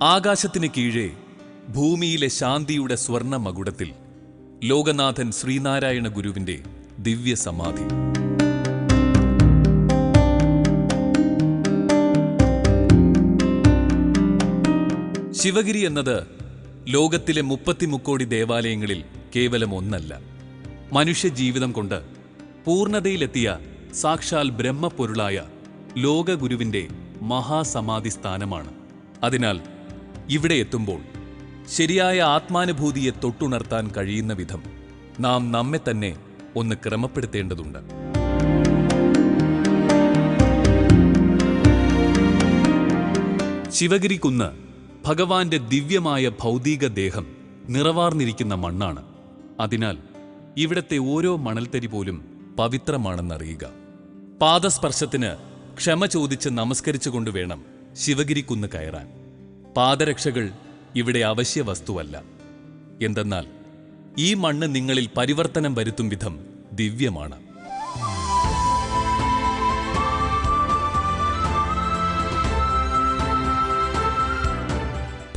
ആകാശത്തിന് കീഴേ ഭൂമിയിലെ ശാന്തിയുടെ സ്വർണ്ണ മകുടത്തിൽ ലോകനാഥൻ ശ്രീനാരായണ ഗുരുവിന്റെ ദിവ്യ സമാധി. ശിവഗിരി എന്നത് ലോകത്തിലെ 33 കോടി ദേവാലയങ്ങളിൽ കേവലം ഒന്നല്ല. മനുഷ്യജീവിതം കൊണ്ട് പൂർണ്ണതയിലെത്തിയ സാക്ഷാൽ ബ്രഹ്മപ്പൊരുളായ ലോകഗുരുവിന്റെ മഹാസമാധി സ്ഥാനമാണ്. അതിനാൽ ഇവിടെ എത്തുമ്പോൾ ശരിയായ ആത്മാനുഭൂതിയെ തൊട്ടുണർത്താൻ കഴിയുന്ന വിധം നാം നമ്മെ തന്നെ ഒന്ന് ക്രമപ്പെടുത്തേണ്ടതുണ്ട്. ശിവഗിരി കുന്ന് ഭഗവാന്റെ ദിവ്യമായ ഭൗതിക ദേഹം നിറവാർന്നിരിക്കുന്ന മണ്ണാണ്. അതിനാൽ ഇവിടത്തെ ഓരോ മണൽത്തരി പോലും പവിത്രമാണെന്നറിയുക. പാദസ്പർശത്തിന് ക്ഷമ ചോദിച്ച് നമസ്കരിച്ചുകൊണ്ട് വേണം ശിവഗിരിക്കുന്ന് കയറാൻ. പാദരക്ഷകൾ ഇവിടെ അവശ്യ വസ്തുവല്ല. എന്തെന്നാൽ ഈ മണ്ണ് നിങ്ങളിൽ പരിവർത്തനം വരുത്തും വിധം ദിവ്യമാണ്.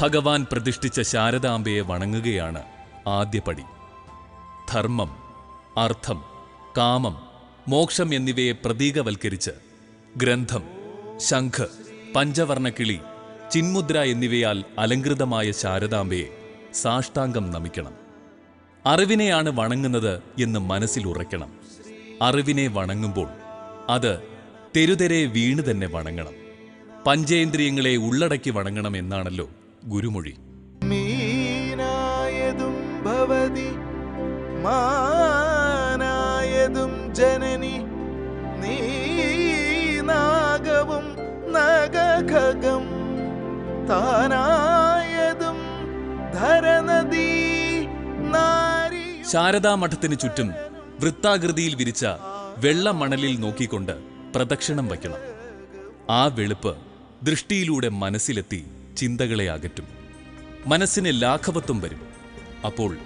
ഭഗവാൻ പ്രതിഷ്ഠിച്ച ശാരദാംബയെ വണങ്ങുകയാണ് ആദ്യപടി. ധർമ്മം, അർത്ഥം, കാമം, മോക്ഷം എന്നിവയെ പ്രതീകവൽക്കരിച്ച് ഗ്രന്ഥം, ശംഖ്, പഞ്ചവർണക്കിളി, ചിന്മുദ്ര എന്നിവയാൽ അലങ്കൃതമായ ശാരദാംബയെ സാഷ്ടാംഗം നമിക്കണം. അറിവിനെയാണ് വണങ്ങുന്നത് എന്ന് മനസ്സിൽ ഉറയ്ക്കണം. അറിവിനെ വണങ്ങുമ്പോൾ അത് തെരുതെരെ വീണ് തന്നെ വണങ്ങണം. പഞ്ചേന്ദ്രിയങ്ങളെ ഉള്ളടക്കി വണങ്ങണം എന്നാണല്ലോ ഗുരുമൊഴി. മീനായതും ഭവതി മാനായതും ജനനി നീനാഗവും നഗഖഗം താനായതും ധരനദീ നാരി. ശാരദാമഠത്തിന് ചുറ്റും വൃത്താകൃതിയിൽ വിരിച്ച വെള്ള മണലിൽ നോക്കിക്കൊണ്ട് പ്രദക്ഷിണം വയ്ക്കണം. ആ വെളുപ്പ് ദൃഷ്ടിയിലൂടെ മനസ്സിലെത്തി ചിന്തകളെ അകറ്റും. മനസ്സിന് ലാഘവത്വം വരും. അപ്പോൾ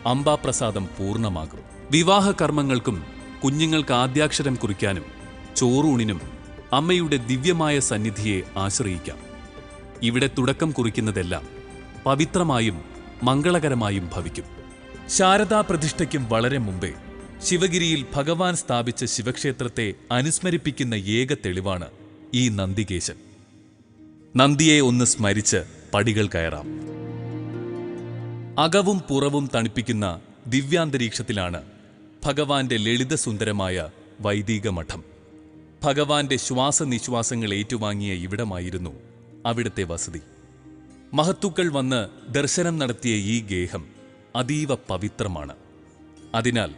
അംബാപ്രസാദം പൂർണ്ണമാകും. വിവാഹ കർമ്മങ്ങൾക്കും കുഞ്ഞുങ്ങൾക്ക് ആദ്യാക്ഷരം കുറിക്കാനും ചോറൂണിനും അമ്മയുടെ ദിവ്യമായ സന്നിധിയെ ആശ്രയിക്കാം. ഇവിടെ തുടക്കം കുറിക്കുന്നതെല്ലാം പവിത്രമായും മംഗളകരമായും ഭവിക്കും. ശാരദാ പ്രതിഷ്ഠയ്ക്കും വളരെ മുമ്പേ ശിവഗിരിയിൽ ഭഗവാൻ സ്ഥാപിച്ച ശിവക്ഷേത്രത്തെ അനുസ്മരിപ്പിക്കുന്ന ഏക തെളിവാണ് ഈ നന്ദികേശൻ. നന്ദിയെ ഒന്ന് സ്മരിച്ച് പടികൾ കയറാം. അകവും പുറവും തണുപ്പിക്കുന്ന ദിവ്യാന്തരീക്ഷത്തിലാണ് ഭഗവാന്റെ ലളിതസുന്ദരമായ വൈദിക മഠം. ഭഗവാന്റെ ശ്വാസനിശ്വാസങ്ങൾ ഏറ്റുവാങ്ങിയ ഇവിടമായിരുന്നു അവിടുത്തെ വസതി. മഹത്തുക്കൾ വന്ന് ദർശനം നടത്തിയ ഈ ഗേഹം അതീവ പവിത്രമാണ്. അതിനാൽ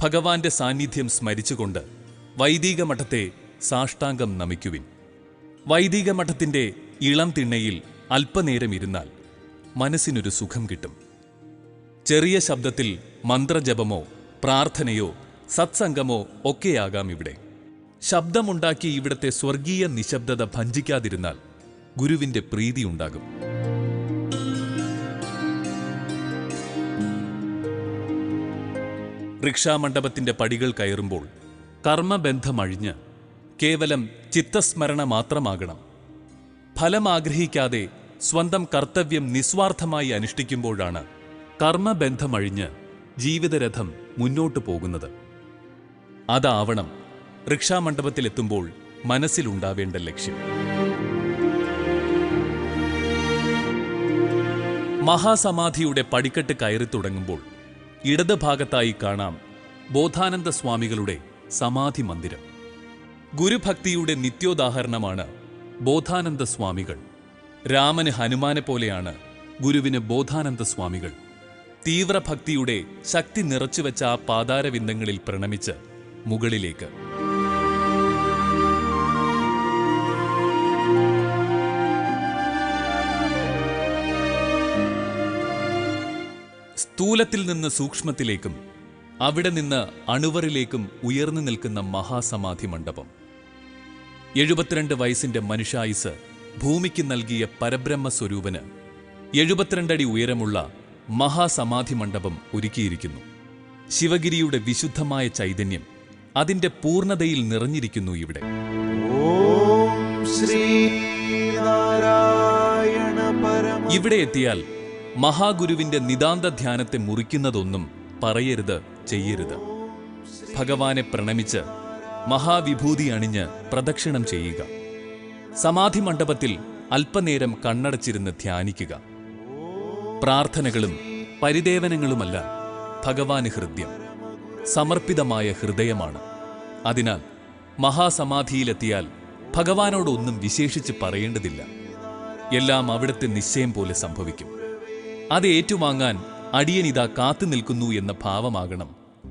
ഭഗവാന്റെ സാന്നിധ്യം സ്മരിച്ചുകൊണ്ട് വൈദിക മഠത്തെ സാഷ്ടാംഗം നമിക്കുവിൻ. വൈദിക മഠത്തിന്റെ ഇളം തിണ്ണയിൽ അല്പനേരം ഇരുന്നാൽ മനസ്സിനൊരു സുഖം കിട്ടും. ചെറിയ ശബ്ദത്തിൽ മന്ത്രജപമോ പ്രാർത്ഥനയോ സത്സംഗമോ ഒക്കെയാകാം ഇവിടെ. ശബ്ദമുണ്ടാക്കി ഇവിടത്തെ സ്വർഗീയ നിശബ്ദത ഭഞ്ജിക്കാതിരുന്നാൽ ഗുരുവിന്റെ പ്രീതിയുണ്ടാകും. റിക്ഷാമണ്ഡപത്തിന്റെ പടികൾ കയറുമ്പോൾ കർമ്മബന്ധമഴിഞ്ഞ് കേവലം ചിത്തസ്മരണ മാത്രമാകണം. ഫലമാഗ്രഹിക്കാതെ സ്വന്തം കർത്തവ്യം നിസ്വാർത്ഥമായി അനുഷ്ഠിക്കുമ്പോഴാണ് കർമ്മബന്ധമഴിഞ്ഞ് ജീവിതരഥം മുന്നോട്ടു പോകുന്നത്. അതാവണം റിക്ഷാമണ്ഡപത്തിലെത്തുമ്പോൾ മനസ്സിലുണ്ടാവേണ്ട ലക്ഷ്യം. മഹാസമാധിയുടെ പടിക്കെട്ട് കയറി തുടങ്ങുമ്പോൾ ഇടത് ഭാഗത്തായി കാണാം ബോധാനന്ദ സ്വാമികളുടെ സമാധി മന്ദിരം. ഗുരുഭക്തിയുടെ നിത്യോദാഹരണമാണ് ബോധാനന്ദ സ്വാമികൾ. രാമന് ഹനുമാനെ പോലെയാണ് ഗുരുവിന് ബോധാനന്ദ സ്വാമികൾ. തീവ്രഭക്തിയുടെ ശക്തി നിറച്ചുവെച്ച ആ പാതാരവിന്ദങ്ങളിൽ പ്രണമിച്ച് മുകളിലേക്ക്. സ്ഥൂലത്തിൽ നിന്ന് സൂക്ഷ്മത്തിലേക്കും അവിടെ നിന്ന് അണുവറിലേക്കും ഉയർന്നു നിൽക്കുന്ന മഹാസമാധി മണ്ഡപം. 72 വയസ്സിന്റെ മനുഷ്യായുസ് ഭൂമിക്ക് നൽകിയ പരബ്രഹ്മസ്വരൂപന് 72 അടി ഉയരമുള്ള മഹാസമാധി മണ്ഡപം ഒരുക്കിയിരിക്കുന്നു. ശിവഗിരിയുടെ വിശുദ്ധമായ ചൈതന്യം അതിന്റെ പൂർണ്ണതയിൽ നിറഞ്ഞിരിക്കുന്നു ഇവിടെ. ഓം ശ്രീ നാരായണ ഇവിടെ എത്തിയാൽ മഹാഗുരുവിന്റെ നിതാന്ത ധ്യാനത്തെ മുറിക്കുന്നതൊന്നും പറയരുത്, ചെയ്യരുത്. ഭഗവാനെ പ്രണമിച്ച് മഹാവിഭൂതി അണിഞ്ഞ് പ്രദക്ഷിണം ചെയ്യുക. സമാധി മണ്ഡപത്തിൽ അല്പനേരം കണ്ണടച്ചിരുന്ന് ധ്യാനിക്കുക. പ്രാർത്ഥനകളും പരിദേവനങ്ങളുമല്ല ഭഗവാന് ഹൃദ്യം, സമർപ്പിതമായ ഹൃദയമാണ്. അതിനാൽ മഹാസമാധിയിലെത്തിയാൽ ഭഗവാനോടൊന്നും വിശേഷിച്ച് പറയേണ്ടതില്ല. എല്ലാം അവിടുത്തെ നിശ്ചയം പോലെ സംഭവിക്കും. അത് ഏറ്റുവാങ്ങാൻ അടിയനിതാ കാത്തു നിൽക്കുന്നു എന്ന ഭാവമാകണം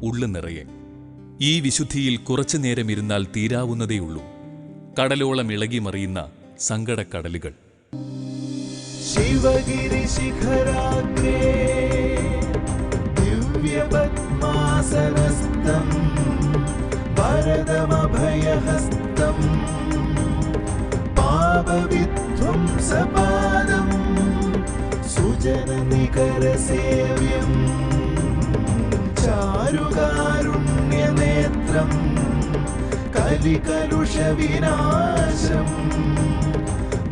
ഉള്ളു നിറയെ. ഈ വിശുദ്ധിയിൽ കുറച്ചു നേരം ഇരുന്നാൽ തീരാവുന്നതേയുള്ളൂ കടലോളം ഇളകി മറിയുന്ന സങ്കടക്കടലുകൾ. ശിവഗിരി ശിഖരാഗ്രേ ദിവ്യപദ്മാസനസ്ഥം വരദമഭയഹസ്തം പാപവിധ്വംസപാദം സുജനനികരസേവ്യം ചാരുകാരുണ്യനേത്രം കലികലുഷവിനാശം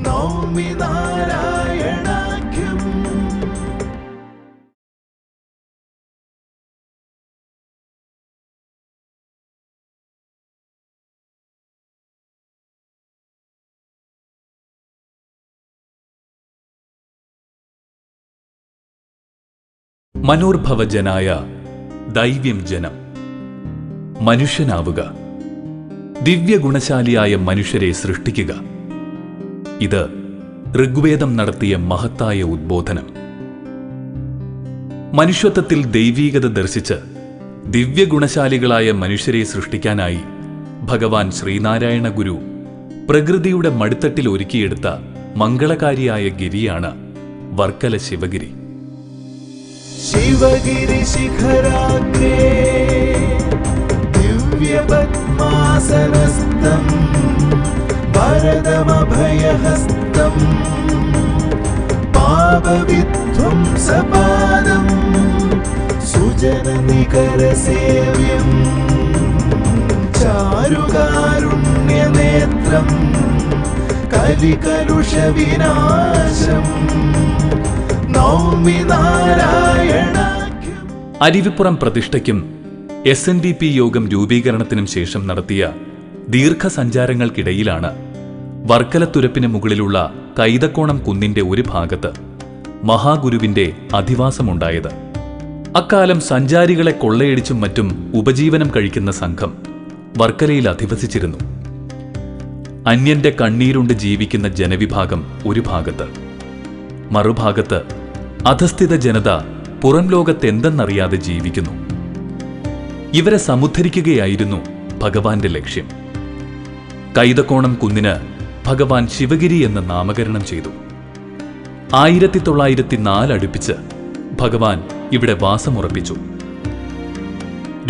നൗമി നാരായണാഖ്യം. മനോർഭവജനായ ദൈവ്യം ജനം. മനുഷ്യനാവുക, ദിവ്യഗുണശാലിയായ മനുഷ്യരെ സൃഷ്ടിക്കുക. ഇത് ഋഗ്വേദം നടത്തിയ മഹത്തായ ഉദ്ബോധനം. മനുഷ്യത്വത്തിൽ ദൈവീകത ദർശിച്ച് ദിവ്യഗുണശാലികളായ മനുഷ്യരെ സൃഷ്ടിക്കാനായി ഭഗവാൻ ശ്രീനാരായണ ഗുരു പ്രകൃതിയുടെ മടിത്തട്ടിൽ ഒരുക്കിയെടുത്ത മംഗളകാരിയായ ഗിരിയാണ് വർക്കല ശിവഗിരി. ശിവഗിരി ശിഖരാഗ്രേ ദിവ്യപദ്മാസനസ്ഥം വരദമഭയഹസ്തം പാപവിധ്വംസപാദം സുജനനികരസേവ്യം ചാരുകാരുണ്യനേത്രം കലികലുഷവിനാശം നൗമി നാരായണാഖ്യം. അരുവിപ്പുറം പ്രതിഷ്ഠയ്ക്കും SNDP യോഗം രൂപീകരണത്തിനും ശേഷം നടത്തിയ ദീർഘസഞ്ചാരങ്ങൾക്കിടയിലാണ് വർക്കലത്തുരപ്പിന് മുകളിലുള്ള കൈതക്കോണം കുന്നിന്റെ ഒരു ഭാഗത്ത് മഹാഗുരുവിന്റെ അധിവാസമുണ്ടായത്. അക്കാലം സഞ്ചാരികളെ കൊള്ളയടിച്ചും മറ്റും ഉപജീവനം കഴിക്കുന്ന സംഘം വർക്കലയിൽ അധിവസിച്ചിരുന്നു. അന്യന്റെ കണ്ണീരുണ്ട് ജീവിക്കുന്ന ജനവിഭാഗം ഒരു ഭാഗത്ത്, മറുഭാഗത്ത് അധസ്ഥിത ജനത പുറം ലോകത്തെന്തെന്നറിയാതെ ജീവിക്കുന്നു. ഇവരെ സമുദ്ധരിക്കുകയായിരുന്നു ഭഗവാന്റെ ലക്ഷ്യം. കൈതക്കോണം കുന്നിന് ഭഗവാൻ ശിവഗിരി എന്ന് നാമകരണം ചെയ്തു. 1904 അടുപ്പിച്ച് ഭഗവാൻ ഇവിടെ വാസമുറപ്പിച്ചു.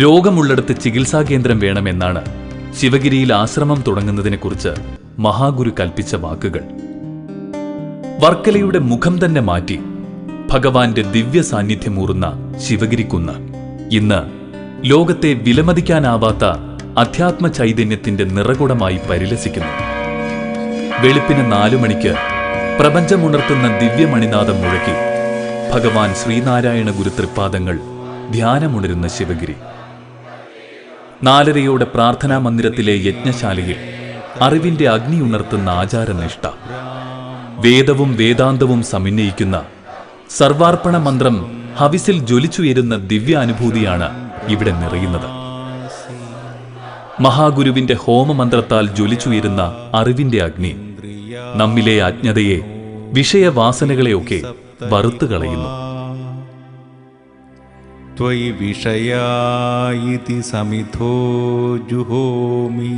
രോഗമുള്ളിടത്ത് ചികിത്സാകേന്ദ്രം വേണമെന്നാണ് ശിവഗിരിയിൽ ആശ്രമം തുടങ്ങുന്നതിനെക്കുറിച്ച് മഹാഗുരു കൽപ്പിച്ച വാക്കുകൾ. വർക്കലയുടെ മുഖം തന്നെ മാറ്റി ഭഗവാന്റെ ദിവ്യ സാന്നിധ്യമൂറുന്ന ശിവഗിരിക്കുന്ന് ഇന്ന് ലോകത്തെ വിലമതിക്കാനാവാത്ത അധ്യാത്മ ചൈതന്യത്തിന്റെ നിറകുടമായി പരിലസിക്കുന്നു. വെളുപ്പിന് 4 മണിക്ക് പ്രപഞ്ചമുണർത്തുന്ന ദിവ്യമണിനാദം മുഴക്കി ഭഗവാൻ ശ്രീനാരായണ ഗുരു തൃപ്പാദങ്ങൾ ധ്യാനമുണരുന്ന ശിവഗിരി. 4:30 പ്രാർത്ഥനാ മന്ദിരത്തിലെ യജ്ഞശാലയിൽ അറിവിന്റെ അഗ്നി ഉണർത്തുന്ന ആചാരനിഷ്ഠ, വേദവും വേദാന്തവും സമന്വയിക്കുന്ന സർവാർപ്പണ മന്ത്രം ഹവിസിൽ ജ്വലിച്ചുയരുന്ന ദിവ്യാനുഭൂതിയാണ് ഇവിടെ നിറയുന്നത്. മഹാഗുരുവിന്റെ ഹോമമന്ത്രത്താൽ ജ്വലിച്ചുയരുന്ന അറിവിന്റെ അഗ്നി നമ്മിലെ അജ്ഞതയെ, വിഷയവാസനകളെയൊക്കെ വറുത്തുകളയുന്നു. ത്വയി വിഷയായിതി സമിധോ ജുഹോമി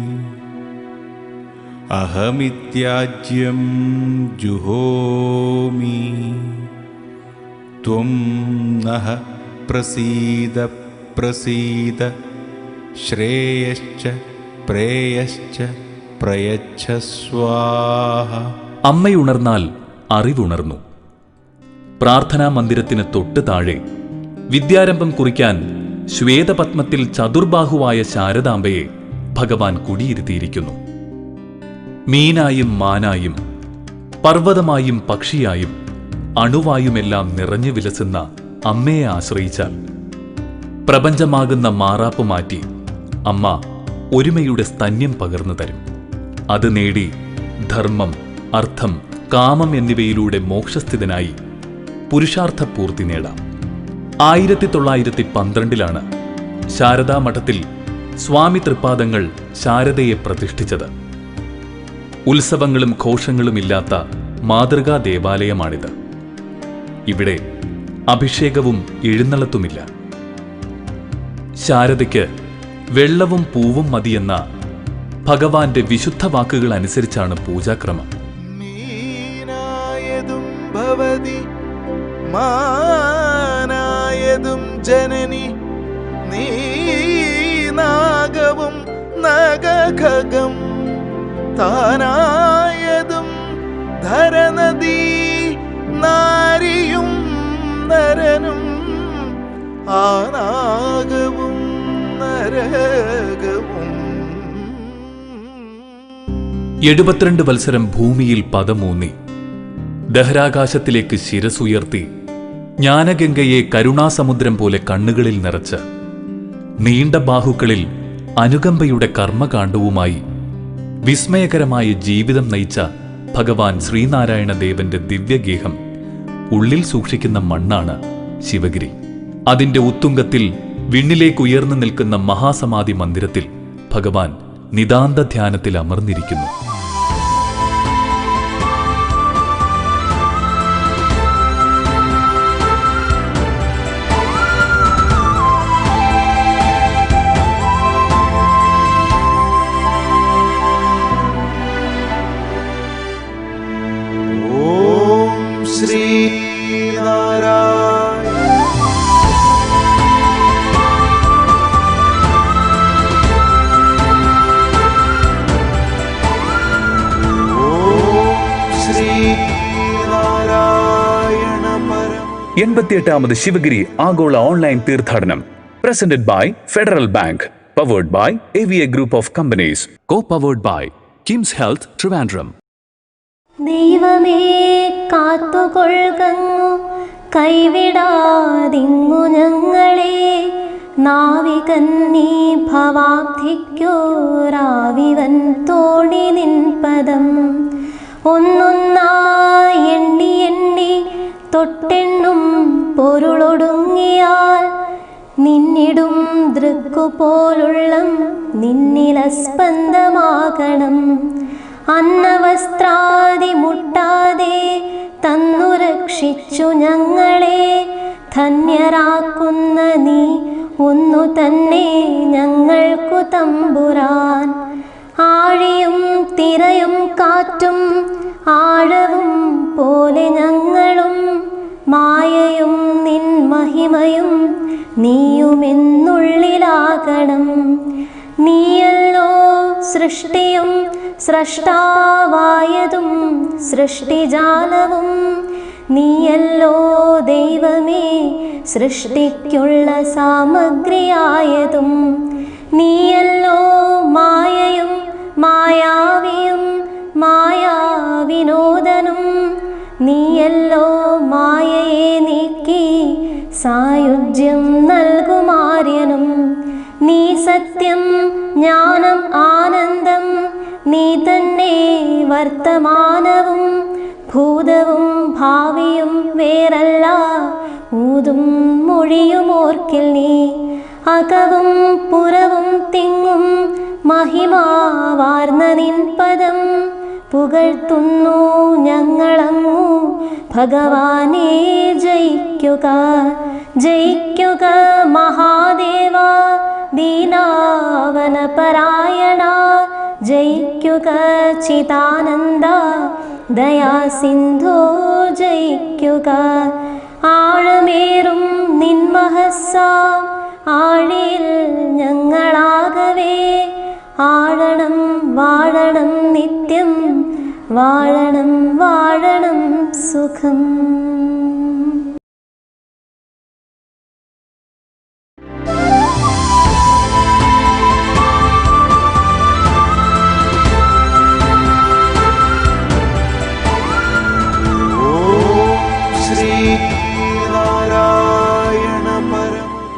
അഹമിത്യാജ്യം ജുഹോമി ത്വം നഃ പ്രസീദ പ്രസീദ ശ്രേയശ്ച പ്രേയശ്ച പ്രയച്ഛ സ്വാഹ. അമ്മയുണർന്നാൽ അറിവുണർന്നു. പ്രാർത്ഥനാ മന്ദിരത്തിന് തൊട്ട് താഴെ വിദ്യാരംഭം കുറിക്കാൻ ശ്വേതപത്മത്തിൽ ചതുർബാഹുവായ ശാരദാംബയെ ഭഗവാൻ കുടിയിരുത്തിയിരിക്കുന്നു. മീനായും മാനായും പർവ്വതമായും പക്ഷിയായും അണുവായുമെല്ലാം നിറഞ്ഞു വിലസുന്ന അമ്മയെ ആശ്രയിച്ചാൽ പ്രപഞ്ചമാകുന്ന മാറാപ്പ് മാറ്റി അമ്മ ഒരുമയുടെ സ്തന്യം പകർന്നു തരും. അത് നേടി ധർമ്മം, അർത്ഥം, കാമം എന്നിവയിലൂടെ മോക്ഷസ്ഥിതനായി പുരുഷാർത്ഥ പൂർത്തി നേടാം. 1912 ശാരദാമഠത്തിൽ സ്വാമി തൃപ്പാദങ്ങൾ ശാരദയെ പ്രതിഷ്ഠിച്ചത്. ഉത്സവങ്ങളും ഘോഷങ്ങളുമില്ലാത്ത മാതൃകാ ദേവാലയമാണിത്. ഇവിടെ അഭിഷേകവും എഴുന്നള്ളത്തുമില്ല. ശാരദയ്ക്ക് വെള്ളവും പൂവും മതിയെന്ന ഭഗവാന്റെ വിശുദ്ധ വാക്കുകൾ അനുസരിച്ചാണ് പൂജാക്രമം. മീനായതും ഭവതി മാനായതും ജനനി നീനാഗവും നഗഖഗം താനായതും ധരനദീ നാരിയും നരനും ആനാഗവും നരകവും. 72 വത്സരം ഭൂമിയിൽ പദമൂന്നി ദഹരാകാശത്തിലേക്ക് ശിരസുയർത്തി ജ്ഞാനഗംഗയെ കരുണാസമുദ്രം പോലെ കണ്ണുകളിൽ നിറച്ച് നീണ്ട ബാഹുക്കളിൽ അനുകമ്പയുടെ കർമ്മകാണ്ഡവുമായി വിസ്മയകരമായ ജീവിതം നയിച്ച ഭഗവാൻ ശ്രീനാരായണ ദേവന്റെ ദിവ്യഗേഹം ഉള്ളിൽ സൂക്ഷിക്കുന്ന മണ്ണാണ് ശിവഗിരി. അതിന്റെ ഉത്തുംഗത്തിൽ വിണ്ണിലേക്കുയർന്നു നിൽക്കുന്ന മഹാസമാധി മന്ദിരത്തിൽ ഭഗവാൻ നിതാന്ത ധ്യാനത്തിൽ അമർന്നിരിക്കുന്നു. എൺപത്തിയെട്ടാമത് ശിവഗിരി ആഗോള ഓൺലൈൻ തീർത്ഥാടനം presented by federal bank, powered by AVA group of companies, co-powered by KIMS health Trivandrum. ദൈവമേ കാത്തുകൊള്ളുന്നു കൈവിടാതിങ്ങു ഞങ്ങളെ, നാവികൻ നീ ഭവാബ്ധിക്കോരാവിവൻ തോണി നിൻ പദം. ഒന്നൊന്നായി എണ്ണി എണ്ണി തൊട്ടെണ്ണും പൊരുളൊടുങ്ങിയാൽ നിന്നിടും ദൃക്കുപോലുള്ളം നിന്നിലസ്പന്ദമാകണം. അന്നവസ്ത്രാദി മുട്ടാതെ തന്നു രക്ഷിച്ചു ഞങ്ങളെ, ധന്യരാക്കുന്ന നീ ഒന്നു തന്നെ ഞങ്ങൾക്കു തമ്പുരാൻ. ആഴിയും തിരയും കാറ്റും ആഴവും പോലെ ഞങ്ങളും, മായയും നിൻ മഹിമയും നീയുമെന്നുള്ളിലാകണം. നീയല്ലോ സൃഷ്ടിയും സ്രഷ്ടാവായതും സൃഷ്ടിജാലവും, നീയല്ലോ ദൈവമേ സൃഷ്ടിക്കുള്ള സാമഗ്രിയായതും. നീയല്ലോ മായയും മായാവിയും മായാവിനോദനും, നീയല്ലോ മായയെ നീക്കി സായുജ്യം നൽകുമാര്യനും. നീ സത്യം ജ്ഞാനം ആനന്ദം, നീ തന്നെ വർത്തമാനവും ഭൂതവും ഭാവിയും വേറല്ല, ഊതും മൊഴിയുമോർക്കിൽ നീ. അകവും പുറവും തിങ്ങും മഹിമാവാർന്ന നിൻ പദം പുകഴ്ത്തുന്നു ഞങ്ങളങ്ങു ഭഗവാനെ. ജയിക്കുക ജയിക്കുക മഹാദേവ ദീനാവന പരായണ, ജയിക്കുക ചിദാനന്ദ ദയാസിന്ധോ ജയിക്കുക. ആഴമേറും നിൻമഹസ്സാ ആഴിയിൽ ഞങ്ങളാകവേ, ആഴണം വാഴണം നിത്യം, വാഴണം വാഴണം സുഖം. ശ്രീ ശ്രീനാരായണ പരമ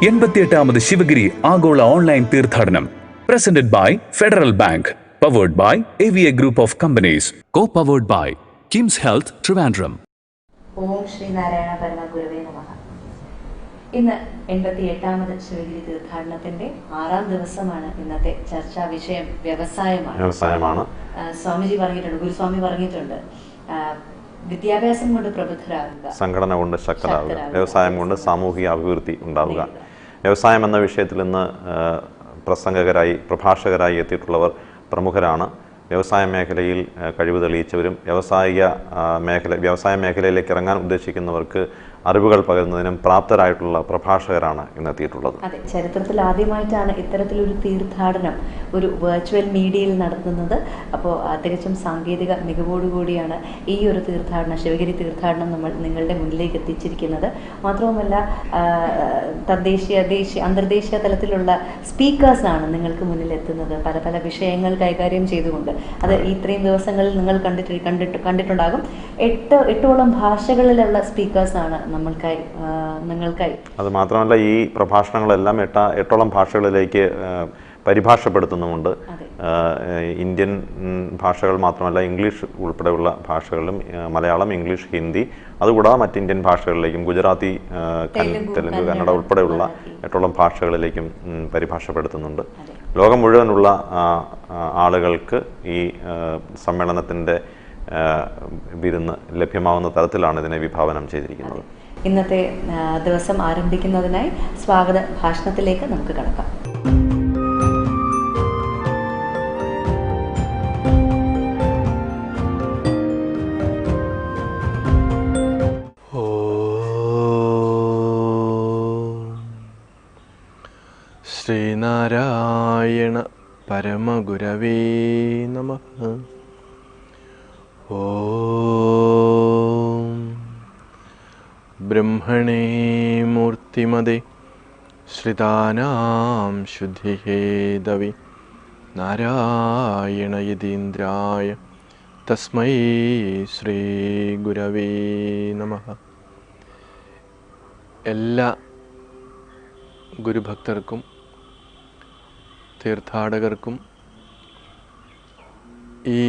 88ാമത് ശിവഗിരി ആഗോള ഓൺലൈൻ തീർത്ഥാടനം presented by federal bank, powered by AVA group of companies, co-powered by KIMS health Trivandrum. ഓം ശ്രീനാരായണ പരമഗുരവേ നമഃ. ഇന്ന് 88ാമത് ശിവഗിരി തീർത്ഥാടനത്തിന്റെ 6ാം ദിവസമാണ്. ഇന്നത്തെ ചർച്ചാ വിഷയം വ്യവസായമാണ്. സ്വാമിജി പറഞ്ഞിട്ടുണ്ട്, ഗുരുസ്വാമി പറഞ്ഞിട്ടുണ്ട്, വിദ്യാഭ്യാസം കൊണ്ട് പ്രബുദ്ധരാകുക, സംഘടന കൊണ്ട് ശക്തരാകുക, വ്യവസായം കൊണ്ട് സാമൂഹിക അഭിവൃദ്ധി ഉണ്ടാവുക. വ്യവസായം എന്ന വിഷയത്തിൽ ഇന്ന് പ്രസംഗകരായി പ്രഭാഷകരായി എത്തിയിട്ടുള്ളവർ പ്രമുഖരാണ്. വ്യവസായ മേഖലയിൽ കഴിവ് തെളിയിച്ചവരും വ്യവസായ മേഖലയിലേക്ക് ഇറങ്ങാൻ ഉദ്ദേശിക്കുന്നവർക്ക് അറിവുകൾ പകരുന്നതിനും പ്രാപ്തരായിട്ടുള്ള പ്രഭാഷകരാണ് ഇന്നെത്തിയിട്ടുള്ളത്. അതെ, ചരിത്രത്തിൽ ആദ്യമായിട്ടാണ് ഇത്തരത്തിലൊരു തീർത്ഥാടനം ഒരു വെർച്വൽ മീഡിയയിൽ നടത്തുന്നത്. അപ്പോൾ തികച്ചും സാങ്കേതിക മികവോടുകൂടിയാണ് ഈ ഒരു തീർത്ഥാടനം, ശിവഗിരി തീർത്ഥാടനം നമ്മൾ നിങ്ങളുടെ മുന്നിലേക്ക് എത്തിച്ചിരിക്കുന്നത്. മാത്രവുമല്ല, അന്തർദേശീയ തലത്തിലുള്ള സ്പീക്കേഴ്സാണ് നിങ്ങൾക്ക് മുന്നിൽ എത്തുന്നത്, പല പല വിഷയങ്ങൾ കൈകാര്യം ചെയ്തുകൊണ്ട്. അത് ഇത്രയും ദിവസങ്ങളിൽ നിങ്ങൾ കണ്ടിട്ടുണ്ടാകും. എട്ടോളം ഭാഷകളിലുള്ള സ്പീക്കേഴ്സാണ് നിങ്ങൾക്കായി. അത് മാത്രമല്ല, ഈ പ്രഭാഷണങ്ങളെല്ലാം എട്ടോളം ഭാഷകളിലേക്ക് പരിഭാഷപ്പെടുത്തുന്നുമുണ്ട്. ഇന്ത്യൻ ഭാഷകൾ മാത്രമല്ല, ഇംഗ്ലീഷ് ഉൾപ്പെടെയുള്ള ഭാഷകളിലും, മലയാളം, ഇംഗ്ലീഷ്, ഹിന്ദി, അതുകൂടാതെ മറ്റ് ഇന്ത്യൻ ഭാഷകളിലേക്കും, ഗുജറാത്തി, തെലുങ്ക്, കന്നഡ ഉൾപ്പെടെയുള്ള എട്ടോളം ഭാഷകളിലേക്കും പരിഭാഷപ്പെടുത്തുന്നുണ്ട്. ലോകം മുഴുവനുള്ള ആളുകൾക്ക് ഈ സമ്മേളനത്തിൻ്റെ വിരുന്ന് ലഭ്യമാവുന്ന തരത്തിലാണ് ഇതിനെ വിഭാവനം ചെയ്തിരിക്കുന്നത്. ഇന്നത്തെ ദിവസം ആരംഭിക്കുന്നതിനായി സ്വാഗത ഭാഷണത്തിലേക്ക് നമുക്ക് കടക്കാം. ശ്രീനാരായണ പരമഗുരവേ നമഃ. ഓം ബ്രഹ്മണേ മൂർത്തിമതേ ശ്രിതാനാം ശുദ്ധിഹേതവേ നാരായണ യതീന്ദ്രായ തസ്മൈ ശ്രീ ഗുരവേ നമഃ. എല്ലാ ഗുരുഭക്തർക്കും തീർത്ഥാടകർക്കും ഈ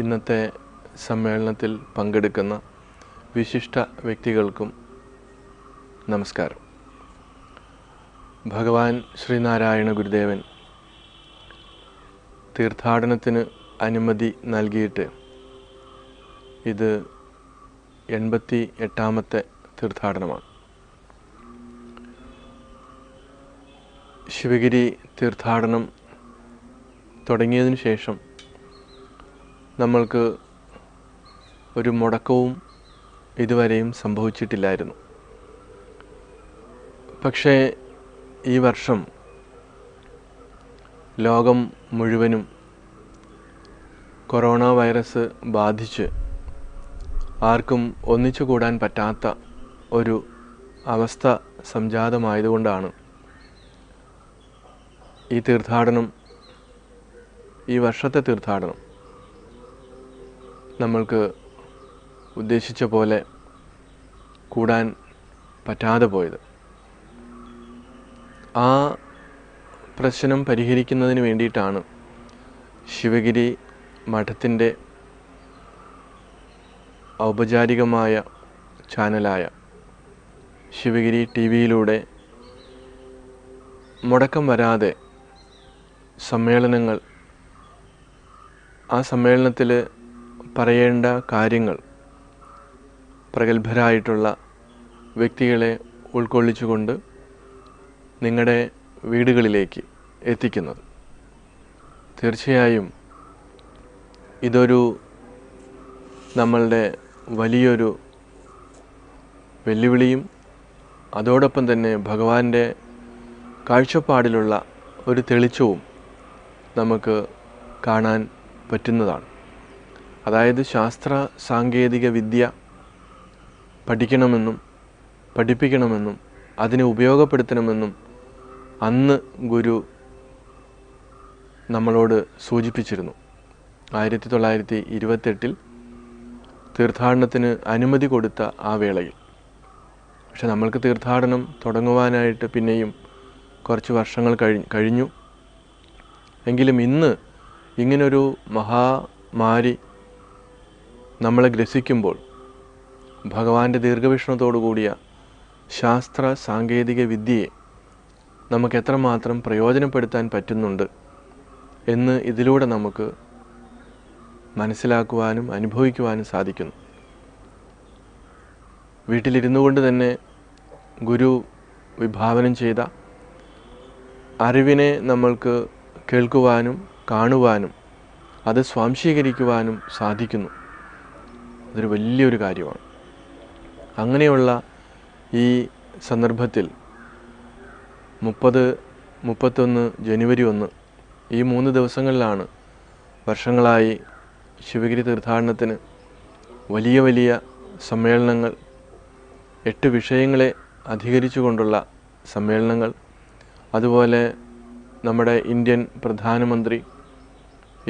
ഇന്നത്തെ സമ്മേളനത്തിൽ പങ്കെടുക്കുന്ന വിശിഷ്ട വ്യക്തികൾക്കും നമസ്കാരം. ഭഗവാൻ ശ്രീനാരായണ ഗുരുദേവൻ തീർത്ഥാടനത്തിന് അനുമതി നൽകിയിട്ട് ഇത് 88ാമത്തെ തീർത്ഥാടനമാണ്. ശിവഗിരി തീർത്ഥാടനം തുടങ്ങിയതിനു ശേഷം നമ്മൾക്ക് ഒരു മുടക്കവും ഇതുവരെയും സംഭവിച്ചിട്ടില്ലായിരുന്നു. പക്ഷേ ഈ വർഷം ലോകം മുഴുവനും കൊറോണ വൈറസ് ബാധിച്ച് ആർക്കും ഒന്നിച്ചു കൂടാൻ പറ്റാത്ത ഒരു അവസ്ഥ സംജാതമായതുകൊണ്ടാണ് ഈ വർഷത്തെ തീർത്ഥാടനം നമ്മൾക്ക് ഉദ്ദേശിച്ച പോലെ കൂടാൻ പറ്റാതെ പോയത്. ആ പ്രശ്നം പരിഹരിക്കുന്നതിന് വേണ്ടിയിട്ടാണ് ശിവഗിരി മഠത്തിൻ്റെ ഔപചാരികമായ ചാനലായ ശിവഗിരി TVയിലൂടെ മുടക്കം വരാതെ സമ്മേളനങ്ങൾ, ആ സമ്മേളനത്തിൽ പറയേണ്ട കാര്യങ്ങൾ പ്രഗത്ഭരായിട്ടുള്ള വ്യക്തികളെ ഉൾക്കൊള്ളിച്ചുകൊണ്ട് നിങ്ങളുടെ വീടുകളിലേക്ക് എത്തിക്കുന്നത്. തീർച്ചയായും ഇതൊരു നമ്മളുടെ വലിയൊരു വെല്ലുവിളിയും അതോടൊപ്പം തന്നെ ഭഗവാന്റെ കാഴ്ചപ്പാടിലുള്ള ഒരു തെളിച്ചവും നമുക്ക് കാണാൻ പറ്റുന്നതാണ്. അതായത് ശാസ്ത്ര സാങ്കേതിക വിദ്യ പഠിക്കണമെന്നും പഠിപ്പിക്കണമെന്നും അതിനെ ഉപയോഗപ്പെടുത്തണമെന്നും അന്ന് ഗുരു നമ്മളോട് സൂചിപ്പിച്ചിരുന്നു. 1928 തീർത്ഥാടനത്തിന് അനുമതി കൊടുത്ത ആ വേളയിൽ പക്ഷെ നമ്മൾക്ക് തീർത്ഥാടനം തുടങ്ങുവാനായിട്ട് പിന്നെയും കുറച്ച് വർഷങ്ങൾ കഴിഞ്ഞു. എങ്കിലും ഇന്ന് ഇങ്ങനൊരു മഹാമാരി നമ്മളെ ഗ്രസിക്കുമ്പോൾ ഭഗവാന്റെ ദീർഘവീക്ഷണത്തോടു കൂടിയ ശാസ്ത്ര സാങ്കേതിക വിദ്യയെ നമുക്ക് എത്രമാത്രം പ്രയോജനപ്പെടുത്താൻ പറ്റുന്നുണ്ട് എന്ന് ഇതിലൂടെ നമുക്ക് മനസ്സിലാക്കുവാനും അനുഭവിക്കുവാനും സാധിക്കുന്നു. വീട്ടിലിരുന്നു കൊണ്ട് തന്നെ ഗുരു വിഭാവനം ചെയ്ത അറിവിനെ നമ്മൾക്ക് കേൾക്കുവാനും കാണുവാനും അത് സ്വാംശീകരിക്കുവാനും സാധിക്കുന്നു. അതൊരു വലിയൊരു കാര്യമാണ്. അങ്ങനെയുള്ള ഈ സന്ദർഭത്തിൽ 30, 31 ജനുവരി 1 ഈ 3 ദിവസങ്ങളിലാണ് വർഷങ്ങളായി ശിവഗിരി തീർത്ഥാടനത്തിന് വലിയ വലിയ സമ്മേളനങ്ങൾ, 8 വിഷയങ്ങളെ അധികരിച്ചുകൊണ്ടുള്ള സമ്മേളനങ്ങൾ, അതുപോലെ നമ്മുടെ ഇന്ത്യൻ പ്രധാനമന്ത്രി,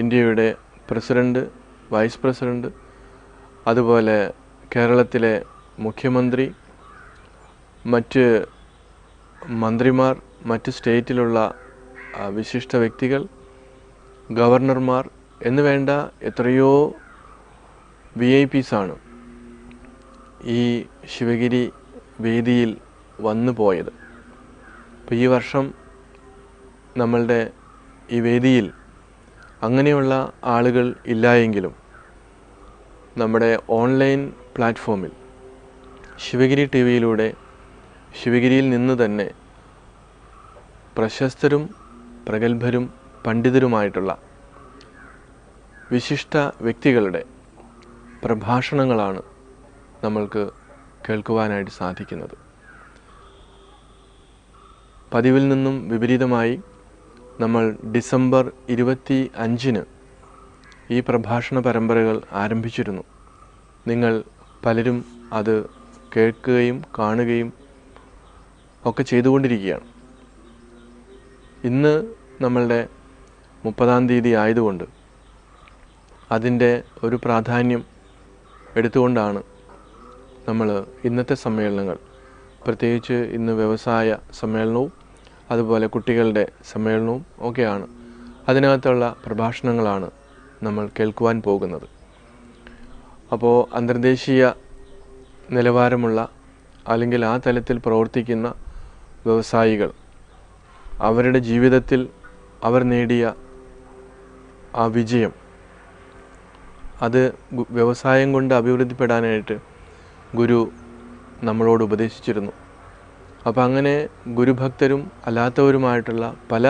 ഇന്ത്യയുടെ പ്രസിഡന്റ്, വൈസ് പ്രസിഡന്റ്, അതുപോലെ കേരളത്തിലെ മുഖ്യമന്ത്രി, മറ്റ് മന്ത്രിമാർ, മറ്റ് സ്റ്റേറ്റിലുള്ള വിശിഷ്ട വ്യക്തികൾ, ഗവർണർമാർ എന്നുവേണ്ട എത്രയോ VIPs ഈ ശിവഗിരി വേദിയിൽ വന്നു പോയത്. അപ്പോൾ ഈ വർഷം നമ്മളുടെ ഈ വേദിയിൽ അങ്ങനെയുള്ള ആളുകൾ ഇല്ലായെങ്കിലും നമ്മുടെ ഓൺലൈൻ പ്ലാറ്റ്ഫോമിൽ ശിവഗിരി TVയിലൂടെ ശിവഗിരിയിൽ നിന്ന് തന്നെ പ്രശസ്തരും പ്രഗത്ഭരും പണ്ഡിതരുമായിട്ടുള്ള വിശിഷ്ട വ്യക്തികളുടെ പ്രഭാഷണങ്ങളാണ് നമ്മൾക്ക് കേൾക്കുവാനായിട്ട് സാധിക്കുന്നത്. പതിവിൽ നിന്നും വിപരീതമായി നമ്മൾ ഡിസംബർ 25 ഈ പ്രഭാഷണ പരമ്പരകൾ ആരംഭിച്ചിരുന്നു. നിങ്ങൾ പലരും അത് കേൾക്കുകയും കാണുകയും ഒക്കെ ചെയ്തുകൊണ്ടിരിക്കുകയാണ്. ഇന്ന് നമ്മളുടെ 30-ാം തീയതി ആയതുകൊണ്ട് അതിൻ്റെ ഒരു പ്രാധാന്യം എടുത്തുകൊണ്ടാണ് നമ്മൾ ഇന്നത്തെ സമ്മേളനങ്ങൾ, പ്രത്യേകിച്ച് ഇന്ന് വ്യവസായ സമ്മേളനവും അതുപോലെ കുട്ടികളുടെ സമ്മേളനവും ഒക്കെയാണ്, അതിനകത്തുള്ള പ്രഭാഷണങ്ങളാണ് നമ്മൾ കേൾക്കുവാൻ പോകുന്നത്. അപ്പോൾ അന്തർദേശീയ നിലവാരമുള്ള അല്ലെങ്കിൽ ആ തലത്തിൽ പ്രവർത്തിക്കുന്ന വ്യവസായികൾ അവരുടെ ജീവിതത്തിൽ അവർ നേടിയ ആ വിജയം അത് വ്യവസായം കൊണ്ട് അഭിവൃദ്ധിപ്പെടാനായിട്ട് ഗുരു നമ്മളോട് ഉപദേശിച്ചിരുന്നു. അപ്പോൾ അങ്ങനെ ഗുരുഭക്തരും അല്ലാത്തവരുമായിട്ടുള്ള പല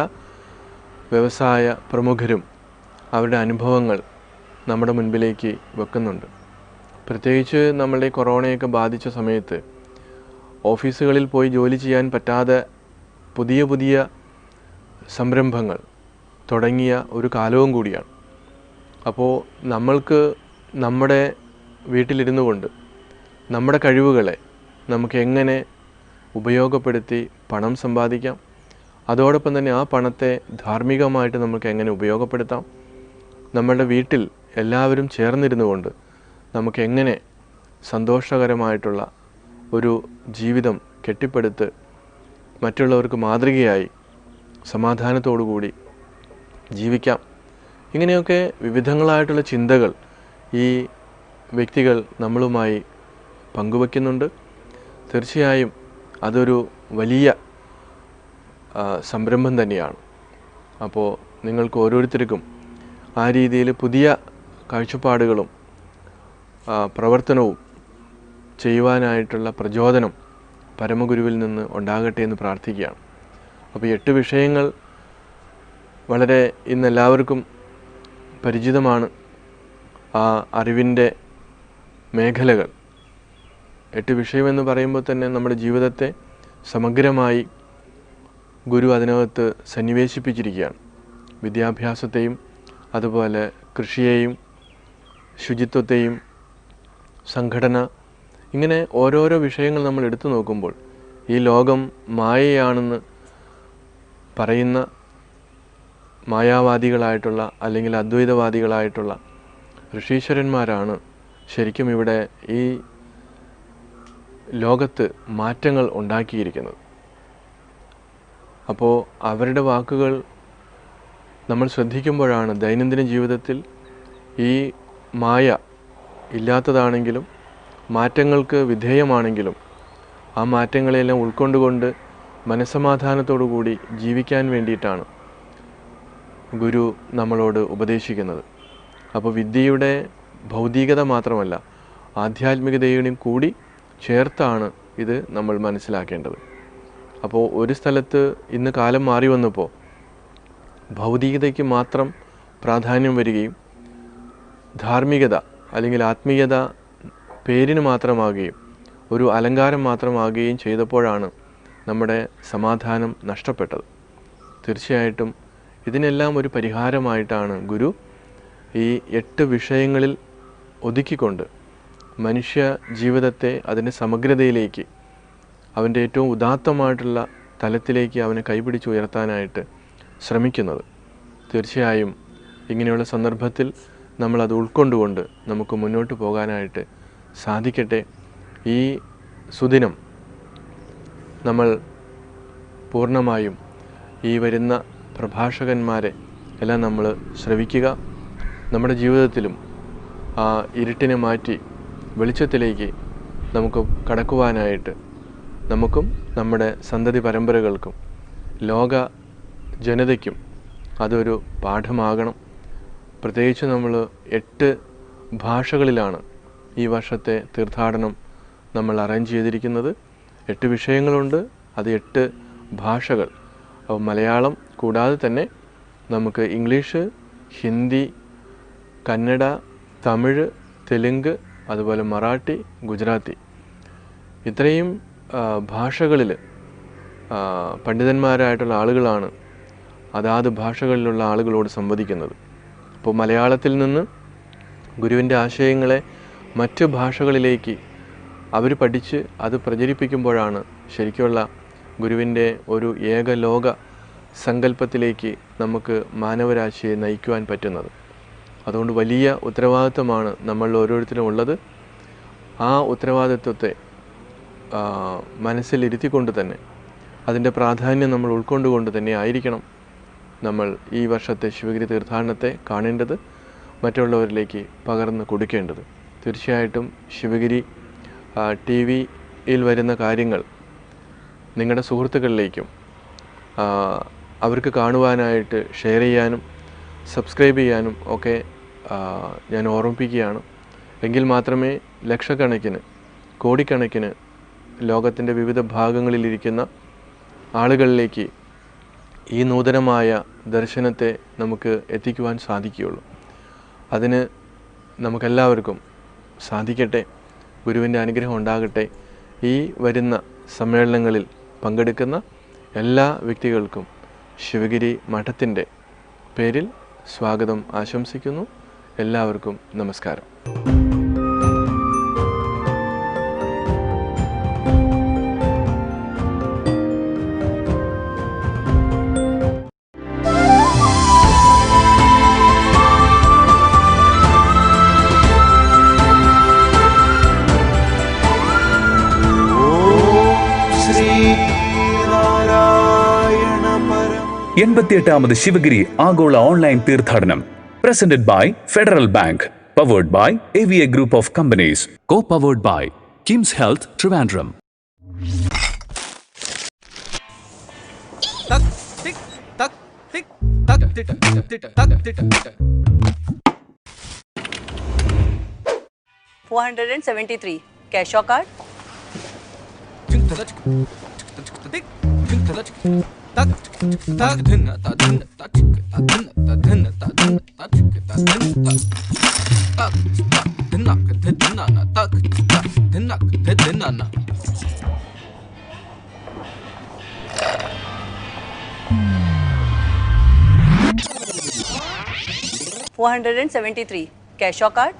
വ്യവസായ പ്രമുഖരും അവരുടെ അനുഭവങ്ങൾ നമ്മുടെ മുൻപിലേക്ക് വെക്കുന്നുണ്ട്. പ്രത്യേകിച്ച് നമ്മളുടെ കൊറോണയൊക്കെ ബാധിച്ച സമയത്ത് ഓഫീസുകളിൽ പോയി ജോലി ചെയ്യാൻ പറ്റാതെ പുതിയ പുതിയ സംരംഭങ്ങൾ തുടങ്ങിയ ഒരു കാലവും കൂടിയാണ്. അപ്പോൾ നമ്മൾക്ക് നമ്മുടെ വീട്ടിലിരുന്നു കൊണ്ട് നമ്മുടെ കഴിവുകളെ നമുക്ക് എങ്ങനെ ഉപയോഗപ്പെടുത്തി പണം സമ്പാദിക്കാം, അതോടൊപ്പം തന്നെ ആ പണത്തെ ധാർമ്മികമായിട്ട് നമുക്ക് എങ്ങനെ ഉപയോഗപ്പെടുത്താം, നമ്മളുടെ വീട്ടിൽ എല്ലാവരും ചേർന്നിരുന്നു കൊണ്ട് നമുക്ക് എങ്ങനെ സന്തോഷകരമായിട്ടുള്ള ഒരു ജീവിതം കെട്ടിപ്പടുത്ത് മറ്റുള്ളവർക്ക് മാതൃകയായി സമാധാനത്തോടുകൂടി ജീവിക്കാം. ഇങ്ങനെയൊക്കെ വിവിധങ്ങളായിട്ടുള്ള ചിന്തകൾ ഈ വ്യക്തികൾ നമ്മളുമായി പങ്കുവയ്ക്കുന്നുണ്ട്. തീർച്ചയായും അതൊരു വലിയ സംരംഭം തന്നെയാണ്. അപ്പോൾ നിങ്ങൾക്ക് ഓരോരുത്തർക്കും ആ രീതിയിൽ പുതിയ കാഴ്ചപ്പാടുകളും പ്രവർത്തനവും ചെയ്യുവാനായിട്ടുള്ള പ്രചോദനം പരമഗുരുവിൽ നിന്ന് ഉണ്ടാകട്ടെ എന്ന് പ്രാർത്ഥിക്കുകയാണ്. അപ്പോൾ 8 വിഷയങ്ങൾ വളരെ ഇന്നെല്ലാവർക്കും പരിചിതമാണ്. ആ അറിവിൻ്റെ മേഖലകൾ 8 വിഷയമെന്ന് പറയുമ്പോൾ തന്നെ നമ്മുടെ ജീവിതത്തെ സമഗ്രമായി ഗുരു അതിനകത്ത് സന്നിവേശിപ്പിച്ചിരിക്കുകയാണ്. വിദ്യാഭ്യാസത്തെയും അതുപോലെ കൃഷിയെയും ശുചിത്വത്തെയും സംഘടന, ഇങ്ങനെ ഓരോരോ വിഷയങ്ങൾ നമ്മൾ എടുത്തു നോക്കുമ്പോൾ ഈ ലോകം മായയാണെന്ന് പറയുന്ന മായാവാദികളായിട്ടുള്ള അല്ലെങ്കിൽ അദ്വൈതവാദികളായിട്ടുള്ള ഋഷീശ്വരന്മാരാണ് ശരിക്കും ഇവിടെ ഈ ലോകത്ത് മാറ്റങ്ങൾ ഉണ്ടാക്കിയിരിക്കുന്നത്. അപ്പോൾ അവരുടെ വാക്കുകൾ നമ്മൾ ശ്രദ്ധിക്കുമ്പോഴാണ് ദൈനംദിന ജീവിതത്തിൽ ഈ മായ ഇല്ലാത്തതാണെങ്കിലും മാറ്റങ്ങൾക്ക് വിധേയമാണെങ്കിലും ആ മാറ്റങ്ങളെല്ലാം ഉൾക്കൊണ്ടുകൊണ്ട് മനസ്സമാധാനത്തോടു കൂടി ജീവിക്കാൻ വേണ്ടിയിട്ടാണ് ഗുരു നമ്മളോട് ഉപദേശിക്കുന്നത്. അപ്പോൾ വിദ്യയുടെ ഭൗതികത മാത്രമല്ല, ആധ്യാത്മികതയും കൂടി ചേർത്താണ് ഇത് നമ്മൾ മനസ്സിലാക്കേണ്ടത്. അപ്പോൾ ഒരു സ്ഥലത്ത് ഇന്ന് കാലം മാറി വന്നപ്പോൾ ഭൗതികതയ്ക്ക് മാത്രം പ്രാധാന്യം വരികയും ധാർമ്മികത അല്ലെങ്കിൽ ആത്മീയത പേരിന് മാത്രമാകുകയും ഒരു അലങ്കാരം മാത്രമാകുകയും ചെയ്തപ്പോഴാണ് നമ്മുടെ സമാധാനം നഷ്ടപ്പെട്ടത്. തീർച്ചയായിട്ടും ഇതിനെല്ലാം ഒരു പരിഹാരമായിട്ടാണ് ഗുരു ഈ 8 വിഷയങ്ങളിൽ ഒതുക്കിക്കൊണ്ട് മനുഷ്യ ജീവിതത്തെ അതിൻ്റെ സമഗ്രതയിലേക്ക്, അവൻ്റെ ഏറ്റവും ഉദാത്തമായിട്ടുള്ള തലത്തിലേക്ക് അവനെ കൈപിടിച്ച് ഉയർത്താനായിട്ട് ശ്രമിക്കുന്നത്. തീർച്ചയായും ഇങ്ങനെയുള്ള സന്ദർഭത്തിൽ നമ്മളത് ഉൾക്കൊണ്ടുകൊണ്ട് നമുക്ക് മുന്നോട്ട് പോകാനായിട്ട് സാധിക്കട്ടെ. ഈ സുദിനം നമ്മൾ പൂർണ്ണമായും ഈ വരുന്ന പ്രഭാഷകന്മാരെ എല്ലാം നമ്മൾ ശ്രവിക്കുക. നമ്മുടെ ജീവിതത്തിലും ആ ഇരുട്ടിനെ മാറ്റി വെളിച്ചത്തിലേക്ക് നമുക്ക് കടക്കുവാനായിട്ട് നമുക്കും നമ്മുടെ സന്തതി പരമ്പരകൾക്കും ലോക ജനതയ്ക്കും അതൊരു പാഠമാകണം. പ്രത്യേകിച്ച് നമ്മൾ 8 ഭാഷകളിലാണ് ഈ വർഷത്തെ തീർത്ഥാടനം നമ്മൾ അറേഞ്ച് ചെയ്തിരിക്കുന്നത്. 8 വിഷയങ്ങളുണ്ട്, അത് 8 ഭാഷകൾ. അപ്പോൾ മലയാളം കൂടാതെ തന്നെ നമുക്ക് ഇംഗ്ലീഷ്, ഹിന്ദി, കന്നഡ, തമിഴ്, തെലുങ്ക്, അതുപോലെ മറാഠി, ഗുജറാത്തി, ഇത്രയും ഭാഷകളിൽ പണ്ഡിതന്മാരായിട്ടുള്ള ആളുകളാണ് അതാത് ഭാഷകളിലുള്ള ആളുകളോട് സംവദിക്കുന്നത്. അപ്പോൾ മലയാളത്തിൽ നിന്ന് ഗുരുവിൻ്റെ ആശയങ്ങളെ മറ്റ് ഭാഷകളിലേക്ക് അവർ പഠിച്ച് അത് പ്രചരിപ്പിക്കുമ്പോഴാണ് ശരിക്കുള്ള ഗുരുവിൻ്റെ ഒരു ഏകലോക സങ്കല്പത്തിലേക്ക് നമുക്ക് മാനവരാശിയെ നയിക്കുവാൻ പറ്റുന്നത്. അതുകൊണ്ട് വലിയ ഉത്തരവാദിത്വമാണ് നമ്മൾ ഓരോരുത്തരും ഉള്ളത്. ആ ഉത്തരവാദിത്വത്തെ മനസ്സിലിരുത്തിക്കൊണ്ട് തന്നെ അതിൻ്റെ പ്രാധാന്യം നമ്മൾ ഉൾക്കൊണ്ടുകൊണ്ട് തന്നെ ആയിരിക്കണം നമ്മൾ ഈ വർഷത്തെ ശിവഗിരി തീർത്ഥാടനത്തെ കാണേണ്ടത്, മറ്റുള്ളവരിലേക്ക് പകർന്ന് കൊടുക്കേണ്ടത്. തീർച്ചയായിട്ടും ശിവഗിരി TV-യിൽ വരുന്ന കാര്യങ്ങൾ നിങ്ങളുടെ സുഹൃത്തുക്കളിലേക്കും അവർക്ക് കാണുവാനായിട്ട് ഷെയർ ചെയ്യാനും സബ്സ്ക്രൈബ് ചെയ്യാനും ഒക്കെ ഞാൻ ഓർമ്മിപ്പിക്കുകയാണ്. എങ്കിൽ മാത്രമേ ലക്ഷക്കണക്കിന് കോടിക്കണക്കിന് ലോകത്തിൻ്റെ വിവിധ ഭാഗങ്ങളിലിരിക്കുന്ന ആളുകളിലേക്ക് ഈ നൂതനമായ ദർശനത്തെ നമുക്ക് എത്തിക്കുവാൻ സാധിക്കുകയുള്ളൂ. അതിന് നമുക്കെല്ലാവർക്കും സാധിക്കട്ടെ. ഗുരുവിൻ്റെ അനുഗ്രഹം ഉണ്ടാകട്ടെ. ഈ വരുന്ന സമ്മേളനങ്ങളിൽ പങ്കെടുക്കുന്ന എല്ലാ വ്യക്തികൾക്കും ശിവഗിരി മഠത്തിൻ്റെ പേരിൽ സ്വാഗതം ആശംസിക്കുന്നു. എല്ലാവർക്കും നമസ്കാരം. എൺപത്തിയെട്ടാമത് ശിവഗിരി ആഗോള ഓൺലൈൻ തീർത്ഥാടനം presented by federal bank, powered by AVA group of companies, co-powered by KIMS health Trivandrum. $473 cash or card? $473 cash or card?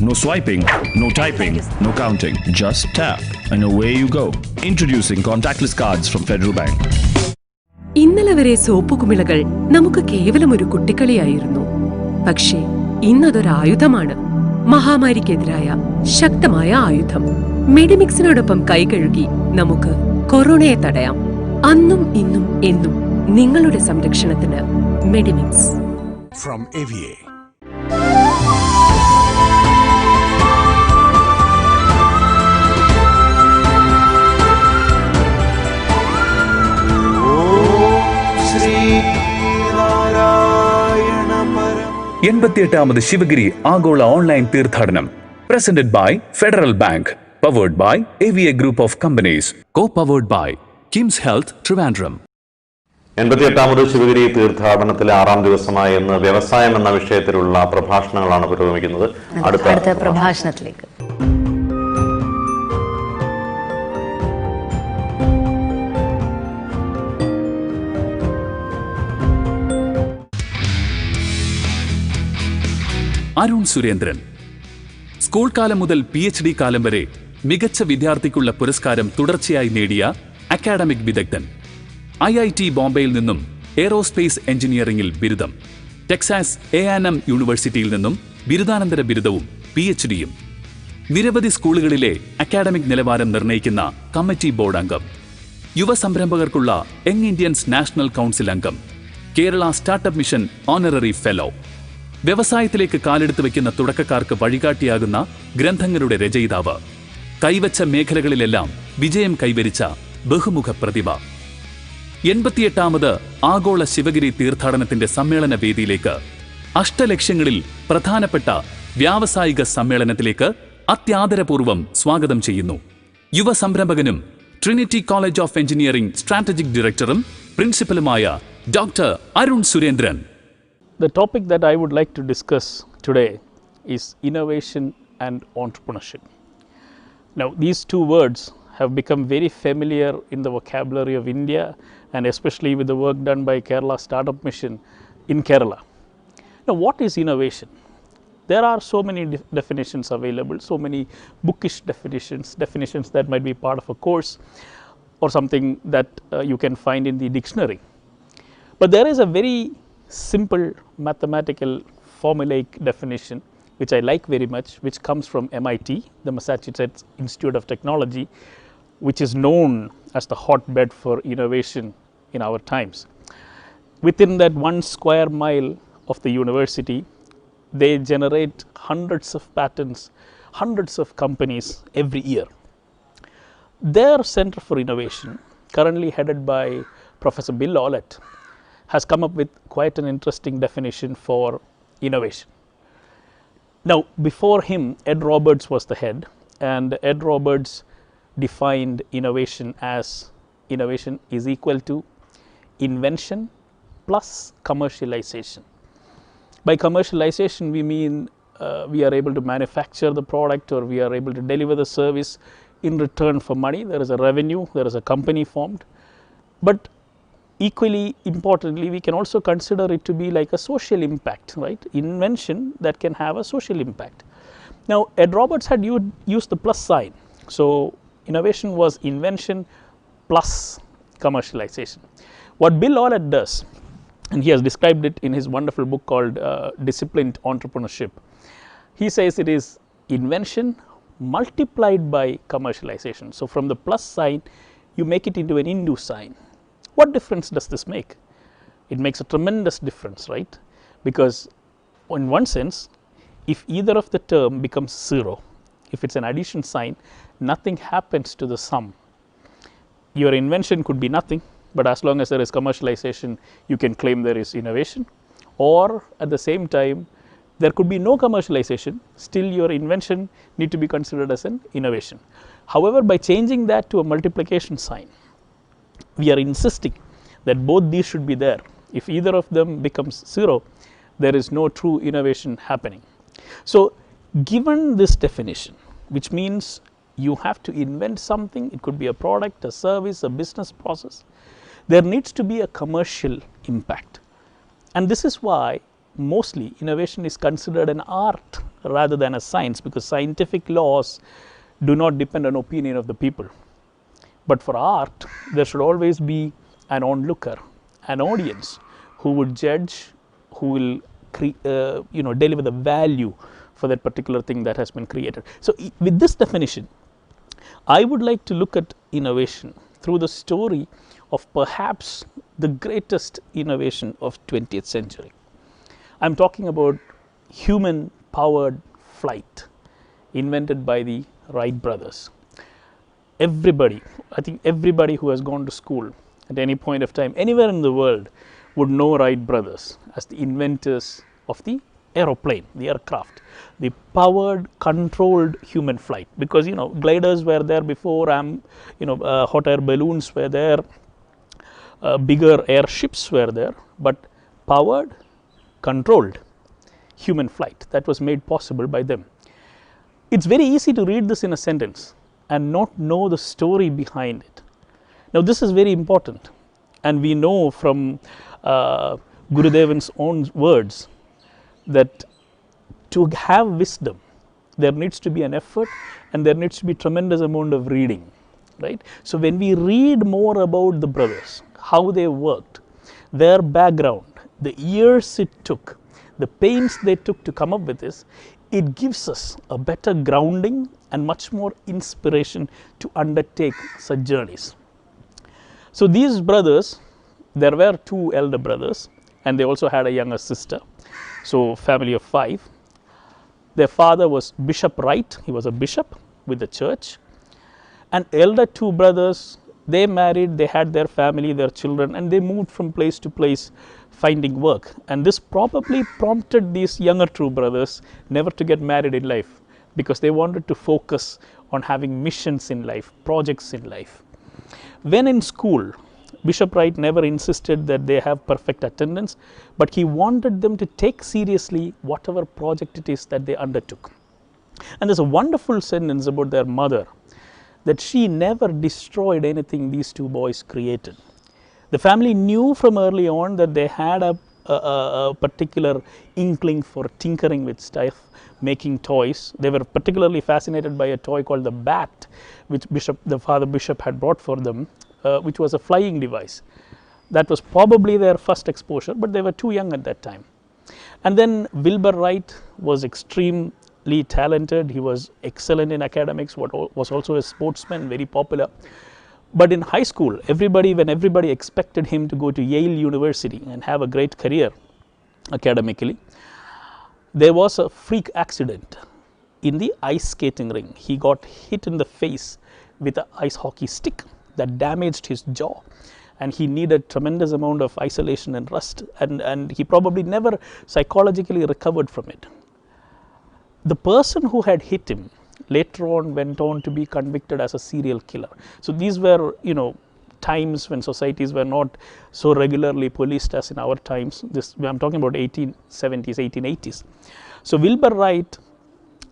No swiping, no typing, no counting. Just tap and away you go. Introducing contactless cards from Federal Bank. ഇന്നലെ വരെ soap കുമിളകൾ നമുക്ക് കേവലം ഒരു കുട്ടിക്കളിയായിരുന്നു. പക്ഷേ ഇന്നതൊരു ആയുധമാണ്. മഹാമാരിക്കെതിരായ ശക്തമായ ആയുധം. മെഡിമിക്സിനോടൊപ്പം കൈകഴുകി നമുക്ക് കൊറോണയെ തടയാം. അന്നും ഇന്നും എന്നും നിങ്ങളുടെ സംരക്ഷണത്തിന് മെഡിമിക്സ്. From AVA. എൺപത്തിയെട്ടാമത് ശിവഗിരി ആഗോള ഓൺലൈൻ തീർത്ഥാടനം presented by federal bank, powered by AVA group of companies, co-powered by KIMS health Trivandrum. 88ാമത് ശിവഗിരി തീർത്ഥാടനത്തിലെ 6ാം ദിവസമായ ഇന്ന് വ്യവസായം എന്ന വിഷയത്തിലുള്ള പ്രഭാഷണങ്ങളാണ് പുരോഗമിക്കുന്നത്. അടുത്ത പ്രഭാഷണത്തിലേക്ക് അരുൺ സുരേന്ദ്രൻ. സ്കൂൾ കാലം മുതൽ PhD കാലം വരെ മികച്ച വിദ്യാർത്ഥിക്കുള്ള പുരസ്കാരം തുടർച്ചയായി നേടിയ അക്കാഡമിക് വിദഗ്ധൻ. IIT ബോംബെയിൽ നിന്നും എയ്റോസ്പേസ് എഞ്ചിനീയറിംഗിൽ ബിരുദം. ടെക്സാസ് A&M യൂണിവേഴ്സിറ്റിയിൽ നിന്നും ബിരുദാനന്തര ബിരുദവും PhDയും. നിരവധി സ്കൂളുകളിലെ അക്കാഡമിക് നിലവാരം നിർണ്ണയിക്കുന്ന കമ്മിറ്റി ബോർഡ് അംഗം. യുവ സംരംഭകർക്കുള്ള യങ് ഇന്ത്യൻസ് നാഷണൽ കൗൺസിൽ അംഗം. Kerala startup mission honorary fellow. വ്യവസായത്തിലേക്ക് കാലെടുത്ത് വയ്ക്കുന്ന തുടക്കക്കാർക്ക് വഴികാട്ടിയാകുന്ന ഗ്രന്ഥങ്ങളുടെ രചയിതാവ്. കൈവച്ച മേഖലകളിലെല്ലാം വിജയം കൈവരിച്ച ബഹുമുഖ പ്രതിഭ. 88ാമത് ആഗോള ശിവഗിരി തീർത്ഥാടനത്തിന്റെ സമ്മേളന വേദിയിലേക്ക്, അഷ്ടലക്ഷ്യങ്ങളിൽ പ്രധാനപ്പെട്ട വ്യാവസായിക സമ്മേളനത്തിലേക്ക് അത്യാദരപൂർവ്വം സ്വാഗതം ചെയ്യുന്നു. യുവ സംരംഭകനും Trinity college of engineering strategic ഡയറക്ടറും പ്രിൻസിപ്പലുമായ doctor Arun Surendran. The topic that I would like to discuss today is innovation and entrepreneurship. Now, these two words have become very familiar in the vocabulary of India, and especially with the work done by Kerala Startup Mission in Kerala. Now, what is innovation? There are so many definitions available, so many bookish definitions that might be part of a course or something that you can find in the dictionary. But there is a very simple mathematical formulaic definition which I like very much, which comes from MIT, the Massachusetts Institute of Technology, which is known as the hotbed for innovation in our times. Within that 1 square mile of the university, they generate hundreds of patents, hundreds of companies every year. Their Center for Innovation, currently headed by Professor Bill Ollett, has come up with quite an interesting definition for innovation. Now, before him, Ed Roberts was the head, and Ed Roberts defined innovation as innovation is equal to invention plus commercialization. By commercialization, we mean we are able to manufacture the product, or we are able to deliver the service. In return for money, there is a revenue, there is a company formed. But equally importantly, we can also consider it to be like a social impact, right? Invention that can have a social impact. Now, Ed Roberts had used the plus sign. So, innovation was invention plus commercialization. What Bill Ollett does, and he has described it in his wonderful book called Disciplined Entrepreneurship, he says it is invention multiplied by commercialization. So, from the plus sign, you make it into an into sign. What difference does this make? It makes a tremendous difference, right? Because in one sense, if either of the term becomes zero, if it's an addition sign, nothing happens to the sum. Your invention could be nothing, but as long as there is commercialization, you can claim there is innovation. Or at the same time, there could be no commercialization, still your invention need to be considered as an innovation. However, by changing that to a multiplication sign, we are insisting that both these should be there. If either of them becomes zero, there is no true innovation happening. So, given this definition, which means you have to invent something, it could be a product, a service, a business process, there needs to be a commercial impact. And this is why mostly innovation is considered an art rather than a science, because scientific laws do not depend on opinion of the people. But for art, there should always be an onlooker, an audience who would judge, who will deliver the value for that particular thing that has been created. So with this definition, I would like to look at innovation through the story of perhaps the greatest innovation of 20th century. I'm talking about human powered flight invented by the Wright brothers. Everybody, I think everybody who has gone to school at any point of time, anywhere in the world, would know Wright brothers as the inventors of the aeroplane, the aircraft, the powered, controlled human flight. Because gliders were there before, hot air balloons were there, bigger airships were there, but powered, controlled human flight, that was made possible by them. It's very easy to read this in a sentence and not know the story behind it. Now this is very important, and we know from Gurudevan's own words that to have wisdom there needs to be an effort and there needs to be tremendous amount of reading, right? So when we read more about the brothers, how they worked, their background, the years it took, the pains they took to come up with this, it gives us a better grounding and much more inspiration to undertake such journeys. So these brothers, there were two elder brothers and they also had a younger sister, so family of 5. Their father was Bishop Wright, he was a bishop with the church, and elder 2 brothers, they married, they had their family, their children, and they moved from place to place finding work. And this probably prompted these younger 2 brothers never to get married in life, because they wanted to focus on having missions in life, projects in life. When in school, Bishop Wright never insisted that they have perfect attendance, but he wanted them to take seriously whatever project it is that they undertook. And there's a wonderful sentence about their mother, that she never destroyed anything these 2 boys created. The family knew from early on that they had a particular inkling for tinkering with stuff, making toys. They were particularly fascinated by a toy called the bat, which the father bishop had brought for them, which was a flying device. That was probably their first exposure, but they were too young at that time. And then Wilbur Wright was extremely talented. He was excellent in academics, was also a sportsman, very popular. But in high school, when everybody expected him to go to Yale University and have a great career academically, there was a freak accident in the ice skating ring. He got hit in the face with an ice hockey stick that damaged his jaw, and he needed tremendous amount of isolation and rest, and he probably never psychologically recovered from it. The person who had hit him later on went on to be convicted as a serial killer. So these were times when societies were not so regularly policed as in our times. I'm talking about 1870s, 1880s. So Wilbur Wright,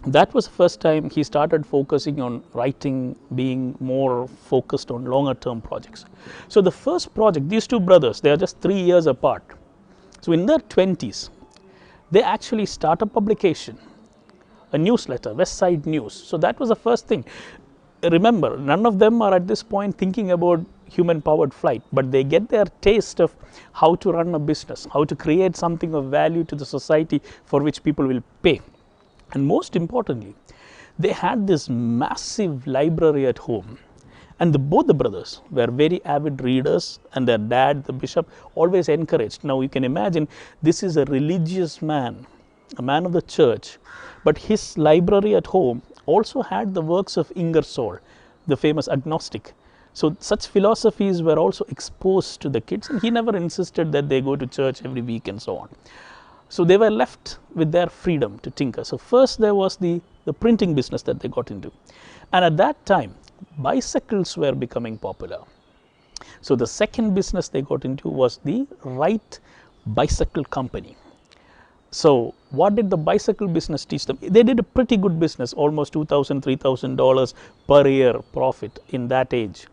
that was the first time he started focusing on writing, being more focused on longer term projects. So the first project, these 2 brothers, they are just 3 years apart. So in their 20s, they actually start a publication, a newsletter, West Side News. So that was the first thing. Remember, none of them are at this point thinking about human powered flight, but they get their taste of how to run a business, how to create something of value to the society for which people will pay. And most importantly, they had this massive library at home, and both the brothers were very avid readers, and their dad, the bishop, always encouraged. Now you can imagine, this is a religious man, a man of the church, but his library at home also had the works of Ingersoll, the famous agnostic. So such philosophies were also exposed to the kids, and he never insisted that they go to church every week and so on. So they were left with their freedom to tinker. So first there was the printing business that they got into, and at that time bicycles were becoming popular. So the second business they got into was the Wright Bicycle Company. So what did the bicycle business teach them? They did a pretty good business, almost $2,000, $3,000 per year profit in that age.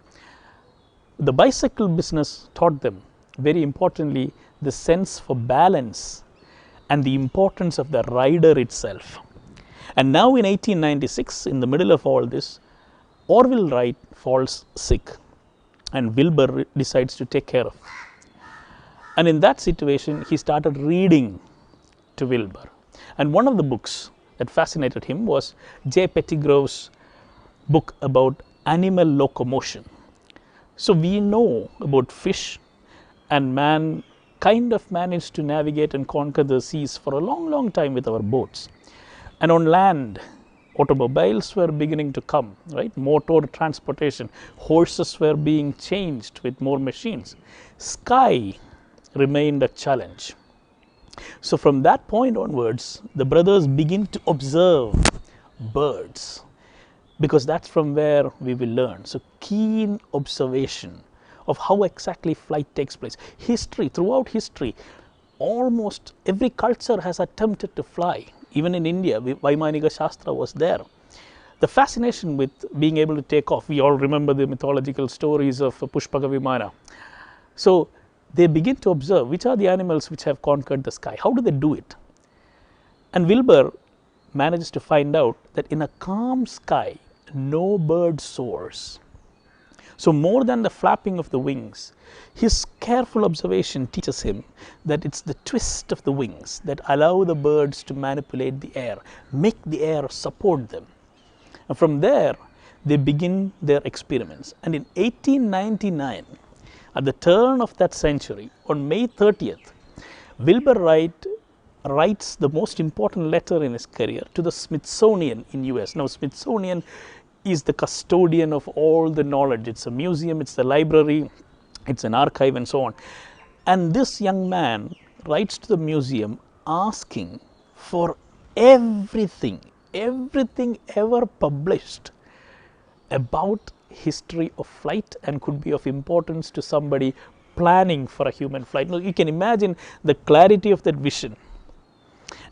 The bicycle business taught them, very importantly, the sense for balance and the importance of the rider itself. And now in 1896, in the middle of all this, Orville Wright falls sick and Wilbur decides to take care of him. And in that situation, he started reading to Wilbur. And one of the books that fascinated him was J. Pettigrove's book about animal locomotion. So we know about fish, and man kind of managed to navigate and conquer the seas for a long time with our boats. And on land, automobiles were beginning to come, right? Motor transportation, horses were being changed with more machines. Sky remained a challenge. So from that point onwards, the brothers begin to observe birds, because that's from where we will learn. So keen observation of how exactly flight takes place. History, throughout history, almost every culture has attempted to fly. Even in India, Vaimanika Shastra was there. The fascination with being able to take off, we all remember the mythological stories of Pushpaka Vimana. So they begin to observe which are the animals which have conquered the sky. How do they do it? And Wilbur manages to find out that in a calm sky, no bird soars. So more than the flapping of the wings, his careful observation teaches him that it's the twist of the wings that allow the birds to manipulate the air, make the air support them. And from there, they begin their experiments. And in 1899, at the turn of that century, on May 30th, Wilbur writes the most important letter in his career to the Smithsonian in US. Now, Smithsonian is the custodian of all the knowledge. It's a museum, it's a library, it's an archive, and so on. And this young man writes to the museum asking for everything ever published about history of flight and could be of importance to somebody planning for a human flight. Now, you can imagine the clarity of that vision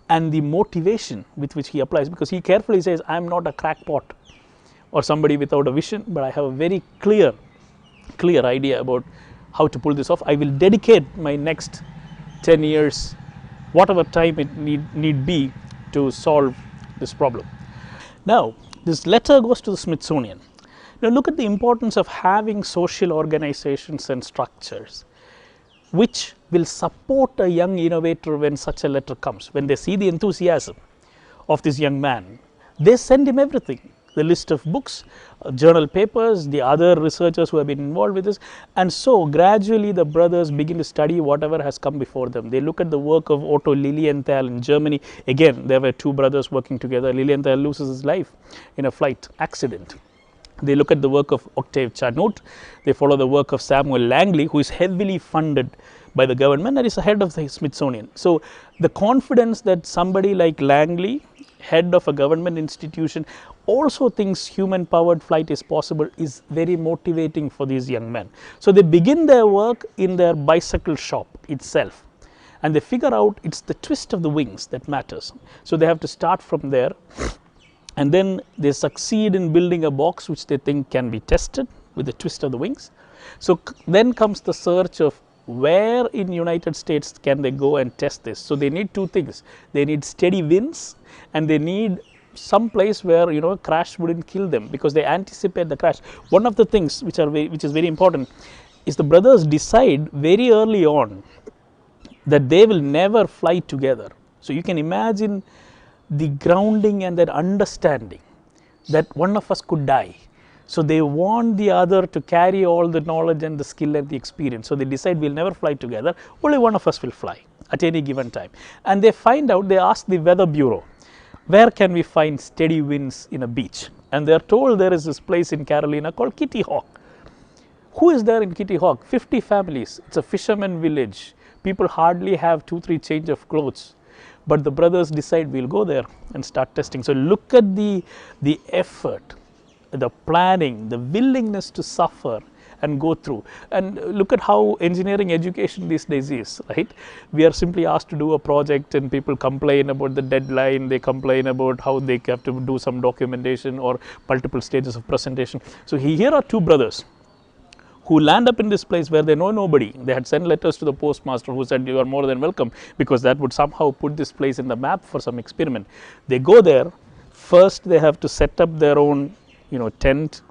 and the motivation with which he applies, because he carefully says, I'm not a crackpot or somebody without a vision, but I have a very clear idea about how to pull this off. I will dedicate my next 10 years, whatever time it need be, to solve this problem. Now, this letter goes to the Smithsonian. Now, look at the importance of having social organizations and structures which will support a young innovator when such a letter comes. When they see the enthusiasm of this young man, they send him everything. The list of books, journal papers, the other researchers who have been involved with this. And so gradually the brothers begin to study whatever has come before them. They look at the work of Otto Lilienthal in Germany. Again, there were two brothers working together. Lilienthal loses his life in a flight accident. They look at the work of Octave Chanute. They follow the work of Samuel Langley, who is heavily funded by the government and is the head of the Smithsonian. So the confidence that somebody like Langley, head of a government institution, also thinks human-powered flight is possible is very motivating for these young men. So they begin their work in their bicycle shop itself, and they figure out it's the twist of the wings that matters. So they have to start from there, and then they succeed in building a box which they think can be tested with the twist of the wings. So then comes the search of where in United States can they go and test this. So they need two things. They need steady winds, and they need some place where a crash wouldn't kill them, because they anticipate the crash. One of the things which is very important is the brothers decide very early on that they will never fly together. So you can imagine the grounding and that understanding that one of us could die. So they want the other to carry all the knowledge and the skill and the experience. So they decide we'll never fly together, only one of us will fly at any given time. And they find out, they ask the weather bureau, where can we find steady winds in a beach? And they are told there is this place in Carolina called Kitty Hawk. Who is there in Kitty Hawk? 50 families. It's a fisherman village. People hardly have 2-3 change of clothes. But the brothers decide we'll go there and start testing. So look at the effort, the planning, the willingness to suffer and go through. And look at how engineering education these days is, right? We are simply asked to do a project and people complain about the deadline, they complain about how they have to do some documentation or multiple stages of presentation. So here are two brothers who land up in this place where they know nobody. They had sent letters to the postmaster who said you are more than welcome, because that would somehow put this place in the map for some experiment. They go there. First they have to set up their own tent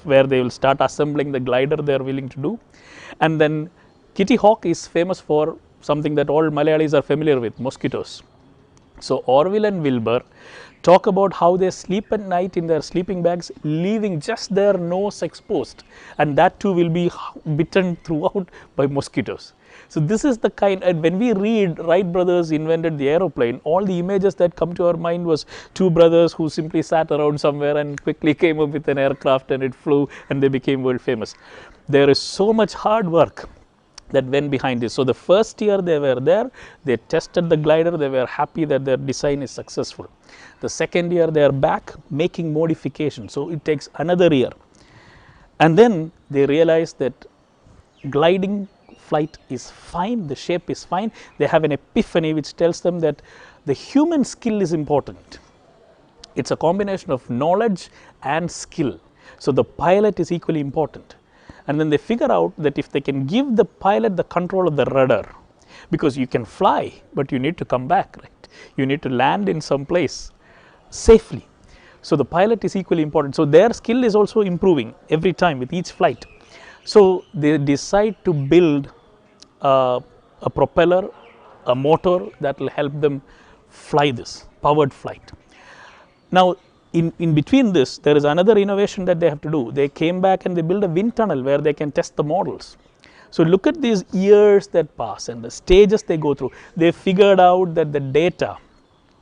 where they will start assembling the glider they are willing to do. And then Kitty Hawk is famous for something that all Malayalis are familiar with, mosquitoes. So Orville and Wilbur talk about how they sleep at night in their sleeping bags, leaving just their nose exposed, and that too will be bitten throughout by mosquitoes. So this is the kind, and when we read Wright brothers invented the aeroplane, all the images that come to our mind was two brothers who simply sat around somewhere and quickly came up with an aircraft and it flew and they became world famous. There is so much hard work that went behind this. So the first year they were there, they tested the glider, they were happy that their design is successful. The second year they are back making modifications, so it takes another year. And then they realize that gliding flight is fine, the shape is fine. They have an epiphany which tells them that the human skill is important. It's a combination of knowledge and skill. So the pilot is equally important. And then they figure out that if they can give the pilot the control of the rudder, because you can fly, but you need to come back, right? You need to land in some place safely. So the pilot is equally important. So their skill is also improving every time with each flight. So they decide to build a propeller, a motor that will help them fly this, powered flight. Now, in between this, there is another innovation that they have to do. They came back and they built a wind tunnel where they can test the models. So look at these years that pass and the stages they go through. They figured out that the data,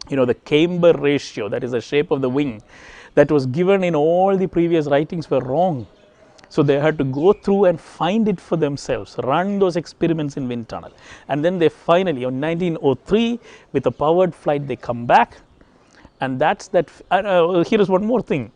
the camber ratio, that is the shape of the wing, that was given in all the previous writings were wrong. So they had to go through and find it for themselves, run those experiments in wind tunnel. And then they finally, in 1903, with a powered flight, they come back. And that's that. Here is one more thing.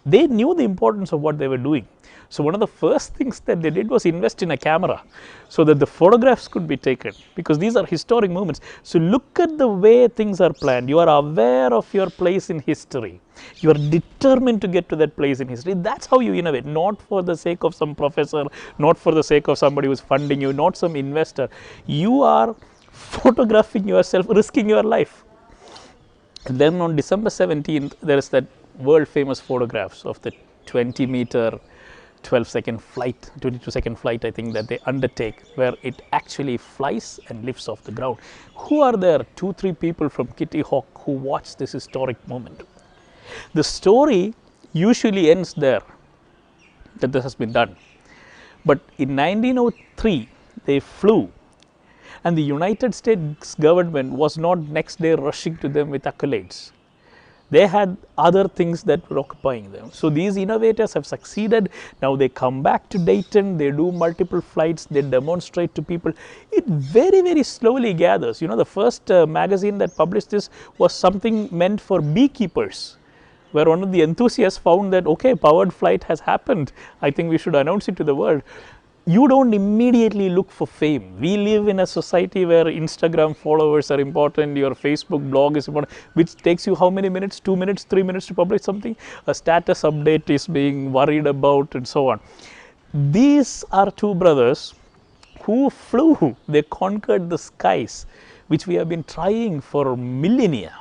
They knew the importance of what they were doing. So one of the first things that they did was invest in a camera so that the photographs could be taken, because these are historic moments. So look at the way things are planned. You are aware of your place in history. You are determined to get to that place in history. That's how you innovate, not for the sake of some professor, not for the sake of somebody who is funding you, not some investor. You are photographing yourself, risking your life. And then on December 17th, there is that world famous photographs of the 20-meter 12-second flight, 22-second flight, I think, that they undertake, where it actually flies and lifts off the ground. Who are there? 2-3 people from Kitty Hawk who watch this historic moment. The story usually ends there, that this has been done. But in 1903, they flew, and the United States government was not next day rushing to them with accolades. They had other things that were occupying them. So these innovators have succeeded. Now they come back to Dayton, they do multiple flights, they demonstrate to people. It very, very slowly gathers. The first magazine that published this was something meant for beekeepers, where one of the enthusiasts found that, okay, powered flight has happened. I think we should announce it to the world. You don't immediately look for fame. We live in a society where Instagram followers are important, your Facebook blog is important, which takes you how many minutes? 2 minutes, 3 minutes to publish something? A status update is being worried about, and so on. These are two brothers who flew. They conquered the skies, which we have been trying for millennia.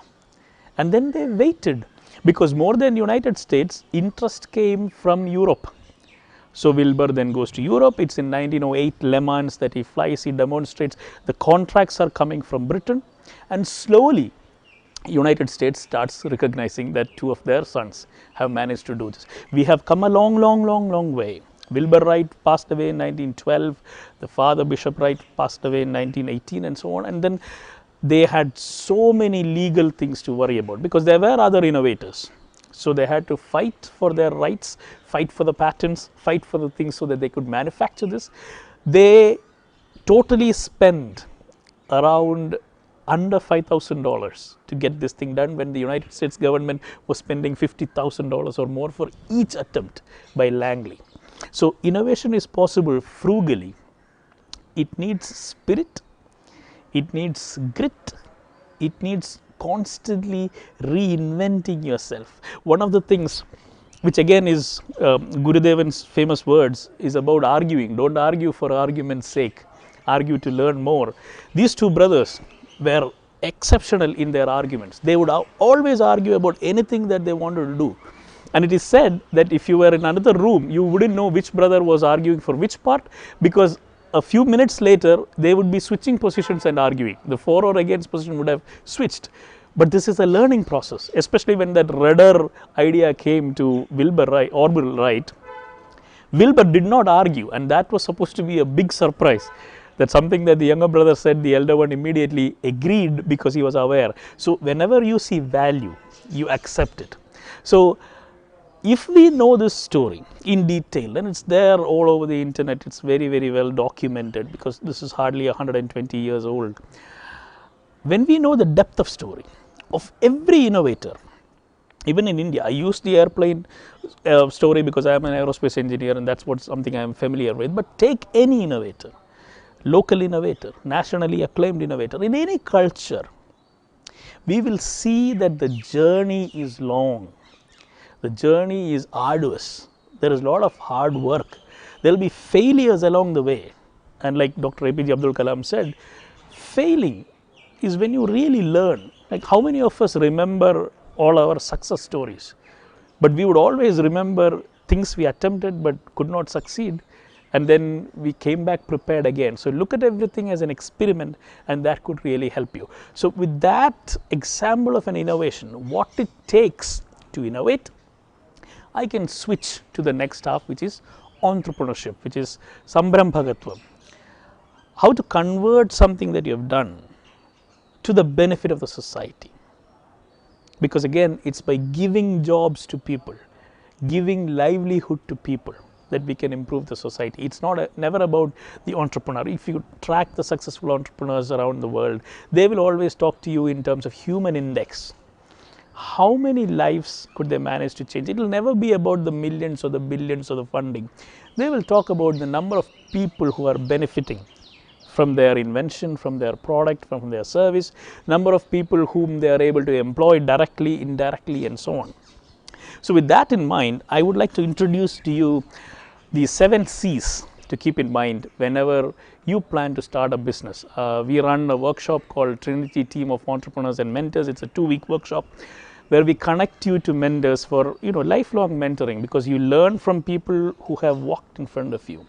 And then they waited, because more than United States, interest came from Europe. So Wilbur then goes to Europe. It's in 1908 Le Mans that he flies, he demonstrates. The contracts are coming from Britain, and slowly United States starts recognizing that two of their sons have managed to do this. We have come a long way. Wilbur Wright passed away in 1912, the father Bishop Wright passed away in 1918, and so on. And then they had so many legal things to worry about, because there were other innovators. So they had to fight for their rights, fight for the patents, fight for the things so that they could manufacture this. They totally spent around under $5,000 to get this thing done, when the United States government was spending $50,000 or more for each attempt by Langley. So innovation is possible frugally. It needs spirit, it needs grit, it needs constantly reinventing yourself. One of the things which again is Gurudevan's famous words is about arguing. Don't argue for argument's sake, argue to learn more. These two brothers were exceptional in their arguments. They would always argue about anything that they wanted to do. And it is said that if you were in another room, you wouldn't know which brother was arguing for which part, because a few minutes later, they would be switching positions and arguing. The for or against position would have switched. But this is a learning process, especially when that rudder idea came to Orville Wright. Wilbur did not argue, and that was supposed to be a big surprise. That's something that the younger brother said, the elder one immediately agreed because he was aware. So whenever you see value, you accept it. So if we know this story in detail, then it's there all over the internet, it's very, very well documented because this is hardly 120 years old. When we know the depth of story of every innovator, even in India, I use the airplane story because I am an aerospace engineer and that's something I am familiar with. But take any innovator, local innovator, nationally acclaimed innovator, in any culture, we will see that the journey is long. The journey is arduous. There is a lot of hard work. There will be failures along the way. And like Dr. APJ Abdul Kalam said, failing is when you really learn. Like how many of us remember all our success stories? But we would always remember things we attempted but could not succeed. And then we came back prepared again. So look at everything as an experiment, and that could really help you. So with that example of an innovation, what it takes to innovate, I can switch to the next half, which is entrepreneurship, which is Sambrambhagatvam. How to convert something that you have done to the benefit of the society. Because again, it's by giving jobs to people, giving livelihood to people, that we can improve the society. It's never about the entrepreneur. If you track the successful entrepreneurs around the world, they will always talk to you in terms of human index. How many lives could they manage to change? It will never be about the millions or the billions or the funding. They will talk about the number of people who are benefiting from their invention, from their product, from their service, number of people whom they are able to employ directly, indirectly, and so on. So with that in mind, I would like to introduce to you the 7 C's to keep in mind whenever you plan to start a business. We run a workshop called Trinity Team of Entrepreneurs and Mentors. It's a 2-week workshop where we connect you to mentors for lifelong mentoring, because you learn from people who have walked in front of you.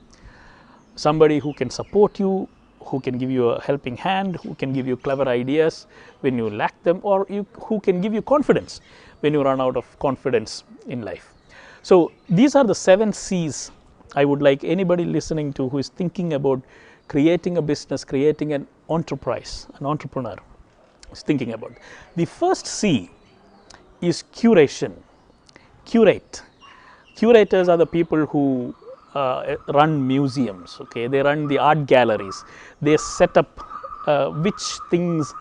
Somebody who can support you, who can give you a helping hand, who can give you clever ideas when you lack them, or who can give you confidence when you run out of confidence in life. So these are the 7 C's I would like anybody listening to who is thinking about creating a business, creating an enterprise, an entrepreneur is thinking about. The first C is curation. Curate. Curators are the people who run museums, okay? They run the art galleries. They set up which things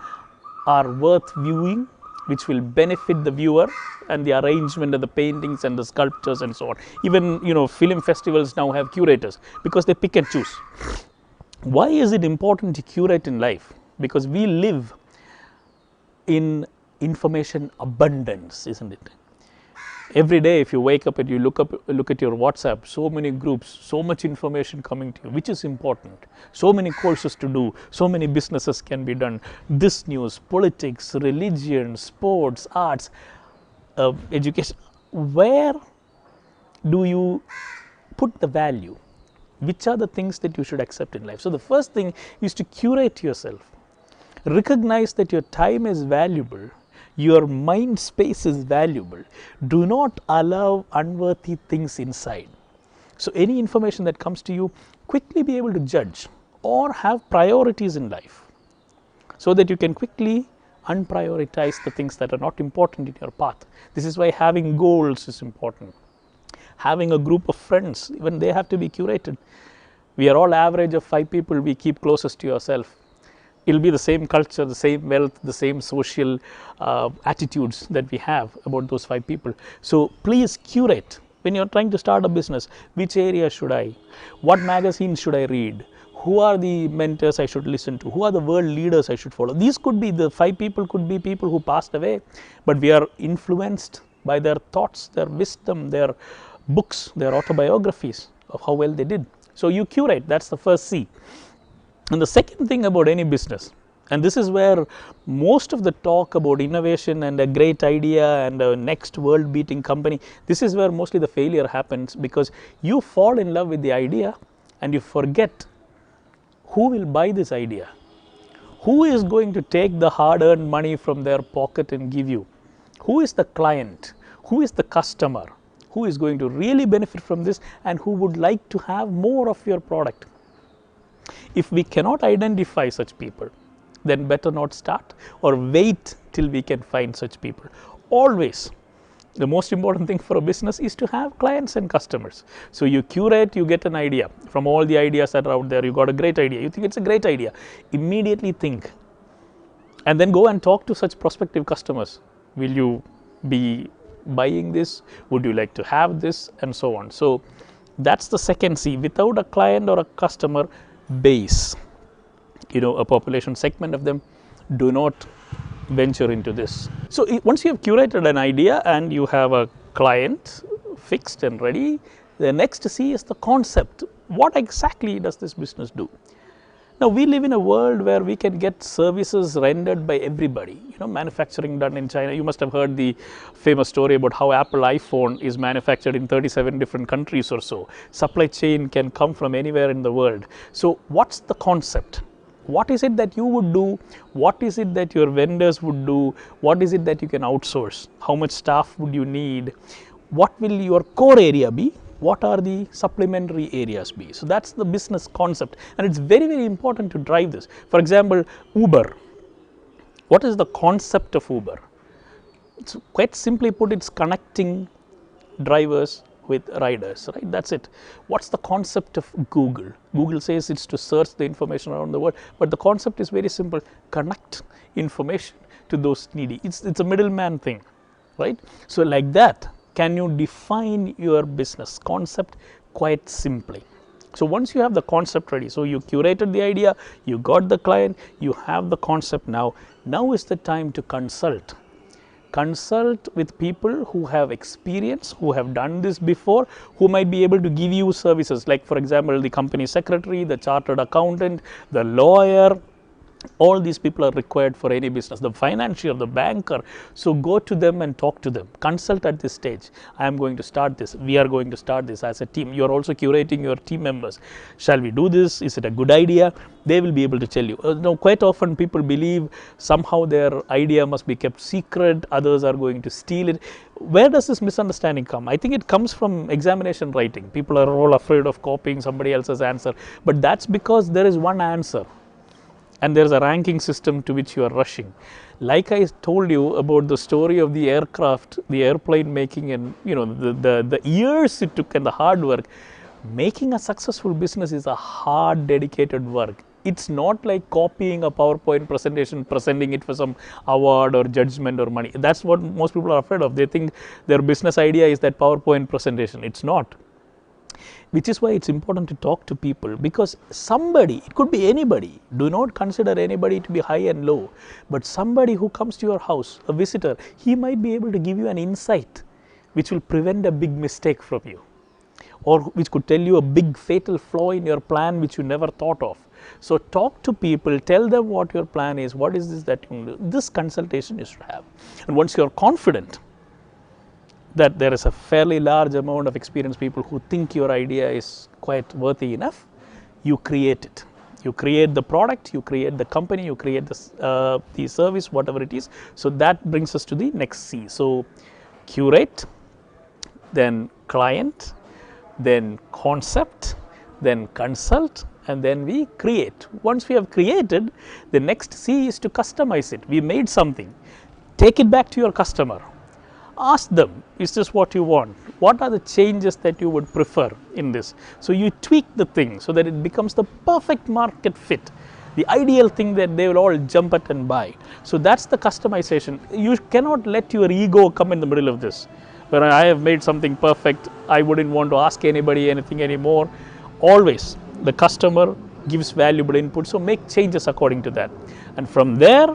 are worth viewing, which will benefit the viewer, and the arrangement of the paintings and the sculptures and so on. Even film festivals now have curators because they pick and choose. Why is it important to curate in life? Because we live in information abundance, isn't it? Every day if you wake up and you look at your WhatsApp, so many groups, so much information coming to you, which is important. So many courses to do, so many businesses can be done. This news, politics, religion, sports, arts, education. Where do you put the value? Which are the things that you should accept in life? So the first thing is to curate yourself. Recognize that your time is valuable. Your mind space is valuable. Do not allow unworthy things inside. So any information that comes to you, quickly be able to judge or have priorities in life so that you can quickly unprioritize the things that are not important in your path. This is why having goals is important. Having a group of friends, even they have to be curated. We are all average of 5 people we keep closest to yourself. It will be the same culture, the same wealth, the same social attitudes that we have about those 5 people. So please curate. When you are trying to start a business, which area should I? What magazines should I read? Who are the mentors I should listen to? Who are the world leaders I should follow? These could be, the 5 people could be people who passed away, but we are influenced by their thoughts, their wisdom, their books, their autobiographies of how well they did. So you curate, that's the first C. And the second thing about any business, and this is where most of the talk about innovation and a great idea and a next world beating company, this is where mostly the failure happens, because you fall in love with the idea and you forget who will buy this idea, Who is going to take the hard-earned money from their pocket and give you? Who is the client? Who is the customer? Who is going to really benefit from this and who would like to have more of your product? If we cannot identify such people, then better not start or wait till we can find such people. Always, the most important thing for a business is to have clients and customers. So you curate, you get an idea from all the ideas that are out there. You got a great idea. You think it's a great idea. Immediately think and then go and talk to such prospective customers. Will you be buying this? Would you like to have this? And so on. So that's the second C. Without a client or a customer base, a population segment of them, do not venture into this. So once you have curated an idea and you have a client fixed and ready, the next C is the concept. What exactly does this business do? Now we live in a world where we can get services rendered by everybody, manufacturing done in China. You must have heard the famous story about how Apple iPhone is manufactured in 37 different countries or so. Supply chain can come from anywhere in the world. So what's the concept? What is it that you would do? What is it that your vendors would do? What is it that you can outsource? How much staff would you need? What will your core area be? What are the supplementary areas be? So that's the business concept, and it's very, very important to drive this. For example, Uber. What is the concept of Uber? It's quite simply put, it's connecting drivers with riders, right? That's it. What's the concept of Google? Google says it's to search the information around the world, but the concept is very simple: connect information to those needy. It's a middleman thing, right? So like that, can you define your business concept quite simply? So once you have the concept ready, so you curated the idea, you got the client, you have the concept now. Now is the time to consult. Consult with people who have experience, who have done this before, who might be able to give you services like, for example, the company secretary, the chartered accountant, the lawyer. All these people are required for any business, the financier, the banker. So go to them and talk to them. Consult at this stage. I am going to start this. We are going to start this as a team. You are also curating your team members. Shall we do this? Is it a good idea? They will be able to tell you. Now, quite often people believe somehow their idea must be kept secret. Others are going to steal it. Where does this misunderstanding come? I think it comes from examination writing. People are all afraid of copying somebody else's answer. But that's because there is one answer. And there is a ranking system to which you are rushing. Like I told you about the story of the aircraft, the airplane making, and the years it took and the hard work. Making a successful business is a hard, dedicated work. It's not like copying a PowerPoint presentation, presenting it for some award or judgment or money. That's what most people are afraid of. They think their business idea is that PowerPoint presentation. It's not. Which is why it's important to talk to people, because somebody, it could be anybody, do not consider anybody to be high and low, but somebody who comes to your house, a visitor, he might be able to give you an insight which will prevent a big mistake from you, or which could tell you a big fatal flaw in your plan which you never thought of. So talk to people, tell them what your plan is, what is this that you can do. This consultation you should have. And once you are confident that there is a fairly large amount of experienced people who think your idea is quite worthy enough, you create it. You create the product, you create the company, you create the service, whatever it is. So that brings us to the next C. So curate, then client, then concept, then consult, and then we create. Once we have created, the next C is to customize it. We made something. Take it back to your customer. Ask them, is this what you want? What are the changes that you would prefer in this? So you tweak the thing so that it becomes the perfect market fit, the ideal thing that they will all jump at and buy. So that's the customization. You cannot let your ego come in the middle of this. When I have made something perfect, I wouldn't want to ask anybody anything anymore. Always the customer gives valuable input, so make changes according to that. And from there,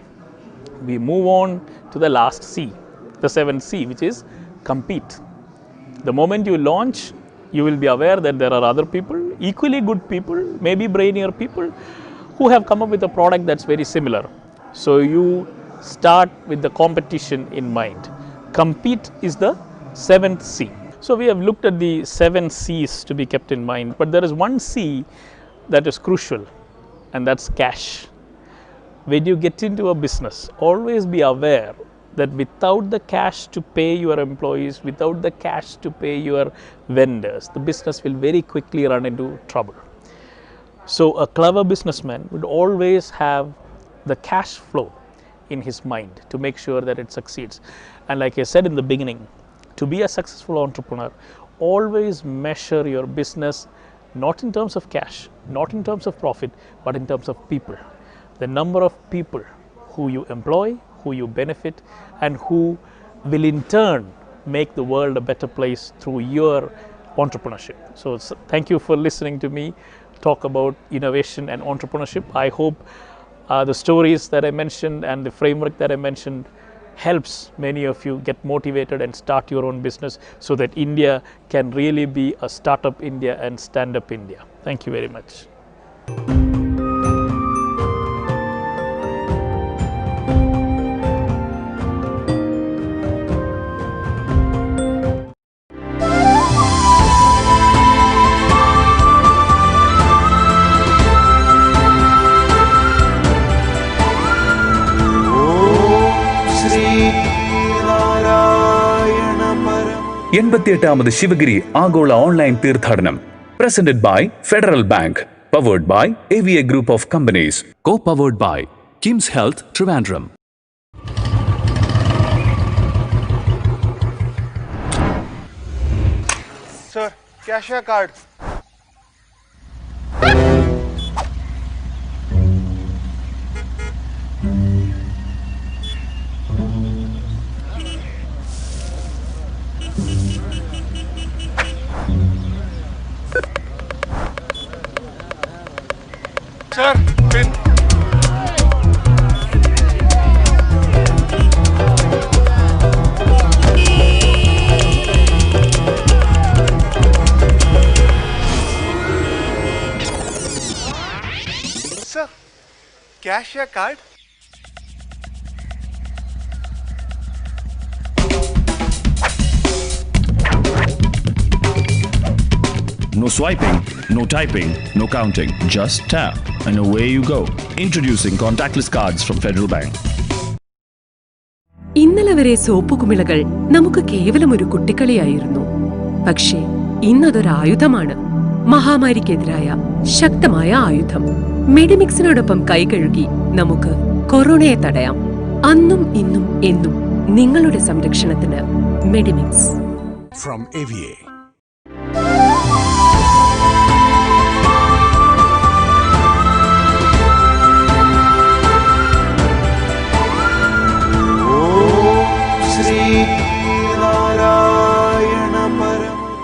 we move on to the last C. The 7th C, which is compete. The moment you launch, you will be aware that there are other people, equally good people, maybe brainier people, who have come up with a product that's very similar. So you start with the competition in mind. Compete is the 7th C. So we have looked at the 7 C's to be kept in mind, but there is one C that is crucial, and that's cash. when you get into a business, always be aware that without the cash to pay your employees, without the cash to pay your vendors, the business will very quickly run into trouble. So a clever businessman would always have the cash flow in his mind to make sure that it succeeds. And like I said in the beginning, to be a successful entrepreneur, always measure your business not in terms of cash, not in terms of profit, but in terms of people. The number of people who you employ, who you benefit, and who will in turn make the world a better place through your entrepreneurship. So thank you for listening to me talk about innovation and entrepreneurship. I hope the stories that I mentioned and the framework that I mentioned helps many of you get motivated and start your own business so that India can really be a startup India and stand up India. Thank you very much. എൺപത്തിയെട്ടാമത് ശിവഗിരി ആഗോള online തീർത്ഥാടനം presented by Federal Bank, powered by AVA Group of Companies, co-powered by Kim's Health Trivandrum. Sir, cashier card. Sir, pin. Sir, cashier card. No swiping, no typing, no counting. Just tap and away you go. Introducing contactless cards from Federal Bank. ഇന്നലെ വരെ soap കുമിളകൾ നമുക്ക് കേവലം ഒരു കുട്ടിക്കളിയായിരുന്നു. പക്ഷേ ഇന്നതൊരായുധമാണ്. മഹാമാരിക്കെതിരായ ശക്തമായ ആയുധം. മെഡിമിക്സിനോടൊപ്പം കൈകഴുകി നമുക്ക് കൊറോണയെ തടയാം. അന്നും ഇന്നും എന്നും നിങ്ങളുടെ സംരക്ഷണത്തിന് മെഡിമിക്സ്. From AVA.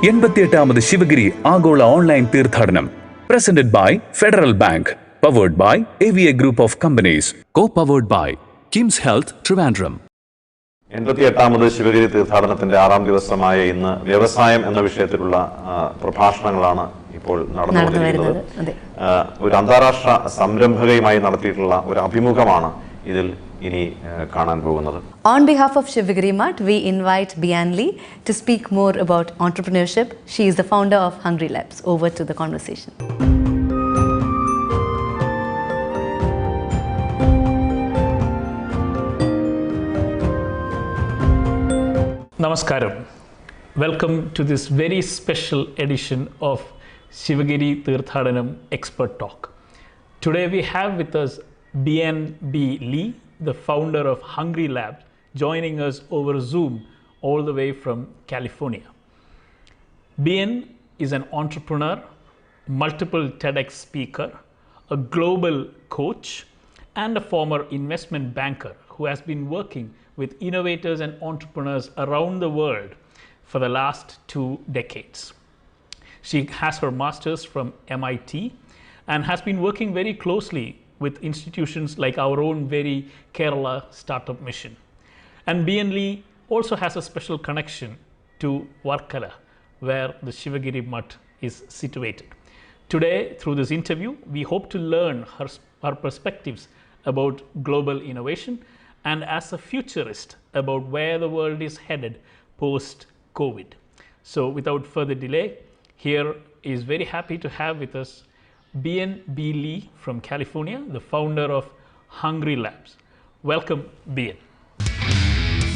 എൺപത്തിയെട്ടാമത് ശിവഗിരി ആഗോള ഓൺലൈൻ തീർത്ഥാടനം presented by Federal Bank, powered by AVA Group of Companies, co-powered by Kim's Health Trivandrum. 88ാമത് Sivagiri തീർത്ഥാടനത്തിന്റെ 6ാം ദിവസമായ ഇന്ന് വ്യവസായം എന്ന വിഷയത്തിലുള്ള പ്രഭാഷണങ്ങളാണ് ഇപ്പോൾ നടന്നുകൊണ്ടിരിക്കുന്നത്. ഒരു അന്താരാഷ്ട്ര സംരംഭകയുമായി നടത്തിയിട്ടുള്ള ഒരു അഭിമുഖമാണ് ഇതിൽ ഇനി കാണാൻ പോകുന്നത്. On behalf of Sivagiri Mart, we invite Bian Lee to speak more about entrepreneurship. She is the founder of Hungry Labs. Over to the conversation. Namaskaram. Welcome to this very special edition of Sivagiri Tirthadanam Expert Talk. Today we have with us Bian B. Lee, the founder of Hungry Labs, joining us over Zoom all the way from California. Bian is an entrepreneur, multiple TEDx speaker, a global coach, and a former investment banker who has been working with innovators and entrepreneurs around the world for the last 2 decades. She has her master's from MIT and has been working very closely with institutions like our own very Kerala startup mission. And Bian Lee also has a special connection to Varkala, where the Sivagiri Mutt is situated. Today, through this interview, we hope to learn her perspectives about global innovation and as a futurist about where the world is headed post-COVID. So without further delay, here is very happy to have with us Bian B. Lee from California, the founder of Hungry Labs. Welcome, BN.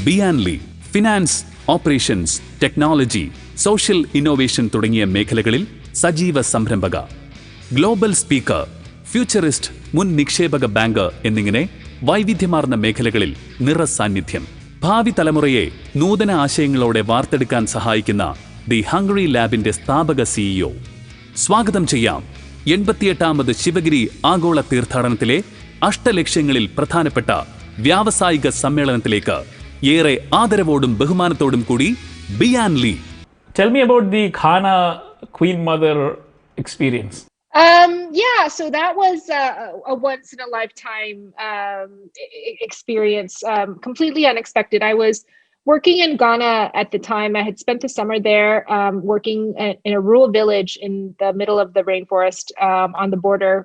ബിയാൻലി finance, operations, technology, social innovation തുടങ്ങിയ മേഖലകളിൽ സജീവ സംരംഭക, global speaker, futurist, മുൻ നിക്ഷേപക bank എന്നിങ്ങനെ വൈവിധ്യമാർന്ന മേഖലകളിൽ നിറസാന്നിധ്യം. ഭാവി തലമുറയെ നൂതന ആശയങ്ങളോടെ വാർത്തെടുക്കാൻ സഹായിക്കുന്ന ദി ഹംഗ്രി ലാബിന്റെ സ്ഥാപക CEO. സ്വാഗതം ചെയ്യാം 88ാമത് ശിവഗിരി ആഗോള തീർത്ഥാടനത്തിലെ അഷ്ടലക്ഷ്യങ്ങളിൽ പ്രധാനപ്പെട്ട വ്യാവസായിക സമ്മേളനത്തിലേക്ക് ഏറെ ആദരവോടും ബഹുമാനത്തോടും കൂടി ബിയാൻലി. Tell me about the Ghana Queen Mother experience. Yeah, so that was a once in a lifetime experience, completely unexpected. I was working in Ghana at the time. I had spent the summer there, working in a rural village in the middle of the rainforest on the border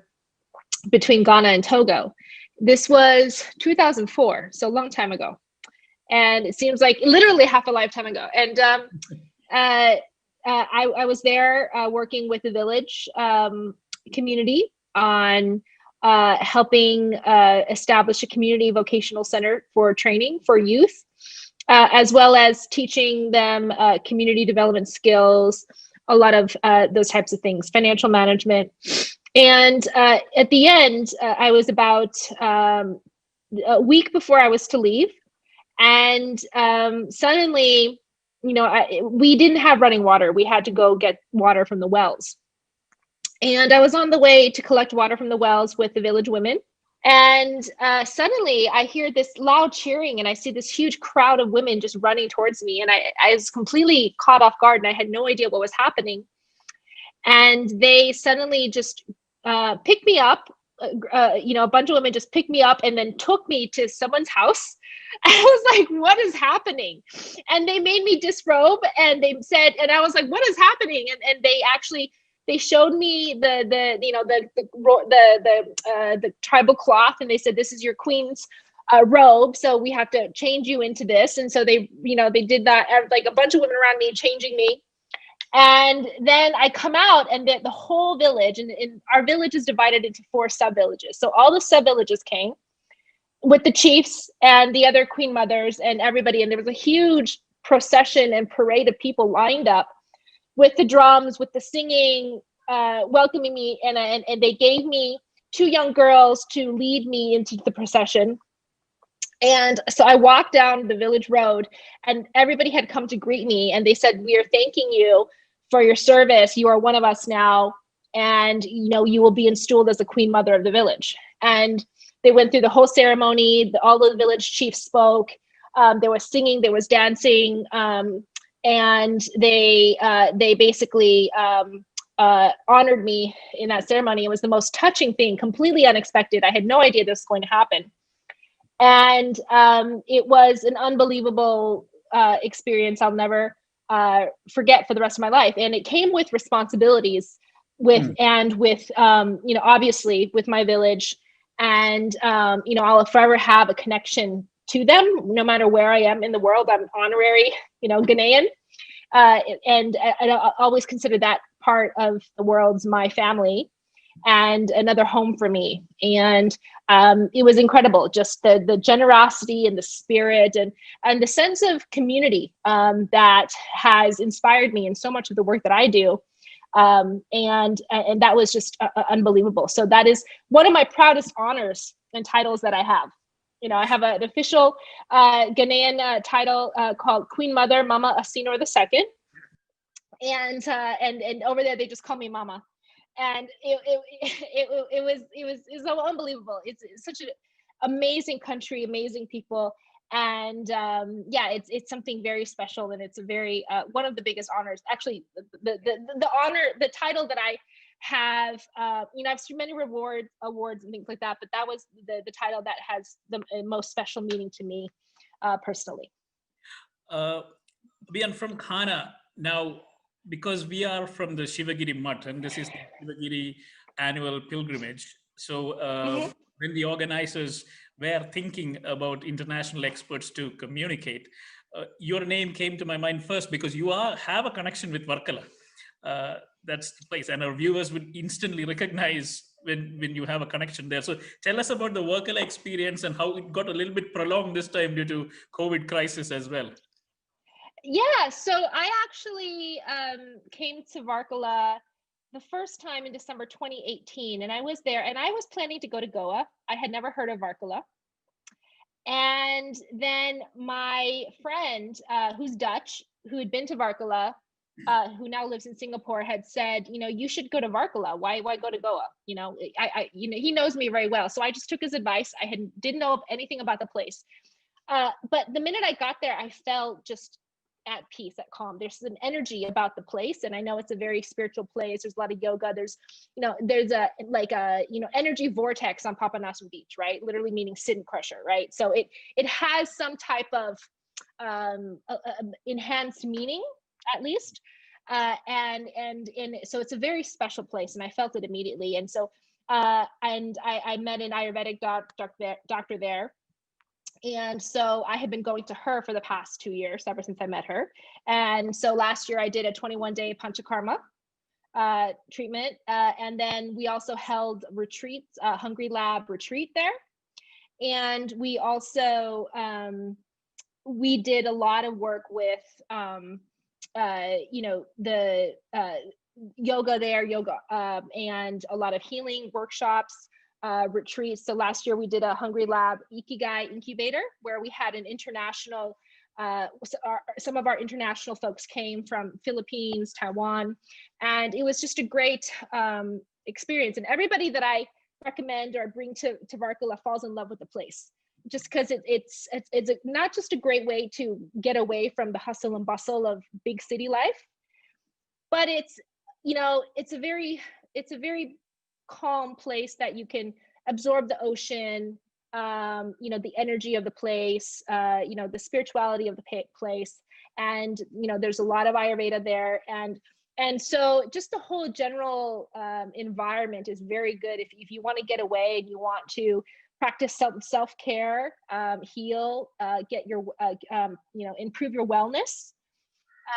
between Ghana and Togo. This was 2004, so a long time ago. And it seems like literally half a lifetime ago. And I was there working with the village community on helping establish a community vocational center for training for youth, as well as teaching them community development skills, a lot of those types of things, financial management. And at the end, I was about a week before I was to leave. And suddenly, you know, we didn't have running water. We had to go get water from the wells. And I was on the way to collect water from the wells with the village women. And suddenly I hear this loud cheering and I see this huge crowd of women just running towards me. And I was completely caught off guard and I had no idea what was happening. And they suddenly just picked me up. You know, a bunch of women just picked me up and then took me to someone's house. I was like, what is happening? And they made me disrobe and they said, and I was like, what is happening? And they showed me the tribal cloth and they said, this is your queen's robe. So we have to change you into this. And so they did that, like a bunch of women around me changing me. And then I come out and the whole village, and our village is divided into 4 sub-villages. So all the sub-villages came with the chiefs and the other queen mothers and everybody. And there was a huge procession and parade of people lined up with the drums, with the singing, welcoming me. And they gave me 2 young girls to lead me into the procession. And so I walked down the village road and everybody had come to greet me. And they said, we are thanking you for your service. You are one of us now. And, you know, you will be installed as the queen mother of the village. And they went through the whole ceremony. All the village chiefs spoke. There was singing, there was dancing. And they basically honored me in that ceremony. It was the most touching thing, completely unexpected. I had no idea this was going to happen. And it was an unbelievable experience I'll never forget for the rest of my life. And it came with responsibilities with you know, obviously with my village. And, you know, I'll forever have a connection to them, no matter where I am in the world. I'm honorary, you know, Ghanaian. And I always consider that part of the world's my family and another home for me. And it was incredible, just the generosity and the spirit and the sense of community that has inspired me in so much of the work that I do. And that was just unbelievable. So that is one of my proudest honors and titles that I have. You know, I have an official Ghanaian title called Queen Mother Mama Asinor II. And over there, they just call me Mama. And it was so unbelievable. It's such an amazing country, amazing people. And yeah, it's something very special, and it's a very one of the biggest honors. Actually, the honor, the title that I have, you know, I've seen many awards and things like that, but that was the title that has the most special meaning to me personally. Bian, from Ghana now, because we are from the Sivagiri Mutt, and this is the Sivagiri annual pilgrimage. So when the organizers were thinking about international experts to communicate, your name came to my mind first because you have a connection with Varkala. That's the place, and our viewers would instantly recognize when you have a connection there. So tell us about the Varkala experience and how it got a little bit prolonged this time due to COVID crisis as well. Yeah, so I actually came to Varkala the first time in December 2018, and I was there, and I was planning to go to Goa. I had never heard of Varkala. And then my friend, who's Dutch, who had been to Varkala, who now lives in Singapore, had said, you should go to Varkala. Why go to Goa? He knows me very well. So I just took his advice. I didn't know anything about the place. But the minute I got there, I felt just at peace, at calm. There's an energy about the place, and I know it's a very spiritual place. There's a lot of yoga. There's a energy vortex on Papanasam Beach, right? Literally meaning sin crusher, right? So it has some type of enhanced meaning, at least, and so it's a very special place, and I felt it immediately. And so and I met an Ayurvedic doctor there. And so I had been going to her for the past 2 years, ever since I met her. And so last year I did a 21-day Panchakarma treatment. And then we also held retreats, Hungry Lab retreat there. And we also, we did a lot of work with, the yoga there, and a lot of healing workshops, retreats. So last year we did a Hungry Lab Ikigai incubator where we had an international, some of our international folks came from Philippines, Taiwan, and it was just a great experience. And everybody that I recommend or bring to Varkala falls in love with the place, just because it's not just a great way to get away from the hustle and bustle of big city life, but it's a very calm place that you can absorb the ocean, the energy of the place, the spirituality of the place. And, there's a lot of Ayurveda there. And so just the whole general environment is very good. If you want to get away and you want to practice self-care, heal, get your, improve your wellness.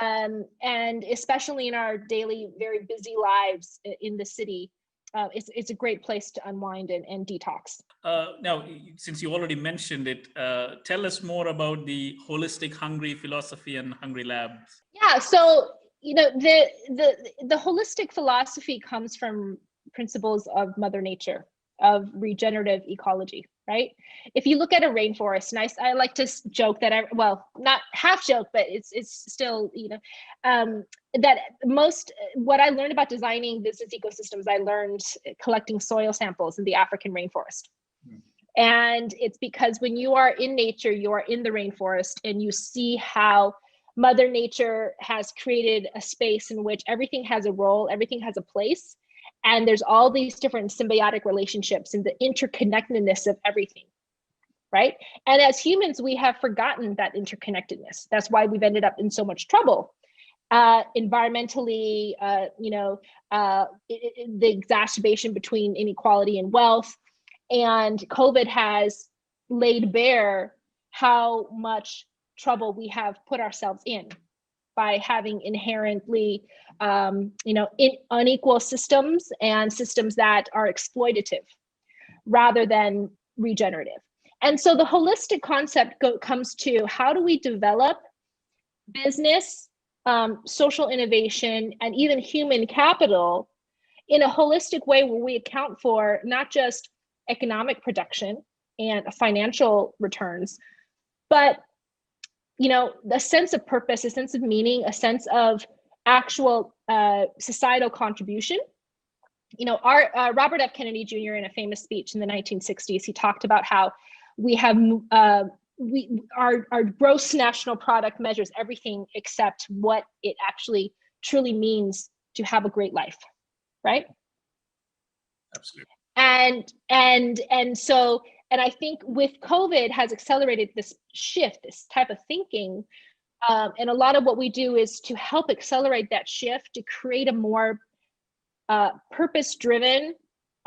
And especially in our daily, very busy lives in the city, it's a great place to unwind and detox. Now, since you already mentioned it, tell us more about the holistic hungry philosophy and Hungry Labs. Yeah, so the holistic philosophy comes from principles of Mother Nature, of regenerative ecology, right? If you look at a rainforest, and I like to joke that not half joke, but it's still, that what I learned about designing business ecosystems, I learned collecting soil samples in the African rainforest. And it's because when you are in nature, you are in the rainforest, and you see how Mother Nature has created a space in which everything has a role, everything has a place, and there's all these different symbiotic relationships and the interconnectedness of everything, right? And as humans, we have forgotten that interconnectedness. That's why we've ended up in so much trouble. Environmentally, the exacerbation between inequality and wealth, and COVID has laid bare how much trouble we have put ourselves in by having inherently, unequal systems and systems that are exploitative rather than regenerative. And so the holistic concept comes to how do we develop business, social innovation, and even human capital in a holistic way where we account for not just economic production and financial returns, but the sense of purpose, a sense of meaning, a sense of actual societal contribution. Our Robert F. Kennedy Jr. in a famous speech in the 1960s, he talked about how we have our gross national product measures everything except what it actually truly means to have a great life, right? Absolutely. And I think with COVID has accelerated this shift, this type of thinking. And a lot of what we do is to help accelerate that shift, to create a more purpose-driven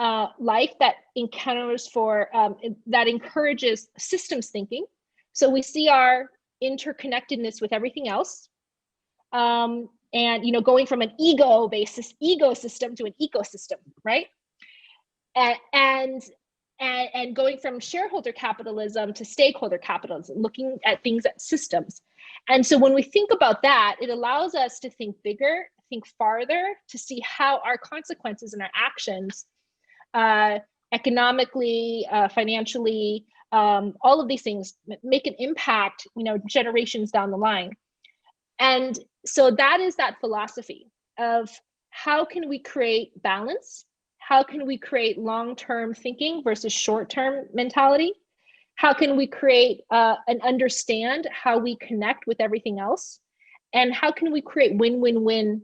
life that that encourages systems thinking. So we see our interconnectedness with everything else. And going from an ego system to an ecosystem, right? and going from shareholder capitalism to stakeholder capitalism, looking at things at systems. And so when we think about that, it allows us to think bigger, think farther, to see how our consequences and our actions, economically, financially, all of these things make an impact, generations down the line. And so that is that philosophy of how can we create balance? How can we create long-term thinking versus short-term mentality? How can we create and understand how we connect with everything else? And how can we create win-win-win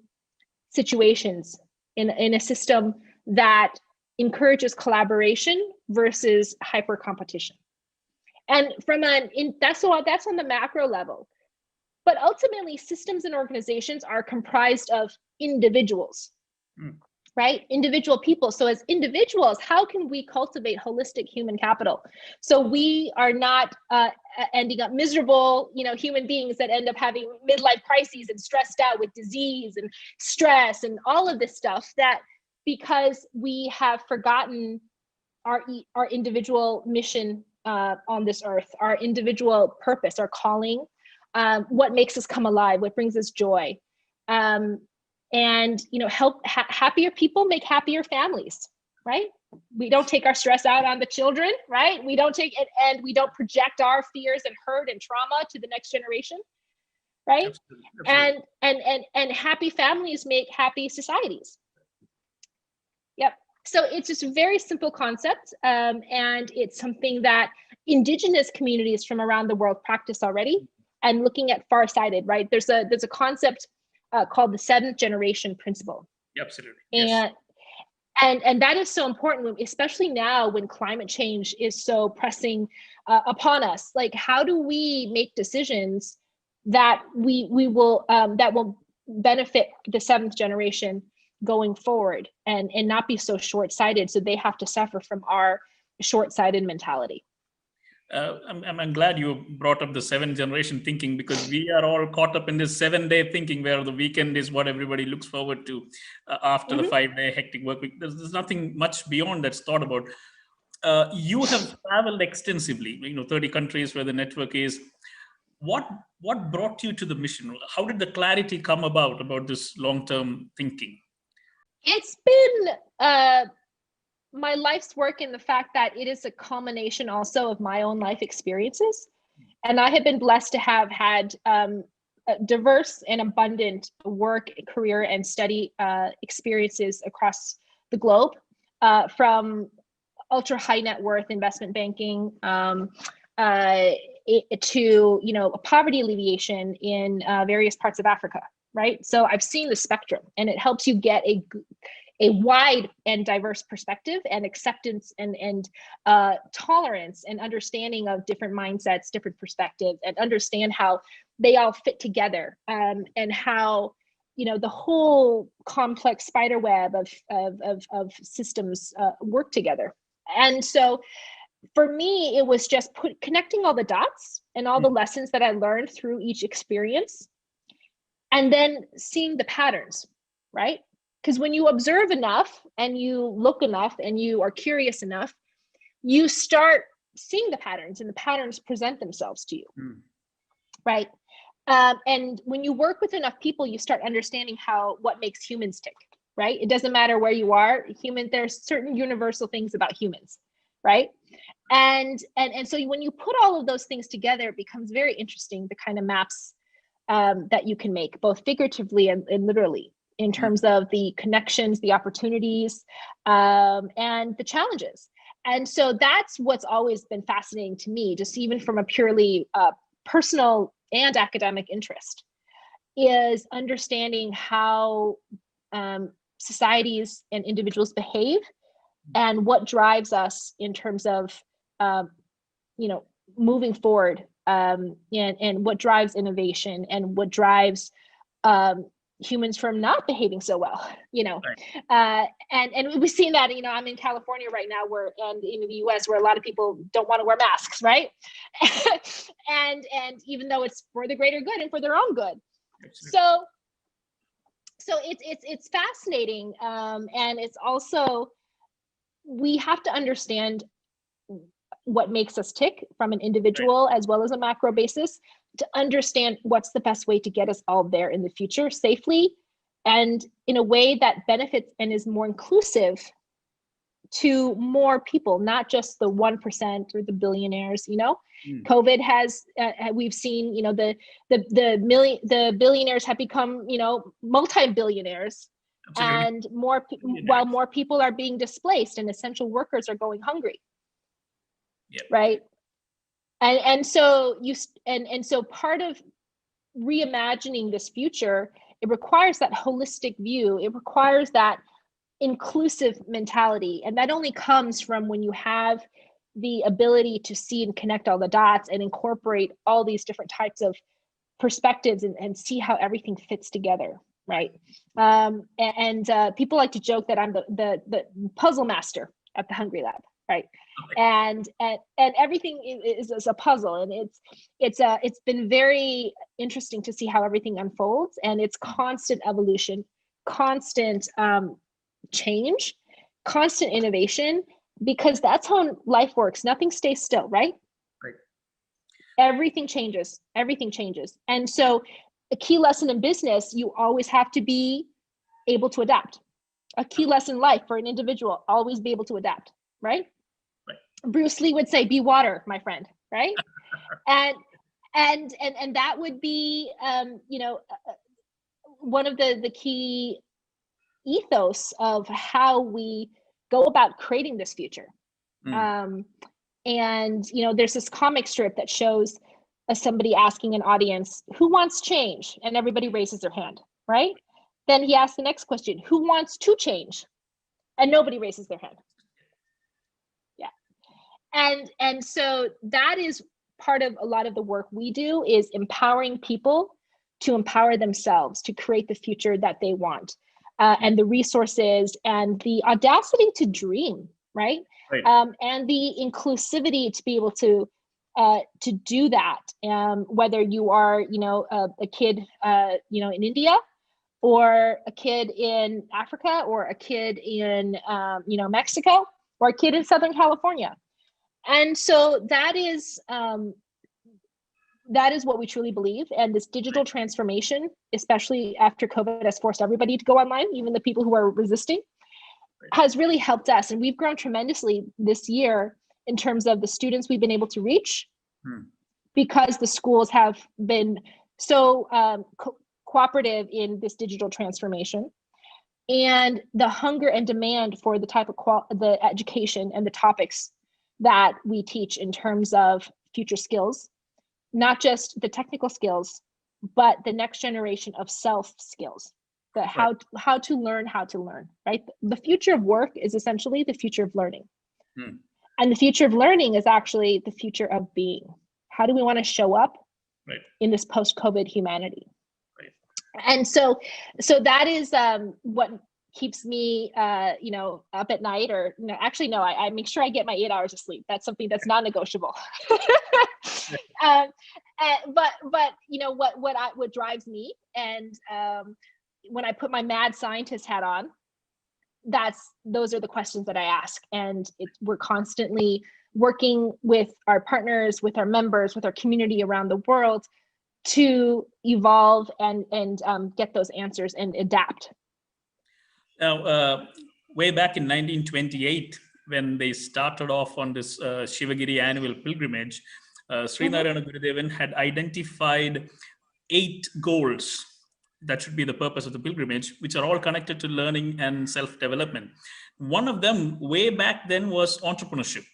situations in a system that encourages collaboration versus hyper competition? And that's on the macro level. But ultimately, systems and organizations are comprised of individuals, right? Individual people. So as individuals, how can we cultivate holistic human capital? So we are not ending up miserable, human beings that end up having midlife crises and stressed out with disease and stress and all of this stuff, that because we have forgotten our individual mission on this earth, our individual purpose, our calling, what makes us come alive, what brings us joy. And happier people make happier families, right? We don't take our stress out on the children, right? We don't take it, and we don't project our fears and hurt and trauma to the next generation, right? Absolutely. And happy families make happy societies. Yep. So it's just a very simple concept, and it's something that indigenous communities from around the world practice already. And looking at farsighted, right? There's a concept called the 7th generation principle. Absolutely. Yes. And that is so important, especially now when climate change is so pressing upon us. Like, how do we make decisions that we will that will benefit the 7th generation going forward, and not be so short-sighted, so they have to suffer from our short-sighted mentality? I'm glad you brought up the 7th generation thinking, because we are all caught up in this 7-day thinking where the weekend is what everybody looks forward to after the 5-day hectic work week. There's nothing much beyond that's thought about. You have traveled extensively, 30 countries where the network is. What brought you to the mission? How did the clarity come about this long-term thinking? It's been my life's work in the fact that it is a culmination also of my own life experiences. And I have been blessed to have had diverse and abundant work, career, and study experiences across the globe, from ultra high net worth investment banking to poverty alleviation in various parts of Africa, right? So I've seen the spectrum, and it helps you get a wide and diverse perspective and acceptance and tolerance and understanding of different mindsets, different perspectives, and understand how they all fit together, and how the whole complex spider web of systems work together. And so for me, it was just connecting all the dots and all the lessons that I learned through each experience, and then seeing the patterns, right? Because when you observe enough and you look enough and you are curious enough, you start seeing the patterns, and the patterns present themselves to you, right? And when you work with enough people, you start understanding what makes humans tick, right? It doesn't matter where you are, there's certain universal things about humans, right? And so when you put all of those things together, it becomes very interesting, the kind of maps that you can make, both figuratively and literally, in terms of the connections, the opportunities, and the challenges. And so that's what's always been fascinating to me, just even from a purely personal and academic interest, is understanding how societies and individuals behave, and what drives us in terms of moving forward, and what drives innovation, and what drives humans from not behaving so well, right. And we've seen that, I'm in California right now, and in the US, where a lot of people don't want to wear masks, right? and even though it's for the greater good and for their own good. Absolutely. So it's fascinating, and it's also we have to understand what makes us tick from an individual as well as a macro basis to understand what's the best way to get us all there in the future safely and in a way that benefits and is more inclusive to more people, not just the 1% or the billionaires. COVID has we've seen, the billionaires have become, multi-billionaires. Absolutely. And while more people are being displaced and essential workers are going hungry. Yep. Right. And so so part of reimagining this future, it requires that holistic view. It requires that inclusive mentality. And that only comes from when you have the ability to see and connect all the dots and incorporate all these different types of perspectives and see how everything fits together. Right. People like to joke that I'm the puzzle master at the Hungry Lab. Right. And everything is a puzzle, and it's been very interesting to see how everything unfolds, and it's constant evolution, constant change, constant innovation, because that's how life works. Nothing stays still, right? Right. Everything changes. And so a key lesson in business, you always have to be able to adapt. A key lesson in life for an individual, always be able to adapt, right? Bruce Lee would say, be water, my friend, right? and that would be, one of the key ethos of how we go about creating this future. There's this comic strip that shows somebody asking an audience, who wants change? And everybody raises their hand, right? Then he asks the next question, who wants to change? And nobody raises their hand. And so that is part of a lot of the work we do, is empowering people to empower themselves to create the future that they want, and the resources and the audacity to dream, right? And the inclusivity to be able to do that. Whether you are, a kid, in India, or a kid in Africa, or a kid in, Mexico, or a kid in Southern California. And so that is what we truly believe. And this digital transformation, especially after COVID, has forced everybody to go online, even the people who are resisting, has really helped us. And we've grown tremendously this year in terms of the students we've been able to reach, because the schools have been so cooperative in this digital transformation. And the hunger and demand for the type of the education and the topics that we teach in terms of future skills, not just the technical skills, but the next generation of self skills, how to learn, right? The future of work is essentially the future of learning. And the future of learning is actually the future of being. How do we want to show up in this post-COVID humanity? And so that is what keeps me, up at night, or actually, no, I make sure I get my 8 hours of sleep. That's something that's non-negotiable. But what drives me, and when I put my mad scientist hat on, those are the questions that I ask, and we're constantly working with our partners, with our members, with our community around the world to evolve and get those answers and adapt. Now, way back in 1928, when they started off on this Sivagiri annual pilgrimage, Sri Narayana Gurudevan had identified 8 goals that should be the purpose of the pilgrimage, which are all connected to learning and self-development. One of them way back then was entrepreneurship.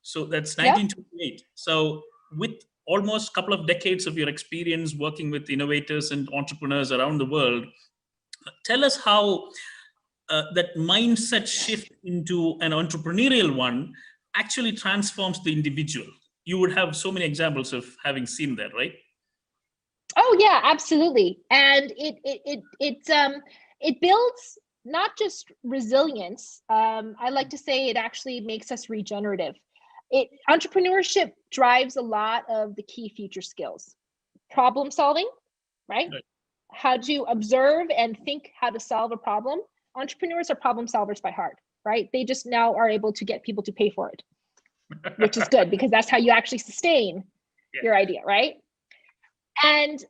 So that's 1928. So with almost a couple of decades of your experience working with innovators and entrepreneurs around the world, tell us how that mindset shift into an entrepreneurial one actually transforms the individual. You would have so many examples of having seen that, right? Oh yeah, absolutely. And it builds not just resilience. I like to say it actually makes us regenerative. Entrepreneurship drives a lot of the key future skills. Problem solving, right? How to observe and think how to solve a problem. Entrepreneurs are problem solvers by heart. right? They just now are able to get people to pay for it, which is good because that's how you actually sustain your idea, right? And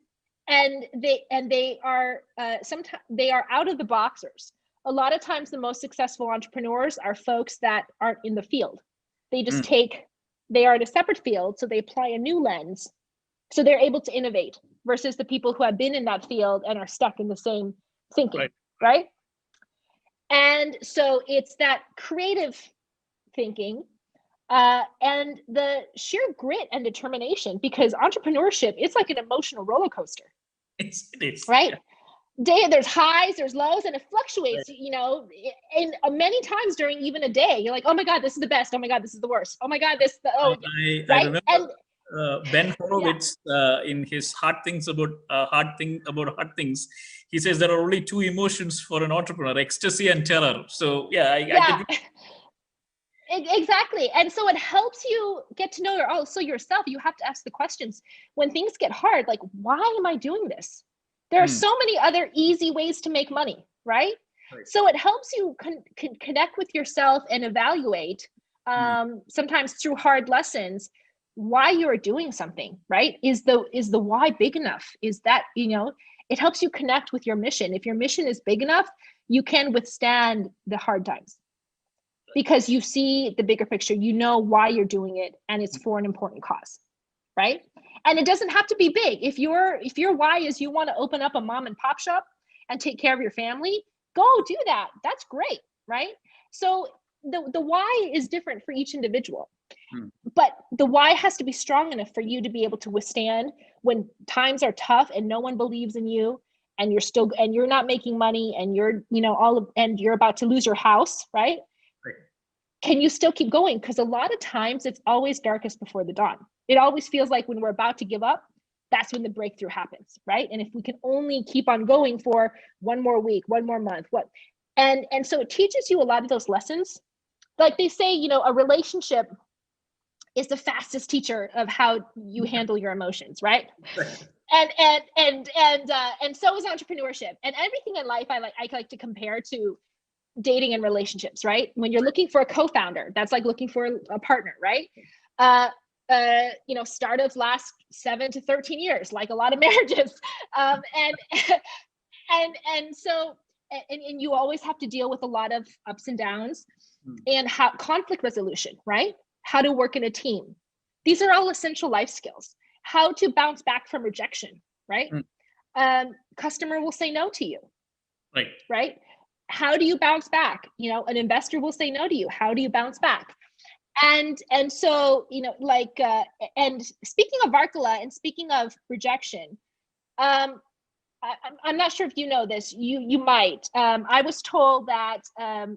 they are sometimes they are out of the boxers. A lot of times the most successful entrepreneurs are folks that aren't in the field. They just they are in a separate field, so they apply a new lens, so they're able to innovate versus the people who have been in that field and are stuck in the same thinking, right? And so it's that creative thinking and the sheer grit and determination, because entrepreneurship, it's like an emotional roller coaster. It is. Right? There's highs, there's lows, and it fluctuates, you know, in many times during even a day. You're like, oh my God, this is the best. Oh my God, this is the worst. Oh my God, I remember Ben Horowitz in his Hard Things About Hard Things. He says there are only two emotions for an entrepreneur: ecstasy and terror. So I can... Exactly. And so it helps you get to know yourself. You have to ask the questions when things get hard, like, why am I doing this? There are so many other easy ways to make money, right? So it helps you connect with yourself and evaluate, sometimes through hard lessons, why you're doing something, right? Is the why big enough? Is that, you know, it helps you connect with your mission. If your mission is big enough, you can withstand the hard times because you see the bigger picture, you know why you're doing it, and it's for an important cause, right? And it doesn't have to be big. If your why is you want to open up a mom and pop shop and take care of your family, go do that. That's great, right? So the why is different for each individual, but the why has to be strong enough for you to be able to withstand when times are tough and no one believes in you, and you're not making money, and you're, you know, and you're about to lose your house, right? Can you still keep going? Because a lot of times it's always darkest before the dawn. It always feels like when we're about to give up, that's when the breakthrough happens, right? And if we can only keep on going for one more week, one more month, and so it teaches you a lot of those lessons. Like they say, you know, a relationship is the fastest teacher of how you handle your emotions, right? And so is entrepreneurship, and everything in life. I like to compare to dating and relationships, right? When you're looking for a co-founder, that's like looking for a partner, right? You know, startups last 7 to 13 years, like a lot of marriages. So you always have to deal with a lot of ups and downs, and how conflict resolution, right? How to work in a team. These are all essential life skills. How to bounce back from rejection, right? Customer will say no to you, right? How do you bounce back? You know, an investor will say no to you. How do you bounce back? And so, you know, like, and speaking of Varkala and speaking of rejection, I'm not sure if you know this, you might. I was told that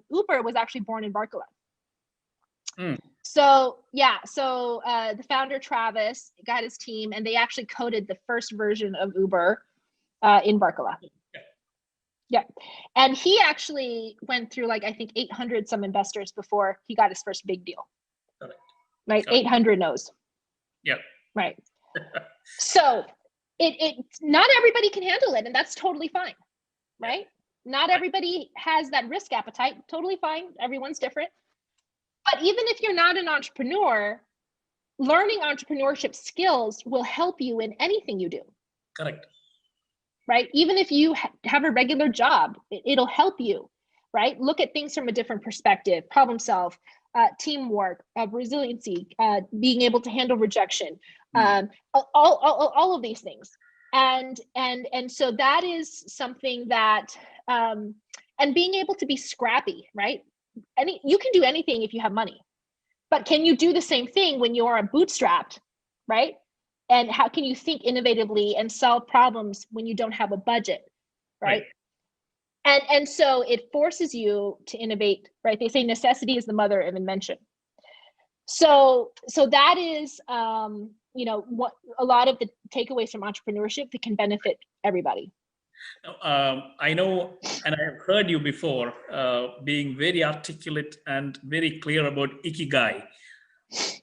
Uber was actually born in Varkala. So the founder, Travis, got his team, and they actually coded the first version of Uber in Varkala. Yeah. And he actually went through, like, I think 800 some investors before he got his first big deal. Right? 800 no's. Yeah. Right. So it not everybody can handle it, and that's totally fine. Right? Not everybody has that risk appetite. Totally fine. Everyone's different. But even if you're not an entrepreneur, learning entrepreneurship skills will help you in anything you do. Correct. Right? Even if you have a regular job, it'll help you, right? Look at things from a different perspective, problem solve, teamwork, resiliency, being able to handle rejection, all of these things. And so that is something that, and being able to be scrappy, right? You can do anything if you have money, but can you do the same thing when you are bootstrapped, right? And how can you think innovatively and solve problems when you don't have a budget, right? And so it forces you to innovate, right? They say necessity is the mother of invention. So that is, you know, what a lot of the takeaways from entrepreneurship that can benefit everybody. I know, and I have heard you before, being very articulate and very clear about Ikigai.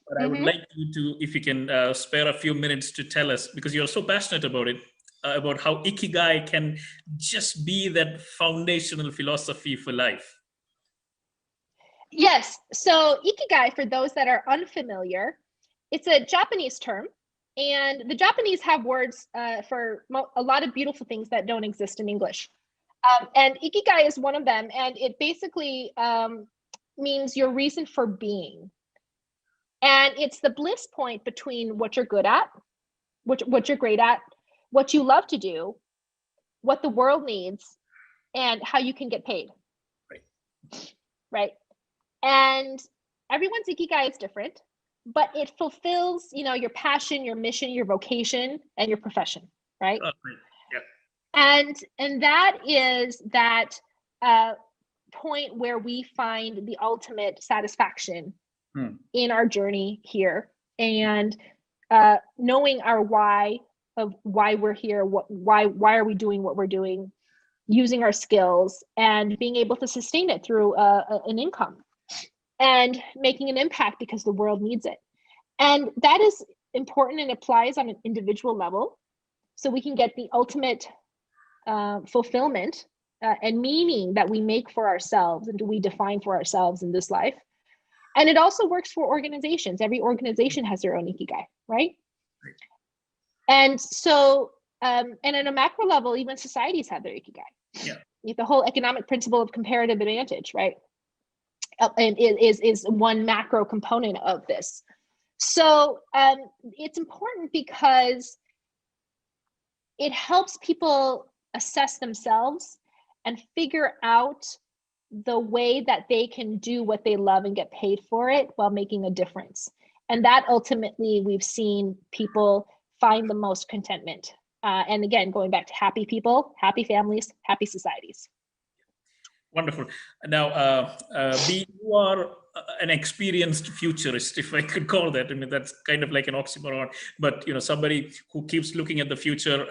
But I would like you to, if you can spare a few minutes to tell us, because you're so passionate about it, about how Ikigai can just be that foundational philosophy for life. Yes. So ikigai, for those that are unfamiliar, it's a Japanese term, and the Japanese have words for a lot of beautiful things that don't exist in English. And ikigai is one of them, and it basically means your reason for being. And it's the bliss point between what you're good at, what you're great at, what you love to do, what the world needs, and how you can get paid. Right. And everyone's ikigai is different, but it fulfills, your passion, your mission, your vocation, and your profession, right? And that is that point where we find the ultimate satisfaction in our journey here, and knowing our why of why we're here, why are we doing what we're doing, using our skills, and being able to sustain it through an income, and making an impact because the world needs it. And that is important and applies on an individual level, so we can get the ultimate fulfillment and meaning that we make for ourselves and do we define for ourselves in this life. And it also works for organizations. Every organization has their own ikigai, right? And so, and at a macro level, even societies have their ikigai. Yeah. The whole economic principle of comparative advantage, right? And it is one macro component of this. So it's important because it helps people assess themselves and figure out the way that they can do what they love and get paid for it while making a difference. And that ultimately we've seen people find the most contentment. And again, going back to happy people, happy families, happy societies. Wonderful. Now, you are an experienced futurist, if I could call that. I mean, that's kind of like an oxymoron, but somebody who keeps looking at the future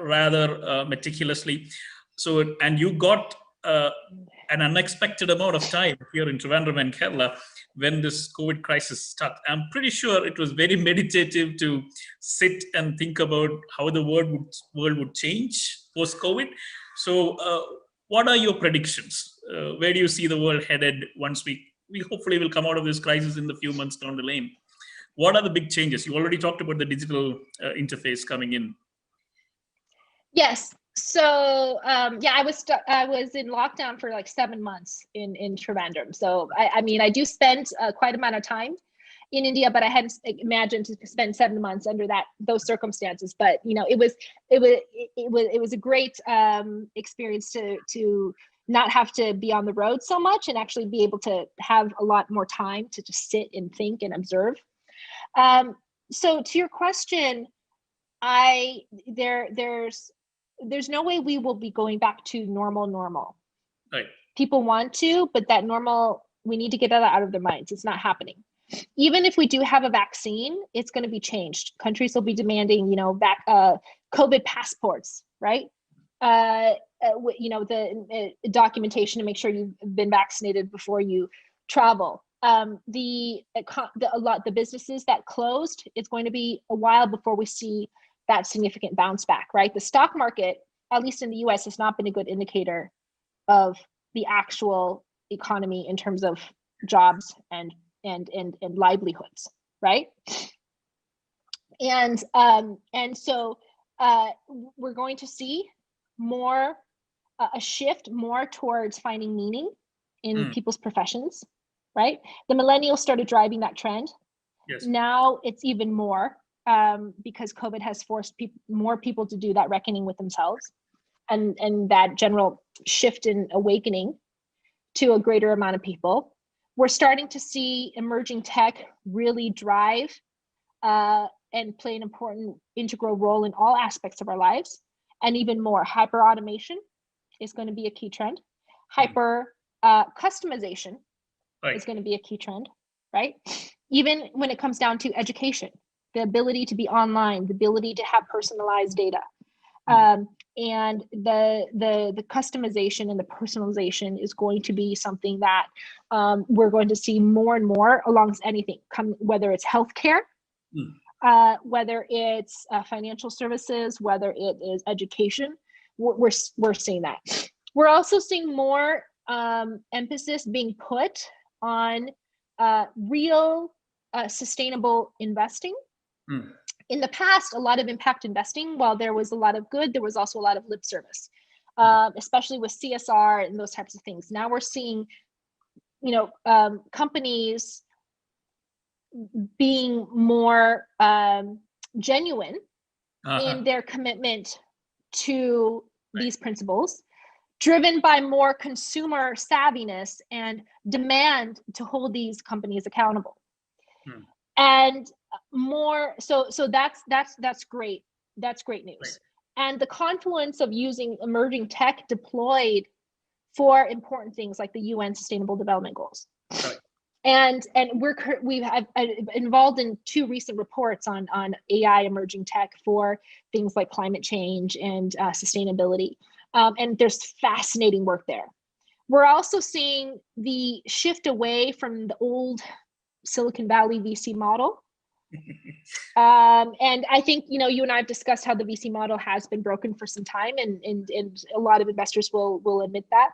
rather meticulously. So, and you got an unexpected amount of time here in Trivandrum and Kerala when this COVID crisis struck. I'm pretty sure it was very meditative to sit and think about how the world would change post-COVID. So, what are your predictions? Where do you see the world headed once we hopefully will come out of this crisis in the few months down the lane? What are the big changes? You already talked about the digital interface coming in. Yes. So yeah, I was in lockdown for like 7 months in Trivandrum. So I mean, I do spend quite amount of time in India, but I hadn't imagined to spend 7 months under those circumstances. But it was a great experience to not have to be on the road so much and actually be able to have a lot more time to just sit and think and observe. So to your question, there's no way we will be going back to normal. Right. People want to, but that normal, we need to get that out of their minds. It's not happening. Even if we do have a vaccine, it's going to be changed. Countries will be demanding, COVID passports, right? The documentation to make sure you've been vaccinated before you travel. The businesses that closed, it's going to be a while before we see that significant bounce back, right? The stock market, at least in the US, has not been a good indicator of the actual economy in terms of jobs and livelihoods, right? And so we're going to see a shift more towards finding meaning in people's professions, right? The millennials started driving that trend. Yes. Now it's even more because COVID has forced more people to do that reckoning with themselves, and that general shift in awakening to a greater amount of people. We're starting to see emerging tech really drive and play an important integral role in all aspects of our lives, and even more. Hyper automation is going to be a key trend. Hyper customization is going to be a key trend, right? Even when it comes down to education, the ability to be online, the ability to have personalized data, and the customization and the personalization is going to be something that we're going to see more and more along anything, whether it's healthcare, whether it's financial services, whether it is education. We're seeing that. We're also seeing more emphasis being put on real sustainable investing. In the past, a lot of impact investing, while there was a lot of good, there was also a lot of lip service, especially with CSR and those types of things. Now we're seeing, companies being more genuine in their commitment to these principles, driven by more consumer savviness and demand to hold these companies accountable. And more, so that's great. That's great news. And the confluence of using emerging tech deployed for important things like the UN Sustainable Development Goals. And we have involved in 2 recent reports on AI emerging tech for things like climate change and sustainability. And there's fascinating work there. We're also seeing the shift away from the old Silicon Valley VC model. And I think, you and I have discussed how the VC model has been broken for some time, and a lot of investors will admit that.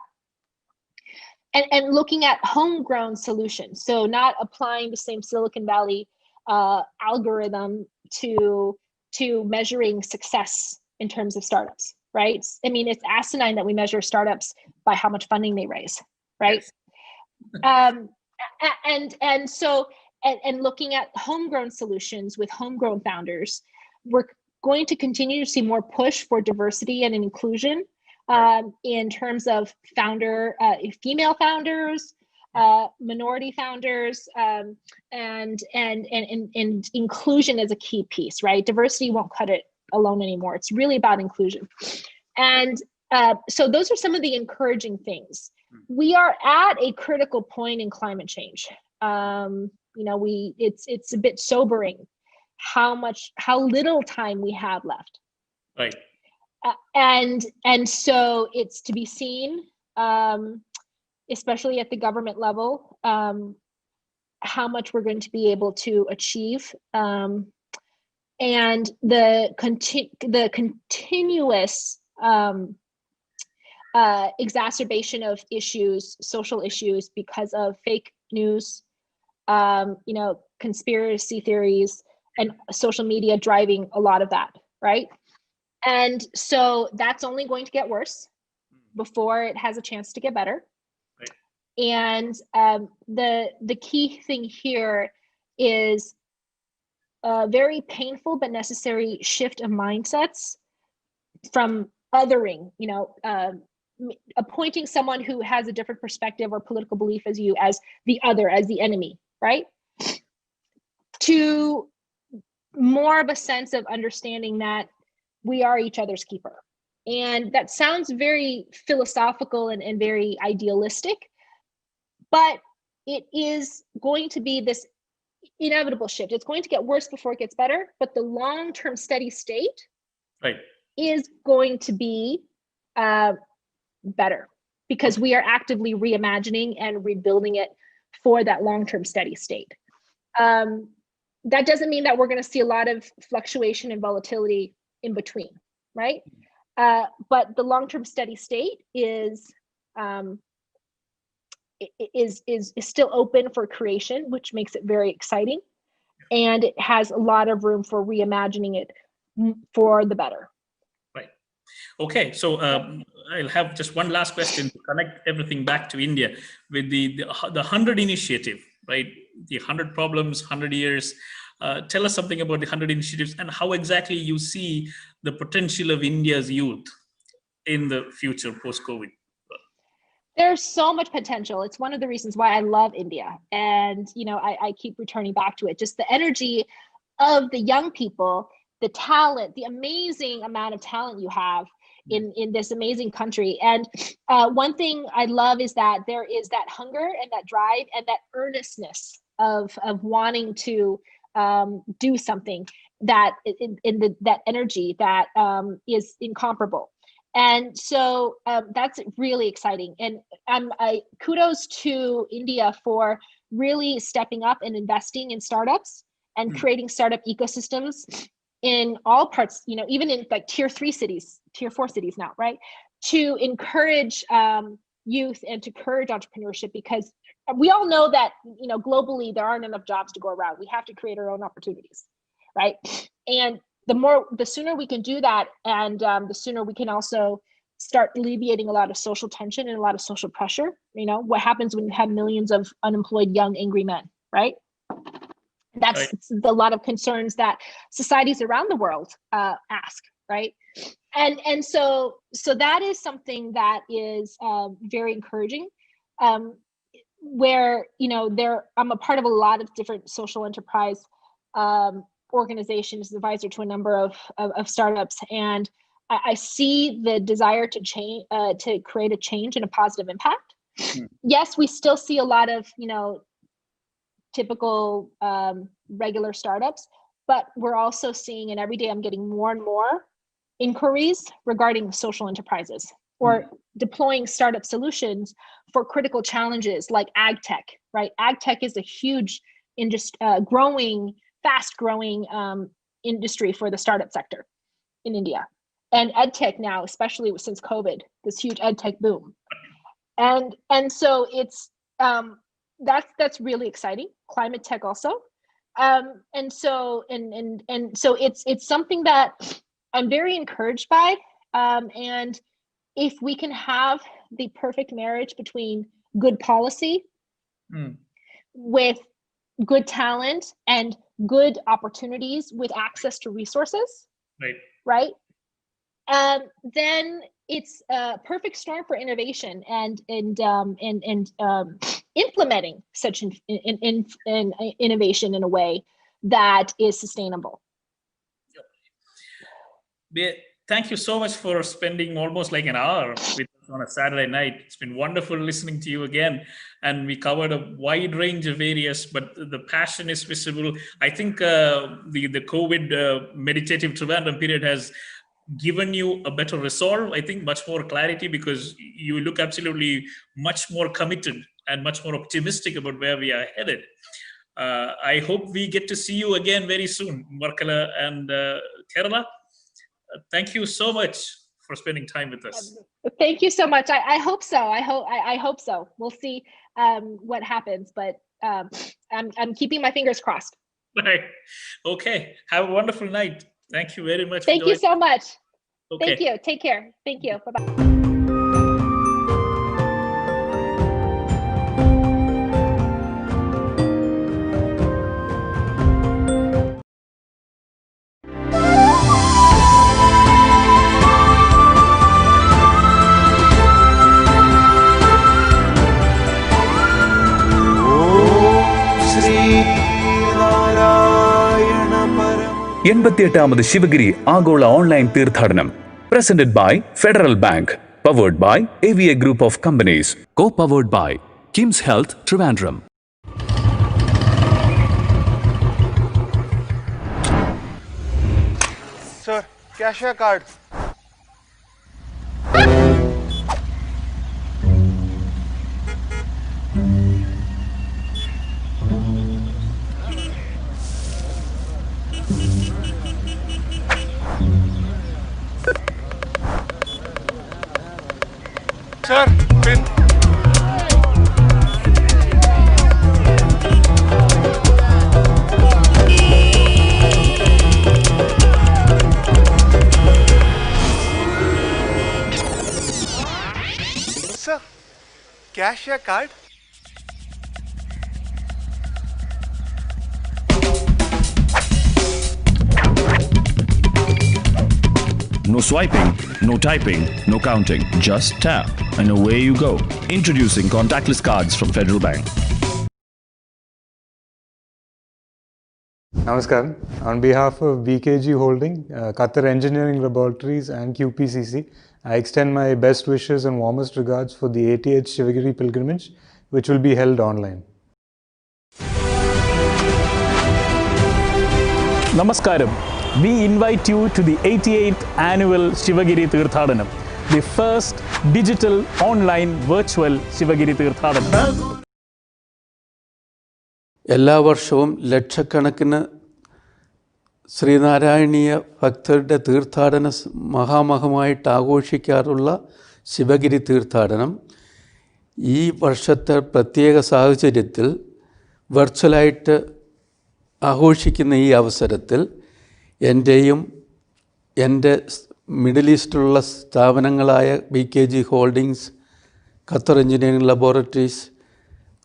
And looking at homegrown solutions. So not applying the same Silicon Valley algorithm to measuring success in terms of startups, right? I mean, it's asinine that we measure startups by how much funding they raise, right? And looking at homegrown solutions with homegrown founders, we're going to continue to see more push for diversity and inclusion in terms of female founders, minority founders, and inclusion as a key piece, right? Diversity won't cut it alone anymore. It's really about inclusion. And so those are some of the encouraging things. We are at a critical point in climate change. It's a bit sobering how little time we have left. Right. And so it's to be seen, especially at the government level, how much we're going to be able to achieve, and the continuous exacerbation of issues, social issues, because of fake news, conspiracy theories, and social media driving a lot of that, right? And so that's only going to get worse before it has a chance to get better. Right. And the key thing here is a very painful but necessary shift of mindsets from othering, appointing someone who has a different perspective or political belief as you as the other, as the enemy, right? To more of a sense of understanding that we are each other's keeper. And that sounds very philosophical and very idealistic, but it is going to be this inevitable shift. It's going to get worse before it gets better, but the long-term steady state is going to be better, because we are actively reimagining and rebuilding it for that long-term steady state. That doesn't mean that we're going to see a lot of fluctuation and volatility in between, right? But the long-term steady state is still open for creation, which makes it very exciting, and it has a lot of room for reimagining it for the better. Right. Okay. So I'll have just one last question to connect everything back to India with the 100 initiative, right? The 100 problems, 100 years. Tell us something about the 100 initiatives and how exactly you see the potential of India's youth in the future post-COVID. There's so much potential. It's one of the reasons why I love India. And, I keep returning back to it. Just the energy of the young people, the talent, the amazing amount of talent you have in this amazing country. And one thing I love is that there is that hunger and that drive and that earnestness of wanting to do something, that that energy that is incomparable. And so that's really exciting. And I kudos to India for really stepping up and investing in startups and creating startup ecosystems in all parts, even in like tier 3 cities, tier 4 cities now, right? To encourage youth and to encourage entrepreneurship, because we all know that, you know, globally there aren't enough jobs to go around. We have to create our own opportunities, right? And the sooner we can do that, and the sooner we can also start alleviating a lot of social tension and a lot of social pressure. You know, what happens when you have millions of unemployed young angry men, right? That's a lot of concerns that societies around the world ask, right? And so that is something that is very encouraging. Where, you know, I'm a part of a lot of different social enterprise organizations, advisor to a number of startups, and I see the desire to change, to create a change and a positive impact. Yes, we still see a lot of, you know, typical regular startups, but we're also seeing, and every day I'm getting more and more inquiries regarding social enterprises or deploying startup solutions for critical challenges like ag tech, right? Ag tech is a huge fast growing industry for the startup sector in India. And ed tech now, especially since COVID, this huge ed tech boom. And so it's that's really exciting. Climate tech also. And so it's something that I'm very encouraged by. And if we can have the perfect marriage between good policy with good talent and good opportunities with access to resources, right? Then it's a perfect storm for innovation and implementing such an innovation in a way that is sustainable. Thank you so much for spending almost like an hour with us on a Saturday night. It's been wonderful listening to you again. And we covered a wide range of areas, but the passion is visible. I think the COVID meditative Trivandrum period has given you a better resolve, I think much more clarity, because you look absolutely much more committed and much more optimistic about where we are headed. I hope we get to see you again very soon, Markala and Kerala. Thank you so much for spending time with us. Thank you so much. I hope so. I hope so. We'll see what happens, but I'm keeping my fingers crossed. Right. Okay. Have a wonderful night. Thank you very much. Thank you so much. Okay. Thank you. Take care. Thank you. Bye-bye. എൺപത്തിയെട്ടാമത് Sivagiri ആഗോള online തീർത്ഥാടനം presented by Federal Bank, powered by AVA Group of Companies, co-powered by Kim's Health Trivandrum. Sir, cashier card. Sir, pin. Sir, cashier card. No swiping, no typing, no counting. Just tap and away you go. Introducing contactless cards from Federal Bank. Namaskar. On behalf of BKG Holding, Qatar Engineering Laboratories and QPCC, I extend my best wishes and warmest regards for the 88th Sivagiri pilgrimage, which will be held online. Namaskaram. We invite you to the 88th annual Sivagiri Tirthadanam, the first digital online virtual Sivagiri Tirthadanam. എല്ലാ വർഷവും ലക്ഷക്കണക്കിന് ശ്രീനാരായണീയ ഭക്തരുടെ തീർത്ഥാടന മഹാമഹമായിട്ട് ആഘോഷിക്കാറുള്ള ശിവഗിരി തീർത്ഥാടനം ഈ വർഷത്തെ പ്രത്യേക സാഹചര്യത്തിൽ വെർച്വലായിട്ട് ആഘോഷിക്കുന്ന ഈ അവസരത്തിൽ എൻ്റെയും എൻ്റെ മിഡിൽ ഈസ്റ്റിലുള്ള സ്ഥാപനങ്ങളായ BKG holdings, Qatar engineering laboratories,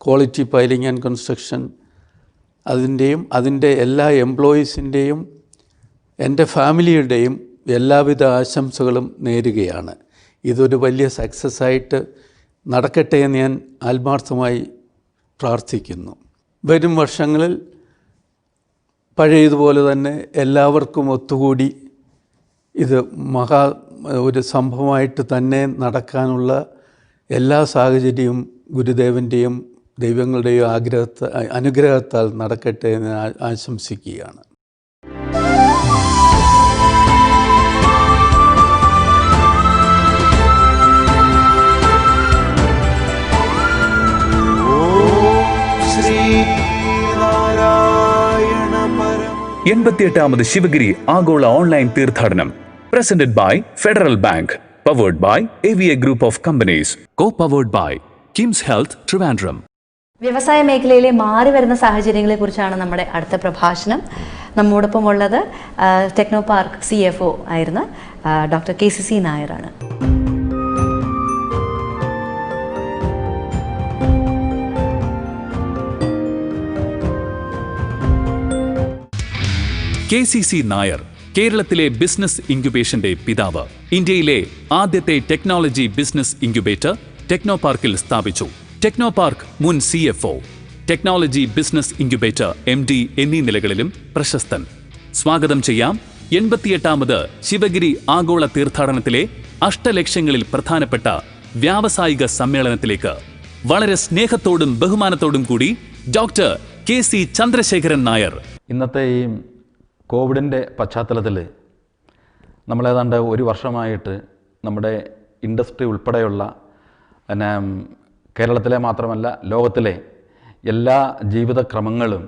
quality piling and construction, അതിൻ്റെ എല്ലാ എംപ്ലോയീസിൻ്റെയും എൻ്റെ ഫാമിലിയുടെയും എല്ലാവിധ ആശംസകളും നേരുകയാണ്. ഇതൊരു വലിയ സക്സസ്സായിട്ട് നടക്കട്ടെ എന്ന് ഞാൻ ആത്മാർത്ഥമായി പ്രാർത്ഥിക്കുന്നു. വരും വർഷങ്ങളിൽ പഴയതുപോലെ തന്നെ എല്ലാവർക്കും ഒത്തുകൂടി ഇത് ഒരു സംഭവമായിട്ട് തന്നെ നടക്കാനുള്ള എല്ലാ സാഹചര്യവും ഗുരുദേവൻ്റെയും ദൈവങ്ങളുടെയും അനുഗ്രഹത്താൽ നടക്കട്ടെ എന്ന് ആശംസിക്കുകയാണ്. എൺപത്തിയെട്ടാമത് ശിവഗിരി ആഗോള ഓൺലൈൻ തീർത്ഥാടനം presented by federal bank, powered by AVA group of companies, co-powered by KIMS health Trivandrum. വ്യവസായ മേഖലയിലെ മാറി വരുന്ന സാഹചര്യങ്ങളെ കുറിച്ചാണ് നമ്മുടെ അടുത്ത പ്രഭാഷണം. നമ്മോടൊപ്പം ഉള്ളത് ടെക്നോ പാർക്ക് CFO ആയിരുന്ന ഡോക്ടർ KCC നായരാണ്. KCC നായർ കേരളത്തിലെ ബിസിനസ് ഇൻക്യുബേഷന്റെ പിതാവ്. ഇന്ത്യയിലെ ആദ്യത്തെ ടെക്നോളജി ബിസിനസ് ഇൻക്യുബേറ്റർ ടെക്നോ പാർക്കിൽ സ്ഥാപിച്ചു. ടെക്നോ പാർക്ക് മുൻ CFO, technology business incubator MD എന്നീ നിലകളിലും പ്രശസ്തൻ. സ്വാഗതം ചെയ്യാം 88ാമത് ശിവഗിരി ആഗോള തീർത്ഥാടനത്തിലെ അഷ്ടലക്ഷ്യങ്ങളിൽ പ്രധാനപ്പെട്ട വ്യാവസായിക സമ്മേളനത്തിലേക്ക്. വളരെ സ്നേഹത്തോടും ബഹുമാനത്തോടും കൂടി ഡോക്ടർ KC ചന്ദ്രശേഖരൻ നായർ. ഇന്നത്തെ ഈ കോവിഡിൻ്റെ പശ്ചാത്തലത്തിൽ നമ്മളേതാണ്ട് ഒരു വർഷമായിട്ട് നമ്മുടെ ഇൻഡസ്ട്രി ഉൾപ്പെടെയുള്ള കേരളത്തിലെ മാത്രമല്ല ലോകത്തിലെ എല്ലാ ജീവിതക്രമങ്ങളും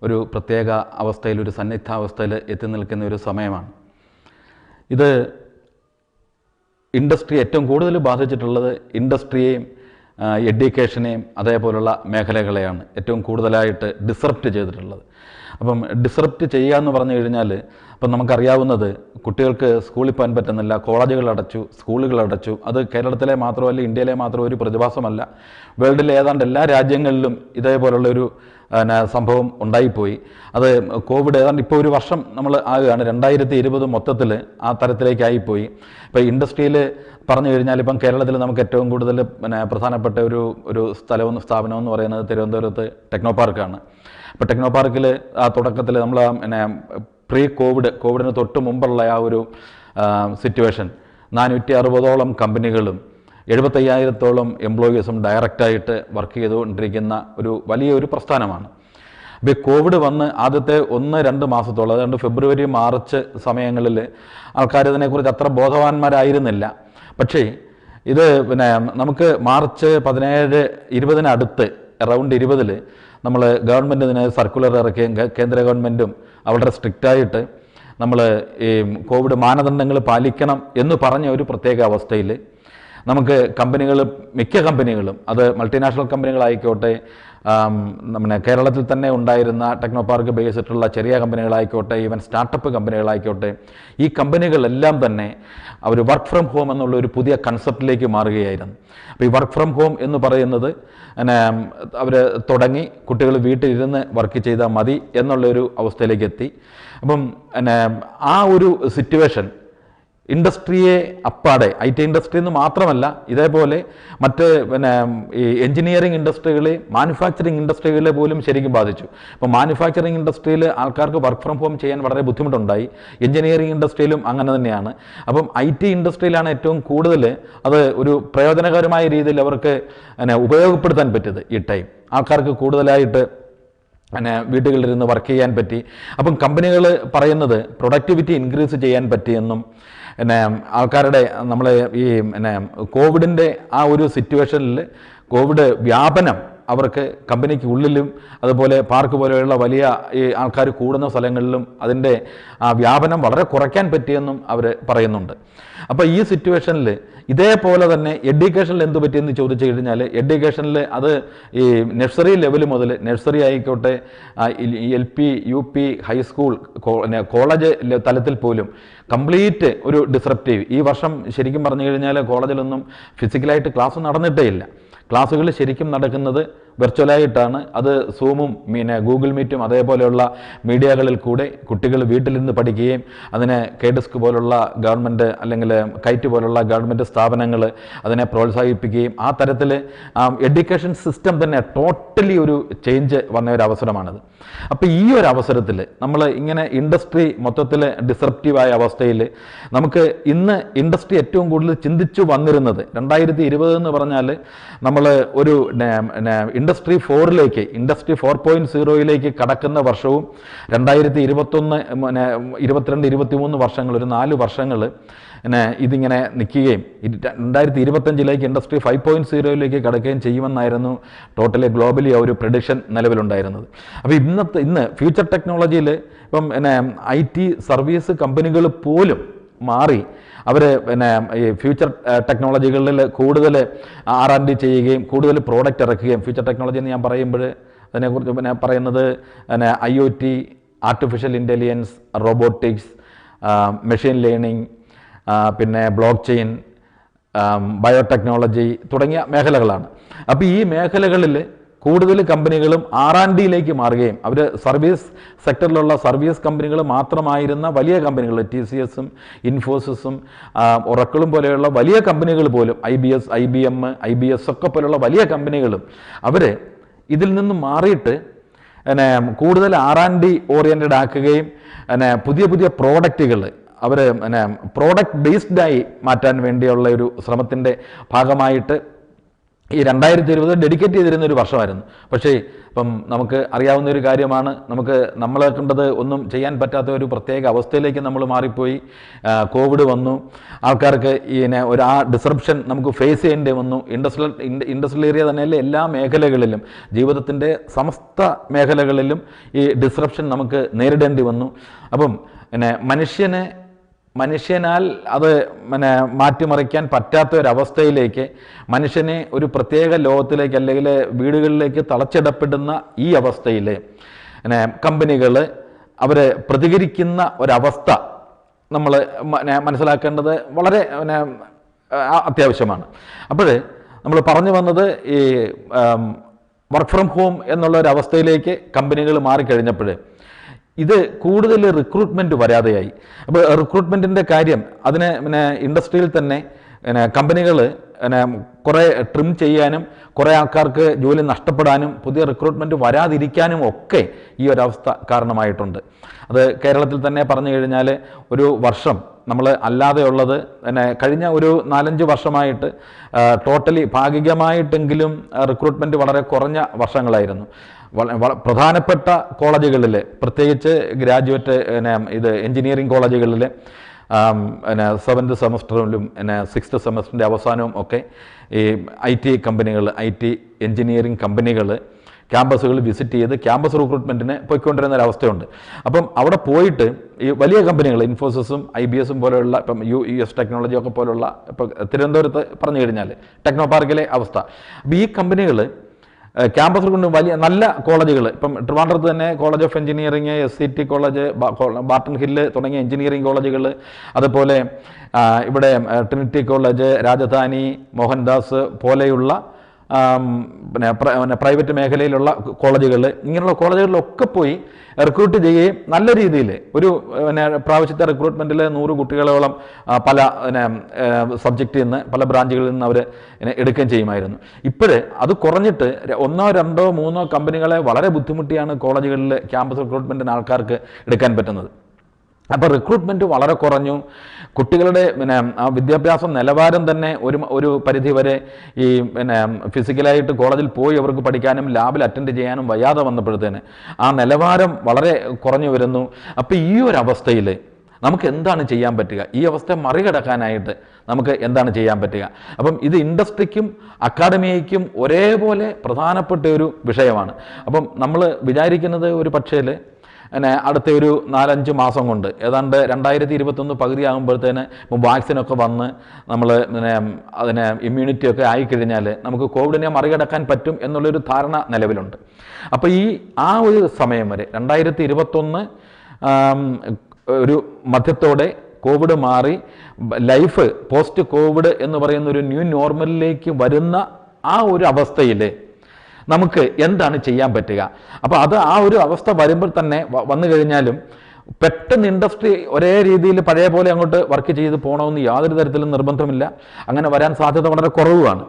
ഒരു പ്രത്യേക അവസ്ഥയിൽ, ഒരു സന്നിഗ്ധാവസ്ഥയിൽ എത്തി നിൽക്കുന്ന ഒരു സമയമാണ്. ഇത് ഇൻഡസ്ട്രി ഏറ്റവും കൂടുതൽ ബാധിച്ചിട്ടുള്ളത് ഇൻഡസ്ട്രിയെയും എഡ്യൂക്കേഷനെയും അതേപോലുള്ള മേഖലകളെയാണ് ഏറ്റവും കൂടുതലായിട്ട് ഡിസറപ്റ്റ് ചെയ്തിട്ടുള്ളത്. അപ്പം ഡിസറപ്റ്റ് ചെയ്യുക എന്ന് പറഞ്ഞു കഴിഞ്ഞാൽ അപ്പം നമുക്കറിയാവുന്നത് കുട്ടികൾക്ക് സ്കൂളിൽ പോകാൻ പറ്റുന്നില്ല, കോളേജുകൾ അടച്ചു, സ്കൂളുകൾ അടച്ചു. അത് കേരളത്തിലെ മാത്രമല്ല, ഇന്ത്യയിലെ മാത്രം ഒരു പ്രതിഭാസമല്ല. വേൾഡിലെ ഏതാണ്ട് എല്ലാ രാജ്യങ്ങളിലും ഇതേപോലുള്ളൊരു സംഭവം ഉണ്ടായിപ്പോയി. അത് കോവിഡ് ഏതാണ്ട് ഇപ്പോൾ ഒരു വർഷം നമ്മൾ ആകുകയാണ്. 2020 മൊത്തത്തിൽ ആ തരത്തിലേക്കായിപ്പോയി. ഇപ്പോൾ ഇൻഡസ്ട്രിയിൽ പറഞ്ഞു കഴിഞ്ഞാൽ ഇപ്പം കേരളത്തിൽ നമുക്ക് ഏറ്റവും കൂടുതൽ പ്രധാനപ്പെട്ട ഒരു സ്ഥാപനം എന്ന് പറയുന്നത് തിരുവനന്തപുരത്ത് ടെക്നോ പാർക്കാണ്. അപ്പോൾ ടെക്നോ പാർക്കിൽ ആ തുടക്കത്തിൽ നമ്മൾ കോവിഡിന് തൊട്ട് മുമ്പുള്ള ആ ഒരു സിറ്റുവേഷൻ 460ഓളം കമ്പനികളും 75,000-ഓളം എംപ്ലോയീസും ഡയറക്റ്റായിട്ട് വർക്ക് ചെയ്തുകൊണ്ടിരിക്കുന്ന ഒരു വലിയൊരു പ്രസ്ഥാനമാണ്. അപ്പോൾ കോവിഡ് വന്ന് ആദ്യത്തെ 1-2 മാസത്തോളം, അതുകൊണ്ട് ഫെബ്രുവരി മാർച്ച് സമയങ്ങളിൽ ആൾക്കാർ ഇതിനെക്കുറിച്ച് അത്ര ബോധവാന്മാരായിരുന്നില്ല. പക്ഷേ ഇത് നമുക്ക് മാർച്ച് 17-20 അടുത്ത് അറൗണ്ട് 20 നമ്മൾ ഗവൺമെൻറ് ഇതിന് സർക്കുലർ ഇറക്കുകയും കേന്ദ്ര ഗവൺമെൻറ്റും വളരെ സ്ട്രിക്റ്റായിട്ട് നമ്മൾ ഈ കോവിഡ് മാനദണ്ഡങ്ങൾ പാലിക്കണം എന്ന് പറഞ്ഞ ഒരു പ്രത്യേക അവസ്ഥയിൽ നമുക്ക് മിക്ക കമ്പനികളും, അത് മൾട്ടിനാഷണൽ കമ്പനികളായിക്കോട്ടെ, നമ്മുടെ കേരളത്തിൽ തന്നെ ഉണ്ടായിരുന്ന ടെക്നോ പാർക്ക് ബേസിട്ടുള്ള ചെറിയ കമ്പനികളായിക്കോട്ടെ, ഈവൻ സ്റ്റാർട്ടപ്പ് കമ്പനികളായിക്കോട്ടെ, ഈ കമ്പനികളെല്ലാം തന്നെ അവർ വർക്ക് ഫ്രം ഹോം എന്നുള്ള ഒരു പുതിയ കൺസെപ്റ്റിലേക്ക് മാറുകയായിരുന്നു. അപ്പോൾ ഈ വർക്ക് ഫ്രം ഹോം എന്ന് പറയുന്നത് അവർ തുടങ്ങി കുട്ടികൾ വീട്ടിലിരുന്ന് വർക്ക് ചെയ്താൽ മതി എന്നുള്ളൊരു അവസ്ഥയിലേക്ക് എത്തി. അപ്പം ആ ഒരു സിറ്റുവേഷൻ ഇൻഡസ്ട്രിയെ അപ്പാടെ, IT ഇൻഡസ്ട്രി എന്ന് മാത്രമല്ല, ഇതേപോലെ മറ്റ് ഈ എൻജിനീയറിംഗ് ഇൻഡസ്ട്രികളെ, മാനുഫാക്ചറിങ് ഇൻഡസ്ട്രികളെ പോലും ശരിക്കും ബാധിച്ചു. ഇപ്പോൾ മാനുഫാക്ചറിങ് ഇൻഡസ്ട്രിയിൽ ആൾക്കാർക്ക് വർക്ക് ഫ്രം ഹോം ചെയ്യാൻ വളരെ ബുദ്ധിമുട്ടുണ്ടായി. എൻജിനീയറിംഗ് ഇൻഡസ്ട്രിയിലും അങ്ങനെ തന്നെയാണ്. അപ്പം IT ഇൻഡസ്ട്രിയിലാണ് ഏറ്റവും കൂടുതൽ അത് ഒരു പ്രയോജനകരമായ രീതിയിൽ അവർക്ക് ഉപയോഗപ്പെടുത്താൻ പറ്റിയത്. ഈ ടൈം ആൾക്കാർക്ക് കൂടുതലായിട്ട് വീടുകളിലിരുന്ന് വർക്ക് ചെയ്യാൻ പറ്റി. അപ്പം കമ്പനികൾ പറയുന്നത് പ്രൊഡക്ടിവിറ്റി ഇൻക്രീസ് ചെയ്യാൻ പറ്റിയെന്നും ആൾക്കാരുടെ നമ്മളെ ഈ കോവിഡിൻ്റെ ആ ഒരു സിറ്റുവേഷനിൽ കോവിഡ് വ്യാപനം അവർക്ക് കമ്പനിക്ക് ഉള്ളിലും അതുപോലെ പാർക്ക് പോലെയുള്ള വലിയ ഈ ആൾക്കാർ കൂടുന്ന സ്ഥലങ്ങളിലും അതിൻ്റെ വ്യാപനം വളരെ കുറയ്ക്കാൻ പറ്റിയെന്നും അവർ പറയുന്നുണ്ട്. അപ്പോൾ ഈ സിറ്റുവേഷനിൽ ഇതേപോലെ തന്നെ എഡ്യൂക്കേഷനിൽ എന്ത് പറ്റിയെന്ന് ചോദിച്ചു കഴിഞ്ഞാൽ, എഡ്യൂക്കേഷനിൽ അത് ഈ നഴ്സറി ലെവൽ മുതൽ, നഴ്സറി ആയിക്കോട്ടെ, LP, UP, ഹൈസ്കൂൾ, കോളേജ് തലത്തിൽ പോലും കംപ്ലീറ്റ് ഒരു ഡിസ്റപ്റ്റീവ്. ഈ വർഷം ശരിക്കും പറഞ്ഞു കഴിഞ്ഞാൽ കോളേജിലൊന്നും ഫിസിക്കലായിട്ട് ക്ലാസ് നടന്നിട്ടേ ഇല്ല. ക്ലാസ്സുകൾ ശരിക്കും നടക്കുന്നത് വെർച്വലായിട്ടാണ്. അത് സൂമും ഗൂഗിൾ മീറ്റും അതേപോലെയുള്ള മീഡിയകളിൽ കൂടെ കുട്ടികൾ വീട്ടിൽ നിന്ന് പഠിക്കുകയും അതിനെ KDSC പോലുള്ള ഗവൺമെൻറ് അല്ലെങ്കിൽ കൈറ്റ് പോലുള്ള ഗവൺമെൻറ് സ്ഥാപനങ്ങൾ അതിനെ പ്രോത്സാഹിപ്പിക്കുകയും ആ തരത്തിൽ എഡ്യൂക്കേഷൻ സിസ്റ്റം തന്നെ ടോട്ടലി ഒരു ചേഞ്ച് വന്ന ഒരു അവസരമാണിത്. അപ്പോൾ ഈ ഒരു അവസരത്തിൽ നമ്മൾ ഇങ്ങനെ ഇൻഡസ്ട്രി മൊത്തത്തിൽ ഡിസ്റപ്റ്റീവായ അവസ്ഥയിൽ നമുക്ക് ഇന്ന് ഇൻഡസ്ട്രി ഏറ്റവും കൂടുതൽ ചിന്തിച്ചു വന്നിരുന്നത് 2020 എന്ന് പറഞ്ഞാൽ നമ്മൾ ഒരു ഇൻഡസ്ട്രി 4ലേക്ക്, ഇൻഡസ്ട്രി 4.0യിലേക്ക് കടക്കുന്ന വർഷവും 2021, 22, 23 വർഷങ്ങൾ, ഒരു 4 വർഷങ്ങൾ ഇതിങ്ങനെ നിൽക്കുകയും 2025ലേക്ക് ഇൻഡസ്ട്രി 5.0യിലേക്ക് കടക്കുകയും ചെയ്യുമെന്നായിരുന്നു ടോട്ടലി ഗ്ലോബലി ഒരു പ്രഡിക്ഷൻ നിലവിലുണ്ടായിരുന്നത്. അപ്പോൾ ഇന്ന് ഫ്യൂച്ചർ ടെക്നോളജിയിൽ ഇപ്പം IT സർവീസ് കമ്പനികൾ പോലും മാറി അവർ ഈ ഫ്യൂച്ചർ ടെക്നോളജികളിൽ കൂടുതൽ R&D ചെയ്യുകയും കൂടുതൽ പ്രോഡക്റ്റ് ഇറക്കുകയും, ഫ്യൂച്ചർ ടെക്നോളജി എന്ന് ഞാൻ പറയുമ്പോൾ അതിനെക്കുറിച്ച് പറയുന്നത് IoT, artificial intelligence, robotics, machine learning, പിന്നെ ബ്ലോക്ക് ചെയിൻ, ബയോടെക്നോളജി തുടങ്ങിയ മേഖലകളാണ്. അപ്പോൾ ഈ മേഖലകളിൽ കൂടുതൽ കമ്പനികളും R&Dയിലേക്ക് മാറുകയും അവർ സർവീസ് സെക്ടറിലുള്ള സർവീസ് കമ്പനികൾ മാത്രമായിരുന്ന വലിയ കമ്പനികൾ TCSും ഇൻഫോസിസും ഒറക്കിളും പോലെയുള്ള വലിയ കമ്പനികൾ പോലും IBS ഒക്കെ പോലെയുള്ള വലിയ കമ്പനികളും അവർ ഇതിൽ നിന്ന് മാറിയിട്ട് കൂടുതൽ R&D ഓറിയൻറ്റഡ് ആക്കുകയും പുതിയ പുതിയ പ്രോഡക്റ്റുകൾ അവർ പ്രോഡക്റ്റ് ബേസ്ഡായി മാറ്റാൻ വേണ്ടിയുള്ള ഒരു ശ്രമത്തിൻ്റെ ഭാഗമായിട്ട് ഈ 2020 ഡെഡിക്കേറ്റ് ചെയ്തിരുന്ന ഒരു വർഷമായിരുന്നു. പക്ഷേ ഇപ്പം നമുക്ക് അറിയാവുന്ന ഒരു കാര്യമാണ്, നമ്മളെ കണ്ടത് ഒന്നും ചെയ്യാൻ പറ്റാത്ത ഒരു പ്രത്യേക അവസ്ഥയിലേക്ക് നമ്മൾ മാറിപ്പോയി. കോവിഡ് വന്നു, ആൾക്കാർക്ക് ആ ഡിസ്റപ്ഷൻ നമുക്ക് ഫേസ് ചെയ്യേണ്ടി വന്നു. ഇൻഡസ്ട്രിയൽ ഏരിയ തന്നെയല്ലേ എല്ലാ മേഖലകളിലും, ജീവിതത്തിൻ്റെ സമസ്ത മേഖലകളിലും ഈ ഡിസ്റപ്ഷൻ നമുക്ക് നേരിടേണ്ടി വന്നു. അപ്പം മനുഷ്യനാൽ അത് മാറ്റിമറിക്കാൻ പറ്റാത്ത ഒരവസ്ഥയിലേക്ക് മനുഷ്യനെ ഒരു പ്രത്യേക ലോകത്തിലേക്ക് അല്ലെങ്കിൽ വീടുകളിലേക്ക് തളച്ചിടപ്പെടുന്ന ഈ അവസ്ഥയിൽ കമ്പനികൾ അവർ പ്രതികരിക്കുന്ന ഒരവസ്ഥ നമ്മൾ മനസ്സിലാക്കേണ്ടത് വളരെ അത്യാവശ്യമാണ്. അപ്പോൾ നമ്മൾ പറഞ്ഞു വന്നത് ഈ വർക്ക് ഫ്രം ഹോം എന്നുള്ള ഒരു അവസ്ഥയിലേക്ക് കമ്പനികൾ മാറിക്കഴിഞ്ഞപ്പോൾ ഇത് കൂടുതൽ റിക്രൂട്ട്മെൻറ്റ് വരാതെയായി. അപ്പോൾ റിക്രൂട്ട്മെൻറ്റിൻ്റെ കാര്യം അതിന് ഇൻഡസ്ട്രിയിൽ തന്നെ കമ്പനികൾ കുറേ ട്രിം ചെയ്യാനും കുറേ ആൾക്കാർക്ക് ജോലി നഷ്ടപ്പെടാനും പുതിയ റിക്രൂട്ട്മെൻറ്റ് വരാതിരിക്കാനും ഒക്കെ ഈ ഒരവസ്ഥ കാരണമായിട്ടുണ്ട്. അത് കേരളത്തിൽ തന്നെ പറഞ്ഞു കഴിഞ്ഞാൽ ഒരു വർഷം നമ്മൾ അല്ലാതെയുള്ളത് കഴിഞ്ഞ ഒരു 4-5 വർഷമായിട്ട് ടോട്ടലി ഭാഗികമായിട്ടെങ്കിലും റിക്രൂട്ട്മെൻറ്റ് വളരെ കുറഞ്ഞ വർഷങ്ങളായിരുന്നു. പ്രധാനപ്പെട്ട കോളേജുകളിൽ, പ്രത്യേകിച്ച് ഗ്രാജുവേറ്റ് എഞ്ചിനീയറിംഗ് കോളേജുകളിൽ 7th സെമസ്റ്ററിലും 6th സെമസ്റ്ററിൻ്റെ അവസാനവും ഒക്കെ ഈ IT കമ്പനികൾ, IT എഞ്ചിനീയറിംഗ് കമ്പനികൾ ക്യാമ്പസുകൾ വിസിറ്റ് ചെയ്ത് ക്യാമ്പസ് റിക്രൂട്ട്മെൻറ്റിന് പോയിക്കൊണ്ടിരുന്ന ഒരവസ്ഥയുണ്ട്. അപ്പം അവിടെ പോയിട്ട് ഈ വലിയ കമ്പനികൾ ഇൻഫോസിസും IBSും പോലെയുള്ള ഇപ്പം US ടെക്നോളജി ഒക്കെ പോലുള്ള ഇപ്പം തിരുവനന്തപുരത്ത് പറഞ്ഞു കഴിഞ്ഞാൽ ടെക്നോ പാർക്കിലെ അവസ്ഥ. അപ്പോൾ ഈ കമ്പനികൾ ക്യാമ്പസിൽ കൊണ്ട് വലിയ നല്ല കോളേജുകൾ, ഇപ്പം ട്രിവാൻഡ്രത്ത് തന്നെ college of engineering, SCT college, Barton hill തുടങ്ങിയ എഞ്ചിനീയറിംഗ് കോളേജുകൾ, അതുപോലെ ഇവിടെ ട്രിനിറ്റി കോളേജ്, രാജധാനി, മോഹൻദാസ് പോലെയുള്ള പ്രൈവറ്റ് മേഖലയിലുള്ള കോളേജുകൾ, ഇങ്ങനെയുള്ള കോളേജുകളിലൊക്കെ പോയി റിക്രൂട്ട് ചെയ്യുകയും നല്ല രീതിയിൽ ഒരു പ്രാവശ്യത്തെ റിക്രൂട്ട്മെൻറ്റിൽ 100 കുട്ടികളോളം പല സബ്ജക്റ്റിൽ നിന്ന് പല ബ്രാഞ്ചുകളിൽ നിന്ന് അവർ എടുക്കുകയും ചെയ്യുമായിരുന്നു. ഇപ്പോഴേ അത് കുറഞ്ഞിട്ട് 1, 2, 3 കമ്പനികളെ വളരെ ബുദ്ധിമുട്ടിയാണ് കോളേജുകളിൽ ക്യാമ്പസ് റിക്രൂട്ട്മെൻറ്റിന് ആൾക്കാർക്ക് എടുക്കാൻ പറ്റുന്നത്. അപ്പോൾ റിക്രൂട്ട്മെൻറ്റ് വളരെ കുറഞ്ഞു. കുട്ടികളുടെ വിദ്യാഭ്യാസ നിലവാരം തന്നെ ഒരു പരിധി വരെ ഈ ഫിസിക്കലായിട്ട് കോളേജിൽ പോയി അവർക്ക് പഠിക്കാനും ലാബിൽ അറ്റൻഡ് ചെയ്യാനും വയ്യാതെ വന്നപ്പോഴത്തേന് ആ നിലവാരം വളരെ കുറഞ്ഞു വരുന്നു. അപ്പോൾ ഈ ഒരു അവസ്ഥയിൽ നമുക്ക് എന്താണ് ചെയ്യാൻ പറ്റുക, ഈ അവസ്ഥ മറികടക്കാനായിട്ട് നമുക്ക് എന്താണ് ചെയ്യാൻ പറ്റുക. അപ്പം ഇത് ഇൻഡസ്ട്രിക്കും അക്കാഡമിക്കും ഒരേപോലെ പ്രധാനപ്പെട്ട ഒരു വിഷയമാണ്. അപ്പം നമ്മൾ വിചാരിക്കുന്നത് ഒരു പക്ഷേ അടുത്ത ഒരു 4-5 മാസം കൊണ്ട് ഏതാണ്ട് 2021 പകുതി ആകുമ്പോഴത്തേന് വാക്സിനൊക്കെ വന്ന് നമ്മൾ അതിനെ ഇമ്മ്യൂണിറ്റിയൊക്കെ ആയിക്കഴിഞ്ഞാൽ നമുക്ക് കോവിഡിനെ മറികടക്കാൻ പറ്റും എന്നുള്ളൊരു ധാരണ നിലവിലുണ്ട്. അപ്പോൾ ആ ഒരു സമയം വരെ 2021 ഒരു മധ്യത്തോടെ കോവിഡ് മാറി ലൈഫ് പോസ്റ്റ് കോവിഡ് എന്ന് പറയുന്ന ഒരു ന്യൂ നോർമലിലേക്ക് വരുന്ന ആ ഒരു അവസ്ഥയിൽ നമുക്ക് എന്താണ് ചെയ്യാൻ പറ്റുക. അപ്പോൾ ആ ഒരു അവസ്ഥ വരുമ്പോൾ തന്നെ വന്നു കഴിഞ്ഞാലും പെട്ടെന്ന് ഇൻഡസ്ട്രി ഒരേ രീതിയിൽ പഴയ പോലെ അങ്ങോട്ട് വർക്ക് ചെയ്ത് പോകണമെന്ന് യാതൊരു തരത്തിലും നിർബന്ധമില്ല. അങ്ങനെ വരാൻ സാധ്യത വളരെ കുറവുമാണ്.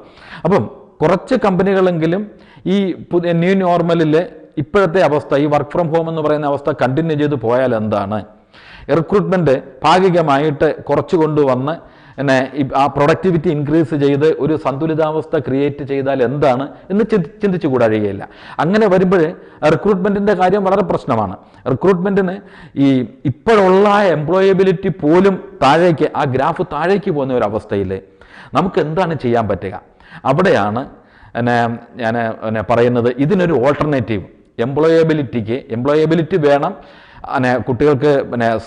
അപ്പം കുറച്ച് കമ്പനികളെങ്കിലും ഈ ന്യൂ നോർമലിൽ ഇപ്പോഴത്തെ അവസ്ഥ, ഈ വർക്ക് ഫ്രം ഹോം എന്ന് പറയുന്ന അവസ്ഥ കണ്ടിന്യൂ ചെയ്ത് പോയാൽ എന്താണ്, റിക്രൂട്ട്മെൻറ്റ് ഭാഗികമായിട്ട് കുറച്ച് കൊണ്ടുവന്ന് ആ പ്രൊഡക്ടിവിറ്റി ഇൻക്രീസ് ചെയ്ത് ഒരു സന്തുലിതാവസ്ഥ ക്രിയേറ്റ് ചെയ്താൽ എന്താണ് എന്ന് ചിന്തിച്ചു കൂടാഴികയില്ല. അങ്ങനെ വരുമ്പോൾ റിക്രൂട്ട്മെൻറ്റിൻ്റെ കാര്യം വളരെ പ്രശ്നമാണ്. റിക്രൂട്ട്മെൻറ്റിന് ഈ ഇപ്പോഴുള്ള എംപ്ലോയബിലിറ്റി പോലും താഴേക്ക്, ആ ഗ്രാഫ് താഴേക്ക് പോകുന്ന ഒരു അവസ്ഥയിൽ നമുക്ക് എന്താണ് ചെയ്യാൻ പറ്റുക. അവിടെയാണ് ഞാൻ പറയുന്നത് ഇതിനൊരു ഓൾട്ടർനേറ്റീവ്. എംപ്ലോയബിലിറ്റി വേണം, കുട്ടികൾക്ക്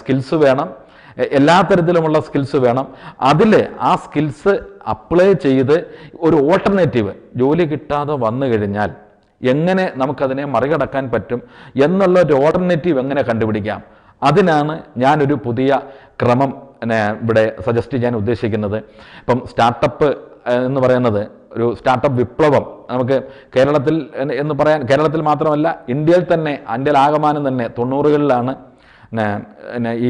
സ്കിൽസ് വേണം, എല്ലാ തരത്തിലുമുള്ള സ്കിൽസ് വേണം. അതിൽ ആ സ്കിൽസ് അപ്ലൈ ചെയ്ത് ഒരു ഓൾട്ടർനേറ്റീവ് ജോലി കിട്ടാതെ വന്നു കഴിഞ്ഞാൽ എങ്ങനെ നമുക്കതിനെ മറികടക്കാൻ പറ്റും എന്നുള്ള ഒരു ഓൾട്ടർനേറ്റീവ് എങ്ങനെ കണ്ടുപിടിക്കാം, അതിനാണ് ഞാനൊരു പുതിയ ക്രമം ഇവിടെ സജസ്റ്റ് ചെയ്യാൻ ഉദ്ദേശിക്കുന്നത്. ഇപ്പം സ്റ്റാർട്ടപ്പ് എന്ന് പറയുന്നത് ഒരു സ്റ്റാർട്ടപ്പ് വിപ്ലവം നമുക്ക് കേരളത്തിൽ എന്ന് പറയാൻ, കേരളത്തിൽ മാത്രമല്ല ഇന്ത്യയിലാകമാനം തന്നെ 90കളിലാണ് ഈ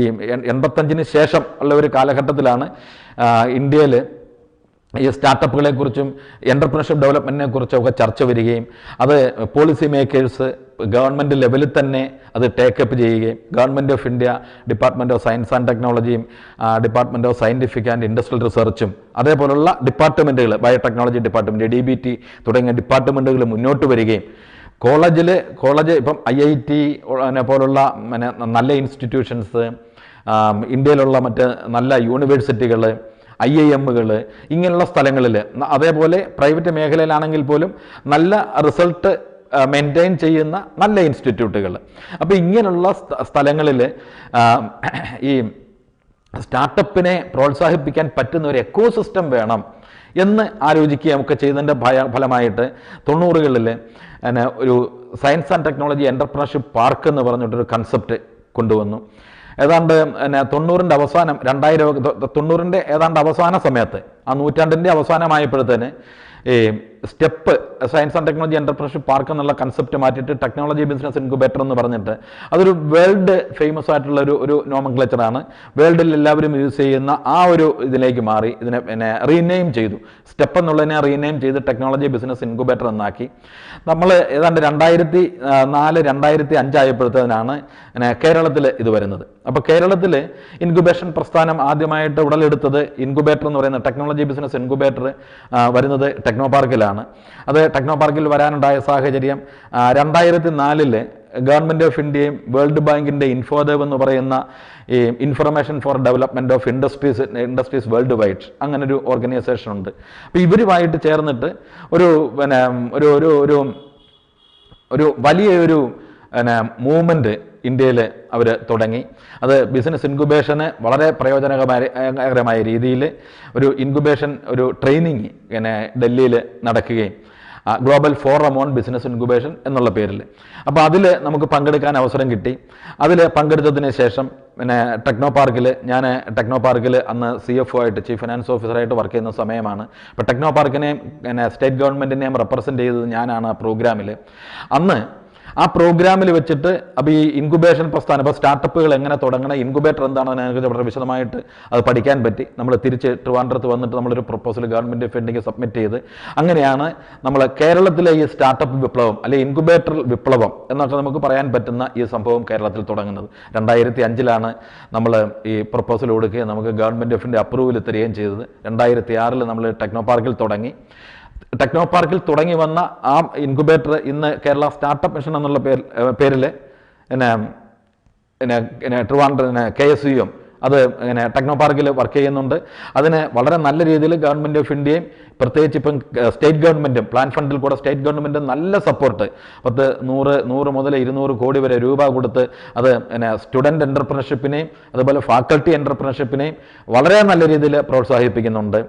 85-ന് ശേഷം ഉള്ള ഒരു കാലഘട്ടത്തിലാണ് ഇന്ത്യയിൽ ഈ സ്റ്റാർട്ടപ്പുകളെ കുറിച്ചും എൻ്റർപ്രണർഷിപ്പ് ഡെവലപ്മെൻറ്റിനെ കുറിച്ചൊക്കെ ചർച്ച വരികയും അത് പോളിസി മേക്കേഴ്സ് ഗവൺമെൻറ് ലെവലിൽ തന്നെ അത് ടേക്കപ്പ് ചെയ്യുകയും government of India, department of science and ടെക്നോളജിയും department of scientific and industrial റിസർച്ചും അതേപോലുള്ള ഡിപ്പാർട്ട്മെൻറ്റുകൾ, ബയോടെക്നോളജി ഡിപ്പാർട്ട്മെൻറ്റ്, DBT തുടങ്ങിയ ഡിപ്പാർട്ട്മെൻറ്റുകൾ മുന്നോട്ട് വരികയും കോളേജ് ഇപ്പം IIT പോലുള്ള നല്ല ഇൻസ്റ്റിറ്റ്യൂഷൻസ്, ഇന്ത്യയിലുള്ള മറ്റ് നല്ല യൂണിവേഴ്സിറ്റികൾ, IIMകൾ, ഇങ്ങനെയുള്ള സ്ഥലങ്ങളിൽ, അതേപോലെ പ്രൈവറ്റ് മേഖലയിലാണെങ്കിൽ പോലും നല്ല റിസൾട്ട് മെയിൻറ്റെയിൻ ചെയ്യുന്ന നല്ല ഇൻസ്റ്റിറ്റ്യൂട്ടുകൾ. അപ്പോൾ ഇങ്ങനെയുള്ള സ്ഥലങ്ങളിൽ ഈ സ്റ്റാർട്ടപ്പിനെ പ്രോത്സാഹിപ്പിക്കാൻ പറ്റുന്ന ഒരു എക്കോസിസ്റ്റം വേണം എന്ന് ആലോചിക്കുകയും ഒക്കെ ചെയ്തതിൻ്റെ ഫലമായിട്ട് 90കളിൽ ഒരു science and technology entrepreneurship park എന്ന് പറഞ്ഞിട്ടൊരു കൺസെപ്റ്റ് കൊണ്ടുവന്നു. ഏതാണ്ട് 90ൻ്റെ അവസാനം 90ൻ്റെ ഏതാണ്ട് അവസാന സമയത്ത്, ആ നൂറ്റാണ്ടിൻ്റെ അവസാനമായപ്പോഴത്തേന് ഈ step science and technology entrepreneurship park എന്നുള്ള കൺസെപ്റ്റ് മാറ്റിയിട്ട് ടെക്നോളജി ബിസിനസ് ഇൻക്യുബേറ്റർ എന്ന് പറഞ്ഞിട്ട് അതൊരു വേൾഡ് ഫേമസ് ആയിട്ടുള്ള ഒരു നോമൻക്ലേച്ചറാണ്. വേൾഡിൽ എല്ലാവരും യൂസ് ചെയ്യുന്ന ആ ഒരു ഇതിലേക്ക് മാറി ഇതിനെ റീനെയിം ചെയ്തു. സ്റ്റെപ്പ് എന്നുള്ളതിനെ റീനെയിം ചെയ്ത് ടെക്നോളജി ബിസിനസ് ഇൻക്യുബേറ്റർ എന്നാക്കി. നമ്മൾ ഏതാണ്ട് 2004-2005 ആയപ്പോഴത്തേനാണ് കേരളത്തിൽ ഇത് വരുന്നത്. അപ്പോൾ കേരളത്തിൽ ഇൻക്യുബേഷൻ പ്രസ്ഥാനം ആദ്യമായിട്ട് ഉടലെടുത്തത് ഇൻക്യുബേറ്റർ എന്ന് പറയുന്ന ടെക്നോളജി ബിസിനസ് ഇൻക്യുബേറ്റർ വരുന്നത് ടെക്നോ പാർക്കിലാണ്. അത് ടെക്നോ പാർക്കിൽ വരാനുണ്ടായ സാഹചര്യം 2004 ഗവൺമെൻറ് ഓഫ് ഇന്ത്യയും വേൾഡ് ബാങ്കിൻ്റെ ഇൻഫോദേവ് എന്ന് പറയുന്ന ഈ information for development of industries world wide അങ്ങനൊരു ഓർഗനൈസേഷൻ ഉണ്ട്. അപ്പോൾ ഇവരുമായിട്ട് ചേർന്നിട്ട് ഒരു വലിയൊരു മൂവ്മെൻറ്റ് ഇന്ത്യയിൽ അവർ തുടങ്ങി. അത് ബിസിനസ് ഇൻക്യുബേഷന് വളരെ പ്രയോജനകരമായ രീതിയിൽ ഒരു ഇൻക്യുബേഷൻ ഒരു ട്രെയിനിങ് ഡൽഹിയിൽ നടക്കുകയും global forum own business incubation എന്നുള്ള പേരിൽ. അപ്പോൾ അതിൽ നമുക്ക് പങ്കെടുക്കാൻ അവസരം കിട്ടി. അതിൽ പങ്കെടുത്തതിന് ശേഷം ടെക്നോ പാർക്കിൽ അന്ന് CFO ആയിട്ട്, ചീഫ് ഫിനാൻസ് ഓഫീസറായിട്ട് വർക്ക് ചെയ്യുന്ന സമയമാണ്. അപ്പോൾ ടെക്നോ പാർക്കിനെയും സ്റ്റേറ്റ് ഗവൺമെൻറ്റിനെയും റെപ്രസെൻറ്റ് ചെയ്തത് ഞാനാണ് ആ പ്രോഗ്രാമിൽ. അന്ന് ആ പ്രോഗ്രാമിൽ വെച്ചിട്ട് അപ്പോൾ ഈ ഇൻക്യുബേഷൻ പ്രസ്ഥാനം, ഇപ്പോൾ സ്റ്റാർട്ടപ്പുകൾ എങ്ങനെ തുടങ്ങണം, ഇൻക്യുബേറ്റർ എന്താണെന്ന് എനിക്ക് വളരെ വിശദമായിട്ട് അത് പഠിക്കാൻ പറ്റി. നമ്മൾ തിരിച്ച് ട്രിവാൻഡ്രത്ത് വന്നിട്ട് നമ്മളൊരു പ്രൊപ്പോസൽ ഗവൺമെൻറ് ഓഫ് ഇന്ത്യക്ക് സബ്മിറ്റ് ചെയ്ത് അങ്ങനെയാണ് നമ്മൾ കേരളത്തിലെ ഈ സ്റ്റാർട്ടപ്പ് വിപ്ലവം അല്ലെങ്കിൽ ഇൻക്യുബേറ്റർ വിപ്ലവം എന്നൊക്കെ നമുക്ക് പറയാൻ പറ്റുന്ന ഈ സംഭവം കേരളത്തിൽ തുടങ്ങുന്നത്. 2005 നമ്മൾ ഈ പ്രൊപ്പോസൽ കൊടുക്കുകയും നമുക്ക് ഗവൺമെൻറ് ഓഫ് ഇന്ത്യ അപ്രൂവൽ തരികയും ചെയ്തത്. 2006 നമ്മൾ ടെക്നോ പാർക്കിൽ തുടങ്ങി. ടെക്നോ പാർക്കിൽ തുടങ്ങി വന്ന ആ ഇൻക്യുബേറ്റർ ഇന്ന് കേരള സ്റ്റാർട്ടപ്പ് മിഷൻ എന്നുള്ള പേരിൽ ട്രിവാൻഡ്രം KSUം അത് ഇങ്ങനെ ടെക്നോ പാർക്കിൽ വർക്ക് ചെയ്യുന്നുണ്ട്. അതിന് വളരെ നല്ല രീതിയിൽ ഗവൺമെൻറ് ഓഫ് ഇന്ത്യയും പ്രത്യേകിച്ച് ഇപ്പം സ്റ്റേറ്റ് ഗവൺമെൻറ്റും പ്ലാൻ ഫണ്ടിൽ കൂടെ സ്റ്റേറ്റ് ഗവൺമെൻറ്റും നല്ല സപ്പോർട്ട് 100 മുതൽ 200 കോടി വരെ രൂപ കൊടുത്ത് അത് പിന്നെ സ്റ്റുഡൻറ് എൻ്റർപ്രണർഷിപ്പിനെയും അതുപോലെ ഫാക്കൽറ്റി എൻ്റർപ്രണർഷിപ്പിനെയും വളരെ നല്ല രീതിയിൽ പ്രോത്സാഹിപ്പിക്കുന്നുണ്ട്.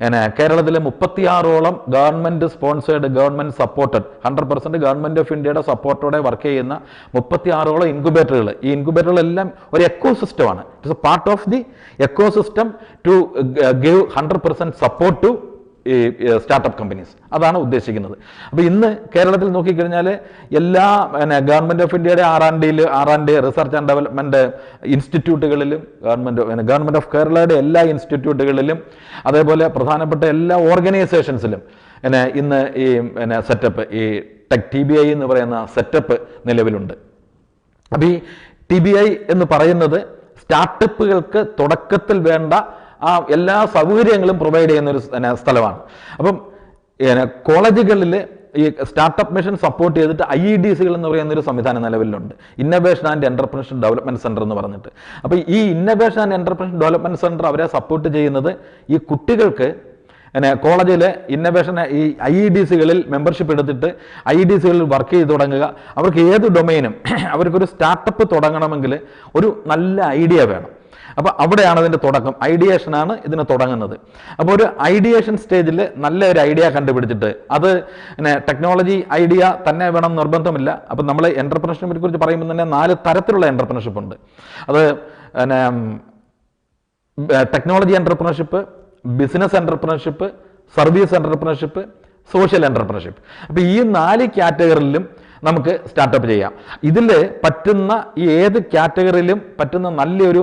പിന്നെ കേരളത്തിൽ 36ഓളം government sponsored government supported 100% government of ഇന്ത്യയുടെ സപ്പോർട്ടോടെ വർക്ക് ചെയ്യുന്ന 36ഓളം ഇൻക്യുബേറ്ററുകൾ. ഈ ഇൻക്യുബേറ്ററുകളെല്ലാം ഒരു എക്കോസിസ്റ്റമാണ്. It's a part of the ecosystem to give 100% support to ഈ സ്റ്റാർട്ടപ്പ് കമ്പനീസ്. അതാണ് ഉദ്ദേശിക്കുന്നത്. അപ്പോൾ ഇന്ന് കേരളത്തിൽ നോക്കിക്കഴിഞ്ഞാൽ എല്ലാ ഗവൺമെൻറ് ഓഫ് ഇന്ത്യയുടെ R&D റിസർച്ച് ആൻഡ് ഡെവലപ്മെൻറ്റ് ഇൻസ്റ്റിറ്റ്യൂട്ടുകളിലും ഗവൺമെൻറ് ഓഫ് കേരളയുടെ എല്ലാ ഇൻസ്റ്റിറ്റ്യൂട്ടുകളിലും അതേപോലെ പ്രധാനപ്പെട്ട എല്ലാ ഓർഗനൈസേഷൻസിലും ഇന്ന് ഈ സെറ്റപ്പ് ഈ TBI എന്ന് പറയുന്ന സെറ്റപ്പ് നിലവിലുണ്ട്. അപ്പോൾ ഈ TBI എന്ന് പറയുന്നത് സ്റ്റാർട്ടപ്പുകൾക്ക് തുടക്കത്തിൽ വേണ്ട ആ എല്ലാ സൗകര്യങ്ങളും പ്രൊവൈഡ് ചെയ്യുന്ന ഒരു സ്ഥലമാണ്. അപ്പം കോളേജുകളിൽ ഈ സ്റ്റാർട്ടപ്പ് മിഷൻ സപ്പോർട്ട് ചെയ്തിട്ട് IEDCകൾ എന്ന് പറയുന്ന ഒരു സംവിധാനം നിലവിലുണ്ട്. Innovation and entrepreneurship development centre എന്ന് പറഞ്ഞിട്ട്. അപ്പോൾ ഈ innovation and entrepreneurship development centre അവരെ സപ്പോർട്ട് ചെയ്യുന്നത് ഈ കുട്ടികൾക്ക് കോളേജിൽ ഇന്നൊവേഷൻ ഈ IEDCകളിൽ മെമ്പർഷിപ്പ് എടുത്തിട്ട് IEDCകളിൽ വർക്ക് ചെയ്ത് തുടങ്ങുക. അവർക്ക് ഏത് ഡൊമൈനും അവർക്കൊരു സ്റ്റാർട്ടപ്പ് തുടങ്ങണമെങ്കിൽ ഒരു നല്ല ഐഡിയ വേണം. അപ്പോൾ അവിടെയാണ് അതിൻ്റെ തുടക്കം. ഐഡിയേഷനാണ് ഇതിന് തുടങ്ങുന്നത്. അപ്പോൾ ഒരു ഐഡിയേഷൻ സ്റ്റേജിൽ നല്ല ഒരു ഐഡിയ കണ്ടുപിടിച്ചിട്ട് അത് ടെക്നോളജി ഐഡിയ തന്നെ വേണം നിർബന്ധമില്ല. അപ്പം നമ്മൾ എൻ്റർപ്രണർഷിപ്പിനെ കുറിച്ച് പറയുമ്പോൾ തന്നെ 4 തരത്തിലുള്ള എൻ്റർപ്രണർഷിപ്പ് ഉണ്ട്. അത് technology entrepreneurship, business entrepreneurship, service entrepreneurship, social entrepreneurship. അപ്പോൾ ഈ 4 കാറ്റഗറിയിലും നമുക്ക് സ്റ്റാർട്ടപ്പ് ചെയ്യാം. ഇതിൽ പറ്റുന്ന ഈ ഏത് കാറ്റഗറിയിലും പറ്റുന്ന നല്ലൊരു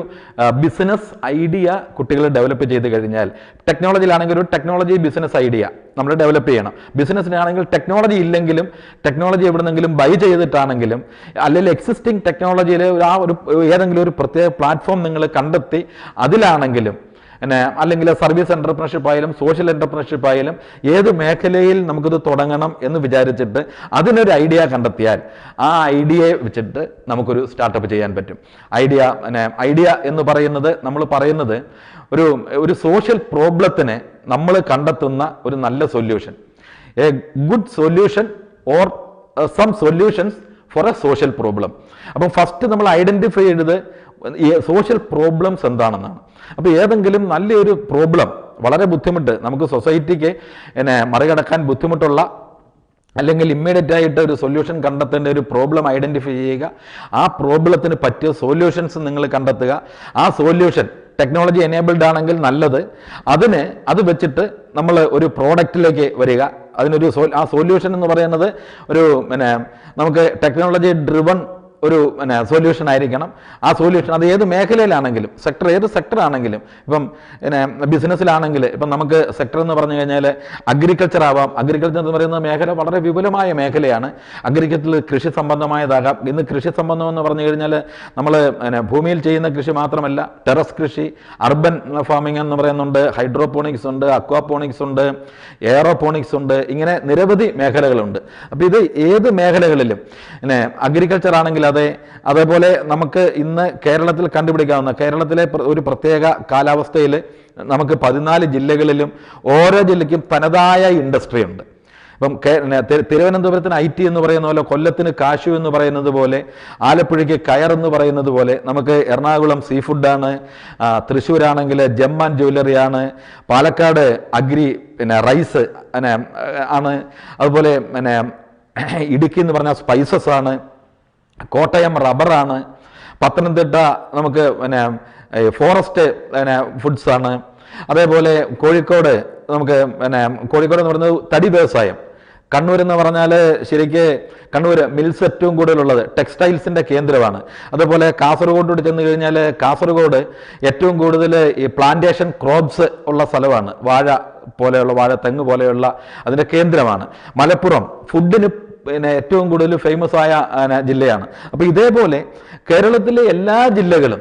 ബിസിനസ് ഐഡിയ കുട്ടികൾ ഡെവലപ്പ് ചെയ്ത് കഴിഞ്ഞാൽ, ടെക്നോളജിയിലാണെങ്കിൽ ഒരു ടെക്നോളജി ബിസിനസ് ഐഡിയ നമ്മൾ ഡെവലപ്പ് ചെയ്യണം. ബിസിനസ്സിനാണെങ്കിൽ ടെക്നോളജി ഇല്ലെങ്കിലും ടെക്നോളജി എവിടെന്നെങ്കിലും ബൈ ചെയ്തിട്ടാണെങ്കിലും അല്ലെങ്കിൽ എക്സിസ്റ്റിംഗ് ടെക്നോളജിയിൽ ഏതെങ്കിലും ഒരു പ്രത്യേക പ്ലാറ്റ്ഫോം നിങ്ങൾ കണ്ടെത്തി അതിലാണെങ്കിലും അല്ലെങ്കിൽ സർവീസ് എൻ്റർപ്രണർഷിപ്പ് ആയാലും സോഷ്യൽ എൻ്റർപ്രണർഷിപ്പ് ആയാലും ഏത് മേഖലയിൽ നമുക്കിത് തുടങ്ങണം എന്ന് വിചാരിച്ചിട്ട് അതിനൊരു ഐഡിയ കണ്ടെത്തിയാൽ ആ ഐഡിയയെ വെച്ചിട്ട് നമുക്കൊരു സ്റ്റാർട്ടപ്പ് ചെയ്യാൻ പറ്റും. ഐഡിയ എന്ന് പറയുന്നത് നമ്മൾ പറയുന്നത് ഒരു സോഷ്യൽ പ്രോബ്ലത്തിന് നമ്മൾ കണ്ടെത്തുന്ന ഒരു നല്ല solution, a good solution or some solutions for a social problem. അപ്പം ഫസ്റ്റ് നമ്മൾ ഐഡൻറ്റിഫൈ ചെയ്തത് സോഷ്യൽ പ്രോബ്ലംസ് എന്താണെന്നാണ്. അപ്പോൾ ഏതെങ്കിലും നല്ലൊരു പ്രോബ്ലം വളരെ ബുദ്ധിമുട്ട് നമുക്ക് സൊസൈറ്റിക്ക് മറികടക്കാൻ ബുദ്ധിമുട്ടുള്ള അല്ലെങ്കിൽ ഇമ്മീഡിയറ്റ് ആയിട്ട് ഒരു സൊല്യൂഷൻ കണ്ടെത്തേണ്ട ഒരു പ്രോബ്ലം ഐഡൻറ്റിഫൈ ചെയ്യുക. ആ പ്രോബ്ലത്തിന് പറ്റിയ സൊല്യൂഷൻസ് നിങ്ങൾ കണ്ടെത്തുക. ആ സൊല്യൂഷൻ ടെക്നോളജി എനേബിൾഡ് ആണെങ്കിൽ നല്ലത്. അത് വെച്ചിട്ട് നമ്മൾ ഒരു പ്രോഡക്റ്റിലേക്ക് വരിക. ആ സൊല്യൂഷൻ എന്ന് പറയുന്നത് നമുക്ക് ടെക്നോളജി ഡ്രിവൺ ഒരു സൊല്യൂഷൻ ആയിരിക്കണം. ആ സൊല്യൂഷൻ അത് ഏത് മേഖലയിലാണെങ്കിലും ഏത് സെക്ടർ ആണെങ്കിലും, ഇപ്പം ബിസിനസ്സിലാണെങ്കിൽ ഇപ്പം നമുക്ക് സെക്ടർ എന്ന് പറഞ്ഞു കഴിഞ്ഞാൽ അഗ്രികൾച്ചർ ആവാം. അഗ്രികൾച്ചർ എന്ന് പറയുന്ന മേഖല വളരെ വിപുലമായ മേഖലയാണ്. അഗ്രികൾച്ചറിൽ കൃഷി സംബന്ധമായതാകാം. ഇന്ന് കൃഷി സംബന്ധം എന്ന് പറഞ്ഞു കഴിഞ്ഞാൽ നമ്മൾ ഭൂമിയിൽ ചെയ്യുന്ന കൃഷി മാത്രമല്ല, ടെറസ് കൃഷി, അർബൻ ഫാമിംഗ് എന്ന് പറയുന്നുണ്ട്, ഹൈഡ്രോപോണിക്സ് ഉണ്ട്, അക്വാപോണിക്സ് ഉണ്ട്, എയറോപോണിക്സ് ഉണ്ട്, ഇങ്ങനെ നിരവധി മേഖലകളുണ്ട്. അപ്പോൾ ഇത് ഏത് മേഖലകളിലും അഗ്രികൾച്ചർ ആണെങ്കിൽ അതേപോലെ നമുക്ക് ഇന്ന് കേരളത്തിൽ കണ്ടുപിടിക്കാവുന്ന കേരളത്തിലെ ഒരു പ്രത്യേക കാലാവസ്ഥയിൽ നമുക്ക് 14 ജില്ലകളിലും ഓരോ ജില്ലയ്ക്കും തനതായ ഇൻഡസ്ട്രി ഉണ്ട്. ഇപ്പം തിരുവനന്തപുരത്തിന് IT എന്ന് പറയുന്ന പോലെ, കൊല്ലത്തിന് കാശു എന്ന് പറയുന്നത് പോലെ, ആലപ്പുഴയ്ക്ക് കയർ എന്ന് പറയുന്നത് പോലെ, നമുക്ക് എറണാകുളം സീ ഫുഡാണ്, തൃശ്ശൂരാണെങ്കിൽ ജെം ആൻഡ് ജ്വല്ലറിയാണ്, പാലക്കാട് റൈസ് ആണ്, അതുപോലെ ഇടുക്കി എന്ന് പറഞ്ഞാൽ സ്പൈസസ് ആണ്, കോട്ടയം റബ്ബറാണ്, പത്തനംതിട്ട നമുക്ക് ഫോറസ്റ്റ് ഫുഡ്സാണ്, അതേപോലെ കോഴിക്കോട് കോഴിക്കോട് എന്ന് പറയുന്നത് തടി വ്യവസായം, കണ്ണൂർ എന്ന് പറഞ്ഞാൽ ശരിക്ക് കണ്ണൂർ മിൽസ് ഏറ്റവും കൂടുതലുള്ളത് ടെക്സ്റ്റൈൽസിൻ്റെ കേന്ദ്രമാണ്. അതുപോലെ കാസർഗോഡോട് ചെന്ന് കഴിഞ്ഞാൽ കാസർഗോഡ് ഏറ്റവും കൂടുതൽ ഈ പ്ലാന്റേഷൻ ക്രോപ്സ് ഉള്ള സ്ഥലമാണ്. തെങ്ങ് പോലെയുള്ള അതിൻ്റെ കേന്ദ്രമാണ്. മലപ്പുറം ഫുഡിന് ഏറ്റവും കൂടുതൽ ഫേമസ് ആയ ജില്ലയാണ്. അപ്പോൾ ഇതേപോലെ കേരളത്തിലെ എല്ലാ ജില്ലകളും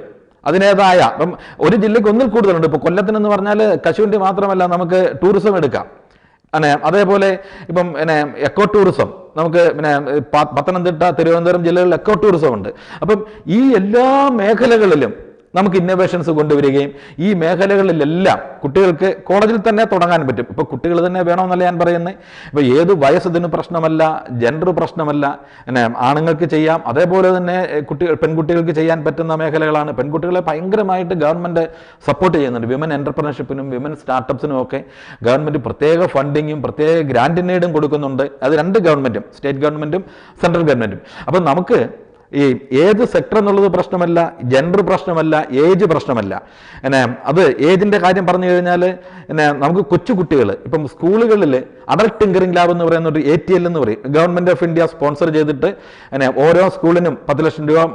അതിനേതായ, ഇപ്പം ഒരു ജില്ലയ്ക്ക് ഒന്നിൽ കൂടുതലുണ്ട്. ഇപ്പോൾ കൊല്ലത്തിനെന്ന് പറഞ്ഞാൽ കശുവണ്ടി മാത്രമല്ല, നമുക്ക് ടൂറിസം എടുക്കാം. അതേപോലെ ഇപ്പം എക്കോ ടൂറിസം നമുക്ക് പത്തനംതിട്ട, തിരുവനന്തപുരം ജില്ലകളിൽ എക്കോ ടൂറിസം ഉണ്ട്. അപ്പം ഈ എല്ലാ മേഖലകളിലും നമുക്ക് ഇന്നോവേഷൻസ് കൊണ്ടുവരികയും ഈ മേഖലകളിലെല്ലാം കുട്ടികൾക്ക് കോളേജിൽ തന്നെ തുടങ്ങാൻ പറ്റും. ഇപ്പോൾ കുട്ടികൾ തന്നെ വേണമെന്നല്ല ഞാൻ പറയുന്നത്. ഇപ്പോൾ ഏത് വയസ്സിന് പ്രശ്നമല്ല, ജെൻഡർ പ്രശ്നമല്ല, പിന്നെ ആണുങ്ങൾക്ക് ചെയ്യാം, അതേപോലെ തന്നെ പെൺകുട്ടികൾക്ക് ചെയ്യാൻ പറ്റുന്ന മേഖലകളാണ്. പെൺകുട്ടികളെ ഭയങ്കരമായിട്ട് ഗവൺമെൻറ് സപ്പോർട്ട് ചെയ്യുന്നുണ്ട്. വിമൻ എൻ്റർപ്രണർഷിപ്പിനും വിമൻ സ്റ്റാർട്ടപ്സിനും ഒക്കെ ഗവൺമെൻറ് പ്രത്യേക ഫണ്ടിങ്ങും പ്രത്യേക ഗ്രാൻറ്റിനേടും കൊടുക്കുന്നുണ്ട്. അത് രണ്ട് ഗവൺമെൻറ്റും, സ്റ്റേറ്റ് ഗവൺമെൻറ്റും സെൻട്രൽ ഗവൺമെൻറ്റും. അപ്പം നമുക്ക് ഈ ഏത് സെക്ടർ എന്നുള്ളത് പ്രശ്നമല്ല, ജെൻഡർ പ്രശ്നമല്ല, ഏജ് പ്രശ്നമല്ല. പിന്നെ അത് ഏജിൻ്റെ കാര്യം പറഞ്ഞു കഴിഞ്ഞാൽ പിന്നെ നമുക്ക് കൊച്ചുകുട്ടികൾ ഇപ്പം സ്കൂളുകളിൽ അഡൽട്ട് ടിങ്കറിംഗ് ലാബ് എന്ന് പറയുന്ന ഒരു ATL എന്ന് പറയും, ഗവൺമെൻറ് ഓഫ് ഇന്ത്യ സ്പോൺസർ ചെയ്തിട്ട് പിന്നെ ഓരോ സ്കൂളിനും 10 ലക്ഷം രൂപ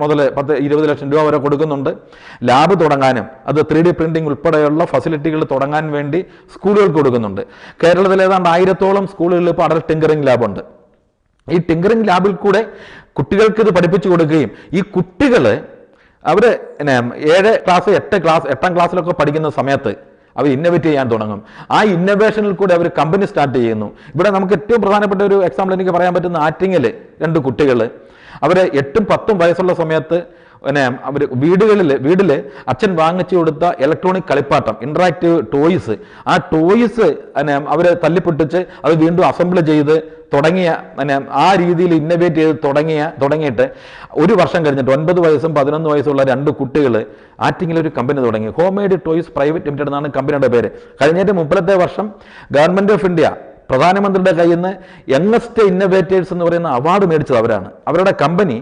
മുതൽ 10-20 ലക്ഷം രൂപ വരെ കൊടുക്കുന്നുണ്ട്. ലാബ് തുടങ്ങാനും അത് 3D പ്രിൻറ്റിംഗ് ഉൾപ്പെടെയുള്ള ഫെസിലിറ്റികൾ തുടങ്ങാൻ വേണ്ടി സ്കൂളുകൾക്ക് കൊടുക്കുന്നുണ്ട്. കേരളത്തിൽ ഏതാണ്ട് 1000-ഓളം സ്കൂളുകളിൽ ഇപ്പോൾ അഡൽട്ട് ടിങ്കറിംഗ് ലാബുണ്ട്. ഈ ടിങ്കറിംഗ് ലാബിൽ കൂടെ കുട്ടികൾക്ക് ഇത് പഠിപ്പിച്ചു കൊടുക്കുകയും ഈ കുട്ടികൾ അവർ 7 ക്ലാസ് 8 ക്ലാസ്സിലൊക്കെ പഠിക്കുന്ന സമയത്ത് അവർ ഇന്നോവേറ്റ് ചെയ്യാൻ തുടങ്ങും. ആ ഇന്നോവേഷനിൽ കൂടെ അവർ കമ്പനി സ്റ്റാർട്ട് ചെയ്യുന്നു. ഇവിടെ നമുക്ക് ഏറ്റവും പ്രധാനപ്പെട്ട ഒരു എക്സാമ്പിൾ എനിക്ക് പറയാൻ പറ്റുന്ന ആറ്റിങ്ങിൽ 2 കുട്ടികൾ അവർ 8-10 വയസ്സുള്ള സമയത്ത് പിന്നെ അവർ വീട്ടിൽ അച്ഛൻ വാങ്ങിച്ചു കൊടുത്ത ഇലക്ട്രോണിക് കളിപ്പാട്ടം, ഇൻട്രാക്റ്റീവ് ടോയ്സ്, ആ ടോയ്സ് അവർ തല്ലിപ്പൊട്ടിച്ച് അത് വീണ്ടും അസംബിൾ ചെയ്ത് തുടങ്ങിയ ആ രീതിയിൽ ഇന്നോവേറ്റ് ചെയ്ത് തുടങ്ങിയിട്ട് 1 വർഷം കഴിഞ്ഞിട്ട് 9 വയസ്സും 11 വയസ്സുള്ള 2 കുട്ടികൾ ആറ്റിങ്ങിലൊരു കമ്പനി തുടങ്ങി. Home made toys private limited എന്നാണ് കമ്പനിയുടെ പേര്. കഴിഞ്ഞിട്ട് 30 വർഷം ഗവൺമെൻറ് ഓഫ് ഇന്ത്യ പ്രധാനമന്ത്രിയുടെ കയ്യിൽ നിന്ന് യങ്ങസ്റ്റ് ഇന്നോവേറ്റേഴ്സ് എന്ന് പറയുന്ന അവാർഡ് മേടിച്ചത് അവരാണ്. അവരുടെ കമ്പനി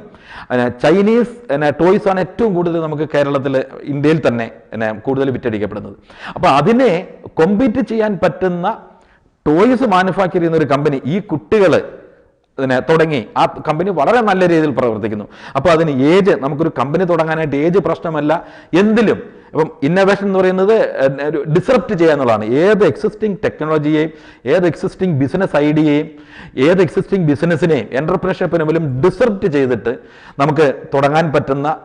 ചൈനീസ് ടോയ്സ് ആണ് ഏറ്റവും കൂടുതൽ നമുക്ക് കേരളത്തിൽ, ഇന്ത്യയിൽ തന്നെ കൂടുതൽ വിറ്റഴിക്കപ്പെടുന്നത്. അപ്പോൾ അതിനെ കോമ്പീറ്റ് ചെയ്യാൻ പറ്റുന്ന ടോയ്സ് മാനുഫാക്ചർ ചെയ്യുന്ന ഒരു കമ്പനി ഈ കുട്ടികൾ തുടങ്ങി. ആ കമ്പനി വളരെ നല്ല രീതിയിൽ പ്രവർത്തിക്കുന്നു. അപ്പോൾ അതിന് ഏജ്, നമുക്കൊരു കമ്പനി തുടങ്ങാനായിട്ട് ഏജ് പ്രശ്നമല്ല. എന്തിലും അപ്പം ഇന്നോവേഷൻ എന്ന് പറയുന്നത് ഡിസ്റപ്റ്റ് ചെയ്യുക എന്നുള്ളതാണ്. ഏത് എക്സിസ്റ്റിംഗ് ടെക്നോളജിയെയും ഏത് എക്സിസ്റ്റിംഗ് ബിസിനസ് ഐഡിയയെയും ഏത് എക്സിസ്റ്റിംഗ് ബിസിനസ്സിനെയും എൻ്റർപ്രണർഷിപ്പിനെ പോലും ഡിസ്റപ്റ്റ് ചെയ്തിട്ട് നമുക്ക് തുടങ്ങാൻ പറ്റുന്ന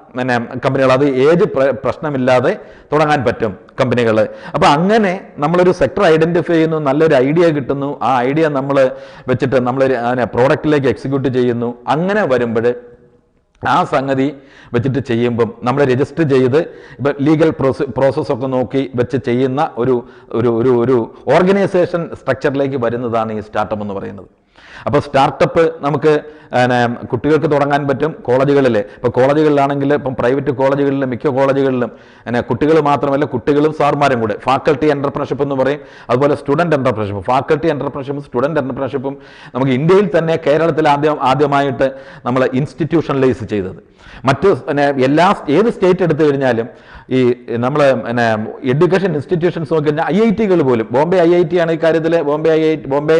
കമ്പനികൾ, അത് ഏജ് പ്രശ്നമില്ലാതെ തുടങ്ങാൻ പറ്റും കമ്പനികൾ. അപ്പോൾ അങ്ങനെ നമ്മളൊരു സെക്ടർ ഐഡൻറ്റിഫൈ ചെയ്യുന്നു, നല്ലൊരു ഐഡിയ കിട്ടുന്നു, ആ ഐഡിയ നമ്മൾ വെച്ചിട്ട് നമ്മൾ പ്രോഡക്റ്റിലേക്ക് എക്സിക്യൂട്ട് ചെയ്യുന്നു. അങ്ങനെ വരുമ്പോൾ ആ സംഗതി വെച്ചിട്ട് ചെയ്യുമ്പം നമ്മൾ രജിസ്റ്റർ ചെയ്ത് ഇപ്പം ലീഗൽ പ്രോസസ്സൊക്കെ നോക്കി വെച്ച് ചെയ്യുന്ന ഒരു ഓർഗനൈസേഷൻ സ്ട്രക്ചറിലേക്ക് വരുന്നതാണ് ഈ സ്റ്റാർട്ടപ്പ് എന്ന് പറയുന്നത്. അപ്പോൾ സ്റ്റാർട്ടപ്പ് നമുക്ക് കുട്ടികൾക്ക് തുടങ്ങാൻ പറ്റും കോളേജുകളിൽ. ഇപ്പോൾ കോളേജുകളിലാണെങ്കിൽ ഇപ്പം പ്രൈവറ്റ് കോളേജുകളിലും മിക്ക കോളേജുകളിലും കുട്ടികൾ മാത്രമല്ല, കുട്ടികളും സാർമാരും കൂടെ ഫാക്കൽറ്റി എൻ്റർപ്രണർഷിപ്പ് എന്ന് പറയും. അതുപോലെ സ്റ്റുഡൻറ്റ് എൻ്റർപ്രണർഷിപ്പ്, ഫാക്കൽറ്റി എൻ്റർപ്രണർഷിപ്പും സ്റ്റുഡൻറ്റ് എൻ്റർപ്രണർഷിപ്പും നമുക്ക് ഇന്ത്യയിൽ തന്നെ കേരളത്തിൽ ആദ്യമായിട്ട് നമ്മൾ ഇൻസ്റ്റിറ്റ്യൂഷണലൈസ് ചെയ്തത്. മറ്റ് ഏത് സ്റ്റേറ്റ് എടുത്തു കഴിഞ്ഞാലും ഈ നമ്മൾ എഡ്യൂക്കേഷൻ ഇൻസ്റ്റിറ്റ്യൂഷൻസ് നോക്കി കഴിഞ്ഞാൽ IIT-കൾ പോലും, ബോംബെ IIT ആണ് ഈ കാര്യത്തിൽ, ബോംബെ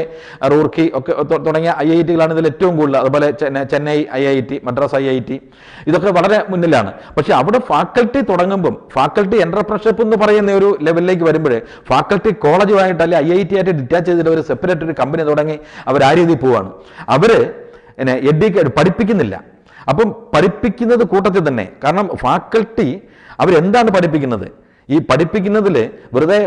റൂർക്കി ഒക്കെ തുടങ്ങിയ IIT-കളാണ് ഇതിൽ ഏറ്റവും കൂടുതൽ. അതുപോലെ ചെന്നൈ IIT, മദ്രാസ് IIT, ഇതൊക്കെ വളരെ മുന്നിലാണ്. പക്ഷെ അവിടെ ഫാക്കൽറ്റി തുടങ്ങുമ്പം ഫാക്കൽറ്റി എൻ്റർപ്രണർഷിപ്പ് എന്ന് പറയുന്ന ഒരു ലെവലിലേക്ക് വരുമ്പോഴേ ഫാക്കൽറ്റി കോളേജുമായിട്ട് അല്ലെങ്കിൽ IIT ആയിട്ട് ഡിറ്റാച്ച് ചെയ്തിട്ട് ഒരു സെപ്പറേറ്റ് ഒരു കമ്പനി തുടങ്ങി അവർ ആ രീതിയിൽ പോവാണ്. അവർ പഠിപ്പിക്കുന്നില്ല. അപ്പം പഠിപ്പിക്കുന്നത് കൂട്ടത്തിൽ തന്നെ, കാരണം ഫാക്കൽറ്റി അവരെന്താണ് പഠിപ്പിക്കുന്നത്, ഈ പഠിപ്പിക്കുന്നതിൽ വെറുതെ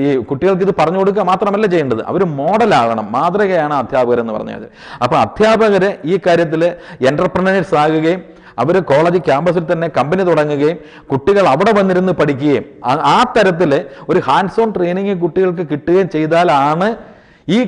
ഈ കുട്ടികൾക്ക് ഇത് പറഞ്ഞു കൊടുക്കുക മാത്രമല്ല ചെയ്യേണ്ടത്, അവർ മോഡലാകണം, മാതൃകയാണ് അധ്യാപകർ എന്ന് പറഞ്ഞാൽ. അപ്പോൾ അധ്യാപകർ ഈ കാര്യത്തിൽ എൻ്റർപ്രണേഴ്സ് ആകുകയും അവർ കോളേജ് ക്യാമ്പസിൽ തന്നെ കമ്പനി തുടങ്ങുകയും കുട്ടികൾ അവിടെ വന്നിരുന്ന് പഠിക്കുകയും ആ തരത്തിൽ ഒരു ഹാൻഡ്സ് ഓൺ ട്രെയിനിങ് കുട്ടികൾക്ക് കിട്ടുകയും ചെയ്താലാണ് ഈ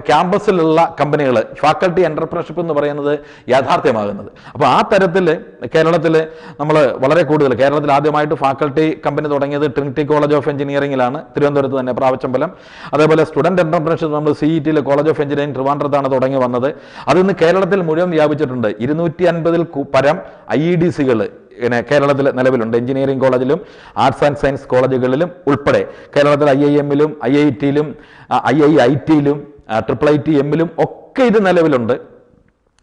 ക്യാമ്പസിലുള്ള കമ്പനികൾ, ഫാക്കൽറ്റി എൻ്റർപ്രണർഷിപ്പ് എന്ന് പറയുന്നത് യാഥാർത്ഥ്യമാകുന്നത്. അപ്പോൾ ആ തരത്തിൽ കേരളത്തിൽ നമ്മൾ വളരെ കൂടുതൽ, കേരളത്തിൽ ആദ്യമായിട്ട് ഫാക്കൽറ്റി കമ്പനി തുടങ്ങിയത് ട്രിനിറ്റി കോളേജ് ഓഫ് എഞ്ചിനീയറിംഗിലാണ്, തിരുവനന്തപുരത്ത് തന്നെ, പ്രാവച്ചമ്പലം. അതേപോലെ സ്റ്റുഡൻറ്റ് എൻ്റർപ്രണർഷിപ്പ് നമ്മൾ CET കോളേജ് ഓഫ് എഞ്ചിനീയറിംഗ് ട്രിവാൻഡ്രത്താണ് തുടങ്ങി വന്നത്. അതിന്ന് കേരളത്തിൽ മുഴുവൻ വ്യാപിച്ചിട്ടുണ്ട്. 250-ൽ പരം IEDCകൾ കേരളത്തിൽ നിലവിലുണ്ട്. എഞ്ചിനീയറിംഗ് കോളേജിലും ആർട്സ് ആൻഡ് സയൻസ് കോളേജുകളിലും ഉൾപ്പെടെ കേരളത്തിൽ IIM-ലും IIT-ലും IIIT-ലും IIIT-M-ലും ഒക്കെ ഇത് നിലവിലുണ്ട്.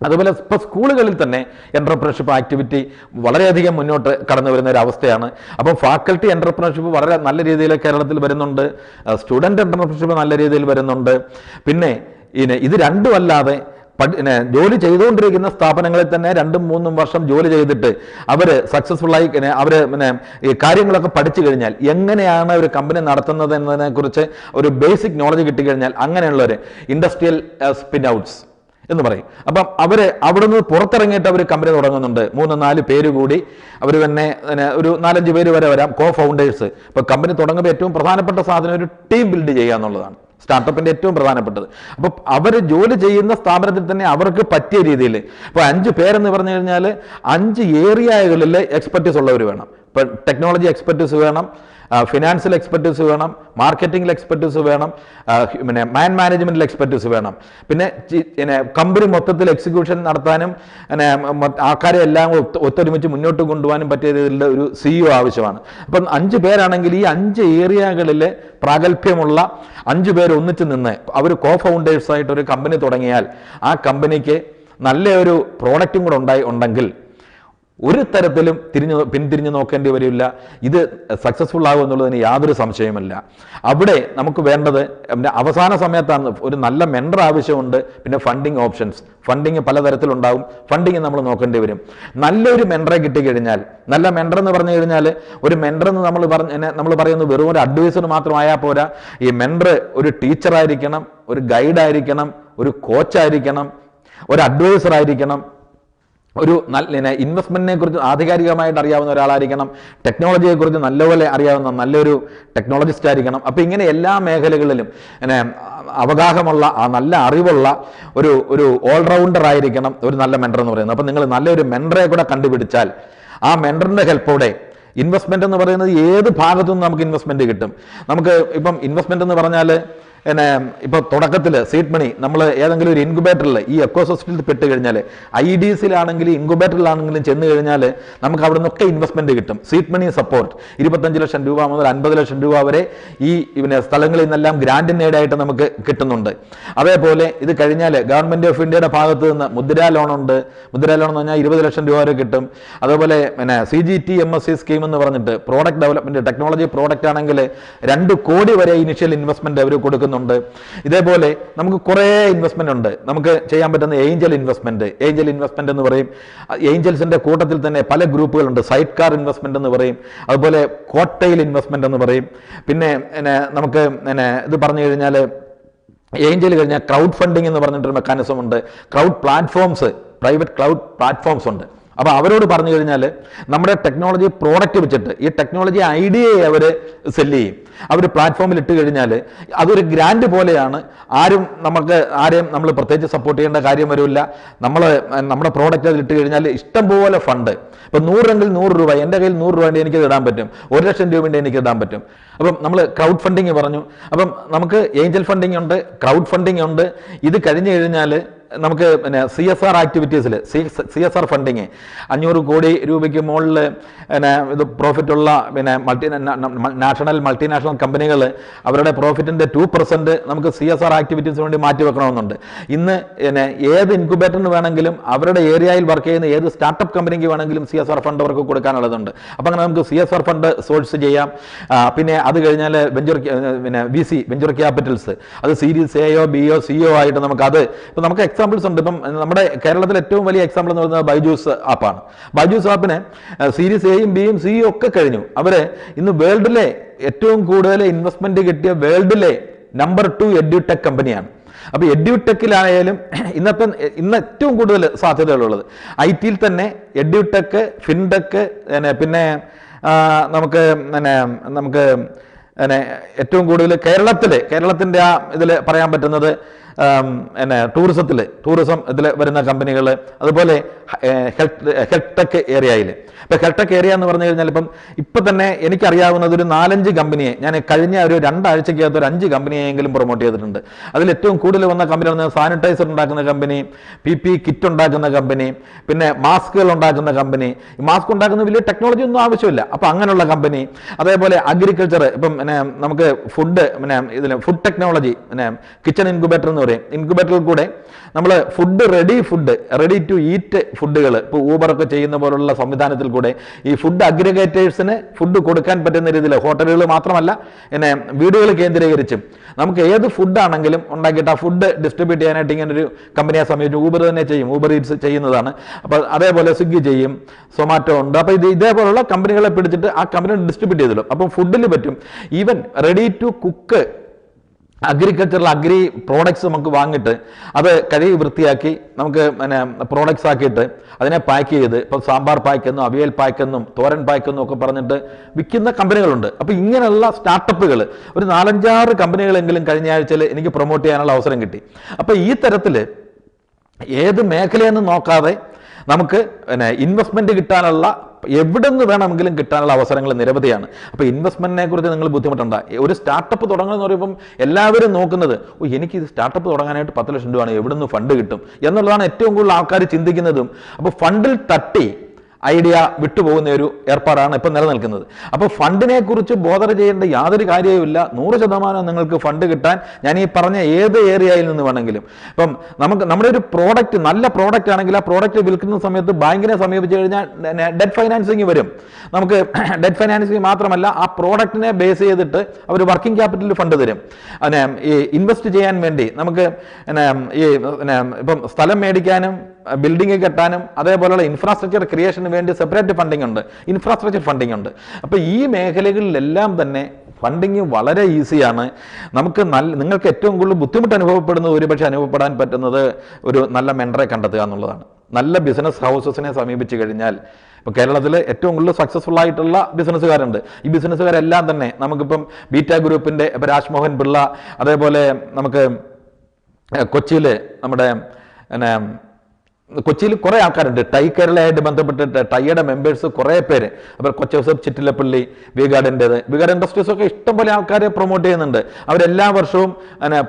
അതുപോലെ ഇപ്പോൾ സ്കൂളുകളിൽ തന്നെ എൻ്റർപ്രണർഷിപ്പ് ആക്ടിവിറ്റി വളരെയധികം മുന്നോട്ട് കടന്നു വരുന്ന ഒരു അവസ്ഥയാണ്. അപ്പം ഫാക്കൽറ്റി എൻ്റർപ്രണർഷിപ്പ് വളരെ നല്ല രീതിയിൽ കേരളത്തിൽ വരുന്നുണ്ട്, സ്റ്റുഡൻറ്റ് എൻ്റർപ്രണർഷിപ്പ് നല്ല രീതിയിൽ വരുന്നുണ്ട്. പിന്നെ ഇത് രണ്ടുമല്ലാതെ ജോലി ചെയ്തുകൊണ്ടിരിക്കുന്ന സ്ഥാപനങ്ങളിൽ തന്നെ 2-3 വർഷം ജോലി ചെയ്തിട്ട് അവർ സക്സസ്ഫുള്ളായി അവർ ഈ കാര്യങ്ങളൊക്കെ പഠിച്ചു കഴിഞ്ഞാൽ എങ്ങനെയാണ് ഒരു കമ്പനി നടത്തുന്നത് എന്നതിനെക്കുറിച്ച് ഒരു ബേസിക് നോളജ് കിട്ടിക്കഴിഞ്ഞാൽ അങ്ങനെയുള്ളവർ ഇൻഡസ്ട്രിയൽ സ്പിൻ ഔട്ട്സ്, എന്ന് പറയും. അപ്പം അവർ അവിടെ നിന്ന് പുറത്തിറങ്ങിയിട്ട് അവർ കമ്പനി തുടങ്ങുന്നുണ്ട്. 3-4 പേര് കൂടി അവർ തന്നെ ഒരു 4-5 പേര് വരെ വരാം, കോ ഫൗണ്ടേഴ്സ്. ഇപ്പോൾ കമ്പനി തുടങ്ങുമ്പോൾ ഏറ്റവും പ്രധാനപ്പെട്ട സാധനം ഒരു ടീം ബിൽഡ് ചെയ്യുക എന്നുള്ളതാണ്, സ്റ്റാർട്ടപ്പിൻ്റെ ഏറ്റവും പ്രധാനപ്പെട്ടത്. അപ്പോൾ അവർ ജോലി ചെയ്യുന്ന സ്ഥാപനത്തിൽ തന്നെ അവർക്ക് പറ്റിയ രീതിയിൽ, ഇപ്പോൾ 5 പേരെന്ന് പറഞ്ഞു കഴിഞ്ഞാൽ 5 ഏരിയകളിൽ എക്സ്പെർട്ടീസ് ഉള്ളവർ വേണം. ഇപ്പോൾ ടെക്നോളജി എക്സ്പെർട്ടീസ് വേണം, ഫിനാൻഷ്യൽ എക്സ്പെർട്ടീസ് വേണം, മാർക്കറ്റിംഗിൽ എക്സ്പെർട്ടീസ് വേണം, പിന്നെ മാനേജ്മെൻറ്റിൽ എക്സ്പെർട്ടീസ് വേണം, പിന്നെ കമ്പനി മൊത്തത്തിൽ എക്സിക്യൂഷൻ നടത്താനും ആൾക്കാരെ എല്ലാം ഒത്തൊരുമിച്ച് മുന്നോട്ട് കൊണ്ടുപോകാനും പറ്റിയ രീതിയിലുള്ള ഒരു CEO ആവശ്യമാണ്. അപ്പം 5 പേരാണെങ്കിൽ ഈ 5 ഏരിയകളിൽ പ്രാഗൽഭ്യമുള്ള 5 പേര് ഒന്നിച്ച് നിന്ന് അവർ കോ ഫൗണ്ടേഴ്സായിട്ട് ഒരു കമ്പനി തുടങ്ങിയാൽ ആ കമ്പനിക്ക് നല്ലൊരു പ്രോഡക്റ്റും കൂടെ ഉണ്ടെങ്കിൽ ഒരു തരത്തിലും പിന്തിരിഞ്ഞ് നോക്കേണ്ടി വരില്ല. ഇത് സക്സസ്ഫുൾ ആകും എന്നുള്ളതിന് യാതൊരു സംശയമില്ല. അവിടെ നമുക്ക് വേണ്ടത് അവസാന സമയത്താണ് ഒരു നല്ല മെൻഡർ ആവശ്യമുണ്ട്. പിന്നെ ഫണ്ടിങ് ഓപ്ഷൻസ്, ഫണ്ടിങ് പലതരത്തിലുണ്ടാവും. ഫണ്ടിങ് നമ്മൾ നോക്കേണ്ടി വരും. നല്ലൊരു മെൻഡറെ കിട്ടിക്കഴിഞ്ഞാൽ, നല്ല മെൻഡർ എന്ന് പറഞ്ഞു കഴിഞ്ഞാൽ, ഒരു മെൻഡർ എന്ന് നമ്മൾ പറയുന്നത് വെറും ഒരു അഡ്വൈസർ മാത്രമായാൽ പോരാ. ഈ മെൻഡർ ഒരു ടീച്ചറായിരിക്കണം, ഒരു ഗൈഡായിരിക്കണം, ഒരു കോച്ചായിരിക്കണം, ഒരു അഡ്വൈസർ ആയിരിക്കണം, ഒരു നല്ല ഇൻവെസ്റ്റ്മെൻറ്റിനെ കുറിച്ച് ആധികാരികമായിട്ട് അറിയാവുന്ന ഒരാളായിരിക്കണം, ടെക്നോളജിയെക്കുറിച്ച് നല്ലപോലെ അറിയാവുന്ന നല്ലൊരു ടെക്നോളജിസ്റ്റ് ആയിരിക്കണം. അപ്പോൾ ഇങ്ങനെ എല്ലാ മേഖലകളിലും അവഗാഹമുള്ള നല്ല അറിവുള്ള ഒരു ഓൾറൗണ്ടർ ആയിരിക്കണം ഒരു നല്ല മെൻഡർ എന്ന് പറയുന്നത്. അപ്പോൾ നിങ്ങൾ നല്ലൊരു മെൻഡറെ കൂടെ കണ്ടുപിടിച്ചാൽ ആ മെൻഡറിൻ്റെ ഹെൽപ്പോടെ ഇൻവെസ്റ്റ്മെൻറ്റ് എന്ന് പറയുന്നത് ഏത് ഭാഗത്തു നിന്നും നമുക്ക് ഇൻവെസ്റ്റ്മെൻറ്റ് കിട്ടും. നമുക്ക് ഇപ്പം ഇൻവെസ്റ്റ്മെൻറ്റ് എന്ന് പറഞ്ഞാൽ ഇപ്പോൾ തുടക്കത്തിൽ സീഡ് മണി നമ്മൾ ഏതെങ്കിലും ഒരു ഇൻക്യുബേറ്ററിൽ ഈ എക്കോസിസ്റ്റത്തിൽ പെട്ട് കഴിഞ്ഞാൽ, IDCയിലാണെങ്കിലും ഇൻക്യുബേറ്ററിലാണെങ്കിലും ചെന്ന് കഴിഞ്ഞാൽ നമുക്ക് അവിടെ നിന്നൊക്കെ ഇൻവെസ്റ്റ്മെൻറ്റ് കിട്ടും. സീഡ് മണി സപ്പോർട്ട് 25 ലക്ഷം രൂപ മുതൽ 50 ലക്ഷം രൂപ വരെ ഈ സ്ഥലങ്ങളിൽ നിന്നെല്ലാം ഗ്രാൻഡ് നേടായിട്ട് നമുക്ക് കിട്ടുന്നുണ്ട്. അതേപോലെ ഇത് കഴിഞ്ഞാൽ ഗവൺമെൻറ് ഓഫ് ഇന്ത്യയുടെ ഭാഗത്ത് നിന്ന് മുദ്രാ ലോണുണ്ട്. മുദ്രാ ലോൺ എന്ന് പറഞ്ഞാൽ 20 ലക്ഷം രൂപ വരെ കിട്ടും. അതേപോലെ CGTMSE സ്കീം എന്ന് പറഞ്ഞിട്ട് പ്രോഡക്റ്റ് ഡെവലപ്മെൻറ്റ്, ടെക്നോളജി പ്രോഡക്റ്റ് ആണെങ്കിൽ 2 കോടി വരെ ഇനിഷ്യൽ ഇൻവെസ്റ്റ്മെൻറ്റ് അവർ കൊടുക്കുന്നുണ്ട്. ഇതേപോലെ നമുക്ക് കുറേ ഇൻവെസ്റ്റ്മെന്റ് ഉണ്ട്. നമുക്ക് ചെയ്യാൻ പറ്റുന്ന ഏഞ്ചൽ ഇൻവെസ്റ്റ്മെന്റ് എന്ന് പറയും. ഏഞ്ചൽസിന്റെ കൂട്ടത്തിൽ തന്നെ പല ഗ്രൂപ്പുകളുണ്ട്. സൈഡ് കാർ ഇൻവെസ്റ്റ്മെന്റ് എന്ന് പറയും. അതുപോലെ കോട്ടയിൽ ഇൻവെസ്റ്റ്മെന്റ് എന്ന് പറയും. പിന്നെ നമുക്ക് ഇത് പറഞ്ഞു കഴിഞ്ഞാൽ ഏഞ്ചൽ കഴിഞ്ഞാൽ ക്രൗഡ് ഫണ്ടിങ് എന്ന് പറഞ്ഞിട്ടൊരു മെക്കാനിസം ഉണ്ട്. Crowd platforms, private cloud platforms ഉണ്ട്. അപ്പോൾ അവരോട് പറഞ്ഞു കഴിഞ്ഞാൽ നമ്മുടെ ടെക്നോളജി പ്രോഡക്റ്റ് വെച്ചിട്ട് ഈ ടെക്നോളജി ഐഡിയയെ അവർ സെല്ല് ചെയ്യും. അവർ പ്ലാറ്റ്ഫോമിൽ ഇട്ട് കഴിഞ്ഞാൽ അതൊരു ഗ്രാൻഡ് പോലെയാണ്. ആരെയും നമ്മൾ പ്രത്യേകിച്ച് സപ്പോർട്ട് ചെയ്യേണ്ട കാര്യം വരില്ല. നമ്മുടെ പ്രോഡക്റ്റ് അതിൽ ഇട്ട് കഴിഞ്ഞാൽ ഇഷ്ടംപോലെ ഫണ്ട്, ഇപ്പം 100 രൂപ, എൻ്റെ കയ്യിൽ 100 രൂപ എനിക്ക് ഇടാൻ പറ്റും, 1 ലക്ഷം രൂപ എനിക്ക് ഇടാൻ പറ്റും. അപ്പം നമ്മൾ ക്രൗഡ് ഫണ്ടിങ് പറഞ്ഞു. അപ്പം നമുക്ക് ഏഞ്ചൽ ഫണ്ടിങ് ഉണ്ട്, ക്രൗഡ് ഫണ്ടിങ് ഉണ്ട്. ഇത് കഴിഞ്ഞ് കഴിഞ്ഞാൽ നമുക്ക് CSR ആക്ടിവിറ്റീസിൽ CSR ഫണ്ടിങ് 500 കോടി രൂപയ്ക്ക് മുകളിൽ ഇത് പ്രോഫിറ്റുള്ള മൾട്ടിനാഷണൽ കമ്പനികൾ അവരുടെ പ്രോഫിറ്റിൻ്റെ 2% നമുക്ക് CSR ആക്ടിവിറ്റീസിന് വേണ്ടി മാറ്റിവെക്കണമെന്നുണ്ട്. ഇന്ന് ഏത് ഇൻക്യുബേറ്ററിന് വേണമെങ്കിലും അവരുടെ ഏരിയയിൽ വർക്ക് ചെയ്യുന്ന ഏത് സ്റ്റാർട്ടപ്പ് കമ്പനിക്ക് വേണമെങ്കിലും CSR ഫണ്ട് അവർക്ക് കൊടുക്കാനുള്ളതുണ്ട്. അപ്പോൾ അങ്ങനെ നമുക്ക് CSR ഫണ്ട് സോഴ്സ് ചെയ്യാം. പിന്നെ അത് കഴിഞ്ഞാൽ VC വെഞ്ചർ ക്യാപിറ്റൽസ്, അത് സീരീസ് Aയോ Bയോ Cയോ ആയിട്ട് നമുക്കത് ഇപ്പോൾ നമുക്ക് എക്സാമ്പിൾസ് ഉണ്ട്. ഇപ്പം നമ്മുടെ കേരളത്തിൽ ഏറ്റവും വലിയ എക്സാമ്പിൾ എന്ന് പറയുന്നത് ബൈജൂസ് ആപ്പാണ്. ബൈജൂസ് ആപ്പിന് സീരീസ് Aയും Bയും Cയും ഒക്കെ കഴിഞ്ഞു. അവർ ഇന്ന് വേൾഡിലെ ഏറ്റവും കൂടുതൽ ഇൻവെസ്റ്റ്മെന്റ് കിട്ടിയ വേൾഡിലെ നമ്പർ 2 എഡ്യൂടെക് കമ്പനിയാണ്. അപ്പോൾ എഡ്യൂടെക്കിലായാലും ഇന്ന് ഏറ്റവും കൂടുതൽ സാധ്യതകളുള്ളത് IT തന്നെ എഡ്യൂടെക്, ഫിൻടെക്, പിന്നെ നമുക്ക് ഏറ്റവും കൂടുതൽ കേരളത്തിൻ്റെ ആ ഇതിൽ പറയാൻ പറ്റുന്നത് ടൂറിസം ഇതിൽ വരുന്ന കമ്പനികൾ, അതുപോലെ ഹെൽത്ത് ടെക് ഏരിയയിൽ. ഇപ്പോൾ ഹെൽത്ത് ടെക് ഏരിയ എന്ന് പറഞ്ഞു കഴിഞ്ഞാൽ ഇപ്പം തന്നെ എനിക്കറിയാവുന്നത് ഒരു 4-5 കമ്പനിയെ ഞാൻ കഴിഞ്ഞ ഒരു 2 ആഴ്ചക്കകത്ത് ഒരു 5 കമ്പനിയെങ്കിലും പ്രൊമോട്ട് ചെയ്തിട്ടുണ്ട്. അതിൽ ഏറ്റവും കൂടുതൽ വന്ന കമ്പനി എന്ന് സാനിറ്റൈസർ ഉണ്ടാക്കുന്ന കമ്പനി, PP കിറ്റ് ഉണ്ടാക്കുന്ന കമ്പനി, പിന്നെ മാസ്കുകൾ ഉണ്ടാക്കുന്ന കമ്പനി. ഈ മാസ്ക് ഉണ്ടാക്കുന്ന വലിയ ടെക്നോളജി ഒന്നും ആവശ്യമില്ല. അപ്പോൾ അങ്ങനെയുള്ള കമ്പനി. അതേപോലെ അഗ്രികൾച്ചർ, ഇപ്പം നമുക്ക് ഫുഡ് ടെക്നോളജി, കിച്ചൺ ഇൻക്യുബേറ്റർ എന്ന് പറയും. ഇൻക്യുബേറ്ററിൽ കൂടെ നമ്മൾ റെഡി ടു ഈറ്റ് ഫുഡുകൾ, ഇപ്പോൾ ഊബറൊക്കെ ചെയ്യുന്ന പോലുള്ള സംവിധാനത്തിൽ കൂടെ ഈ ഫുഡ് അഗ്രിഗേറ്റേഴ്സിന് ഫുഡ് കൊടുക്കാൻ പറ്റുന്ന രീതിയിൽ ഹോട്ടലുകൾ മാത്രമല്ല വീടുകൾ കേന്ദ്രീകരിച്ചും നമുക്ക് ഏത് ഫുഡാണെങ്കിലും ഉണ്ടാക്കിയിട്ട് ആ ഫുഡ് ഡിസ്ട്രിബ്യൂട്ട് ചെയ്യാനായിട്ട് ഇങ്ങനെ ഒരു കമ്പനിയെ സമീപിച്ചു. ഊബർ തന്നെ ചെയ്യും, ഊബർ ഈറ്റ്സ് ചെയ്യുന്നതാണ്. അപ്പോൾ അതേപോലെ സ്വിഗ്ഗി ചെയ്യും, സൊമാറ്റോ ഉണ്ട്. അപ്പോൾ ഇതേപോലുള്ള കമ്പനികളെ പിടിച്ചിട്ട് ആ കമ്പനി ഡിസ്ട്രിബ്യൂട്ട് ചെയ്തിടും. അപ്പം ഫുഡിൽ പറ്റും. Even ready to cook agricultural agri products നമുക്ക് വാങ്ങിയിട്ട് അത് കഴുകി വൃത്തിയാക്കി നമുക്ക് പിന്നെ പ്രോഡക്ട്സ് ആക്കിയിട്ട് അതിനെ പാക്ക് ചെയ്ത് ഇപ്പോൾ സാമ്പാർ പാക്കെന്നും അവിയൽ പാക്കെന്നും തോരൻ പാക്കെന്നും ഒക്കെ പറഞ്ഞിട്ട് വിൽക്കുന്ന കമ്പനികളുണ്ട്. അപ്പോൾ ഇങ്ങനെയുള്ള സ്റ്റാർട്ടപ്പുകൾ ഒരു 4-5 കമ്പനികളെങ്കിലും കഴിഞ്ഞ ആഴ്ചയിൽ എനിക്ക് പ്രൊമോട്ട് ചെയ്യാനുള്ള അവസരം കിട്ടി. അപ്പോൾ ഈ തരത്തിൽ ഏത് മേഖലയെന്ന് നോക്കാതെ നമുക്ക് പിന്നെ ഇൻവെസ്റ്റ്മെൻറ്റ് കിട്ടാനുള്ള എവിടെ നിന്ന് വേണമെങ്കിലും കിട്ടാനുള്ള അവസരങ്ങൾ നിരവധിയാണ്. അപ്പോൾ ഇൻവെസ്റ്റ്മെൻറ്റിനെ കുറിച്ച് നിങ്ങൾ ബുദ്ധിമുട്ടുണ്ട്. ഒരു സ്റ്റാർട്ടപ്പ് തുടങ്ങുന്നതെന്ന് പറയുമ്പം എല്ലാവരും നോക്കുന്നത് എനിക്ക് ഇത് സ്റ്റാർട്ടപ്പ് തുടങ്ങാനായിട്ട് 10 ലക്ഷം രൂപയാണ്, എവിടെ നിന്ന് ഫണ്ട് കിട്ടും എന്നുള്ളതാണ് ഏറ്റവും കൂടുതൽ ആൾക്കാർ ചിന്തിക്കുന്നതും. അപ്പോൾ ഫണ്ടിൽ തട്ടി ഐഡിയ വിട്ടുപോകുന്ന ഒരു ഏർപ്പാടാണ് ഇപ്പം നിലനിൽക്കുന്നത്. അപ്പോൾ ഫണ്ടിനെ കുറിച്ച് ബോധർ ചെയ്യേണ്ട യാതൊരു കാര്യവുമില്ല. 100% നിങ്ങൾക്ക് ഫണ്ട് കിട്ടാൻ ഞാൻ ഈ പറഞ്ഞ ഏത് ഏരിയയിൽ നിന്ന് വേണമെങ്കിലും. ഇപ്പം നമ്മുടെ ഒരു പ്രോഡക്റ്റ് നല്ല പ്രോഡക്റ്റ് ആണെങ്കിൽ ആ പ്രോഡക്റ്റ് വിൽക്കുന്ന സമയത്ത് ബാങ്കിനെ സമീപിച്ച് കഴിഞ്ഞാൽ ഡെറ്റ് ഫൈനാൻസിങ് വരും. നമുക്ക് ഡെറ്റ് ഫൈനാൻസിങ് മാത്രമല്ല, ആ പ്രോഡക്റ്റിനെ ബേസ് ചെയ്തിട്ട് അവർ വർക്കിംഗ് ക്യാപിറ്റൽ ഫണ്ട് തരും. ഈ ഇൻവെസ്റ്റ് ചെയ്യാൻ വേണ്ടി നമുക്ക് ഇപ്പം സ്ഥലം മേടിക്കാനും ബിൽഡിംഗ് കെട്ടാനും അതേപോലെയുള്ള ഇൻഫ്രാസ്ട്രക്ചർ ക്രിയേഷന് വേണ്ടി സെപ്പറേറ്റ് ഫണ്ടിങ് ഉണ്ട്, ഇൻഫ്രാസ്ട്രക്ചർ ഫണ്ടിങ് ഉണ്ട്. അപ്പോൾ ഈ മേഖലകളിലെല്ലാം തന്നെ ഫണ്ടിങ് വളരെ ഈസിയാണ്. നിങ്ങൾക്ക് ഏറ്റവും കൂടുതൽ ബുദ്ധിമുട്ട് അനുഭവപ്പെടുന്നത് ഒരുപക്ഷെ അനുഭവപ്പെടാൻ പറ്റുന്നത് ഒരു നല്ല മെൻറ്ററെ കണ്ടെത്തുക എന്നുള്ളതാണ്. നല്ല ബിസിനസ് ഹൗസസിനെ സമീപിച്ച് കഴിഞ്ഞാൽ ഇപ്പോൾ കേരളത്തിൽ ഏറ്റവും കൂടുതൽ സക്സസ്ഫുൾ ആയിട്ടുള്ള ബിസിനസ്സുകാരുണ്ട്. ഈ ബിസിനസ്സുകാരെല്ലാം തന്നെ നമുക്കിപ്പം ബീറ്റ ഗ്രൂപ്പിൻ്റെ ഇപ്പോൾ രാജ്മോഹൻ പിള്ള, അതേപോലെ നമുക്ക് കൊച്ചിയിൽ നമ്മുടെ കൊച്ചിയിൽ കുറേ ആൾക്കാരുണ്ട്. ടൈ കേരളയായിട്ട് ബന്ധപ്പെട്ടിട്ട് ടൈയുടെ മെമ്പേഴ്സ് കുറേ പേര്. അപ്പോൾ കൊച്ചി ജോസഫ് ചിറ്റിലപ്പള്ളി, വി ഗാർഡ് ഇൻഡസ്ട്രീസ് ഒക്കെ ഇഷ്ടംപോലെ ആൾക്കാരെ പ്രൊമോട്ട് ചെയ്യുന്നുണ്ട്. അവരെല്ലാ വർഷവും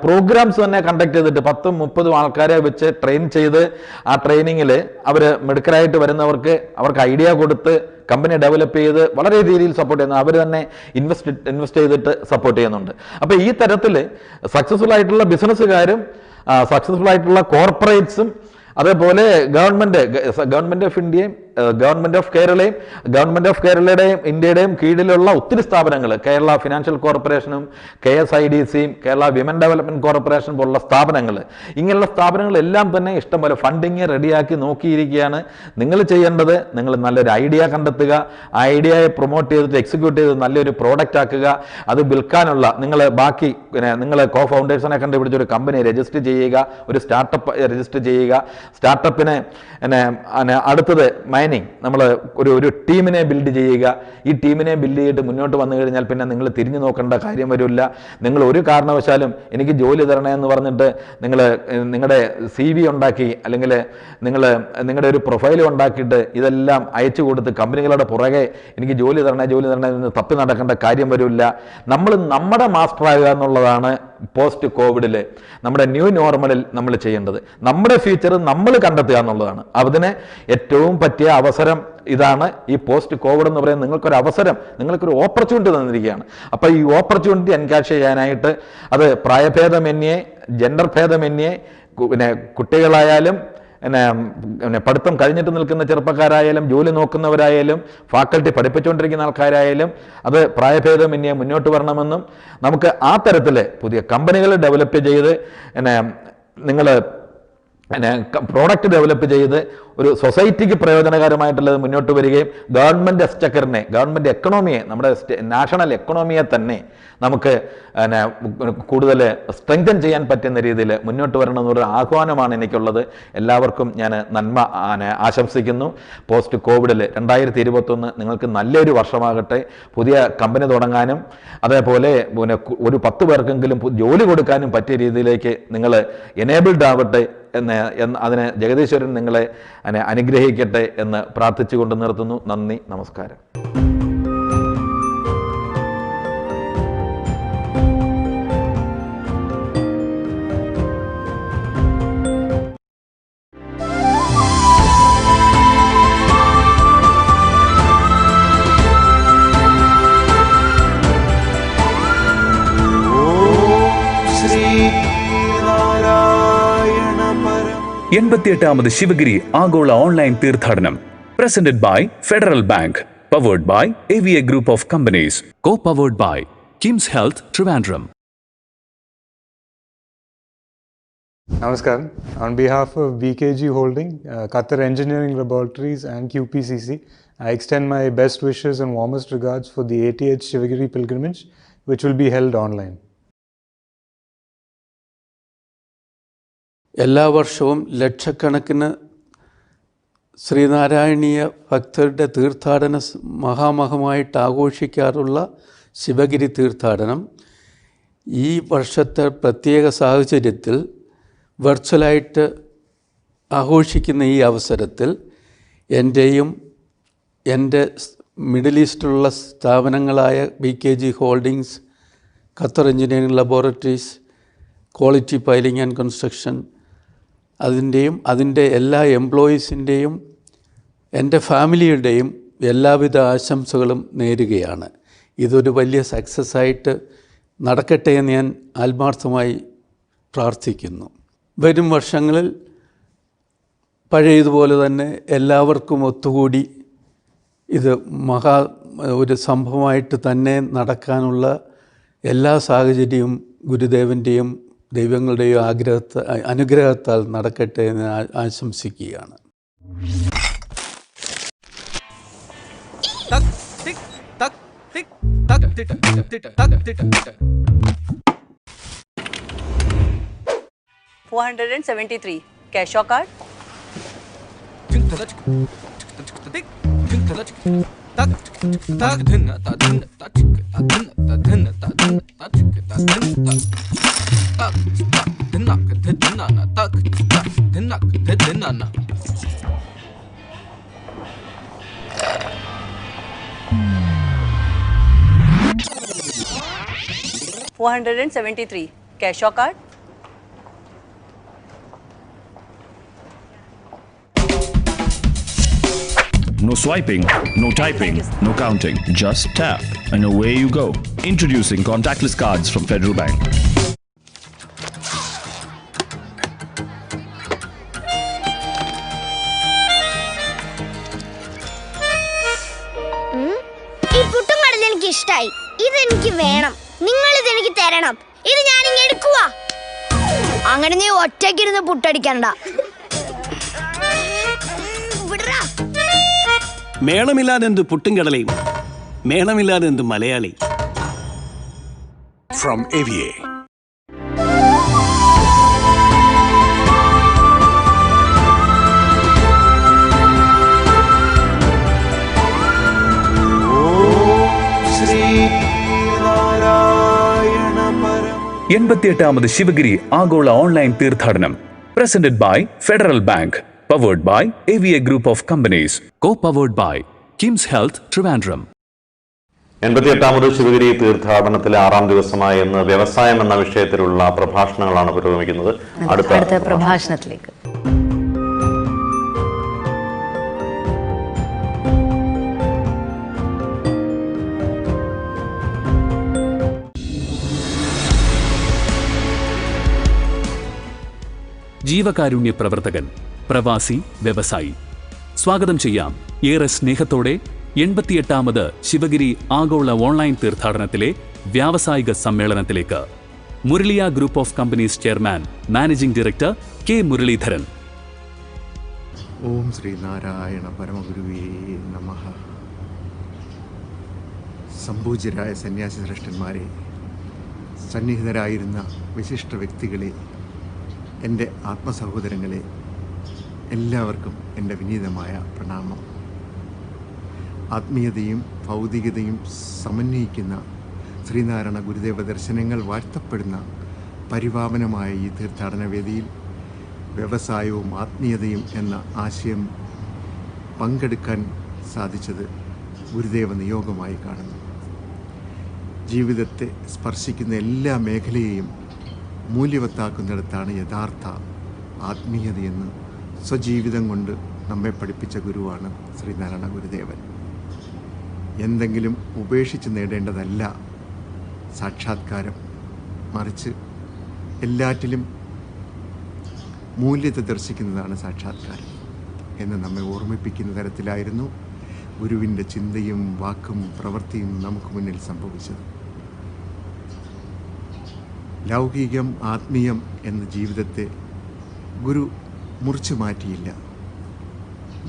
പ്രോഗ്രാംസ് തന്നെ കണ്ടക്ട് ചെയ്തിട്ട് 10-30 ആൾക്കാരെ വെച്ച് ട്രെയിൻ ചെയ്ത് ആ ട്രെയിനിങ്ങിൽ അവർ മെഡിക്കലായിട്ട് വരുന്നവർക്ക് അവർക്ക് ഐഡിയ കൊടുത്ത് കമ്പനി ഡെവലപ്പ് ചെയ്ത് വളരെ രീതിയിൽ സപ്പോർട്ട് ചെയ്യുന്നു. അവർ തന്നെ ഇൻവെസ്റ്റ് ചെയ്തിട്ട് സപ്പോർട്ട് ചെയ്യുന്നുണ്ട്. അപ്പോൾ ഈ തരത്തിൽ സക്സസ്ഫുൾ ആയിട്ടുള്ള ബിസിനസ്സുകാരും സക്സസ്ഫുൾ ആയിട്ടുള്ള കോർപ്പറേറ്റ്സും അതേപോലെ ഗവൺമെൻറ് ഓഫ് ഇന്ത്യയും ഗവൺമെൻറ് ഓഫ് കേരളയുടെയും ഇന്ത്യയുടെയും കീഴിലുള്ള ഒത്തിരി സ്ഥാപനങ്ങൾ, കേരള ഫിനാൻഷ്യൽ കോർപ്പറേഷനും KSIDCയും കേരള വിമൻ ഡെവലപ്മെൻറ്റ് കോർപ്പറേഷൻ പോലുള്ള സ്ഥാപനങ്ങൾ, ഇങ്ങനെയുള്ള സ്ഥാപനങ്ങളെല്ലാം തന്നെ ഇഷ്ടംപോലെ ഫണ്ടിങ് റെഡിയാക്കി നോക്കിയിരിക്കുകയാണ്. നിങ്ങൾ ചെയ്യേണ്ടത് നിങ്ങൾ നല്ലൊരു ഐഡിയ കണ്ടെത്തുക, ആ ഐഡിയയെ പ്രൊമോട്ട് ചെയ്തിട്ട് എക്സിക്യൂട്ട് ചെയ്ത് നല്ലൊരു പ്രോഡക്റ്റ് ആക്കുക. അത് വിൽക്കാനുള്ള നിങ്ങൾ കോ ഫൗണ്ടേഴ്സിനെ കണ്ടുപിടിച്ച് ഒരു കമ്പനി രജിസ്റ്റർ ചെയ്യുക, ഒരു സ്റ്റാർട്ടപ്പ് രജിസ്റ്റർ ചെയ്യുക. സ്റ്റാർട്ടപ്പിനെ അടുത്തത് നമ്മൾ ഒരു ടീമിനെ ബിൽഡ് ചെയ്യുക. ഈ ടീമിനെ ബിൽഡ് ചെയ്തിട്ട് മുന്നോട്ട് വന്നു കഴിഞ്ഞാൽ പിന്നെ നിങ്ങൾ തിരിഞ്ഞു നോക്കേണ്ട കാര്യം വരില്ല. നിങ്ങൾ ഒരു കാരണവശാലും എനിക്ക് ജോലി തരണേ എന്ന് പറഞ്ഞിട്ട് നിങ്ങളുടെ CV ഉണ്ടാക്കി അല്ലെങ്കിൽ നിങ്ങളുടെ ഒരു പ്രൊഫൈൽ ഉണ്ടാക്കിയിട്ട് ഇതെല്ലാം അയച്ചു കൊടുത്ത് കമ്പനികളുടെ പുറകെ എനിക്ക് ജോലി തരണേ എന്ന് തപ്പി നടക്കേണ്ട കാര്യം വരില്ല. നമ്മുടെ മാസ്റ്ററാകുക എന്നുള്ളതാണ് പോസ്റ്റ് കോവിഡിൽ നമ്മുടെ ന്യൂ നോർമലിൽ നമ്മൾ ചെയ്യേണ്ടത്. നമ്മുടെ ഫ്യൂച്ചർ നമ്മൾ കണ്ടെത്തുക എന്നുള്ളതാണ്. അതിന് ഏറ്റവും പറ്റിയ അവസരം ഇതാണ്. ഈ പോസ്റ്റ് കോവിഡ് എന്ന് പറയുന്നത് നിങ്ങൾക്കൊരു അവസരം, നിങ്ങൾക്കൊരു ഓപ്പർച്യൂണിറ്റി തന്നിരിക്കുകയാണ്. അപ്പോൾ ഈ ഓപ്പർച്യൂണിറ്റി എൻകാഷ് ചെയ്യാനായിട്ട് അത് പ്രായഭേദമന്യേ, ജെൻഡർ ഭേദമന്യേ, കുട്ടികളായാലും പഠിത്തം കഴിഞ്ഞിട്ട് നിൽക്കുന്ന ചെറുപ്പക്കാരായാലും ജോലി നോക്കുന്നവരായാലും ഫാക്കൽറ്റി പഠിപ്പിച്ചുകൊണ്ടിരിക്കുന്ന ആൾക്കാരായാലും അത് പ്രായഭേദമന്യേ മുന്നോട്ട് വരണമെന്നും നമുക്ക് ആ തരത്തിൽ പുതിയ കമ്പനികൾ ഡെവലപ്പ് ചെയ്ത് നിങ്ങൾ പ്രോഡക്റ്റ് ഡെവലപ്പ് ചെയ്ത് ഒരു സൊസൈറ്റിക്ക് പ്രയോജനകരമായിട്ടുള്ളത് മുന്നോട്ട് വരികയും ഗവൺമെൻറ് എക്കണോമിയെ, നമ്മുടെ നാഷണൽ എക്കണോമിയെ തന്നെ നമുക്ക് കൂടുതൽ സ്ട്രെങ്തൻ ചെയ്യാൻ പറ്റുന്ന രീതിയിൽ മുന്നോട്ട് വരണമെന്നൊരു ആഹ്വാനമാണ് എനിക്കുള്ളത്. എല്ലാവർക്കും ഞാൻ നന്മ ആശംസിക്കുന്നു. പോസ്റ്റ് കോവിഡിൽ 2021 നിങ്ങൾക്ക് നല്ലൊരു വർഷമാകട്ടെ. പുതിയ കമ്പനി തുടങ്ങാനും അതേപോലെ ഒരു 10 പേർക്കെങ്കിലും ജോലി കൊടുക്കാനും പറ്റിയ രീതിയിലേക്ക് നിങ്ങൾ എനേബിൾഡ് ആവട്ടെ അതിന് ജഗദീശ്വരൻ നിങ്ങളെ അനുഗ്രഹിക്കട്ടെ എന്ന് പ്രാർത്ഥിച്ചുകൊണ്ട് നിർത്തുന്നു. നന്ദി, നമസ്കാരം. എൺപത്തിയെട്ടാമത് ശിവഗിരി ആഗോള ഓൺലൈൻ തീർത്ഥാടനം presented by federal bank, powered by AVA group of companies, co-powered by KIMS health Trivandrum. Namaskaram. On behalf of VKG Holding, Qatar Engineering Laboratories and QPCC, I extend my best wishes and warmest regards for the 80th Sivagiri pilgrimage, which will be held online. എല്ലാ വർഷവും ലക്ഷക്കണക്കിന് ശ്രീനാരായണീയ ഭക്തരുടെ തീർത്ഥാടന മഹാമഹമായിട്ട് ആഘോഷിക്കാറുള്ള ശിവഗിരി തീർത്ഥാടനം ഈ വർഷത്തെ പ്രത്യേക സാഹചര്യത്തിൽ വെർച്വലായിട്ട് ആഘോഷിക്കുന്ന ഈ അവസരത്തിൽ എൻ്റെയും എൻ്റെ മിഡിൽ ഈസ്റ്റിലുള്ള സ്ഥാപനങ്ങളായ BKG holdings, Qatar engineering laboratories, quality piling and construction, അതിൻ്റെ എല്ലാ എംപ്ലോയീസിൻ്റെയും എൻ്റെ ഫാമിലിയുടെയും എല്ലാവിധ ആശംസകളും നേരുകയാണ്. ഇതൊരു വലിയ സക്സസ്സായിട്ട് നടക്കട്ടെ എന്ന് ഞാൻ ആത്മാർത്ഥമായി പ്രാർത്ഥിക്കുന്നു. വരും വർഷങ്ങളിൽ പഴയതുപോലെ തന്നെ എല്ലാവർക്കും ഒത്തുകൂടി ഇത് ഒരു സംഭവമായിട്ട് തന്നെ നടക്കാനുള്ള എല്ലാ സാഹചര്യവും ഗുരുദേവൻ്റെയും ദൈവങ്ങളുടെയും അനുഗ്രഹത്താൽ നടക്കട്ടെ എന്ന് ആശംസിക്കുകയാണ്. $473 cash or card? $473 cash or card? No swiping, no typing, no counting. Just tap and away you go. Introducing contactless cards from Federal Bank. ഈ പുട്ടും കടല എനിക്ക് ഇഷ്ടായി. ഇതെനിക്ക് വേണം. നിങ്ങൾ ഇതെനിക്ക് തരണം. ഇത് ഞാൻ ഇങ്ങ് എടുക്കുവാ. അങ്ങനെ നീ ഒറ്റയ്ക്കിരുന്ന് പുട്ടടിക്കണ്ട. മേളമില്ലാതെന്ത് പുട്ടും കടലയും, മേളമില്ലാതെന്ത് മലയാളി. From AVA. എൺപത്തിയെട്ടാമത് ശിവഗിരി ആഗോള ഓൺലൈൻ തീർത്ഥാടനം presented by federal bank, powered by AVA group of companies, co-powered by KIMS health Trivandrum. 88ാമത് ശിവഗിരി തീർത്ഥാടനത്തിലെ 6ാം ദിവസമായ ഇന്ന് വ്യവസായം എന്ന വിഷയത്തിലുള്ള പ്രഭാഷണങ്ങളാണ് പുരോഗമിക്കുന്നത്. അടുത്ത പ്രഭാഷണത്തിലേക്ക് ജീവകാരുണ്യ പ്രവർത്തകൻ, പ്രവാസി, വ്യവസായി. സ്വാഗതം ചെയ്യാം ഏറെ സ്നേഹത്തോടെ 88ാമത് ശിവഗിരി ആഗോള ഓൺലൈൻ തീർത്ഥാടനത്തിലെ വ്യാവസായിക സമ്മേളനത്തിലേക്ക്. Muraliya group of companies chairman, managing director K. Muralidharan. ഓം ശ്രീനാരായണ പരമഗുരുവേ നമഃ. സംപൂജ്യരായ സന്യാസി ശ്രേഷ്ഠന്മാരെ, സന്നിഹിതരായിരുന്ന വിശിഷ്ട വ്യക്തികളെ, എൻ്റെ ആത്മസഹോദരങ്ങളെ, എല്ലാവർക്കും എൻ്റെ വിനീതമായ പ്രണാമം. ആത്മീയതയും ഭൗതികതയും സമന്വയിക്കുന്ന ശ്രീനാരായണ ഗുരുദേവ ദർശനങ്ങൾ വാഴ്ത്തപ്പെടുന്ന പരിപാവനമായ ഈ തീർത്ഥാടന വേദിയിൽ വ്യവസായവും ആത്മീയതയും എന്ന ആശയം പങ്കെടുക്കാൻ സാധിച്ചത് ഗുരുദേവ നിയോഗമായി കാണുന്നു. ജീവിതത്തെ സ്പർശിക്കുന്ന എല്ലാ മേഖലയെയും മൂല്യവത്താക്കുന്നിടത്താണ് യഥാർത്ഥ ആത്മീയതയെന്ന് സ്വജീവിതം കൊണ്ട് നമ്മെ പഠിപ്പിച്ച ഗുരുവാണ് ശ്രീനാരായണ ഗുരുദേവൻ. എന്തെങ്കിലും ഉപേക്ഷിച്ച് നേടേണ്ടതല്ല സാക്ഷാത്കാരം, മറിച്ച് എല്ലാറ്റിലും മൂല്യത്തെ ദർശിക്കുന്നതാണ് സാക്ഷാത്കാരം എന്ന് നമ്മെ ഓർമ്മിപ്പിക്കുന്ന തരത്തിലായിരുന്നു ഗുരുവിൻ്റെ ചിന്തയും വാക്കും പ്രവൃത്തിയും നമുക്ക് മുന്നിൽ സംഭവിച്ചത്. ലൗകികം ആത്മീയം എന്ന ജീവിതത്തെ ഗുരു മുറിച്ചു മാറ്റിയില്ല.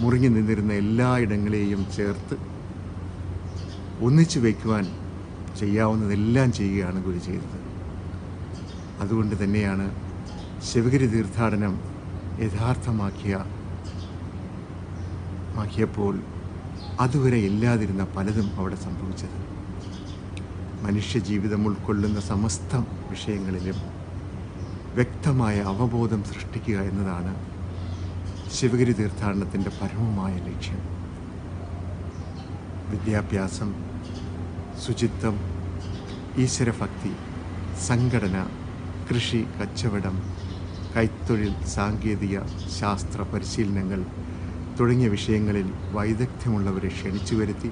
മുറിഞ്ഞു നിന്നിരുന്ന എല്ലായിടങ്ങളെയും ചേർത്ത് ഒന്നിച്ചു വയ്ക്കുവാൻ ചെയ്യാവുന്നതെല്ലാം ചെയ്യുകയാണ് ഗുരു ചെയ്തത്. അതുകൊണ്ട് തന്നെയാണ് ശിവഗിരി തീർത്ഥാടനം യഥാർത്ഥമാക്കിയപ്പോൾ അതുവരെ ഇല്ലാതിരുന്ന പലതും അവിടെ സംഭവിച്ചത്. മനുഷ്യജീവിതം ഉൾക്കൊള്ളുന്ന സമസ്ത വിഷയങ്ങളിലും വ്യക്തമായ അവബോധം സൃഷ്ടിക്കുക എന്നതാണ് ശിവഗിരി തീർത്ഥാടനത്തിൻ്റെ പരമമായ ലക്ഷ്യം. വിദ്യാഭ്യാസം, ശുചിത്വം, ഈശ്വരഭക്തി, സംഘടന, കൃഷി, കച്ചവടം, കൈത്തൊഴിൽ, സാങ്കേതിക ശാസ്ത്ര പരിശീലനങ്ങൾ തുടങ്ങിയ വിഷയങ്ങളിൽ വൈദഗ്ധ്യമുള്ളവരെ ക്ഷണിച്ചു വരുത്തി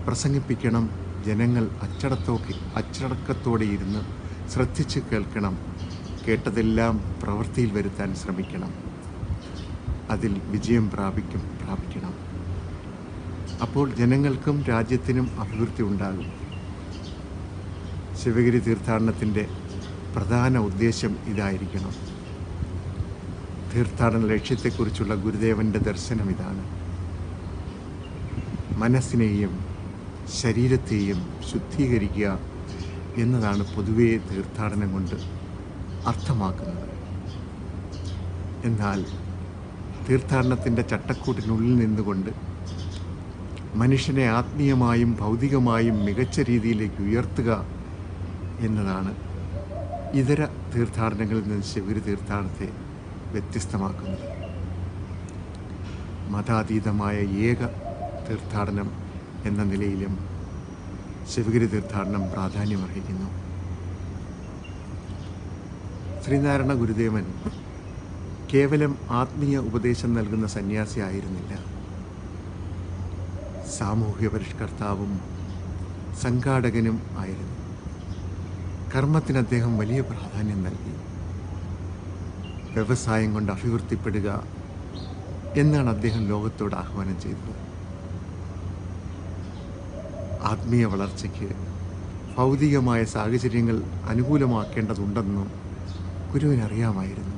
പ്രസംഗിപ്പിക്കണം. ജനങ്ങൾ അച്ചടക്കത്തോടെ ഇരുന്ന് ശ്രദ്ധിച്ച് കേൾക്കണം. കേട്ടതെല്ലാം പ്രവൃത്തിയിൽ വരുത്താൻ ശ്രമിക്കണം. അതിൽ വിജയം പ്രാപിക്കണം. അപ്പോൾ ജനങ്ങൾക്കും രാജ്യത്തിനും അഭിവൃദ്ധി ഉണ്ടാകും. ശിവഗിരി തീർത്ഥാടനത്തിൻ്റെ പ്രധാന ഉദ്ദേശം ഇതായിരിക്കണം. തീർത്ഥാടന ലക്ഷ്യത്തെക്കുറിച്ചുള്ള ഗുരുദേവൻ്റെ ദർശനം ഇതാണ്. മനസ്സിനെയും ശരീരത്തെയും ശുദ്ധീകരിക്കുക എന്നതാണ് പൊതുവേ തീർത്ഥാടനം കൊണ്ട് അർത്ഥമാക്കുന്നത്. എന്നാൽ തീർത്ഥാടനത്തിൻ്റെ ചട്ടക്കൂട്ടിനുള്ളിൽ നിന്നുകൊണ്ട് മനുഷ്യനെ ആത്മീയമായും ഭൗതികമായും മികച്ച രീതിയിലേക്ക് ഉയർത്തുക എന്നതാണ് ഇതര തീർത്ഥാടനങ്ങളിൽ നിന്ന് ശിവഗിരി തീർത്ഥാടനത്തെ വ്യത്യസ്തമാക്കുന്നത്. മതാതീതമായ ഏക തീർത്ഥാടനം എന്ന നിലയിലും ശിവഗിരി തീർത്ഥാടനം പ്രാധാന്യമർഹിക്കുന്നു. ശ്രീനാരായണ ഗുരുദേവൻ കേവലം ആത്മീയ ഉപദേശം നൽകുന്ന സന്യാസി ആയിരുന്നില്ല. സാമൂഹ്യ പരിഷ്കർത്താവും സംഘാടകനും ആയിരുന്നു. കർമ്മത്തിന് അദ്ദേഹം വലിയ പ്രാധാന്യം നൽകി. വ്യവസായം കൊണ്ട് അഭിവൃദ്ധിപ്പെടുക എന്നാണ് അദ്ദേഹം ലോകത്തോട് ആഹ്വാനം ചെയ്തത്. ആത്മീയ വളർച്ചയ്ക്ക് ഭൗതികമായ സാഹചര്യങ്ങൾ അനുകൂലമാക്കേണ്ടതുണ്ടെന്നും ഗുരുവിനറിയാമായിരുന്നു.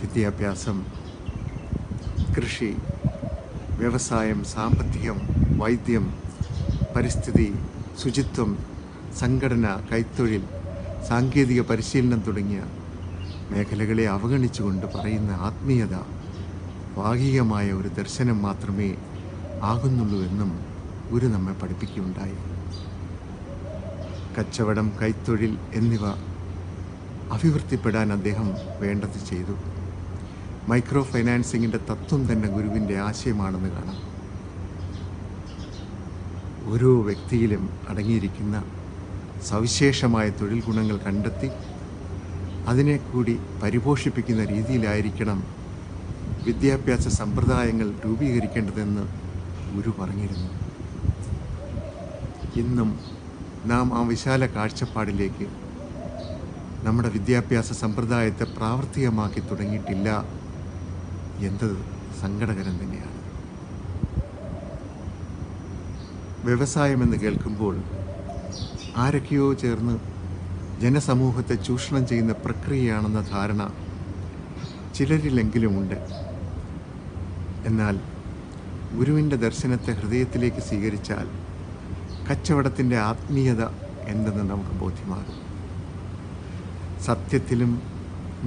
വിദ്യാഭ്യാസം, കൃഷി, വ്യവസായം, സാമ്പത്തികം, വൈദ്യം, പരിസ്ഥിതി, ശുചിത്വം, സംഘടന, കൈത്തൊഴിൽ, സാങ്കേതിക പരിശീലനം തുടങ്ങിയ മേഖലകളെ അവഗണിച്ചുകൊണ്ട് പറയുന്ന ആത്മീയത ഭാഗികമായ ഒരു ദർശനം മാത്രമേ ആകുന്നുള്ളൂ എന്നും ഗുരു നമ്മെ പഠിപ്പിക്കുകയുണ്ടായി. കച്ചവടം, കൈത്തൊഴിൽ എന്നിവ അഭിവൃദ്ധിപ്പെടാൻ അദ്ദേഹം വേണ്ടത് ചെയ്തു. മൈക്രോ ഫൈനാൻസിങ്ങിൻ്റെ തത്വം തന്നെ ഗുരുവിൻ്റെ ആശയമാണെന്ന് കാണാം. ഓരോ വ്യക്തിയിലും അടങ്ങിയിരിക്കുന്ന സവിശേഷമായ തൊഴിൽ ഗുണങ്ങൾ കണ്ടെത്തി അതിനെ കൂടി പരിപോഷിപ്പിക്കുന്ന രീതിയിലായിരിക്കണം വിദ്യാഭ്യാസ സമ്പ്രദായങ്ങൾ രൂപീകരിക്കേണ്ടതെന്ന് ഗുരു പറഞ്ഞിരുന്നു. ഇന്നും നാം ആ വിശാല കാഴ്ചപ്പാടിലേക്ക് നമ്മുടെ വിദ്യാഭ്യാസ സമ്പ്രദായത്തെ പ്രാവർത്തികമാക്കി തുടങ്ങിയിട്ടില്ല എന്നത് സങ്കടകരം തന്നെയാണ്. വ്യവസായമെന്ന് കേൾക്കുമ്പോൾ ആരൊക്കെയോ ചേർന്ന് ജനസമൂഹത്തെ ചൂഷണം ചെയ്യുന്ന പ്രക്രിയയാണെന്ന ധാരണ ചിലരിലെങ്കിലുമുണ്ട്. എന്നാൽ ഗുരുവിൻ്റെ ദർശനത്തെ ഹൃദയത്തിലേക്ക് സ്വീകരിച്ചാൽ കച്ചവടത്തിൻ്റെ ആത്മീയത എന്തെന്ന് നമുക്ക് ബോധ്യമാകും. സത്യത്തിലും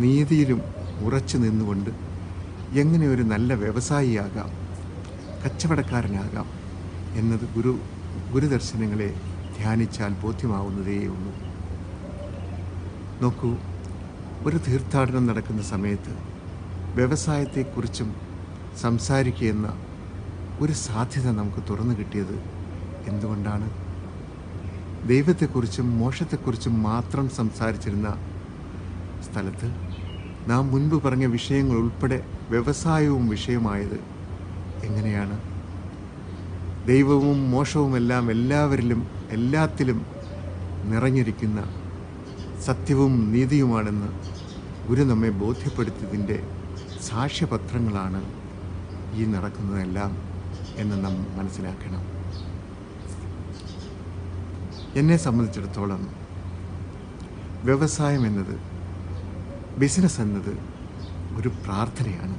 നീതിയിലും ഉറച്ചു നിന്നുകൊണ്ട് എങ്ങനെ ഒരു നല്ല വ്യവസായിയാകാം, കച്ചവടക്കാരനാകാം എന്നത് ഗുരുദർശനങ്ങളെ ധ്യാനിച്ചാൽ ബോധ്യമാവുന്നതേയുള്ളൂ. നോക്കൂ, ഒരു തീർത്ഥാടനം നടക്കുന്ന സമയത്ത് വ്യവസായത്തെക്കുറിച്ചും സംസാരിക്കുന്ന ഒരു സാധ്യത നമുക്ക് തുറന്നു കിട്ടിയത് എന്തുകൊണ്ടാണ്? ദൈവത്തെക്കുറിച്ചും മോക്ഷത്തെക്കുറിച്ചും മാത്രം സംസാരിച്ചിരുന്ന സ്ഥലത്ത് നാം മുൻപ് പറഞ്ഞ വിഷയങ്ങൾ ഉൾപ്പെടെ വ്യവസായവും വിഷയമായത് എങ്ങനെയാണ്? ദൈവവും മോക്ഷവുമെല്ലാം എല്ലാവരിലും എല്ലാത്തിലും നിറഞ്ഞിരിക്കുന്ന സത്യവും നീതിയുമാണെന്ന് ഗുരു നമ്മെ ബോധ്യപ്പെടുത്തിയതിൻ്റെ സാക്ഷ്യപത്രങ്ങളാണ് ഈ നടക്കുന്നതെല്ലാം എന്ന് നാം മനസ്സിലാക്കണം. എന്നെ സംബന്ധിച്ചിടത്തോളം വ്യവസായം എന്നത്, ബിസിനസ് എന്നത് ഒരു പ്രാർത്ഥനയാണ്.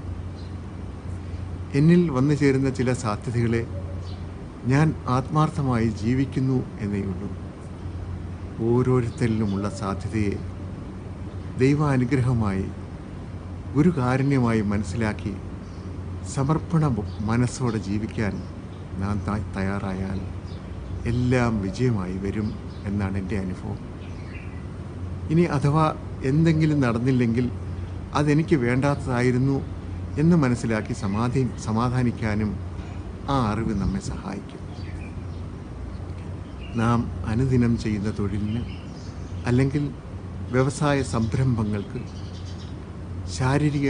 എന്നിൽ വന്നു ചേരുന്ന ചില സാധ്യതകളെ ഞാൻ ആത്മാർത്ഥമായി ജീവിക്കുന്നു എന്നേയുള്ളൂ. ഓരോരുത്തരിലുമുള്ള സാധ്യതയെ ദൈവാനുഗ്രഹമായി ഗുരുകാരുണ്യമായി മനസ്സിലാക്കി സമർപ്പണ മനസ്സോടെ ജീവിക്കാൻ നാം തയ്യാറായാൽ എല്ലാം വിജയമായി വരും എന്നാണ് എൻ്റെ അനുഭവം. ഇനി അഥവാ എന്തെങ്കിലും നടന്നില്ലെങ്കിൽ അതെനിക്ക് വേണ്ടാത്തതായിരുന്നു എന്ന് മനസ്സിലാക്കി സമാധാനിക്കാനും ആ അറിവ് നമ്മെ സഹായിക്കും. നാം അനുദിനം ചെയ്യുന്ന തൊഴിലിന് അല്ലെങ്കിൽ വ്യവസായ സംരംഭങ്ങൾക്ക് ശാരീരിക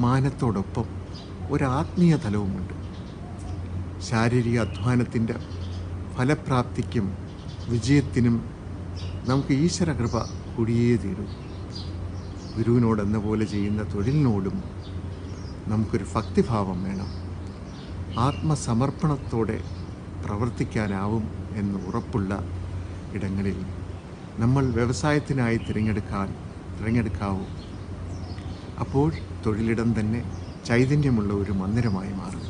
മാനത്തോടൊപ്പം ഒരാത്മീയ തലവുമുണ്ട്. ശാരീരിക അധ്വാനത്തിൻ്റെ ഫലപ്രാപ്തിക്കും വിജയത്തിനും നമുക്ക് ഈശ്വര കൃപ കൂടിയേ തീരൂ. ഗുരുവിനോടെന്ന പോലെ ചെയ്യുന്ന തൊഴിലിനോടും നമുക്കൊരു ഭക്തിഭാവം വേണം. ആത്മസമർപ്പണത്തോടെ പ്രവർത്തിക്കാനാവും എന്ന് ഉറപ്പുള്ള ഇടങ്ങളിൽ നമ്മൾ വ്യവസായത്തിനായി തിരഞ്ഞെടുക്കാവൂ. അപ്പോൾ തൊഴിലിടം തന്നെ ചൈതന്യമുള്ള ഒരു മന്ദിരമായി മാറും.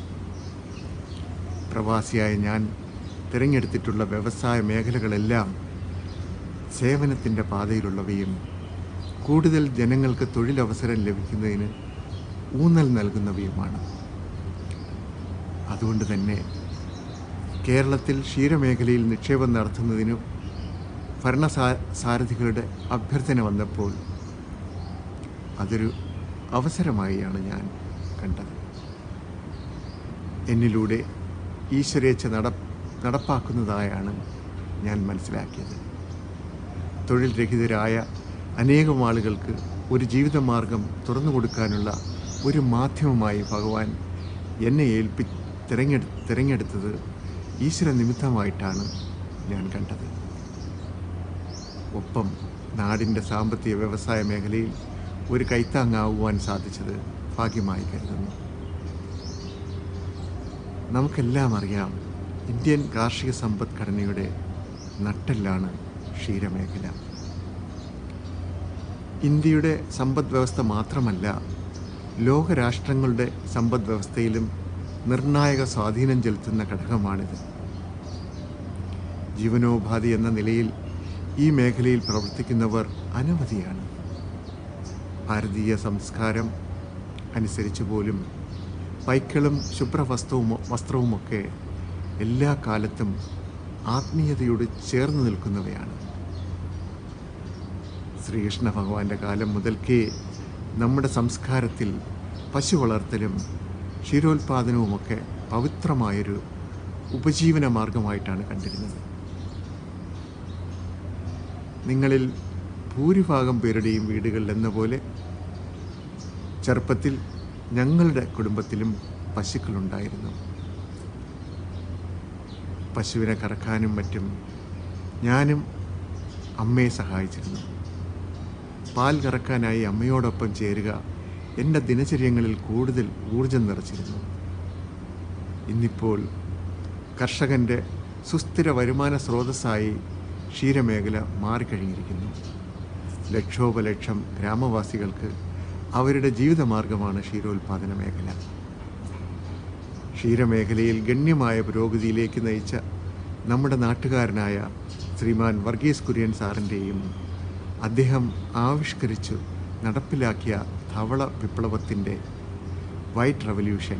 പ്രവാസിയായ ഞാൻ തിരഞ്ഞെടുത്തിട്ടുള്ള വ്യവസായ മേഖലകളെല്ലാം സേവനത്തിൻ്റെ പാതയിലുള്ളവയും കൂടുതൽ ജനങ്ങൾക്ക് തൊഴിലവസരം ലഭിക്കുന്നതിന് ഊന്നൽ നൽകുന്നവയുമാണ്. അതുകൊണ്ട് തന്നെ കേരളത്തിൽ ക്ഷീരമേഖലയിൽ നിക്ഷേപം നടത്തുന്നതിനും ഭരണസാരഥികളുടെ അഭ്യർത്ഥന വന്നപ്പോൾ അതൊരു അവസരമായാണ് ഞാൻ കണ്ടത്. എന്നിലൂടെ ഈശ്വരേച്ഛ നടപ്പാക്കുന്നതായാണ് ഞാൻ മനസ്സിലാക്കിയത്. തൊഴിൽ രഹിതരായ അനേകം ആളുകൾക്ക് ഒരു ജീവിതമാർഗം തുറന്നു കൊടുക്കാനുള്ള ഒരു മാധ്യമമായി ഭഗവാൻ എന്നെ തിരഞ്ഞെടുത്തത് ഈശ്വര നിമിത്തമായിട്ടാണ് ഞാൻ കണ്ടത്. ഒപ്പം നാടിൻ്റെ സാമ്പത്തിക വ്യവസായ മേഖലയിൽ ഒരു കൈത്താങ്ങാവുവാൻ സാധിച്ചത് ഭാഗ്യമായി കരുതുന്നു. നമുക്കെല്ലാം അറിയാം, ഇന്ത്യൻ കാർഷിക സമ്പദ്ഘടനയുടെ നട്ടെല്ലാണ് ക്ഷീരമേഖല. ഇന്ത്യയുടെ സമ്പദ് വ്യവസ്ഥ മാത്രമല്ല, ലോകരാഷ്ട്രങ്ങളുടെ സമ്പദ് വ്യവസ്ഥയിലും നിർണായക സ്വാധീനം ചെലുത്തുന്ന ഘടകമാണിത്. ജീവനോപാധി എന്ന നിലയിൽ ഈ മേഖലയിൽ പ്രവർത്തിക്കുന്നവർ അനവധിയാണ്. ഭാരതീയ സംസ്കാരം അനുസരിച്ച് പോലും പൈക്കളും വസ്ത്രവുമൊക്കെ എല്ലാ കാലത്തും ആത്മീയതയോട് ചേർന്ന് നിൽക്കുന്നവയാണ്. ശ്രീകൃഷ്ണ ഭഗവാന്റെ കാലം മുതൽക്കേ നമ്മുടെ സംസ്കാരത്തിൽ പശു വളർത്തലും ക്ഷീരോത്പാദനവുമൊക്കെ പവിത്രമായൊരു ഉപജീവന മാർഗമായിട്ടാണ് കണ്ടിരുന്നത്. നിങ്ങളിൽ ഭൂരിഭാഗം പേരുടെയും വീടുകളിൽ എന്ന പോലെ ചെറുപ്പത്തിൽ ഞങ്ങളുടെ കുടുംബത്തിലും പശുക്കളുണ്ടായിരുന്നു. പശുവിനെ കറക്കാനും മറ്റും ഞാനും അമ്മയെ സഹായിച്ചിരുന്നു. പാൽ കറക്കാനായി അമ്മയോടൊപ്പം ചേരുക എൻ്റെ ദിനചര്യങ്ങളിൽ കൂടുതൽ ഊർജം നിറച്ചിരുന്നു. ഇന്നിപ്പോൾ കർഷകൻ്റെ സുസ്ഥിര വരുമാന സ്രോതസ്സായി ക്ഷീരമേഖല മാറിക്കഴിഞ്ഞിരിക്കുന്നു. ലക്ഷോപലക്ഷം ഗ്രാമവാസികൾക്ക് അവരുടെ ജീവിതമാർഗമാണ് ക്ഷീരോത്പാദന മേഖല. ക്ഷീരമേഖലയിൽ ഗണ്യമായ പുരോഗതിയിലേക്ക് നയിച്ച നമ്മുടെ നാട്ടുകാരനായ ശ്രീമാൻ വർഗീസ് കുര്യൻ സാറിൻ്റെയും അദ്ദേഹം ആവിഷ്കരിച്ചു നടപ്പിലാക്കിയ ധവള വിപ്ലവത്തിൻ്റെ വൈറ്റ് റവല്യൂഷൻ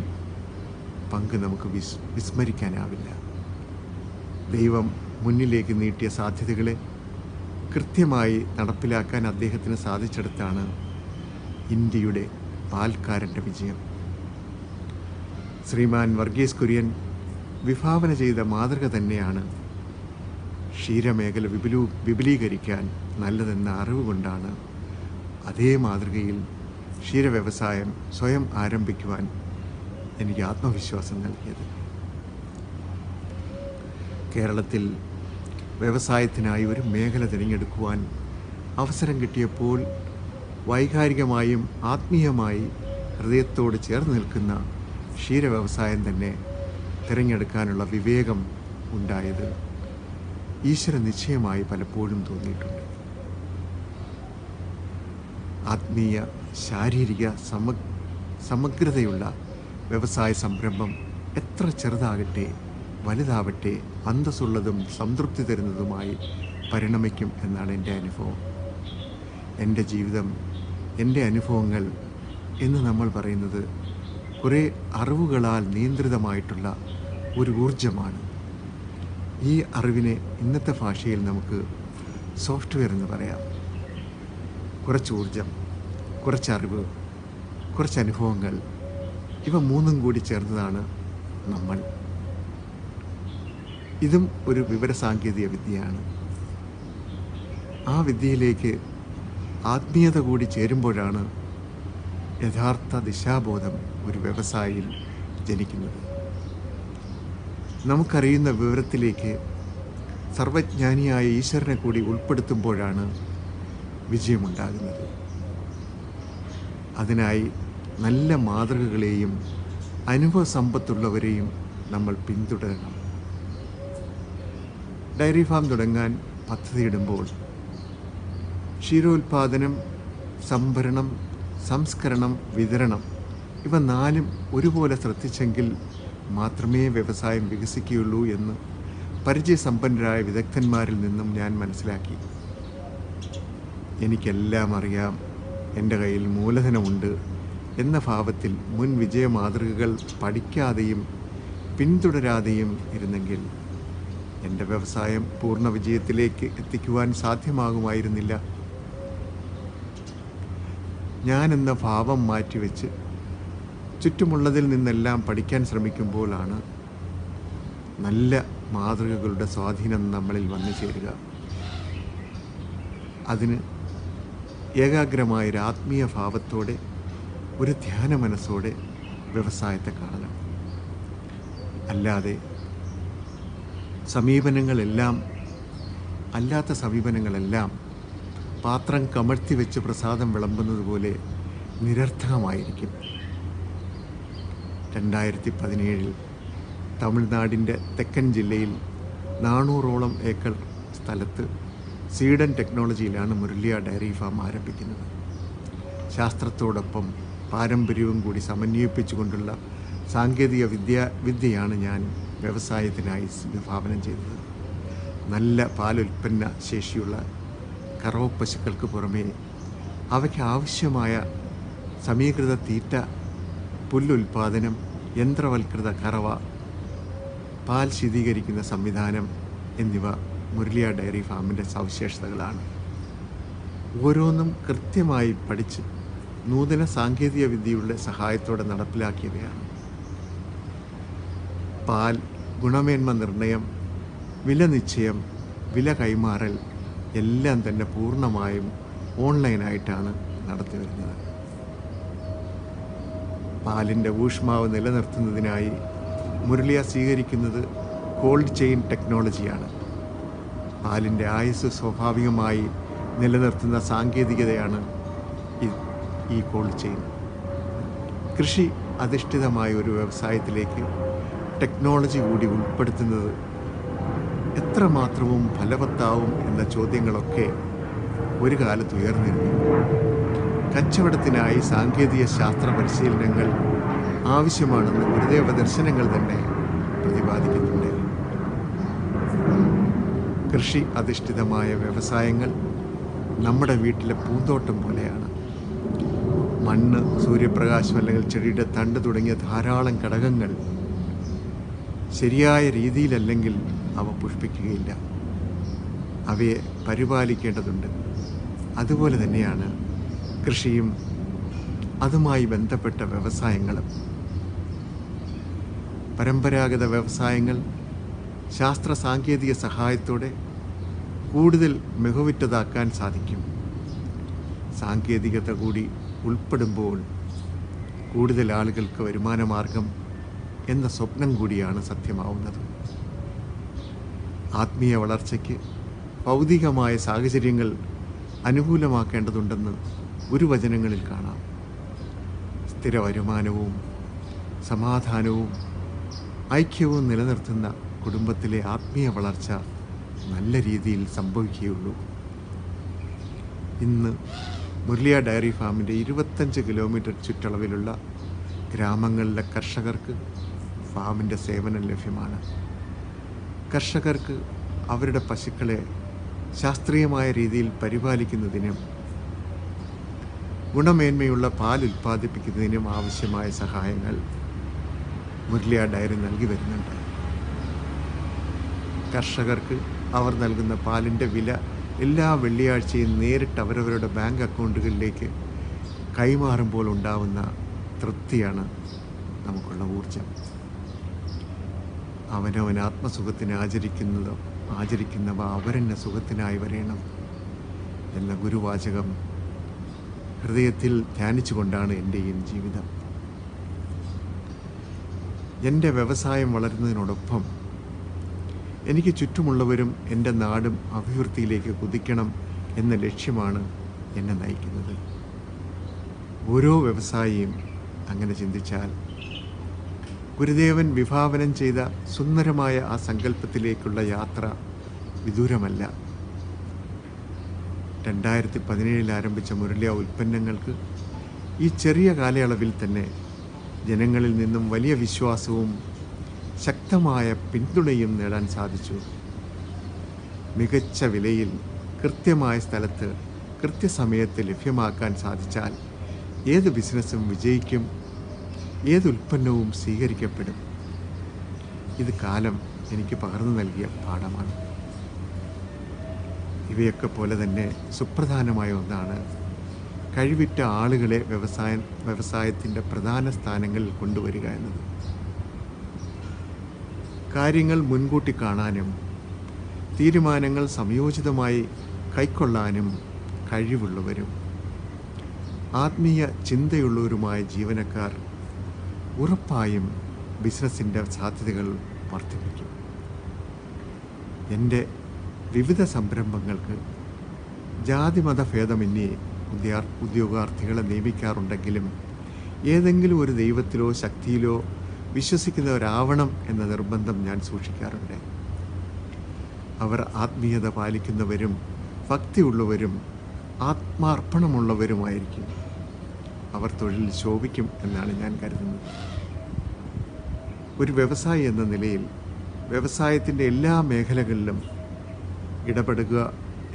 പങ്ക് നമുക്ക് വിസ്മരിക്കാനാവില്ല. ദൈവം മുന്നിലേക്ക് നീട്ടിയ സാധ്യതകളെ കൃത്യമായി നടപ്പിലാക്കാൻ അദ്ദേഹത്തിന് സാധിച്ചെടുത്താണ് ഇന്ത്യയുടെ പാൽക്കാരൻ്റെ വിജയം. ശ്രീമാൻ വർഗീസ് കുര്യൻ വിഭാവന ചെയ്ത മാതൃക തന്നെയാണ് ക്ഷീരമേഖല വിപുലീകരിക്കാൻ നല്ലതെന്ന അറിവ് കൊണ്ടാണ് അതേ മാതൃകയിൽ ക്ഷീരവ്യവസായം സ്വയം ആരംഭിക്കുവാൻ എനിക്ക് ആത്മവിശ്വാസം നൽകിയത്. കേരളത്തിൽ വ്യവസായത്തിനായി ഒരു മേഖല തിരഞ്ഞെടുക്കുവാൻ അവസരം കിട്ടിയപ്പോൾ വൈകാരികമായും ആത്മീയമായി ഹൃദയത്തോട് ചേർന്ന് നിൽക്കുന്ന ക്ഷീരവ്യവസായം തന്നെ തിരഞ്ഞെടുക്കാനുള്ള വിവേകം ഉണ്ടായത് ഈശ്വര നിശ്ചയമായി പലപ്പോഴും തോന്നിയിട്ടുണ്ട്. ആത്മീയ ശാരീരിക സമഗ്രതയുള്ള വ്യവസായ സംരംഭം എത്ര ചെറുതാകട്ടെ വലുതാവട്ടെ അന്തസ്സുള്ളതും സംതൃപ്തി തരുന്നതുമായി പരിണമിക്കും എന്നാണ് എൻ്റെ അനുഭവം. എൻ്റെ ജീവിതം, എൻ്റെ അനുഭവങ്ങൾ എന്ന് നമ്മൾ പറയുന്നത് കുറേ അറിവുകളാൽ നിയന്ത്രിതമായിട്ടുള്ള ഒരു ഊർജമാണ്. ഈ അറിവിനെ ഇന്നത്തെ ഭാഷയിൽ നമുക്ക് സോഫ്റ്റ്വെയർ എന്ന് പറയാം. കുറച്ച് ഊർജം, കുറച്ച് അറിവ്, കുറച്ച് അനുഭവങ്ങൾ, ഇവ മൂന്നും കൂടി ചേർന്നതാണ് നമ്മൾ. ഇതും ഒരു വിവരസാങ്കേതിക വിദ്യയാണ്. ആ വിദ്യയിലേക്ക് ആത്മീയത കൂടി ചേരുമ്പോഴാണ് യഥാർത്ഥ ദിശാബോധം ഒരു വ്യവസായിയിൽ ജനിക്കുന്നത്. നമുക്കറിയുന്ന വിവരത്തിലേക്ക് സർവജ്ഞാനിയായ ഈശ്വരനെ കൂടി ഉൾപ്പെടുത്തുമ്പോഴാണ് വിജയമുണ്ടാകുന്നത്. അതിനായി നല്ല മാതൃകകളെയും അനുഭവ സമ്പത്തുള്ളവരെയും നമ്മൾ പിന്തുടരണം. ഡയറി ഫാം തുടങ്ങാൻ പദ്ധതിയിടുമ്പോൾ ക്ഷീരോത്പാദനം, സംഭരണം, സംസ്കരണം, വിതരണം ഇവ നാലും ഒരുപോലെ ശ്രദ്ധിച്ചെങ്കിൽ മാത്രമേ വ്യവസായം വികസിക്കുകയുള്ളൂ എന്ന് പരിചയസമ്പന്നരായ വിദഗ്ധന്മാരിൽ നിന്നും ഞാൻ മനസ്സിലാക്കി. എനിക്കെല്ലാം അറിയാം, എൻ്റെ കയ്യിൽ മൂലധനമുണ്ട് എന്ന ഭാവത്തിൽ മുൻ വിജയ മാതൃകകൾ പഠിക്കാതെയും പിന്തുടരാതെയും ഇരുന്നെങ്കിൽ എൻ്റെ വ്യവസായം പൂർണ്ണ വിജയത്തിലേക്ക് എത്തിക്കുവാൻ സാധ്യമാകുമായിരുന്നില്ല. ഞാനെന്ന ഭാവം മാറ്റിവെച്ച് ചുറ്റുമുള്ളതിൽ നിന്നെല്ലാം പഠിക്കാൻ ശ്രമിക്കുമ്പോഴാണ് നല്ല മാതൃകകളുടെ സ്വാധീനം നമ്മളിൽ വന്നു ചേരുക. അതിന് ഏകാഗ്രമായൊരു ആത്മീയ ഭാവത്തോടെ, ഒരു ധ്യാന മനസ്സോടെ വ്യവസായത്തെ കാണണം. അല്ലാതെ അല്ലാത്ത സമീപനങ്ങളെല്ലാം പാത്രം കമഴ്ത്തി വെച്ച് പ്രസാദം വിളമ്പുന്നത് പോലെ നിരർത്ഥകമായിരിക്കും. 2017 തമിഴ്നാടിൻ്റെ തെക്കൻ ജില്ലയിൽ 400ഓളം ഏക്കർ സ്ഥലത്ത് സീഡൻ ടെക്നോളജിയിലാണ് മുരളിയ ഡയറി ഫാം ആരംഭിക്കുന്നത്. ശാസ്ത്രത്തോടൊപ്പം പാരമ്പര്യവും കൂടി സമന്വയിപ്പിച്ചുകൊണ്ടുള്ള സാങ്കേതിക വിദ്യയാണ് ഞാൻ വ്യവസായത്തിനായി വിഭാവനം ചെയ്തത്. നല്ല പാലുൽപ്പന്ന ശേഷിയുള്ള കറവ പശുക്കൾക്ക് പുറമേ അവയ്ക്ക് ആവശ്യമായ സമീകൃത തീറ്റ, പുല്ലുൽപാദനം, യന്ത്രവൽകൃത കറവ, പാൽ ശീതീകരിക്കുന്ന സംവിധാനം എന്നിവ മുരളിയ ഡയറി ഫാമിൻ്റെ സവിശേഷതകളാണ്. ഓരോന്നും കൃത്യമായി പഠിച്ച് നൂതന സാങ്കേതിക വിദ്യയുടെ സഹായത്തോടെ നടപ്പിലാക്കിയവയാണ്. പാൽ, ഗുണമേന്മ നിർണയം, വില നിശ്ചയം, വില കൈമാറൽ എല്ലാം തന്നെ പൂർണ്ണമായും ഓൺലൈനായിട്ടാണ് നടത്തിവരുന്നത്. പാലിൻ്റെ ഊഷ്മാവ് നിലനിർത്തുന്നതിനായി മുരളിയ സ്വീകരിക്കുന്നത് കോൾഡ് ചെയിൻ ടെക്നോളജിയാണ്. പാലിൻ്റെ ആയുസ് സ്വാഭാവികമായി നിലനിർത്തുന്ന സാങ്കേതികതയാണ് ഈ കോൾഡ് ചെയിൻ. കൃഷി അധിഷ്ഠിതമായ ഒരു വ്യവസായത്തിലേക്ക് ടെക്നോളജി കൂടി ഉൾപ്പെടുത്തുന്നത് എത്രമാത്രവും ഫലവത്താവും എന്ന ചോദ്യങ്ങളൊക്കെ ഒരു കാലത്ത് ഉയർന്നിരുന്നു. കച്ചവടത്തിനായി സാങ്കേതിക ശാസ്ത്ര പരിശീലനങ്ങൾ ആവശ്യമാണെന്ന് ഗുരുദേവ ദർശനങ്ങൾ തന്നെ പ്രതിപാദിക്കുന്നുണ്ട്. കൃഷി അധിഷ്ഠിതമായ വ്യവസായങ്ങൾ നമ്മുടെ വീട്ടിലെ പൂന്തോട്ടം പോലെയാണ്. മണ്ണ്, സൂര്യപ്രകാശം അല്ലെങ്കിൽ ചെടിയുടെ തണ്ട് തുടങ്ങിയ ധാരാളം ഘടകങ്ങൾ ശരിയായ രീതിയിലല്ലെങ്കിൽ അവ പുഷ്പിക്കുകയില്ല. അവയെ പരിപാലിക്കേണ്ടതുണ്ട്. അതുപോലെ തന്നെയാണ് കൃഷിയും അതുമായി ബന്ധപ്പെട്ട വ്യവസായങ്ങളും. പരമ്പരാഗത വ്യവസായങ്ങൾ ശാസ്ത്ര സാങ്കേതിക സഹായത്തോടെ കൂടുതൽ മികവുറ്റതാക്കാൻ സാധിക്കും. സാങ്കേതികത കൂടി ഉൾപ്പെടുമ്പോൾ കൂടുതൽ ആളുകൾക്ക് വരുമാനമാർഗം എന്ന സ്വപ്നം കൂടിയാണ് സത്യമാവുന്നത്. ആത്മീയ വളർച്ചയ്ക്ക് ഭൗതികമായ സാഹചര്യങ്ങൾ അനുകൂലമാക്കേണ്ടതുണ്ടെന്ന് ഗുരുവചനങ്ങളിൽ കാണാം. സ്ഥിര വരുമാനവും സമാധാനവും ഐക്യവും നിലനിർത്തുന്ന കുടുംബത്തിലെ ആത്മീയ വളർച്ച നല്ല രീതിയിൽ സംഭവിക്കുകയുള്ളൂ. ഇന്ന് മുരളിയ ഡയറി ഫാമിൻ്റെ 25 കിലോമീറ്റർ ചുറ്റളവിലുള്ള ഗ്രാമങ്ങളിലെ കർഷകർക്ക് ഫാമിൻ്റെ സേവനം ലഭ്യമാണ്. കർഷകർക്ക് അവരുടെ പശുക്കളെ ശാസ്ത്രീയമായ രീതിയിൽ പരിപാലിക്കുന്നതിനും ഗുണമേന്മയുള്ള പാൽ ഉൽപ്പാദിപ്പിക്കുന്നതിനും ആവശ്യമായ സഹായങ്ങൾ മുരളിയ ഡയറി നൽകി വരുന്നുണ്ട്. കർഷകർക്ക് അവർ നൽകുന്ന പാലിൻ്റെ വില എല്ലാ വെള്ളിയാഴ്ചയും നേരിട്ട് അവരവരുടെ ബാങ്ക് അക്കൗണ്ടുകളിലേക്ക് കൈമാറുമ്പോൾ ഉണ്ടാവുന്ന തൃപ്തിയാണ് നമുക്കുള്ള ഊർജം. അവനവൻ ആത്മസുഖത്തിന് ആചരിക്കുന്നവ അവരെന്നെ സുഖത്തിനായി വരേണം എന്ന ഗുരുവാചകം ഹൃദയത്തിൽ ധ്യാനിച്ചുകൊണ്ടാണ് എൻ്റെയും ജീവിതം. എൻ്റെ വ്യവസായം വളരുന്നതിനോടൊപ്പം എനിക്ക് ചുറ്റുമുള്ളവരും എൻ്റെ നാടും അഭിവൃദ്ധിയിലേക്ക് കുതിക്കണം എന്ന ലക്ഷ്യമാണ് എന്നെ നയിക്കുന്നത്. ഓരോ വ്യവസായിയും അങ്ങനെ ചിന്തിച്ചാൽ ഗുരുദേവൻ വിഭാവനം ചെയ്ത സുന്ദരമായ ആ സങ്കല്പത്തിലേക്കുള്ള യാത്ര വിദൂരമല്ല. 2017 ആരംഭിച്ച മുരളിയ ഉൽപ്പന്നങ്ങൾക്ക് ഈ ചെറിയ കാലയളവിൽ തന്നെ ജനങ്ങളിൽ നിന്നും വലിയ വിശ്വാസവും ശക്തമായ പിന്തുണയും നേടാൻ സാധിച്ചു. മികച്ച വിലയിൽ കൃത്യമായ സ്ഥലത്ത് കൃത്യസമയത്ത് ലഭ്യമാക്കാൻ സാധിച്ചാൽ ഏത് ബിസിനസ്സും വിജയിക്കും, ഏത് ഉൽപ്പന്നവും സ്വീകരിക്കപ്പെടും. ഇത് കാലം എനിക്ക് പകർന്നു നൽകിയ പാഠമാണ്. ഇവയൊക്കെ പോലെ തന്നെ സുപ്രധാനമായ ഒന്നാണ് കഴിവിറ്റ ആളുകളെ വ്യവസായത്തിൻ്റെ പ്രധാന സ്ഥാനങ്ങളിൽ കൊണ്ടുവരിക എന്നത്. കാര്യങ്ങൾ മുൻകൂട്ടി കാണാനും തീരുമാനങ്ങൾ സംയോജിതമായി കൈക്കൊള്ളാനും കഴിവുള്ളവരും ആത്മീയ ചിന്തയുള്ളവരുമായ ജീവനക്കാർ ഉറപ്പായും ബിസിനസ്സിൻ്റെ സാധ്യതകൾ വർദ്ധിപ്പിക്കും. എൻ്റെ വിവിധ സംരംഭങ്ങൾക്ക് ജാതിമത ഭേദമന്യേ ഉദ്യോഗാർത്ഥികളെ നിയമിക്കാറുണ്ടെങ്കിലും ഏതെങ്കിലും ഒരു ദൈവത്തിലോ ശക്തിയിലോ വിശ്വസിക്കുന്നവരാവണം എന്ന നിർബന്ധം ഞാൻ സൂക്ഷിക്കാറുണ്ട്. അവർ ആത്മീയത പാലിക്കുന്നവരും ഭക്തിയുള്ളവരും ആത്മാർപ്പണമുള്ളവരുമായിരിക്കും. അവർ തൊഴിൽ ശോഭിക്കും എന്നാണ് ഞാൻ കരുതുന്നത്. ഒരു വ്യവസായി എന്ന നിലയിൽ വ്യവസായത്തിൻ്റെ എല്ലാ മേഖലകളിലും ഇടപെടുക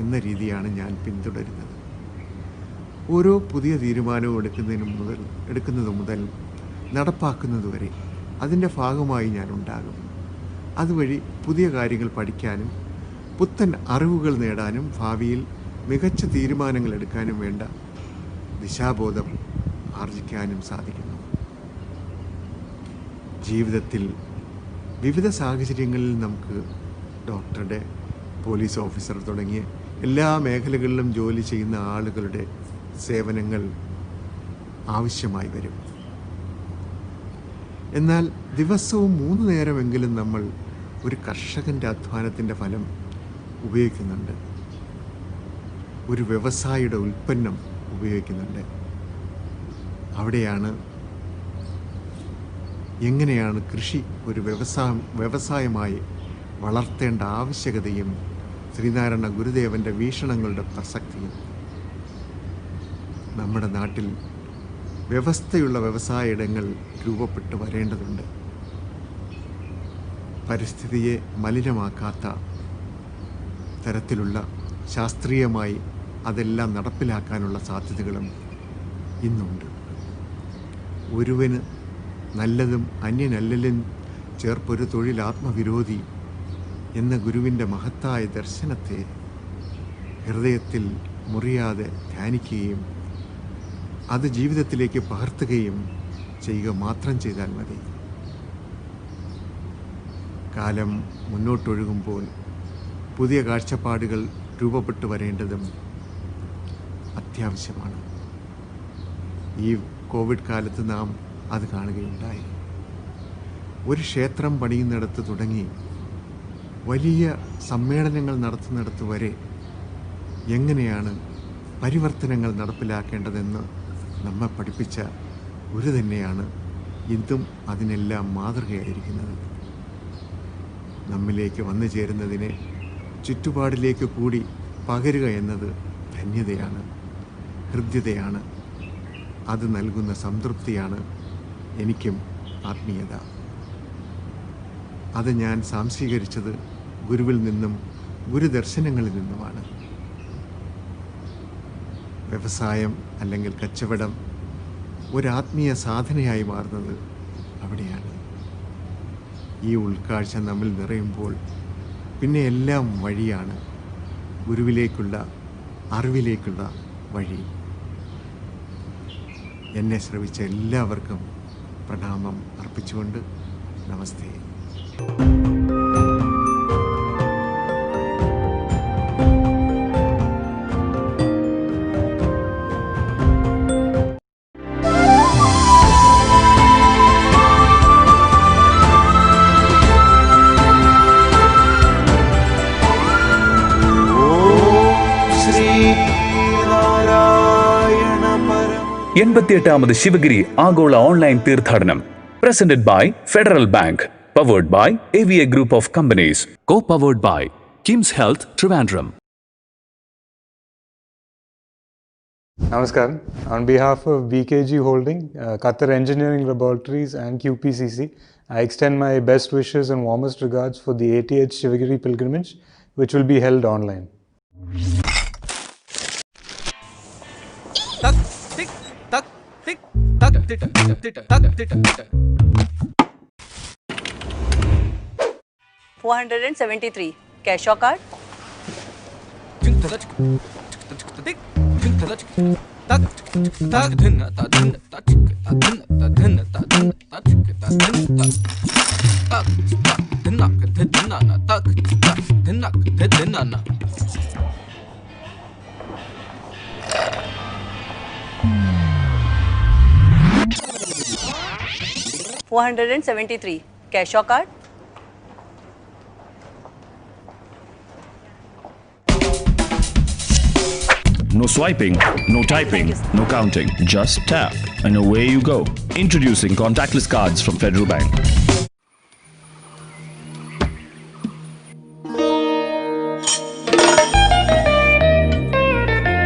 എന്ന രീതിയാണ് ഞാൻ പിന്തുടരുന്നത്. ഓരോ പുതിയ തീരുമാനവും എടുക്കുന്നത് മുതൽ നടപ്പാക്കുന്നതുവരെ അതിൻ്റെ ഭാഗമായി ഞാൻ ഉണ്ടാകും. അതുവഴി പുതിയ കാര്യങ്ങൾ പഠിക്കാനും പുത്തൻ അറിവുകൾ നേടാനും ഭാവിയിൽ മികച്ച തീരുമാനങ്ങൾ എടുക്കാനും വേണ്ട ദിശാബോധം ആർജിക്കാനും സാധിക്കുന്നു. ജീവിതത്തിൽ വിവിധ സാഹചര്യങ്ങളിൽ നമുക്ക് ഡോക്ടറുടെ, പോലീസ് ഓഫീസർ തുടങ്ങിയ എല്ലാ മേഖലകളിലും ജോലി ചെയ്യുന്ന ആളുകളുടെ സേവനങ്ങൾ ആവശ്യമായി വരും. എന്നാൽ ദിവസവും 3 നേരമെങ്കിലും നമ്മൾ ഒരു കർഷകൻ്റെ അധ്വാനത്തിൻ്റെ ഫലം ഉപയോഗിക്കുന്നുണ്ട്. ഒരു വ്യവസായിയുടെ ഉൽപ്പന്നം ഉപയോഗിക്കുന്നുണ്ട്. അവിടെയാണ് എങ്ങനെയാണ് കൃഷി ഒരു വ്യവസായമായി വളർത്തേണ്ട ആവശ്യകതയും ശ്രീനാരായണ ഗുരുദേവൻ്റെ വീക്ഷണങ്ങളുടെ പ്രസക്തിയും. നമ്മുടെ നാട്ടിൽ വ്യവസ്ഥയുള്ള വ്യവസായ ഇടങ്ങൾ രൂപപ്പെട്ടു വരേണ്ടതുണ്ട്. പരിസ്ഥിതിയെ മലിനമാക്കാത്ത തരത്തിലുള്ള ശാസ്ത്രീയമായി അതെല്ലാം നടപ്പിലാക്കാനുള്ള സാധ്യതകളും ഇന്നുണ്ട്. ഒരുവന് നല്ലതും അന്യനല്ലലും ചേർപ്പൊരു തൊഴിൽ ആത്മവിരോധി എന്ന ഗുരുവിൻ്റെ മഹത്തായ ദർശനത്തെ ഹൃദയത്തിൽ മുറിയാതെ ധ്യാനിക്കുകയും അത് ജീവിതത്തിലേക്ക് പകർത്തുകയും ചെയ്യുക മാത്രം ചെയ്താൽ മതി. കാലം മുന്നോട്ടൊഴുകുമ്പോൾ പുതിയ കാഴ്ചപ്പാടുകൾ രൂപപ്പെട്ടു വരേണ്ടതും അത്യാവശ്യമാണ്. ഈ കോവിഡ് കാലത്ത് നാം അത് കാണുകയുണ്ടായി. ഒരു ക്ഷേത്രം പണിയുന്നിടത്ത് തുടങ്ങി വലിയ സമ്മേളനങ്ങൾ നടത്തുന്നിടത്ത് വരെ എങ്ങനെയാണ് പരിവർത്തനങ്ങൾ നടപ്പിലാക്കേണ്ടതെന്ന് നമ്മെ പഠിപ്പിച്ച ഗുരു തന്നെയാണ് ഇന്നും അതിനെല്ലാം മാതൃകയായിരിക്കുന്നത്. നമ്മിലേക്ക് വന്നു ചേരുന്നതിനെ ചുറ്റുപാടിലേക്ക് കൂടി പകരുക എന്നത് ധന്യതയാണ്, ഹൃദ്യതയാണ്. അത് നൽകുന്ന സംതൃപ്തിയാണ് എനിക്കും ആത്മീയത. അത് ഞാൻ സാംശീകരിച്ചത് ഗുരുവിൽ നിന്നും ഗുരുദർശനങ്ങളിൽ നിന്നുമാണ്. വ്യവസായം അല്ലെങ്കിൽ കച്ചവടം ഒരാത്മീയ സാധനയായി മാറുന്നത് അവിടെയാണ്. ഈ ഉൾക്കാഴ്ച നമ്മിൽ നിറയുമ്പോൾ പിന്നെ എല്ലാം വഴിയാണ്, ഗുരുവിലേക്കുള്ള അറിവിലേക്കുള്ള വഴി. എന്നെ ശ്രവിച്ച എല്ലാവർക്കും പ്രണാമം അർപ്പിച്ചുകൊണ്ട് നമസ്തേ. എൺപത്തിയെട്ടാമത് ശിവഗിരി ആഗോള ഓൺലൈൻ തീർത്ഥാടനം presented by federal bank, powered by AVA group of companies, co-powered by KIMS health Trivandrum. Namaskaram. On behalf of BKG Holding, Qatar Engineering Laboratories and QPCC, I extend my best wishes and warmest regards for the 80th Sivagiri pilgrimage, which will be held online. $473 cash or card? $473 cash or card? No swiping, no typing, no counting. Just tap and away you go. Introducing contactless cards from Federal Bank.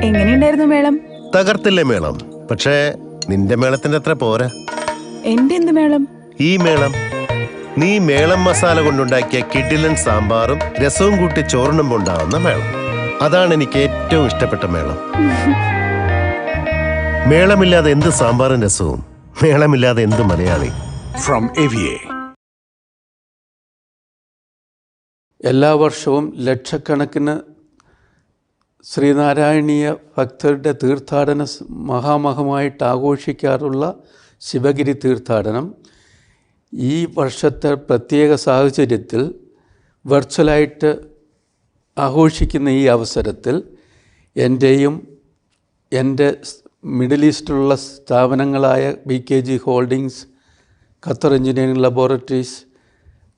എങ്ങനെയുണ്ടായിരുന്നു മേളം? തകർത്തില്ലേ മേളം? പക്ഷേ നിന്റെ മേളത്തിന്റെ അത്ര പോരാ. എന്റെ എന്ത് മേളം? ഈ മേളം നീ മേളം മസാല കൊണ്ടുണ്ടാക്കിയ കിടിലൻ സാമ്പാറും രസവും കൂട്ടി ചോറിനുമ്പോൾ ഉണ്ടാവുന്ന മേളം. അതാണ് എനിക്ക് ഏറ്റവും ഇഷ്ടപ്പെട്ട മേളം. മേളമില്ലാതെ എന്ത് സാമ്പാറും രസവും, മേളമില്ലാതെ എന്ത് മലയാളി. From AVA. എല്ലാ വർഷവും ലക്ഷക്കണക്കിന് ശ്രീനാരായണീയ ഭക്തരുടെ തീർത്ഥാടന മഹാമഹമായിട്ട് ആഘോഷിക്കാറുള്ള ശിവഗിരി തീർത്ഥാടനം ഈ വർഷത്തെ പ്രത്യേക സാഹചര്യത്തിൽ വെർച്വലായിട്ട് ആഘോഷിക്കുന്ന ഈ അവസരത്തിൽ എൻ്റെയും എൻ്റെ മിഡിൽ ഈസ്റ്റിലുള്ള സ്ഥാപനങ്ങളായ BKG holdings, Qatar engineering laboratories,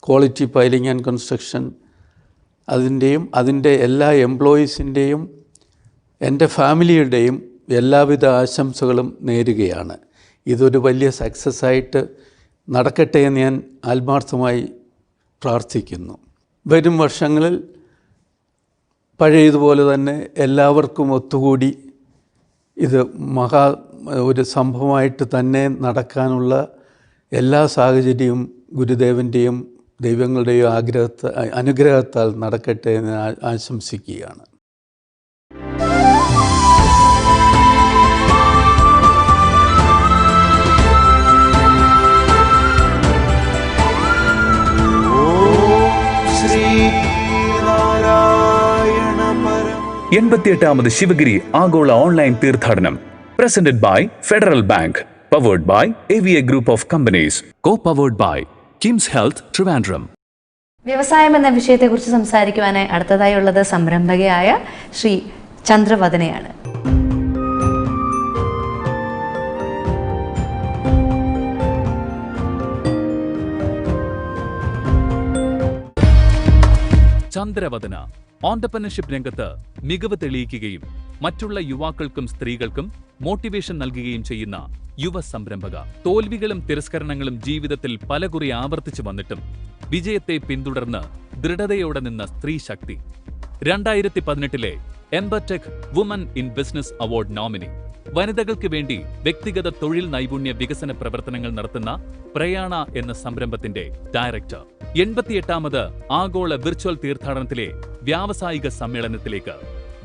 quality piling and construction, അതിൻ്റെ എല്ലാ എംപ്ലോയീസിൻ്റെയും എൻ്റെ ഫാമിലിയുടെയും എല്ലാവിധ ആശംസകളും നേരുകയാണ്. ഇതൊരു വലിയ സക്സസ്സായിട്ട് നടക്കട്ടെ എന്ന് ഞാൻ ആത്മാർത്ഥമായി പ്രാർത്ഥിക്കുന്നു. വരും വർഷങ്ങളിൽ പഴയതുപോലെ തന്നെ എല്ലാവർക്കും ഒത്തുകൂടി ഇത് ഒരു സംഭവമായിട്ട് തന്നെ നടക്കാനുള്ള എല്ലാ സാഹചര്യവും ഗുരുദേവൻ്റെയും ദൈവങ്ങളുടെയും അനുഗ്രഹത്താൽ നടക്കട്ടെ എന്ന് ആശംസിക്കുകയാണ്. എൺപത്തിയെട്ടാമത് ശിവഗിരി ആഗോള ഓൺലൈൻ തീർത്ഥാടനം presented by federal bank, powered by AVA group of companies, co-powered by KIMS health Trivandrum. വ്യവസായം എന്ന വിഷയത്തെക്കുറിച്ച് സംസാരിക്കുവാനായി അടുത്തതായി ഉള്ളത് സംരംഭകയായ ശ്രീ ചന്ദ്രവദനയാണ്. ചന്ദ്രവദന ഓണ്ടർപ്രണർഷിപ്പ് രംഗത്ത് മികവ് തെളിയിക്കുകയും മറ്റുള്ള യുവാക്കൾക്കും സ്ത്രീകൾക്കും മോട്ടിവേഷൻ നൽകുകയും ചെയ്യുന്ന യുവ സംരംഭക. തോൽവികളും തിരസ്കരണങ്ങളും ജീവിതത്തിൽ പലകുറി ആവർത്തിച്ചു വന്നിട്ടും വിജയത്തെ പിന്തുടർന്ന് ദൃഢതയോടെ നിന്ന സ്ത്രീ ശക്തി. 2018 Embertech woman in business award nominee. വനിതകൾക്ക് വേണ്ടി വ്യക്തിഗത തൊഴിൽ നൈപുണ്യ വികസന പ്രവർത്തനങ്ങൾ നടത്തുന്ന പ്രയാണ എന്ന സംരംഭത്തിന്റെ ഡയറക്ടർ. 88ാമത് ആഗോള വിർച്വൽ തീർത്ഥാടനത്തിലെ വ്യാവസായിക സമ്മേളനത്തിലേക്ക്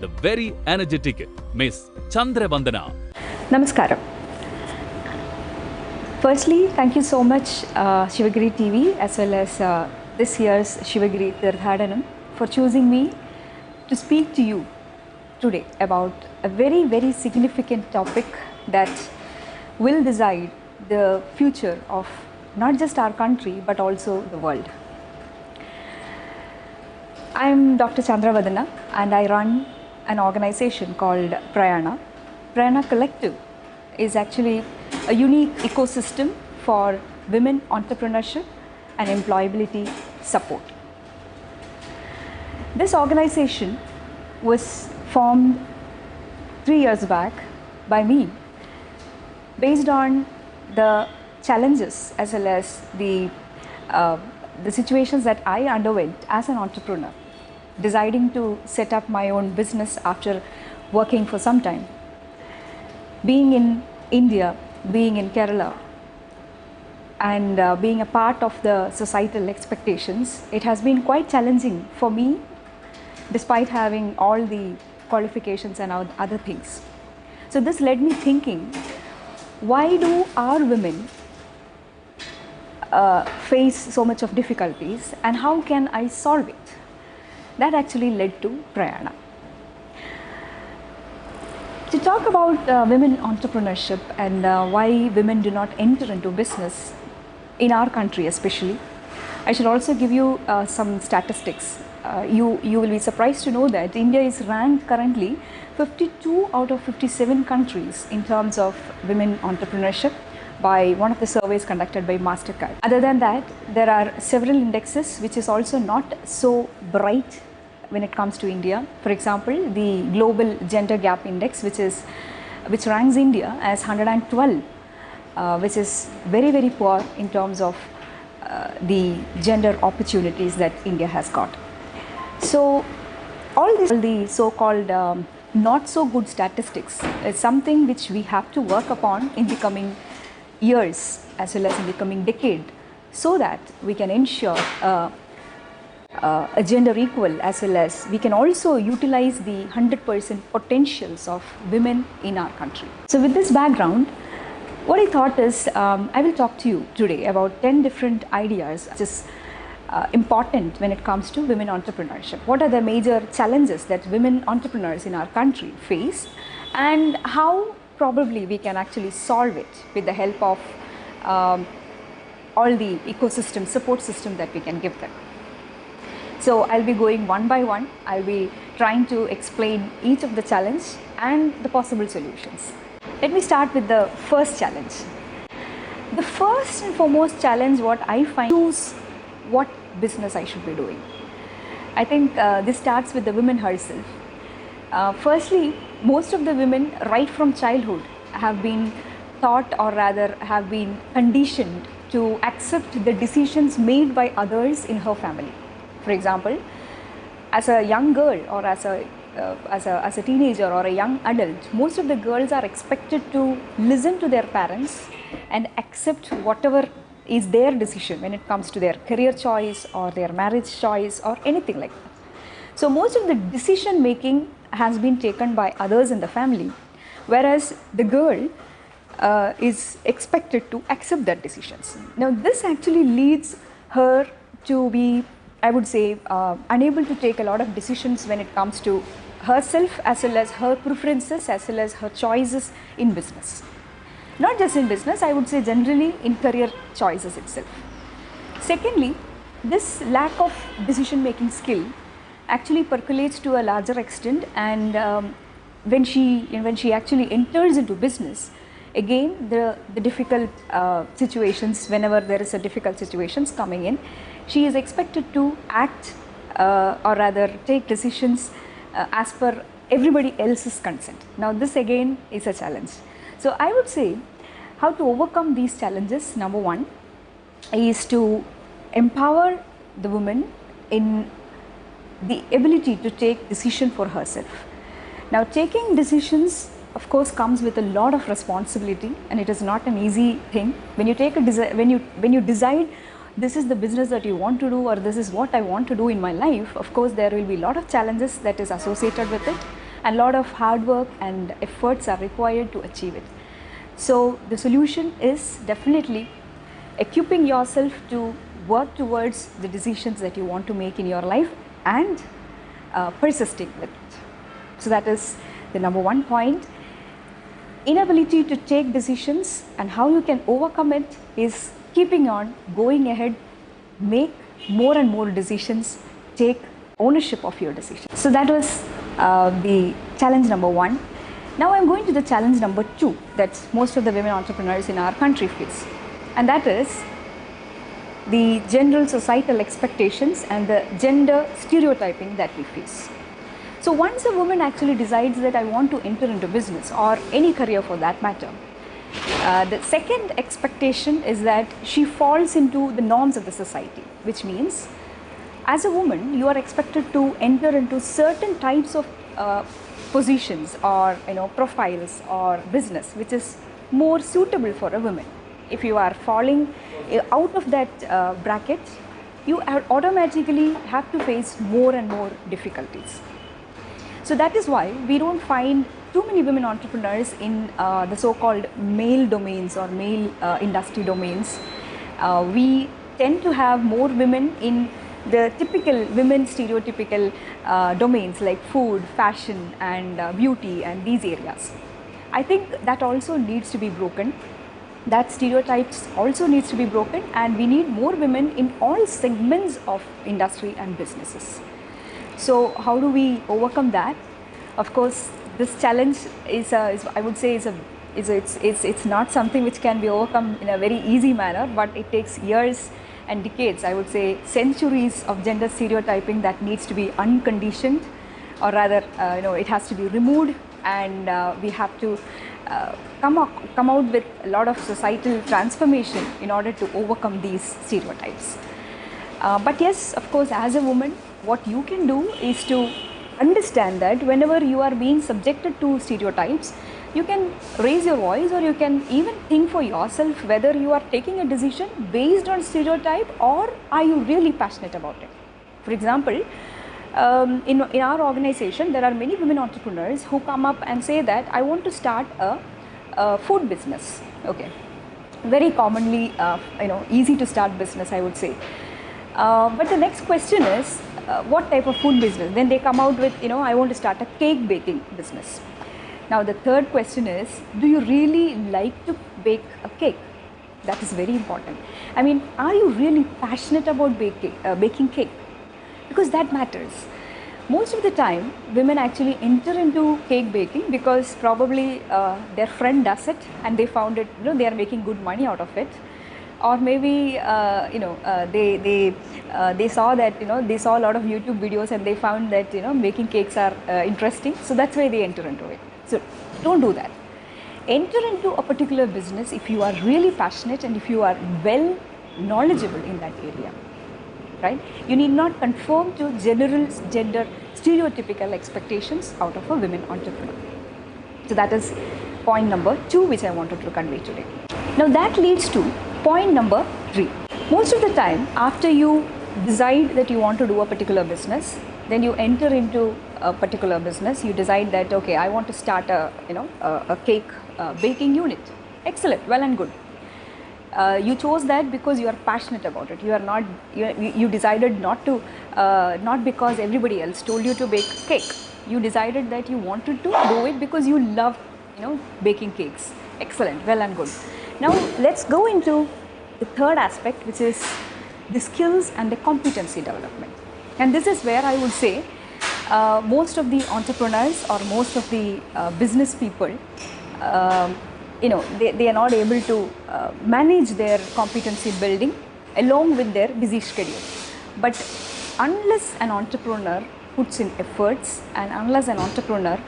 the very energetic Miss Chandravandana. Namaskaram. Firstly, thank you so much Sivagiri TV as well as this year's Sivagiri Tirthadanam for choosing me to speak to you today about a very, very significant topic that will decide the future of not just our country but also the world. I am Dr. Chandravandana and I run an organization called Prayana. Prayana Collective is actually a unique ecosystem for women entrepreneurship and employability support. This organization was formed 3 years back by me based on the challenges as well as the situations that I underwent as an entrepreneur, deciding to set up my own business after working for some time. Being in India, being in Kerala, and being a part of the societal expectations, it has been quite challenging for me despite having all the qualifications and other things. So this led me thinking, why do our women face so much of difficulties and how can I solve it? That actually led to Prayana. To talk about women entrepreneurship and why women do not enter into business in our country especially, I should also give you some statistics. You will be surprised to know that India is ranked currently 52 out of 57 countries in terms of women entrepreneurship by one of the surveys conducted by Mastercard. Other than that, there are several indexes which is also not so bright when it comes to India. For example, the Global Gender Gap Index, which ranks India as 112, which is very, very poor in terms of the gender opportunities that India has got. So all the so-called not so good statistics is something which we have to work upon in the coming years as well as in the coming decade, so that we can ensure a gender equal as well as we can also utilize the 100% potentials of women in our country. So with this background, what I thought is I will talk to you today about 10 different ideas which is important when it comes to women entrepreneurship. What are the major challenges that women entrepreneurs in our country face and how probably we can actually solve it with the help of all the ecosystem support system that we can give them. So I'll be going one by one. I'll be trying to explain each of the challenge and the possible solutions. Let me start with the first challenge. The first and foremost challenge what I find is what business I should be doing. I think this starts with the woman herself. Firstly, most of the women right from childhood have been taught or rather have been conditioned to accept the decisions made by others in her family. For example, as a young girl or as a teenager or a young adult, most of the girls are expected to listen to their parents and accept whatever is their decision when it comes to their career choice or their marriage choice or anything like that. So most of the decision making has been taken by others in the family, whereas the girl is expected to accept that decisions. Now this actually leads her to be, I would say, unable to take a lot of decisions when it comes to herself as well as her preferences as well as her choices in business. Not just in business, I would say generally in career choices itself. Secondly, this lack of decision making skill actually percolates to a larger extent, and when she actually enters into business, again the difficult situations, whenever there is a difficult situations coming in, she is expected to act or rather take decisions as per everybody else's consent. Now this again is a challenge. So I would say how to overcome these challenges. Number one is to empower the woman in the ability to take decision for herself. Now taking decisions of course comes with a lot of responsibility, and it is not an easy thing. When you take a when you decide this is the business that you want to do, or this is what I want to do in my life, of course there will be a lot of challenges that is associated with it. and a lot of hard work and efforts are required to achieve it. So the solution is definitely equipping yourself to work towards the decisions that you want to make in your life and persisting with it. So that is the number one point. Inability to take decisions and how you can overcome it is keeping on going ahead, make more and more decisions, take ownership of your decisions. So that was the challenge number one. Now I'm going to the challenge number two that most of the women entrepreneurs in our country face, and that is the general societal expectations and the gender stereotyping that we face. So once a woman actually decides that I want to enter into business or any career for that matter, the second expectation is that she falls into the norms of the society, which means as a woman you are expected to enter into certain types of positions or profiles or business which is more suitable for a woman. If you are falling out of that bracket, you automatically have to face more and more difficulties. So that is why we don't find too many women entrepreneurs in the so-called male domains or male industry domains. We tend to have more women in the typical women stereotypical domains like food, fashion and beauty and these areas. I think that also needs to be broken. That stereotypes also needs to be broken, and we need more women in all segments of industry and businesses. So how do we overcome that? Of course, this challenge is I would say it's not something which can be overcome in a very easy manner, but it takes years and decades, I would say centuries of gender stereotyping that needs to be unconditioned, or rather it has to be removed, and we have to come out with a lot of societal transformation in order to overcome these stereotypes. But yes, of course, as a woman, what you can do is to understand that whenever you are being subjected to stereotypes, you can raise your voice, or you can even think for yourself whether you are taking a decision based on stereotype or are you really passionate about it. For example, in our organization, there are many women entrepreneurs who come up and say that I want to start a food business. Okay, very commonly, easy to start business, I would say. But the next question is, what type of food business? Then they come out with, I want to start a cake baking business. Now the third question is, do you really like to bake a cake? That is very important. I mean, are you really passionate about baking cake? Because that matters. Most of the time, women actually enter into cake baking because probably their friend does it and they found it, they are making good money out of it. Or maybe they saw that they saw a lot of YouTube videos and they found that making cakes are interesting, so that's why they enter into it. So don't do that. Enter into a particular business if you are really passionate and if you are well knowledgeable in that area, right? You need not conform to general gender stereotypical expectations out of a women entrepreneur. So that is point number 2 which I wanted to convey today. Now that leads to point number 3. Most of the time, after you decide that you want to do a particular business, then you enter into a particular business, you decide that, okay, I want to start a cake baking unit. Excellent, well and good. You chose that because you are passionate about it. You are not, you decided not to, not because everybody else told you to bake cake. You decided that you wanted to do it because you love, baking cakes. Excellent, well and good. Now let's go into the third aspect, which is the skills and the competency development. And this is where I would say most of the entrepreneurs or most of the business people, they are not able to manage their competency building along with their busy schedule. But unless an entrepreneur puts in efforts and unless an entrepreneur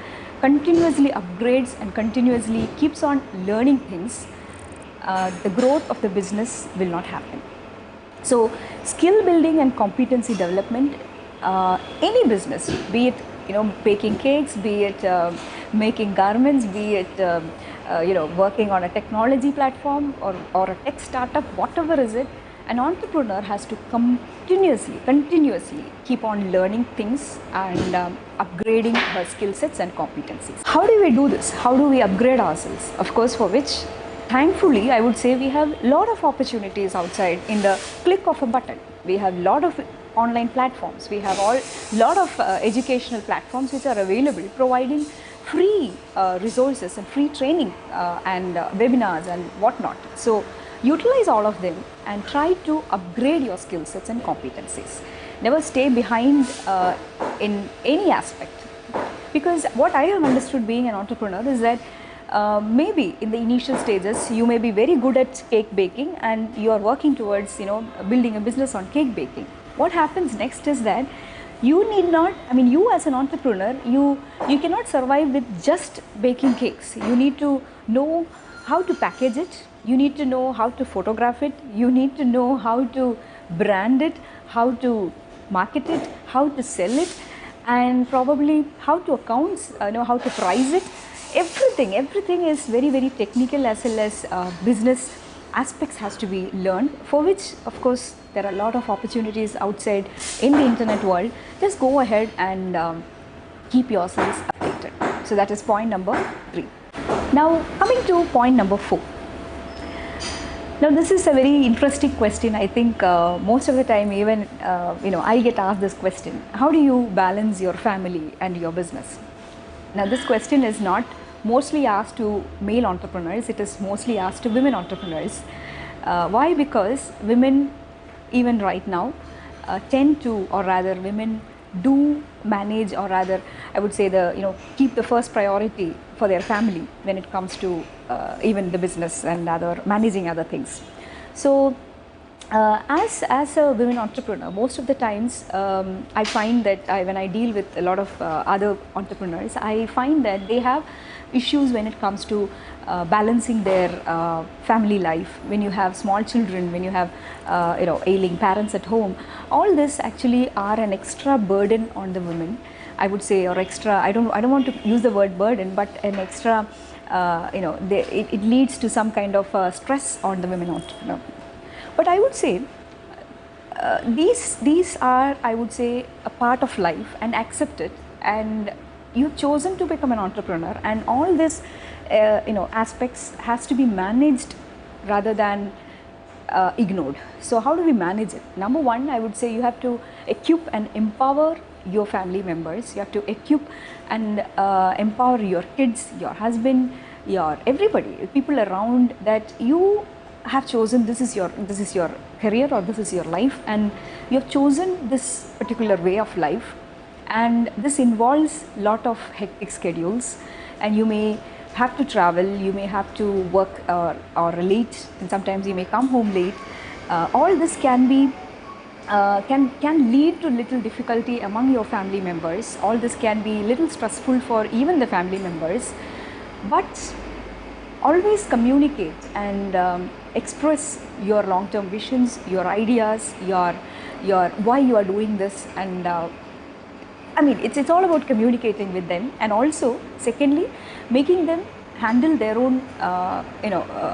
continuously upgrades and continuously keeps on learning things, the growth of the business will not happen. So skill building and competency development, any business, be it baking cakes, be it making garments, be it working on a technology platform or a tech startup, whatever is it, an entrepreneur has to continuously keep on learning things and upgrading her skill sets and competencies. How do we do this? How do we upgrade ourselves? Of course, for which, thankfully, I would say we have a lot of opportunities outside in the click of a button. We have a lot of online platforms. We have a lot of educational platforms which are available, providing free resources and free training and webinars and whatnot. So utilize all of them and try to upgrade your skill sets and competencies. Never stay behind in any aspect, because what I have understood being an entrepreneur is that maybe in the initial stages you may be very good at cake baking and you are working towards building a business on cake baking. What happens next is that you need not, you as an entrepreneur, you cannot survive with just baking cakes. You need to know how to package it, you need to know how to photograph it, you need to know how to brand it, how to market it, how to sell it, and probably how to how to price it. Everything is very, very technical, as well as business aspects has to be learned, for which of course there are a lot of opportunities outside in the internet world. Just go ahead and keep yourselves updated. So that is point number 3. Now coming to point number 4. Now this is a very interesting question. I think most of the time even I get asked this question: how do you balance your family and your business? Now this question is not mostly asked to male entrepreneurs, it is mostly asked to women entrepreneurs. Why? Because women even right now tend to, or rather women do manage, or rather I would say keep the first priority for their family when it comes to even the business and managing other things. So as a women entrepreneur, most of the times I find that when I deal with a lot of other entrepreneurs, I find that they have issues when it comes to balancing their family life. When you have small children, when you have ailing parents at home, all this actually are an extra burden on the women, I would say, or extra, I don't want to use the word burden, but an extra it leads to some kind of stress on the women entrepreneur. But I would say these are, I would say, a part of life, and accept it. And you've chosen to become an entrepreneur, and all this aspects has to be managed rather than ignored. So how do we manage it? Number one, I would say you have to equip and empower your family members. You have to equip and empower your kids, your husband, your everybody, people around, that you have chosen this is your career, or this is your life, and you have chosen this particular way of life, and this involves lot of hectic schedules, and you may have to travel, you may have to work or late, and sometimes you may come home late. All this can be can lead to little difficulty among your family members. All this can be little stressful for even the family members, but always communicate and express your long-term visions, your ideas, your why you are doing this, and it's all about communicating with them, and also secondly making them handle their own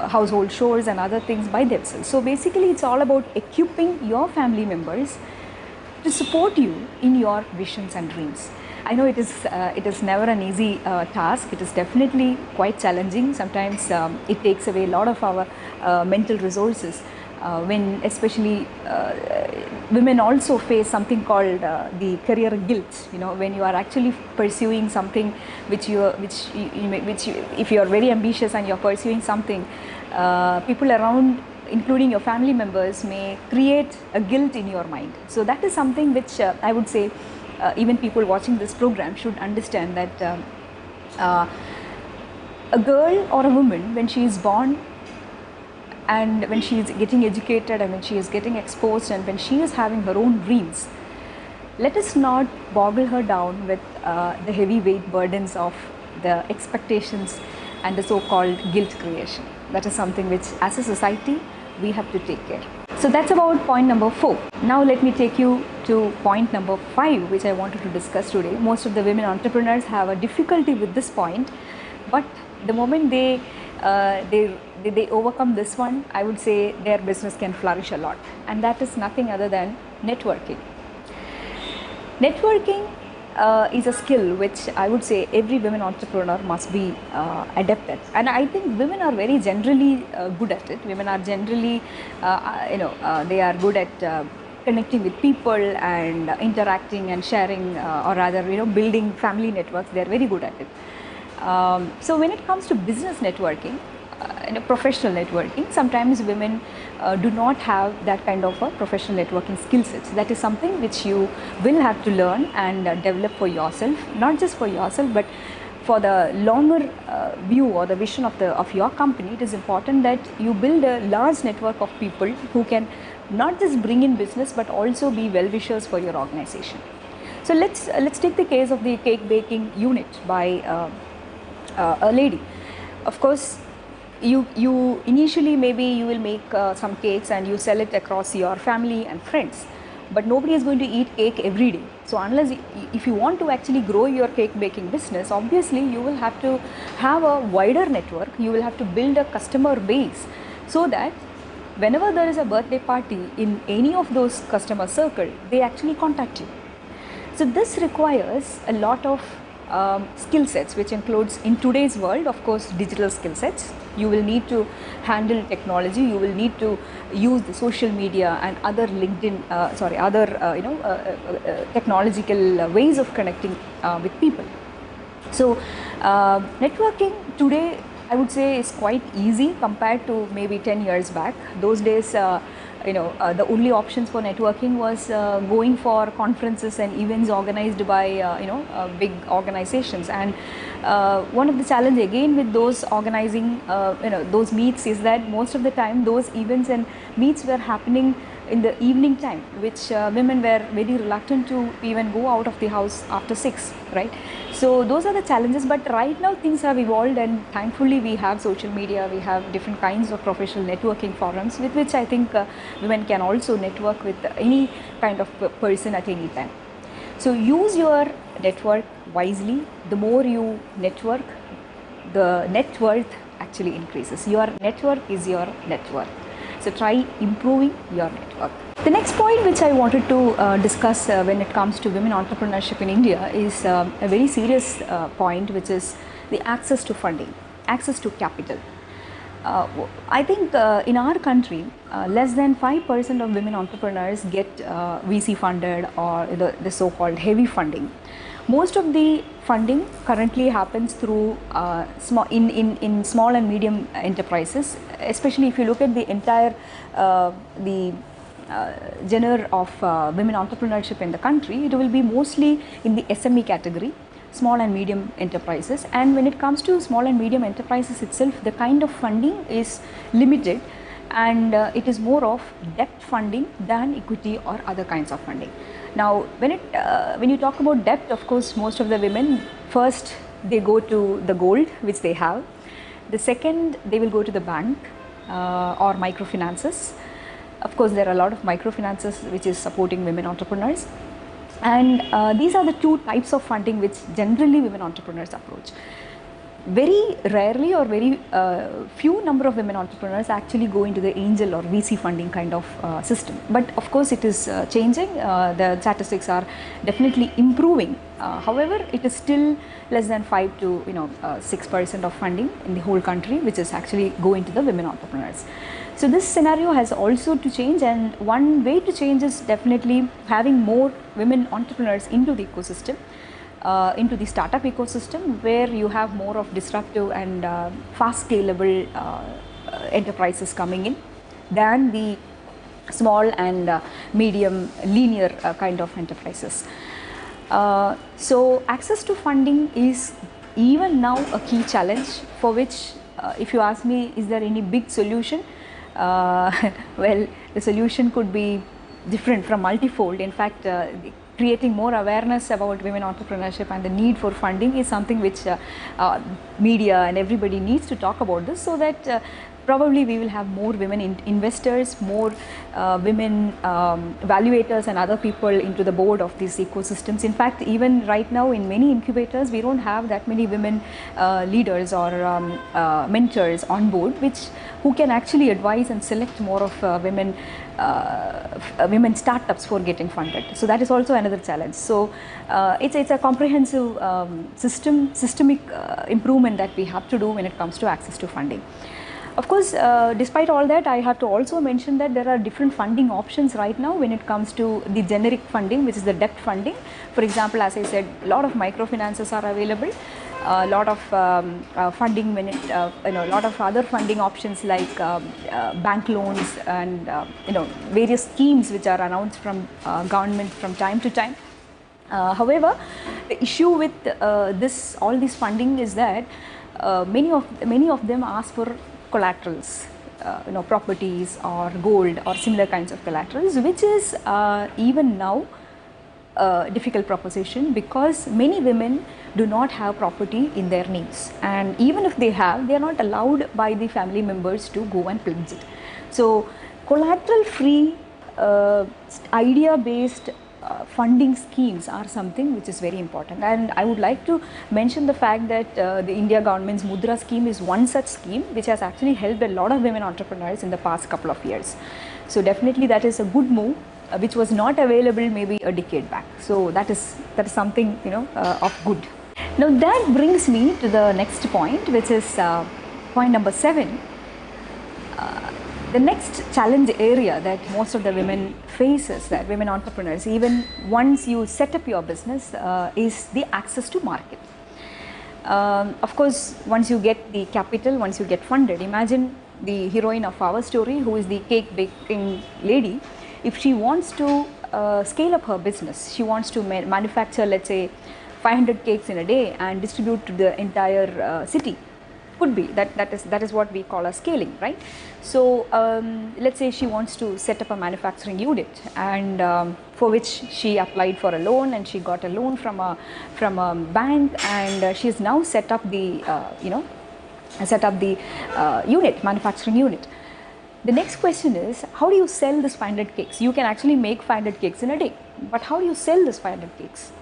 household chores and other things by themselves. So basically it's all about equipping your family members to support you in your visions and dreams. I know it is never an easy task. It is definitely quite challenging. Sometimes it takes away a lot of our mental resources. When especially women also face something called the career guilt. When you are actually pursuing something which if you are very ambitious and you are pursuing something, people around, including your family members, may create a guilt in your mind. So that is something which I would say even people watching this program should understand, that a girl or a woman, when she is born, and when she is getting educated, and when she is getting exposed, and when she is having her own dreams, let us not boggle her down with the heavyweight burdens of the expectations and the so-called guilt creation. That is something which as a society we have to take care. So that's about point number 4. Now let me take you to point number 5, which I wanted to discuss today. Most of the women entrepreneurs have a difficulty with this point, but the moment they they overcome this one, I would say their business can flourish a lot. And that is nothing other than networking. Networking is a skill which I would say every women entrepreneur must be adept at. And I think women are very generally good at it. Women are generally, they are good at connecting with people and interacting and sharing, or rather, building family networks. They are very good at it. So when it comes to business networking, professional networking, sometimes women do not have that kind of a professional networking skill sets. That is something which you will have to learn and develop for yourself, not just for yourself, but for the longer view or the vision of your company. It is important that you build a large network of people who can not just bring in business but also be well-wishers for your organization. So let's take the case of the cake baking unit by a lady. Of course, you initially maybe you will make some cakes and you sell it across your family and friends, but nobody is going to eat cake every day. So unless if you want to actually grow your cake baking business, obviously you will have to have a wider network. You will have to build a customer base so that whenever there is a birthday party in any of those customer circle, they actually contact you. So this requires a lot of skill sets, which includes, in today's world, of course, digital skill sets. You will need to handle technology. You will need to use the social media and other technological ways of connecting with people. So networking today, I would say, is quite easy compared to maybe 10 years back. Those days, the only options for networking was going for conferences and events organized by big organizations. And one of the challenges again with those organizing those meets is that most of the time those events and meets were happening in the evening time, which women were very reluctant to even go out of the house after 6, right? So those are the challenges. But right now things have evolved, and thankfully we have social media, we have different kinds of professional networking forums with which I think women can also network with any kind of person at any time. So use your network wisely. The more you network, the net worth actually increases. Your network is your net worth. So try improving your network. The next point which I wanted to discuss when it comes to women entrepreneurship in India is a very serious point, which is the access to funding, access to capital. I think in our country, less than 5% of women entrepreneurs get VC funded or the so-called heavy funding. Most of the funding currently happens through small and medium enterprises. Especially if you look at the entire genre of women entrepreneurship in the country, it will be mostly in the SME category, small and medium enterprises. And when it comes to small and medium enterprises itself, the kind of funding is limited, and it is more of debt funding than equity or other kinds of funding. Now, when you talk about debt, of course, most of the women, first they go to the gold which they have. The second, they will go to the bank or microfinances. Of course, there are a lot of microfinances which is supporting women entrepreneurs. And these are the two types of funding which generally women entrepreneurs approach. Very rarely or very few number of women entrepreneurs actually go into the angel or VC funding kind of system. But of course it is changing. The statistics are definitely improving. However, it is still less than 5 to 6% of funding in the whole country which is actually going to the women entrepreneurs. So this scenario has also to change, and one way to change is definitely having more women entrepreneurs into the ecosystem. Into the startup ecosystem, where you have more of disruptive and fast scalable enterprises coming in than the small and medium linear kind of enterprises. So access to funding is even now a key challenge, for which if you ask me, is there any big solution? Well, the solution could be different from multifold. In fact, creating more awareness about women entrepreneurship and the need for funding is something which media and everybody needs to talk about this, so that probably we will have more women investors, more women evaluators and other people into the board of these ecosystems. In fact, even right now in many incubators, we don't have that many women leaders or mentors on board, who can actually advise and select more of women startups for getting funded. So that is also another challenge. So it's a comprehensive systemic improvement that we have to do when it comes to access to funding. Of course, despite all that, I have to also mention that there are different funding options right now when it comes to the generic funding, which is the debt funding. For example, as I said, a lot of microfinances are available, a lot of funding, a lot of other funding options like bank loans and various schemes which are announced from government from time to time. However, the issue with all this funding is that many of them ask for collaterals, properties or gold or similar kinds of collaterals, which is even now a difficult proposition because many women do not have property in their names, and even if they have, they are not allowed by the family members to go and pledge it. So collateral free idea-based funding schemes are something which is very important, and I would like to mention the fact that the India government's Mudra scheme is one such scheme which has actually helped a lot of women entrepreneurs in the past couple of years. So definitely that is a good move which was not available maybe a decade back. So that is something of good. Now that brings me to the next point, which is point number 7. The next challenge area that most of the women faces, that women entrepreneurs, even once you set up your business, is the access to market. Of course, once you get the capital, once you get funded, imagine the heroine of our story, who is the cake baking lady. If she wants to scale up her business, she wants to manufacture, let's say, 500 cakes in a day and distribute to the entire city. Could be that is what we call a scaling, right? So let's say she wants to set up a manufacturing unit, and for which she applied for a loan, and she got a loan from a bank, and she has now set up the manufacturing unit. The next question is, how do you sell this 500 cakes? You can actually make 500 cakes in a day, but how do you sell this 500 cakes?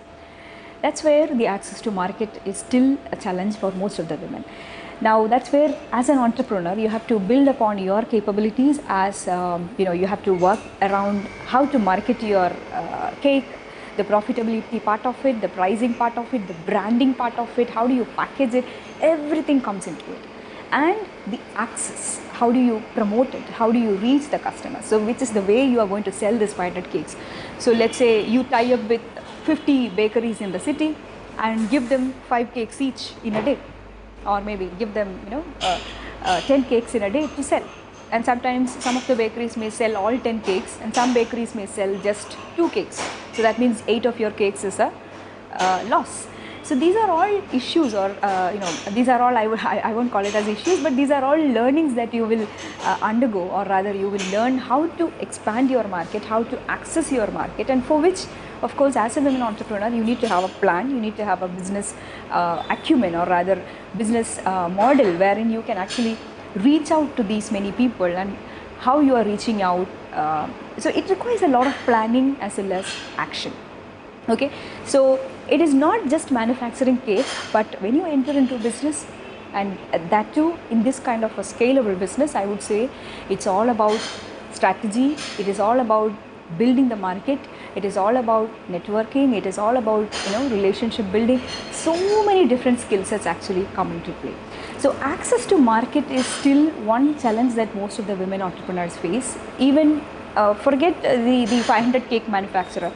That's where the access to market is still a challenge for most of the women. Now that's where, as an entrepreneur, you have to build upon your capabilities. As you have to work around how to market your cake, the profitability part of it, the pricing part of it, the branding part of it, how do you package it, everything comes into it. And the access, how do you promote it, how do you reach the customer, so which is the way you are going to sell this 500 cakes. So let's say you tie up with 50 bakeries in the city and give them 5 cakes each in a day, or maybe give them 10 cakes in a day to sell. And sometimes some of the bakeries may sell all 10 cakes, and some bakeries may sell just 2 cakes. So that means 8 of your cakes is a loss. So these are all issues, or these are all, I won't call it as issues, but these are all learnings that you will undergo, or rather you will learn how to expand your market, how to access your market, and for which, of course, as a women entrepreneur, you need to have a plan, you need to have a business acumen, or rather business model wherein you can actually reach out to these many people, and how you are reaching out. So it requires a lot of planning as well as action. Okay, so it is not just manufacturing cake, but when you enter into business, and that too in this kind of a scalable business, I would say it's all about strategy, it is all about building the market, it is all about networking, it is all about relationship building. So many different skill sets actually come into play. So access to market is still one challenge that most of the women entrepreneurs face. Even forget the 500 cake manufacturer,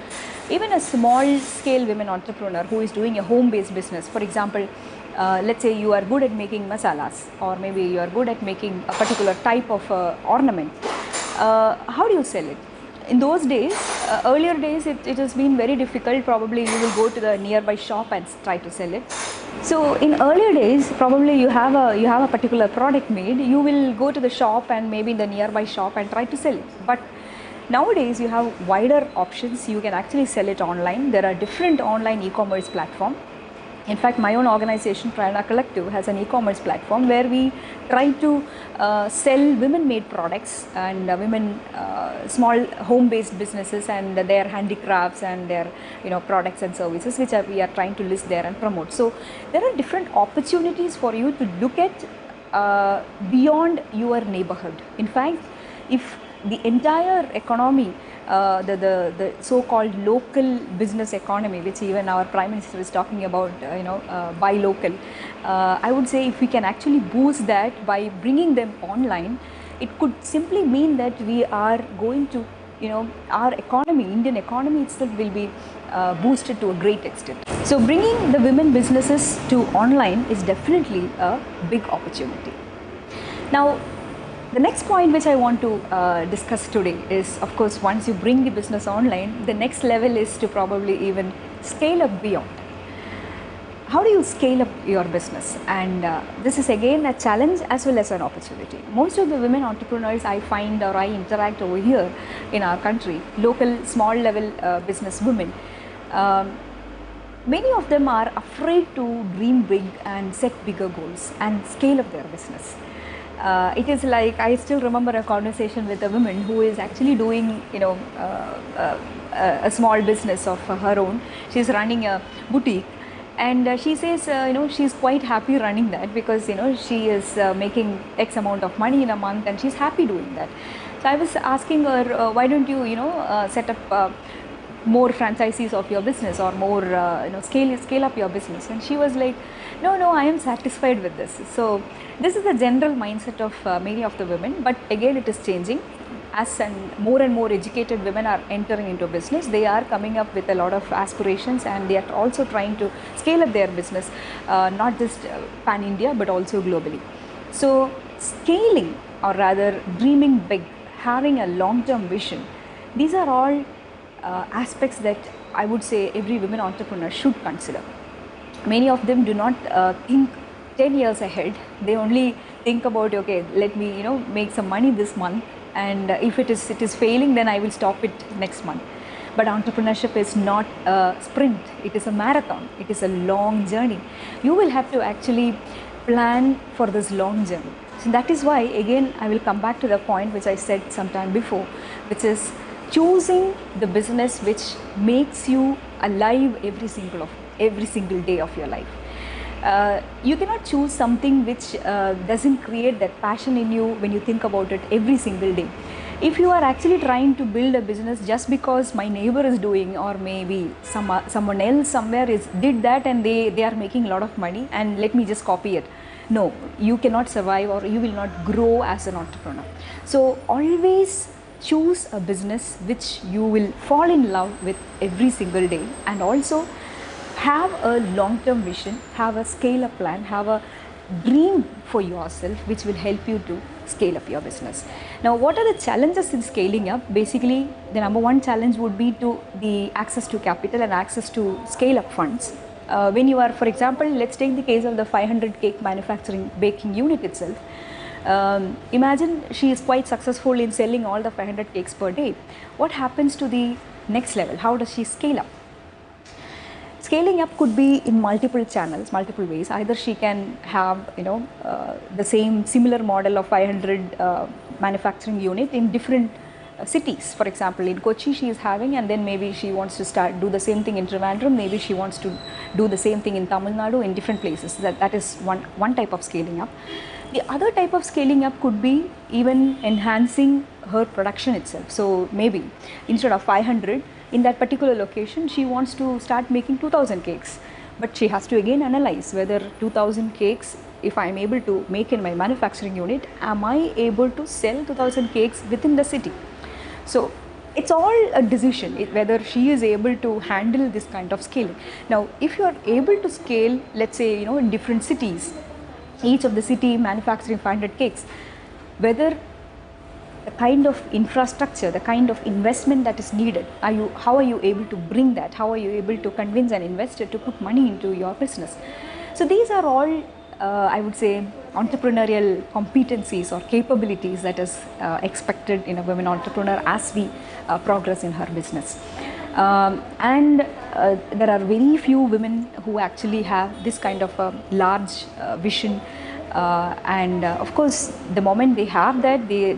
even a small scale women entrepreneur who is doing a home based business. For example, let's say you are good at making masalas, or maybe you are good at making a particular type of ornament. How do you sell it? In those days, earlier days, it has been very difficult. Probably you will go to the nearby shop and try to sell it. So in earlier days, probably you have a particular product made, you will go to the shop and maybe in the nearby shop and try to sell it. But nowadays you have wider options. You can actually sell it online. There are different online e-commerce platforms. In fact, my own organization, Prana Collective, has an e-commerce platform where we try to sell women-made products and small home-based businesses and their handicrafts and their products and services, which we are trying to list there and promote. So there are different opportunities for you to look at beyond your neighborhood. In fact, if the entire economy, the so-called local business economy, which even our Prime Minister is talking about, buy local, I would say if we can actually boost that by bringing them online, it could simply mean that we are going to, our economy, Indian economy itself will be boosted to a great extent. So bringing the women businesses to online is definitely a big opportunity. Now, the next point which I want to discuss today is, of course, once you bring the business online, the next level is to probably even scale up beyond. How do you scale up your business? And this is again a challenge as well as an opportunity. Most of the women entrepreneurs I find or I interact over here in our country, local small level business women, many of them are afraid to dream big and set bigger goals and scale up their business. It is like, I still remember a conversation with a woman who is actually doing, a small business of her own. She's running a boutique, and she says, she's quite happy running that because, she is making X amount of money in a month and she's happy doing that. So I was asking her, why don't you, set up more franchisees of your business or more, scale up your business? And she was like, no, I am satisfied with this. So this is the general mindset of many of the women, but again it is changing. As and more educated women are entering into business, they are coming up with a lot of aspirations and they are also trying to scale up their business, not just pan-India but also globally. So scaling, or rather dreaming big, having a long-term vision, these are all aspects that I would say every women entrepreneur should consider. Many of them do not think 10 years ahead. They only think about, okay, let me make some money this month, and if it is failing, then I will stop it next month. But entrepreneurship is not a sprint, it is a marathon, it is a long journey. You will have to actually plan for this long journey. So that is why, again, I will come back to the point which I said some time before, which is choosing the business which makes you alive every single day of your life. You cannot choose something which doesn't create that passion in you when you think about it every single day. If you are actually trying to build a business just because my neighbor is doing, or maybe someone else somewhere did that and they are making a lot of money and let me just copy it. No, you cannot survive or you will not grow as an entrepreneur. So always choose a business which you will fall in love with every single day, and also have a long-term vision, have a scale-up plan, have a dream for yourself which will help you to scale up your business. Now, what are the challenges in scaling up? Basically, the number one challenge would be the access to capital and access to scale-up funds. When you are, for example, let's take the case of the 500 cake manufacturing baking unit itself. Imagine she is quite successful in selling all the 500 cakes per day. What happens to the next level? How does she scale up? Scaling up could be in multiple channels, multiple ways. Either she can have, the similar model of 500 manufacturing unit in different cities. For example, in Kochi she is having, and then maybe she wants to do the same thing in Trivandrum. Maybe she wants to do the same thing in Tamil Nadu, in different places. That is one type of scaling up. The other type of scaling up could be even enhancing her production itself. So maybe instead of 500, in that particular location, she wants to start making 2000 cakes. But she has to again analyze whether 2000 cakes, if I am able to make in my manufacturing unit, am I able to sell 2000 cakes within the city? So it's all a decision whether she is able to handle this kind of scaling. Now, if you are able to scale, let's say, in different cities, each of the city manufacturing 500 cakes, whether the kind of infrastructure, the kind of investment that is needed, how are you able to bring that? How are you able to convince an investor to put money into your business? So these are all, I would say, entrepreneurial competencies or capabilities that is expected in a women entrepreneur as we progress in her business. And there are very few women who actually have this kind of a large vision. And of course, the moment they have that, they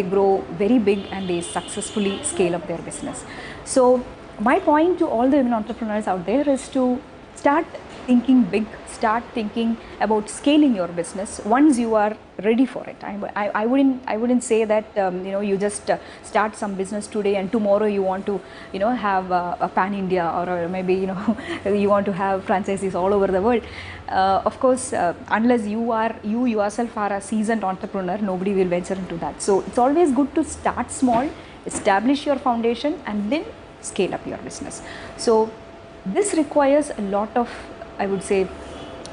grow very big and they successfully scale up their business. So my point to all the women entrepreneurs out there is to start thinking big, start thinking about scaling your business once you are ready for it. I wouldn't say that you just start some business today and tomorrow you want to have a pan India, or maybe you want to have franchisees all over the world. Of course, unless you yourself are a seasoned entrepreneur, nobody will venture into that. So it's always good to start small, establish your foundation, and then scale up your business. So this requires a lot of, I would say,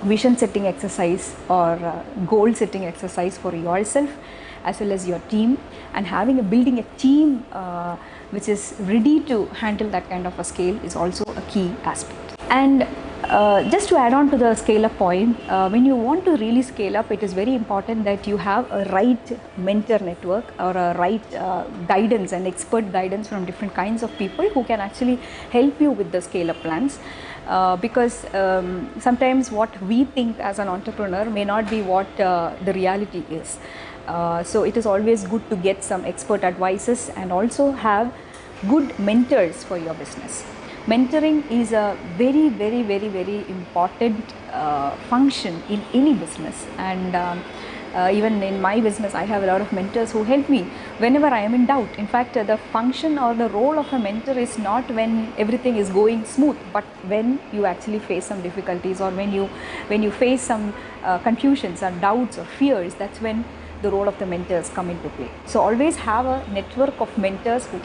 vision setting exercise or goal setting exercise for yourself as well as your team, and building a team which is ready to handle that kind of a scale is also a key aspect. And just to add on to the scale up point, when you want to really scale up, it is very important that you have a right mentor network or a right guidance and expert guidance from different kinds of people who can actually help you with the scale up plans. Because sometimes what we think as an entrepreneur may not be what the reality is. So it is always good to get some expert advices and also have good mentors for your business. Mentoring is a very, very, very, very important function in any business, and even in my business I have a lot of mentors who help me whenever I am in doubt. In fact, the function or the role of a mentor is not when everything is going smooth, but when you actually face some difficulties, or when you face some confusions or doubts or fears. That's when the role of the mentors come into play. So always have a network of mentors who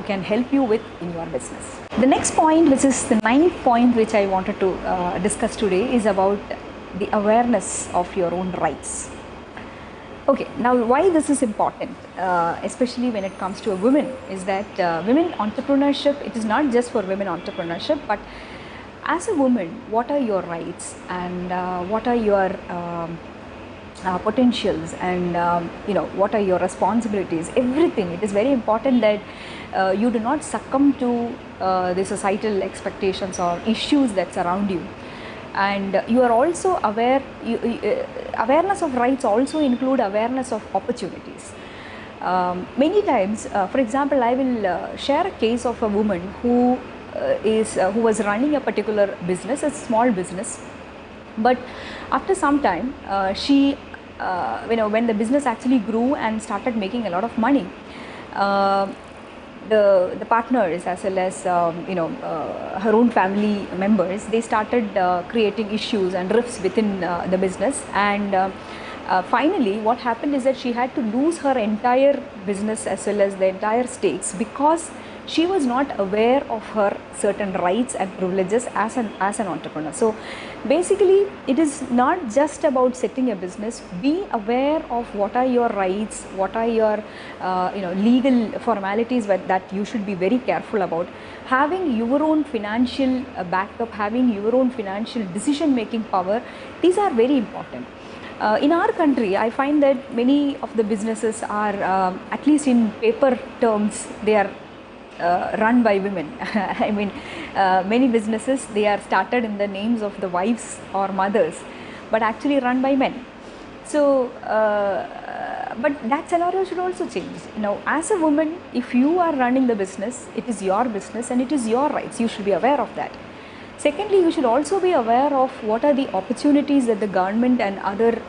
can help you with in your business. The next point, which is the 9th point which I wanted to discuss today, is about the awareness of your own rights. Okay, now why this is important, especially when it comes to a woman, is that women entrepreneurship, it is not just for women entrepreneurship, but as a woman, what are your rights and what are your potentials, and what are your responsibilities, everything. It is very important that you do not succumb to the societal expectations or issues that surround you. And you are also aware, awareness of rights also include awareness of opportunities. Many times, for example, I will share a case of a woman who was running a particular business, a small business, but after some time she when the business actually grew and started making a lot of money, the partners as well as her own family members, they started creating issues and rifts within the business, and finally what happened is that she had to lose her entire business as well as the entire stakes, because she was not aware of her certain rights and privileges as an entrepreneur. So basically, it is not just about setting a business. Be aware of what are your rights, what are your legal formalities that you should be very careful about. Having your own financial backup, having your own financial decision making power, these are very important. In our country, I find that many of the businesses are, at least in paper terms, they are run by women. I mean, many businesses, they are started in the names of the wives or mothers, but actually run by men. So, but that scenario should also change. Now, as a woman, if you are running the business, it is your business and it is your rights. You should be aware of that. Secondly, you should also be aware of what are the opportunities that the government and other,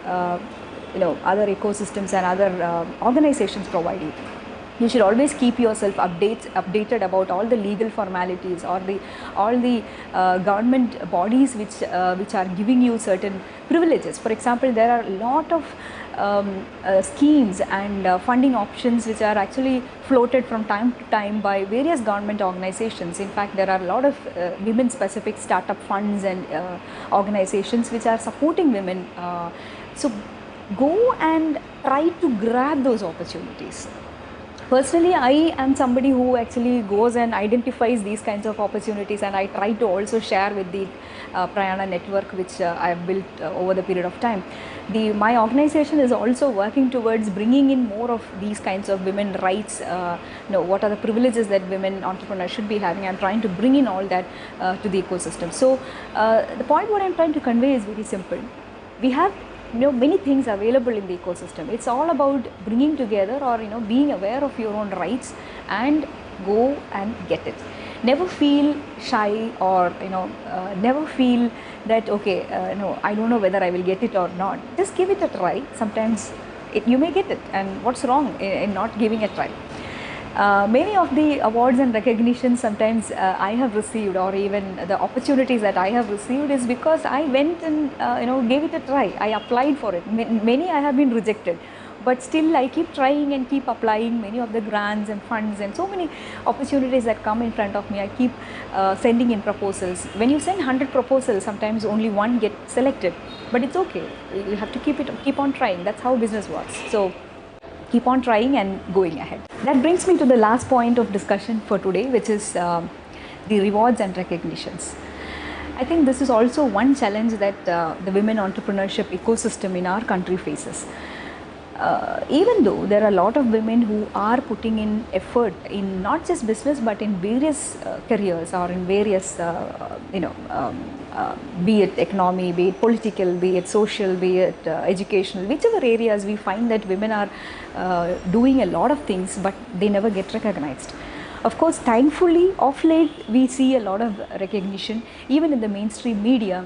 other ecosystems and other organizations provide you. You should always keep yourself updated about all the legal formalities or all the government bodies which are giving you certain privileges. For example, there are a lot of schemes and funding options which are actually floated from time to time by various government organizations. In fact, there are a lot of women-specific startup funds and organizations which are supporting women. So go and try to grab those opportunities. Personally, I am somebody who actually goes and identifies these kinds of opportunities, and I try to also share with the Prayana network, which I have built over the period of time. My organization is also working towards bringing in more of these kinds of women rights. What are the privileges that women entrepreneurs should be having? I'm trying to bring in all that to the ecosystem. So the point what I'm trying to convey is very simple. We have many things available in the ecosystem. It's all about bringing together, or being aware of your own rights and go and get it. Never feel shy, or never feel that okay, no, I don't know whether I will get it or not. Just give it a try. Sometimes you may get it, and what's wrong in not giving a try? Many of the awards and recognitions sometimes I have received, or even the opportunities that I have received, is because I went and gave it a try. I applied for it. Many I have been rejected, but still I keep trying and keep applying many of the grants and funds, and so many opportunities that come in front of me. I keep sending in proposals. When you send 100 proposals, sometimes only one gets selected, but it's okay. You have to keep on trying. That's how business works. So keep on trying and going ahead. That brings me to the last point of discussion for today, which is the rewards and recognitions. I think this is also one challenge that the women entrepreneurship ecosystem in our country faces. Even though there are a lot of women who are putting in effort in not just business but in various careers, or in various be it economy, be it political, be it social, be it educational, whichever areas, we find that women are doing a lot of things, but they never get recognized. Of course, thankfully, of late, we see a lot of recognition. Even in the mainstream media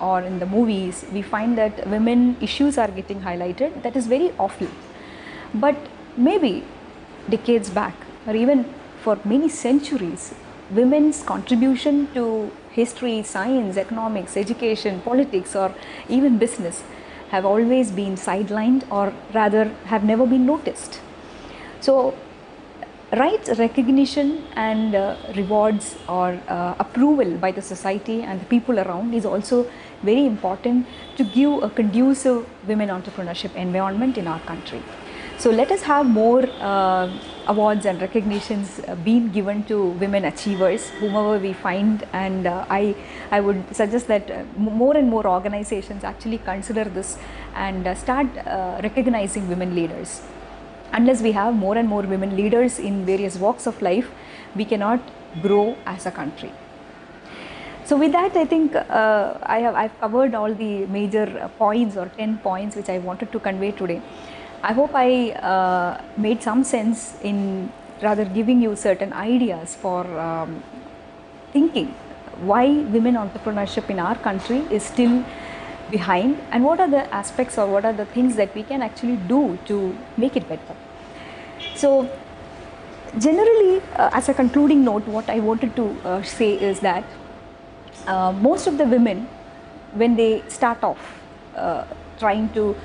or in the movies, we find that women issues are getting highlighted. That is very awful. But maybe decades back, or even for many centuries, women's contribution to history, science, economics, education, politics, or even business have always been sidelined, or rather have never been noticed. So rights, recognition and rewards, or approval by the society and the people around is also very important to give a conducive women entrepreneurship environment in our country. So let us have more awards and recognitions being given to women achievers, whomever we find, and I would suggest that more and more organizations actually consider this and start recognizing women leaders. Unless we have more and more women leaders in various walks of life, we cannot grow as a country. So with that, I think I've covered all the major points, or 10 points, which I wanted to convey today. I hope I made some sense in rather giving you certain ideas for thinking why women entrepreneurship in our country is still behind, and what are the aspects, or what are the things that we can actually do to make it better. So generally, as a concluding note, what I wanted to say is that most of the women, when they start off trying to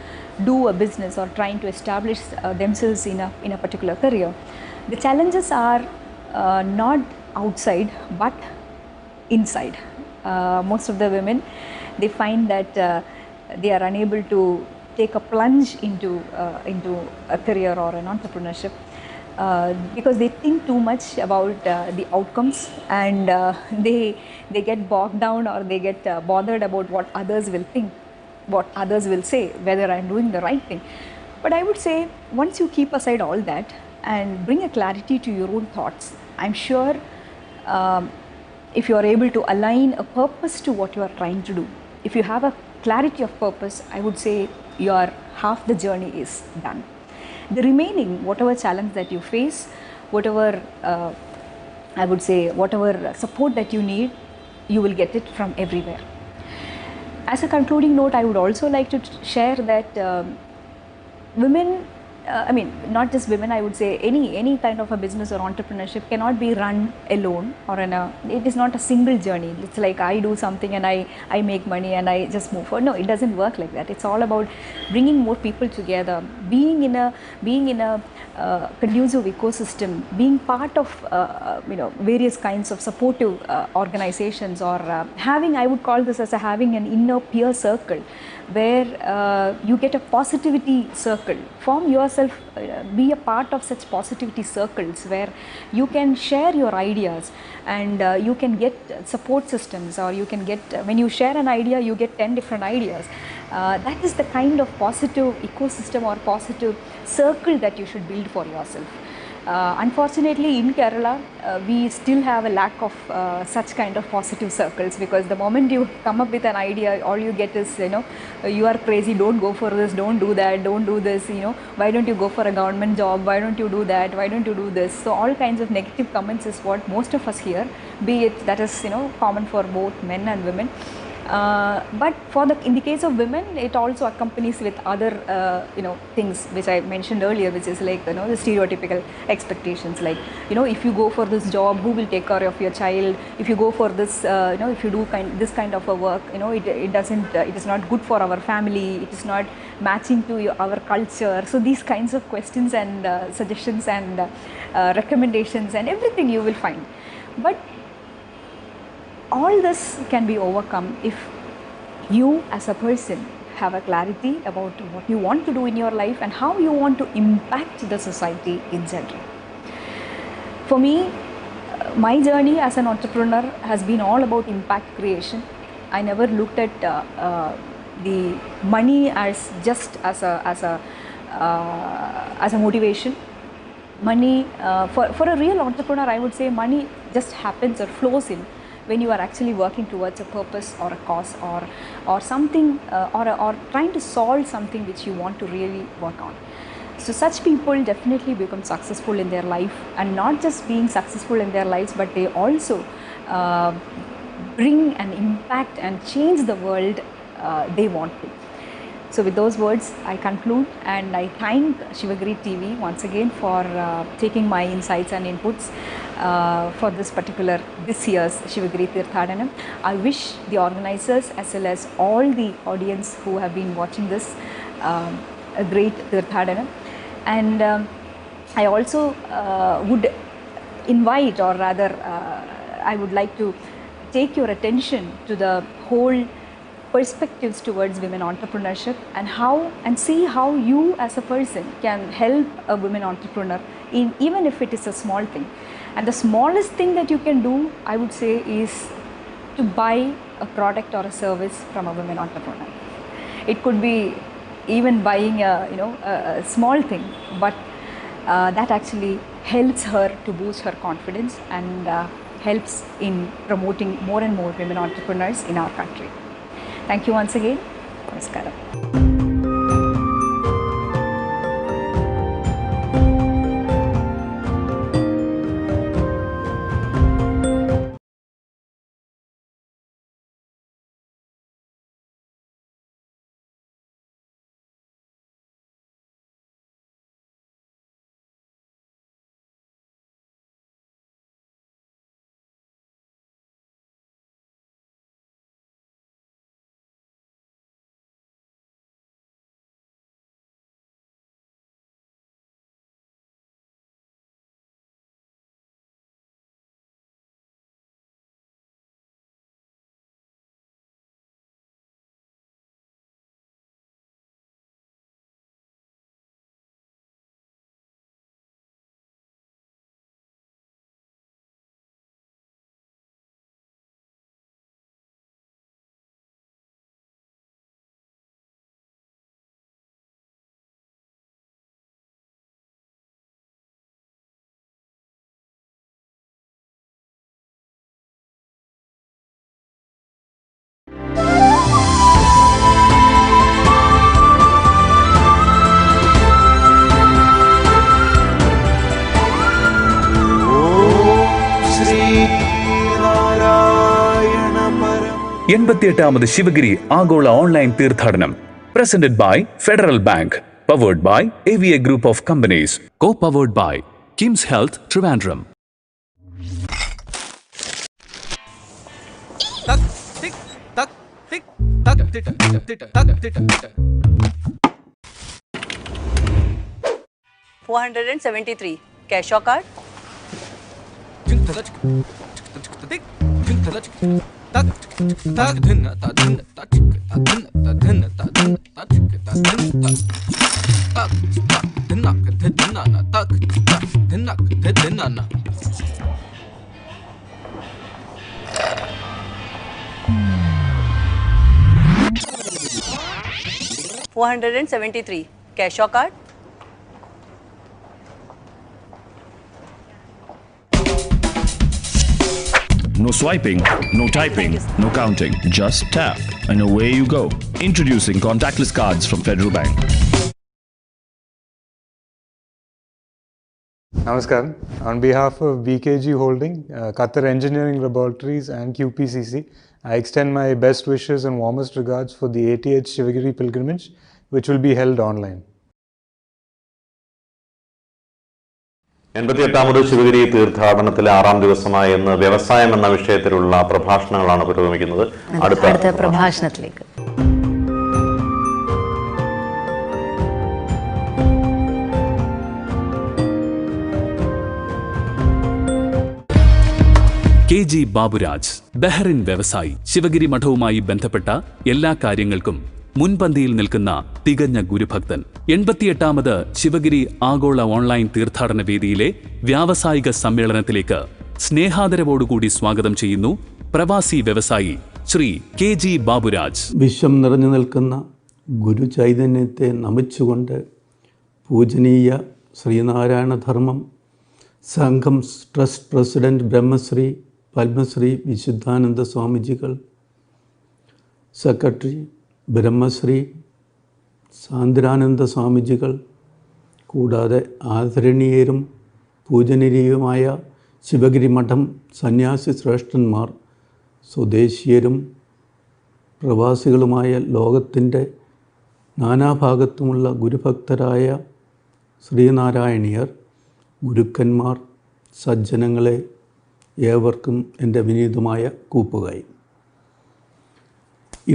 do a business or trying to establish themselves in a particular career, the challenges are not outside but inside. Most of the women, they find that they are unable to take a plunge into a career or an entrepreneurship because they think too much about the outcomes, and they get bogged down, or they get bothered about what others will think, what others will say, whether I'm doing the right thing. But I would say, once you keep aside all that and bring a clarity to your own thoughts, I'm sure if you are able to align a purpose to what you are trying to do, if you have a clarity of purpose, I would say your half the journey is done. The remaining, whatever challenge that you face, whatever I would say, whatever support that you need, you will get it from everywhere. As a concluding note, I would also like to share that women, I mean, not just women, I would say any kind of a business or entrepreneurship cannot be run alone, or it is not a single journey. It's like I do something and I make money and I just move forward. No, it doesn't work like that. It's all about bringing more people together, being in a conducive ecosystem, being part of various kinds of supportive organizations, or having, I would call this as having an inner peer circle where you get a positivity circle. Form yourself, be a part of such positivity circles where you can share your ideas and you can get support systems, or you can get, when you share an idea, you get 10 different ideas. That is the kind of positive ecosystem or positive circle that you should build for yourself. Unfortunately, in Kerala, we still have a lack of such kind of positive circles, because the moment you come up with an idea, all you get is, you are crazy, don't go for this, don't do that, don't do this, why don't you go for a government job, why don't you do that, why don't you do this. So all kinds of negative comments is what most of us hear, be it that is common for both men and women. But in the case of women, it also accompanies with other things which I mentioned earlier, which is like the stereotypical expectations, like if you go for this job, who will take care of your child? If you go for this, if you do this kind of a work, it is not good for our family, it is not matching to our culture. So these kinds of questions and suggestions and recommendations and everything you will find. But all this can be overcome if you as a person have a clarity about what you want to do in your life and how you want to impact the society in general. For me, my journey as an entrepreneur has been all about impact creation. I never looked at the money as just as a motivation. Money, for a real entrepreneur, I would say money just happens or flows in when you are actually working towards a purpose or a cause or something or trying to solve something which you want to really work on. So such people definitely become successful in their life, and not just being successful in their lives, but they also bring an impact and change the world they want to. So with those words, I conclude, and I thank Sivagiri TV once again for taking my insights and inputs for this year's Sivagiri Tirthadanam. I wish the organizers as well as all the audience who have been watching this a great Tirthadanam. And I also would invite, or rather I would like to take your attention to the whole perspectives towards women entrepreneurship and see how you as a person can help a women entrepreneur even if it is a small thing. And the smallest thing that you can do, I would say, is to buy a product or a service from a women entrepreneur. It could be even buying a small thing, but that actually helps her to boost her confidence and helps in promoting more and more women entrepreneurs in our country. Thank you once again. Namaskaram. എൺപത്തിയെട്ടാമത് Sivagiri ആഗോള online തീർത്ഥാടനം presented by Federal Bank, powered by AVA Group of Companies, co-powered by Kim's Health Trivandrum. $473 cash or card? $473. Cash or card? No swiping, no typing, no counting. Just tap and away you go. Introducing contactless cards from Federal Bank. Namaskaram. On behalf of BKG Holding, Qatar Engineering Laboratories and QPCC, I extend my best wishes and warmest regards for the 80th Sivagiri pilgrimage, which will be held online. 88ാമത് Sivagiri തീർത്ഥാടനത്തിലെ 6ാം ദിവസമായ ഇന്ന് വ്യവസായം എന്ന വിഷയത്തിലുള്ള പ്രഭാഷണങ്ങളാണ് പുരോഗമിക്കുന്നത്. അടുത്ത പ്രഭാഷണത്തിലേക്ക് KG ബാബുരാജ്, ബഹ്റിൻ വ്യവസായി. ശിവഗിരി മഠവുമായി ബന്ധപ്പെട്ട എല്ലാ കാര്യങ്ങൾക്കും മുൻപന്തിയിൽ നിൽക്കുന്ന തികഞ്ഞ ഗുരുഭക്തൻ. 88ാമത് ശിവഗിരി ആഗോള ഓൺലൈൻ തീർത്ഥാടന വേദിയിലെ വ്യാവസായിക സമ്മേളനത്തിലേക്ക് സ്നേഹാദരവോടുകൂടി സ്വാഗതം ചെയ്യുന്നു പ്രവാസി വ്യവസായി ശ്രീ KG ബാബുരാജ്. വിശ്വം നിറഞ്ഞു നിൽക്കുന്ന ഗുരു ചൈതന്യത്തെ നമിച്ചുകൊണ്ട് പൂജനീയ ശ്രീനാരായണ ധർമ്മം സംഘം ട്രസ്റ്റ് പ്രസിഡന്റ് ബ്രഹ്മശ്രീ പത്മശ്രീ വിശുദ്ധാനന്ദ സ്വാമിജികൾ, സെക്രട്ടറി ബ്രഹ്മശ്രീ സാന്ദ്രാനന്ദ സ്വാമിജികൾ, കൂടാതെ ആദരണീയരും പൂജനീയരുമായ ശിവഗിരി മഠം സന്യാസി ശ്രേഷ്ഠന്മാർ, സ്വദേശീയരും പ്രവാസികളുമായ ലോകത്തിൻ്റെ നാനാഭാഗത്തുമുള്ള ഗുരുഭക്തരായ ശ്രീനാരായണീയർ, ഗുരുക്കന്മാർ, സജ്ജനങ്ങളെ ഏവർക്കും എൻ്റെ വിനീതമായ കൂപ്പുകൈ.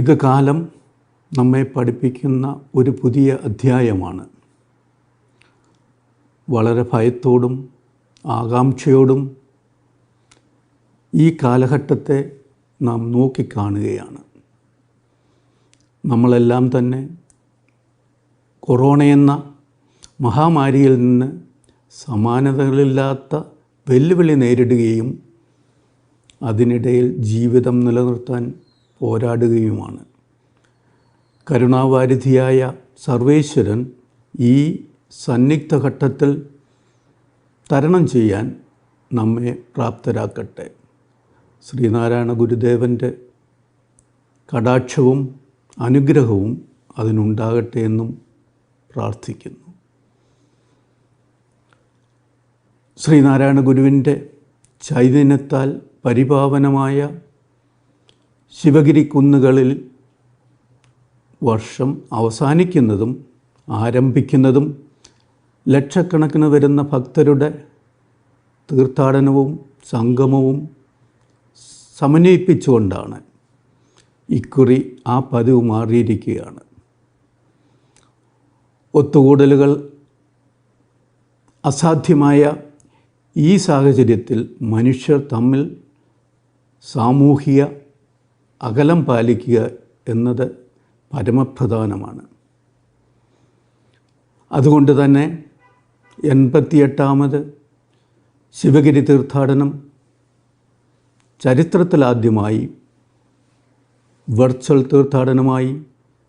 ഇത് കാലം നമ്മെ പഠിപ്പിക്കുന്ന ഒരു പുതിയ അധ്യായമാണ്. വളരെ ഭയത്തോടും ആകാംക്ഷയോടും ഈ കാലഘട്ടത്തെ നാം നോക്കിക്കാണുകയാണ്. നമ്മളെല്ലാം തന്നെ കൊറോണയെന്ന മഹാമാരിയിൽ നിന്ന് സമാനതകളില്ലാത്ത വെല്ലുവിളി നേരിടുകയും അതിനിടയിൽ ജീവിതം നിലനിർത്താൻ പോരാടുകയുമാണ്. കരുണാവാരിധിയായ സർവേശ്വരൻ ഈ സന്നിഗ്ധ ഘട്ടത്തിൽ തരണം ചെയ്യാൻ നമ്മെ പ്രാപ്തരാക്കട്ടെ. ശ്രീനാരായണ ഗുരുദേവൻ്റെ കടാക്ഷവും അനുഗ്രഹവും അതിനുണ്ടാകട്ടെ എന്നും പ്രാർത്ഥിക്കുന്നു. ശ്രീനാരായണ ഗുരുവിൻ്റെ ചൈതന്യത്താൽ പരിപാവനമായ ശിവഗിരി കുന്നുകളിൽ വർഷം അവസാനിക്കുന്നതും ആരംഭിക്കുന്നതും ലക്ഷക്കണക്കിന് വരുന്ന ഭക്തരുടെ തീർത്ഥാടനവും സംഗമവും സമന്വയിപ്പിച്ചുകൊണ്ടാണ്. ഇക്കുറി ആ പതിവ് മാറിയിരിക്കുകയാണ്. ഒത്തുകൂടലുകൾ അസാധ്യമായ ഈ സാഹചര്യത്തിൽ മനുഷ്യർ തമ്മിൽ സാമൂഹിക അകലം പാലിക്കുക എന്നത് പരമപ്രധാനമാണ്. അതുകൊണ്ട് തന്നെ 88ാമത് ശിവഗിരി തീർത്ഥാടനം ചരിത്രത്തിലാദ്യമായി വെർച്വൽ തീർത്ഥാടനമായി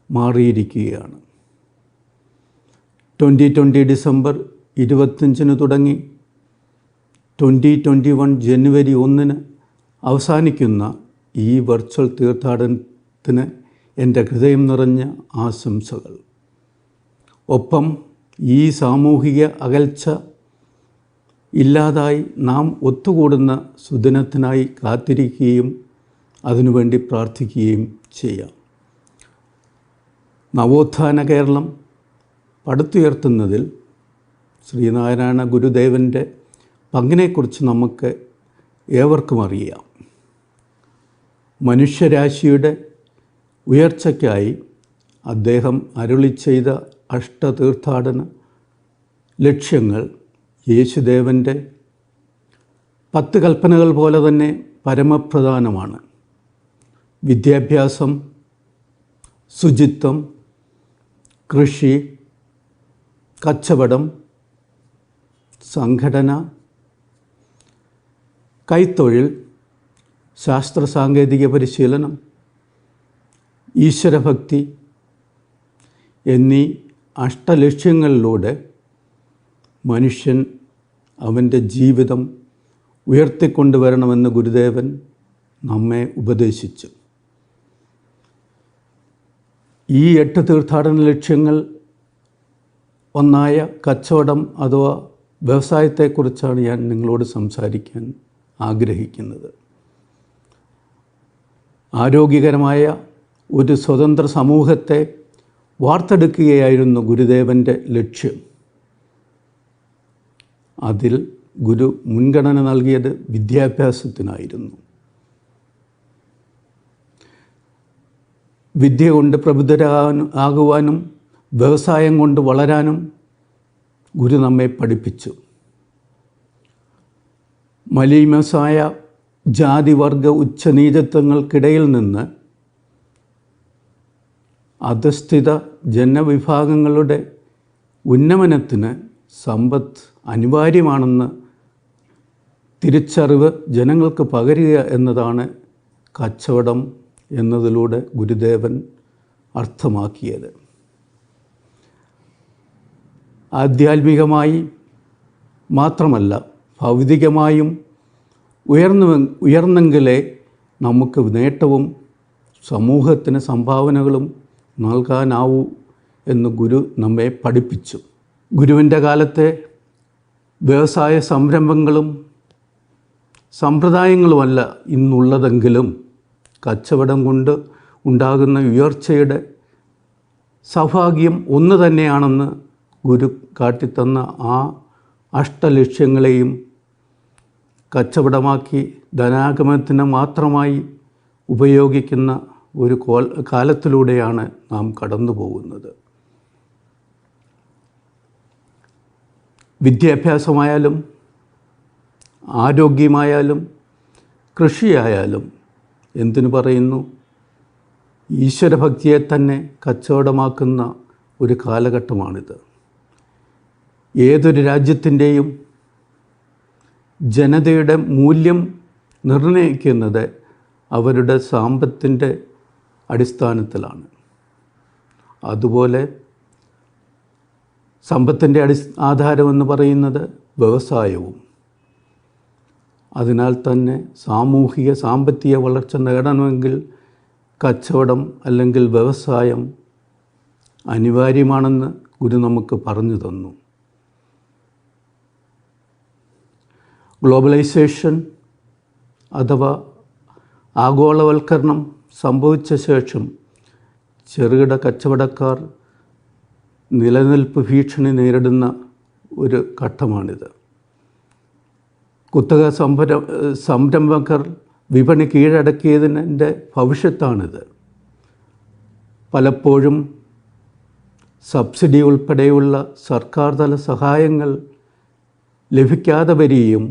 മാറിയിരിക്കുകയാണ്. 2020 ഡിസംബർ 25 തുടങ്ങി 2021 ജനുവരി 1 അവസാനിക്കുന്ന ഈ വെർച്വൽ തീർത്ഥാടനത്തിന് എൻ്റെ ഹൃദയം നിറഞ്ഞ ആശംസകൾ. ഒപ്പം ഈ സാമൂഹിക അകൽച്ച ഇല്ലാതായി നാം ഒത്തുകൂടുന്ന സുദിനത്തിനായി കാത്തിരിക്കുകയും അതിനുവേണ്ടി പ്രാർത്ഥിക്കുകയും ചെയ്യാം. നവോത്ഥാന കേരളം പടുത്തുയർത്തുന്നതിൽ ശ്രീനാരായണ ഗുരുദേവൻ്റെ പങ്കിനെക്കുറിച്ച് നമുക്ക് ഏവർക്കും അറിയാം. മനുഷ്യരാശിയുടെ ഉയർച്ചയ്ക്കായി അദ്ദേഹം അരുളി ചെയ്ത അഷ്ടതീർത്ഥാടന ലക്ഷ്യങ്ങൾ യേശുദേവൻ്റെ 10 കൽപ്പനകൾ പോലെ തന്നെ പരമപ്രധാനമാണ്. വിദ്യാഭ്യാസം, ശുചിത്വം, കൃഷി, കച്ചവടം, സംഘടന, കൈത്തൊഴിൽ, ശാസ്ത്ര സാങ്കേതിക പരിശീലനം, ഈശ്വരഭക്തി എന്നീ അഷ്ടലക്ഷ്യങ്ങളിലൂടെ മനുഷ്യൻ അവൻ്റെ ജീവിതം ഉയർത്തിക്കൊണ്ടുവരണമെന്ന് ഗുരുദേവൻ നമ്മെ ഉപദേശിച്ചു. ഈ 8 തീർത്ഥാടന ലക്ഷ്യങ്ങൾ ഒന്നായ കച്ചവടം അഥവാ വ്യവസായത്തെക്കുറിച്ചാണ് ഞാൻ നിങ്ങളോട് സംസാരിക്കാൻ ആഗ്രഹിക്കുന്നത്. ആരോഗ്യകരമായ ഒരു സ്വതന്ത്ര സമൂഹത്തെ വാർത്തെടുക്കുകയായിരുന്നു ഗുരുദേവൻ്റെ ലക്ഷ്യം. അതിൽ ഗുരു മുൻഗണന നൽകിയത് വിദ്യാഭ്യാസത്തിനായിരുന്നു. വിദ്യ കൊണ്ട് പ്രബുദ്ധരാകുവാനും വ്യവസായം കൊണ്ട് വളരാനും ഗുരു നമ്മെ പഠിപ്പിച്ചു. മലീമസായ ജാതിവർഗ ഉച്ചനീചത്വങ്ങൾക്കിടയിൽ നിന്ന് അധസ്ഥിത ജനവിഭാഗങ്ങളുടെ ഉന്നമനത്തിന് സമ്പത്ത് അനിവാര്യമാണെന്ന് തിരിച്ചറിവ് ജനങ്ങൾക്ക് പകരുക എന്നതാണ് കച്ചവടം എന്നതിലൂടെ ഗുരുദേവൻ അർത്ഥമാക്കിയത്. ആധ്യാത്മികമായി മാത്രമല്ല, ഭൗതികമായും ഉയർന്നെങ്കിലേ നമുക്ക് നേട്ടവും സമൂഹത്തിന് സംഭാവനകളും നൽകാനാവൂ എന്ന് ഗുരു നമ്മെ പഠിപ്പിച്ചു. ഗുരുവിൻ്റെ കാലത്തെ വ്യവസായ സംരംഭങ്ങളും സമ്പ്രദായങ്ങളുമല്ല ഇന്നുള്ളതെങ്കിലും കച്ചവടം കൊണ്ട് ഉണ്ടാകുന്ന ഉയർച്ചയുടെ സൗഭാഗ്യം ഒന്ന് തന്നെയാണെന്ന് ഗുരു കാട്ടിത്തന്ന ആ അഷ്ടലക്ഷ്യങ്ങളെയും കച്ചവടമാക്കി ധനാഗമനത്തിന് മാത്രമായി ഉപയോഗിക്കുന്ന ഒരു കാലത്തിലൂടെയാണ് നാം കടന്നു പോകുന്നത്. വിദ്യാഭ്യാസമായാലും ആരോഗ്യമായാലും കൃഷിയായാലും എന്തിനു പറയുന്നു, ഈശ്വരഭക്തിയെ തന്നെ കച്ചവടമാക്കുന്ന ഒരു കാലഘട്ടമാണിത്. ഏതൊരു രാജ്യത്തിൻ്റെയും ജനതയുടെ മൂല്യം നിർണ്ണയിക്കുന്നത് അവരുടെ സമ്പത്തിൻ്റെ അടിസ്ഥാനത്തിലാണ്. അതുപോലെ സമ്പത്തിൻ്റെ ആധാരമെന്ന് പറയുന്നത് വ്യവസായവും. അതിനാൽ തന്നെ സാമൂഹിക സാമ്പത്തിക വളർച്ച നേടണമെങ്കിൽ കച്ചവടം അല്ലെങ്കിൽ വ്യവസായം അനിവാര്യമാണെന്ന് ഗുരു നമുക്ക് പറഞ്ഞു തന്നു. ഗ്ലോബലൈസേഷൻ അഥവാ ആഗോളവൽക്കരണം സംഭവിച്ച ശേഷം ചെറുകിട കച്ചവടക്കാർ നിലനിൽപ്പ് ഭീഷണി നേരിടുന്ന ഒരു ഘട്ടമാണിത്. കുത്തക സംരംഭകർ വിപണി കീഴടക്കിയതിൻ്റെ ഭവിഷ്യത്താണിത്. പലപ്പോഴും സബ്സിഡി ഉൾപ്പെടെയുള്ള സർക്കാർ തല സഹായങ്ങൾ ലഭിക്കാതെ വരികയും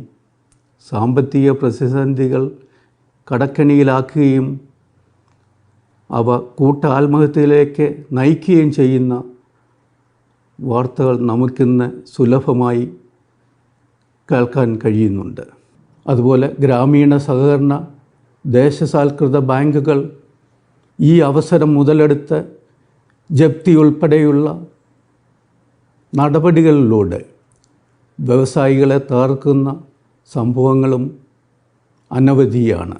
സാമ്പത്തിക പ്രതിസന്ധികൾ കടക്കെണിയിലാക്കുകയും അവ ആത്മഹത്യയിലേക്ക് നയിക്കുകയും ചെയ്യുന്ന വാർത്തകൾ നമുക്കിന്ന് സുലഭമായി കേൾക്കാൻ കഴിയുന്നുണ്ട്. അതുപോലെ ഗ്രാമീണ സഹകരണ ദേശസാൽകൃത ബാങ്കുകൾ ഈ അവസരം മുതലെടുത്ത് ജപ്തി ഉൾപ്പെടെയുള്ള നടപടികളിലൂടെ വ്യവസായികളെ തകർക്കുന്ന സംഭവങ്ങളും അനവധിയാണ്.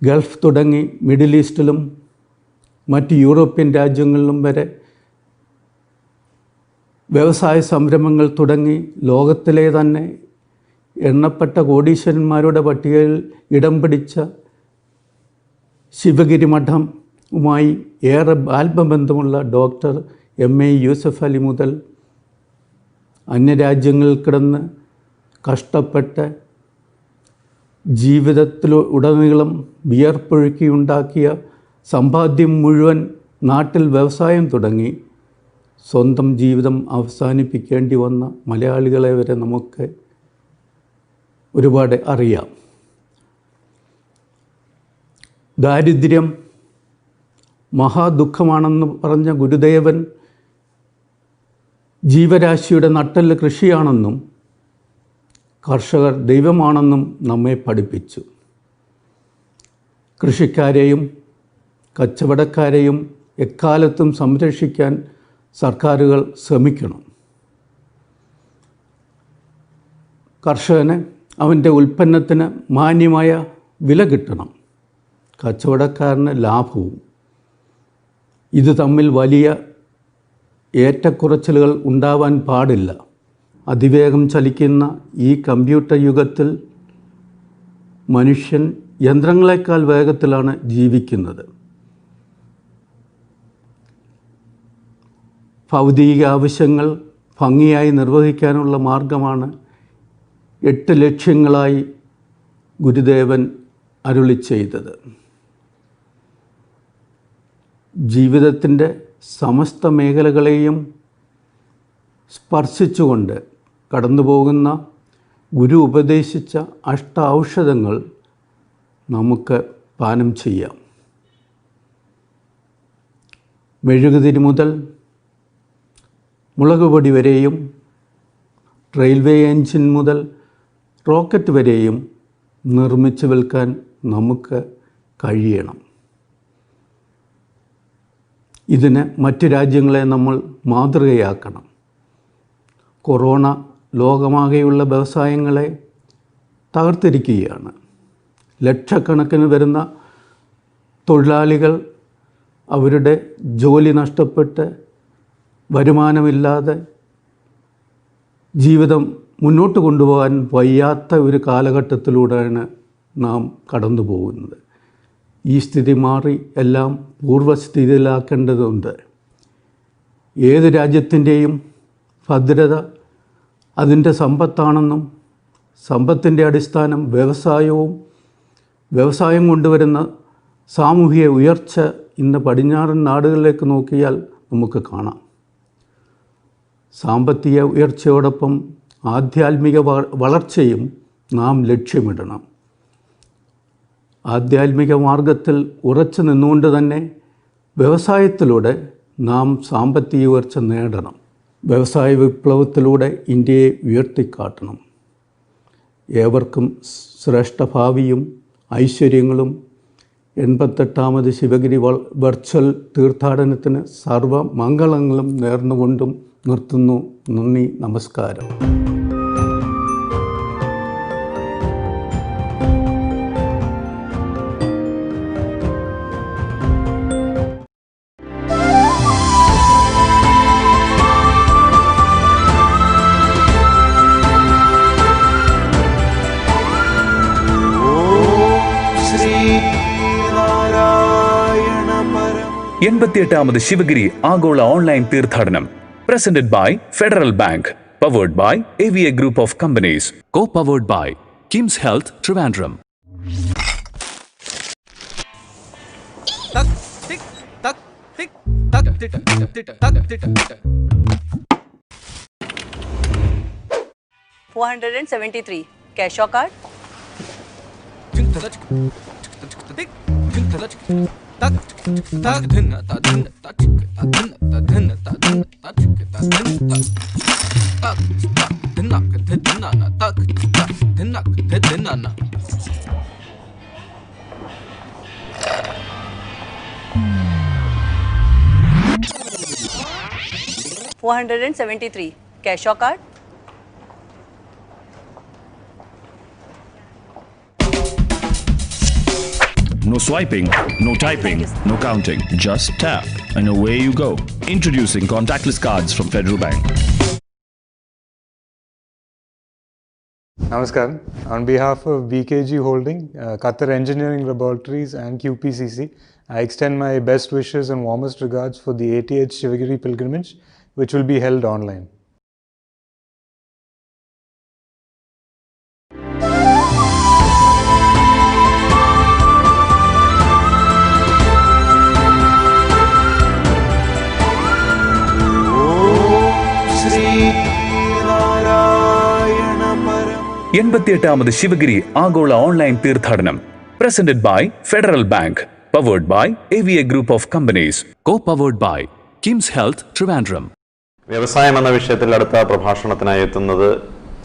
ഗൾഫ് തുടങ്ങി മിഡിൽ ഈസ്റ്റിലും മറ്റ് യൂറോപ്യൻ രാജ്യങ്ങളിലും വരെ വ്യവസായ സംരംഭങ്ങൾ തുടങ്ങി ലോകത്തിലെ തന്നെ എണ്ണപ്പെട്ട കോടീശ്വരന്മാരുടെ പട്ടികയിൽ ഇടം പിടിച്ച ശിവഗിരി മഠവുമായി ഏറെ ആത്മബന്ധമുള്ള ഡോക്ടർ M.A. യൂസഫ് അലി മുതൽ അന്യരാജ്യങ്ങളിൽ കിടന്ന് കഷ്ടപ്പെട്ട് ജീവിതത്തിലുടനീളം വിയർപ്പൊഴുക്കിയുണ്ടാക്കിയ സമ്പാദ്യം മുഴുവൻ നാട്ടിൽ വ്യവസായം തുടങ്ങി സ്വന്തം ജീവിതം അവസാനിപ്പിക്കേണ്ടി വന്ന മലയാളികളെ വരെ നമുക്ക് ഒരുപാട് അറിയാം. ദാരിദ്ര്യം മഹാദുഃഖമാണെന്ന് പറഞ്ഞ ഗുരുദേവൻ ജീവരാശിയുടെ നട്ടെല്ല് കൃഷിയാണെന്നും കർഷകർ ദൈവമാണെന്നും നമ്മെ പഠിപ്പിച്ചു. കൃഷിക്കാരെയും കച്ചവടക്കാരെയും എക്കാലത്തും സംരക്ഷിക്കാൻ സർക്കാരുകൾ ശ്രമിക്കണം. കർഷകന് അവൻ്റെ ഉൽപ്പന്നത്തിന് മാന്യമായ വില കിട്ടണം, കച്ചവടക്കാരന് ലാഭവും. ഇത് തമ്മിൽ വലിയ ഏറ്റക്കുറച്ചിലുകൾ ഉണ്ടാവാൻ പാടില്ല. അതിവേഗം ചലിക്കുന്ന ഈ കമ്പ്യൂട്ടർ യുഗത്തിൽ മനുഷ്യൻ യന്ത്രങ്ങളെക്കാൾ വേഗത്തിലാണ് ജീവിക്കുന്നത്. ഭൗതിക ആവശ്യങ്ങൾ ഭംഗിയായി നിർവഹിക്കാനുള്ള മാർഗമാണ് 8 ലക്ഷ്യങ്ങളായി ഗുരുദേവൻ അരുളി ചെയ്തത്. ജീവിതത്തിൻ്റെ സമസ്ത മേഖലകളെയും സ്പർശിച്ചുകൊണ്ട് കടന്നുപോകുന്ന ഗുരു ഉപദേശിച്ച ഔഷധങ്ങൾ നമുക്ക് പാനം ചെയ്യാം. മെഴുകുതിരി മുതൽ മുളകുപൊടി വരെയും റെയിൽവേ എൻജിൻ മുതൽ റോക്കറ്റ് വരെയും നിർമ്മിച്ചു വിൽക്കാൻ നമുക്ക് കഴിയണം. ഇതിന് മറ്റ് രാജ്യങ്ങളെ നമ്മൾ മാതൃകയാക്കണം. കൊറോണ ലോകമാകെയുള്ള വ്യവസായങ്ങളെ തകർത്തിരിക്കുകയാണ്. ലക്ഷക്കണക്കിന് വരുന്ന തൊഴിലാളികൾ അവരുടെ ജോലി നഷ്ടപ്പെട്ട് വരുമാനമില്ലാതെ ജീവിതം മുന്നോട്ട് കൊണ്ടുപോകാൻ വയ്യാത്ത ഒരു കാലഘട്ടത്തിലൂടെയാണ് നാം കടന്നു പോകുന്നത്. ഈ സ്ഥിതി മാറി എല്ലാം പൂർവ്വസ്ഥിതിയിലാക്കേണ്ടതുണ്ട്. ഏത് രാജ്യത്തിൻ്റെയും ഭദ്രത അതിൻ്റെ സമ്പത്താണെന്നും സമ്പത്തിൻ്റെ അടിസ്ഥാനം വ്യവസായം കൊണ്ടുവരുന്ന സാമൂഹിക ഉയർച്ച ഇന്ന് പടിഞ്ഞാറൻ നാടുകളിലേക്ക് നോക്കിയാൽ നമുക്ക് കാണാം. സാമ്പത്തിക ഉയർച്ചയോടൊപ്പം ആധ്യാത്മിക വളർച്ചയും നാം ലക്ഷ്യമിടണം. ആധ്യാത്മിക മാർഗത്തിൽ ഉറച്ചു നിന്നുകൊണ്ട് തന്നെ വ്യവസായത്തിലൂടെ നാം സാമ്പത്തിക ഉയർച്ച നേടണം. വ്യവസായ വിപ്ലവത്തിലൂടെ ഇന്ത്യയെ ഉയർത്തിക്കാട്ടണം. ഏവർക്കും ശ്രേഷ്ഠഭാവിയും ഐശ്വര്യങ്ങളും 88ാമത് ശിവഗിരി വെർച്വൽ തീർത്ഥാടനത്തിന് സർവമംഗളങ്ങളും നേർന്നുകൊണ്ടും നിർത്തുന്നു. നന്ദി, നമസ്കാരം. എൺപത്തിയെട്ടാമത് ശിവഗിരി ആഗോള ഓൺലൈൻ തീർത്ഥാടനം presented by Federal Bank, powered by AVA Group of Companies, co-powered by Kim's Health Trivandrum. $473 cash or card? $473 cash or card? No swiping, no typing, no counting. Just tap and away you go. Introducing contactless cards from Federal Bank. Namaskaram. On behalf of BKG Holding, Qatar Engineering Laboratories and QPCC, I extend my best wishes and warmest regards for the 80th Sivagiri pilgrimage, which will be held online. എൺപത്തിയെട്ടാമത് Sivagiri ആഗോള online തീർത്ഥാടനം Presented by Federal Bank. Powered by AVA Group of Companies. Co-powered by Kim's Health, Trivandrum. വ്യവസായം എന്ന വിഷയത്തിൽ അടുത്ത പ്രഭാഷണത്തിനായി എത്തുന്നത്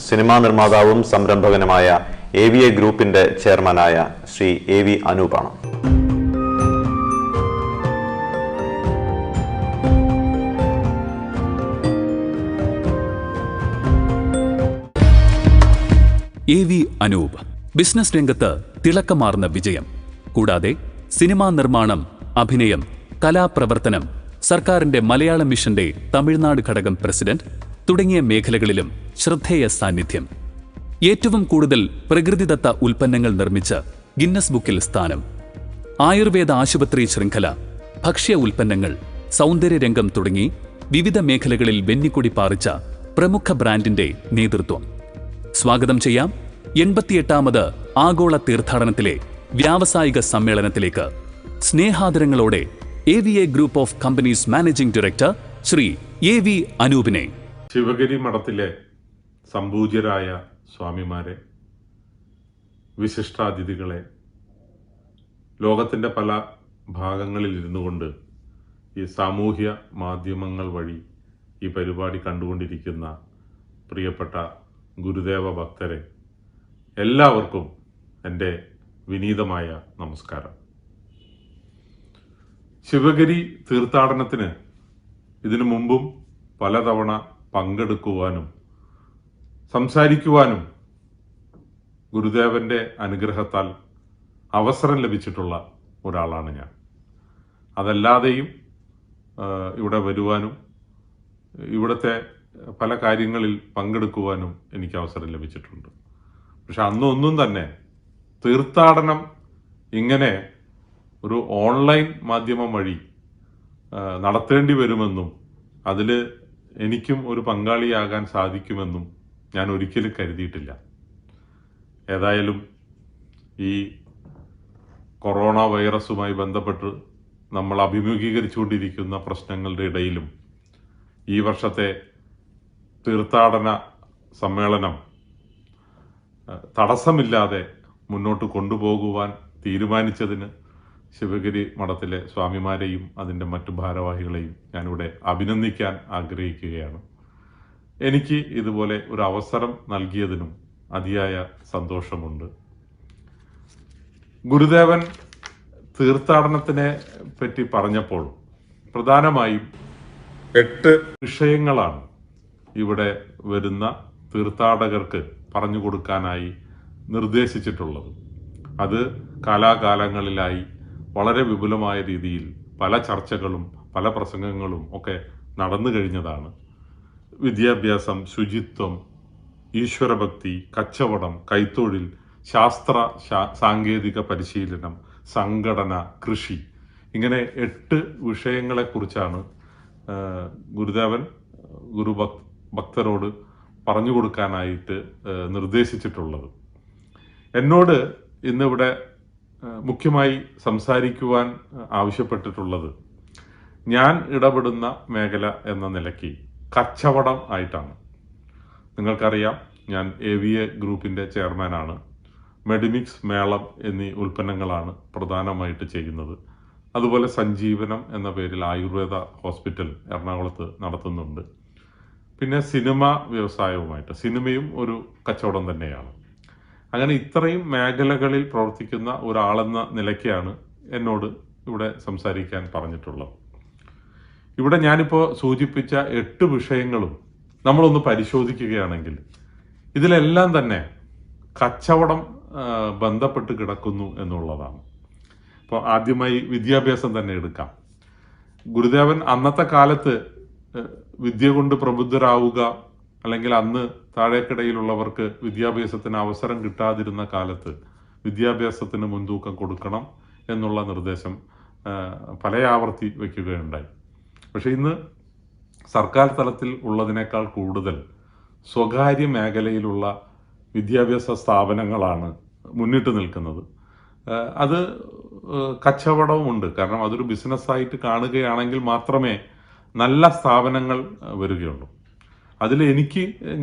cinema നിർമ്മാതാവും സംരംഭകനുമായ AVA ഗ്രൂപ്പിന്റെ ചെയർമാനായ Shri AV അനൂപാണ്. AV Anoop business രംഗത്ത് തിളക്കമാർന്ന വിജയം. കൂടാതെ സിനിമാ നിർമ്മാണം, അഭിനയം, കലാപ്രവർത്തനം, സർക്കാരിന്റെ മലയാളം മിഷന്റെ തമിഴ്നാട് ഘടകം പ്രസിഡന്റ് തുടങ്ങിയ മേഖലകളിലും ശ്രദ്ധേയ സാന്നിധ്യം. ഏറ്റവും കൂടുതൽ പ്രകൃതിദത്ത ഉൽപ്പന്നങ്ങൾ നിർമ്മിച്ച് ഗിന്നസ് ബുക്കിൽ സ്ഥാനം. ആയുർവേദ ആശുപത്രി ശൃംഖല, ഭക്ഷ്യ ഉൽപ്പന്നങ്ങൾ, സൗന്ദര്യരംഗം തുടങ്ങി വിവിധ മേഖലകളിൽ വെന്നിക്കൊടി പാറിച്ച പ്രമുഖ ബ്രാൻഡിന്റെ നേതൃത്വം. സ്വാഗതം ചെയ്യാം 88ാമത് ആഗോള തീർത്ഥാടനത്തിലെ വ്യാവസായിക സമ്മേളനത്തിലേക്ക്. സ്നേഹാദരങ്ങളോടെ AVA group of companies managing director Sree AV അനൂപിനെ. ശിവഗിരി മഠത്തിലെ സംപൂജ്യരായ സ്വാമിമാരെ, വിശിഷ്ടാതിഥികളെ, ലോകത്തിൻ്റെ പല ഭാഗങ്ങളിൽ ഇരുന്നു കൊണ്ട് ഈ സാമൂഹ്യ മാധ്യമങ്ങൾ വഴി ഈ പരിപാടി കണ്ടുകൊണ്ടിരിക്കുന്ന പ്രിയപ്പെട്ട ഗുരുദേവ ഭക്തരെ, എല്ലാവർക്കും എൻ്റെ വിനീതമായ നമസ്കാരം. ശിവഗിരി തീർത്ഥാടനത്തിന് ഇതിനു മുമ്പും പലതവണ പങ്കെടുക്കുവാനും സംസാരിക്കുവാനും ഗുരുദേവൻ്റെ അനുഗ്രഹത്താൽ അവസരം ലഭിച്ചിട്ടുള്ള ഒരാളാണ് ഞാൻ. അതല്ലാതെയും ഇവിടെ വരുവാനും ഇവിടുത്തെ പല കാര്യങ്ങളിൽ പങ്കെടുക്കുവാനും എനിക്ക് അവസരം ലഭിച്ചിട്ടുണ്ട്. പക്ഷെ അന്നൊന്നും തന്നെ തീർത്ഥാടനം ഇങ്ങനെ ഒരു ഓൺലൈൻ മാധ്യമം വഴി നടത്തേണ്ടി വരുമെന്നും അതിൽ എനിക്കും ഒരു പങ്കാളിയാകാൻ സാധിക്കുമെന്നും ഞാൻ ഒരിക്കലും കരുതിയിട്ടില്ല. ഏതായാലും ഈ കൊറോണ വൈറസുമായി ബന്ധപ്പെട്ട് നമ്മൾ അഭിമുഖീകരിച്ചുകൊണ്ടിരിക്കുന്ന പ്രശ്നങ്ങളുടെ ഇടയിലും ഈ വർഷത്തെ തീർത്ഥാടന സമ്മേളനം തടസ്സമില്ലാതെ മുന്നോട്ട് കൊണ്ടുപോകുവാൻ തീരുമാനിച്ചതിന് ശിവഗിരി മഠത്തിലെ സ്വാമിമാരെയും അതിൻ്റെ മറ്റു ഭാരവാഹികളെയും ഞാനിവിടെ അഭിനന്ദിക്കാൻ ആഗ്രഹിക്കുകയാണ്. എനിക്ക് ഇതുപോലെ ഒരു അവസരം നൽകിയതിനും അതിയായ സന്തോഷമുണ്ട്. ഗുരുദേവൻ തീർത്ഥാടനത്തിനെ പറ്റി പറഞ്ഞപ്പോൾ പ്രധാനമായും 8 വിഷയങ്ങളാണ് ഇവിടെ വരുന്ന തീർത്ഥാടകർക്ക് പറഞ്ഞു കൊടുക്കാനായി നിർദ്ദേശിച്ചിട്ടുള്ളത്. അത് കാലാകാലങ്ങളിലായി വളരെ വിപുലമായ രീതിയിൽ പല ചർച്ചകളും പല പ്രസംഗങ്ങളും ഒക്കെ നടന്നു കഴിഞ്ഞതാണ്. വിദ്യാഭ്യാസം, ശുചിത്വം, ഈശ്വരഭക്തി, കച്ചവടം, കൈത്തൊഴിൽ, ശാസ്ത്ര സാങ്കേതിക പരിശീലനം, സംഘടന, കൃഷി, ഇങ്ങനെ 8 വിഷയങ്ങളെക്കുറിച്ചാണ് ഗുരുദേവൻ ഭക്തരോട് പറഞ്ഞു കൊടുക്കാനായിട്ട് നിർദ്ദേശിച്ചിട്ടുള്ളത്. എന്നോട് ഇന്നിവിടെ മുഖ്യമായി സംസാരിക്കുവാൻ ആവശ്യപ്പെട്ടിട്ടുള്ളത് ഞാൻ ഇടപെടുന്ന മേഖല എന്ന നിലയ്ക്ക് കച്ചവടം ആയിട്ടാണ്. നിങ്ങൾക്കറിയാം, ഞാൻ AVA ഗ്രൂപ്പിൻ്റെ ചെയർമാനാണ്. മെഡിമിക്സ്, മേളം എന്നീ ഉൽപ്പന്നങ്ങളാണ് പ്രധാനമായിട്ട് ചെയ്യുന്നത്. അതുപോലെ സഞ്ജീവനം എന്ന പേരിൽ ആയുർവേദ ഹോസ്പിറ്റൽ എറണാകുളത്ത് നടത്തുന്നുണ്ട്. പിന്നെ സിനിമ വ്യവസായവുമായിട്ട്, സിനിമയും ഒരു കച്ചവടം തന്നെയാണ്. അങ്ങനെ ഇത്രയും മേഖലകളിൽ പ്രവർത്തിക്കുന്ന ഒരാളെന്ന നിലയ്ക്കാണ് എന്നോട് ഇവിടെ സംസാരിക്കാൻ പറഞ്ഞിട്ടുള്ളത്. ഇവിടെ ഞാനിപ്പോൾ സൂചിപ്പിച്ച 8 വിഷയങ്ങളും നമ്മളൊന്ന് പരിശോധിക്കുകയാണെങ്കിൽ ഇതിലെല്ലാം തന്നെ കച്ചവടം ബന്ധപ്പെട്ട് കിടക്കുന്നു എന്നുള്ളതാണ്. ഇപ്പോൾ ആദ്യമായി വിദ്യാഭ്യാസം തന്നെ എടുക്കാം. ഗുരുദേവൻ അന്നത്തെ കാലത്ത് വിദ്യ കൊണ്ട് പ്രബുദ്ധരാവുക, അല്ലെങ്കിൽ അന്ന് താഴേക്കിടയിലുള്ളവർക്ക് വിദ്യാഭ്യാസത്തിന് അവസരം കിട്ടാതിരുന്ന കാലത്ത് വിദ്യാഭ്യാസത്തിന് മുൻതൂക്കം കൊടുക്കണം എന്നുള്ള നിർദ്ദേശം പല ആവർത്തി വയ്ക്കുകയുണ്ടായി. പക്ഷെ ഇന്ന് സർക്കാർ തലത്തിൽ ഉള്ളതിനേക്കാൾ കൂടുതൽ സ്വകാര്യ മേഖലയിലുള്ള വിദ്യാഭ്യാസ സ്ഥാപനങ്ങളാണ് മുന്നിട്ട് നിൽക്കുന്നത്. അത് കച്ചവടവുമുണ്ട്. കാരണം അതൊരു ബിസിനസ്സായിട്ട് കാണുകയാണെങ്കിൽ മാത്രമേ നല്ല സ്ഥാപനങ്ങൾ വരികയുള്ളൂ. അതിൽ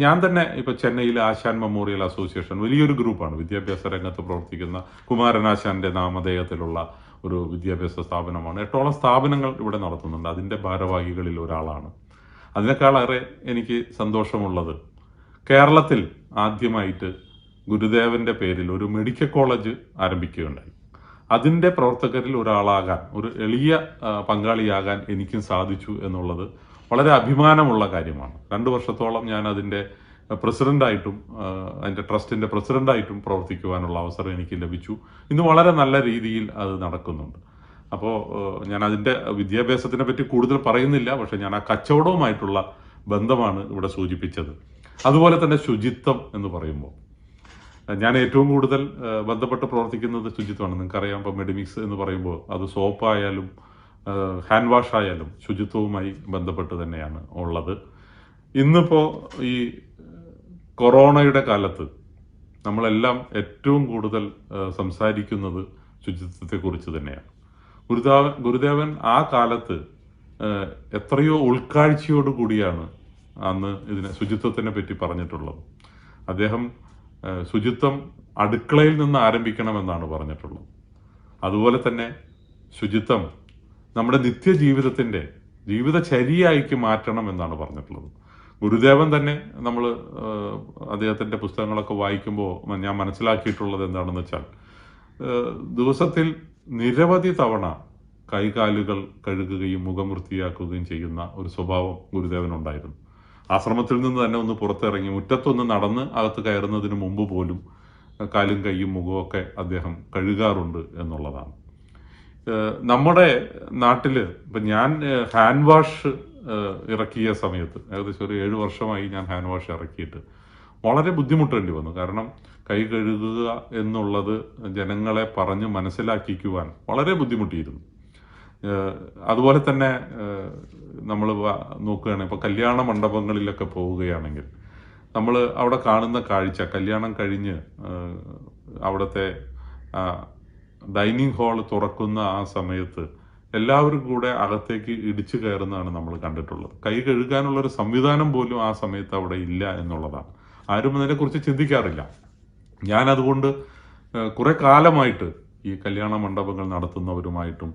ഞാൻ തന്നെ ഇപ്പോൾ ചെന്നൈയിലെ ആശാൻ മെമ്മോറിയൽ അസോസിയേഷൻ വലിയൊരു ഗ്രൂപ്പാണ്, വിദ്യാഭ്യാസ രംഗത്ത് പ്രവർത്തിക്കുന്ന കുമാരനാശാന്റെ നാമധേയത്തിലുള്ള ഒരു വിദ്യാഭ്യാസ സ്ഥാപനമാണ്. 8ഓളം സ്ഥാപനങ്ങൾ ഇവിടെ നടത്തുന്നുണ്ട്. അതിൻ്റെ ഭാരവാഹികളിൽ ഒരാളാണ്. അതിനേക്കാളേറെ എനിക്ക് സന്തോഷമുള്ളത് കേരളത്തിൽ ആദ്യമായിട്ട് ഗുരുദേവന്റെ പേരിൽ ഒരു മെഡിക്കൽ കോളേജ് ആരംഭിക്കുകയുണ്ടായി. അതിൻ്റെ പ്രവർത്തകരിൽ ഒരാളാകാൻ, ഒരു എളിയ പങ്കാളിയാകാൻ എനിക്കും സാധിച്ചു എന്നുള്ളത് വളരെ അഭിമാനമുള്ള കാര്യമാണ്. 2 വർഷത്തോളം ഞാൻ അതിൻ്റെ പ്രസിഡൻ്റായിട്ടും അതിൻ്റെ ട്രസ്റ്റിൻ്റെ പ്രസിഡൻ്റായിട്ടും പ്രവർത്തിക്കുവാനുള്ള അവസരം എനിക്ക് ലഭിച്ചു. ഇന്ന് വളരെ നല്ല രീതിയിൽ അത് നടക്കുന്നുണ്ട്. അപ്പോൾ ഞാൻ അതിൻ്റെ വിദ്യാഭ്യാസത്തിനെ പറ്റി കൂടുതൽ പറയുന്നില്ല, പക്ഷേ ഞാൻ ആ കച്ചവടവുമായിട്ടുള്ള ബന്ധമാണ് ഇവിടെ സൂചിപ്പിച്ചത്. അതുപോലെ തന്നെ ശുചിത്വം എന്ന് പറയുമ്പോൾ ഞാൻ ഏറ്റവും കൂടുതൽ ബന്ധപ്പെട്ട് പ്രവർത്തിക്കുന്നത് ശുചിത്വമാണ്. നിങ്ങൾക്കറിയാം, ഇപ്പോൾ മെഡിമിക്സ് എന്ന് പറയുമ്പോൾ അത് സോപ്പായാലും ഹാൻഡ് വാഷ് ആയാലും ശുചിത്വവുമായി ബന്ധപ്പെട്ട് തന്നെയാണ് ഉള്ളത്. ഇന്നിപ്പോൾ ഈ കൊറോണയുടെ കാലത്ത് നമ്മളെല്ലാം ഏറ്റവും കൂടുതൽ സംസാരിക്കുന്നത് ശുചിത്വത്തെക്കുറിച്ച് തന്നെയാണ്. ഗുരുദേവൻ ആ കാലത്ത് എത്രയോ ഉൾക്കാഴ്ചയോട് കൂടിയാണ് അന്ന് ശുചിത്വത്തിനെ പറ്റി പറഞ്ഞിട്ടുള്ളത്. അദ്ദേഹം ശുചിത്വം അടുക്കളയിൽ നിന്ന് ആരംഭിക്കണമെന്നാണ് പറഞ്ഞിട്ടുള്ളത്. അതുപോലെ തന്നെ ശുചിത്വം നമ്മുടെ നിത്യജീവിതത്തിൻ്റെ ജീവിതചര്യയായിക്ക് മാറ്റണം എന്നാണ് പറഞ്ഞിട്ടുള്ളത്. ഗുരുദേവൻ തന്നെ നമ്മൾ അദ്ദേഹത്തിൻ്റെ പുസ്തകങ്ങളൊക്കെ വായിക്കുമ്പോൾ ഞാൻ മനസ്സിലാക്കിയിട്ടുള്ളത് എന്താണെന്ന് വെച്ചാൽ, ദിവസത്തിൽ നിരവധി തവണ കൈകാലുകൾ കഴുകുകയും മുഖം വൃത്തിയാക്കുകയും ചെയ്യുന്ന ഒരു സ്വഭാവം ഗുരുദേവനുണ്ടായിരുന്നു. ആശ്രമത്തിൽ നിന്ന് തന്നെ ഒന്ന് പുറത്തിറങ്ങി മുറ്റത്തൊന്ന് നടന്ന് അകത്ത് കയറുന്നതിന് മുമ്പ് പോലും കാലും കൈയും മുഖമൊക്കെ അദ്ദേഹം കഴുകാറുണ്ട് എന്നുള്ളതാണ്. നമ്മുടെ നാട്ടിൽ ഇപ്പം ഞാൻ ഹാൻഡ് വാഷ് ഇറക്കിയ സമയത്ത് ഏകദേശം ഒരു 7 വർഷമായി ഞാൻ ഹാൻഡ് വാഷ് ഇറക്കിയിട്ട് വളരെ ബുദ്ധിമുട്ടേണ്ടി വന്നു. കാരണം കൈ കഴുകുക എന്നുള്ളത് ജനങ്ങളെ പറഞ്ഞ് മനസ്സിലാക്കിക്കുവാൻ വളരെ ബുദ്ധിമുട്ടിയിരുന്നു. അതുപോലെ തന്നെ നമ്മൾ നോക്കുകയാണെങ്കിൽ ഇപ്പോൾ കല്യാണ മണ്ഡപങ്ങളിലൊക്കെ പോവുകയാണെങ്കിൽ നമ്മൾ അവിടെ കാണുന്ന കാഴ്ച, കല്യാണം കഴിഞ്ഞ് അവിടുത്തെ ഡൈനിങ് ഹാൾ തുറക്കുന്ന ആ സമയത്ത് എല്ലാവരും കൂടെ അകത്തേക്ക് ഇടിച്ചു കയറുന്നതാണ് നമ്മൾ കണ്ടിട്ടുള്ളത്. കൈ കഴുകാനുള്ളൊരു സംവിധാനം പോലും ആ സമയത്ത് അവിടെ ഇല്ല എന്നുള്ളതാണ്. ആരും അതിനെക്കുറിച്ച് ചിന്തിക്കാറില്ല. ഞാനതുകൊണ്ട് കുറെ കാലമായിട്ട് ഈ കല്യാണ മണ്ഡപങ്ങൾ നടത്തുന്നവരുമായിട്ടും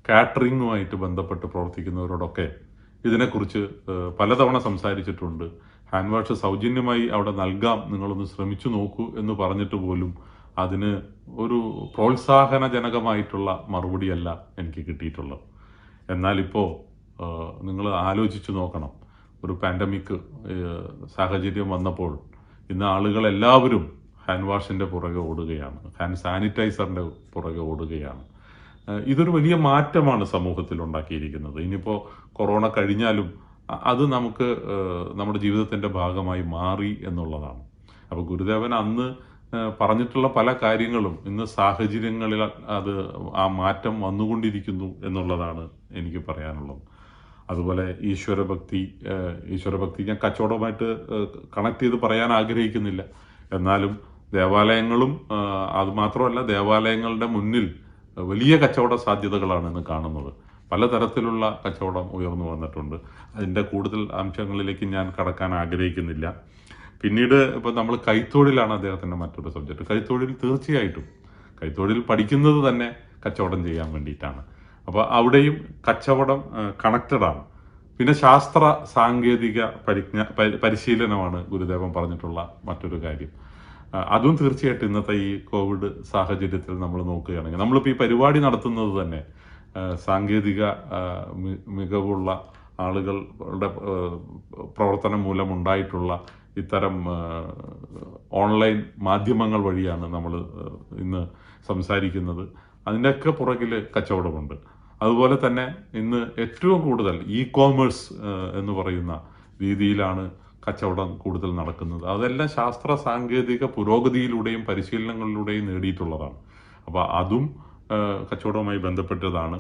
കാറ്ററിങ്ങുമായിട്ട് ബന്ധപ്പെട്ട് പ്രവർത്തിക്കുന്നവരോടൊക്കെ ഇതിനെക്കുറിച്ച് പലതവണ സംസാരിച്ചിട്ടുണ്ട്. ഹാൻഡ് വാഷ് സൗജന്യമായി അവിടെ നൽകാം, നിങ്ങളൊന്ന് ശ്രമിച്ചു നോക്കൂ എന്ന് പറഞ്ഞിട്ട് പോലും അതിന് ഒരു പ്രോത്സാഹനജനകമായിട്ടുള്ള മറുപടിയല്ല എനിക്ക് കിട്ടിയിട്ടുള്ളത്. എന്നാലിപ്പോൾ നിങ്ങൾ ആലോചിച്ചു നോക്കണം, ഒരു പാൻഡമിക് സാഹചര്യം വന്നപ്പോൾ ഇന്ന് ആളുകളെല്ലാവരും ഹാൻഡ് വാഷിൻ്റെ പുറകെ ഓടുകയാണ്, ഹാൻഡ് സാനിറ്റൈസറിൻ്റെ പുറകെ ഓടുകയാണ്. ഇതൊരു വലിയ മാറ്റമാണ് സമൂഹത്തിൽ ഉണ്ടാക്കിയിരിക്കുന്നത്. ഇനിയിപ്പോൾ കൊറോണ കഴിഞ്ഞാലും അത് നമുക്ക് നമ്മുടെ ജീവിതത്തിൻ്റെ ഭാഗമായി മാറി എന്നുള്ളതാണ്. അപ്പോൾ ഗുരുദേവൻ അന്ന് പറഞ്ഞിട്ടുള്ള പല കാര്യങ്ങളും ഇന്ന് സാഹചര്യങ്ങളിൽ അത് ആ മാറ്റം വന്നുകൊണ്ടിരിക്കുന്നു എന്നുള്ളതാണ് എനിക്ക് പറയാനുള്ളത്. അതുപോലെ ഈശ്വരഭക്തി ഞാൻ കച്ചവടവുമായിട്ട് കണക്ട് ചെയ്ത് പറയാൻ ആഗ്രഹിക്കുന്നില്ല. എന്നാലും ദേവാലയങ്ങളും അതുമാത്രമല്ല, ദേവാലയങ്ങളുടെ മുന്നിൽ വലിയ കച്ചവട സാധ്യതകളാണ് ഇന്ന് കാണുന്നത്. പലതരത്തിലുള്ള കച്ചവടം ഉയർന്നു വന്നിട്ടുണ്ട്. അതിൻ്റെ കൂടുതൽ അംശങ്ങളിലേക്ക് ഞാൻ കടക്കാൻ ആഗ്രഹിക്കുന്നില്ല. പിന്നീട് ഇപ്പോൾ നമ്മൾ കൈത്തൊഴിലാണ് അദ്ദേഹത്തിൻ്റെ മറ്റൊരു സബ്ജക്റ്റ്. കൈത്തൊഴിൽ തീർച്ചയായിട്ടും കൈത്തൊഴിൽ പഠിക്കുന്നത് തന്നെ കച്ചവടം ചെയ്യാൻ വേണ്ടിയിട്ടാണ്. അപ്പോൾ അവിടെയും കച്ചവടം കണക്റ്റഡാണ്. പിന്നെ ശാസ്ത്ര സാങ്കേതിക പരിശീലനമാണ് ഗുരുദേവൻ പറഞ്ഞിട്ടുള്ള മറ്റൊരു കാര്യം. അതും തീർച്ചയായിട്ടും ഇന്നത്തെ ഈ കോവിഡ് സാഹചര്യത്തിൽ നമ്മൾ നോക്കുകയാണെങ്കിൽ, നമ്മളിപ്പോൾ ഈ പരിപാടി നടത്തുന്നത് തന്നെ സാങ്കേതിക മികവുള്ള ആളുകളുടെ പ്രവർത്തനം മൂലമുണ്ടായിട്ടുള്ള ഇത്തരം ഓൺലൈൻ മാധ്യമങ്ങൾ വഴിയാണ് നമ്മൾ ഇന്ന് സംസാരിക്കുന്നത്. അതിൻ്റെയൊക്കെ പുറകിൽ കച്ചവടമുണ്ട്. അതുപോലെ തന്നെ ഇന്ന് ഏറ്റവും കൂടുതൽ കോമേഴ്സ് എന്ന് പറയുന്ന രീതിയിലാണ് കച്ചവടം കൂടുതൽ നടക്കുന്നത്. അതെല്ലാം ശാസ്ത്ര സാങ്കേതിക പുരോഗതിയിലൂടെയും പരിശീലനങ്ങളിലൂടെയും നേടിയിട്ടുള്ളതാണ്. അപ്പോൾ അതും കച്ചവടവുമായി ബന്ധപ്പെട്ടതാണ്.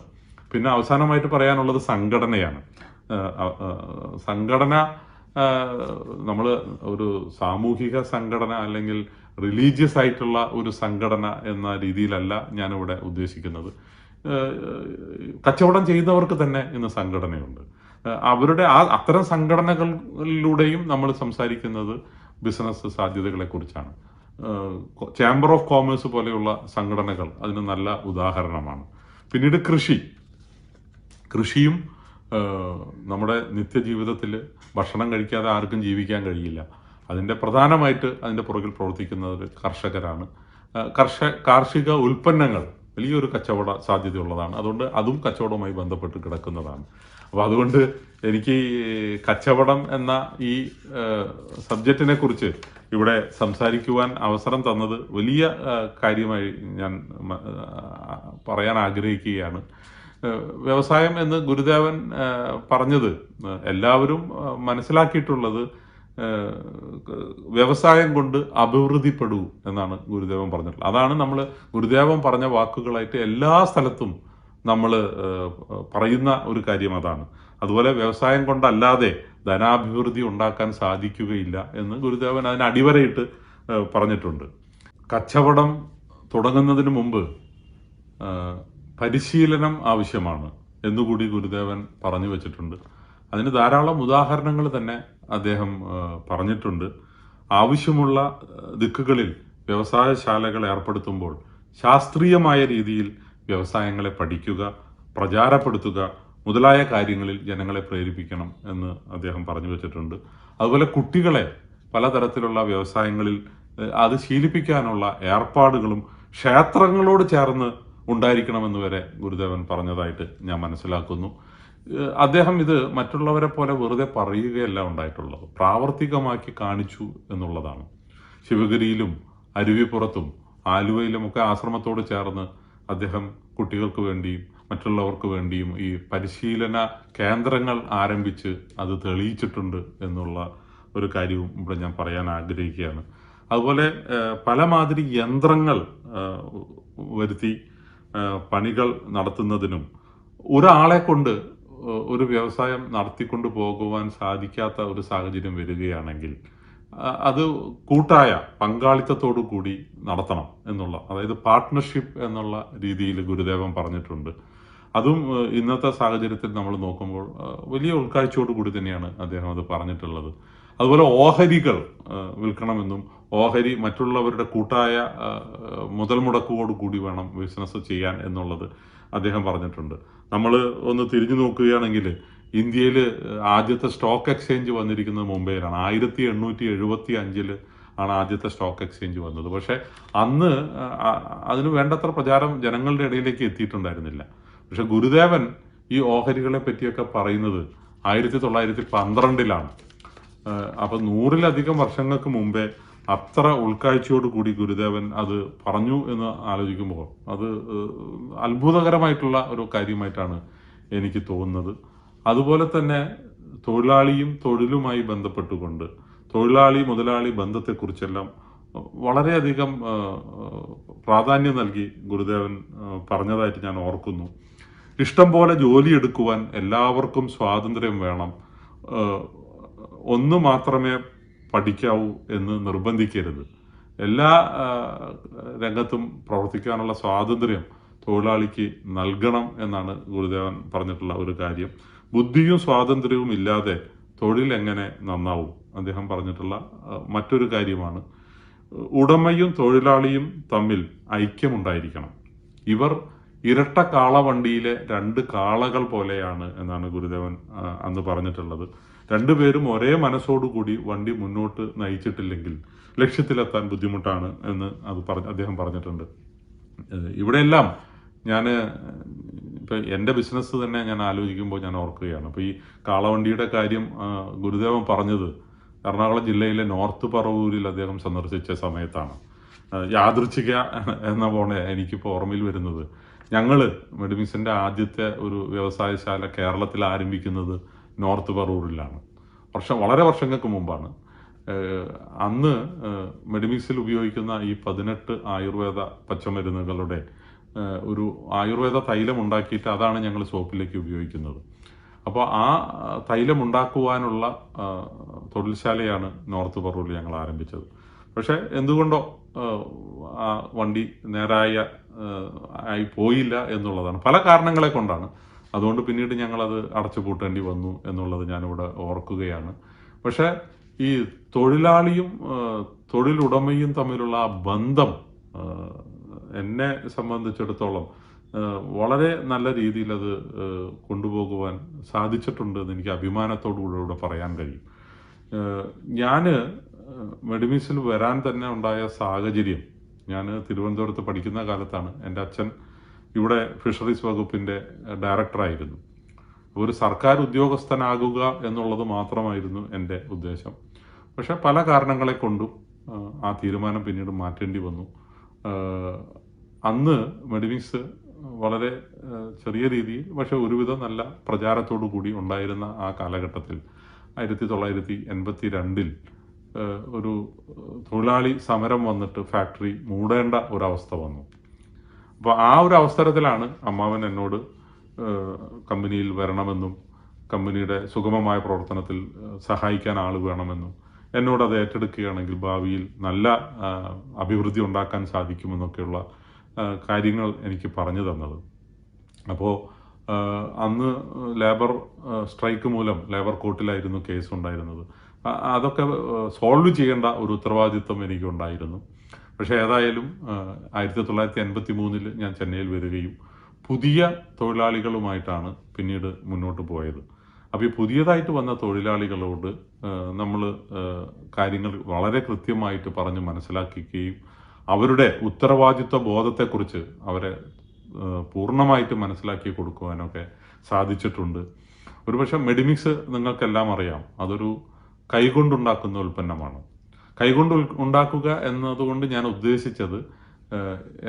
പിന്നെ അവസാനമായിട്ട് പറയാനുള്ളത് സംഘടനയാണ്. സംഘടന നമ്മൾ ഒരു സാമൂഹിക സംഘടന അല്ലെങ്കിൽ റിലീജിയസ് ആയിട്ടുള്ള ഒരു സംഘടന എന്ന രീതിയിലല്ല ഞാനിവിടെ ഉദ്ദേശിക്കുന്നത്. കച്ചവടം ചെയ്യുന്നവർക്ക് തന്നെ ഇന്ന് സംഘടനയുണ്ട്. അവരുടെ അത്തരം സംഘടനകളിലൂടെയും നമ്മൾ സംസാരിക്കുന്നത് ബിസിനസ് സാധ്യതകളെക്കുറിച്ചാണ്. ചേംബർ ഓഫ് കോമേഴ്സ് പോലെയുള്ള സംഘടനകൾ അതിന് നല്ല ഉദാഹരണമാണ്. പിന്നീട് കൃഷിയും നമ്മുടെ നിത്യജീവിതത്തിൽ ഭക്ഷണം കഴിക്കാതെ ആർക്കും ജീവിക്കാൻ കഴിയില്ല. പ്രധാനമായിട്ട് അതിൻ്റെ പുറകിൽ പ്രവർത്തിക്കുന്നത് കർഷകരാണ്. കാർഷിക ഉൽപ്പന്നങ്ങൾ വലിയൊരു കച്ചവട സാധ്യതയുള്ളതാണ്. അതുകൊണ്ട് അതും കച്ചവടവുമായി ബന്ധപ്പെട്ട് കിടക്കുന്നതാണ്. അപ്പോൾ അതുകൊണ്ട് എനിക്ക് കച്ചവടം എന്ന ഈ സബ്ജക്റ്റിനെ കുറിച്ച് ഇവിടെ സംസാരിക്കുവാൻ അവസരം തന്നത് വലിയ കാര്യമായി ഞാൻ പറയാൻ ആഗ്രഹിക്കുകയാണ്. വ്യവസായം എന്ന് ഗുരുദേവൻ പറഞ്ഞത് എല്ലാവരും മനസ്സിലാക്കിയിട്ടുള്ളത് വ്യവസായം കൊണ്ട് അഭിവൃദ്ധിപ്പെടൂ എന്നാണ് ഗുരുദേവൻ പറഞ്ഞിട്ടുള്ളത്. അതാണ് നമ്മൾ ഗുരുദേവൻ പറഞ്ഞ വാക്കുകളായിട്ട് എല്ലാ സ്ഥലത്തും നമ്മൾ പറയുന്ന ഒരു കാര്യം അതാണ്. അതുപോലെ വ്യവസായം കൊണ്ടല്ലാതെ ധനാഭിവൃദ്ധി ഉണ്ടാക്കാൻ സാധിക്കുകയില്ല എന്ന് ഗുരുദേവൻ അതിന് അടിവരയിട്ട് പറഞ്ഞിട്ടുണ്ട്. കച്ചവടം തുടങ്ങുന്നതിന് മുമ്പ് പരിശീലനം ആവശ്യമാണ് എന്നുകൂടി ഗുരുദേവൻ പറഞ്ഞു വച്ചിട്ടുണ്ട്. അതിന് ധാരാളം ഉദാഹരണങ്ങൾ തന്നെ അദ്ദേഹം പറഞ്ഞിട്ടുണ്ട്. ആവശ്യമുള്ള ദിക്കുകളിൽ വ്യവസായശാലകൾ ഏർപ്പെടുത്തുമ്പോൾ ശാസ്ത്രീയമായ രീതിയിൽ വ്യവസായങ്ങളെ പഠിക്കുക, പ്രചാരപ്പെടുത്തുക മുതലായ കാര്യങ്ങളിൽ ജനങ്ങളെ പ്രേരിപ്പിക്കണം എന്ന് അദ്ദേഹം പറഞ്ഞു വച്ചിട്ടുണ്ട്. അതുപോലെ കുട്ടികളെ പലതരത്തിലുള്ള വ്യവസായങ്ങളിൽ അത് ശീലിപ്പിക്കാനുള്ള ഏർപ്പാടുകളും ക്ഷേത്രങ്ങളോട് ചേർന്ന് ഉണ്ടായിരിക്കണമെന്ന് വരെ ഗുരുദേവൻ പറഞ്ഞതായിട്ട് ഞാൻ മനസ്സിലാക്കുന്നു. അദ്ദേഹം ഇത് മറ്റുള്ളവരെ പോലെ വെറുതെ പറയുകയല്ല ഉണ്ടായിട്ടുള്ളത്, പ്രാവർത്തികമാക്കി കാണിച്ചു എന്നുള്ളതാണ്. ശിവഗിരിയിലും അരുവിപ്പുറത്തും ആലുവയിലുമൊക്കെ ആശ്രമത്തോട് ചേർന്ന് അദ്ദേഹം കുട്ടികൾക്ക് വേണ്ടിയും മറ്റുള്ളവർക്ക് വേണ്ടിയും ഈ പരിശീലന കേന്ദ്രങ്ങൾ ആരംഭിച്ച് അത് തെളിയിച്ചിട്ടുണ്ട് എന്നുള്ള ഒരു കാര്യവും ഇവിടെ ഞാൻ പറയാൻ ആഗ്രഹിക്കുകയാണ്. അതുപോലെ പല മാതിരി യന്ത്രങ്ങൾ വരുത്തി പണികൾ നടത്തുന്നതിനും ഒരാളെ കൊണ്ട് ഒരു വ്യവസായം നടത്തിക്കൊണ്ട് പോകുവാൻ സാധിക്കാത്ത ഒരു സാഹചര്യം വരികയാണെങ്കിൽ അത് കൂട്ടായ പങ്കാളിത്തത്തോടു കൂടി നടത്തണം എന്നുള്ള, അതായത് പാർട്ട്ണർഷിപ്പ് എന്നുള്ള രീതിയിൽ ഗുരുദേവൻ പറഞ്ഞിട്ടുണ്ട്. അതും ഇന്നത്തെ സാഹചര്യത്തിൽ നമ്മൾ നോക്കുമ്പോൾ വലിയ ഉൾക്കാഴ്ചയോടുകൂടി തന്നെയാണ് അദ്ദേഹം അത് പറഞ്ഞിട്ടുള്ളത്. അതുപോലെ ഓഹരികൾ വിൽക്കണമെന്നും ഓഹരി മറ്റുള്ളവരുടെ കൂട്ടായ മുതൽ മുടക്കോടുകൂടി വേണം ബിസിനസ് ചെയ്യാൻ എന്നുള്ളത് അദ്ദേഹം പറഞ്ഞിട്ടുണ്ട്. നമ്മൾ ഒന്ന് തിരിഞ്ഞു നോക്കുകയാണെങ്കിൽ ഇന്ത്യയിൽ ആദ്യത്തെ സ്റ്റോക്ക് എക്സ്ചേഞ്ച് വന്നിരിക്കുന്നത് മുംബൈയിലാണ്. 1875 ആണ് ആദ്യത്തെ സ്റ്റോക്ക് എക്സ്ചേഞ്ച് വന്നത്. പക്ഷേ അന്ന് അതിന് വേണ്ടത്ര പ്രചാരം ജനങ്ങളുടെ ഇടയിലേക്ക് എത്തിയിട്ടുണ്ടായിരുന്നില്ല. പക്ഷെ ഗുരുദേവൻ ഈ ഓഹരികളെ പറ്റിയൊക്കെ പറയുന്നത് 1912 അപ്പം 100-ലധികം വർഷങ്ങൾക്ക് മുമ്പേ അത്ര ഉൾക്കാഴ്ചയോടുകൂടി ഗുരുദേവൻ അത് പറഞ്ഞു എന്ന് ആലോചിക്കുമ്പോൾ അത് അത്ഭുതകരമായിട്ടുള്ള ഒരു കാര്യമായിട്ടാണ് എനിക്ക് തോന്നുന്നത്. അതുപോലെ തന്നെ തൊഴിലാളിയും തൊഴിലുമായി ബന്ധപ്പെട്ടുകൊണ്ട് തൊഴിലാളി മുതലാളി ബന്ധത്തെക്കുറിച്ചെല്ലാം വളരെയധികം പ്രാധാന്യം നൽകി ഗുരുദേവൻ പറഞ്ഞതായിട്ട് ഞാൻ ഓർക്കുന്നു. ഇഷ്ടം പോലെ ജോലിയെടുക്കുവാൻ എല്ലാവർക്കും സ്വാതന്ത്ര്യം വേണം, ഒന്ന് മാത്രമേ പഠിക്കാവൂ എന്ന് നിർബന്ധിക്കരുത്, എല്ലാ രംഗത്തും പ്രവർത്തിക്കാനുള്ള സ്വാതന്ത്ര്യം തൊഴിലാളിക്ക് നൽകണം എന്നാണ് ഗുരുദേവൻ പറഞ്ഞിട്ടുള്ള ഒരു കാര്യം. ബുദ്ധിയും സ്വാതന്ത്ര്യവും ഇല്ലാതെ തൊഴിൽ എങ്ങനെ നന്നാവും അദ്ദേഹം പറഞ്ഞിട്ടുള്ള മറ്റൊരു കാര്യമാണ്. ഉടമയും തൊഴിലാളിയും തമ്മിൽ ഐക്യമുണ്ടായിരിക്കണം. ഇവർ ഇരട്ട കാളവണ്ടിയിലെ 2 കാളകൾ പോലെയാണ് എന്നാണ് ഗുരുദേവൻ അന്ന് പറഞ്ഞിട്ടുള്ളത്. രണ്ടുപേരും ഒരേ മനസ്സോടുകൂടി വണ്ടി മുന്നോട്ട് നയിച്ചിട്ടില്ലെങ്കിൽ ലക്ഷ്യത്തിലെത്താൻ ബുദ്ധിമുട്ടാണ് എന്ന് അദ്ദേഹം പറഞ്ഞിട്ടുണ്ട്. ഇവിടെയെല്ലാം ഞാൻ ഇപ്പം എൻ്റെ ബിസിനസ് തന്നെ ഞാൻ ആലോചിക്കുമ്പോൾ ഞാൻ ഓർക്കുകയാണ്. അപ്പോൾ ഈ കാളവണ്ടിയുടെ കാര്യം ഗുരുദേവൻ പറഞ്ഞത് എറണാകുളം ജില്ലയിലെ നോർത്ത് പറവൂരിൽ അദ്ദേഹം സന്ദർശിച്ച സമയത്താണ്. യാദൃച്ഛിക എന്ന പോലെ എനിക്കിപ്പോൾ ഓർമ്മയിൽ വരുന്നത്, ഞങ്ങൾ മെഡിമിക്സിൻ്റെ ആദ്യത്തെ ഒരു വ്യവസായശാല കേരളത്തിൽ ആരംഭിക്കുന്നത് നോർത്ത് പറവൂരിലാണ്. വളരെ വർഷങ്ങൾക്ക് മുമ്പാണ്. അന്ന് മെഡിമിക്സിൽ ഉപയോഗിക്കുന്ന ഈ 18 ആയുർവേദ പച്ചമരുന്നുകളുടെ ഒരു ആയുർവേദ തൈലം ഉണ്ടാക്കിയിട്ട് അതാണ് ഞങ്ങൾ സോപ്പിലേക്ക് ഉപയോഗിക്കുന്നത്. അപ്പോൾ ആ തൈലം ഉണ്ടാക്കുവാനുള്ള തൊഴിൽശാലയാണ് നോർത്ത് പറവൂരിൽ ഞങ്ങൾ ആരംഭിച്ചത്. പക്ഷേ എന്തുകൊണ്ടോ ആ വണ്ടി നേരായി പോയില്ല എന്നുള്ളതാണ്. പല കാരണങ്ങളെ കൊണ്ടാണ് അതുകൊണ്ട് പിന്നീട് ഞങ്ങളത് അടച്ചുപൂട്ടേണ്ടി വന്നു എന്നുള്ളത് ഞാനിവിടെ ഓർക്കുകയാണ്. പക്ഷേ ഈ തൊഴിലാളിയും തൊഴിലുടമയും തമ്മിലുള്ള ആ ബന്ധം എന്നെ സംബന്ധിച്ചിടത്തോളം വളരെ നല്ല രീതിയിൽ അത് കൊണ്ടുപോകുവാൻ സാധിച്ചിട്ടുണ്ട് എന്ന് എനിക്ക് അഭിമാനത്തോടുകൂടെ പറയാൻ കഴിയും. ഞാൻ മെഡിമിക്സിൽ വരാൻ തന്നെ ഉണ്ടായ സാഹചര്യം, ഞാൻ തിരുവനന്തപുരത്ത് പഠിക്കുന്ന കാലത്താണ്. എൻ്റെ അച്ഛൻ ഇവിടെ ഫിഷറീസ് വകുപ്പിൻ്റെ ഡയറക്ടറായിരുന്നു. ഒരു സർക്കാർ ഉദ്യോഗസ്ഥനാകുക എന്നുള്ളത് മാത്രമായിരുന്നു എൻ്റെ ഉദ്ദേശം. പക്ഷെ പല കാരണങ്ങളെ കൊണ്ടും ആ തീരുമാനം പിന്നീട് മാറ്റേണ്ടി വന്നു. അന്ന് മെഡിമിക്സ് വളരെ ചെറിയ രീതിയിൽ പക്ഷെ ഒരുവിധം നല്ല പ്രചാരത്തോടു കൂടി ഉണ്ടായിരുന്ന ആ കാലഘട്ടത്തിൽ 1982 ഒരു തൊഴിലാളി സമരം വന്നിട്ട് ഫാക്ടറി മൂടേണ്ട ഒരവസ്ഥ വന്നു. അപ്പോൾ ആ ഒരു അവസരത്തിലാണ് അമ്മാവൻ എന്നോട് കമ്പനിയിൽ വരണമെന്നും കമ്പനിയുടെ സുഗമമായ പ്രവർത്തനത്തിൽ സഹായിക്കാൻ ആൾ വേണമെന്നും എന്നോട് അത് ഏറ്റെടുക്കുകയാണെങ്കിൽ ഭാവിയിൽ നല്ല അഭിവൃദ്ധി ഉണ്ടാക്കാൻ സാധിക്കുമെന്നൊക്കെയുള്ള കാര്യങ്ങൾ എനിക്ക് പറഞ്ഞു തന്നത്. അപ്പോൾ അന്ന് ലേബർ സ്ട്രൈക്ക് മൂലം ലേബർ കോർട്ടിലായിരുന്നു കേസ് ഉണ്ടായിരുന്നത്. അതൊക്കെ സോൾവ് ചെയ്യേണ്ട ഒരു ഉത്തരവാദിത്വം എനിക്കുണ്ടായിരുന്നു. പക്ഷേ ഏതായാലും 1983 ഞാൻ ചെന്നൈയിൽ വരികയും പുതിയ തൊഴിലാളികളുമായിട്ടാണ് പിന്നീട് മുന്നോട്ട് പോയത്. അപ്പോൾ ഈ പുതിയതായിട്ട് വന്ന തൊഴിലാളികളോട് നമ്മൾ കാര്യങ്ങൾ വളരെ കൃത്യമായിട്ട് പറഞ്ഞ് മനസ്സിലാക്കുകയും അവരുടെ ഉത്തരവാദിത്വ ബോധത്തെക്കുറിച്ച് അവരെ പൂർണ്ണമായിട്ട് മനസ്സിലാക്കി കൊടുക്കുവാനൊക്കെ സാധിച്ചിട്ടുണ്ട്. ഒരുപക്ഷെ മെഡിമിക്സ് നിങ്ങൾക്കെല്ലാം അറിയാം, അതൊരു കൈകൊണ്ടുണ്ടാക്കുന്ന ഉൽപ്പന്നമാണ്. കൈകൊണ്ട് ഉണ്ടാക്കുക എന്നതുകൊണ്ട് ഞാൻ ഉദ്ദേശിച്ചത്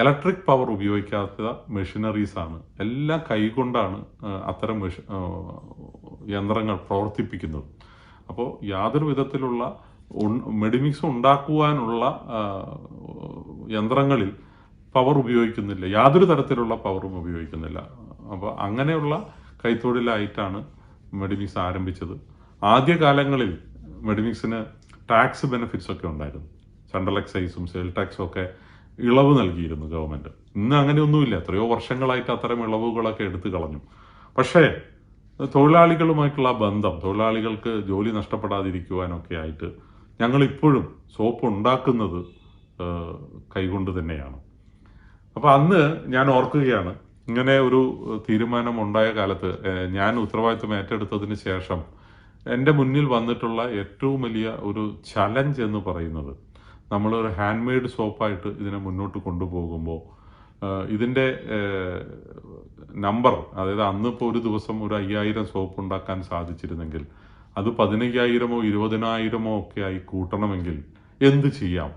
ഇലക്ട്രിക് പവർ ഉപയോഗിക്കാത്ത മെഷീനറീസാണ്. എല്ലാം കൈകൊണ്ടാണ് അത്തരം യന്ത്രങ്ങൾ പ്രവർത്തിപ്പിക്കുന്നത്. അപ്പോൾ യാതൊരു വിധത്തിലുള്ള മെഡിമിക്സ് ഉണ്ടാക്കുവാനുള്ള യന്ത്രങ്ങളിൽ പവർ ഉപയോഗിക്കുന്നില്ല, യാതൊരു തരത്തിലുള്ള പവറും ഉപയോഗിക്കുന്നില്ല. അപ്പോൾ അങ്ങനെയുള്ള കൈത്തൊഴിലായിട്ടാണ് മെഡിമിക്സ് ആരംഭിച്ചത്. ആദ്യകാലങ്ങളിൽ മെഡിമിക്സിന് ടാക്സ് ബെനിഫിറ്റ്സ് ഒക്കെ ഉണ്ടായിരുന്നു. സെൻട്രൽ എക്സൈസും സെയിൽ ടാക്സും ഒക്കെ ഇളവ് നൽകിയിരുന്നു ഗവൺമെൻറ്. ഇന്ന് അങ്ങനെയൊന്നുമില്ല. എത്രയോ വർഷങ്ങളായിട്ട് അത്തരം ഇളവുകളൊക്കെ എടുത്തു കളഞ്ഞു. പക്ഷേ തൊഴിലാളികളുമായിട്ടുള്ള ബന്ധം, തൊഴിലാളികൾക്ക് ജോലി നഷ്ടപ്പെടാതിരിക്കുവാനൊക്കെ ആയിട്ട് ഞങ്ങളിപ്പോഴും സോപ്പ് ഉണ്ടാക്കുന്നത് കൈകൊണ്ട് തന്നെയാണ്. അപ്പോൾ അന്ന് ഞാൻ ഓർക്കുകയാണ്, ഇങ്ങനെ ഒരു തീരുമാനം ഉണ്ടായ കാലത്ത് ഞാൻ ഉത്തരവാദിത്വം ഏറ്റെടുത്തതിന് ശേഷം എൻ്റെ മുന്നിൽ വന്നിട്ടുള്ള ഏറ്റവും വലിയ ഒരു ചലഞ്ച് എന്ന് പറയുന്നത്, നമ്മളൊരു ഹാൻഡ് മെയ്ഡ് സോപ്പായിട്ട് ഇതിനെ മുന്നോട്ട് കൊണ്ടുപോകുമ്പോൾ ഇതിൻ്റെ നമ്പർ, അതായത് അന്നിപ്പോൾ ഒരു ദിവസം ഒരു 5000 സോപ്പ് ഉണ്ടാക്കാൻ സാധിച്ചിരുന്നെങ്കിൽ അത് 15000 20,000 ഒക്കെ ആയി കൂട്ടണമെങ്കിൽ എന്ത് ചെയ്യാം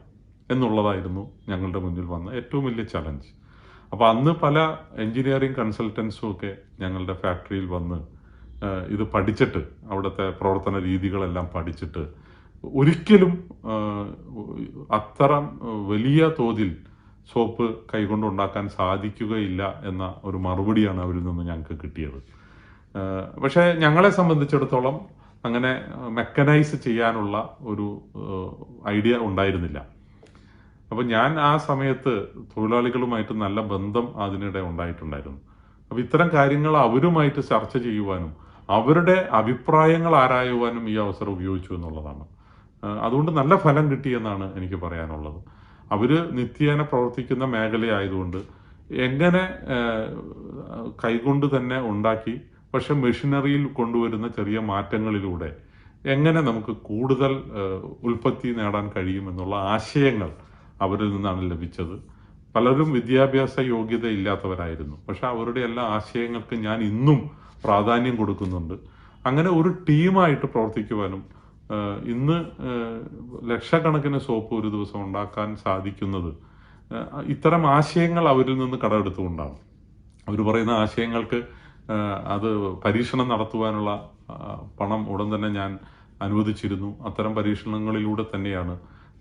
എന്നുള്ളതായിരുന്നു ഞങ്ങളുടെ മുന്നിൽ വന്ന ഏറ്റവും വലിയ ചലഞ്ച്. അപ്പോൾ അന്ന് പല എൻജിനീയറിംഗ് കൺസൾട്ടൻസും ഒക്കെ ഞങ്ങളുടെ ഫാക്ടറിയിൽ വന്ന് ഇത് പഠിച്ചിട്ട്, അവിടുത്തെ പ്രവർത്തന രീതികളെല്ലാം പഠിച്ചിട്ട് ഒരിക്കലും അത്തരം വലിയ തോതിൽ സോപ്പ് കൈകൊണ്ട് ഉണ്ടാക്കാൻ സാധിക്കുകയില്ല എന്ന ഒരു മറുപടിയാണ് അവരിൽ നിന്ന് ഞങ്ങൾക്ക് കിട്ടിയത്. പക്ഷേ ഞങ്ങളെ സംബന്ധിച്ചിടത്തോളം അങ്ങനെ മെക്കനൈസ് ചെയ്യാനുള്ള ഒരു ഐഡിയ ഉണ്ടായിരുന്നില്ല. അപ്പോൾ ഞാൻ ആ സമയത്ത് തൊഴിലാളികളുമായിട്ട് നല്ല ബന്ധം അതിനിടെ ഉണ്ടായിട്ടുണ്ടായിരുന്നു. അപ്പോൾ ഇത്തരം കാര്യങ്ങൾ അവരുമായിട്ട് ചർച്ച ചെയ്യുവാനും അവരുടെ അഭിപ്രായങ്ങൾ ആരായുവാനും ഈ അവസരം ഉപയോഗിച്ചു എന്നുള്ളതാണ്. അതുകൊണ്ട് നല്ല ഫലം കിട്ടിയെന്നാണ് എനിക്ക് പറയാനുള്ളത്. അവർ നിത്യേന പ്രവർത്തിക്കുന്ന മേഖലയായതുകൊണ്ട് എങ്ങനെ കൈകൊണ്ട് തന്നെ ഉണ്ടാക്കി, പക്ഷെ മെഷീനറിയിൽ കൊണ്ടുവരുന്ന ചെറിയ മാറ്റങ്ങളിലൂടെ എങ്ങനെ നമുക്ക് കൂടുതൽ ഉൽപ്പത്തി നേടാൻ കഴിയുമെന്നുള്ള ആശയങ്ങൾ അവരിൽ നിന്നാണ് ലഭിച്ചത്. പലരും വിദ്യാഭ്യാസ യോഗ്യത ഇല്ലാത്തവരായിരുന്നു, പക്ഷെ അവരുടെ എല്ലാ ആശയങ്ങൾക്ക് ഞാൻ ഇന്നും പ്രാധാന്യം കൊടുക്കുന്നുണ്ട്. അങ്ങനെ ഒരു ടീമായിട്ട് പ്രവർത്തിക്കുവാനും ഇന്ന് ലക്ഷക്കണക്കിന് സോപ്പ് ഒരു ദിവസം ഉണ്ടാക്കാൻ സാധിക്കുന്നത് ഇത്തരം ആശയങ്ങൾ അവരിൽ നിന്ന് കടമെടുത്തുകൊണ്ടാണ്. അവർ പറയുന്ന ആശയങ്ങൾക്ക് അത് പരീക്ഷണം നടത്തുവാനുള്ള പണം ഉടൻ തന്നെ ഞാൻ അനുവദിച്ചിരുന്നു. അത്തരം പരീക്ഷണങ്ങളിലൂടെ തന്നെയാണ്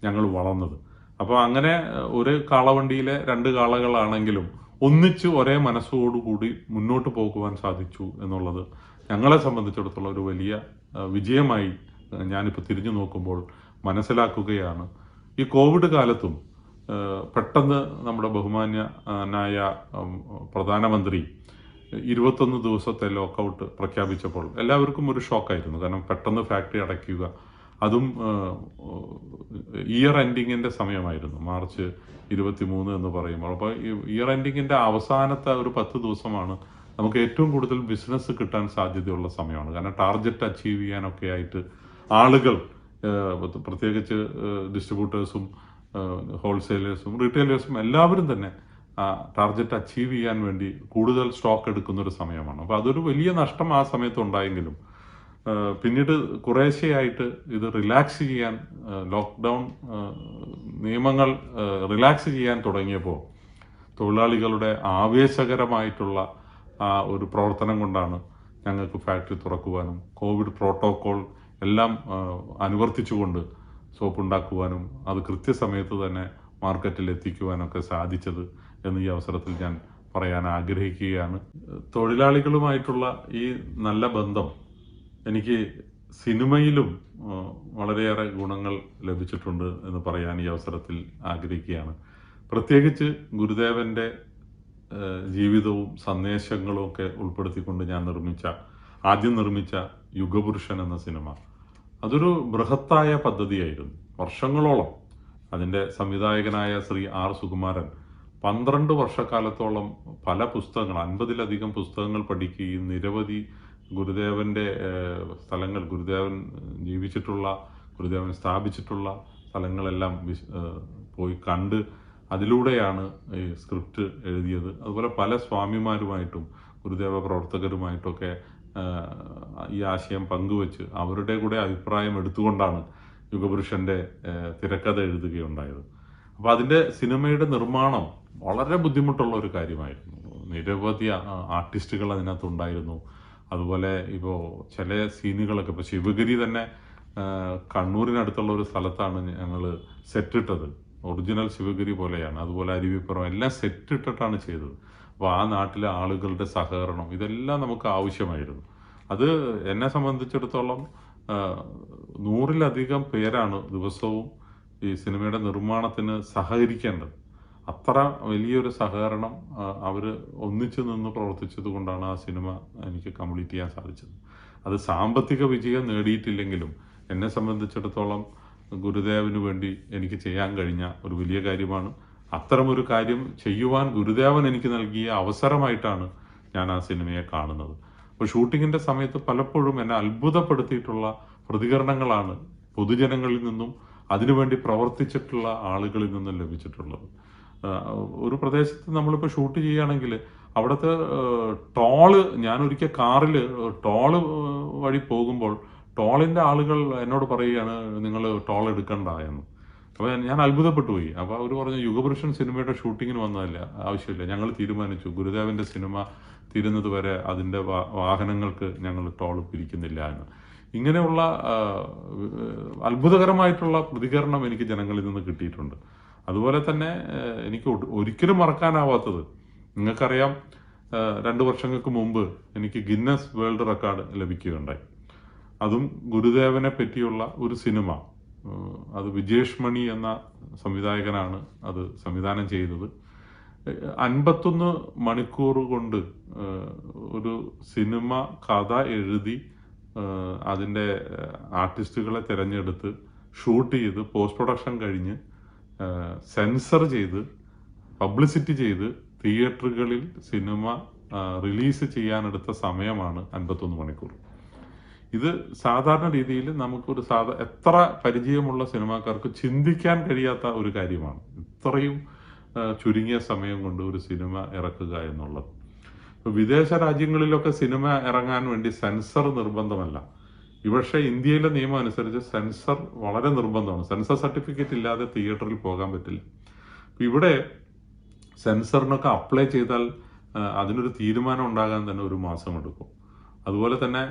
ഞങ്ങൾ വളർന്നത്. അപ്പോൾ അങ്ങനെ ഒരു കാളവണ്ടിയിലെ 2 കാളകളാണെങ്കിലും ഒന്നിച്ച് ഒരേ മനസ്സോടുകൂടി മുന്നോട്ട് പോകുവാൻ സാധിച്ചു എന്നുള്ളത് ഞങ്ങളെ സംബന്ധിച്ചിടത്തോളം ഒരു വലിയ വിജയമായി ഞാനിപ്പോൾ തിരിഞ്ഞു നോക്കുമ്പോൾ മനസ്സിലാക്കുകയാണ്. ഈ കോവിഡ് കാലത്തും പെട്ടെന്ന് നമ്മുടെ ബഹുമാന്യനായ പ്രധാനമന്ത്രി 21 ദിവസത്തെ ലോക്കൗട്ട് പ്രഖ്യാപിച്ചപ്പോൾ എല്ലാവർക്കും ഒരു ഷോക്കായിരുന്നു. കാരണം പെട്ടെന്ന് ഫാക്ടറി അടയ്ക്കുക, അതും ഇയർ എൻഡിങ്ങിൻ്റെ സമയമായിരുന്നു, മാർച്ച് 23 എന്ന് പറയുമ്പോൾ. അപ്പോൾ ഇയർ എൻഡിങ്ങിൻ്റെ അവസാനത്തെ ഒരു 10 ദിവസമാണ് നമുക്ക് ഏറ്റവും കൂടുതൽ ബിസിനസ് കിട്ടാൻ സാധ്യതയുള്ള സമയമാണ്. കാരണം ടാർഗറ്റ് അച്ചീവ് ചെയ്യാനൊക്കെ ആയിട്ട് ആളുകൾ, പ്രത്യേകിച്ച് ഡിസ്ട്രിബ്യൂട്ടേഴ്സും ഹോൾസെയിലേഴ്സും റീറ്റെയിലേഴ്സും എല്ലാവരും തന്നെ ടാർഗറ്റ് അച്ചീവ് ചെയ്യാൻ വേണ്ടി കൂടുതൽ സ്റ്റോക്ക് എടുക്കുന്നൊരു സമയമാണ്. അപ്പോൾ അതൊരു വലിയ നഷ്ടം ആ സമയത്ത് ഉണ്ടായെങ്കിലും പിന്നീട് കുറേശ്ശെയായിട്ട് ഇത് റിലാക്സ് ചെയ്യാൻ, ലോക്ക്ഡൗൺ നിയമങ്ങൾ റിലാക്സ് ചെയ്യാൻ തുടങ്ങിയപ്പോൾ തൊഴിലാളികളുടെ ആവേശകരമായിട്ടുള്ള ആ ഒരു പ്രവർത്തനം കൊണ്ടാണ് ഞങ്ങൾക്ക് ഫാക്ടറി തുറക്കുവാനും കോവിഡ് പ്രോട്ടോകോൾ എല്ലാം അനുവർത്തിച്ചുകൊണ്ട് സോപ്പ് ഉണ്ടാക്കുവാനും അത് കൃത്യസമയത്ത് തന്നെ മാർക്കറ്റിൽ എത്തിക്കുവാനൊക്കെ സാധിച്ചത് എന്ന് ഈ അവസരത്തിൽ ഞാൻ പറയാൻ ആഗ്രഹിക്കുകയാണ്. തൊഴിലാളികളുമായിട്ടുള്ള ഈ നല്ല ബന്ധം എനിക്ക് സിനിമയിലും വളരെയേറെ ഗുണങ്ങൾ ലഭിച്ചിട്ടുണ്ട് എന്ന് പറയാൻ ഈ അവസരത്തിൽ ആഗ്രഹിക്കുകയാണ്. പ്രത്യേകിച്ച് ഗുരുദേവൻ്റെ ജീവിതവും സന്ദേശങ്ങളും ഒക്കെ ഉൾപ്പെടുത്തിക്കൊണ്ട് ഞാൻ ആദ്യം നിർമ്മിച്ച യുഗപുരുഷൻ എന്ന സിനിമ, അതൊരു ബൃഹത്തായ പദ്ധതിയായിരുന്നു. വർഷങ്ങളോളം അതിൻ്റെ സംവിധായകനായ ശ്രീ ആർ സുകുമാരൻ 12 വർഷക്കാലത്തോളം പല പുസ്തകങ്ങൾ, 50-ലധികം പുസ്തകങ്ങൾ പഠിക്കുകയും നിരവധി ഗുരുദേവൻ്റെ സ്ഥലങ്ങൾ, ഗുരുദേവൻ ജീവിച്ചിട്ടുള്ള, ഗുരുദേവൻ സ്ഥാപിച്ചിട്ടുള്ള സ്ഥലങ്ങളെല്ലാം പോയി കണ്ട് അതിലൂടെയാണ് ഈ സ്ക്രിപ്റ്റ് എഴുതിയത്. അതുപോലെ പല സ്വാമിമാരുമായിട്ടും ഗുരുദേവ പ്രവർത്തകരുമായിട്ടൊക്കെ ഈ ആശയം പങ്കുവച്ച് അവരുടെ കൂടെ അഭിപ്രായം എടുത്തുകൊണ്ടാണ് യുഗപുരുഷൻ്റെ തിരക്കഥ എഴുതുകയുണ്ടായത്. അപ്പോൾ അതിൻ്റെ സിനിമയുടെ നിർമ്മാണം വളരെ ബുദ്ധിമുട്ടുള്ള ഒരു കാര്യമായിരുന്നു. നിരവധി ആർട്ടിസ്റ്റുകൾ അതിനകത്തുണ്ടായിരുന്നു. അതുപോലെ ഇപ്പോൾ ചില സീനുകളൊക്കെ, ഇപ്പോൾ ശിവഗിരി തന്നെ കണ്ണൂരിനടുത്തുള്ള ഒരു സ്ഥലത്താണ് ഞങ്ങൾ സെറ്റിട്ടത്. ഒറിജിനൽ ശിവഗിരി പോലെയാണ്. അതുപോലെ അരുവിപ്പുറം എല്ലാം സെറ്റിട്ടിട്ടാണ് ചെയ്തത്. അപ്പോൾ ആ നാട്ടിലെ ആളുകളുടെ സഹകരണം ഇതെല്ലാം നമുക്ക് ആവശ്യമായിരുന്നു. അത് എന്നെ സംബന്ധിച്ചിടത്തോളം 100-ലധികം പേരാണ് ദിവസവും ഈ സിനിമയുടെ നിർമ്മാണത്തിന് സഹകരിക്കേണ്ടത്. അത്ര വലിയൊരു സഹകരണം അവർ ഒന്നിച്ചു നിന്ന് പ്രവർത്തിച്ചത് കൊണ്ടാണ് ആ സിനിമ എനിക്ക് കംപ്ലീറ്റ് ചെയ്യാൻ സാധിച്ചത്. അത് സാമ്പത്തിക വിജയം നേടിയിട്ടില്ലെങ്കിലും എന്നെ സംബന്ധിച്ചിടത്തോളം ഗുരുദേവന് വേണ്ടി എനിക്ക് ചെയ്യാൻ കഴിഞ്ഞ ഒരു വലിയ കാര്യമാണ്. അത്തരമൊരു കാര്യം ചെയ്യുവാൻ ഗുരുദേവൻ എനിക്ക് നൽകിയ അവസരമായിട്ടാണ് ഞാൻ ആ സിനിമയെ കാണുന്നത്. അപ്പോൾ ഷൂട്ടിങ്ങിൻ്റെ സമയത്ത് പലപ്പോഴും എന്നെ അത്ഭുതപ്പെടുത്തിയിട്ടുള്ള പ്രതികരണങ്ങളാണ് പൊതുജനങ്ങളിൽ നിന്നും അതിനുവേണ്ടി പ്രവർത്തിച്ചിട്ടുള്ള ആളുകളിൽ നിന്നും ലഭിച്ചിട്ടുള്ളത്. ഒരു പ്രദേശത്ത് നമ്മളിപ്പോൾ ഷൂട്ട് ചെയ്യുകയാണെങ്കിൽ അവിടുത്തെ ടോള്, ഞാനൊരിക്കൽ കാറിൽ ടോള് വഴി പോകുമ്പോൾ ടോളിൻ്റെ ആളുകൾ എന്നോട് പറയുകയാണ്, നിങ്ങൾ ടോൾ എടുക്കണ്ട എന്ന്. അപ്പോൾ ഞാൻ അത്ഭുതപ്പെട്ടു പോയി. അപ്പോൾ അവർ പറഞ്ഞു, യുഗപുരുഷൻ സിനിമയുടെ ഷൂട്ടിങ്ങിന് വന്നതല്ല, ആവശ്യമില്ല, ഞങ്ങൾ തീരുമാനിച്ചു ഗുരുദേവൻ്റെ സിനിമ തീരുന്നത് വരെ അതിൻ്റെ വാഹനങ്ങൾക്ക് ഞങ്ങൾ ടോൾ പിരിക്കുന്നില്ല എന്ന്. ഇങ്ങനെയുള്ള അത്ഭുതകരമായിട്ടുള്ള പ്രതികരണം എനിക്ക് ജനങ്ങളിൽ നിന്ന് കിട്ടിയിട്ടുണ്ട്. അതുപോലെ തന്നെ എനിക്ക് ഒരിക്കലും മറക്കാനാവാത്തത്, നിങ്ങൾക്കറിയാം 2 വർഷങ്ങൾക്ക് മുമ്പ് എനിക്ക് ഗിന്നസ് വേൾഡ് റെക്കോർഡ് ലഭിക്കുകയുണ്ടായി. അതും ഗുരുദേവനെ പറ്റിയുള്ള ഒരു സിനിമ. അത് വിജേഷ് മണി എന്ന സംവിധായകനാണ് അത് സംവിധാനം ചെയ്തത്. 51 മണിക്കൂർ കൊണ്ട് ഒരു സിനിമ കഥ എഴുതി അതിൻ്റെ ആർട്ടിസ്റ്റുകളെ തിരഞ്ഞെടുത്ത് ഷൂട്ട് ചെയ്ത് പോസ്റ്റ് പ്രൊഡക്ഷൻ കഴിഞ്ഞ് സെൻസർ ചെയ്ത് പബ്ലിസിറ്റി ചെയ്ത് തിയേറ്ററുകളിൽ സിനിമ റിലീസ് ചെയ്യാനെടുത്ത സമയമാണ് 51 മണിക്കൂർ. ഇത് സാധാരണ രീതിയിൽ നമുക്കൊരു എത്ര പരിചയമുള്ള സിനിമാക്കാർക്ക് ചിന്തിക്കാൻ കഴിയാത്ത ഒരു കാര്യമാണ്. ഇത്രയും ചുരുങ്ങിയ സമയം കൊണ്ട് ഒരു സിനിമ ഇറക്കുക എന്നുള്ളത്. ഇപ്പോൾ വിദേശ രാജ്യങ്ങളിലൊക്കെ സിനിമ ഇറങ്ങാൻ വേണ്ടി സെൻസർ നിർബന്ധമല്ല. പക്ഷേ ഇന്ത്യയിലെ നിയമം അനുസരിച്ച് സെൻസർ വളരെ നിർബന്ധമാണ്. സെൻസർ സർട്ടിഫിക്കറ്റ് ഇല്ലാതെ തിയേറ്ററിൽ പോകാൻ പറ്റില്ല. ഇവിടെ സെൻസറിനൊക്കെ അപ്ലൈ ചെയ്താൽ അതിനൊരു തീരുമാനം ഉണ്ടാകാൻ തന്നെ 1 മാസം എടുക്കും. അതുപോലെ തന്നെ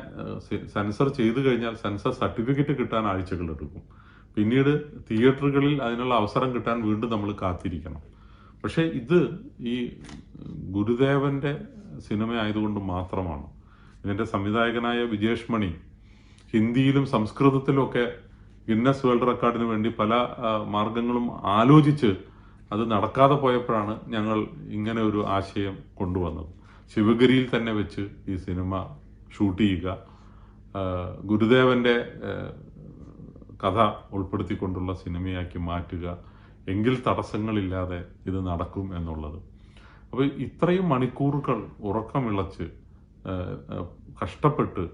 സെൻസർ ചെയ്തു കഴിഞ്ഞാൽ സെൻസർ സർട്ടിഫിക്കറ്റ് കിട്ടാൻ ആഴ്ചകളെടുക്കും. പിന്നീട് തിയേറ്ററുകളിൽ അതിനുള്ള അവസരം കിട്ടാൻ വീണ്ടും നമ്മൾ കാത്തിരിക്കണം. പക്ഷേ ഇത് ഈ ഗുരുദേവൻ്റെ സിനിമ ആയതുകൊണ്ട് മാത്രമാണ്. ഇതിൻ്റെ സംവിധായകനായ വിജേഷ് മണി ഹിന്ദിയിലും സംസ്കൃതത്തിലും ഒക്കെ ഗിന്നസ് വേൾഡ് റെക്കോർഡിന് വേണ്ടി പല മാർഗങ്ങളും ആലോചിച്ച് അത് നടക്കാതെ പോയപ്പോഴാണ് ഞങ്ങൾ ഇങ്ങനെ ഒരു ആശയം കൊണ്ടുവന്നത്. ശിവഗിരിയിൽ തന്നെ വെച്ച് ഈ സിനിമ ഷൂട്ട് ചെയ്യുക, ഗുരുദേവൻ്റെ കഥ ഉൾപ്പെടുത്തിക്കൊണ്ടുള്ള സിനിമയാക്കി മാറ്റുക, എങ്കിൽ തടസ്സങ്ങളില്ലാതെ ഇത് നടക്കും എന്നുള്ളത്. അപ്പോൾ ഇത്രയും മണിക്കൂറുകൾ ഉറക്കമിളച്ച് കഷ്ടപ്പെട്ട്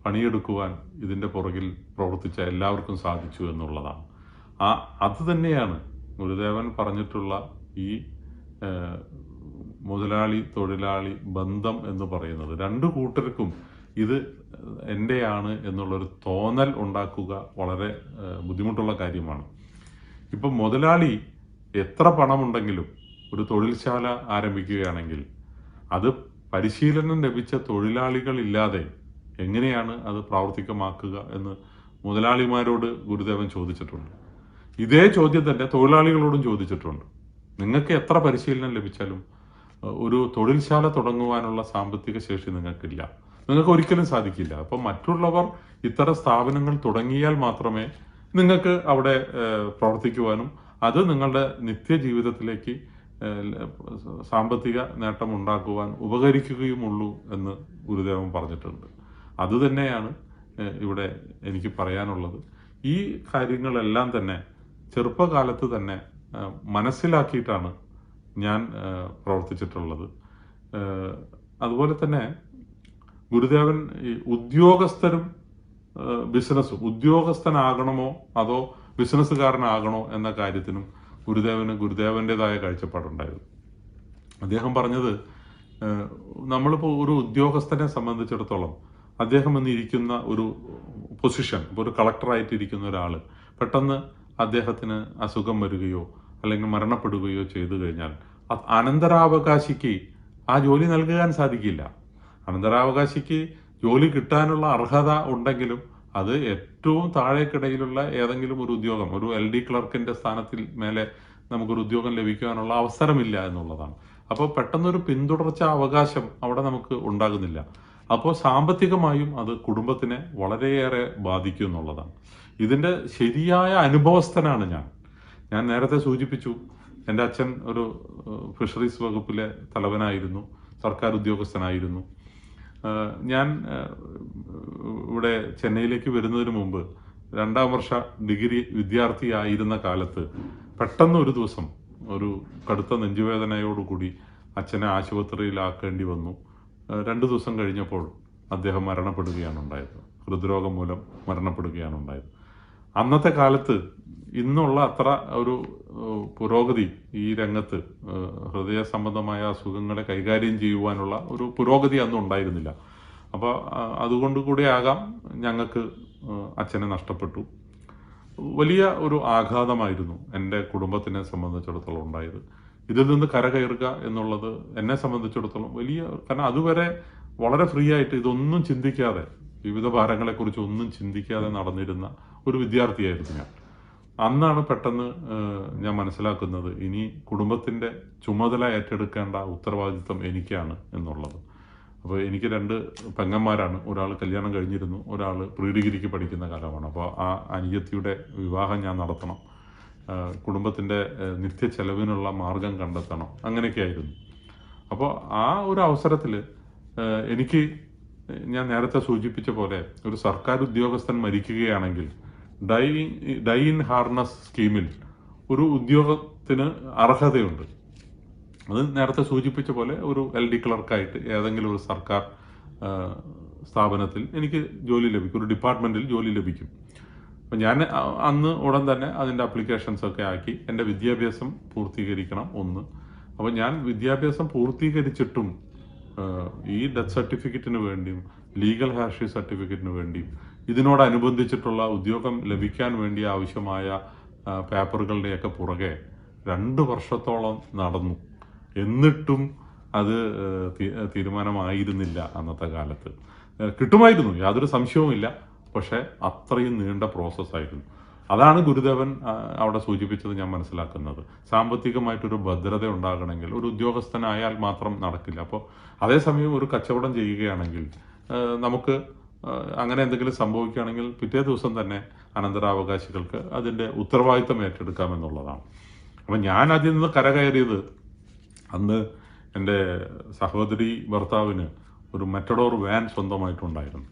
പണിയെടുക്കുവാൻ ഇതിൻ്റെ പുറകിൽ പ്രവർത്തിച്ച എല്ലാവർക്കും സാധിച്ചു എന്നുള്ളതാണ്. അത് തന്നെയാണ് ഗുരുദേവൻ പറഞ്ഞിട്ടുള്ള ഈ മുതലാളി തൊഴിലാളി ബന്ധം എന്ന് പറയുന്നത്. രണ്ടു കൂട്ടർക്കും ഇത് എൻ്റെയാണ് എന്നുള്ളൊരു തോന്നൽ ഉണ്ടാക്കുക വളരെ ബുദ്ധിമുട്ടുള്ള കാര്യമാണ്. ഇപ്പം മുതലാളി എത്ര പണമുണ്ടെങ്കിലും ഒരു തൊഴിൽശാല ആരംഭിക്കുകയാണെങ്കിൽ അത് പരിശീലനം ലഭിച്ച തൊഴിലാളികളില്ലാതെ എങ്ങനെയാണ് അത് പ്രാവർത്തികമാക്കുക എന്ന് മുതലാളിമാരോട് ഗുരുദേവൻ ചോദിച്ചിട്ടുണ്ട്. ഇതേ ചോദ്യം തന്നെ തൊഴിലാളികളോടും ചോദിച്ചിട്ടുണ്ട്. നിങ്ങൾക്ക് എത്ര പരിശീലനം ലഭിച്ചാലും ഒരു തൊഴിൽശാല തുടങ്ങുവാനുള്ള സാമ്പത്തിക ശേഷി നിങ്ങൾക്കില്ല, നിങ്ങൾക്ക് ഒരിക്കലും സാധിക്കില്ല. അപ്പം മറ്റുള്ളവർ ഇത്തരം സ്ഥാപനങ്ങൾ തുടങ്ങിയാൽ മാത്രമേ നിങ്ങൾക്ക് അവിടെ പ്രവർത്തിക്കുവാനും അത് നിങ്ങളുടെ നിത്യജീവിതത്തിലേക്ക് സാമ്പത്തിക നേട്ടം ഉണ്ടാക്കുവാൻ ഉപകരിക്കുകയുമുള്ളൂ എന്ന് ഗുരുദേവൻ പറഞ്ഞിട്ടുണ്ട്. അതുതന്നെയാണ് ഇവിടെ എനിക്ക് പറയാനുള്ളത്. ഈ കാര്യങ്ങളെല്ലാം തന്നെ ചെറുപ്പകാലത്ത് തന്നെ മനസ്സിലാക്കിയിട്ടാണ് ഞാൻ പ്രവർത്തിച്ചിട്ടുള്ളത്. അതുപോലെ തന്നെ ഗുരുദേവൻ ഈ ഉദ്യോഗസ്ഥരും ബിസിനസ്സും, ഉദ്യോഗസ്ഥനാകണമോ അതോ ബിസിനസ്സുകാരനാകണോ എന്ന കാര്യത്തിനും ഗുരുദേവൻ്റെതായ കാഴ്ചപ്പാടുണ്ടായിരുന്നു. അദ്ദേഹം പറഞ്ഞത്, നമ്മളിപ്പോൾ ഒരു ഉദ്യോഗസ്ഥനെ സംബന്ധിച്ചിടത്തോളം അദ്ദേഹം ഇന്നിരിക്കുന്ന ഒരു പൊസിഷൻ, ഇപ്പോൾ ഒരു കളക്ടറായിട്ട് ഇരിക്കുന്ന ഒരാൾ പെട്ടെന്ന് അദ്ദേഹത്തിന് അസുഖം വരികയോ അല്ലെങ്കിൽ മരണപ്പെടുകയോ ചെയ്തു കഴിഞ്ഞാൽ അനന്തരാവകാശിക്ക് ആ ജോലി നൽകാൻ സാധിക്കില്ല. അനന്തരാവകാശിക്ക് ജോലി കിട്ടാനുള്ള അർഹത ഉണ്ടെങ്കിലും അത് ഏറ്റവും താഴേക്കിടയിലുള്ള ഏതെങ്കിലും ഒരു ഉദ്യോഗം, ഒരു LD ക്ലർക്കിൻ്റെ സ്ഥാനത്തിൽ മേലെ നമുക്കൊരു ഉദ്യോഗം ലഭിക്കാനുള്ള അവസരമില്ല എന്നുള്ളതാണ്. അപ്പോൾ പെട്ടെന്നൊരു പിന്തുടർച്ച അവകാശം അവിടെ നമുക്ക് ഉണ്ടാകുന്നില്ല. അപ്പോൾ സാമ്പത്തികമായും അത് കുടുംബത്തിനെ വളരെയേറെ ബാധിക്കും എന്നുള്ളതാണ്. ഇതിൻ്റെ ശരിയായ അനുഭവസ്ഥനാണ് ഞാൻ നേരത്തെ സൂചിപ്പിച്ചു, എൻ്റെ അച്ഛൻ ഒരു ഫിഷറീസ് വകുപ്പിലെ തലവനായിരുന്നു, സർക്കാർ ഉദ്യോഗസ്ഥനായിരുന്നു. ഞാൻ ഇവിടെ ചെന്നൈയിലേക്ക് വരുന്നതിന് മുമ്പ് 2ാം വർഷ ഡിഗ്രി വിദ്യാർത്ഥിയായിരുന്ന കാലത്ത് പെട്ടെന്ന് ഒരു ദിവസം ഒരു കടുത്ത നെഞ്ചുവേദനയോടുകൂടി അച്ഛനെ ആശുപത്രിയിലാക്കേണ്ടി വന്നു. 2 ദിവസം കഴിഞ്ഞപ്പോൾ അദ്ദേഹം മരണപ്പെടുകയാണ് ഉണ്ടായത്. ഹൃദ്രോഗം മൂലം മരണപ്പെടുകയാണ് ഉണ്ടായത്. അന്നത്തെ കാലത്ത് ഇന്നുള്ള അത്ര ഒരു പുരോഗതി ഈ രംഗത്ത്, ഹൃദയ സംബന്ധമായ അസുഖങ്ങളെ കൈകാര്യം ചെയ്യുവാനുള്ള ഒരു പുരോഗതി അന്നും ഉണ്ടായിരുന്നില്ല. അപ്പോൾ അതുകൊണ്ട് കൂടി ആകാം ഞങ്ങൾക്ക് അച്ഛനെ നഷ്ടപ്പെട്ടു. വലിയ ഒരു ആഘാതമായിരുന്നു എൻ്റെ കുടുംബത്തിനെ സംബന്ധിച്ചിടത്തോളം ഉണ്ടായത്. ഇതിൽ നിന്ന് കരകയറുക എന്നുള്ളത് എന്നെ സംബന്ധിച്ചിടത്തോളം വലിയ, കാരണം അതുവരെ വളരെ ഫ്രീ ആയിട്ട് ഇതൊന്നും ചിന്തിക്കാതെ, വിവിധ ഭാരങ്ങളെക്കുറിച്ച് ഒന്നും ചിന്തിക്കാതെ നടന്നിരുന്ന ഒരു വിദ്യാർത്ഥിയായിരുന്നു ഞാൻ. അന്നാണ് പെട്ടെന്ന് ഞാൻ മനസ്സിലാക്കുന്നത് ഇനി കുടുംബത്തിൻ്റെ ചുമതല ഏറ്റെടുക്കേണ്ട ഉത്തരവാദിത്വം എനിക്കാണ് എന്നുള്ളത്. അപ്പോൾ എനിക്ക് 2 പെങ്ങന്മാരാണ്. ഒരാൾ കല്യാണം കഴിഞ്ഞിരുന്നു, ഒരാൾ പ്രീ ഡിഗ്രിക്ക് പഠിക്കുന്ന കാലമാണ്. അപ്പോൾ ആ അനിയത്തിയുടെ വിവാഹം ഞാൻ നടത്തണം, കുടുംബത്തിൻ്റെ നിത്യ ചെലവിനുള്ള മാർഗം കണ്ടെത്തണം, അങ്ങനെയൊക്കെയായിരുന്നു. അപ്പോൾ ആ ഒരു അവസരത്തിൽ എനിക്ക്, ഞാൻ നേരത്തെ സൂചിപ്പിച്ച പോലെ, ഒരു സർക്കാർ ഉദ്യോഗസ്ഥൻ മരിക്കുകയാണെങ്കിൽ ഡൈ ഇൻ ഹാർനസ് സ്കീമിൽ ഒരു ഉദ്യോഗത്തിന് അർഹതയുണ്ട്. അത് നേരത്തെ സൂചിപ്പിച്ച പോലെ ഒരു LD ക്ലർക്കായിട്ട് ഏതെങ്കിലും ഒരു സർക്കാർ സ്ഥാപനത്തിൽ എനിക്ക് ജോലി ലഭിക്കും, ഒരു ഡിപ്പാർട്ട്മെൻറ്റിൽ ജോലി ലഭിക്കും. അപ്പം ഞാൻ അന്ന് ഉടൻ തന്നെ അതിൻ്റെ അപ്ലിക്കേഷൻസൊക്കെ ആക്കി എൻ്റെ വിദ്യാഭ്യാസം പൂർത്തീകരിക്കണം ഒന്ന്. അപ്പോൾ ഞാൻ വിദ്യാഭ്യാസം പൂർത്തീകരിച്ചിട്ടും ഈ ഡെത്ത് സർട്ടിഫിക്കറ്റിന് വേണ്ടിയും ലീഗൽ ഹാർഷി സർട്ടിഫിക്കറ്റിന് വേണ്ടിയും ഇതിനോടനുബന്ധിച്ചിട്ടുള്ള ഉദ്യോഗം ലഭിക്കാൻ വേണ്ടി ആവശ്യമായ പേപ്പറുകളുടെയൊക്കെ പുറകെ 2 വർഷത്തോളം നടന്നു. എന്നിട്ടും അത് തീരുമാനമായിരുന്നില്ല അന്നത്തെ കാലത്ത്. കിട്ടുമായിരുന്നു, യാതൊരു സംശയവുമില്ല, പക്ഷേ അത്രയും നീണ്ട പ്രോസസ്സായിരുന്നു. അതാണ് ഗുരുദേവൻ അവിടെ സൂചിപ്പിച്ചത് ഞാൻ മനസ്സിലാക്കുന്നത്. സാമ്പത്തികമായിട്ടൊരു ഭദ്രത ഉണ്ടാകണമെങ്കിൽ ഒരു ഉദ്യോഗസ്ഥനായാൽ മാത്രം നടക്കില്ല. അപ്പോൾ അതേസമയം ഒരു കച്ചവടം ചെയ്യുകയാണെങ്കിൽ നമുക്ക് അങ്ങനെ എന്തെങ്കിലും സംഭവിക്കുകയാണെങ്കിൽ പിറ്റേ ദിവസം തന്നെ അനന്തരാവകാശികൾക്ക് അതിൻ്റെ ഉത്തരവാദിത്തം ഏറ്റെടുക്കാമെന്നുള്ളതാണ്. അപ്പം ഞാൻ അതിൽ നിന്ന് കരകയറിയത് അന്ന് എൻ്റെ സഹോദരി ഭർത്താവിന് ഒരു മെറ്റഡോർ വാൻ സ്വന്തമായിട്ടുണ്ടായിരുന്നു.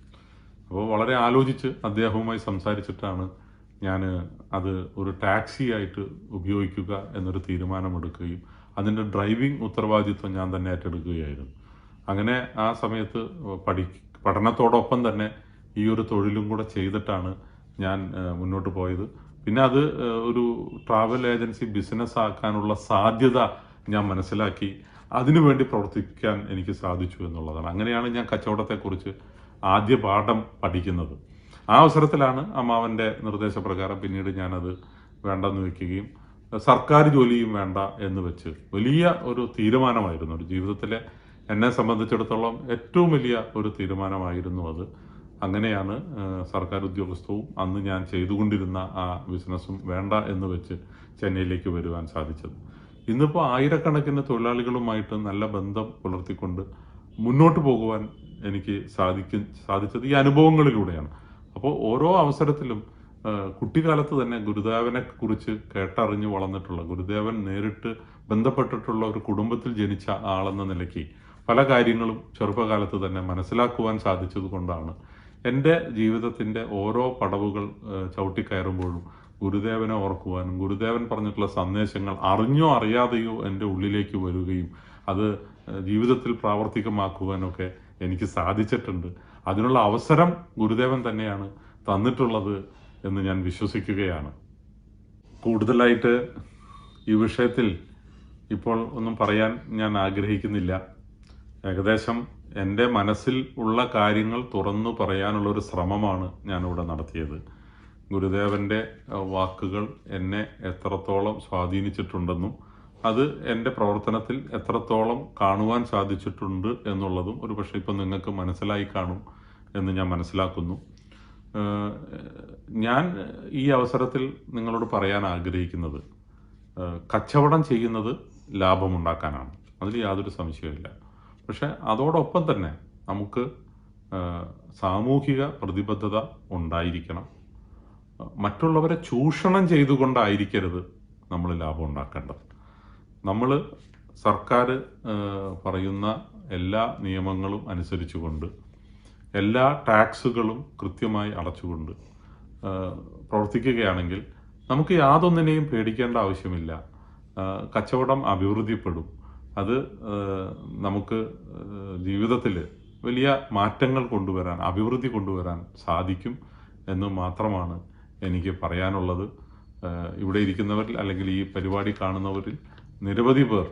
അപ്പോൾ വളരെ ആലോചിച്ച് അദ്ദേഹവുമായി സംസാരിച്ചിട്ടാണ് ഞാൻ അത് ഒരു ടാക്സി ആയിട്ട് ഉപയോഗിക്കുക എന്നൊരു തീരുമാനമെടുക്കുകയും അതിൻ്റെ ഡ്രൈവിംഗ് ഉത്തരവാദിത്വം ഞാൻ തന്നെ ഏറ്റെടുക്കുകയായിരുന്നു. അങ്ങനെ ആ സമയത്ത് പഠനത്തോടൊപ്പം തന്നെ ഈ ഒരു തൊഴിലും കൂടെ ചെയ്തിട്ടാണ് ഞാൻ മുന്നോട്ട് പോയത്. പിന്നെ അത് ഒരു ട്രാവൽ ഏജൻസി ബിസിനസ് ആക്കാനുള്ള സാധ്യത ഞാൻ മനസ്സിലാക്കി അതിനുവേണ്ടി പ്രവർത്തിക്കാൻ എനിക്ക് സാധിച്ചു എന്നുള്ളതാണ്. അങ്ങനെയാണ് ഞാൻ കച്ചവടത്തെക്കുറിച്ച് ആദ്യ പാഠം പഠിക്കുന്നത്. ആ അവസരത്തിലാണ് അമ്മാവൻ്റെ നിർദ്ദേശപ്രകാരം പിന്നീട് ഞാനത് വേണ്ടെന്ന് വയ്ക്കുകയും സർക്കാർ ജോലിയും വേണ്ട എന്ന് വെച്ച് വലിയ ഒരു തീരുമാനമായിരുന്നു. ഒരു ജീവിതത്തിലെ എന്നെ സംബന്ധിച്ചിടത്തോളം ഏറ്റവും വലിയ ഒരു തീരുമാനമായിരുന്നു അത്. അങ്ങനെയാണ് സർക്കാർ ഉദ്യോഗസ്ഥവും അന്ന് ഞാൻ ചെയ്തുകൊണ്ടിരുന്ന ആ ബിസിനസ്സും വേണ്ട എന്ന് വെച്ച് ചെന്നൈയിലേക്ക് വരുവാൻ സാധിച്ചത്. ഇന്നിപ്പോൾ ആയിരക്കണക്കിന് തൊഴിലാളികളുമായിട്ട് നല്ല ബന്ധം പുലർത്തിക്കൊണ്ട് മുന്നോട്ട് പോകുവാൻ എനിക്ക് സാധിച്ചത് ഈ അനുഭവങ്ങളിലൂടെയാണ്. അപ്പോൾ ഓരോ അവസരത്തിലും കുട്ടിക്കാലത്ത് തന്നെ ഗുരുദേവനെ കുറിച്ച് കേട്ടറിഞ്ഞ് വളർന്നിട്ടുള്ള, ഗുരുദേവൻ നേരിട്ട് ബന്ധപ്പെട്ടിട്ടുള്ള ഒരു കുടുംബത്തിൽ ജനിച്ച ആളെന്ന നിലയ്ക്ക് പല കാര്യങ്ങളും ചെറുപ്പകാലത്ത് തന്നെ മനസ്സിലാക്കുവാൻ സാധിച്ചത് കൊണ്ടാണ് എൻ്റെ ജീവിതത്തിൻ്റെ ഓരോ പടവുകൾ ചവിട്ടിക്കയറുമ്പോഴും ഗുരുദേവനെ ഓർക്കുവാനും ഗുരുദേവൻ പറഞ്ഞിട്ടുള്ള സന്ദേശങ്ങൾ അറിഞ്ഞോ അറിയാതെയോ എൻ്റെ ഉള്ളിലേക്ക് വരികയും അത് ജീവിതത്തിൽ പ്രാവർത്തികമാക്കുവാനൊക്കെ എനിക്ക് സാധിച്ചിട്ടുണ്ട്. അതിനുള്ള അവസരം ഗുരുദേവൻ തന്നെയാണ് തന്നിട്ടുള്ളത് എന്ന് ഞാൻ വിശ്വസിക്കുകയാണ്. കൂടുതലായിട്ട് ഈ വിഷയത്തിൽ ഇപ്പോൾ ഒന്നും പറയാൻ ഞാൻ ആഗ്രഹിക്കുന്നില്ല. ഏകദേശം എൻ്റെ മനസ്സിൽ ഉള്ള കാര്യങ്ങൾ തുറന്നു പറയാനുള്ളൊരു ശ്രമമാണ് ഞാനിവിടെ നടത്തിയത്. ഗുരുദേവൻ്റെ വാക്കുകൾ എന്നെ എത്രത്തോളം സ്വാധീനിച്ചിട്ടുണ്ടെന്നും അത് എൻ്റെ പ്രവർത്തനത്തിൽ എത്രത്തോളം കാണുവാൻ സാധിച്ചിട്ടുണ്ട് എന്നുള്ളതും ഒരു പക്ഷേ ഇപ്പം നിങ്ങൾക്ക് മനസ്സിലായി കാണും എന്ന് ഞാൻ മനസ്സിലാക്കുന്നു. ഞാൻ ഈ അവസരത്തിൽ നിങ്ങളോട് പറയാൻ ആഗ്രഹിക്കുന്നത് കച്ചവടം ചെയ്യുന്നത് ലാഭമുണ്ടാക്കാനാണ്, അതിൽ യാതൊരു സംശയമില്ല. പക്ഷെ അതോടൊപ്പം തന്നെ നമുക്ക് സാമൂഹിക പ്രതിബദ്ധത ഉണ്ടായിരിക്കണം. മറ്റുള്ളവരെ ചൂഷണം ചെയ്തുകൊണ്ടായിരിക്കരുത് നമ്മൾ ലാഭം ഉണ്ടാക്കേണ്ടത്. നമ്മൾ സർക്കാർ പറയുന്ന എല്ലാ നിയമങ്ങളും അനുസരിച്ചുകൊണ്ട് എല്ലാ ടാക്സുകളും കൃത്യമായി അടച്ചുകൊണ്ട് പ്രവർത്തിക്കുകയാണെങ്കിൽ നമുക്ക് യാതൊന്നിനെയും പേടിക്കേണ്ട ആവശ്യമില്ല. കച്ചവടം അഭിവൃദ്ധിപ്പെടും. അത് നമുക്ക് ജീവിതത്തിൽ വലിയ മാറ്റങ്ങൾ കൊണ്ടുവരാൻ, അഭിവൃദ്ധി കൊണ്ടുവരാൻ സാധിക്കും എന്ന് മാത്രമാണ് എനിക്ക് പറയാനുള്ളത്. ഇവിടെ ഇരിക്കുന്നവരിൽ അല്ലെങ്കിൽ ഈ പരിപാടി കാണുന്നവരിൽ നിരവധി പേർ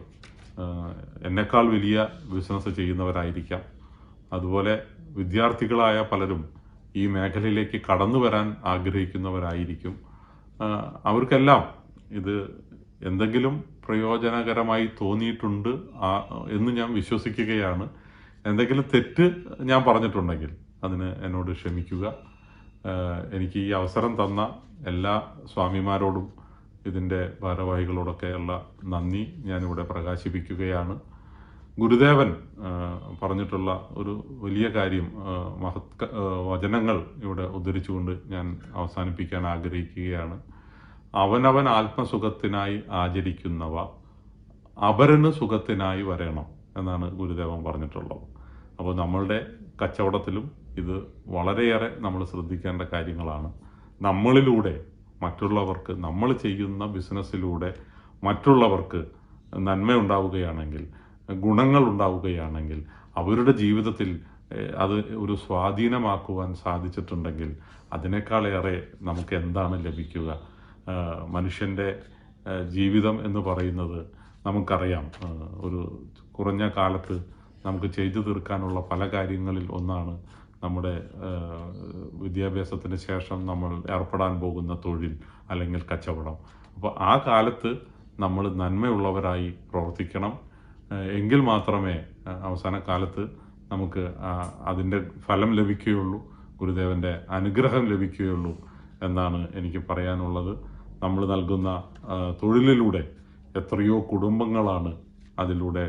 എന്നെക്കാൾ വലിയ ബിസിനസ് ചെയ്യുന്നവരായിരിക്കാം. അതുപോലെ വിദ്യാർത്ഥികളായ പലരും ഈ മേഖലയിലേക്ക് കടന്നു വരാൻ ആഗ്രഹിക്കുന്നവരായിരിക്കും. അവർക്കെല്ലാം ഇത് എന്തെങ്കിലും പ്രയോജനകരമായി തോന്നിയിട്ടുണ്ട് എന്ന് ഞാൻ വിശ്വസിക്കുകയാണ്. എന്തെങ്കിലും തെറ്റ് ഞാൻ പറഞ്ഞിട്ടുണ്ടെങ്കിൽ അതിന് എന്നോട് ക്ഷമിക്കുക. എനിക്ക് ഈ അവസരം തന്ന എല്ലാ സ്വാമിമാരോടും ഇതിൻ്റെ ഭാരവാഹികളോടൊക്കെയുള്ള നന്ദി ഞാനിവിടെ പ്രകാശിപ്പിക്കുകയാണ്. ഗുരുദേവൻ പറഞ്ഞിട്ടുള്ള ഒരു വലിയ കാര്യം, വചനങ്ങൾ ഇവിടെ ഉദ്ധരിച്ചുകൊണ്ട് ഞാൻ അവസാനിപ്പിക്കാൻ ആഗ്രഹിക്കുകയാണ്. അവനവൻ ആത്മസുഖത്തിനായി ആചരിക്കുന്നവ അപരന് സുഖത്തിനായി വരണം എന്നാണ് ഗുരുദേവൻ പറഞ്ഞിട്ടുള്ളത്. അപ്പോൾ നമ്മളുടെ കച്ചവടത്തിലും ഇത് വളരെയേറെ നമ്മൾ ശ്രദ്ധിക്കേണ്ട കാര്യങ്ങളാണ്. നമ്മളിലൂടെ മറ്റുള്ളവർക്ക്, നമ്മൾ ചെയ്യുന്ന ബിസിനസ്സിലൂടെ മറ്റുള്ളവർക്ക് നന്മയുണ്ടാവുകയാണെങ്കിൽ, ഗുണങ്ങൾ ഉണ്ടാവുകയാണെങ്കിൽ, അവരുടെ ജീവിതത്തിൽ അത് ഒരു സ്വാധീനമാക്കുവാൻ സാധിച്ചിട്ടുണ്ടെങ്കിൽ അതിനേക്കാളേറെ നമുക്ക് എന്താണ് ലഭിക്കുക? മനുഷ്യൻ്റെ ജീവിതം എന്ന് പറയുന്നത് നമുക്കറിയാം, ഒരു കുറഞ്ഞ കാലത്ത് നമുക്ക് ചെയ്തു തീർക്കാനുള്ള പല കാര്യങ്ങളിൽ ഒന്നാണ് നമ്മുടെ വിദ്യാഭ്യാസത്തിന് ശേഷം നമ്മൾ ഏർപ്പെടാൻ പോകുന്ന തൊഴിൽ അല്ലെങ്കിൽ കച്ചവടം. അപ്പോൾ ആ കാലത്ത് നമ്മൾ നന്മയുള്ളവരായി പ്രവർത്തിക്കണം. എങ്കിൽ മാത്രമേ അവസാന കാലത്ത് നമുക്ക് അതിൻ്റെ ഫലം ലഭിക്കുകയുള്ളൂ, ഗുരുദേവൻ്റെ അനുഗ്രഹം ലഭിക്കുകയുള്ളൂ എന്നാണ് എനിക്ക് പറയാനുള്ളത്. നമ്മൾ നൽകുന്ന തൊഴിലിലൂടെ എത്രയോ കുടുംബങ്ങളാണ് അതിലൂടെ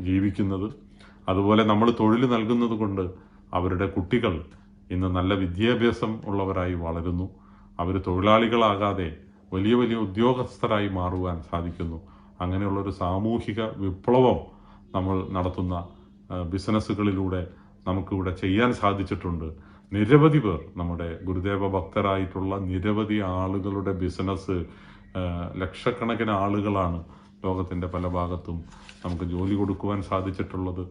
ജീവിക്കുന്നത്. അതുപോലെ നമ്മൾ തൊഴിൽ നൽകുന്നത് കൊണ്ട് അവരുടെ കുട്ടികൾ ഇന്ന് നല്ല വിദ്യാഭ്യാസം ഉള്ളവരായി വളരുന്നു. അവർ തൊഴിലാളികളാകാതെ വലിയ വലിയ ഉദ്യോഗസ്ഥരായി മാറുവാൻ സാധിക്കുന്നു. അങ്ങനെയുള്ളൊരു സാമൂഹിക വിപ്ലവം നമ്മൾ നടത്തുന്ന ബിസിനസ്സുകളിലൂടെ നമുക്കിവിടെ ചെയ്യാൻ സാധിച്ചിട്ടുണ്ട്. നിരവധി പേർ, നമ്മുടെ ഗുരുദേവ ഭക്തരായിട്ടുള്ള നിരവധി ആളുകളുടെ ബിസിനസ്, ലക്ഷക്കണക്കിന് ആളുകളാണ് ലോകത്തിൻ്റെ പല ഭാഗത്തും നമുക്ക് ജോലി കൊടുക്കുവാൻ സാധിച്ചിട്ടുള്ളത്.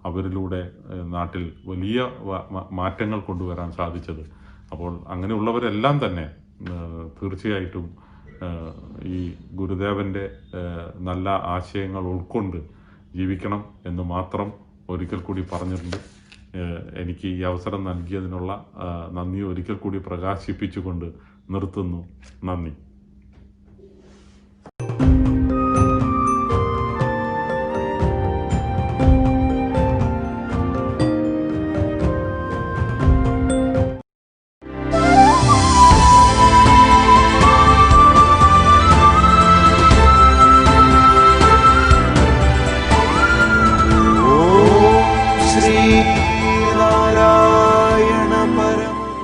അവരിലൂടെ നാട്ടിൽ വലിയ മാറ്റങ്ങൾ കൊണ്ടുവരാൻ സാധിച്ചത്. അപ്പോൾ അങ്ങനെയുള്ളവരെല്ലാം തന്നെ തീർച്ചയായിട്ടും ഈ ഗുരുദേവൻ്റെ നല്ല ആശയങ്ങൾ ഉൾക്കൊണ്ട് ജീവിക്കണം എന്ന് മാത്രം ഒരിക്കൽ കൂടി പറഞ്ഞിട്ടുണ്ട്. എനിക്ക് ഈ അവസരം നൽകിയതിനുള്ള നന്ദി ഒരിക്കൽ കൂടി പ്രകാശിപ്പിച്ചുകൊണ്ട് നിർത്തുന്നു. നന്ദി.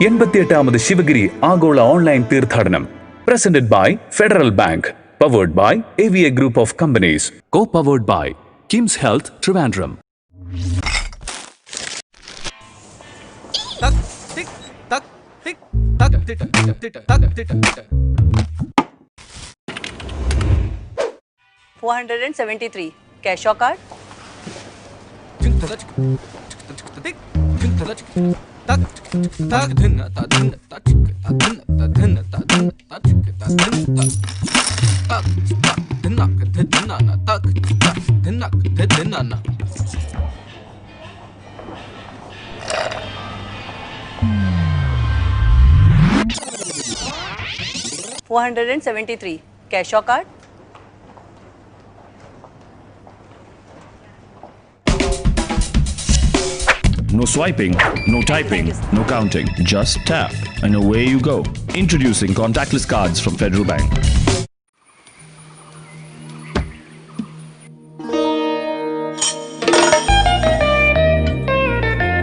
എൺപത്തിയെട്ടാമത് ശിവഗിരി ആഗോള ഓൺലൈൻ തീർത്ഥാടനം presented by federal bank, powered by AVA group of companies, co-powered by KIMS health Trivandrum. $473 cash or card? $473 cash or card? No swiping, no typing, no counting. Just tap and away you go. Introducing contactless cards from Federal Bank.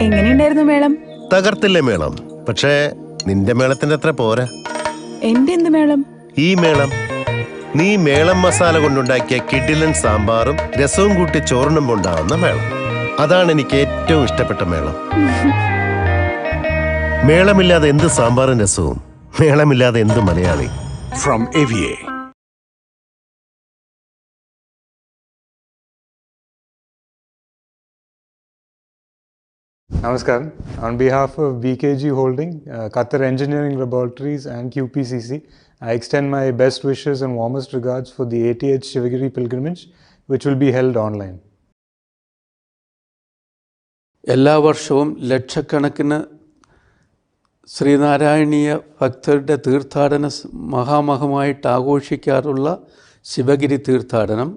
എങ്ങനെയുണ്ടായിരുന്നു മേളം? തകർത്തില്ലേ മേളം? പക്ഷേ നിന്റെ മേളത്തിന്റെ അത്ര പോരാ. എന്റെ എന്ത് മേളം? ഈ മേളം നീ മേളം മസാല കൊണ്ടുണ്ടാക്കിയ കിഡിലൻ സാമ്പാറും രസവും കൂട്ടി ചോറിനുമ്പോൾ ഉണ്ടാവുന്ന മേളം. അതാണ് എനിക്ക് ഏറ്റവും ഇഷ്ടപ്പെട്ട മേളം. മേളമില്ലാതെ എന്ത് സാമ്പാറും രസവും, മേളമില്ലാതെ എന്ത് Malayali. From AVA. Namaskaram. On behalf of VKG Holding, Qatar Engineering Laboratories and QPCC, I extend my best wishes and warmest regards for the 80th Sivagiri pilgrimage, which will be held online. എല്ലാ വർഷവും ലക്ഷക്കണക്കിന് ശ്രീനാരായണീയ ഭക്തരുടെ തീർത്ഥാടന മഹാമഹമായിട്ട് ആഘോഷിക്കാറുള്ള ശിവഗിരി തീർത്ഥാടനം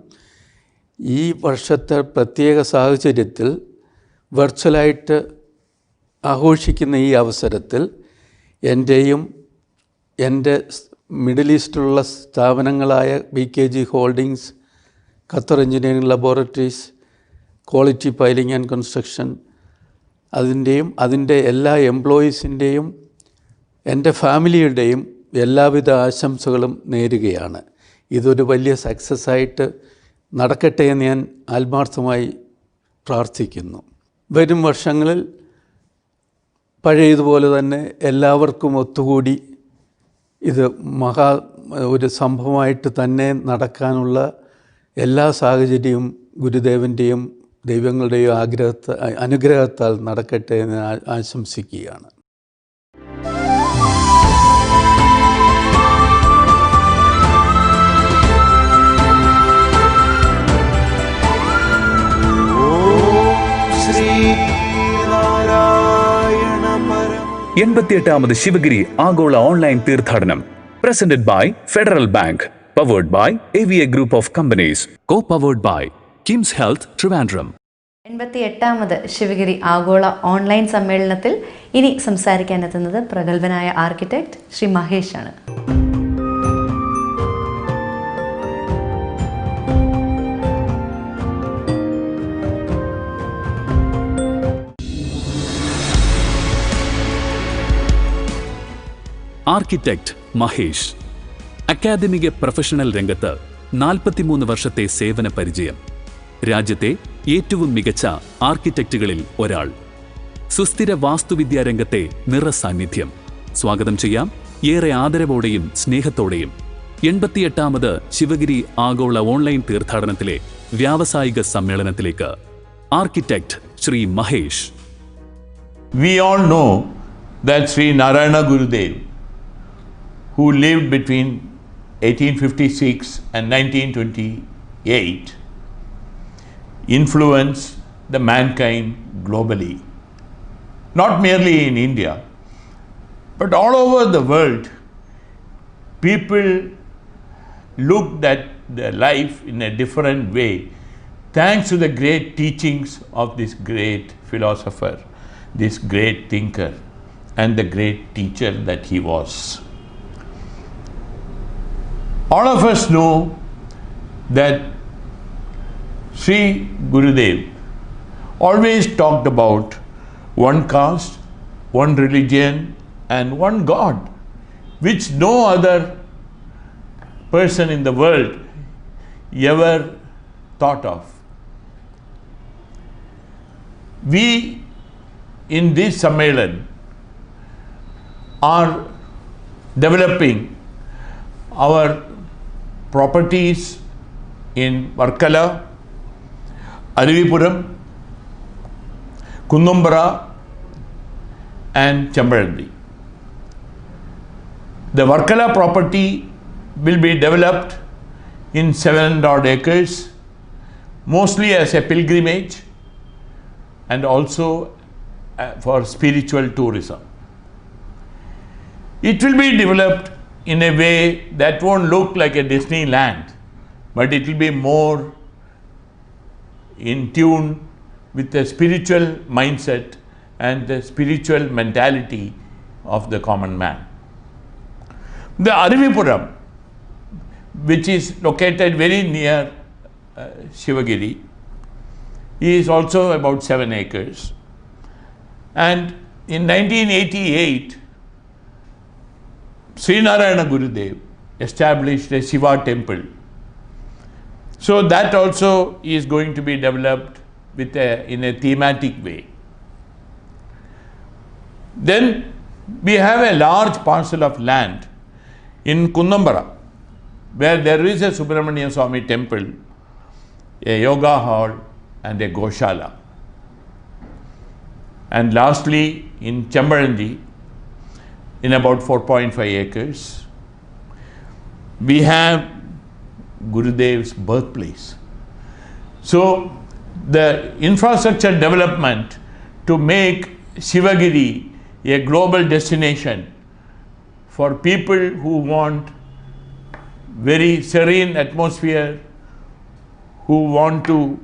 ഈ വർഷത്തെ പ്രത്യേക സാഹചര്യത്തിൽ വെർച്വലായിട്ട് ആഘോഷിക്കുന്ന ഈ അവസരത്തിൽ എൻ്റെയും എൻ്റെ മിഡിൽ ഈസ്റ്റിലുള്ള സ്ഥാപനങ്ങളായ VKG holdings, Qatar engineering laboratories, quality piling and construction, അതിൻ്റെ എല്ലാ എംപ്ലോയീസിൻ്റെയും എൻ്റെ ഫാമിലിയുടെയും എല്ലാവിധ ആശംസകളും നേരുകയാണ്. ഇതൊരു വലിയ സക്സസ്സായിട്ട് നടക്കട്ടെ എന്ന് ഞാൻ ആത്മാർത്ഥമായി പ്രാർത്ഥിക്കുന്നു. വരും വർഷങ്ങളിൽ പഴയതുപോലെ തന്നെ എല്ലാവർക്കും ഒത്തുകൂടി ഇത് ഒരു സംഭവമായിട്ട് തന്നെ നടക്കാനുള്ള എല്ലാ സാഹചര്യവും ഗുരുദേവൻ്റെയും ദൈവങ്ങളുടെയും അനുഗ്രഹത്താൽ നടക്കട്ടെ എന്ന് ആശംസിക്കുകയാണ്. എൺപത്തിയെട്ടാമത് ശിവഗിരി ആഗോള ഓൺലൈൻ തീർത്ഥാടനം presented by federal bank, powered by AVA group of companies, co-powered by KIMS health Trivandrum. 88ാമത് ശിവഗിരി ആഗോള ഓൺലൈൻ സമ്മേളനത്തിൽ ഇനി സംസാരിക്കാനെത്തുന്നത് പ്രഗത്ഭനായ ആർക്കിടെക്ട് ശ്രീ മഹേഷ് ആണ്. ആർക്കിടെക്ട് മഹേഷ് അക്കാദമിക പ്രൊഫഷണൽ രംഗത്ത് 43 വർഷത്തെ സേവന പരിചയം. രാജ്യത്തെ ഏറ്റവും മികച്ച ആർക്കിടെക്റ്റുകളിൽ ഒരാൾ. സുസ്ഥിര വാസ്തുവിദ്യാ രംഗത്തെ നിറസാന്നിധ്യം. സ്വാഗതം ചെയ്യാം ഏറെ ആദരവോടെയും സ്നേഹത്തോടെയും 88ാമത് ശിവഗിരി ആഗോള ഓൺലൈൻ തീർത്ഥാടനത്തിലെ വ്യാവസായിക സമ്മേളനത്തിലേക്ക് architect Sree Mahesh. We all know that Sri Narayana Gurudev, who lived between 1856 and 1928, influenced the mankind globally. Not merely in India, but all over the world, people looked at their life in a different way thanks to the great teachings of this great philosopher, this great thinker, and the great teacher that he was. All of us know that Sri Gurudev always talked about one caste, one religion, and one God, which no other person in the world ever thought of. We in this Sammelan are developing our properties in Varkala, Arivipuram, Kundumbara, and Chambarandi. The Varkala property will be developed in 7 acres, mostly as a pilgrimage and also for spiritual tourism. It will be developed in a way that won't look like a Disneyland, but it will be more in tune with the spiritual mindset and the spiritual mentality of the common man. The Arivipuram, which is located very near Sivagiri, is also about 7 acres. And in 1988, Sri Narayana Gurudev established a Shiva temple. So that also is going to be developed in a thematic way. Then we have a large parcel of land in Kundumbara, where there is a Subramania Swami temple, a yoga hall, and a Goshala. And lastly, in Chambarandi, in about 4.5 acres, we have Gurudev's birthplace. So the infrastructure development to make Sivagiri a global destination for people who want very serene atmosphere, who want to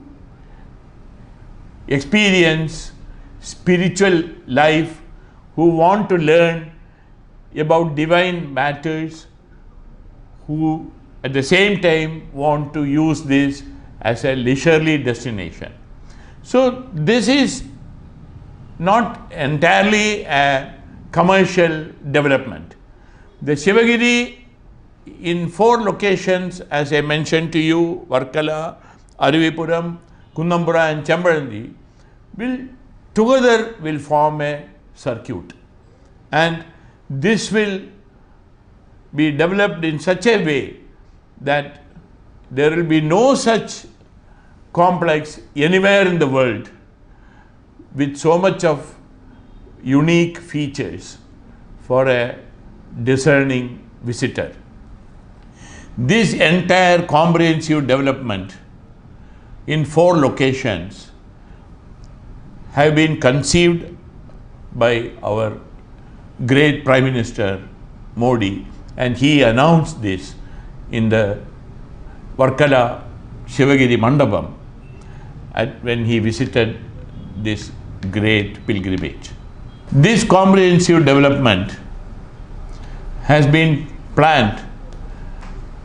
experience spiritual life, who want to learn about divine matters, who at the same time want to use this as a leisurely destination. So this is not entirely a commercial development. The Sivagiri in 4 locations, as I mentioned to you, Varkala, Arivipuram, Kundumbara, and Chambarandi, will form a circuit, and this will be developed in such a way that there will be no such complex anywhere in the world with so much of unique features for a discerning visitor. This entire comprehensive development in 4 locations have been conceived by our great Prime Minister Modi, and he announced this in the Varkala Sivagiri Mandapam when he visited this great pilgrimage. This comprehensive development has been planned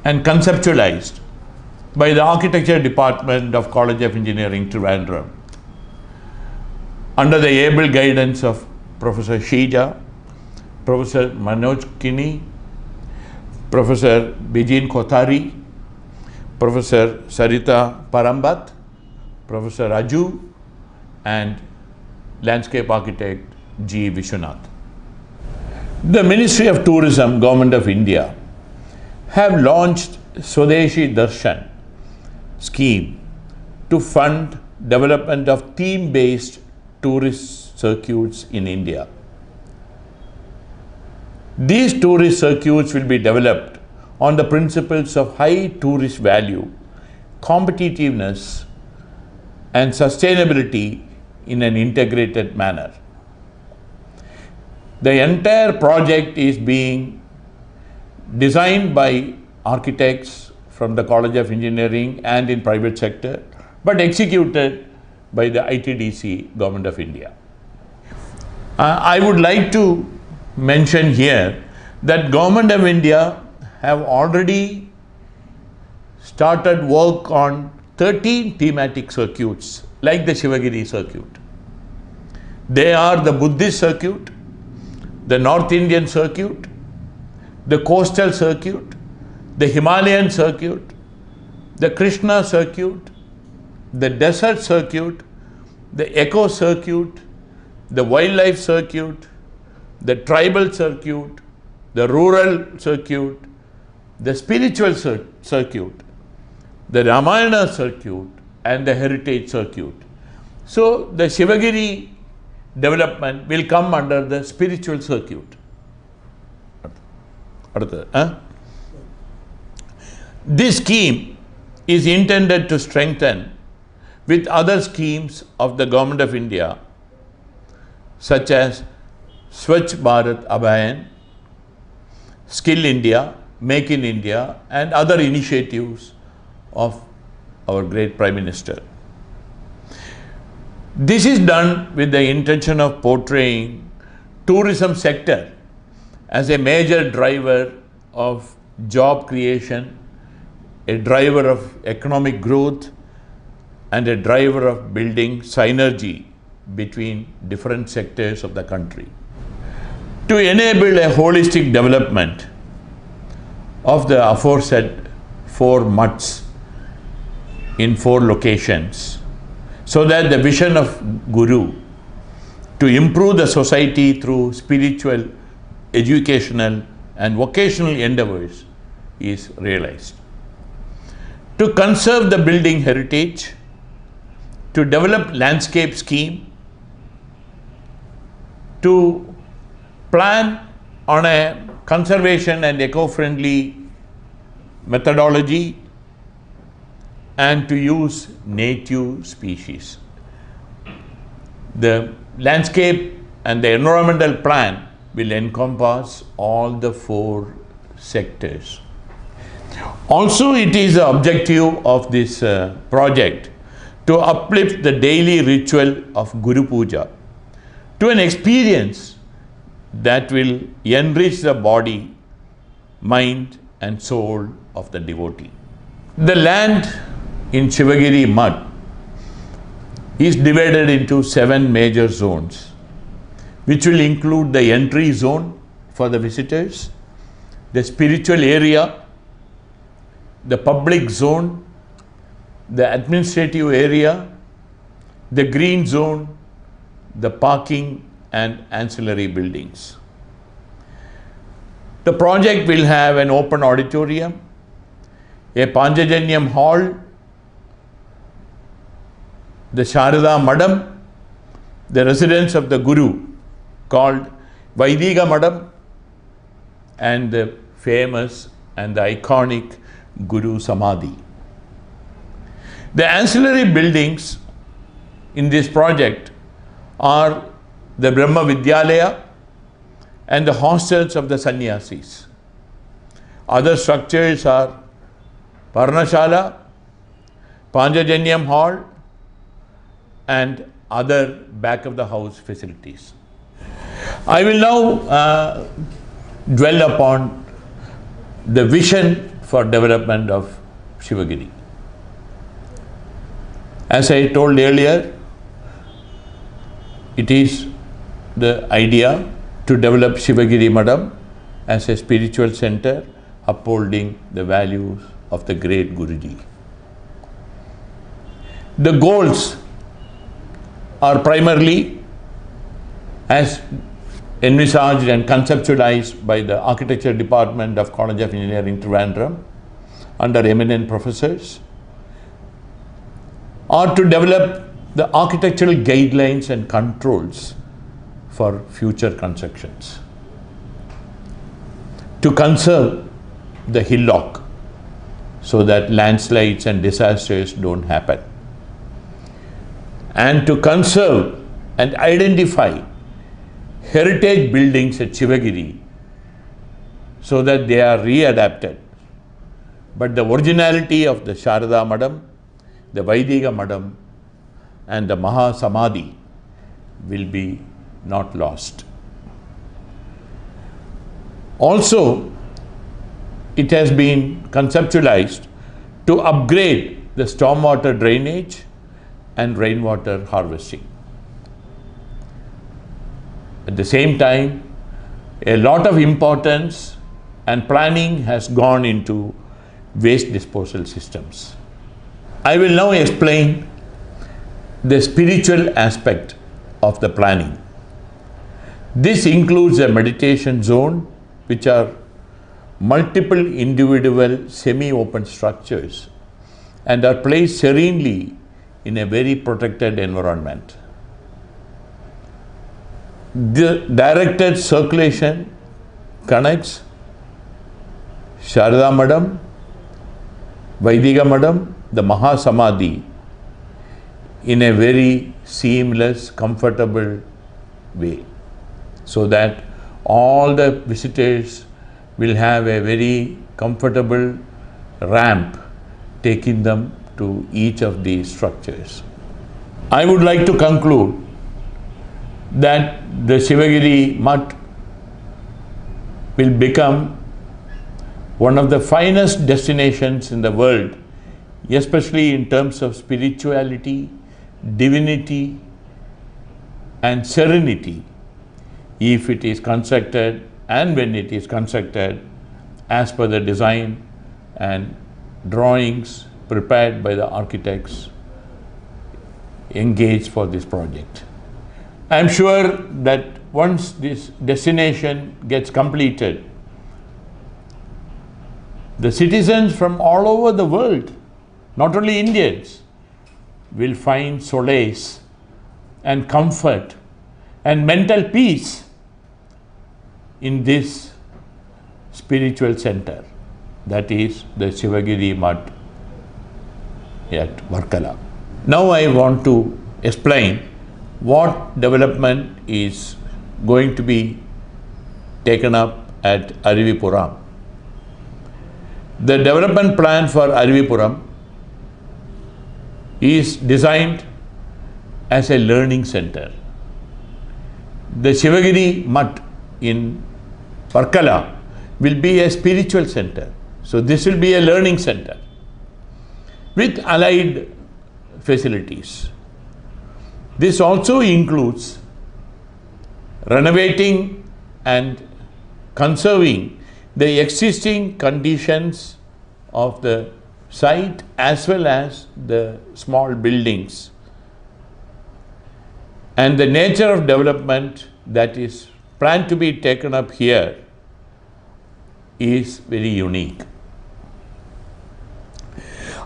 and conceptualized by the Architecture Department of College of Engineering, Trivandrum, under the able guidance of Professor Sheija, Professor Manoj Kini, Professor Bijin Kothari, Professor Sarita Parambat, Professor Raju, and landscape architect G. Vishwanath. The Ministry of Tourism, Government of India, have launched Swadeshi Darshan scheme to fund development of theme-based tourist circuits in India. These tourist circuits will be developed on the principles of high tourist value, competitiveness, and sustainability in an integrated manner. The entire project is being designed by architects from the College of Engineering and in private sector, but executed by the ITDC, Government of India. I would like to mention here that Government of India have already started work on 13 thematic circuits like the Sivagiri circuit. They are the Buddhist circuit, the North Indian circuit, the coastal circuit, the Himalayan circuit, the Krishna circuit, the desert circuit, the eco circuit, the wildlife circuit, the tribal circuit, the rural circuit, the spiritual circuit, the Ramayana circuit, and the heritage circuit. So the Sivagiri development will come under the spiritual circuit. This scheme is intended to strengthen with other schemes of the Government of India, such as Swachh Bharat Abhiyan, Skill India, Make in India, and other initiatives of our great Prime Minister. This is done with the intention of portraying tourism sector as a major driver of job creation, a driver of economic growth, and a driver of building synergy between different sectors of the country. To enable a holistic development of the aforesaid 4 mutts in 4 locations, so that the vision of Guru to improve the society through spiritual, educational, and vocational endeavors is realized. To conserve the building heritage, to develop landscape scheme, to plan on a conservation and eco-friendly methodology, and to use native species. The landscape and the environmental plan will encompass all the 4 sectors. Also, it is the objective of this project to uplift the daily ritual of Guru Puja to an experience that will enrich the body, mind, and soul of the devotee. The land in Sivagiri Mutt is divided into 7 major zones, which will include the entry zone for the visitors, the spiritual area, the public zone, the administrative area, the green zone, the parking and ancillary buildings. The project will have an open auditorium, a Panchajanyam hall, the Sharada Madam, the residence of the Guru called Vaidiga Madam, and the famous and the iconic Guru Samadhi. The ancillary buildings in this project are the Brahma Vidyalaya and the hostels of the sannyasis. Other structures are Parnashala, Panchajanyam hall, and other back of the house facilities. I will now dwell upon the vision for development of Sivagiri. As I told earlier, it is the idea to develop Sivagiri Madam as a spiritual center upholding the values of the great Guruji. The goals are primarily as envisaged and conceptualized by the Architecture Department of College of Engineering, Trivandrum, under eminent professors, are to develop the architectural guidelines and controls for future constructions, to conserve the hillock so that landslides and disasters don't happen, and to conserve and identify heritage buildings at Sivagiri so that they are readapted. But the originality of the Sharada Madam, the Vaidiga Madam and the Maha Samadhi will be not lost. Also, it has been conceptualized to upgrade the stormwater drainage and rainwater harvesting. At the same time, a lot of importance and planning has gone into waste disposal systems. I will now explain the spiritual aspect of the planning. This includes a meditation zone, which are multiple individual semi-open structures and are placed serenely in a very protected environment. The directed circulation connects Sharada Madam, Vaidiga Madam, the Maha Samadhi in a very seamless, comfortable way, so that all the visitors will have a very comfortable ramp taking them to each of these structures. I would like to conclude that the Sivagiri Mutt will become one of the finest destinations in the world, especially in terms of spirituality, divinity and serenity, if it is constructed and when it is constructed as per the design and drawings prepared by the architects engaged for this project. I am sure that once this destination gets completed, the citizens from all over the world, not only Indians, will find solace and comfort and mental peace in this spiritual center, that is the Sivagiri Mutt at Varkala. Now I want to explain what development is going to be taken up at Arivipuram. The development plan for Arivipuram is designed as a learning center. The Sivagiri Mutt in Varkala will be a spiritual center. So this will be a learning center with allied facilities. This also includes renovating and conserving the existing conditions of the site as well as the small buildings. And the nature of development that is planned to be taken up here is very unique.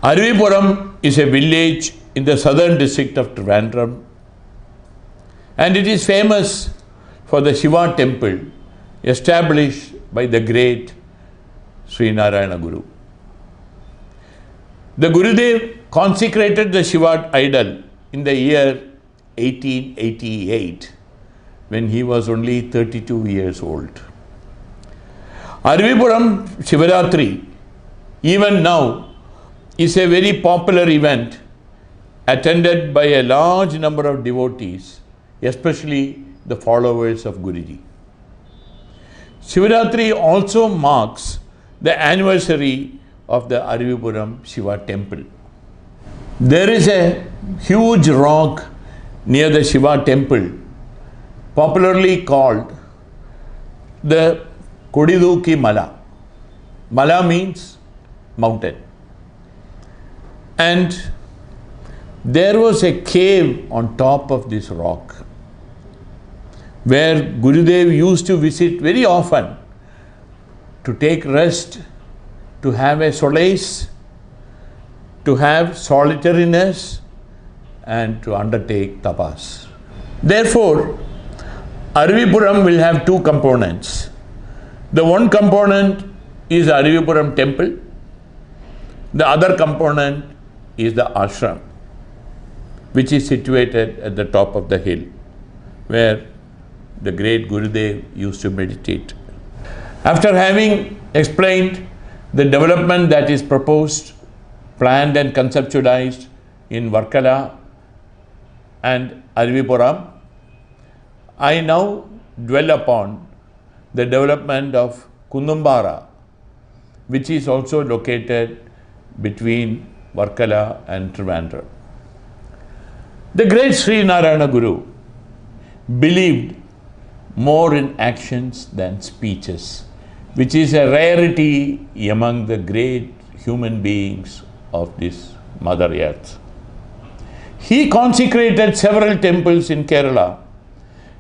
Arivipuram is a village in the southern district of Trivandrum, and it is famous for the Shiva temple established by the great Sri Narayana Guru. The Gurudev consecrated the Shiva idol in the year 1888 when he was only 32 years old. Arivipuram Sivarathri, even now, is a very popular event attended by a large number of devotees, especially the followers of Guruji. Sivaratri also marks the anniversary of the Arivipuram Shiva temple. There is a huge rock near the Shiva temple, popularly called the Kodiduki Mala. Mala means mountain. And there was a cave on top of this rock where Gurudev used to visit very often to take rest, to have a solace, to have solitariness, and to undertake tapas. Therefore, Arivipuram will have two components. The one component is the Arivipuram temple. The other component is the ashram, which is situated at the top of the hill, where the great Gurudev used to meditate. After having explained the development that is proposed, planned and conceptualized in Varkala and Arivipuram, I now dwell upon the development of Kundumbara, which is also located between Varkala and Trivandrum. The great Sri Narayana Guru believed more in actions than speeches, which is a rarity among the great human beings of this Mother Earth. He consecrated several temples in Kerala,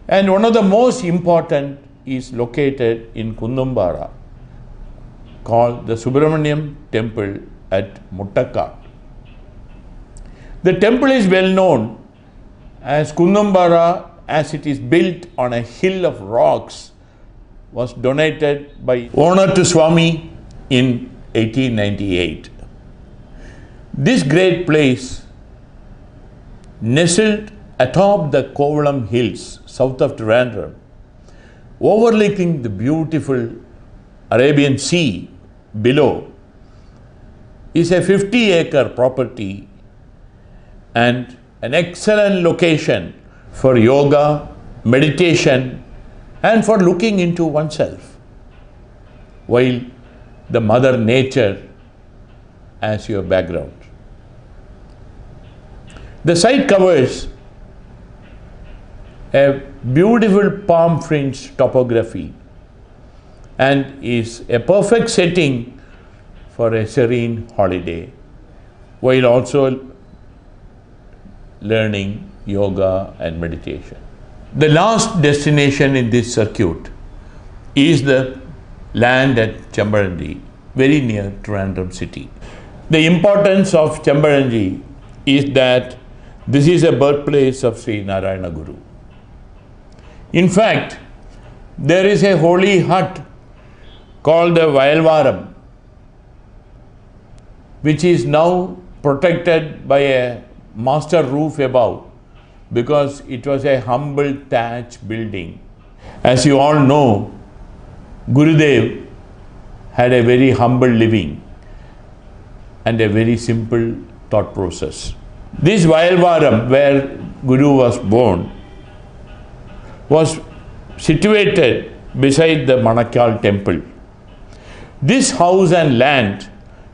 and one of the most important is located in Kundumbara, called the Subramaniam Temple at Muttakkad. The temple is well known as Kundumbara, as it is built on a hill of rocks, was donated by owner to Swami in 1898. This great place, nestled atop the Kovalam hills south of Trivandrum, overlooking the beautiful Arabian Sea below, is a 50-acre property and an excellent location for yoga, meditation, and for looking into oneself, while the Mother Nature as your background. The site covers a beautiful palm fringed topography and is a perfect setting for a serene holiday, while also learning yoga and meditation. The last destination in this circuit is the land at Chambaranji, very near Trivandrum city. The importance of Chambaranji is that this is a birthplace of Sri Narayana Guru. In fact, there is a holy hut called the Vayalvaram, which is now protected by a master roof above, because it was a humble thatch building. As you all know, Gurudev had a very humble living and a very simple thought process. This Vayalvaram, where Guru was born, was situated beside the Manakkal temple. This house and land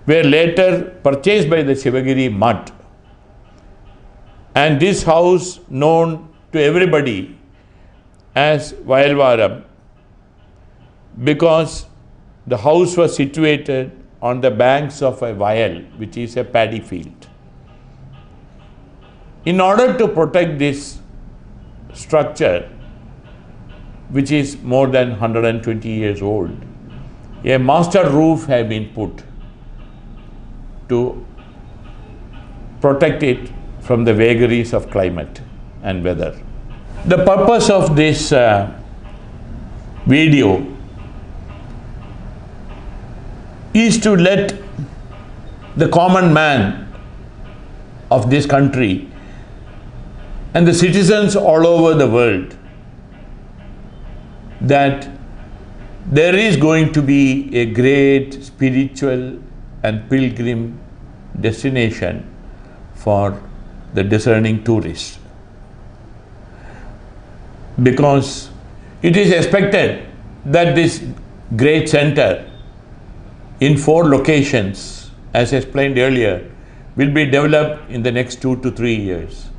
were later purchased by the Sivagiri Mutt, and this house known to everybody as Vayalvaram because the house was situated on the banks of a vayal, which is a paddy field. In order to protect this structure, which is more than 120 years old, a master roof had been put to protect it from the vagaries of climate and weather. The purpose of this video is to let the common man of this country and the citizens all over the world that there is going to be a great spiritual and pilgrim destination for the discerning tourist, because it is expected that this great center in 4 locations, as explained earlier, will be developed in the next 2 to 3 years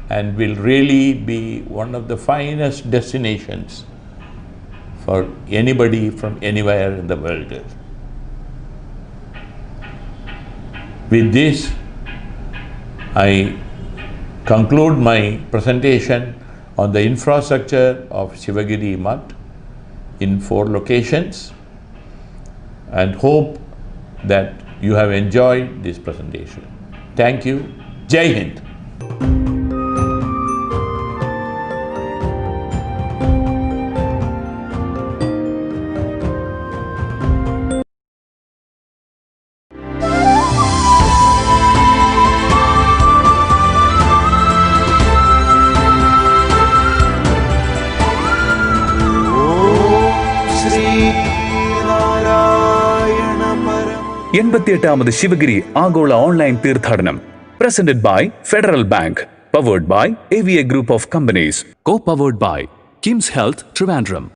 and will really be one of the finest destinations for anybody from anywhere in the world. With this, I conclude my presentation on the infrastructure of Sivagiri Mutt in 4 locations and hope that you have enjoyed this presentation. Thank you. Jai Hind. എൺപത്തിയെട്ടാമത് ശിവഗിരി ആഗോള online തീർത്ഥാടനം presented by federal bank, powered by AVA group of companies, co-powered by KIMS health Trivandrum.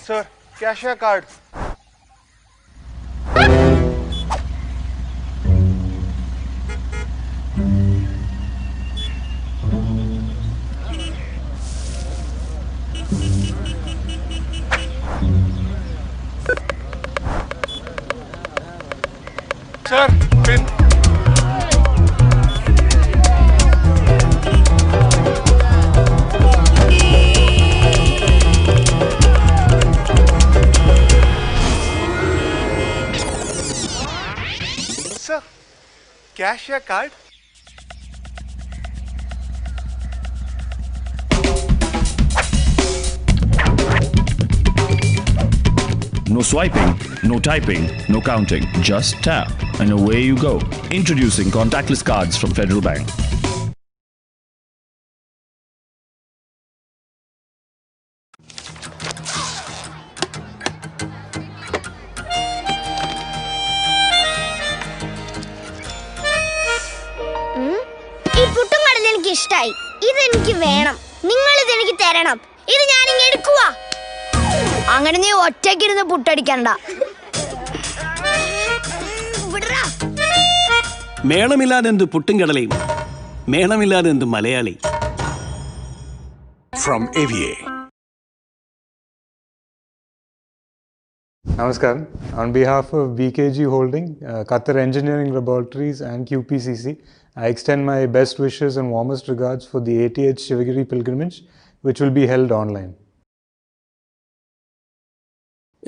Sir, cashier card. Sir, pin. Sir, cashier card. No swiping, no typing, no counting. Just tap and away you go. Introducing contactless cards from Federal Bank. ഈ പുട്ടും കടല എനിക്ക് ഇഷ്ടായി. ഇതെനിക്ക് വേണം. നിങ്ങൾ ഇതെനിക്ക് തരണം. ഇത് ഞാൻ ഇങ്ങ് എടുക്കുവാ. അങ്ങനെ നീ ഒറ്റയ്ക്കിരുന്ന് പുട്ടടിക്കണ്ട. മേളമില്ലാതെ എന്ത് പുട്ടും കടലയും, മേളമില്ലാതെ എന്ത് Malayali. From AVA. Namaskaram. On behalf of BKG Holding, Qatar Engineering Laboratories and QPCC, I extend my best wishes and warmest regards for the 80th Sivagiri pilgrimage, which will be held online.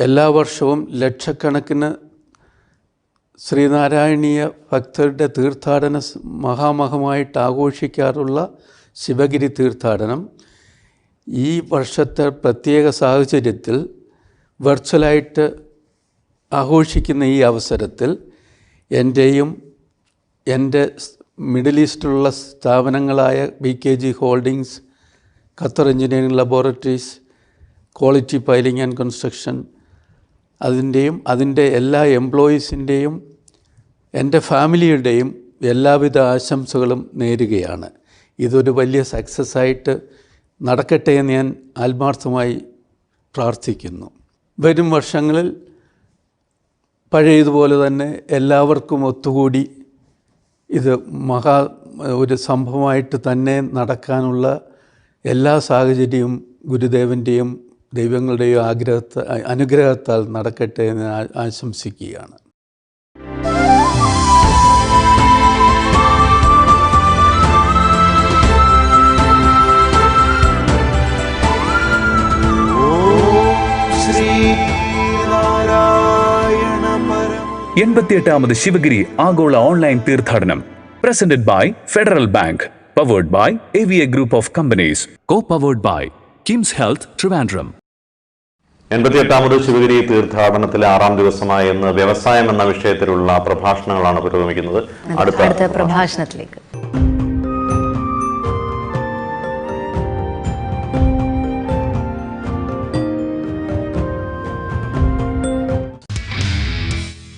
എല്ലാ വർഷവും ലക്ഷക്കണക്കിന് ശ്രീനാരായണീയ ഭക്തരുടെ തീർത്ഥാടന മഹാമഹമായിട്ട് ആഘോഷിക്കാറുള്ള ശിവഗിരി തീർത്ഥാടനം ഈ വർഷത്തെ പ്രത്യേക സാഹചര്യത്തിൽ വെർച്വലായിട്ട് ആഘോഷിക്കുന്ന ഈ അവസരത്തിൽ എൻ്റെയും എൻ്റെ മിഡിൽ ഈസ്റ്റിലുള്ള സ്ഥാപനങ്ങളായ BKG holdings, Qatar engineering laboratories, quality piling and construction, അതിൻ്റെ എല്ലാ എംപ്ലോയീസിൻ്റെയും എൻ്റെ ഫാമിലിയുടെയും എല്ലാവിധ ആശംസകളും നേരുകയാണ്. ഇതൊരു വലിയ സക്സസ്സായിട്ട് നടക്കട്ടെ എന്ന് ഞാൻ ആത്മാർത്ഥമായി പ്രാർത്ഥിക്കുന്നു. വരും വർഷങ്ങളിൽ പഴയതുപോലെ തന്നെ എല്ലാവർക്കും ഒത്തുകൂടി ഇത് ഒരു സംഭവമായിട്ട് തന്നെ നടക്കാനുള്ള എല്ലാ സാഹചര്യവും ഗുരുദേവൻ്റെയും ദൈവങ്ങളുടെയും അനുഗ്രഹത്താൽ നടക്കട്ടെ എന്ന് ആശംസിക്കുകയാണ്. എൺപത്തിയെട്ടാമത് ശിവഗിരി ആഗോള ഓൺലൈൻ തീർത്ഥാടനം presented by federal bank, powered by AVA group of companies, co-powered by KIMS health Trivandrum. 88ാമത് ശിവഗിരി തീർത്ഥാടനത്തിലെ 6ാം ദിവസമായ ഇന്ന് വ്യവസായം എന്ന വിഷയത്തിലുള്ള പ്രഭാഷണങ്ങളാണ് പുരോഗമിക്കുന്നത്. അടുത്ത പ്രഭാഷണത്തിലേക്ക്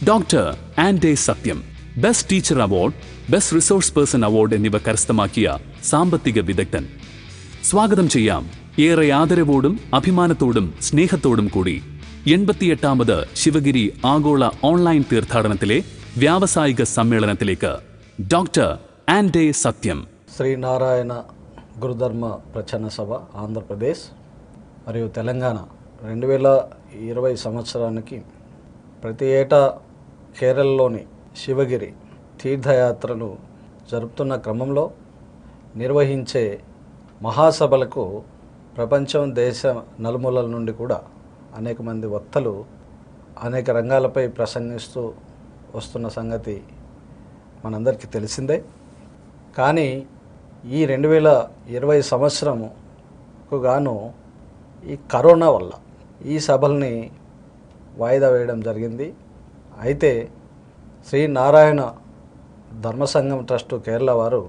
ഡോക്ടർ ആൻഡേ സത്യം best teacher award, best resource person award എന്നിവ കരസ്ഥമാക്കിയ സാമ്പത്തിക വിദഗ്ധൻ. സ്വാഗതം ചെയ്യാം ഏറെ ആദരവോടും അഭിമാനത്തോടും സ്നേഹത്തോടും കൂടി 88ാമത് ശിവഗിരി ആഗോള ഓൺലൈൻ തീർത്ഥാടനത്തിലെ വ്യാവസായിക സമ്മേളനത്തിലേക്ക് ഡോക്ടർ ആൻഡേ సత్యం. శ్రీనారాయణ గురుధర్మ ప్రచార సభ ఆంధ్రప్రదేశ్ మరియు తెలంగాణ 2020 సంవత్సరానికి ప్రతి ఏటా కేరళలోని శివగిరి తీర్థయాత్రను జరుపుతున్న క్రమంలో నిర్వహించే మహాసభలకు ప్రపంచం దేశ నలుమూలల నుండి కూడా అనేక మంది వక్తలు అనేక రంగాలపై ప్రసంగిస్తూ వస్తున్న సంగతి మనందరికీ తెలిసిందే. కానీ ఈ 2020 సంవత్సరంకు గాను ఈ కరోనా వల్ల ఈ సభల్ని వాయిదా వేయడం జరిగింది. అయితే శ్రీ నారాయణ ధర్మసంఘం ట్రస్టు కేరళ వారు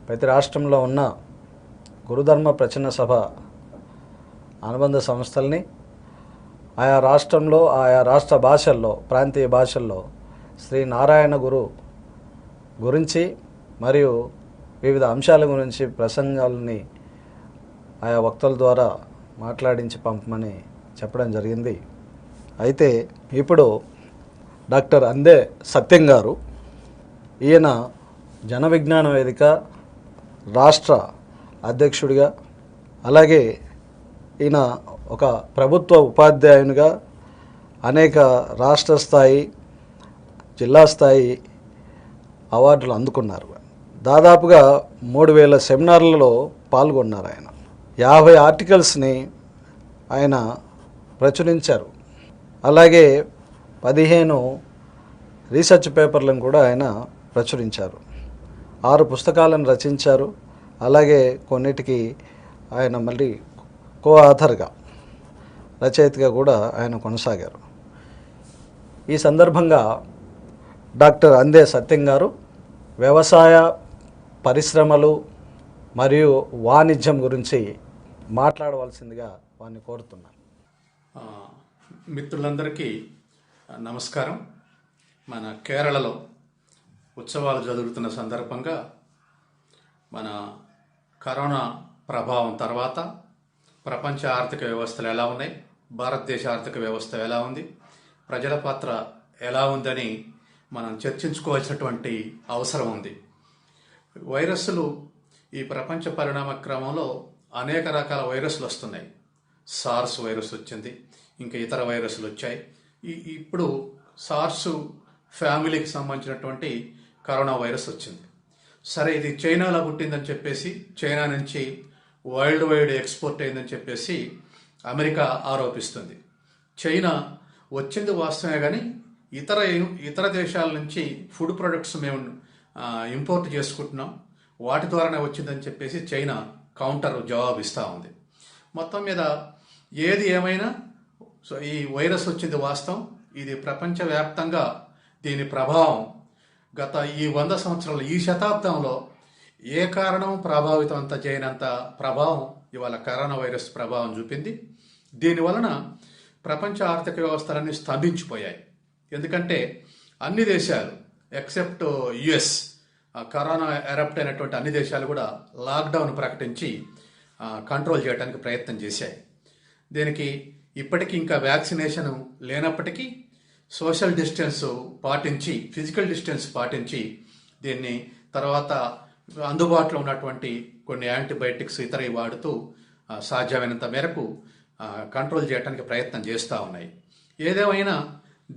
ప్రతి రాష్ట్రంలో ఉన్న గురుధర్మ ప్రచన్న సభ అనుబంధ సంస్థల్ని ఆయా రాష్ట్రంలో ఆయా రాష్ట్ర భాషల్లో ప్రాంతీయ భాషల్లో శ్రీ నారాయణ గురు గురించి మరియు వివిధ అంశాల గురించి ప్రసంగాలని ఆయా వక్తల ద్వారా మాట్లాడించి పంపమని చెప్పడం జరిగింది. అయితే ఇప్పుడు డాక్టర్ అందే సత్యం గారు, ఈయన జన విజ్ఞాన వేదిక రాష్ట్ర అధ్యక్షుడిగా, అలాగే ఈయన ఒక ప్రభుత్వ ఉపాధ్యాయునిగా అనేక రాష్ట్ర స్థాయి జిల్లా స్థాయి అవార్డులు అందుకున్నారు. దాదాపుగా 3000 సెమినార్లలో పాల్గొన్నారు. ఆయన 50 ఆర్టికల్స్ని ఆయన ప్రచురించారు. అలాగే 15 రీసెర్చ్ పేపర్లను కూడా ఆయన ప్రచురించారు. 6 పుస్తకాలను రచించారు. అలాగే కొన్నిటికి ఆయన మళ్ళీ కో ఆథర్గా రచయితగా కూడా ఆయన కొనసాగారు. ఈ సందర్భంగా డాక్టర్ అందే సత్యం గారు వ్యవసాయ పరిశ్రమలు మరియు వాణిజ్యం గురించి మాట్లాడవలసిందిగా వారిని కోరుతున్నాను. మిత్రులందరికీ నమస్కారం. మన కేరళలో ఉత్సవాలు జరుగుతున్న సందర్భంగా మన కరోనా ప్రభావం తర్వాత ప్రపంచ ఆర్థిక వ్యవస్థలు ఎలా ఉన్నాయి, భారతదేశ ఆర్థిక వ్యవస్థ ఎలా ఉంది, ప్రజల పాత్ర ఎలా ఉందని మనం చర్చించుకోవాల్సినటువంటి అవసరం ఉంది. వైరస్లు ఈ ప్రపంచ పరిణామ క్రమంలో అనేక రకాల వైరస్లు వస్తున్నాయి. సార్స్ వైరస్ వచ్చింది, ఇంకా ఇతర వైరస్లు వచ్చాయి. ఇప్పుడు సార్స్ ఫ్యామిలీకి సంబంధించినటువంటి కరోనా వైరస్ వచ్చింది. సరే, ఇది చైనాలో పుట్టిందని చెప్పేసి, చైనా నుంచి వరల్డ్ వైడ్ ఎక్స్పోర్ట్ అయిందని చెప్పేసి అమెరికా ఆరోపిస్తుంది. చైనా వచ్చింది వాస్తవమే, కానీ ఇతర దేశాల నుంచి ఫుడ్ ప్రొడక్ట్స్ మేము ఇంపోర్ట్ చేసుకుంటున్నాం, వాటి ద్వారానే వచ్చిందని చెప్పేసి చైనా కౌంటర్ జవాబు ఇస్తూ ఉంది. మొత్తం మీద ఏది ఏమైనా ఈ వైరస్ వచ్చింది వాస్తవం. ఇది ప్రపంచవ్యాప్తంగా దీని ప్రభావం గత ఈ 100 సంవత్సరాలు, ఈ శతాబ్దంలో ఏ కారణం ప్రభావితం అంత చేయనంత ప్రభావం ఇవాళ కరోనా వైరస్ ప్రభావం చూపింది. దీనివలన ప్రపంచ ఆర్థిక వ్యవస్థలన్నీ స్తంభించిపోయాయి. ఎందుకంటే అన్ని దేశాలు ఎక్సెప్ట్ యుఎస్, కరోనా ఎరప్ట్ అయినటువంటి అన్ని దేశాలు కూడా లాక్డౌన్ ప్రకటించి కంట్రోల్ చేయడానికి ప్రయత్నం చేశాయి. దీనికి ఇప్పటికీ ఇంకా వ్యాక్సినేషన్ లేనప్పటికీ సోషల్ డిస్టెన్స్ పాటించి, ఫిజికల్ డిస్టెన్స్ పాటించి, దీన్ని తర్వాత అందుబాటులో ఉన్నటువంటి కొన్ని యాంటీబయాటిక్స్ ఇతర వాడుతూ సాధ్యమైనంత మేరకు కంట్రోల్ చేయడానికి ప్రయత్నం చేస్తూ ఉన్నాయి. ఏదేమైనా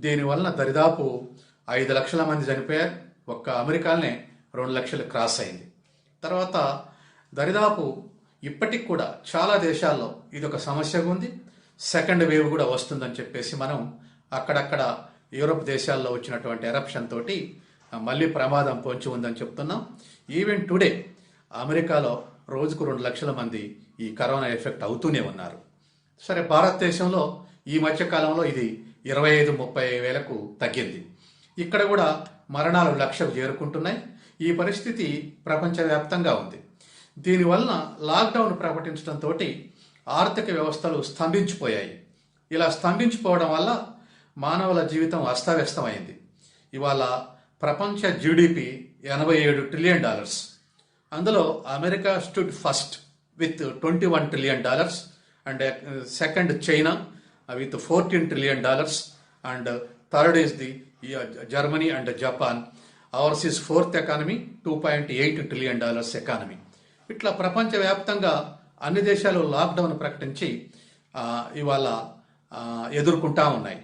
దీనివలన దరిదాపు 5 లక్షల మంది చనిపోయారు. ఒక్క అమెరికాలోనే 2 లక్షలు క్రాస్ అయింది. తర్వాత దరిదాపు ఇప్పటికి కూడా చాలా దేశాల్లో ఇది ఒక సమస్యగా ఉంది. సెకండ్ వేవ్ కూడా వస్తుందని చెప్పేసి మనం అక్కడక్కడ యూరోప్ దేశాల్లో వచ్చినటువంటి ఎరప్షన్ తోటి మళ్ళీ ప్రమాదం పొంచి ఉందని చెప్తున్నాం. ఈవెన్ టుడే అమెరికాలో రోజుకు 2 లక్షల మంది ఈ కరోనా ఎఫెక్ట్ అవుతూనే ఉన్నారు. సరే, భారతదేశంలో ఈ మధ్యకాలంలో ఇది 25-30 వేలకు తగ్గింది. ఇక్కడ కూడా మరణాలు 1,00,000కు చేరుకుంటున్నాయి. ఈ పరిస్థితి ప్రపంచవ్యాప్తంగా ఉంది. దీనివలన లాక్డౌన్ ప్రకటించడంతో ఆర్థిక వ్యవస్థలు స్తంభించిపోయాయి. ఇలా స్తంభించిపోవడం వల్ల మానవుల జీవితం అస్తవ్యస్తమైంది. ఇవాళ ప్రపంచ జీడిపి $87 ట్రిలియన్. అందులో America stood first with $21 trillion, and second China with $14 trillion, and third is the Germany and Japan. Hours is fourth economy, $2.8 trillion economy. ఇట్లా ప్రపంచవ్యాప్తంగా అన్ని దేశాలు లాక్డౌన్ ప్రకటించి ఇవాళ ఎదుర్కొంటా ఉన్నాయి.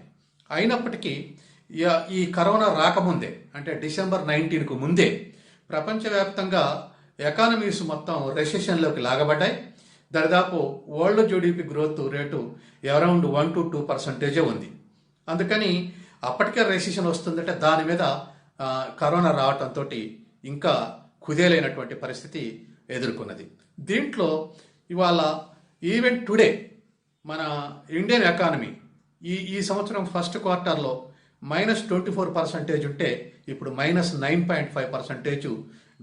అయినప్పటికీ ఈ కరోనా రాకముందే అంటే డిసెంబర్ 19కు ముందే ప్రపంచవ్యాప్తంగా ఎకానమీస్ మొత్తం రెసెషన్లోకి లాగబడ్డాయి. దాదాపు world GDP growth rate around 1 to 2% ఉంది. అందుకని అప్పటికే రెసెషన్ వస్తుందంటే దాని మీద కరోనా రావటంతో ఇంకా కుదేలైనటువంటి పరిస్థితి ఎదుర్కొన్నది. దీంట్లో ఇవాళ ఈవెన్ టుడే మన ఇండియన్ ఎకానమీ ఈ సంవత్సరం ఫస్ట్ క్వార్టర్లో -24% ఉంటే ఇప్పుడు -9.5%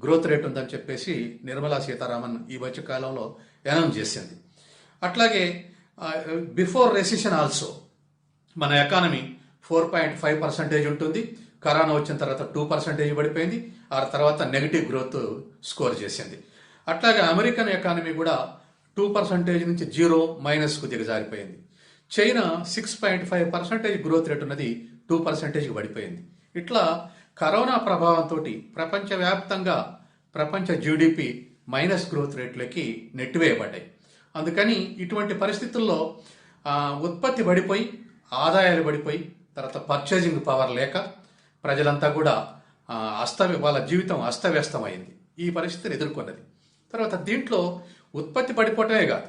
గ్రోత్ రేట్ ఉందని చెప్పేసి నిర్మలా సీతారామన్ ఈ మధ్య కాలంలో అనౌన్స్ చేసింది. అట్లాగే బిఫోర్ రెసిషన్ ఆల్సో మన ఎకానమీ 4.5% ఉంటుంది. కరోనా వచ్చిన తర్వాత 2% పడిపోయింది. ఆ తర్వాత నెగిటివ్ గ్రోత్ స్కోర్ చేసింది. అట్లాగే అమెరికన్ ఎకానమీ కూడా 2% నుంచి 0- దిగజారిపోయింది. చైనా 6.5% గ్రోత్ రేట్ ఉన్నది 2% పడిపోయింది. ఇట్లా కరోనా ప్రభావంతో ప్రపంచవ్యాప్తంగా ప్రపంచ జీడిపి మైనస్ గ్రోత్ రేట్లకి నెట్టివేయబడ్డాయి. అందుకని ఇటువంటి పరిస్థితుల్లో ఉత్పత్తి పడిపోయి ఆదాయాలు పడిపోయి తర్వాత పర్చేజింగ్ పవర్ లేక ప్రజలంతా కూడా వాళ్ళ జీవితం అస్తవ్యస్తమైంది. ఈ పరిస్థితిని ఎదుర్కొన్నది. తర్వాత దీంట్లో ఉత్పత్తి పడిపోవటమే కాదు,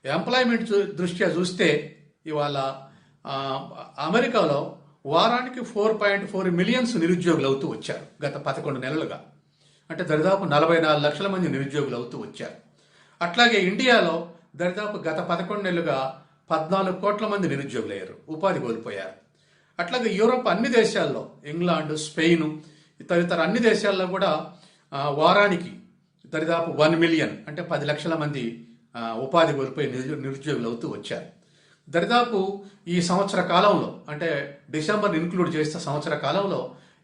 ఎంప్లాయ్మెంట్ దృష్ట్యా చూస్తే ఇవాళ అమెరికాలో వారానికి 4.4 మిలియన్స్ నిరుద్యోగులు అవుతూ వచ్చారు గత 11 నెలలుగా. అంటే దరిదాపు 44 లక్షల మంది నిరుద్యోగులు అవుతూ వచ్చారు. అట్లాగే ఇండియాలో దరిదాపు గత 11 నెలలుగా 14 కోట్ల మంది నిరుద్యోగులు అయ్యారు, ఉపాధి కోల్పోయారు. అట్లాగే యూరోప్ అన్ని దేశాల్లో, ఇంగ్లాండ్, స్పెయిన్ తదితర అన్ని దేశాల్లో కూడా వారానికి దరిదాపు 1 మిలియన్ అంటే 10 లక్షల మంది ఉపాధి కోల్పోయి నిరుద్యోగులు అవుతూ వచ్చారు. దరిదాపు ఈ సంవత్సర కాలంలో అంటే డిసెంబర్ ఇన్క్లూడ్ చేస్తే సంవత్సర కాలంలో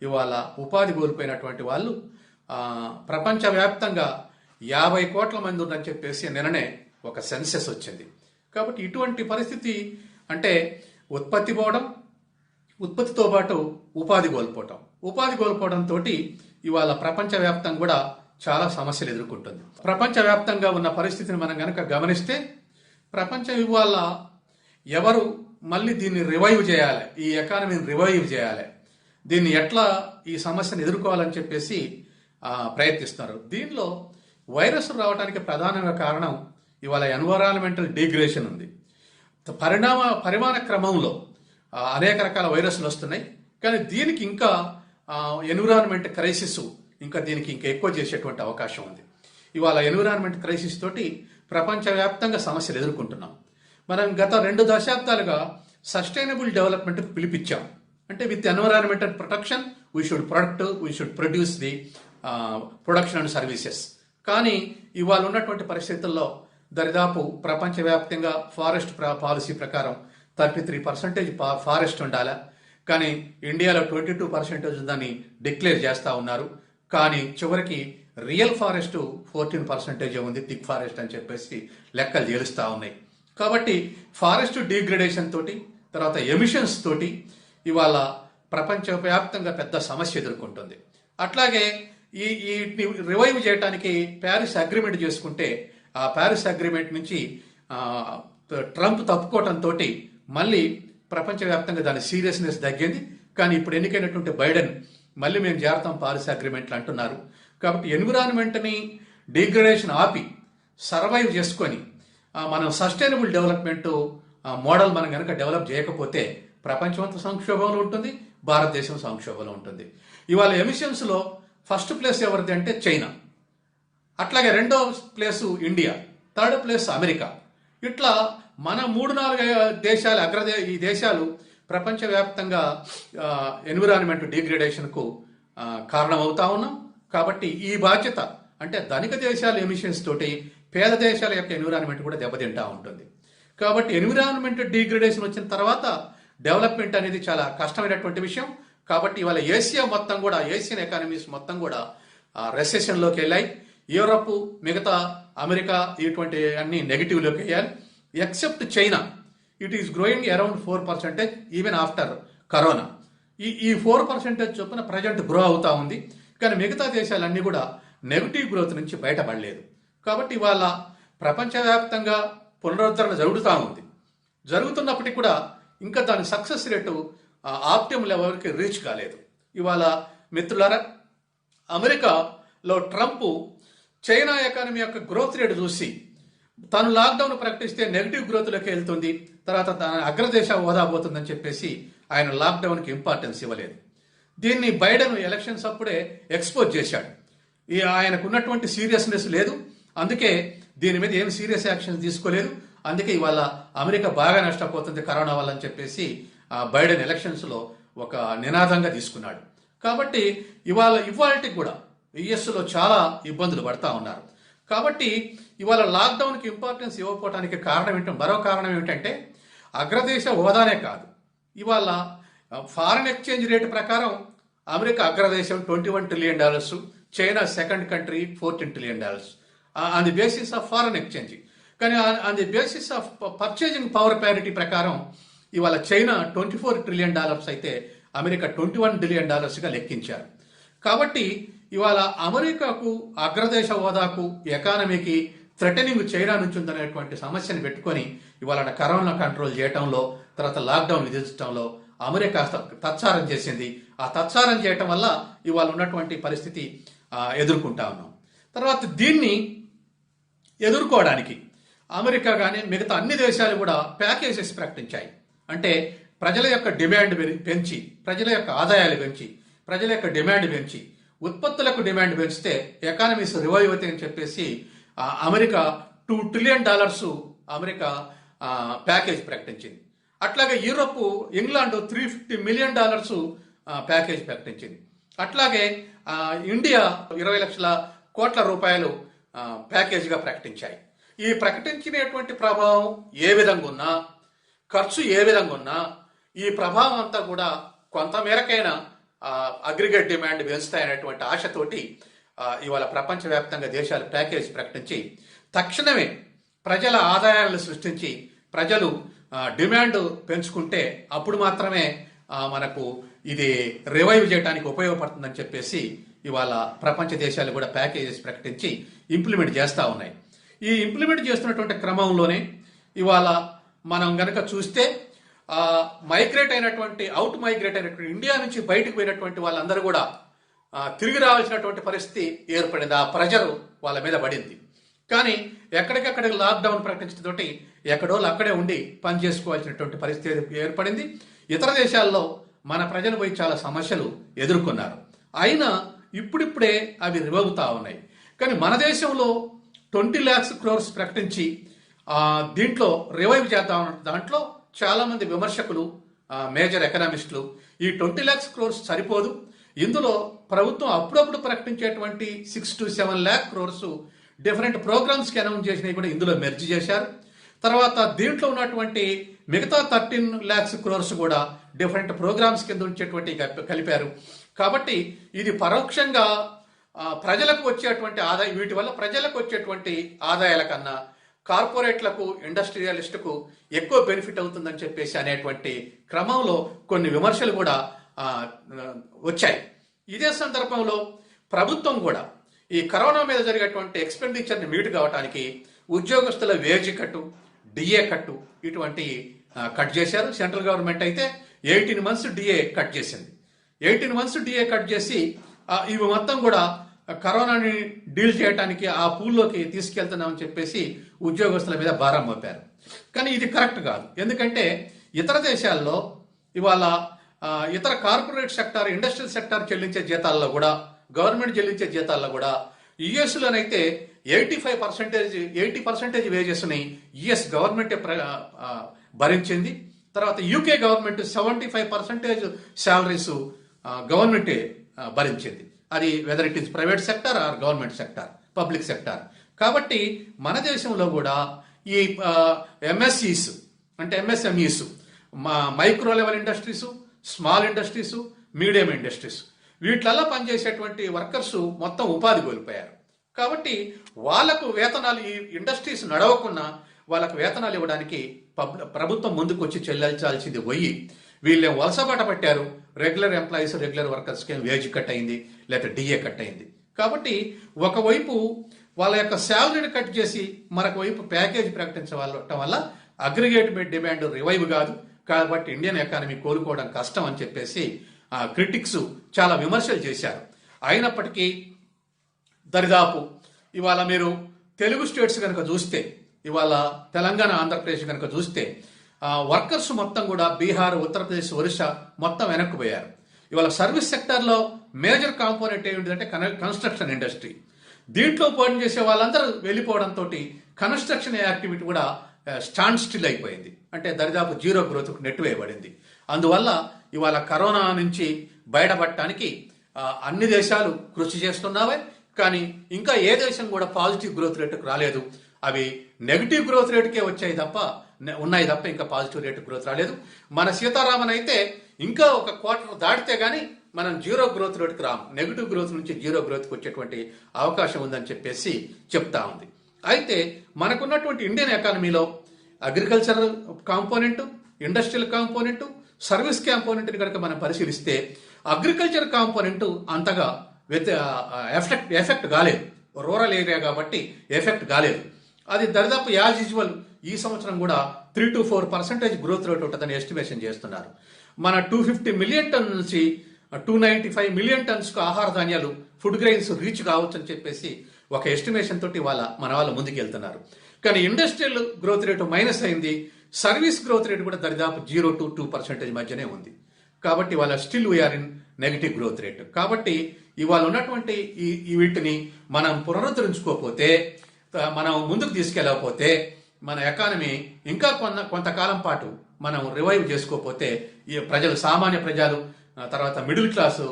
ఇవాళ ఉపాధి కోల్పోయినటువంటి వాళ్ళు ప్రపంచవ్యాప్తంగా 50 కోట్ల మంది ఉందని చెప్పేసి నిన్ననే ఒక సెన్సెస్ వచ్చింది. కాబట్టి ఇటువంటి పరిస్థితి అంటే ఉత్పత్తి పోవడం, ఉత్పత్తితో పాటు ఉపాధి కోల్పోవడంతో ఇవాళ ప్రపంచవ్యాప్తంగా కూడా చాలా సమస్యలు ఎదుర్కొంటుంది. ప్రపంచవ్యాప్తంగా ఉన్న పరిస్థితిని మనం కనుక గమనిస్తే ప్రపంచం ఇవాళ ఎవరు మళ్ళీ దీన్ని రివైవ్ చేయాలి, ఈ ఎకానమీని రివైవ్ చేయాలి, దీన్ని ఎట్లా ఈ సమస్యను ఎదుర్కోవాలని చెప్పేసి ప్రయత్నిస్తున్నారు. దీనిలో వైరస్ రావడానికి ప్రధానంగా కారణం ఇవాళ ఎన్విరాన్మెంటల్ డిగ్రేషన్ ఉంది. పరిమాణ క్రమంలో అనేక రకాల వైరస్లు వస్తున్నాయి. కానీ దీనికి ఇంకా ఎన్విరాన్మెంట్ క్రైసిస్ ఇంకా ఎక్కువ చేసేటువంటి అవకాశం ఉంది. ఇవాళ ఎన్విరాన్మెంట్ క్రైసిస్ తోటి ప్రపంచవ్యాప్తంగా సమస్యలు ఎదుర్కొంటున్నాం. మనం గత 2 దశాబ్దాలుగా సస్టైనబుల్ డెవలప్మెంట్ పిలిపించాం. అంటే with environmental protection we should produce the production and services. కానీ ఇవాళ ఉన్నటువంటి పరిస్థితుల్లో దరిదాపు ప్రపంచవ్యాప్తంగా ఫారెస్ట్ పాలసీ ప్రకారం 33% ఫారెస్ట్ ఉండాలి. కానీ ఇండియాలో 22% ఉందని డిక్లేర్ చేస్తూ ఉన్నారు. కానీ చివరికి రియల్ ఫారెస్ట్ 14% ఉంది, థిక్ ఫారెస్ట్ అని చెప్పేసి లెక్కలు తేలుస్తూ ఉన్నాయి. కాబట్టి ఫారెస్ట్ డిగ్రేడేషన్ తోటి తర్వాత ఎమిషన్స్ తోటి ఇవాళ ప్రపంచవ్యాప్తంగా పెద్ద సమస్య ఎదుర్కొంటుంది. అట్లాగే ఈ రివైవ్ చేయడానికి ప్యారిస్ అగ్రిమెంట్ చేసుకుంటే ఆ ప్యారిస్ అగ్రిమెంట్ నుంచి ట్రంప్ తప్పుకోవడంతో మళ్ళీ ప్రపంచవ్యాప్తంగా దాని సీరియస్నెస్ తగ్గింది. కానీ ఇప్పుడు ఎన్నికైనటువంటి బైడెన్ మళ్ళీ మేము చేరతాం పారిస్ అగ్రిమెంట్లు అంటున్నారు. కాబట్టి ఎన్విరాన్మెంట్ని డిగ్రేడేషన్ ఆపి సర్వైవ్ చేసుకొని మనం సస్టైనబుల్ డెవలప్మెంట్ మోడల్ మనం కనుక డెవలప్ చేయకపోతే ప్రపంచమంతా సంక్షోభంలో ఉంటుంది, భారతదేశం సంక్షోభంలో ఉంటుంది. ఇవాళ ఎమిషన్స్లో ఫస్ట్ ప్లేస్ ఎవరిది అంటే చైనా, అట్లాగే 2వ place India, 3rd place America. ఇట్లా మన 3-4 దేశాలు ఈ దేశాలు ప్రపంచవ్యాప్తంగా ఎన్విరాన్మెంట్ డిగ్రేడేషన్కు కారణమవుతా ఉన్నాం. కాబట్టి ఈ బాధ్యత అంటే ధనిక దేశాల ఎమిషన్స్ తోటి పేద దేశాల యొక్క ఎన్విరాన్మెంట్ కూడా దెబ్బతింటా ఉంటుంది. కాబట్టి ఎన్విరాన్మెంట్ డిగ్రేడేషన్ వచ్చిన తర్వాత డెవలప్మెంట్ అనేది చాలా కష్టమైనటువంటి విషయం. కాబట్టి ఇవాళ ఏషియన్ ఎకానమీస్ మొత్తం కూడా రెసెషన్లోకి వెళ్ళాయి. యూరప్, మిగతా అమెరికా ఇటువంటి అన్ని నెగిటివ్లోకి వెళ్ళాలి. Except China, it is growing around 4% even after corona. ఈ 4% చొప్పున ప్రజెంట్ గ్రో అవుతా ఉంది. కానీ మిగతా దేశాలన్నీ కూడా నెగిటివ్ గ్రోత్ నుంచి బయటపడలేదు. కాబట్టి ఇవాళ ప్రపంచవ్యాప్తంగా పునరుద్ధరణ జరుగుతూ ఉంది. జరుగుతున్నప్పటికీ కూడా ఇంకా దాని సక్సెస్ రేటు ఆప్టిమం లెవెల్కి రీచ్ కాలేదు. ఇవాళ మిత్రులారా, అమెరికాలో ట్రంప్ చైనా ఎకానమీ యొక్క గ్రోత్ రేట్ చూసి తను లాక్డౌన్ ప్రకటిస్తే నెగిటివ్ గ్రోత్లోకి వెళ్తుంది, తర్వాత తన అగ్రదేశ హోదా పోతుందని చెప్పేసి ఆయన లాక్డౌన్కి ఇంపార్టెన్స్ ఇవ్వలేదు. దీన్ని బైడెన్ ఎలక్షన్స్ అప్పుడే ఎక్స్పోజ్ చేశాడు. ఆయనకు ఉన్నటువంటి సీరియస్నెస్ లేదు, అందుకే దీని మీద ఏం సీరియస్ యాక్షన్ తీసుకోలేదు. అందుకే ఇవాళ అమెరికా బాగా నష్టపోతుంది కరోనా వల్ల అని చెప్పేసి బైడెన్ ఎలక్షన్స్లో ఒక నినాదంగా తీసుకున్నాడు. కాబట్టి ఇవాళకి కూడా యుఎస్లో చాలా ఇబ్బందులు పడతా ఉన్నారు. కాబట్టి ఇవాళ లాక్డౌన్కి ఇంపార్టెన్స్ ఇవ్వకపోవడానికి మరో కారణం ఏమిటంటే అగ్రదేశ హోదానే కాదు, ఇవాళ ఫారిన్ ఎక్స్చేంజ్ రేటు ప్రకారం అమెరికా అగ్రదేశం $21 trillion, China second country $14 trillion on the basis of foreign exchange. కానీ on the basis of purchasing power parity ప్రకారం ఇవాళ చైనా $24 ట్రిలియన్ అయితే అమెరికా $21 ట్రిలియన్ లెక్కించారు. కాబట్టి ఇవాళ అమెరికాకు అగ్రదేశ హోదాకు ఎకానమీకి థ్రెటనింగ్ చైనా నుంచి ఉందనేటువంటి సమస్యను పెట్టుకొని ఇవాళ కరోనా కంట్రోల్ చేయటంలో, తర్వాత లాక్డౌన్ విధించడంలో అమెరికా తత్సారం చేసింది. ఆ తత్సారం చేయటం వల్ల ఇవాళ ఉన్నటువంటి పరిస్థితి ఎదుర్కొంటా ఉన్నాం. తర్వాత దీన్ని ఎదుర్కోవడానికి అమెరికా కానీ మిగతా అన్ని దేశాలు కూడా ప్యాకేజెస్ ప్రకటించాయి. అంటే ప్రజల యొక్క డిమాండ్ పెంచి, ప్రజల యొక్క ఆదాయాలు పెంచి, ప్రజల యొక్క డిమాండ్ పెంచి, ఉత్పత్తులకు డిమాండ్ పెంచితే ఎకానమీస్ రివైవ్ అవుతాయి అని చెప్పేసి అమెరికా $2 ట్రిలియన్ అమెరికా ప్యాకేజ్ ప్రకటించింది. అట్లాగే యూరోప్, ఇంగ్లాండ్ $350 మిలియన్ ప్యాకేజ్ ప్రకటించింది. అట్లాగే ఇండియా 20 లక్షల కోట్ల రూపాయలు ప్యాకేజీగా ప్రకటించాయి. ఈ ప్రకటించినటువంటి ప్రభావం ఏ విధంగా ఉన్నా, ఖర్చు ఏ విధంగా ఉన్నా, ఈ ప్రభావం అంతా కూడా కొంతమేరకైనా అగ్రిగేట్ డిమాండ్ పెంచుతాయనేటువంటి ఆశతోటి ఇవాళ ప్రపంచవ్యాప్తంగా దేశాలు ప్యాకేజ్ ప్రకటించి తక్షణమే ప్రజల ఆదాయాలను సృష్టించి ప్రజలు డిమాండ్ పెంచుకుంటే అప్పుడు మాత్రమే మనకు ఇది రివైవ్ చేయడానికి ఉపయోగపడుతుందని చెప్పేసి ఇవాళ ప్రపంచ దేశాలు కూడా ప్యాకేజెస్ ప్రకటించి ఇంప్లిమెంట్ చేస్తూ ఉన్నాయి. ఈ ఇంప్లిమెంట్ చేస్తున్నటువంటి క్రమంలోనే ఇవాళ మనం గనక చూస్తే మైగ్రేట్ అయినటువంటి ఇండియా నుంచి బయటకు పోయినటువంటి వాళ్ళందరూ కూడా తిరిగి రావాల్సినటువంటి పరిస్థితి ఏర్పడింది. ఆ ప్రెజర్ వాళ్ళ మీద పడింది. కానీ ఎక్కడికక్కడ లాక్డౌన్ ప్రకటించడంతో ఎక్కడోళ్ళు అక్కడే ఉండి పని చేసుకోవాల్సినటువంటి పరిస్థితి ఏర్పడింది. ఇతర దేశాల్లో మన ప్రజలు పోయి చాలా సమస్యలు ఎదుర్కొన్నారు. అయినా ఇప్పుడిప్పుడే అవి రివవుతా ఉన్నాయి. కానీ మన దేశంలో 20 lakhs crores ప్రకటించి దీంట్లో రివైవ్ చేద్దాం. దాంట్లో చాలా మంది విమర్శకులు, మేజర్ ఎకనామిస్టులు ఈ 20 lakhs crores సరిపోదు, ఇందులో ప్రభుత్వం అప్పుడప్పుడు ప్రకటించేటువంటి 6 to 7 lakh crores డిఫరెంట్ ప్రోగ్రామ్స్కి అనౌన్స్ చేసినవి కూడా ఇందులో మెర్జ్ చేశారు. తర్వాత దీంట్లో ఉన్నటువంటి మిగతా 13 lakhs crores కూడా డిఫరెంట్ ప్రోగ్రామ్స్ కింద ఉంచేటువంటి కలిపారు. కాబట్టి ఇది పరోక్షంగా ప్రజలకు వచ్చేటువంటి ఆదాయం, వీటి వల్ల ప్రజలకు వచ్చేటువంటి ఆదాయాల కన్నా కార్పొరేట్లకు, ఇండస్ట్రియలిస్టుకు ఎక్కువ బెనిఫిట్ అవుతుందని చెప్పేసి అనేటువంటి క్రమంలో కొన్ని విమర్శలు కూడా వచ్చాయి. ఇదే సందర్భంలో ప్రభుత్వం కూడా ఈ కరోనా మీద జరిగేటువంటి ఎక్స్పెండిచర్ని మీట్ కావడానికి ఉద్యోగస్తుల వేజ్ కట్టు, డిఏ కట్టు ఇటువంటి కట్ చేశారు. సెంట్రల్ గవర్నమెంట్ అయితే 18 months డిఏ కట్ చేసింది. 18 months డిఏ కట్ చేసి ఇవి మొత్తం కూడా కరోనాని డీల్ చేయడానికి ఆ పూల్లోకి తీసుకెళ్తున్నామని చెప్పేసి ఉద్యోగస్తుల మీద భారం మోపారు. కానీ ఇది కరెక్ట్ కాదు. ఎందుకంటే ఇతర దేశాల్లో ఇవాళ ఇతర కార్పొరేట్ సెక్టార్, ఇండస్ట్రియల్ సెక్టార్ చెల్లించే జీతాల్లో కూడా, గవర్నమెంట్ చెల్లించే జీతాల్లో కూడా యుఎస్లోనైతే 80% వేజెస్ని యుఎస్ గవర్నమెంటే భరించింది. తర్వాత యూకే గవర్నమెంట్ 75% శాలరీస్ గవర్నమెంటే భరించింది. అది whether it is private sector or government sector, public sector. కాబట్టి మన దేశంలో కూడా ఈ ఎంఎస్ఈస్ అంటే MSMEs, micro level industries, small industries, medium industries, వీటిలలో పనిచేసేటువంటి వర్కర్స్ మొత్తం ఉపాధి కోల్పోయారు. కాబట్టి వాళ్లకు వేతనాలు, ఈ ఇండస్ట్రీస్ నడవకున్నా వాళ్ళకు వేతనాలు ఇవ్వడానికి ప్రభుత్వం ముందుకు వచ్చి చెల్లించాల్సింది పోయి వీళ్ళేం వలసబాట పట్టారు. రెగ్యులర్ ఎంప్లాయీస్, రెగ్యులర్ వర్కర్స్కి వేజ్ కట్ అయింది, లేకపోతే డిఏ కట్ అయింది. ఒకవైపు వాళ్ళ యొక్క శాలరీని కట్ చేసి మరొక వైపు ప్యాకేజ్ ప్రకటించడం వల్ల అగ్రిగేట్ డిమాండ్ రివైవ్ కాదు. కాబట్టి ఇండియన్ ఎకానమీ కోలుకోవడం కష్టం అని చెప్పేసి క్రిటిక్స్ చాలా విమర్శలు చేశారు. అయినప్పటికీ దరిదాపు ఇవాళ మీరు తెలుగు స్టేట్స్ కనుక చూస్తే, ఇవాళ తెలంగాణ ఆంధ్రప్రదేశ్ కనుక చూస్తే వర్కర్స్ మొత్తం కూడా బీహార్, ఉత్తరప్రదేశ్, ఒరిస్సా మొత్తం వెనక్కిపోయారు. ఇవాళ సర్వీస్ సెక్టార్లో మేజర్ కాంపోనెంట్ ఏమిటంటే కన్స్ట్రక్షన్ ఇండస్ట్రీ. దీంట్లో పనిచేసే వాళ్ళందరూ వెళ్ళిపోవడంతో కన్స్ట్రక్షన్ యాక్టివిటీ కూడా స్టాండ్ స్టిల్ అయిపోయింది. అంటే దరిదాపు జీరో గ్రోత్కు నెట్టివేయబడింది. అందువల్ల ఇవాళ కరోనా నుంచి బయటపడటానికి అన్ని దేశాలు కృషి చేస్తున్నావే, కానీ ఇంకా ఏ దేశం కూడా పాజిటివ్ గ్రోత్ రేటుకు రాలేదు. అవి నెగిటివ్ గ్రోత్ రేటుకే ఉన్నాయి తప్ప ఇంకా పాజిటివ్ రేటు గ్రోత్ రాలేదు. మన సీతారామన్ అయితే ఇంకా ఒక క్వార్టర్ దాటితే గానీ మనం జీరో గ్రోత్ రేటుకు రాము. నెగిటివ్ గ్రోత్ నుంచి జీరో గ్రోత్కి వచ్చేటువంటి అవకాశం ఉందని చెప్పేసి చెప్తా ఉంది. అయితే మనకున్నటువంటి ఇండియన్ ఎకానమీలో agriculture component, industrial component, service component కనుక మనం పరిశీలిస్తే అగ్రికల్చర్ కాంపోనెంట్ అంతగా ఎఫెక్ట్ కాలేదు. రూరల్ ఏరియా కాబట్టి ఎఫెక్ట్ కాలేదు. అది దరిదాపు యాజ్ యూజువల్ ఈ సంవత్సరం కూడా 3 to 4% గ్రోత్ రేట్ ఉంటుందని ఎస్టిమేషన్ చేస్తున్నారు. మన 250 మిలియన్ టన్ నుంచి 295 మిలియన్ టన్స్కు ఆహార ధాన్యాలు, ఫుడ్ గ్రెయిన్స్ రీచ్ కావచ్చు అని చెప్పేసి ఒక ఎస్టిమేషన్ తోటి మన వాళ్ళు ముందుకు వెళ్తున్నారు. కానీ ఇండస్ట్రియల్ గ్రోత్ రేటు మైనస్ అయింది. సర్వీస్ గ్రోత్ రేటు కూడా దరిదాపు 0 to 2% మధ్యనే ఉంది. కాబట్టి ఇవాళ still we're in negative growth rate. కాబట్టి ఇవాళ ఉన్నటువంటి వీటిని మనం పునరుద్ధరించుకోకపోతే, మనం ముందుకు తీసుకెళ్ళకపోతే, మన ఎకానమీ ఇంకా కొంతకాలం పాటు మనం రివైవ్ చేసుకోకపోతే ఈ ప్రజలు, సామాన్య ప్రజలు, తర్వాత మిడిల్ క్లాసు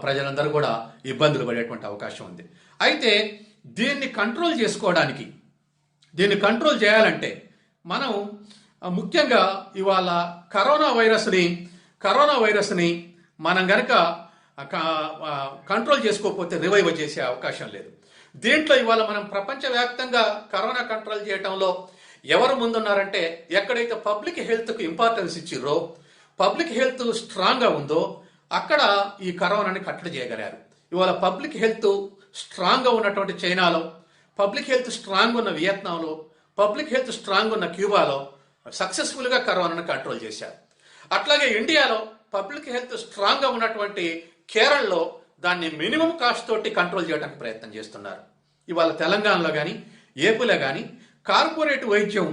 ప్రజలందరూ కూడా ఇబ్బందులు పడేటువంటి అవకాశం ఉంది. అయితే దీన్ని కంట్రోల్ చేయాలంటే మనం ముఖ్యంగా ఇవాళ కరోనా వైరస్ని మనం గనక కంట్రోల్ చేసుకోకపోతే రివైవ్ చేసే అవకాశం లేదు. దీంట్లో ఇవాళ మనం ప్రపంచవ్యాప్తంగా కరోనా కంట్రోల్ చేయడంలో ఎవరు ముందున్నారంటే, ఎక్కడైతే పబ్లిక్ హెల్త్కు ఇంపార్టెన్స్ ఇచ్చిర్రో, పబ్లిక్ హెల్త్ స్ట్రాంగ్గా ఉందో అక్కడ ఈ కరోనాని కట్టడి చేయగలిగారు. ఇవాళ పబ్లిక్ హెల్త్ స్ట్రాంగ్గా ఉన్నటువంటి చైనాలో, పబ్లిక్ హెల్త్ స్ట్రాంగ్ ఉన్న వియత్నాంలో, పబ్లిక్ హెల్త్ స్ట్రాంగ్ ఉన్న క్యూబాలో సక్సెస్ఫుల్గా కరోనాను కంట్రోల్ చేశారు. అట్లాగే ఇండియాలో పబ్లిక్ హెల్త్ స్ట్రాంగ్గా ఉన్నటువంటి కేరళలో దాన్ని మినిమం కాస్ట్ తోటి కంట్రోల్ చేయడానికి ప్రయత్నం చేస్తున్నారు. ఇవాళ తెలంగాణలో కానీ, ఏపీలో కానీ కార్పొరేట్ వైద్యం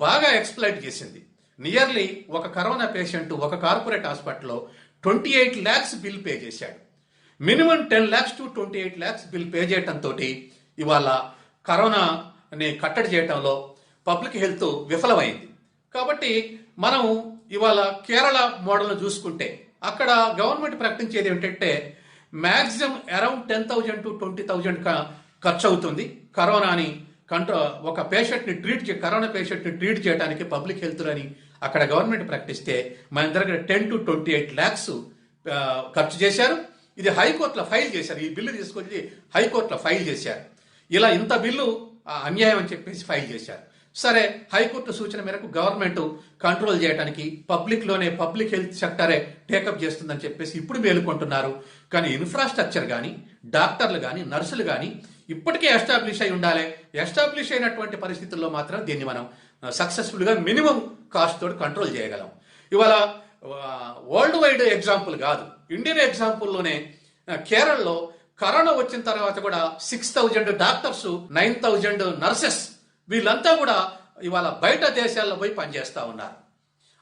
బాగా ఎక్స్ప్లాయిట్ చేసింది. నియర్లీ ఒక కరోనా పేషెంట్ ఒక కార్పొరేట్ హాస్పిటల్లో 28 lakhs బిల్ పే చేశాడు. Minimum 10 lakhs to 28 lakhs bill pay చేయడంతో ఇవాళ కరోనాని కట్టడి చేయడంలో పబ్లిక్ హెల్త్ విఫలమైంది. కాబట్టి మనం ఇవాళ కేరళ మోడల్ను చూసుకుంటే అక్కడ గవర్నమెంట్ ప్రకటించేది ఏంటంటే మ్యాక్సిమం అరౌండ్ 10,000 to 20,000 ఖర్చు అవుతుంది కరోనాని ఒక కరోనా పేషెంట్ని ట్రీట్ చేయడానికి పబ్లిక్ హెల్త్ అని అక్కడ గవర్నమెంట్ ప్రకటిస్తే మన దగ్గర 10 to 28 lakhs ఖర్చు చేశారు. ఇది హైకోర్టులో ఫైల్ చేశారు. ఈ బిల్లు తీసుకొచ్చి హైకోర్టులో ఫైల్ చేశారు. ఇలా ఇంత బిల్లు అన్యాయం అని చెప్పేసి ఫైల్ చేశారు. సరే, హైకోర్టు సూచన మేరకు గవర్నమెంట్ కంట్రోల్ చేయడానికి పబ్లిక్ హెల్త్ సెక్టరే టేకప్ చేస్తుందని చెప్పేసి ఇప్పుడు మేలుకుంటున్నారు. కానీ ఇన్ఫ్రాస్ట్రక్చర్ కానీ, డాక్టర్లు కానీ, నర్సులు కానీ ఇప్పటికే ఎస్టాబ్లిష్ అయి ఉండాలి. ఎస్టాబ్లిష్ అయినటువంటి పరిస్థితుల్లో మాత్రం దీన్ని మనం సక్సెస్ఫుల్గా మినిమం కాస్ట్ తోటి కంట్రోల్ చేయగలం. ఇవాళ వరల్డ్ వైడ్ ఎగ్జాంపుల్ కాదు, ఇండియన్ ఎగ్జాంపుల్లోనే కేరళలో కరోనా వచ్చిన తర్వాత కూడా 6,000 డాక్టర్స్, 9,000 నర్సెస్ వీళ్ళంతా కూడా ఇవాళ బయట దేశాల్లో పోయి పనిచేస్తా ఉన్నారు.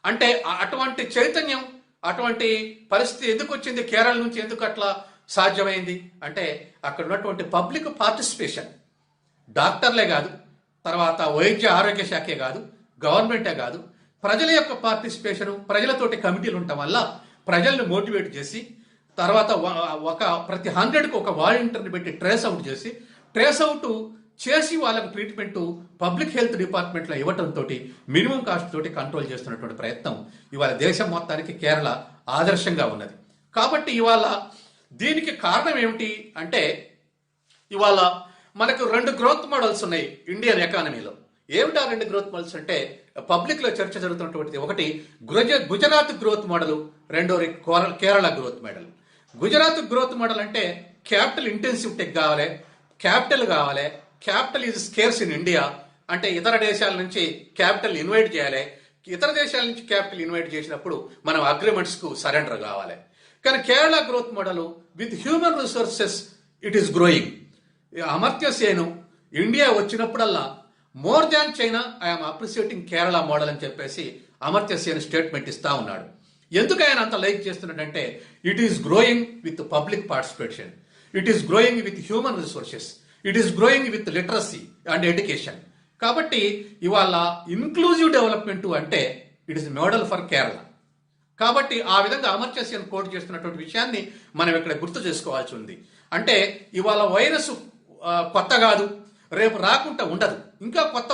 అంటే అటువంటి చైతన్యం, అటువంటి పరిస్థితి ఎందుకు వచ్చింది కేరళ నుంచి, ఎందుకు అట్లా సాధ్యమైంది అంటే అక్కడ ఉన్నటువంటి పబ్లిక్ పార్టిసిపేషన్, డాక్టర్లే కాదు, తర్వాత వైద్య ఆరోగ్య శాఖే కాదు, గవర్నమెంటే కాదు, ప్రజల యొక్క పార్టిసిపేషన్, ప్రజలతోటి కమిటీలు ఉండటం వల్ల ప్రజల్ని మోటివేట్ చేసి, తర్వాత ప్రతి 100కు ఒక వాలంటీర్ని పెట్టి ట్రేస్ అవుట్ చేసి వాళ్ళకు ట్రీట్మెంట్ పబ్లిక్ హెల్త్ డిపార్ట్మెంట్లో ఇవ్వటంతో మినిమం కాస్ట్ తోటి కంట్రోల్ చేస్తున్నటువంటి ప్రయత్నం ఇవాళ దేశం మొత్తానికి కేరళ ఆదర్శంగా ఉన్నది. కాబట్టి ఇవాళ దీనికి కారణం ఏమిటి అంటే, ఇవాళ మనకు 2 గ్రోత్ మోడల్స్ ఉన్నాయి ఇండియన్ ఎకానమీలో. ఏమిటా 2 గ్రోత్ మోడల్స్ అంటే, పబ్లిక్లో చర్చ జరుగుతున్నటువంటిది ఒకటి గుజరాత్ గ్రోత్ మోడల్, రెండోది Kerala growth model. Gujarat growth model అంటే క్యాపిటల్ ఇంటెన్సివ్ టెక్ కావాలి, capital is scares in India, అంటే ఇతర దేశాల నుంచి క్యాపిటల్ ఇన్వైట్ చేయాలి, ఇతర దేశాల నుంచి క్యాపిటల్ ఇన్వైట్ చేసినప్పుడు మనం అగ్రిమెంట్స్కు సరెండర్ కావాలి. కానీ Kerala growth model with human resources it is growing. Amartya Sen India వచ్చినప్పుడల్లా more than China I'm appreciating Kerala model అని చెప్పేసి అమర్త్య సేన్ స్టేట్మెంట్ ఇస్తా ఉన్నాడు. ఎందుకు ఆయన అంత లైక్ చేస్తున్నాడంటే it is growing with public participation, it is growing with human resources, it is growing with literacy and education. కాబట్టి ఇవాళ ఇన్క్లూజివ్ డెవలప్మెంట్ అంటే it is model for Kerala. కాబట్టి ఆ విధంగా అమర్త్య సేన్ కోట్ చేస్తున్నటువంటి విషయాన్ని మనం ఇక్కడ గుర్తు చేసుకోవాల్సి ఉంది. అంటే ఇవాళ వైరస్ కొత్త కాదు, రేపు రాకుండా ఉండదు. ఇంకా కొత్త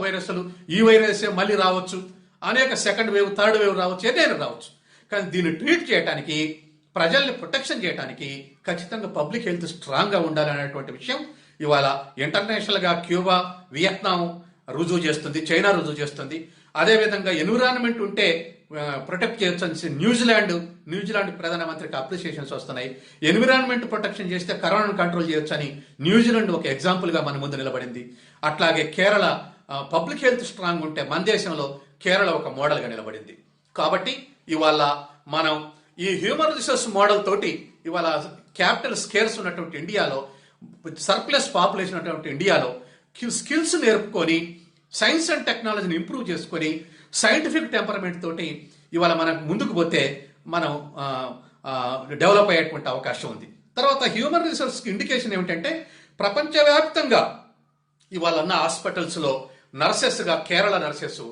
వైరస్లు ఈ వైరసే మళ్ళీ రావచ్చు, అనేక సెకండ్ వేవ్, థర్డ్ వేవ్ రావచ్చు, ఏదైనా రావచ్చు. కానీ దీన్ని ట్రీట్ చేయడానికి, ప్రజల్ని ప్రొటెక్షన్ చేయడానికి ఖచ్చితంగా పబ్లిక్ హెల్త్ స్ట్రాంగ్గా ఉండాలి అనేటువంటి విషయం ఇవాళ ఇంటర్నేషనల్గా క్యూబా, వియత్నాం రుజువు చేస్తుంది, చైనా రుజువు చేస్తుంది. అదేవిధంగా ఎన్విరాన్మెంట్ ఉంటే ప్రొటెక్ట్ చేయొచ్చు. న్యూజిలాండ్ ప్రధానమంత్రికి అప్రిషియేషన్స్ వస్తున్నాయి. ఎన్విరాన్మెంట్ ప్రొటెక్షన్ చేస్తే కరోనాను కంట్రోల్ చేయొచ్చు అని న్యూజిలాండ్ ఒక ఎగ్జాంపుల్గా మన ముందు నిలబడింది. అట్లాగే కేరళ పబ్లిక్ హెల్త్ స్ట్రాంగ్ ఉంటే మన దేశంలో కేరళ ఒక మోడల్గా నిలబడింది. కాబట్టి ఇవాళ మనం ఈ హ్యూమన్ రిసోర్స్ మోడల్ తోటి ఇవాళ క్యాపిటల్ స్కేర్స్ ఉన్నటువంటి ఇండియాలో, సర్ప్లస్ పాపులేషన్ ఉన్నటువంటి ఇండియాలో స్కిల్స్ నేర్పుకొని సైన్స్ అండ్ టెక్నాలజీని ఇంప్రూవ్ చేసుకొని సైంటిఫిక్ టెంపర్మెంట్ తోటి ఇవాళ మనం ముందుకు పోతే మనం డెవలప్ అయ్యేటువంటి అవకాశం ఉంది. తర్వాత హ్యూమన్ రిసోర్స్కి ఇండికేషన్ ఏమిటంటే ప్రపంచవ్యాప్తంగా ఇవాళ ఉన్న హాస్పిటల్స్లో నర్సెస్గా కేరళ నర్సెస్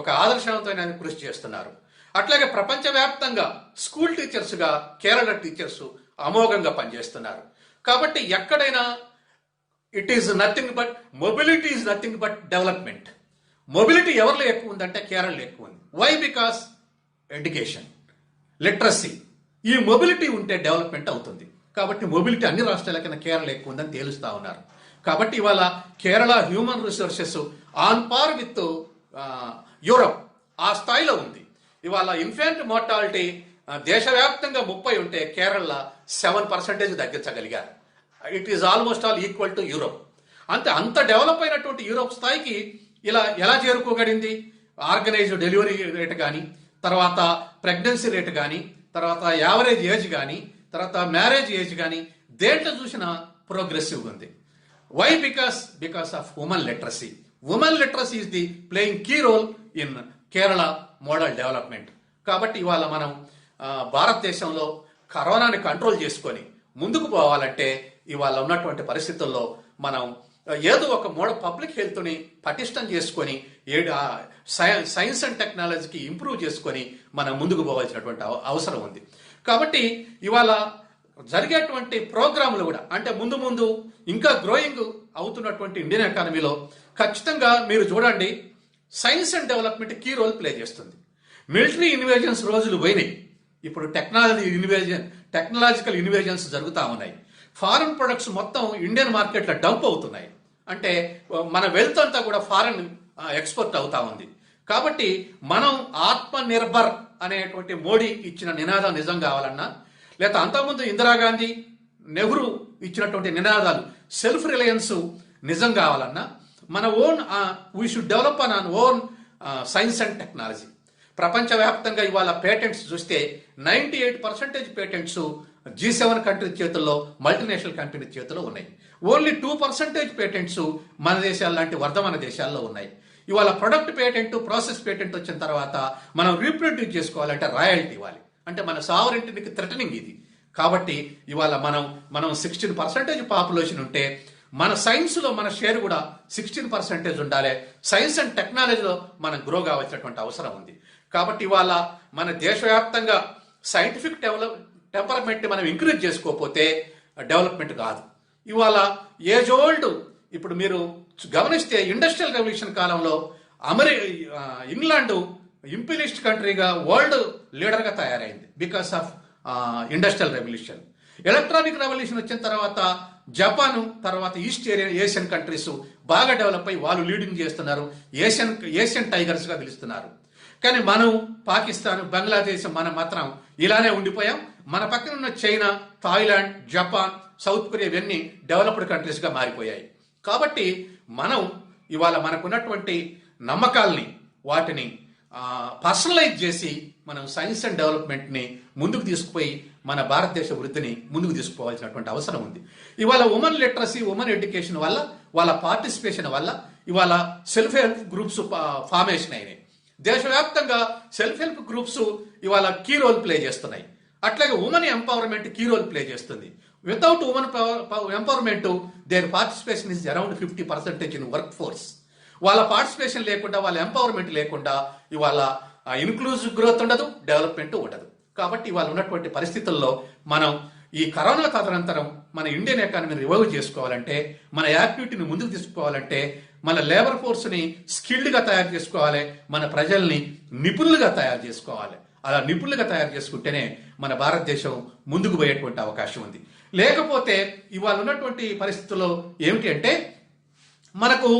ఒక ఆదర్శవంతమైన కృషి చేస్తున్నారు. అట్లాగే ప్రపంచవ్యాప్తంగా స్కూల్ టీచర్స్గా కేరళ టీచర్స్ అమోఘంగా పనిచేస్తున్నారు. కాబట్టి ఎక్కడైనా it is nothing but mobility is nothing but development. Mobility ఎవరిలో ఎక్కువ ఉందంటే కేరళలో ఎక్కువ ఉంది. వై? Because education, literacy. ఈ మొబిలిటీ ఉంటే డెవలప్మెంట్ అవుతుంది. కాబట్టి మొబిలిటీ అన్ని రాష్ట్రాల కింద కేరళ ఎక్కువ ఉందని తేలుస్తా ఉన్నారు. కాబట్టి ఇవాళ Kerala human resources on par with Europe ఆ స్థాయిలో ఉంది. ఇవాళ ఇన్ఫాంట్ మోర్టాలిటీ దేశవ్యాప్తంగా 30 ఉంటే కేరళ 7% తగ్గించగలిగారు. It is almost all equal to Europe. అంత డెవలప్ అయినటువంటి యూరోప్ స్థాయికి ఇలా ఎలా చేరుకోగలిగింది? ఆర్గనైజ్డ్ డెలివరీ రేట్ కానీ, తర్వాత ప్రెగ్నెన్సీ రేట్ కానీ, తర్వాత యావరేజ్ ఏజ్ కానీ, తర్వాత మ్యారేజ్ ఏజ్ కానీ దేంట్లో చూసినా ప్రోగ్రెసివ్ ఉంది. Why? Because of women literacy. Women literacy is the playing key role in Kerala model development. కాబట్టి ఇవాళ మనం భారతదేశంలో కరోనాని కంట్రోల్ చేసుకొని ముందుకు పోవాలంటే ఇవాళ ఉన్నటువంటి పరిస్థితుల్లో మనం ఏదో ఒక పబ్లిక్ హెల్త్ని పటిష్టం చేసుకొని సైన్స్ అండ్ టెక్నాలజీకి ఇంప్రూవ్ చేసుకొని మనం ముందుకు పోవాల్సినటువంటి అవసరం ఉంది. కాబట్టి ఇవాళ జరిగేటువంటి ప్రోగ్రాములు కూడా అంటే ముందు ఇంకా గ్రోయింగ్ అవుతున్నటువంటి ఇండియన్ ఎకానమీలో ఖచ్చితంగా మీరు చూడండి science and development key role play చేస్తుంది. మిలిటరీ ఇన్వేజన్స్ రోజులు పోయినాయి. ఇప్పుడు టెక్నాలజికల్ ఇన్వేజన్స్ జరుగుతూ ఉన్నాయి. ఫారెన్ ప్రొడక్ట్స్ మొత్తం ఇండియన్ మార్కెట్లో డంప్ అవుతున్నాయి. అంటే మన వెల్త్ అంతా కూడా ఫారెన్ ఎక్స్పోర్ట్ అవుతా ఉంది. కాబట్టి మనం ఆత్మ నిర్భర్ అనేటువంటి మోడీ ఇచ్చిన నినాదం నిజం కావాలన్నా, లేదా అంతకుముందు ఇందిరాగాంధీ, నెహ్రూ ఇచ్చినటువంటి నినాదాలు సెల్ఫ్ రిలయన్స్ నిజం కావాలన్నా మన own we should develop on own science and technology. ప్రపంచవ్యాప్తంగా ఇవాళ పేటెంట్స్ చూస్తే 98% పేటెంట్స్ G7 కంట్రీ చేతుల్లో, మల్టీనేషనల్ కంపెనీ చేతుల్లో ఉన్నాయి. ఓన్లీ 2% పేటెంట్స్ మన దేశాల లాంటి వర్ధమాన దేశాల్లో ఉన్నాయి. ఇవాళ ప్రొడక్ట్ పేటెంట్, ప్రాసెస్ పేటెంట్ వచ్చిన తర్వాత మనం రీప్రొడ్యూస్ చేసుకోవాలంటే రాయల్టీ ఇవ్వాలి. అంటే మన సావరెంటిటీకి థ్రెటనింగ్ ఇది. కాబట్టి ఇవాళ మనం 16% పాపులేషన్ ఉంటే మన సైన్స్లో మన షేర్ కూడా 16% ఉండాలి. సైన్స్ అండ్ టెక్నాలజీలో మనం గ్రో కావాల్సినటువంటి అవసరం ఉంది. కాబట్టి ఇవాళ మన దేశవ్యాప్తంగా సైంటిఫిక్ టెంపర్మెంట్ మనం ఎంకరేజ్ చేసుకోకపోతే డెవలప్మెంట్ కాదు. ఇవాళ ఏజ్ ఓల్డ్ ఇప్పుడు మీరు గమనిస్తే ఇండస్ట్రియల్ రెవల్యూషన్ కాలంలో ఇంగ్లాండ్ ఇంపీరియలిస్ట్ కంట్రీగా వరల్డ్ లీడర్గా తయారైంది because of industrial revolution. Electronic revolution వచ్చిన తర్వాత జపాన్, తర్వాత ఈస్ట్ ఏషియన్ కంట్రీస్ బాగా డెవలప్ అయ్యి వాళ్ళు లీడింగ్ చేస్తున్నారు. ఏషియన్ టైగర్స్గా పిలుస్తున్నారు. కానీ మనం పాకిస్తాన్, బంగ్లాదేశ్ మనం మాత్రం ఇలానే ఉండిపోయాం. మన పక్కన ఉన్న China, Thailand, Japan, south Korea ఇవన్నీ డెవలప్డ్ కంట్రీస్గా మారిపోయాయి. కాబట్టి మనం ఇవాళ మనకున్నటువంటి నమ్మకాల్ని వాటిని పర్సనలైజ్ చేసి మనం సైన్స్ అండ్ డెవలప్మెంట్ని ముందుకు తీసుకుపోయి మన భారతదేశ వృద్ధిని ముందుకు తీసుకుపోవాల్సినటువంటి అవసరం ఉంది. ఇవాళ ఉమెన్ లిటరసీ, ఉమెన్ ఎడ్యుకేషన్ వల్ల, వాళ్ళ పార్టిసిపేషన్ వల్ల ఇవాళ సెల్ఫ్ హెల్ప్ గ్రూప్స్ ఫార్మేషన్ అయినాయి. దేశవ్యాప్తంగా సెల్ఫ్ హెల్ప్ గ్రూప్స్ ఇవాళ కీ రోల్ ప్లే చేస్తున్నాయి. అట్లాగే women empowerment key role play చేస్తుంది. Without women empowerment their participation is around 50% in work force. వాళ్ళ పార్టిసిపేషన్ లేకుండా, వాళ్ళ ఎంపవర్మెంట్ లేకుండా ఇవాళ ఇన్క్లూజివ్ గ్రోత్ ఉండదు, డెవలప్మెంట్ ఉండదు. కాబట్టి ఇవాళ ఉన్నటువంటి పరిస్థితుల్లో మనం ఈ కరోనా తదనంతరం మన ఇండియన్ ఎకానమీని రివైవ్ చేసుకోవాలంటే, మన యాక్టివిటీని ముందుకు తీసుకోవాలంటే, మన లేబర్ ఫోర్స్ని స్కిల్డ్గా తయారు చేసుకోవాలి, మన ప్రజల్ని నిపుణులుగా తయారు చేసుకోవాలి. అలా నిపుణులుగా తయారు చేసుకుంటేనే మన భారతదేశం ముందుకు పోయేటువంటి అవకాశం ఉంది. లేకపోతే ఇవాళ ఉన్నటువంటి పరిస్థితుల్లో ఏమిటి అంటే, మనకు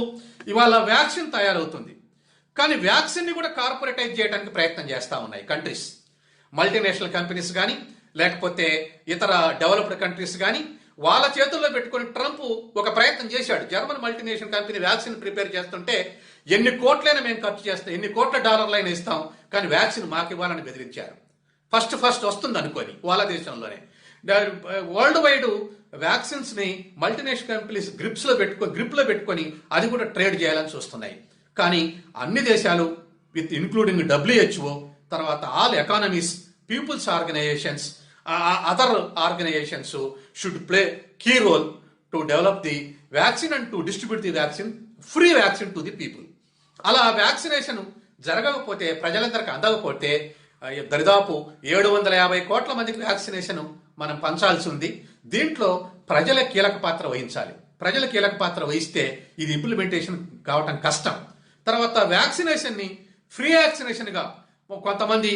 ఇవాళ వ్యాక్సిన్ తయారవుతుంది, కానీ వ్యాక్సిన్ని కూడా కార్పొరేటైజ్ చేయడానికి ప్రయత్నం చేస్తూ ఉన్నాయి కంట్రీస్. మల్టీనేషనల్ కంపెనీస్ కానీ, లేకపోతే ఇతర డెవలప్డ్ కంట్రీస్ కానీ వాళ్ళ చేతుల్లో పెట్టుకుని ట్రంప్ ఒక ప్రయత్నం చేశాడు. German multinational company vaccine prepare చేస్తుంటే ఎన్ని కోట్లైనా మేము ఖర్చు చేస్తాం, ఎన్ని కోట్ల డాలర్లైనా ఇస్తాం, కానీ వ్యాక్సిన్ మాకు ఇవ్వాలని బెదిరించారు. ఫస్ట్ వస్తుంది అనుకొని వాళ్ళ దేశంలోనే. వరల్డ్ వైడ్ వ్యాక్సిన్స్ని మల్టీనేషనల్ కంపెనీస్ గ్రిప్లో పెట్టుకొని అది కూడా ట్రేడ్ చేయాలని చూస్తున్నాయి. కానీ అన్ని దేశాలు విత్ ఇన్క్లూడింగ్ WHO, తర్వాత all economies, peoples organisations, other organisations should play key role to develop the vaccine and to distribute the vaccine, free vaccine to the people. అలా వ్యాక్సినేషన్ జరగకపోతే, ప్రజలందరికీ అందకపోతే దరిదాపు 750 కోట్ల మందికి వ్యాక్సినేషన్ మనం పంచాల్సి ఉంది. దీంట్లో ప్రజల కీలక పాత్ర వహించాలి. ప్రజల కీలక పాత్ర వహిస్తే ఇది ఇంప్లిమెంటేషన్ కావటం కష్టం. తర్వాత వ్యాక్సినేషన్ని ఫ్రీ వ్యాక్సినేషన్గా కొంతమంది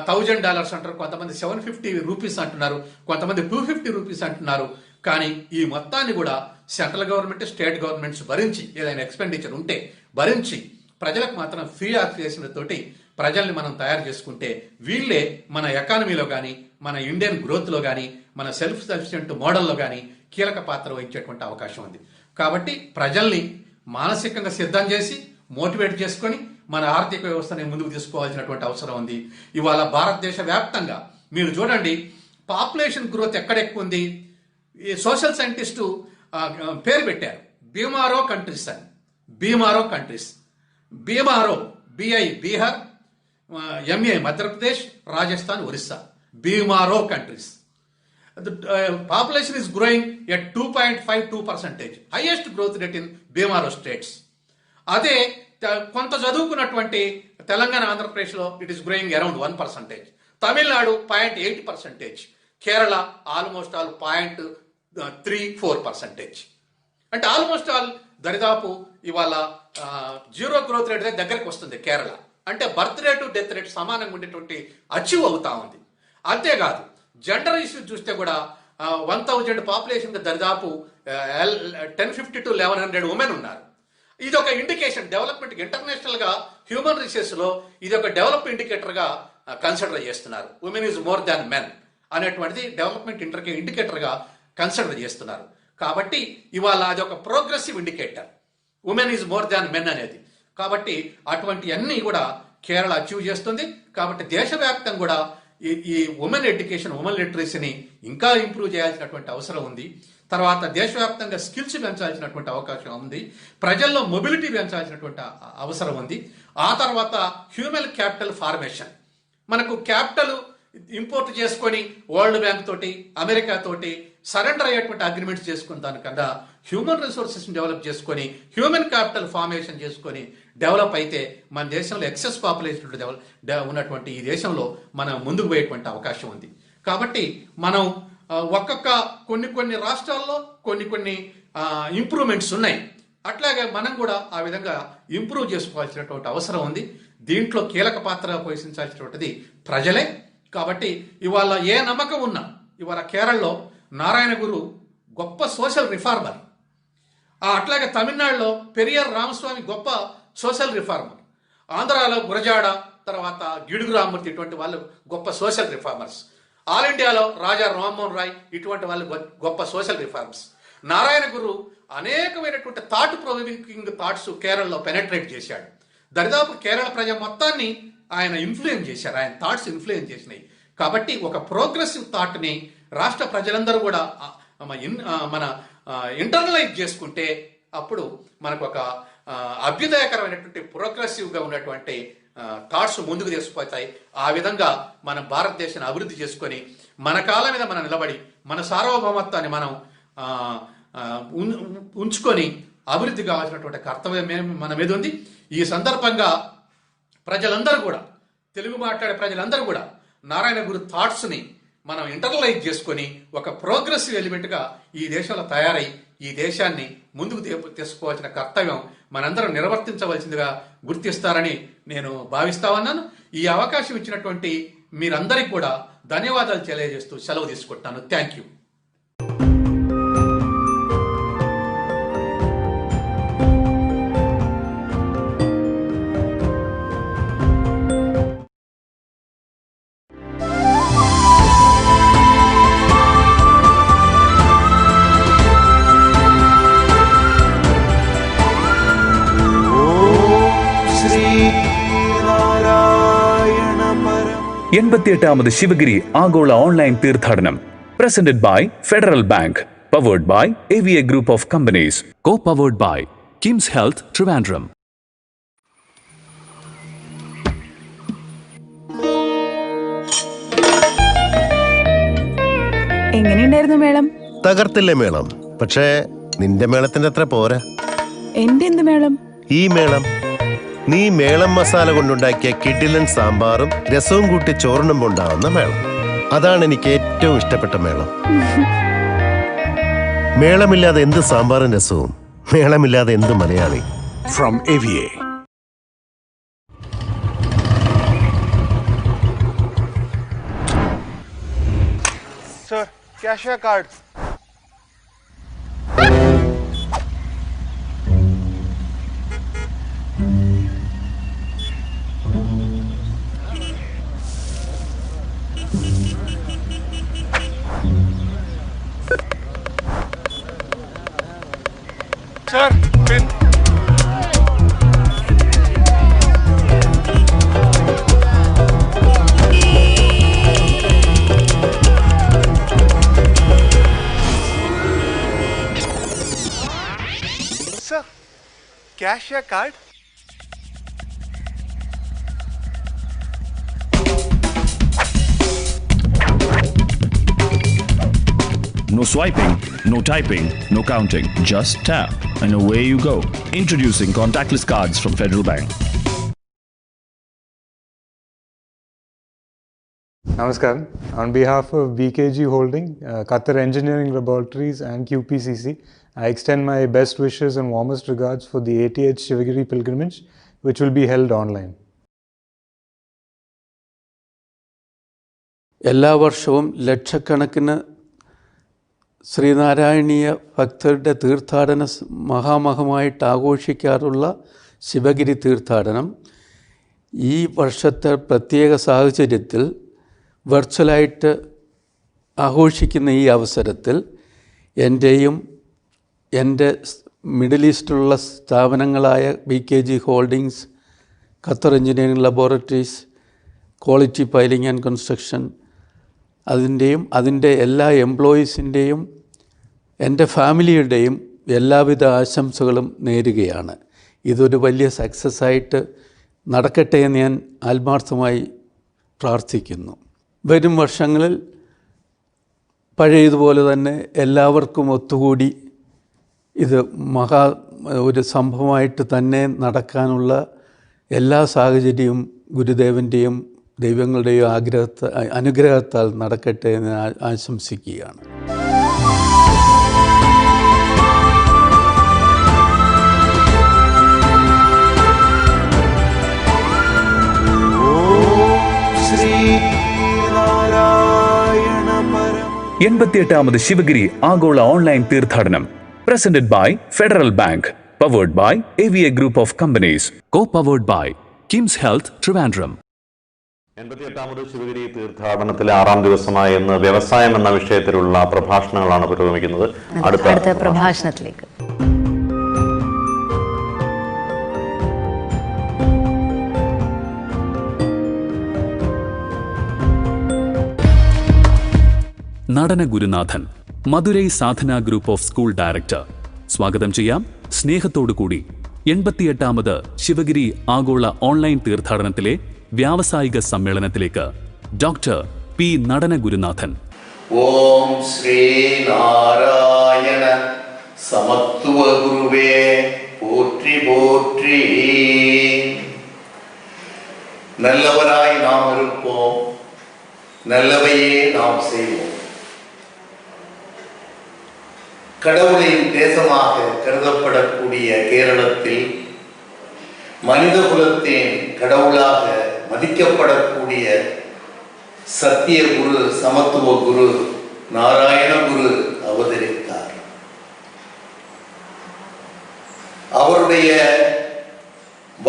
$1000 అంటారు, కొంతమంది $750 అంటున్నారు, కొంతమంది $250 అంటున్నారు. కానీ ఈ మొత్తాన్ని కూడా సెంట్రల్ గవర్నమెంట్, స్టేట్ గవర్నమెంట్స్ భరించి, ఏదైనా ఎక్స్పెండిచర్ ఉంటే భరించి ప్రజలకు మాత్రం ఫ్రీ వ్యాక్సినేషన్ తోటి ప్రజల్ని మనం తయారు చేసుకుంటే వీళ్ళే మన ఎకానమీలో కానీ, మన ఇండియన్ గ్రోత్లో కానీ, మన సెల్ఫ్ సఫిషియెంట్ మోడల్లో కానీ కీలక పాత్ర వహించేటువంటి అవకాశం ఉంది. కాబట్టి ప్రజల్ని మానసికంగా సిద్ధం చేసి మోటివేట్ చేసుకొని మన ఆర్థిక వ్యవస్థని ముందుకు తీసుకోవాల్సినటువంటి అవసరం ఉంది. ఇవాళ భారతదేశ వ్యాప్తంగా మీరు చూడండి, పాపులేషన్ గ్రోత్ ఎక్కడ ఎక్కువ ఉంది. ఈ సోషల్ సైంటిస్టు పేరు పెట్టారు బీమారో కంట్రీస్ అని. Bimaru countries, Bimaru, BI Bihar, MA Madhya Pradesh, Rajasthan, Orissa, Bimaru countries. Population is growing at 2.52%, highest growth rate in Bimaru states. అదే కొంత చదువుకున్నటువంటి తెలంగాణ, ఆంధ్రప్రదేశ్లో it is growing around 1%, Tamil Nadu 0.8%, Kerala almost all 0.34%. అంటే ఆల్మోస్ట్ ఆల్ దరిదాపు ఇవాళ జీరో గ్రోత్ రేట్ దగ్గరికి వస్తుంది కేరళ. అంటే బర్త్ రేటు, డెత్ రేట్ సమానంగా ఉండేటువంటి అచీవ్ అవుతా ఉంది. అంతేకాదు జెండర్ ఇష్యూ చూస్తే కూడా 1000 పాపులేషన్ దరిదాపు 1050 to 1100 ఉమెన్ ఉన్నారు. ఇది ఒక ఇండికేషన్ డెవలప్మెంట్. ఇంటర్నేషనల్గా హ్యూమన్ రిసోర్స్లో ఇది ఒక డెవలప్ ఇండికేటర్గా కన్సిడర్ చేస్తున్నారు. Women is more than men అనేటువంటిది డెవలప్మెంట్ ఇండికేటర్గా కన్సిడర్ చేస్తున్నారు. కాబట్టి ఇవాళ అది ఒక progressive indicator, women is more than men అనేది. కాబట్టి అటువంటి అన్నీ కూడా కేరళ అచీవ్ చేస్తుంది. కాబట్టి దేశవ్యాప్తంగా కూడా ఈ ఉమెన్ ఎడ్యుకేషన్, ఉమెన్ లిటరసీని ఇంకా ఇంప్రూవ్ చేయాల్సినటువంటి అవసరం ఉంది. తర్వాత దేశవ్యాప్తంగా స్కిల్స్ పెంచాల్సినటువంటి అవకాశం ఉంది. ప్రజల్లో మొబిలిటీ పెంచాల్సినటువంటి అవసరం ఉంది. ఆ తర్వాత హ్యూమన్ క్యాపిటల్ ఫార్మేషన్. మనకు క్యాపిటల్ ఇంపోర్ట్ చేసుకొని వరల్డ్ బ్యాంక్ తోటి, అమెరికా తోటి సరెండర్ అయ్యేటువంటి అగ్రిమెంట్స్ చేసుకున్న దానికన్నా హ్యూమన్ రిసోర్సెస్ని డెవలప్ చేసుకొని, హ్యూమన్ క్యాపిటల్ ఫార్మేషన్ చేసుకొని డెవలప్ అయితే మన దేశంలో ఎక్సెస్ పాపులేషన్ ఉన్నటువంటి ఈ దేశంలో మనం ముందుకు పోయేటువంటి అవకాశం ఉంది. కాబట్టి మనం ఒక్కొక్క కొన్ని రాష్ట్రాల్లో కొన్ని ఇంప్రూవ్మెంట్స్ ఉన్నాయి. అట్లాగే మనం కూడా ఆ విధంగా ఇంప్రూవ్ చేసుకోవాల్సినటువంటి అవసరం ఉంది. దీంట్లో కీలక పాత్ర పోషించాల్సినటువంటిది ప్రజలే. కాబట్టి ఇవాళ ఏ నమ్మకం ఉన్నా, ఇవాళ కేరళలో నారాయణ గురు గొప్ప సోషల్ రిఫార్మర్, అట్లాగే తమిళనాడులో పెరియార్ రామస్వామి గొప్ప సోషల్ రిఫార్మర్, ఆంధ్రాలో గురజాడ, తర్వాత గిడుగు రామ్మూర్తి ఇటువంటి వాళ్ళు గొప్ప సోషల్ రిఫార్మర్స్, ఆల్ ఇండియాలో రాజా రామ్మోహన్ రాయ్ ఇటువంటి వాళ్ళు గొప్ప సోషల్ రిఫార్మర్స్. నారాయణ గురు అనేకమైనటువంటి థాట్ ప్రొవోకింగ్ థాట్స్ కేరళలో పెనట్రేట్ చేశాడు. దరిదాపు కేరళ ప్రజ మొత్తాన్ని ఆయన ఇన్ఫ్లుయెన్స్ చేశారు, ఆయన థాట్స్ ఇన్ఫ్లుయెన్స్ చేసినాయి. కాబట్టి ఒక ప్రోగ్రెసివ్ థాట్ని రాష్ట్ర ప్రజలందరూ కూడా మన ఇంటర్నలైజ్ చేసుకుంటే అప్పుడు మనకు ఒక అభ్యుదయకరమైనటువంటి ప్రోగ్రెసివ్గా ఉన్నటువంటి థాట్స్ ముందుకు తీసుకుపోతాయి. ఆ విధంగా మన భారతదేశాన్ని అభివృద్ధి చేసుకొని మన కాళ్ళ మీద మనం నిలబడి మన సార్వభౌమత్వాన్ని మనం ఉంచుకొని అభివృద్ధి కావాల్సినటువంటి కర్తవ్యం మన మీద ఉంది. ఈ సందర్భంగా ప్రజలందరూ కూడా, తెలుగు మాట్లాడే ప్రజలందరూ కూడా నారాయణ గురు థాట్స్ని మనం ఇంటర్నలైజ్ చేసుకొని ఒక ప్రోగ్రెసివ్ ఎలిమెంట్గా ఈ దేశంలో తయారై ఈ దేశాన్ని ముందుకు తీసుకోవాల్సిన కర్తవ్యం మనందరం నిర్వర్తించవలసిందిగా గుర్తిస్తారని నేను భావిస్తా ఉన్నాను. ఈ అవకాశం ఇచ్చినటువంటి మీరందరికీ కూడా ధన్యవాదాలు తెలియజేస్తూ సెలవు తీసుకుంటాను. Thank you. എൺപത്തിയെട്ടാമത് ശിവഗിരി ആഗോള ഓൺലൈൻ തീർത്ഥാടനം presented by federal bank, powered by AVA group of companies, co-powered by KIMS health Trivandrum. എങ്ങനെയുണ്ടായിരുന്നു മേളം? തകർത്തില്ലേ മേളം? പക്ഷേ നിന്റെ മേളത്തിന്റെ അത്ര പോരാ. എന്റെ എന്ത് മേളം? ഈ മേളം നീ മേളം മസാല കൊണ്ടുണ്ടാക്കിയ കിഡിലൻ സാമ്പാറും രസവും കൂട്ടി ചോറിനുമ്പോൾ ഉണ്ടാവുന്ന മേളം. അതാണ് എനിക്ക് ഏറ്റവും ഇഷ്ടപ്പെട്ട മേളം. മേളമില്ലാതെ എന്ത് സാമ്പാറും രസവും, മേളമില്ലാതെ എന്ത് Malayali. From AVA. Sir, cashier card. Sir, pin. Sir, cashier card. No swiping, no typing, no counting. Just tap and away you go. Introducing contactless cards from Federal Bank. Namaskaram. On behalf of BKG Holding, Qatar Engineering Laboratories and QPCC, I extend my best wishes and warmest regards for the 80th Sivagiri pilgrimage, which will be held online. എല്ലാ വർഷവും ലക്ഷക്കണക്കിന് ശ്രീനാരായണീയ ഭക്തരുടെ തീർത്ഥാടന മഹാമഹമായിട്ട് ആഘോഷിക്കാറുള്ള ശിവഗിരി തീർത്ഥാടനം ഈ വർഷത്തെ പ്രത്യേക സാഹചര്യത്തിൽ വെർച്വലായിട്ട് ആഘോഷിക്കുന്ന ഈ അവസരത്തിൽ എൻ്റെയും എൻ്റെ മിഡിൽ ഈസ്റ്റിലുള്ള സ്ഥാപനങ്ങളായ BKG holdings, Qatar engineering laboratories, quality piling and construction, അതിൻ്റെ എല്ലാ എംപ്ലോയീസിൻ്റെയും എൻ്റെ ഫാമിലിയുടെയും എല്ലാവിധ ആശംസകളും നേരുകയാണ്. ഇതൊരു വലിയ സക്സസ്സായിട്ട് നടക്കട്ടെ എന്ന് ഞാൻ ആത്മാർത്ഥമായി പ്രാർത്ഥിക്കുന്നു. വരും വർഷങ്ങളിൽ പഴയതുപോലെ തന്നെ എല്ലാവർക്കും ഒത്തുകൂടി ഇത് ഒരു സംഭവമായിട്ട് തന്നെ നടക്കാനുള്ള എല്ലാ സാഹചര്യവും ഗുരുദേവൻ്റെയും ദൈവങ്ങളുടെയും അനുഗ്രഹത്താൽ നടക്കട്ടെ എന്ന് ആശംസിക്കുകയാണ്. എൺപത്തിയെട്ടാമത് ശിവഗിരി ആഗോള ഓൺലൈൻ തീർത്ഥാടനം presented by federal bank, powered by AVA group of companies, co-powered by KIMS health Trivandrum. 88ാമത് ശിവഗിരി തീർത്ഥാടനത്തിലെ 6ാം ദിവസമായ ഇന്ന് വ്യവസായം എന്ന വിഷയത്തിലുള്ള പ്രഭാഷണങ്ങളാണ് പുരോഗമിക്കുന്നത്. അടുത്ത പ്രഭാഷണത്തിലേക്ക് നടന ഗുരുനാഥൻ, മധുരൈ സാധന ഗ്രൂപ്പ് ഓഫ് സ്കൂൾ ഡയറക്ടർ. സ്വാഗതം ചെയ്യാം സ്നേഹത്തോടുകൂടി 88ാമത് ശിവഗിരി ആഗോള ഓൺലൈൻ തീർത്ഥാടനത്തിലെ വ്യാവസായിക സമ്മേളനത്തിലേക്ക് ഡോക്ടർ പി നടന ഗുരുനാഥൻ. ഓം ശ്രീ നാരായണ സമത്വ ഗുരുവേ പോற்றி போற்றி. நல்லவராய் நாம் இருப்போம், நல்லவையே நாம் செய்வோம். கடவுளின் தேசமாக கருதப்படக்கூடிய கேரளத்தில் மனித குலத்தின் கடவுளாக மதிக்கப்படக்கூடிய சத்திய குரு, சமத்துவ குரு, நாராயண குரு அவதரித்தார். அவருடைய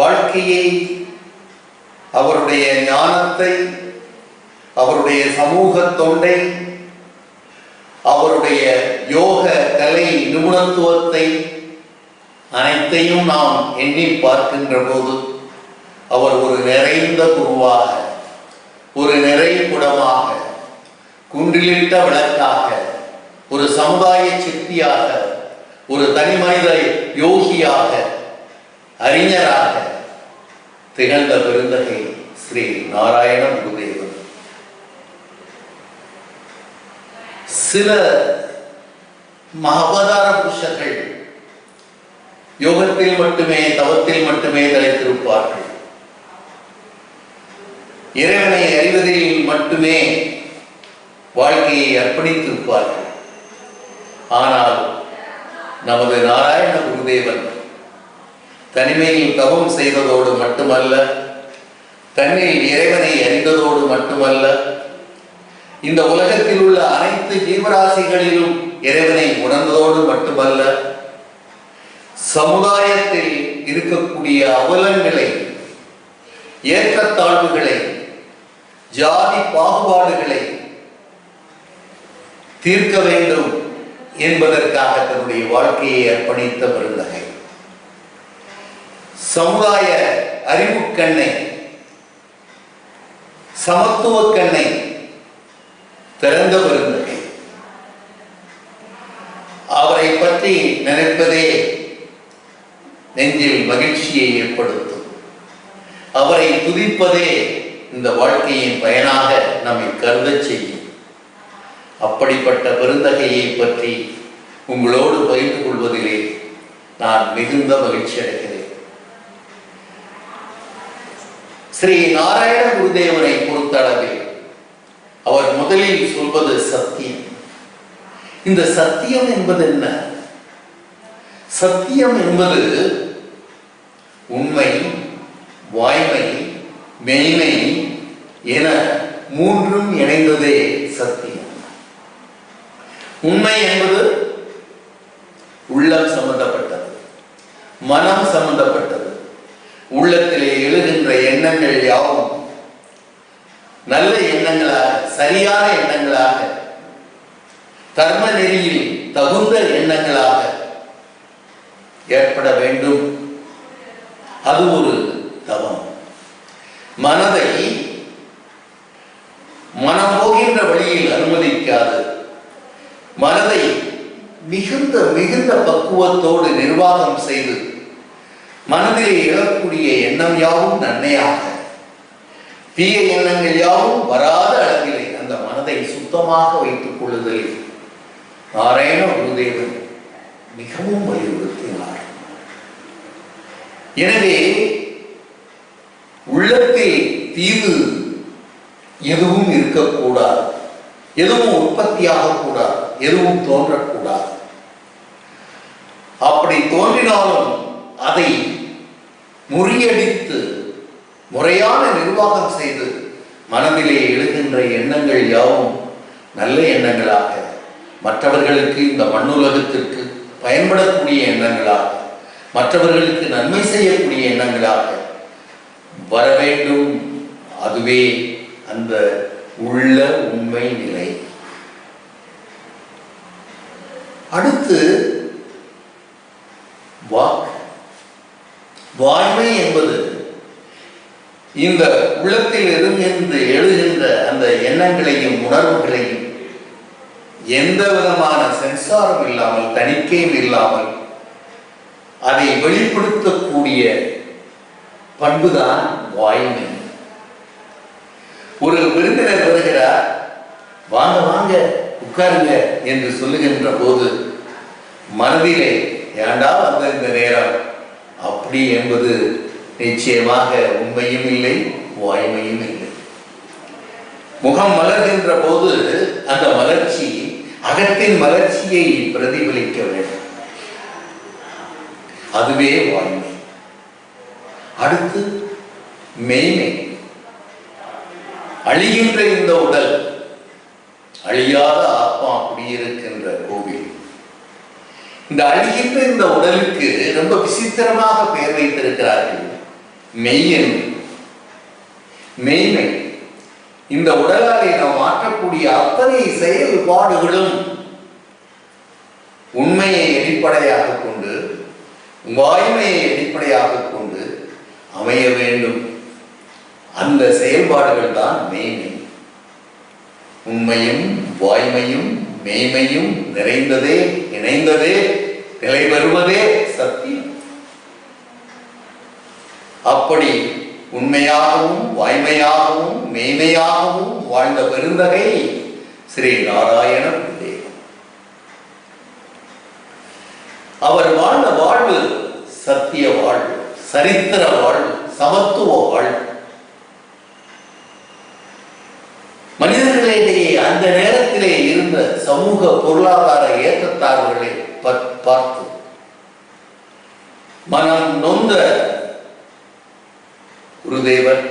வாழ்க்கையை, அவருடைய ஞானத்தை, அவருடைய சமூக தொண்டை, அவருடைய யோக கலை நிபுணத்துவத்தை அனைத்தையும் நாம் எண்ணி பார்க்கின்ற போது அவர் ஒரு நிறைந்த குருவாக, ஒரு நிறை குடமாக, குன்றிலிட்ட விளக்காக, ஒரு சமுதாய சிற்பியாக, ஒரு தனிமனித யோகியாக, அறிஞராக திகழ்ந்த பெருந்தகை ஸ்ரீ நாராயண குருதேவன். சில அவதார புருஷர்கள் யோகத்தில் மட்டுமே, தவத்தில் மட்டுமே தலைத்திருப்பார்கள். இறைவனை அறிவதில் மட்டுமே வாழ்க்கையை அர்ப்பணித்திருப்பார்கள். ஆனால் நமது நாராயண குருதேவன் தனிமையில் தவம் செய்ததோடு மட்டுமல்ல, தன்னில் இறைவனை அறிந்ததோடு மட்டுமல்ல, இந்த உலகத்தில் உள்ள அனைத்து ஜீவராசிகளிலும் இறைவனை உணர்ந்ததோடு மட்டுமல்ல, சமுதாயத்தில் இருக்கக்கூடிய அவலங்களை, ஏற்றத்தாழ்வுகளை, ஜாதி பாகுபாடுகளை தீர்க்க வேண்டும் என்பதற்காக தன்னுடைய வாழ்க்கையை அர்ப்பணித்த பெருந்தகை. சமுதாய அறிவுக்கண்ணை, சமத்துவ கண்ணை திறந்த பெருந்தகை. அவரை பற்றி நினைப்பதே நெஞ்சில் மகிழ்ச்சியை ஏற்படுத்தும். அவரை துதிப்பதே இந்த வாழ்க்கையின் பயனாக நம்மை கருத செய்யும். அப்படிப்பட்ட பெருந்தகையை பற்றி உங்களோடு பகிர்ந்து கொள்வதிலே நான் மிகுந்த மகிழ்ச்சி அடைகிறேன். ஸ்ரீ நாராயண குருதேவனை பொறுத்தளவில் அவர் முதலில் சொல்வது சத்தியம். இந்த சத்தியம் என்பது என்ன? சத்தியம் என்பது உண்மை, வாய்மை, மெய்மை என மூன்றும் இணைந்ததே சத்தியம். உண்மை என்பது உள்ளம் சம்பந்தப்பட்டது, மனம் சம்பந்தப்பட்டது. உள்ளத்திலே எழுகின்ற எண்ணங்கள் யாவும் நல்ல எண்ணங்களாக, சரியான எண்ணங்களாக, தர்ம நெறியில் தகுந்த எண்ணங்களாக ஏற்பட வேண்டும். அது ஒரு தவம். மனதை மனம் போகின்ற வழியில் அனுமதிக்காது, மனதை மிகுந்த மிகுந்த பக்குவத்தோடு நிர்வாகம் செய்து மனதிலே எழக்கூடிய எண்ணம் யாவும் நன்மையாக, தீய எண்ணங்கள் யாவும் வராத அளவிலே அந்த மனதை சுத்தமாக வைத்துக் கொள்ளுதல் நாராயண குருதேவன் மிகவும் வலியுறுத்தினார். எனவே உள்ளத்தில் தீவு எதுவும் இருக்கக்கூடாது, எதுவும் உற்பத்தியாக கூடாது, எதுவும் தோன்றக்கூடாது. அப்படி தோன்றினாலும் அதை முறியடித்து முறையான நிர்வாகம் செய்து மனதிலே எழுகின்ற எண்ணங்கள் யாவும் நல்ல எண்ணங்களாக, மற்றவர்களுக்கு, இந்த மண்ணுலகத்திற்கு பயன்படக்கூடிய எண்ணங்களாக, மற்றவர்களுக்கு நன்மை செய்யக்கூடிய எண்ணங்களாக வர வேண்டும். அதுவே அந்த உள்ள உண்மை நிலை. அடுத்து வாய்மை என்பது இந்த உள்ளத்தில் இருந்து எழுகின்ற அந்த எண்ணங்களையும் உணர்வுகளையும் எந்த விதமான சென்சாரும் இல்லாமல், தணிக்கையும் இல்லாமல் அதை வெளிப்படுத்தக்கூடிய பண்புதான் வாய்மை. ஒரு விருந்தினர் வருகிறார், வாங்க வாங்க உட்காருங்க என்று சொல்லுகின்ற போது மனதிலே ஏண்டா வந்த இந்த நேரம் அப்படி என்பது நிச்சயமாக உண்மையும் இல்லை, வாய்மையும் இல்லை. முகம் மலர்கின்ற போது அந்த மலர்ச்சி அகத்தின் மலர்ச்சியை பிரதிபலிக்க வேண்டும். அதுவே வாய்மை. அடுத்து மெய்மை. அழிகின்ற இந்த உடல், அழியாத ஆத்மா குடியிருக்கின்ற கோவில். இந்த அழிகின்ற இந்த உடலுக்கு ரொம்ப விசித்திரமாக பெயர் வைத்திருக்கிறார்கள், மெய்யன். மெய்மை. இந்த உடலாலே நாம் மாற்றக்கூடிய அத்தனை செயல்பாடுகளும் உண்மையை அடிப்படையாக கொண்டு, வாய்மையை அடிப்படையாக கொண்டு அமைய வேண்டும். அந்த செயல்பாடுகள் தான் மெய்மை. உண்மையும் வாய்மையும் மெய்மையும் நிறைந்ததே, இணைந்ததே, நிலை பெறுவதே சத்தியம். அப்படி உண்மையாகவும் வாய்மையாகவும் மெய்மையாகவும் வாழ்ந்த பெருந்தகை ஸ்ரீ நாராயண குருதேவன். அவர் வாழ்ந்த வாழ்வு சத்திய வாழ்வு, சரித்திர வாழ்வு, சமத்துவ வாழ்வு. மனிதர்களிடையே அந்த நேரத்திலே இருந்த சமூக பொருளாதார ஏற்றத்தாழ்வுகளை பார்த்து மனம் நொந்த குருதேவர்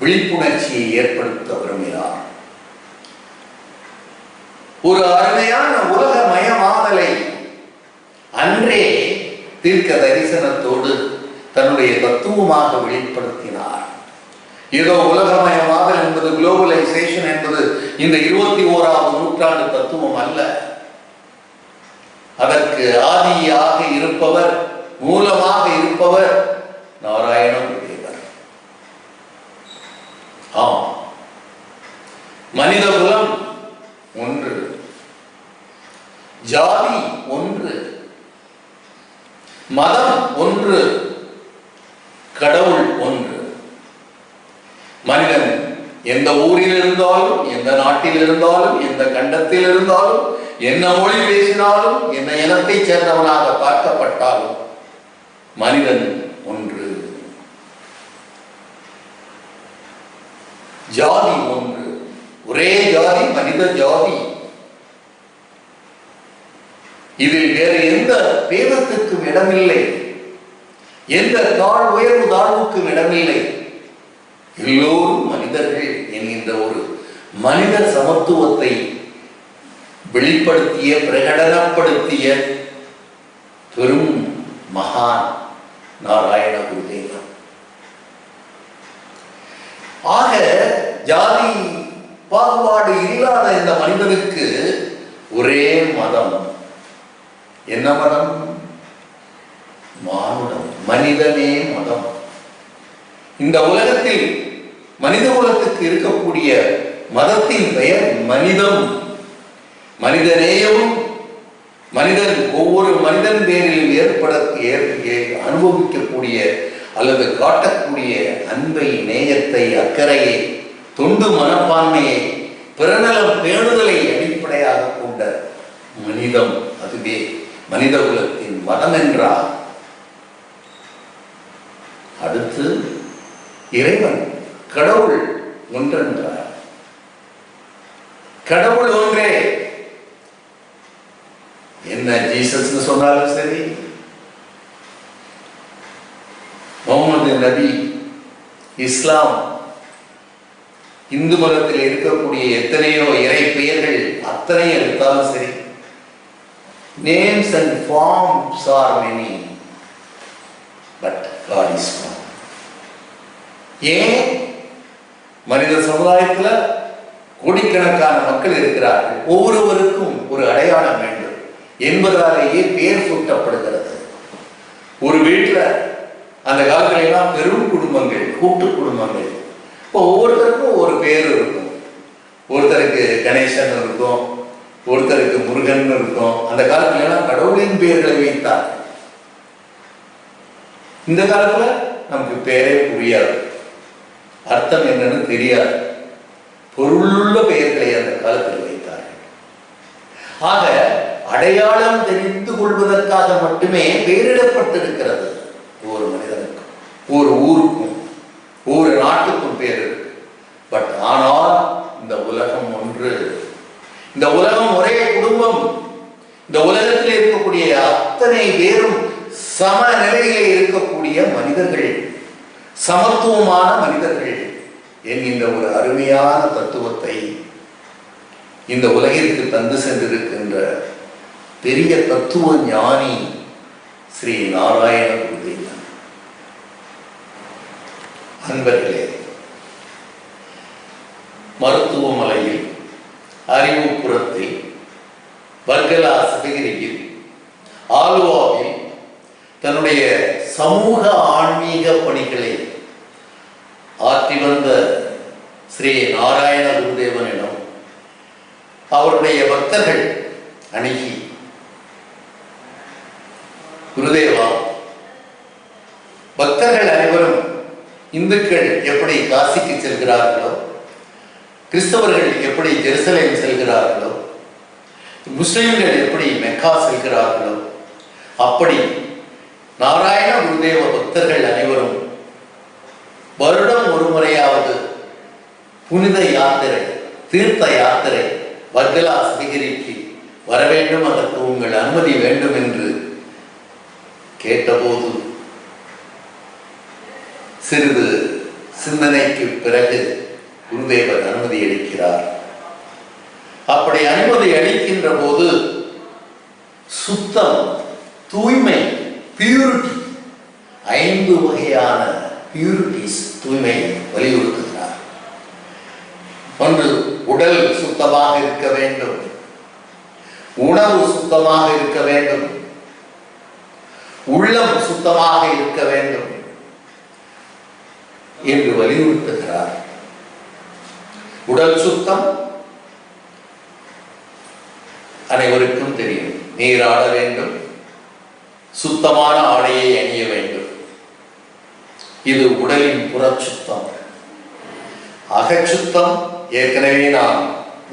விழிப்புணர்ச்சியை ஏற்படுத்த விரும்பினார். ஒரு அருமையான உலகமயமாதலை அன்றே தீர்க்க தரிசனத்தோடு தன்னுடைய தத்துவமாக வெளிப்படுத்தினார். ஏதோ உலகமயமாதல் என்பது, குளோபலைசேஷன் என்பது இந்த 21ஆம் நூற்றாண்டு தத்துவம் அல்ல. அதற்கு ஆதியாக இருப்பவர், மூலமாக இருப்பவர் நாராயண குருதேவர். ஆம், மனித குலம் ஒன்று, ஜாதி ஒன்று, மதம் ஒன்று, கடவுள் ஒன்று. மனிதன் எந்த ஊரில் இருந்தாலும், எந்த நாட்டில் இருந்தாலும், எந்த கண்டத்தில் இருந்தாலும், என்ன மொழி பேசினாலும், என்ன இனத்தை சேர்ந்தவனாக பார்க்கப்பட்டாலும் மனிதன் ஒன்று, ஜாதி ஒன்று. ஒரே ஜாதி, மனித ஜாதி. இதில் வேறு எந்த பேதத்துக்கும் இடமில்லை, எந்த உயர்வு தாழ்வுக்கும் இடமில்லை. எல்லோரும் மனிதர்கள் என்கின்ற ஒரு மனித சமத்துவத்தை வெளிப்படுத்திய, பிரகடனப்படுத்திய பெரும் மகான் நாராயண குருதேவன். ஆக ஜாதி பாகுபாடு இல்லாத இந்த மனிதனுக்கு ஒரே மதம். என்ன மதம்? மானுடம், மனிதனே மதம். இந்த உலகத்தில் மனித குலத்துக்கு இருக்கக்கூடிய மதத்தின் பெயர் மனிதம். மனிதநேயமும், மனிதன் ஒவ்வொரு மனிதன் பேரிலும் அனுபவிக்கக்கூடிய அல்லது காட்டக்கூடிய அன்பை, நேயத்தை, அக்கறையை, தொண்டு மனப்பான்மையை, பிறநலம் பேணுதலை அடிப்படையாக கொண்ட மனிதம், அதுவே மனித குலத்தின் மதம் என்றார். அடுத்து இறைவன், கடவுள் ஒன்றென்றார். கடவுள் ஒன்றே. என்ன ஜீசஸ் சொன்னாலும் சரி, முகமது நபி, இஸ்லாம், இந்து மதத்தில் இருக்கக்கூடிய எத்தனையோ இறை பெயர்கள் அத்தனை எடுத்தாலும் சரி, names and forms are many, but God is one. ஏன்? மனித சமுதாயத்தில் கோடிக்கணக்கான மக்கள் இருக்கிறார்கள், ஒவ்வொருவருக்கும் ஒரு அடையாளம் வேண்டும் என்பதாலேயே பெயர் சூட்டப்படுகிறது. ஒரு வீட்டில் அந்த காலத்துல எல்லாம் பெரும் குடும்பங்கள், கூட்டு குடும்பங்கள். இப்போ ஒவ்வொருத்தருக்கும் ஒரு பேர் இருக்கும். ஒருத்தருக்கு கணேசன் இருக்கும், ஒருத்தருக்கு முருகன் இருக்கும். அந்த காலத்துல எல்லாம் கடவுளின் பெயர்களை வைத்தார். இந்த காலத்துல நமக்கு பேரே புரியாது, அர்த்தம் என்னன்னு தெரியாது. பொருளுள்ள பெயர்களை அந்த காலத்தில் வைத்தார்கள். ஆக அடையாளம் தெரிந்து கொள்வதற்காக மட்டுமே பெயரிடப்பட்டிருக்கிறது. ஒரு மனிதனுக்கும், ஒரு ஊருக்கும், ஒரு நாட்டுக்கும் பேர் இருக்கு. பட் ஆனால் இந்த உலகம் ஒன்று, இந்த உலகம் ஒரே குடும்பம். இந்த உலகத்தில் இருக்கக்கூடிய அத்தனை பேரும் சம நிலையிலே இருக்கக்கூடிய மனிதர்கள், சமத்துவமான மனிதர்கள் என்கின்ற ஒரு அருமையான தத்துவத்தை இந்த உலகிற்கு தந்து சென்றிருக்கின்ற பெரிய தத்துவ ஞானி ஸ்ரீ நாராயண குருதேவன். அன்பர்களே, மருத்துவமனையில், அறிவுப்புறத்தில், வர்கலா சிவகிரியில், ஆலுவாவில் தன்னுடைய சமூக ஆன்மீக பணிகளை ஆற்றி வந்த ஸ்ரீ நாராயண குருதேவனிடம் அவருடைய பக்தர்கள் அணுகி, குருதேவா, பக்தர்கள் அனைவரும் இந்துக்கள் எப்படி காசிக்கு செல்கிறார்களோ, கிறிஸ்தவர்கள் எப்படி ஜெருசலேம் செல்கிறார்களோ, முஸ்லிம்கள் எப்படி மெக்கா செல்கிறார்களோ, அப்படி நாராயண குருதேவ பக்தர்கள் அனைவரும் வருடம் ஒரு முறையாவது புனித யாத்திரை, தீர்த்த யாத்திரை வர்கலா சிவகிரிக்கு வர வேண்டும், அதற்கு உங்கள் அனுமதி வேண்டும் என்று கேட்டபோது சிறிது சிந்தனைக்கு பிறகு குருதேவர் அனுமதி அளிக்கிறார். அப்படி அனுமதி அளிக்கின்ற போது சுத்தம், தூய்மை, பியூரிட்டி, 5 வகையான பியூரிட்டிஸ், தூய்மை வலியுறுத்துகிறார். ஒன்று, உடல் சுத்தமாக இருக்க வேண்டும், உணவு சுத்தமாக இருக்க வேண்டும், உள்ளம் சுத்தமாக இருக்க வேண்டும் என்று வலியுறுத்துகிறார். உடல் சுத்தம் அனைவருக்கும் தெரியும். நீராட வேண்டும், சுத்தமான ஆடையை அணிய வேண்டும். இது உடலின் புறச்சுத்தம். அகச்சுத்தம் ஏற்கனவே நான்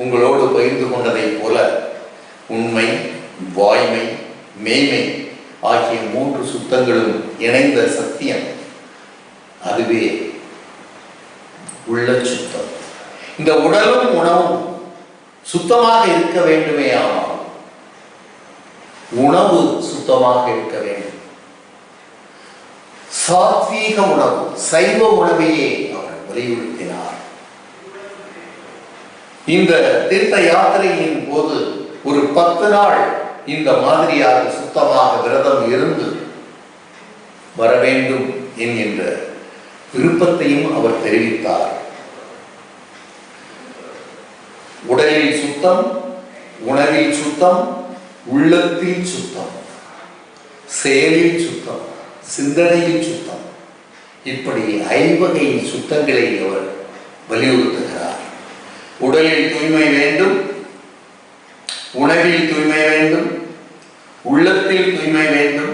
உங்களோடு பகிர்ந்து கொண்டதை போல உண்மை, வாய்மை, மெய்மை ஆகிய 3 சுத்தங்களும் இணைந்த சத்தியம், அதுவே உள்ள சுத்தம். இந்த உடலும் உணவும் சுத்தமாக இருக்க வேண்டுமே, ஆனால் உணவு சுத்தமாக இருக்க வேண்டும். சாத்வீக உணவு, சைவ உணவையே அவர் வலியுறுத்தினார். இந்த தீர்த்த யாத்திரையின் போது ஒரு 10 நாள் இந்த மாதிரியாக சுத்தமாக விரதம் இருந்து வர வேண்டும் என்கின்ற விருப்பத்தையும் அவர் தெரிவித்தார். உடலில் சுத்தம், உணவில் சுத்தம், உள்ளத்தில் சுத்தம், செயலில் சுத்தம், சிந்தனையில் சுத்தம், இப்படி 5 வகை சுத்தங்களை அவர் வலியுறுத்துகிறார். உடலில் தூய்மை வேண்டும், உணவில் தூய்மை வேண்டும், உள்ளத்தில் தூய்மை வேண்டும்,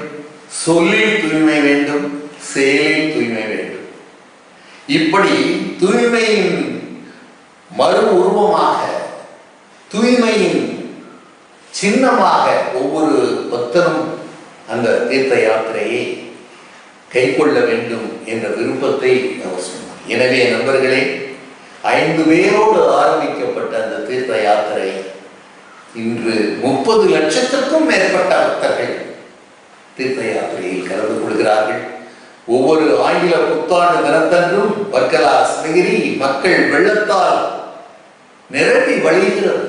சொல்லில் தூய்மை வேண்டும், செயலில் தூய்மை வேண்டும். இப்படி தூய்மையின் மறு உருவமாக, தூய்மையின் சின்னமாக ஒவ்வொரு பக்தனும் அந்த தீர்த்த யாத்திரையை கை கொள்ள வேண்டும் என்ற விருப்பத்தை அவர் சொன்னார். எனவே நண்பர்களே, 5 பேரோடு ஆரம்பிக்கப்பட்ட அந்த தீர்த்த யாத்திரை இன்று 30 லட்சத்திற்கும் மேற்பட்ட பக்தர்கள் தீர்த்த யாத்திரையில் கலந்து கொள்கிறார்கள். ஒவ்வொரு ஆங்கில புத்தாண்டு தினத்தன்றும் வர்கலா சிவகிரி மக்கள் வெள்ளத்தால் நிரம்பி வழிகிறது.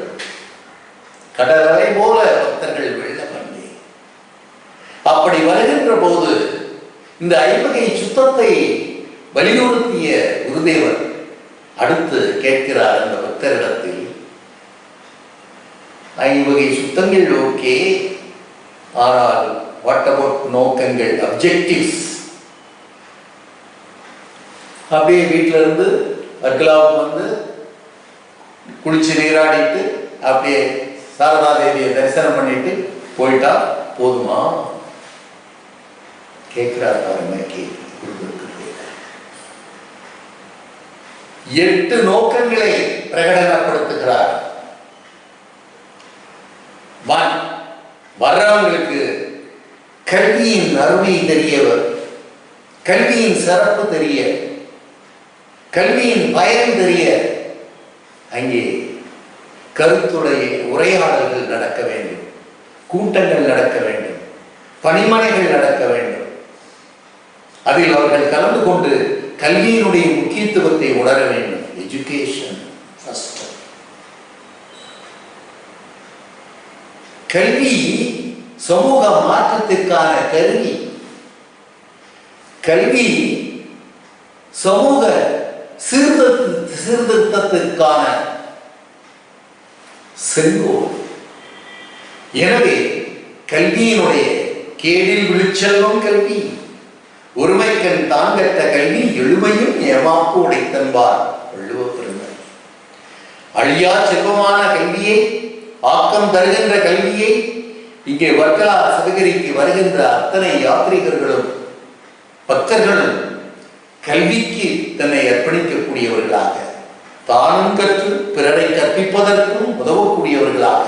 கடல் அலை போல பக்தர்கள் வெள்ள பண்ணி அப்படி வருகின்ற போது இந்த 5 வகை சுத்தத்தை வலியுறுத்திய குருதேவர் அடுத்து கேட்கிறார் அந்த பக்தரிடத்தில், 5 வகை சுத்தங்கள் ஓகே, ஆனால் வாட் அபவுட் நோக்கங்கள், அப்ஜெக்டிவ்ஸ்? அப்படியே வீட்டில இருந்து வர்கலாவுக்கு வந்து குளிச்சு நீராடிட்டு அப்படியே சாரதா தேவியை தரிசனம் பண்ணிட்டு போயிட்டா போதுமா? கேட்கிறார் பாருங்க. குருவுக்கு 8 நோக்கங்களை பிரகடனப்படுத்துகிறார். வர்றவங்களுக்கு கல்வியின் அருமை தெரியவர், கல்வியின் சிறப்பு தெரிய, கல்வியின் பயன் தெரிய அங்கே உரையாடல்கள் நடக்க வேண்டும், கூட்டங்கள் நடக்க வேண்டும், பணிமனைகள் நடக்க வேண்டும். அதில் அவர்கள் கலந்து கொண்டு கல்வியினுடைய முக்கியத்துவத்தை உணர வேண்டும். Education first. கல்வி சமூக மாற்றத்திற்கான கருவி. கல்வி சமூக சீர்திருத்தத்திற்கான செங்கோல். எனவே கல்வியினுடைய கேடில் விழுச்செல்வம் கல்வி. ஒருமைக்கண் தாங்கற்ற கல்வி எழுமையும் ஏமாப்பு உடைத்தன்பார் வள்ளுவப்பெருமாள். அழியா செல்வமான கல்வியை, ஆக்கம் தருகின்ற கல்வியை இங்கே வர்க்கலா சிவகிரிக்கு வருகின்ற அத்தனை யாத்ரீகர்களும் பக்தர்களும் கல்விக்கு தன்னை அர்ப்பணிக்கக்கூடியவர்களாக, தானும் கற்று பிறரை கற்பிப்பதற்கும் உதவக்கூடியவர்களாக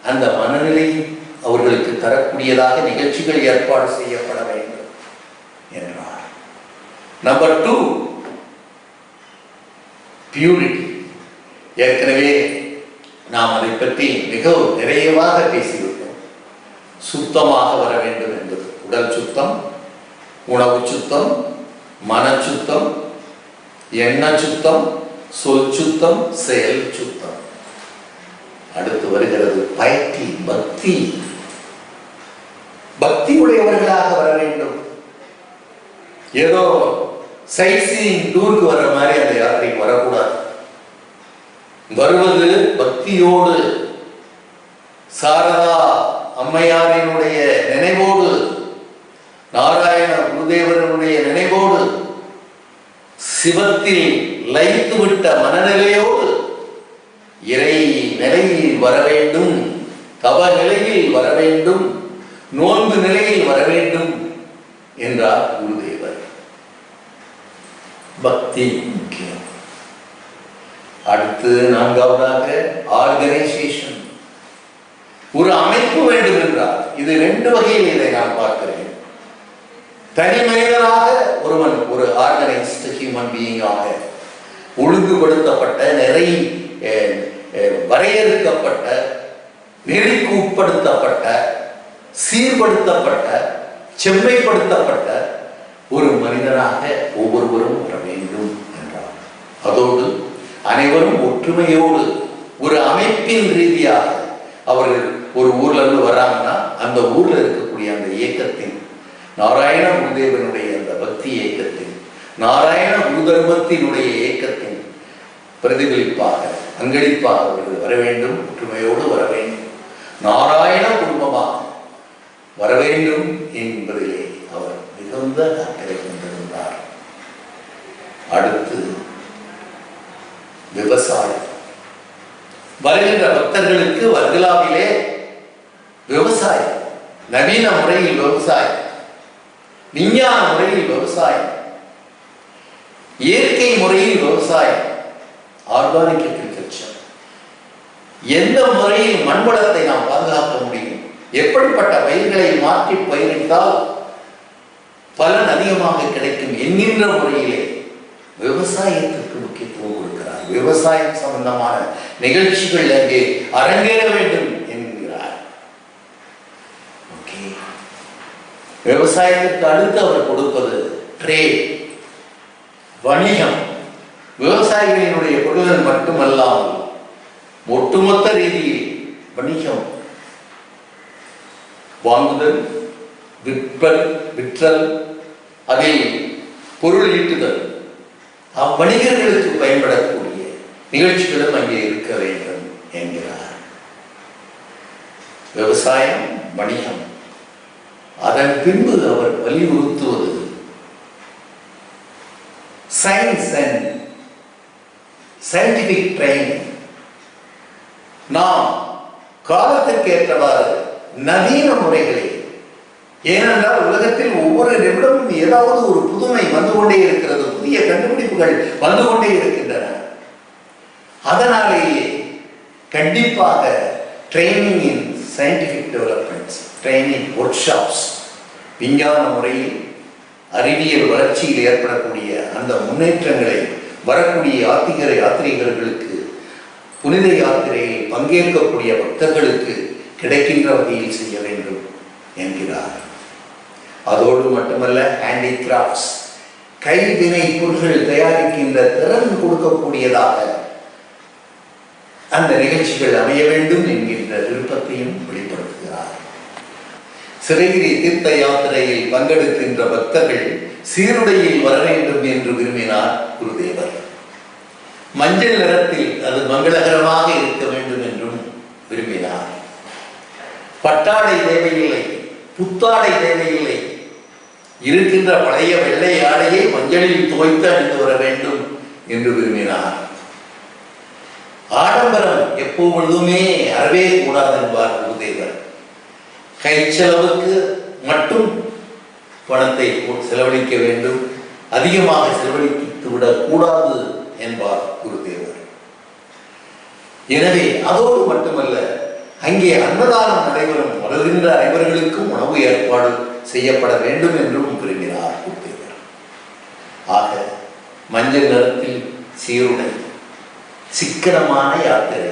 அந்த மனநிலையை அவர்களுக்கு தரக்கூடியதாக நிகழ்ச்சிகள் ஏற்பாடு செய்யப்பட வேண்டும் என்றார். Number 2, purity. ஏற்கனவே நாம் அதை பற்றி மிகவும் நிறைவாக பேசிவிட்டோம். சுத்தமாக வர வேண்டும் என்பது உடல் சுத்தம், உணவு சுத்தம், மன சுத்தம், எண்ண சுத்தம், சொல் சுத்தம், செயல் சுத்தம். அடுத்து வருகிறது பயத்தி, பக்தி. பக்தி உடையவர்களாக வர வேண்டும். ஏதோ சைட் சீயிங் டூருக்கு வர்ற மாதிரி அந்த யாத்திரைக்கு வரக்கூடாது. வருவது பக்தியோடு, சாரதா அம்மையாரினுடைய நினைவோடு, நாராயண குருதேவனுடைய நினைவோடு, சிவத்தில் லயித்துவிட்ட மனநிலையோடு இறை நிலையில் வர வேண்டும், தவ நிலையில் வர வேண்டும், நோன்பு நிலையில் வர வேண்டும் என்றார் குருதேவர். பக்தி முக்கியம். அடுத்து 4வதாக ஆர்கனைசேஷன். ஒரு அமைப்பு வேண்டும் என்றார். இது 2 வகையில் இதை நான் பார்க்கிறேன். தனி மனிதனாக ஒருவன் ஒரு ஆர்கனைஸ்டு ஹியூமன் பீயிங்காக, ஒழுங்குபடுத்தப்பட்ட, வரையறுக்கப்பட்ட, நெறிக்கு உட்படுத்தப்பட்ட, சீர்படுத்தப்பட்ட, செம்மைப்படுத்தப்பட்ட ஒரு மனிதனாக ஒவ்வொருவரும் வர வேண்டும் என்றார். அதோடு அனைவரும் ஒற்றுமையோடு ஒரு அமைப்பின் ரீதியாக அவர்கள் ஒரு ஊர்ல இருந்து வர்றாங்கன்னா அந்த ஊர்ல இருக்கக்கூடிய அந்த இயக்கத்தின், நாராயண குருதேவனுடைய அந்த பக்தி இயக்கத்தின், நாராயண குருதர்மத்தினுடைய இயக்கத்தின் பிரதிபலிப்பாக, அங்கடிப்பாக அவர்கள் வர வேண்டும், ஒற்றுமையோடு வர வேண்டும், நாராயண குடும்பமாக வர வேண்டும் என்பதிலே அவர் மிகுந்த அக்கறை கொண்டிருந்தார். அடுத்து விவசாயம். வருகின்ற பக்தர்களுக்கு வர்கலாவிலே விவசாயம், நவீன முறையில் விவசாயம், விஞ்ஞான முறையில் விவசாயம், இயற்கை முறையில் விவசாயம், ஆர்கானிக் அக்ரிகல்ச்சர். எந்த முறையில் மண்வளத்தை நாம் பாதுகாக்க முடியும், எப்படிப்பட்ட பயிர்களை மாற்றி பயிரிட்டால் பலன் அதிகமாக கிடைக்கும் என்கின்ற முறையிலே விவசாயத்திற்கு முக்கியத்துவம் கொடுக்கிறார். விவசாயம் சம்பந்தமான நிகழ்ச்சிகள் அங்கே அரங்கேற வேண்டும் என்கிறார். விவசாயத்திற்கு அடுத்து அவர் கொடுப்பது ட்ரேட், வணிகம். விவசாயிகளினுடைய பொருள்கள் மட்டுமல்லாமல் ஒட்டுமொத்த ரீதியில் வணிகம், வாங்குதல், விற்றல், அதில் பொருள் ஈட்டுதல், அவ்வணிகர்களுக்கு பயன்படக்கூடிய நிகழ்ச்சிகளும் அங்கே இருக்க வேண்டும் என்கிறார். விவசாயம், வணிகம். அதன் பின்பு அவர் வலியுறுத்துவது சயின்ஸ் அண்ட் சயின்டிபிக் ட்ரைனிங். நாம் காலத்திற்கு ஏற்றவாறு நவீன முறைகளை, ஏனென்றால் உலகத்தில் ஒவ்வொரு நிமிடமும் ஏதாவது ஒரு புதுமை வந்து கொண்டே இருக்கிறது, புதிய கண்டுபிடிப்புகள் வந்து கொண்டே இருக்கின்றன. அதனாலேயே கண்டிப்பாக ட்ரைனிங் இன் scientific developments, training work shops, விஞ்ஞான முறையில் அறிவியல் வளர்ச்சியில் ஏற்படக்கூடிய அந்த முன்னேற்றங்களை வரக்கூடிய யாத்திரிகர்களுக்கு, புனித யாத்திரையில் பங்கேற்கக்கூடிய பக்தர்களுக்கு கிடைக்கின்ற வகையில் செய்ய வேண்டும் என்கிறார். அதோடு மட்டுமல்ல, ஹேண்டிகிராஃப்ட்ஸ், கைவினை பொருட்கள் தயாரிக்கின்ற திறன் கொடுக்கக்கூடியதாக அந்த நிகழ்ச்சிகள் அமைய வேண்டும் என்கின்ற விருப்பத்தையும் வெளிப்படுத்துகிறார். சிவகிரி தீர்த்த யாத்திரையில் பங்கெடுக்கின்ற பக்தர்கள் சீருடையில் வர வேண்டும் என்று விரும்பினார் குருதேவர். மஞ்சள் நிறத்தில் அது மங்களகரமாக இருக்க வேண்டும் என்றும் விரும்பினார். பட்டாடை தேவையில்லை, புத்தாடை தேவையில்லை, இருக்கின்ற பழைய வெள்ளை ஆடையை மஞ்சளில் துவைத்து அணிந்து வர வேண்டும் என்று விரும்பினார். ஆடம்பரம் எப்பொழுதுமே அறவே கூடாது என்பார் குருதேவர். கை செலவுக்கு மட்டும் பணத்தை செலவழிக்க வேண்டும், அதிகமாக செலவழித்து விடக் கூடாது என்பார் குருதேவர். எனவே அதோடு மட்டுமல்ல, அங்கே அன்னதானம் நடைபெறும், வருகின்ற அனைவர்களுக்கும் உணவு ஏற்பாடு செய்யப்பட வேண்டும் என்றும் விரும்பினார் குருதேவர். ஆக மஞ்சள் நிறத்தில் சீருடை, சிக்கனமான யாத்திரை,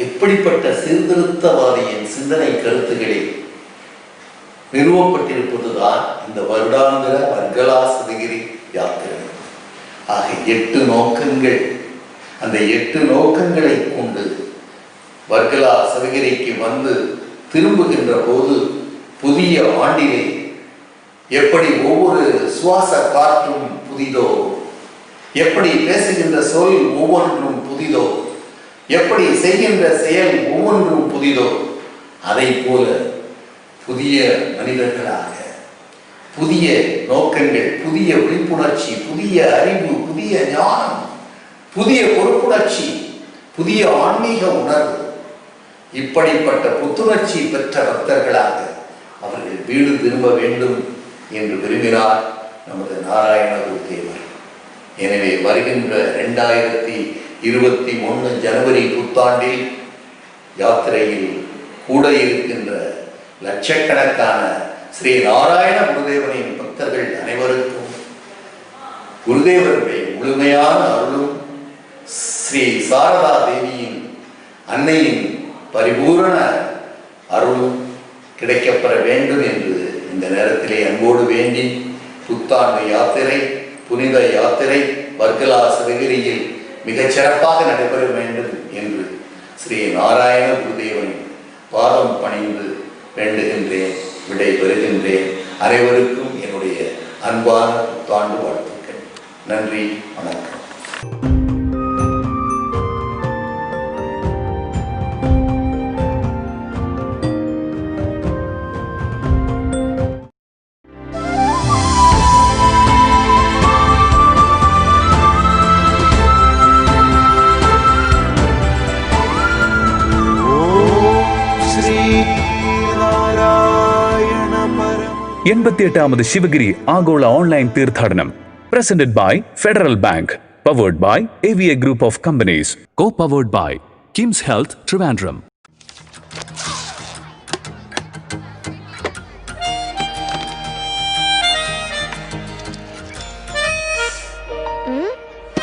இப்படிப்பட்ட சீர்திருத்தவாதியின் சிந்தனை கருத்துக்களில் நிறுவப்பட்டிருப்பதுதான் இந்த வருடாந்திர வர்கலா சிவகிரி யாத்திரை. ஆக 8 நோக்கங்கள், அந்த 8 நோக்கங்களை கொண்டு வர்கலா சிவகிரிக்கு வந்து திரும்புகின்ற போது புதிய ஆண்டிலே எப்படி ஒவ்வொரு சுவாச காற்றும் புதிதோ, எப்படி பேசுகின்ற சொல் ஒவ்வொன்றும் புதிதோ, எப்படி செய்கின்ற செயல் ஒவ்வொன்றும் புதிதோ, அதை போல புதிய மனிதர்களாக, புதிய நோக்கங்கள், புதிய விழிப்புணர்ச்சி, புதிய அறிவு, புதிய ஞானம், புதிய பொறுப்புணர்ச்சி, புதிய ஆன்மீக உணர்வு, இப்படிப்பட்ட புத்துணர்ச்சி பெற்ற பக்தர்களாக அவர்கள் வீடு திரும்ப வேண்டும் என்று விரும்பினார் நமது நாராயண குருதேவர். எனவே வருகின்ற 2021 ஜனவரி புத்தாண்டில் யாத்திரையில் கூட இருக்கின்ற லட்சக்கணக்கான ஸ்ரீ நாராயண குருதேவனின் பக்தர்கள் அனைவருக்கும் குருதேவருடைய முழுமையான அருளும், ஸ்ரீ சாரதா தேவியின் அன்னையின் பரிபூரண அருளும் கிடைக்கப்பெற வேண்டும் என்று இந்த நேரத்திலே அன்போடு வேண்டி, புத்தாண்டு யாத்திரை, புனித யாத்திரை வர்கலா சிவகிரியில் மிகச் சிறப்பாக நடைபெற வேண்டும் என்று ஸ்ரீ நாராயண குருதேவனின் பாதம் பணிந்து வேண்டுகின்றேன், விடை பெறுகின்றேன். அனைவருக்கும் என்னுடைய அன்பான புத்தாண்டு வாழ்த்துக்கள். நன்றி, வணக்கம். എൺപത്തിയെട്ടാമത് ശിവഗിരി ആഗോള ഓൺലൈൻ തീർത്ഥാടനം presented by Federal Bank, powered by AVA Group of Companies, co-powered by Kim's Health Trivandrum.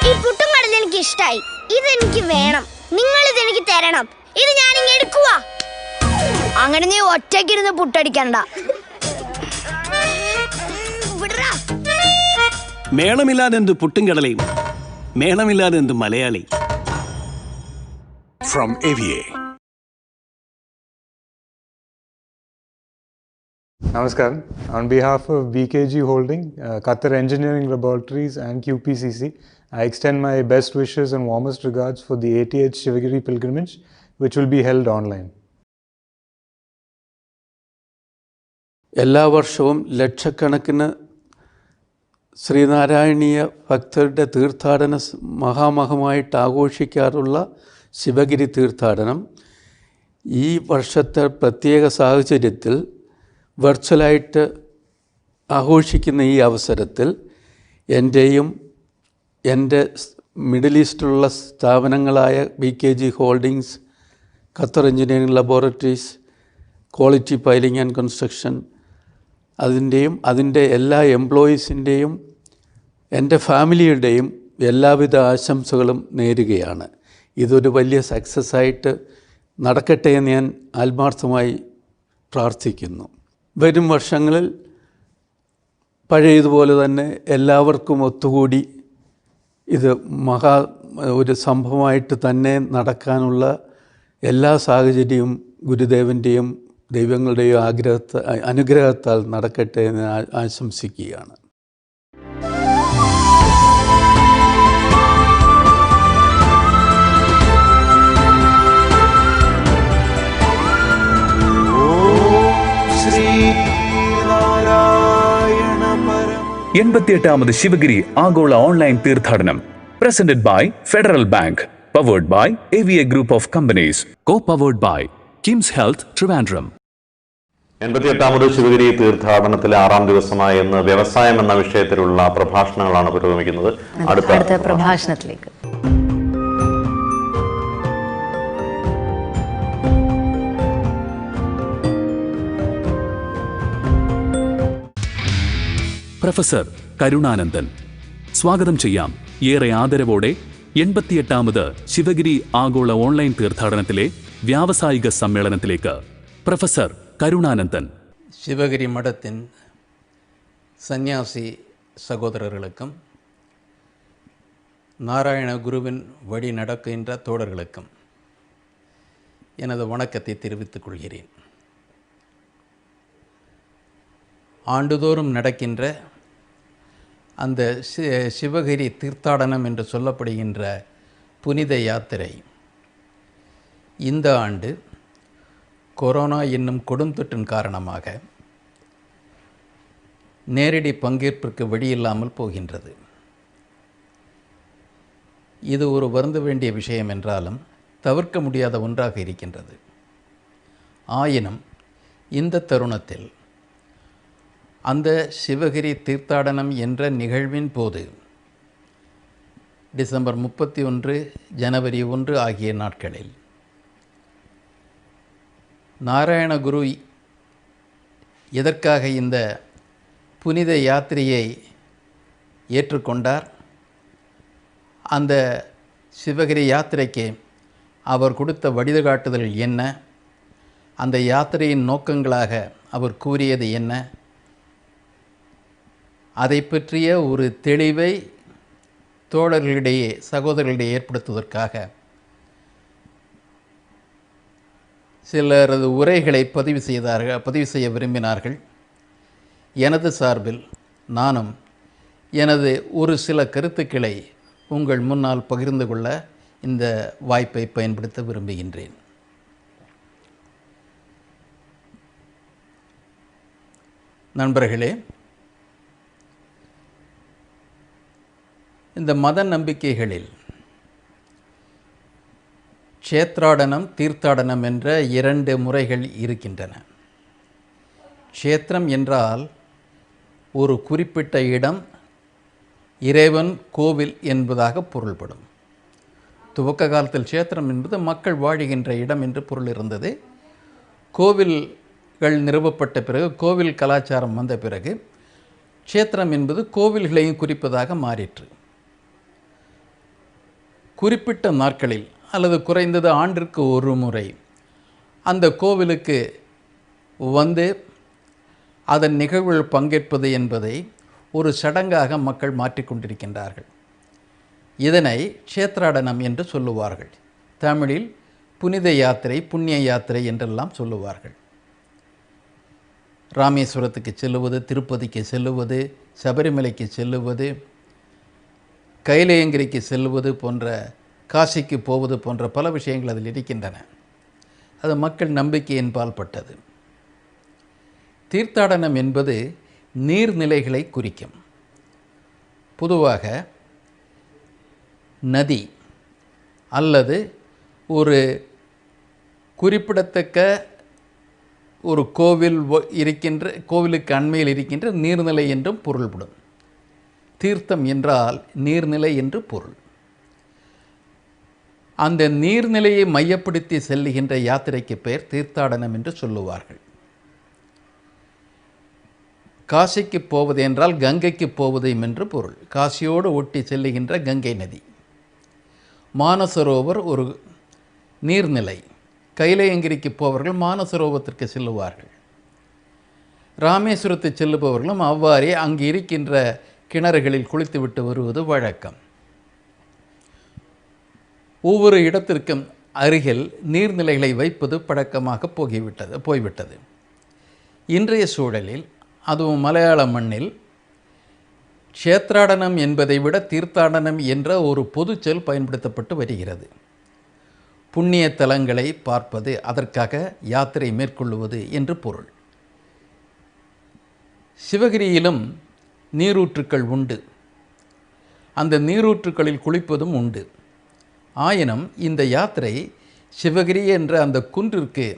ഈ പുട്ടും കടല എനിക്ക് ഇഷ്ടായി. ഇതെനിക്ക് വേണം, നിങ്ങൾ ഇതെനിക്ക് തരണം. ഇത് ഞാനിങ്ങ് എടുക്കുക. അങ്ങനെ നീ ഒറ്റയ്ക്കിരുന്ന് പുട്ടടിക്കണ്ട. മേളമില്ലാതെ എന്ത് പുട്ടും കടലയും, മേളമില്ലാതെ എന്ത് Malayali. From AVA. Namaskaram. On behalf of BKG Holding, Qatar Engineering Laboratories and QPCC, I extend my best wishes and warmest regards for the 80th Sivagiri pilgrimage, which will be held online. എല്ലാ വർഷവും ലക്ഷക്കണക്കിന് ശ്രീനാരായണീയ ഭക്തരുടെ തീർത്ഥാടന മഹാമഹമായിട്ട് ആഘോഷിക്കാറുള്ള ശിവഗിരി തീർത്ഥാടനം ഈ വർഷത്തെ പ്രത്യേക സാഹചര്യത്തിൽ വെർച്വലായിട്ട് ആഘോഷിക്കുന്ന ഈ അവസരത്തിൽ എൻ്റെയും എൻ്റെ മിഡിൽ ഈസ്റ്റിലുള്ള സ്ഥാപനങ്ങളായ BKG holdings, Qatar engineering laboratories, quality piling and construction, അതിൻ്റെ എല്ലാ എംപ്ലോയീസിൻ്റെയും എൻ്റെ ഫാമിലിയുടെയും എല്ലാവിധ ആശംസകളും നേരുകയാണ്. ഇതൊരു വലിയ സക്സസ്സായിട്ട് നടക്കട്ടെ എന്ന് ഞാൻ ആത്മാർത്ഥമായി പ്രാർത്ഥിക്കുന്നു. വരും വർഷങ്ങളിൽ പഴയതുപോലെ തന്നെ എല്ലാവർക്കും ഒത്തുകൂടി ഇത് ഒരു സംഭവമായിട്ട് തന്നെ നടക്കാനുള്ള എല്ലാ സാഹചര്യവും ഗുരുദേവൻ്റെയും ദൈവങ്ങളുടെയും അനുഗ്രഹത്താൽ നടക്കട്ടെ എന്ന് ആശംസിക്കുകയാണ്. എൺപത്തിയെട്ടാമത് ശിവഗിരി ആഗോള ഓൺലൈൻ തീർത്ഥാടനം presented by federal bank, powered by AVA group of companies, co-powered by KIMS health Trivandrum. 88ാമത് ശിവഗിരി തീർത്ഥാടനത്തിലെ 6ാം ദിവസമായ ഇന്ന് വ്യവസായം എന്ന വിഷയത്തിലുള്ള പ്രഭാഷണങ്ങളാണ് പുരോഗമിക്കുന്നത്. അടുത്ത പ്രഭാഷണത്തിലേക്ക് പ്രൊഫസർ കരുണാനന്ദൻ. സ്വാഗതം ചെയ്യാം ഏറെ ആദരവോടെ 88ാമത് ശിവഗിരി ആഗോള ഓൺലൈൻ തീർത്ഥാടനത്തിലെ വ്യാവസായിക സമ്മേളനത്തിലേക്ക് പ്രൊഫസർ കരുണാനന്ദൻ. சிவகிரி மடத்தின் சந்நியாசி சகோதரர்களுக்கும் நாராயண குருவின் வழி நடக்கின்ற தோழர்களுக்கும் எனது வணக்கத்தை தெரிவித்துக் கொள்கிறேன். ஆண்டுதோறும் நடக்கின்ற அந்த சிவகிரி தீர்த்தாடனம் என்று சொல்லப்படுகின்ற புனித யாத்திரை இந்த ஆண்டு கொரோனா என்னும் கொடுந்தொற்றின் காரணமாக நேரடி பங்கேற்பிற்கு வழியில்லாமல் போகின்றது. இது ஒரு வருந்த வேண்டிய விஷயம் என்றாலும் தவிர்க்க முடியாத ஒன்றாக இருக்கின்றது. ஆயினும் இந்த தருணத்தில் அந்த சிவகிரி தீர்த்தாடனம் என்ற நிகழ்வின் போது டிசம்பர் 31, ஜனவரி 1 ஆகிய நாட்களில் நாராயணகுரு எதற்காக இந்த புனித யாத்திரையை ஏற்றுக்கொண்டார், அந்த சிவகிரி யாத்திரைக்கு அவர் கொடுத்த வழிகாட்டுதல் என்ன, அந்த யாத்திரையின் நோக்கங்களாக அவர் கூறியது என்ன, அதை பற்றிய ஒரு தெளிவை தோழர்களிடையே சகோதரர்களிடையே ஏற்படுத்துவதற்காக சிலரது உரைகளை பதிவு செய்ய விரும்பினார்கள். எனது சார்பில் நானும் எனது ஒரு சில கருத்துக்களை உங்கள் முன்னால் பகிர்ந்து கொள்ள இந்த வாய்ப்பை பயன்படுத்த விரும்புகின்றேன். நண்பர்களே, இந்த மத நம்பிக்கைகளில் க்ஷேத்ராடனம், தீர்த்தாடனம் என்ற 2 முறைகள் இருக்கின்றன. க்ஷேத்திரம் என்றால் ஒரு குறிப்பிட்ட இடம், இறைவன் கோவில் என்பதாக பொருள்படும். துவக்க காலத்தில் க்ஷேத்திரம் என்பது மக்கள் வாழுகின்ற இடம் என்று பொருள் இருந்தது. கோவில்கள் நிறுவப்பட்ட பிறகு, கோவில் கலாச்சாரம் வந்த பிறகு க்ஷேத்திரம் என்பது கோவில்களையும் குறிப்பதாக மாறிற்று. குறிப்பிட்ட நாட்களில் அல்லது குறைந்தது ஆண்டிற்கு ஒரு முறை அந்த கோவிலுக்கு வந்து அதன் நிகழ்வுகள் பங்கேற்பது என்பதை ஒரு சடங்காக மக்கள் மாற்றிக்கொண்டிருக்கின்றார்கள். இதனை க்ஷேத்ராடனம் என்று சொல்லுவார்கள். தமிழில் புனித யாத்திரை, புண்ணிய யாத்திரை என்றெல்லாம் சொல்லுவார்கள். ராமேஸ்வரத்துக்கு செல்லுவது, திருப்பதிக்கு செல்லுவது, சபரிமலைக்கு செல்லுவது, கைலையங்கிரிக்கு செல்வது போன்ற, காசிக்கு போவது போன்ற பல விஷயங்கள் அதில் இருக்கின்றன. அது மக்கள் நம்பிக்கையின் பால்பட்டது. தீர்த்தாடனம் என்பது நீர்நிலைகளை குறிக்கும். பொதுவாக நதி அல்லது ஒரு குறிப்பிடத்தக்க ஒரு கோவிலுக்கு அண்மையில் இருக்கின்ற நீர்நிலை என்றும் பொருள்படும். தீர்த்தம் என்றால் நீர்நிலை என்று பொருள். அந்த நீர்நிலையை மையப்படுத்தி செல்லுகின்ற யாத்திரைக்கு பெயர் தீர்த்தாடனம் என்று சொல்லுவார்கள். காசிக்கு போவது என்றால் கங்கைக்கு போவது என்று பொருள். காசியோடு ஒட்டி செல்லுகின்ற கங்கை நதி. மானசரோவர் ஒரு நீர்நிலை. கைலையங்கிரிக்கு போவர்கள் மானசரோவத்திற்கு செல்லுவார்கள். ராமேஸ்வரத்தை செல்லுபவர்களும் அவ்வாறே அங்கு இருக்கின்ற கிணறுகளில் குளித்துவிட்டு வருவது வழக்கம். ஒவ்வொரு இடத்திற்கும் அருகில் நீர்நிலைகளை வைப்பது பழக்கமாக போய்விட்டது. இன்றைய சூழலில் அதுவும் மலையாள மண்ணில் க்ஷேத்ராடனம் என்பதை விட தீர்த்தாடனம் என்ற ஒரு பொதுச்சொல் பயன்படுத்தப்பட்டு வருகிறது. புண்ணிய தலங்களை பார்ப்பது, அதற்காக யாத்திரை மேற்கொள்வது என்று பொருள். சிவகிரியிலும் நீரூற்றுக்கள் உண்டு. அந்த நீரூற்றுக்களில் குளிப்பதும் உண்டு. ஆயினும் இந்த யாத்திரை சிவகிரி என்ற அந்த குன்றிற்கு,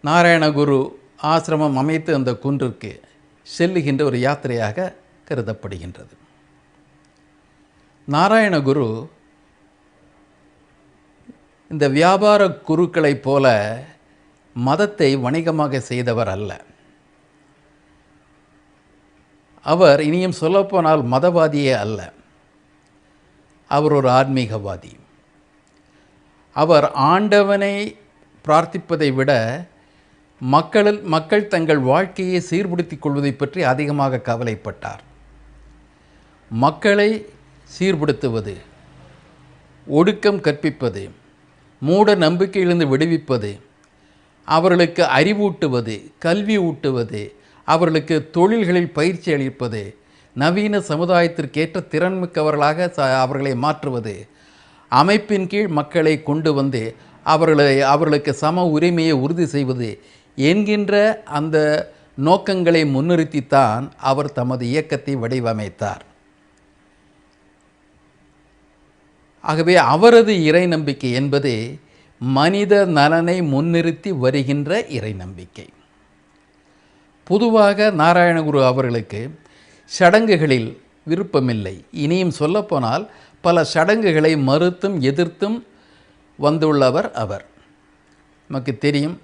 நாராயணகுரு ஆசிரமம் அமைத்து அந்த குன்றிற்கு செல்லுகின்ற ஒரு யாத்திரையாக கருதப்படுகின்றது. நாராயணகுரு இந்த வியாபார குருக்களைப் போல மதத்தை வணிகமாக செய்தவர் அல்ல. அவர் இனியும் சொல்லப்போனால் மதவாதியே அல்ல. அவர் ஒரு ஆன்மீகவாதி. அவர் ஆண்டவனை பிரார்த்திப்பதை விட மக்கள் தங்கள் வாழ்க்கையை சீர்படுத்திக் கொள்வதை பற்றி அதிகமாக கவலைப்பட்டார். மக்களை சீர்படுத்துவது, ஒடுக்கம் கற்பிப்பது, மூட நம்பிக்கையிலிருந்து விடுவிப்பது, அவர்களுக்கு அறிவூட்டுவது, கல்வி ஊட்டுவது, அவர்களுக்கு தொழில்களில் பயிற்சி அளிப்பது, நவீன சமுதாயத்திற்கேற்ற திறன்மிக்கவர்களாக அவர்களை மாற்றுவது, அமைப்பின் கீழ் மக்களை கொண்டு வந்து அவர்களுக்கு சம உரிமையை உறுதி செய்வது என்கின்ற அந்த நோக்கங்களை முன்னிறுத்தித்தான் அவர் தமது இயக்கத்தை வடிவமைத்தார். ஆகவே அவரது இறை நம்பிக்கை என்பது மனித நலனை முன்னிறுத்தி வருகின்ற இறை நம்பிக்கை. பொதுவாக நாராயணகுரு அவர்களுக்கு சடங்குகளில் விருப்பமில்லை. இனியும் சொல்லப்போனால் பல சடங்குகளை மறுத்தும் எதிர்த்தும் வந்துள்ளவர் அவர். நமக்கு தெரியும்,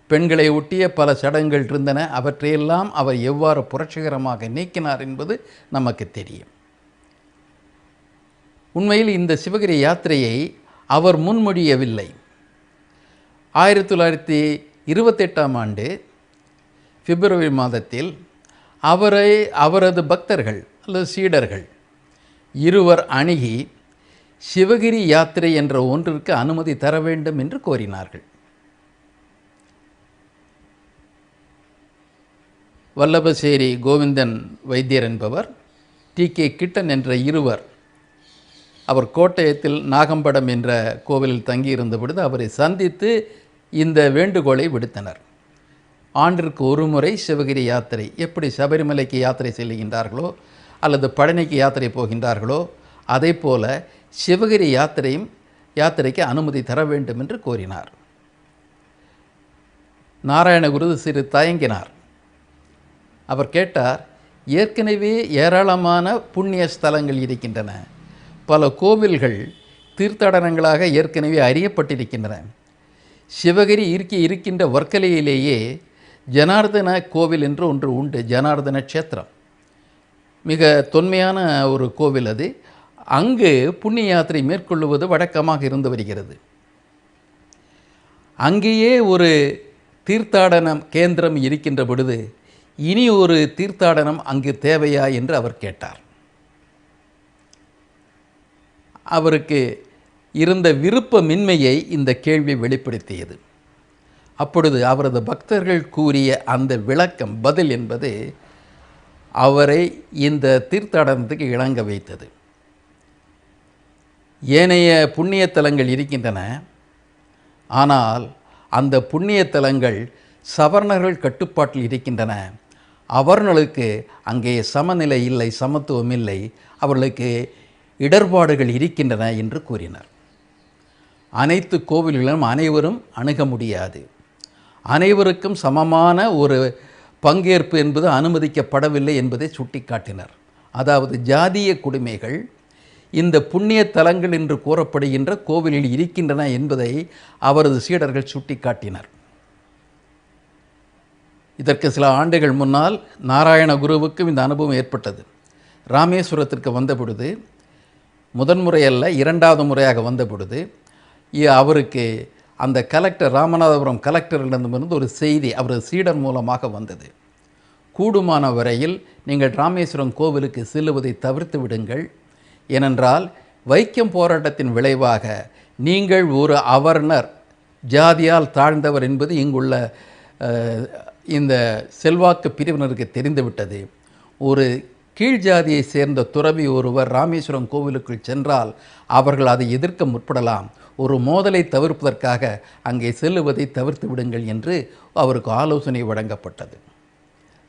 பெண்களை ஒட்டிய பல சடங்குகள் இருந்தன. அவற்றையெல்லாம் அவர் எவ்வாறு புரட்சிகரமாக நீக்கினார் என்பது நமக்கு தெரியும். உண்மையில் இந்த சிவகிரி யாத்திரையை அவர் முன்மொழியவில்லை. 1928ஆம் ஆண்டு பிப்ரவரி மாதத்தில் அவரது பக்தர்கள் அல்லது சீடர்கள் இருவர் அணுகி சிவகிரி யாத்திரை என்ற ஒன்றிற்கு அனுமதி தர வேண்டும் என்று கோரினார்கள். வல்லபசேரி கோவிந்தன் வைத்தியர் என்பவர், டி.கே. கிட்டன் என்ற இருவர், அவர் கோட்டயத்தில் நாகம்படம் என்ற கோவிலில் தங்கியிருந்த பொழுது அவரை சந்தித்து இந்த வேண்டுகோளை விடுத்தனர். ஆண்டிற்கு ஒரு முறை சிவகிரி யாத்திரை, எப்படி சபரிமலைக்கு யாத்திரை செல்லுகின்றார்களோ அல்லது பழனிக்கு யாத்திரை போகின்றார்களோ அதே போல சிவகிரி யாத்திரைக்கு அனுமதி தர வேண்டும் என்று கோரினார். நாராயணகுரு சிறு தயங்கினார். அவர் கேட்டார், ஏற்கனவே ஏராளமான புண்ணிய ஸ்தலங்கள் இருக்கின்றன, பல கோவில்கள் தீர்த்தாடனங்களாக ஏற்கனவே அறியப்பட்டிருக்கின்றன. சிவகிரி இருக்கின்ற வர்க்கலையிலேயே ஜனார்தன கோவில் என்று ஒன்று உண்டு. ஜனார்தன க்ஷேத்திரம் மிக தொன்மையான ஒரு கோவில். அது அங்கு புண்ணிய யாத்திரை மேற்கொள்ளுவது வழக்கமாக இருந்து வருகிறது. அங்கேயே ஒரு தீர்த்தாடனம் கேந்திரம் இருக்கின்ற பொழுது இனி ஒரு தீர்த்தாடனம் அங்கு தேவையா என்று அவர் கேட்டார். அவருக்கு இருந்த விருப்பமின்மையை இந்த கேள்வி வெளிப்படுத்தியது. அப்பொழுது அவரது பக்தர்கள் கூறிய அந்த விளக்கம், பதில் என்பது அவரை இந்த தீர்த்தாடனத்துக்கு இணங்க வைத்தது. ஏனைய புண்ணிய தலங்கள் இருக்கின்றன, ஆனால் அந்த புண்ணிய தலங்கள் சவர்ணர்கள் கட்டுப்பாட்டில் இருக்கின்றன. அவர்களுக்கு அங்கே சமநிலை இல்லை, சமத்துவம் இல்லை, அவர்களுக்கு இடர்பாடுகள் இருக்கின்றன என்று கூறினார். அனைத்து கோவில்களும் அனைவரும் அணுக முடியாது. அனைவருக்கும் சமமான ஒரு பங்கேற்பு என்பது அனுமதிக்கப்படவில்லை என்பதை சுட்டிக்காட்டினர். அதாவது ஜாதிய குடிமைகள் இந்த புண்ணிய தலங்கள் என்று கூறப்படுகின்ற கோவிலில் இருக்கின்றன என்பதை அவரது சீடர்கள் சுட்டிக்காட்டினர். இதற்கு சில ஆண்டுகள் முன்னால் நாராயண குருவுக்கும் இந்த அனுபவம் ஏற்பட்டது. ராமேஸ்வரத்திற்கு வந்த பொழுது, முதன்முறை அல்ல 2வது முறையாக வந்த பொழுது அவருக்கு அந்த கலெக்டர், ராமநாதபுரம் கலெக்டரிடமிருந்து ஒரு செய்தி அவரது சீடர் மூலமாக வந்தது. கூடுமான வரையில் நீங்கள் ராமேஸ்வரம் கோவிலுக்கு செல்லுவதை தவிர்த்து விடுங்கள். ஏனென்றால் வைக்கம் போராட்டத்தின் விளைவாக நீங்கள் ஒரு அவர்ணர், ஜாதியால் தாழ்ந்தவர் என்பது இங்குள்ள இந்த செல்வாக்கு பிரிவினருக்கு தெரிந்துவிட்டது. ஒரு கீழ் ஜாதியை சேர்ந்த துறவி ஒருவர் ராமேஸ்வரம் கோவிலுக்குள் சென்றால் அவர்கள் அதை எதிர்க்க முற்படலாம். ஒரு மோதலை தவிர்ப்பதற்காக அங்கே செல்லுவதை தவிர்த்து விடுங்கள் என்று அவருக்கு ஆலோசனை வழங்கப்பட்டது.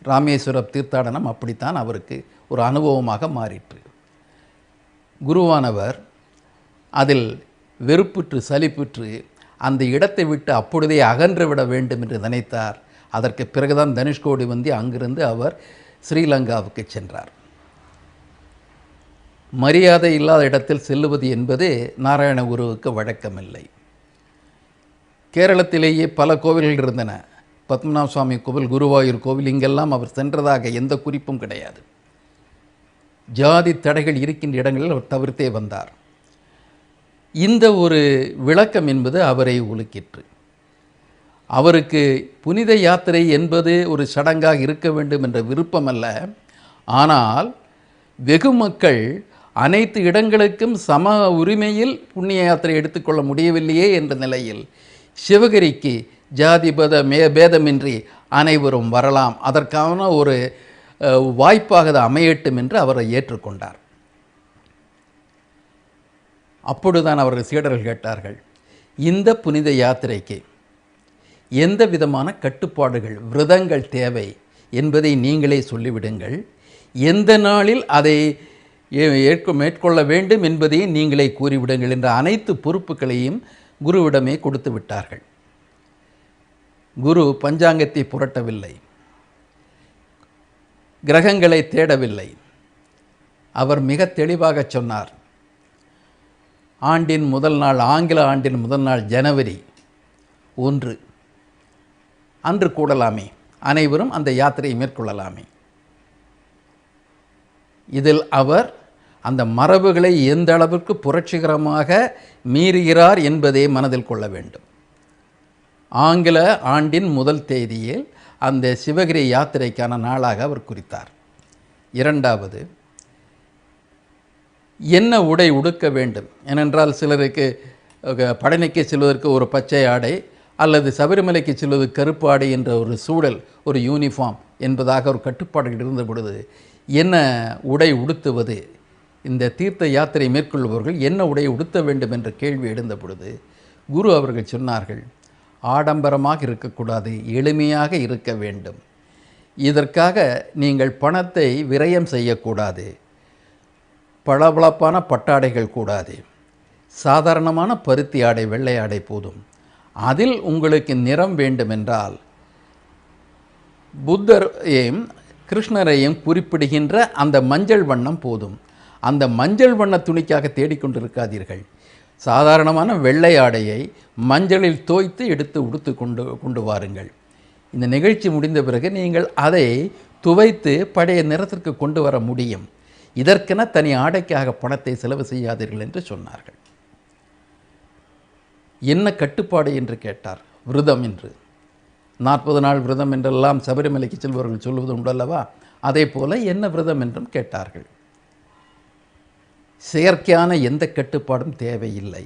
ராமேஸ்வரம் தீர்த்தாடனம் அப்படித்தான் அவருக்கு ஒரு அனுபவமாக மாறிற்று. குருவானவர் அதில் வெறுப்புற்று சலிப்புற்று அந்த இடத்தை விட்டு அப்பொழுதே அகன்று விட வேண்டும் என்று நினைத்தார். அதற்கு பிறகுதான் தனுஷ்கோடி வந்து அங்கிருந்து அவர் ஸ்ரீலங்காவுக்கு சென்றார். மரியாதை இல்லாத இடத்தில் செல்லுவது என்பது நாராயணகுருவுக்கு வழக்கமில்லை. கேரளத்திலேயே பல கோவில்கள் இருந்தன. பத்மநாப சுவாமி கோவில், குருவாயூர் கோவில், இங்கெல்லாம் அவர் சென்றதாக எந்த குறிப்பும் கிடையாது. ஜாதி தடைகள் இருக்கின்ற இடங்களில் அவர் தவிர்த்தே வந்தார். இந்த ஒரு விளக்கம் என்பது அவரை உலுக்கிற்று. அவருக்கு புனித யாத்திரை என்பது ஒரு சடங்காக இருக்க வேண்டும் என்ற விருப்பம் அல்ல. ஆனால் வெகு மக்கள் அனைத்து இடங்களுக்கும் சம உரிமையில் புண்ணிய யாத்திரை எடுத்துக்கொள்ள முடியவில்லையே என்ற நிலையில் சிவகிரிக்கு ஜாதி பேதமின்றி அனைவரும் வரலாம், அதற்கான ஒரு வாய்ப்பாக அது அமையட்டும் என்று அவரை ஏற்றுக்கொண்டார். அப்பொழுதுதான் அவர்கள் சீடர்கள் கேட்டார்கள், இந்த புனித யாத்திரைக்கு எந்த விதமான கட்டுப்பாடுகள், விரதங்கள் தேவை என்பதை நீங்களே சொல்லிவிடுங்கள். எந்த நாளில் அதை மேற்கொள்ள வேண்டும் என்பதையும் நீங்களே கூறிவிடுங்கள் என்ற அனைத்து பொறுப்புகளையும் குருவிடமே கொடுத்து விட்டார்கள். குரு பஞ்சாங்கத்தை புரட்டவில்லை, கிரகங்களை தேடவில்லை. அவர் மிக தெளிவாக சொன்னார், ஆண்டின் முதல் நாள், ஆங்கில ஆண்டின் முதல் நாள் ஜனவரி 1 அன்று கூடலாமே, அனைவரும் அந்த யாத்திரையை மேற்கொள்ளலாமே. இதில் அவர் அந்த மரபுகளை எந்த அளவிற்கு புரட்சிகரமாக மீறுகிறார் என்பதை மனதில் கொள்ள வேண்டும். ஆங்கில ஆண்டின் முதல் தேதியில் அந்த சிவகிரி யாத்திரைக்கான நாளாக அவர் குறித்தார். 2வது, என்ன உடை உடுக்க வேண்டும். ஏனென்றால் சிலருக்கு பழனிக்கு செல்வதற்கு ஒரு பச்சை ஆடை அல்லது சபரிமலைக்கு செல்வது கருப்பு ஆடை என்ற ஒரு சூழல், ஒரு யூனிஃபார்ம் என்பதாக ஒரு கட்டுப்பாடுகள் இருந்த பொழுது என்ன உடை உடுத்துவது, இந்த தீர்த்த யாத்திரை மேற்கொள்பவர்கள் என்ன உடை உடுத்த வேண்டும் என்ற கேள்வி எழுந்த பொழுது குரு அவர்கள் சொன்னார்கள், ஆடம்பரமாக இருக்கக்கூடாது, எளிமையாக இருக்க வேண்டும். இதற்காக நீங்கள் பணத்தை விரயம் செய்யக்கூடாது. பளபளப்பான பட்டாடைகள் கூடாது. சாதாரணமான பருத்தி ஆடை, வெள்ளை ஆடை போதும். அதில் உங்களுக்கு நிறம் வேண்டுமென்றால் புத்தரையும் கிருஷ்ணரையும் குறிப்பிடுகின்ற அந்த மஞ்சள் வண்ணம் போதும். அந்த மஞ்சள் வண்ண துணிக்காக தேடிக்கொண்டிருக்காதீர்கள். சாதாரணமான வெள்ளை ஆடையை மஞ்சளில் தோய்த்து எடுத்து உடுத்து கொண்டு வாருங்கள். இந்த நிகழ்ச்சி முடிந்த பிறகு நீங்கள் அதை துவைத்து பழைய நிறத்திற்கு கொண்டு வர முடியும். இதற்கென தனி ஆடைக்காக பணத்தை செலவு செய்யாதீர்கள் என்று சொன்னார்கள். என்ன கட்டுப்பாடு என்று கேட்டார். விரதம் என்று, 40 நாள் விரதம் என்றெல்லாம் சபரிமலைக்கு செல்பவர்கள் சொல்வது உண்டல்லவா, அதே போல என்ன விரதம் என்றும் கேட்டார்கள். செயற்கையான எந்த கட்டுப்பாடும் தேவையில்லை.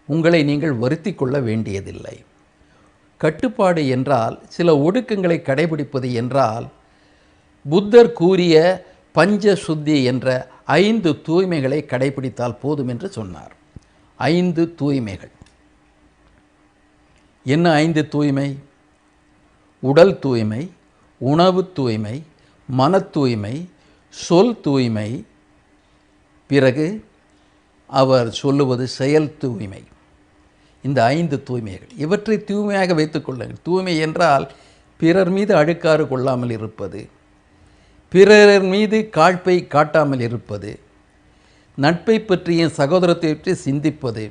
உங்களை நீங்கள் வருத்தி கொள்ள வேண்டியதில்லை. கட்டுப்பாடு என்றால் சில ஒடுக்கங்களை கடைபிடிப்பது என்றால் புத்தர் கூறிய பஞ்ச சுத்தி என்ற 5 தூய்மைகளை கடைபிடித்தால் போதும் என்று சொன்னார். 5 தூய்மைகள். என்ன 5 தூய்மை? உடல் தூய்மை, உணவு தூய்மை, மன தூய்மை, சொல் தூய்மை, பிறகு அவர் சொல்லுவது செயல் தூய்மை. இந்த 5 தூய்மைகள். இவற்றை தூய்மையாக வைத்துக் கொள்ளுங்கள். தூய்மை என்றால் பிறர் மீது அழுக்காறு கொள்ளாமல் இருப்பது, பிறர் மீது காழ்ப்பை காட்டாமல் இருப்பது, நட்பை பற்றிய சகோதரத்தை பற்றி சிந்திப்பது,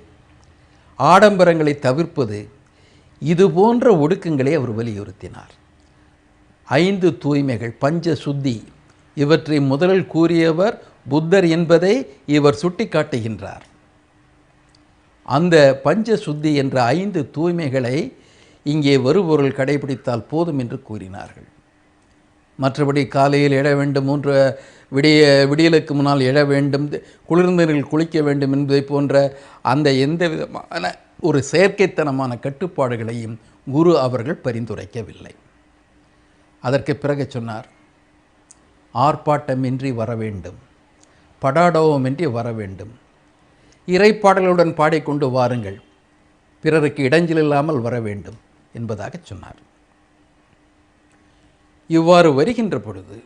ஆடம்பரங்களை தவிர்ப்பது, இது போன்ற ஒடுக்கங்களை அவர் வலியுறுத்தினார். 5 தூய்மைகள், பஞ்ச சுத்தி, இவற்றை முதலில் கூறியவர் புத்தர் என்பதை இவர் சுட்டிக்காட்டுகின்றார். அந்த பஞ்ச சுத்தி என்ற 5 தூய்மைகளை இங்கே வருபொருள் கடைபிடித்தால் போதும் என்று கூறினார்கள். மற்றபடி காலையில் எழ வேண்டும், விடியலுக்கு முன்னால் எழ வேண்டும், குளிர்ந்த நீரில் குளிக்க வேண்டும் என்பதை போன்ற அந்த எந்த விதமான ஒரு செயற்கைத்தனமான கட்டுப்பாடுகளையும் குரு அவர்கள் பரிந்துரைக்கவில்லை. அதற்கு பிறகு சொன்னார், ஆர்ப்பாட்டமின்றி வர வேண்டும், படாடோவமின்றி வர வேண்டும், இறைப்பாடலுடன் பாடிக்கொண்டு வாருங்கள், பிறருக்கு இடைஞ்சல் இல்லாமல் வர வேண்டும் என்பதாக சொன்னார். இவ்வாறு வருகின்ற பொழுது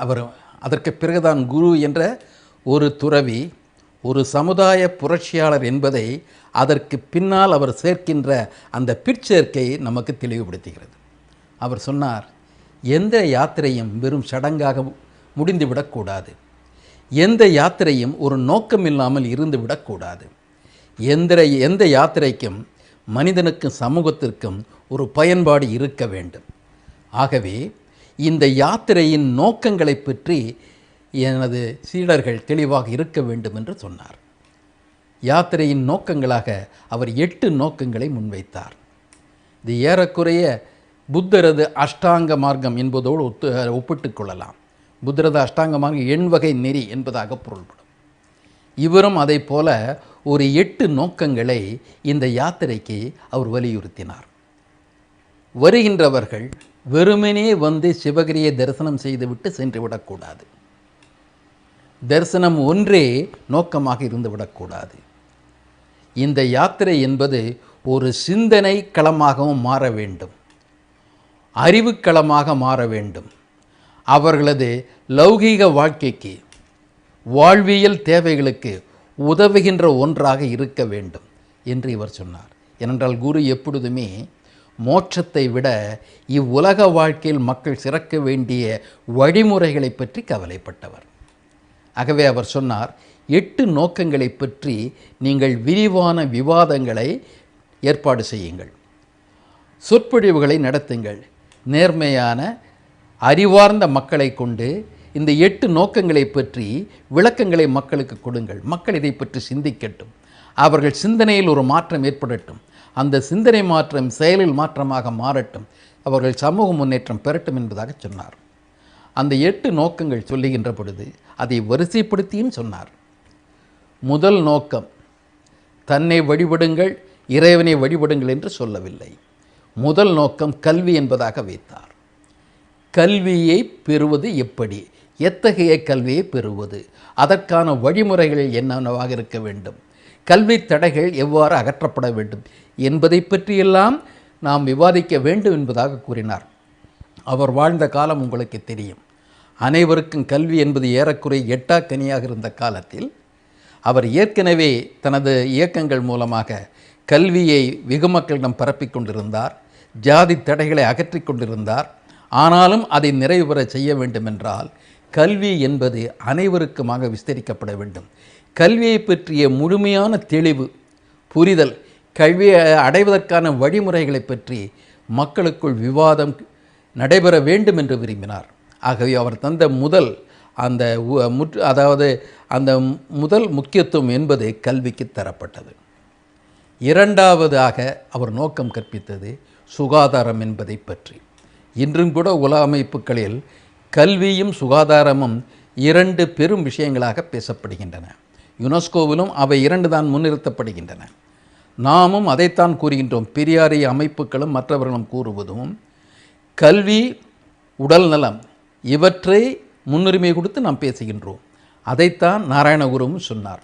அவர் அதற்கு பிறகுதான் குரு என்ற ஒரு துறவி, ஒரு சமுதாய புரட்சியாளர் என்பதை அதற்கு பின்னால் அவர் சேர்க்கின்ற அந்த பிற்சேர்க்கை நமக்கு தெளிவுபடுத்துகிறது. அவர் சொன்னார், எந்த யாத்திரையும் வெறும் சடங்காக முடிந்துவிடக்கூடாது, எந்த யாத்திரையும் ஒரு நோக்கம் இல்லாமல் இருந்துவிடக்கூடாது, எந்த யாத்திரைக்கும் மனிதனுக்கும் சமூகத்திற்கும் ஒரு பயன்பாடு இருக்க வேண்டும். ஆகவே இந்த யாத்திரையின் நோக்கங்களை பற்றி எனது சீடர்கள் தெளிவாக இருக்க வேண்டும் என்று சொன்னார். யாத்திரையின் நோக்கங்களாக அவர் 8 நோக்கங்களை முன்வைத்தார். இது ஏறக்குறைய புத்தரது அஷ்டாங்க மார்க்கம் என்பதோடு ஒப்பிட்டு கொள்ளலாம். புத்தரது அஷ்டாங்க மார்க்கம் எண்வகை நெறி என்பதாக பொருள்படும். இவரும் அதை போல ஒரு 8 நோக்கங்களை இந்த யாத்திரைக்கு அவர் வலியுறுத்தினார். வருகின்றவர்கள் வெறுமனே வந்து சிவகிரியை தரிசனம் செய்துவிட்டு சென்று விடக்கூடாது. தரிசனம் ஒன்றே நோக்கமாக இருந்துவிடக்கூடாது. இந்த யாத்திரை என்பது ஒரு சிந்தனை களமாகவும் மாற வேண்டும், அறிவுக்களமாக மாற வேண்டும். அவர்களது லௌகீக வாழ்க்கைக்கு, வாழ்வியல் தேவைகளுக்கு உதவுகின்ற ஒன்றாக இருக்க வேண்டும் என்று இவர் சொன்னார். ஏனென்றால் குரு எப்பொழுதுமே மோட்சத்தை விட இவ்வுலக வாழ்க்கையில் மக்கள் சிறக்க வேண்டிய வழிமுறைகளை பற்றி கவலைப்பட்டவர். ஆகவே அவர் சொன்னார், 8 நோக்கங்களை பற்றி நீங்கள் விரிவான விவாதங்களை ஏற்பாடு செய்யுங்கள், சொற்பொழிவுகளை நடத்துங்கள், நேர்மையான அறிவார்ந்த மக்களை கொண்டு இந்த 8 நோக்கங்களை பற்றி விளக்கங்களை மக்களுக்கு கொடுங்கள். மக்கள் இதை பற்றி சிந்திக்கட்டும், அவர்கள் சிந்தனையில் ஒரு மாற்றம் ஏற்படட்டும், அந்த சிந்தனை மாற்றம் செயலில் மாற்றமாக மாறட்டும், அவர்கள் சமூக முன்னேற்றம் பெறட்டும் என்பதாக சொன்னார். அந்த 8 நோக்கங்கள் சொல்லுகின்ற பொழுது அதை வரிசைப்படுத்தியும் சொன்னார். முதல் நோக்கம், தன்னை வழிபடுங்கள், இறைவனை வழிபடுங்கள் என்று சொல்லவில்லை. முதல் நோக்கம் கல்வி என்பதாக வைத்தார். கல்வியை பெறுவது எப்படி, எத்தகைய கல்வியை பெறுவது, அதற்கான வழிமுறைகள் என்னென்னவாக இருக்க வேண்டும், கல்வி தடைகள் எவ்வாறு அகற்றப்பட வேண்டும் என்பதை பற்றியெல்லாம் நாம் விவாதிக்க வேண்டும் என்பதாக கூறினார். அவர் வாழ்ந்த காலம் உங்களுக்கு தெரியும். அனைவருக்கும் கல்வி என்பது ஏறக்குறைய எட்டாக்கனியாக இருந்த காலத்தில் அவர் ஏற்கனவே தனது இயக்கங்கள் மூலமாக கல்வியை வெகு மக்களிடம் பரப்பிக் கொண்டிருந்தார், ஜாதி தடைகளை அகற்றி கொண்டிருந்தார். ஆனாலும் அதை நிறைவு பெற செய்ய வேண்டுமென்றால் கல்வி என்பது அனைவருக்குமாக விஸ்தரிக்கப்பட வேண்டும். கல்வியை பற்றிய முழுமையான தெளிவு, புரிதல், கல்வியை அடைவதற்கான வழிமுறைகளை பற்றி மக்களுக்குள் விவாதம் நடைபெற வேண்டும் என்று விரும்பினார். ஆகவே அவர் தந்த முதல் முக்கியத்துவம் என்பது கல்விக்கு தரப்பட்டது. இரண்டாவதாக அவர் நோக்கம் கற்பித்தது சுகாதாரம் என்பதை பற்றி. இன்றும் கூட உலக அமைப்புகளில் கல்வியும் சுகாதாரமும் 2 பெரும் விஷயங்களாக பேசப்படுகின்றன. யுனெஸ்கோவிலும் அவை 2 தான் முன்னிறுத்தப்படுகின்றன. நாமும் அதைத்தான் கூறுகின்றோம். பெரியாரிய அமைப்புகளும் மற்றவர்களும் கூறுவதும் கல்வி, உடல் நலம் இவற்றை முன்னுரிமை கொடுத்து நாம் பேசுகின்றோம். அதைத்தான் நாராயணகுருவும் சொன்னார்.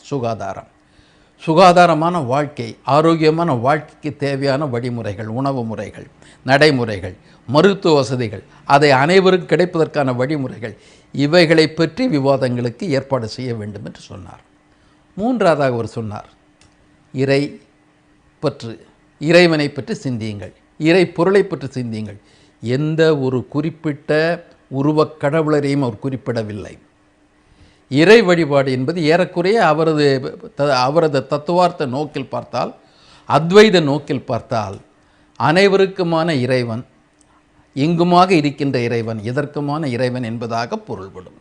சுகாதாரமான வாழ்க்கை, ஆரோக்கியமான வாழ்க்கைக்கு தேவையான வழிமுறைகள், உணவு முறைகள், நடைமுறைகள், மருத்துவ வசதிகள், அதை அனைவரும் கிடைப்பதற்கான வழிமுறைகள், இவைகளை பற்றி விவாதங்களுக்கு ஏற்பாடு செய்ய வேண்டும் என்று சொன்னார். மூன்றாவதாக அவர் சொன்னார், இறை பற்று, இறைவனை பற்றி சிந்தியுங்கள், இறை பொருளை பற்றி சிந்தியுங்கள். எந்த ஒரு குறிப்பிட்ட உருவக் கடவுளரையும் அவர் குறிப்பிடவில்லை. இறை வழிபாடு என்பது ஏறக்குறைய அவரது தத்துவார்த்த நோக்கில் பார்த்தால், அத்வைத நோக்கில் பார்த்தால், அனைவருக்குமான இறைவன், எங்குமாக இருக்கின்ற இறைவன், எதற்குமான இறைவன் என்பதாக பொருள்படும்.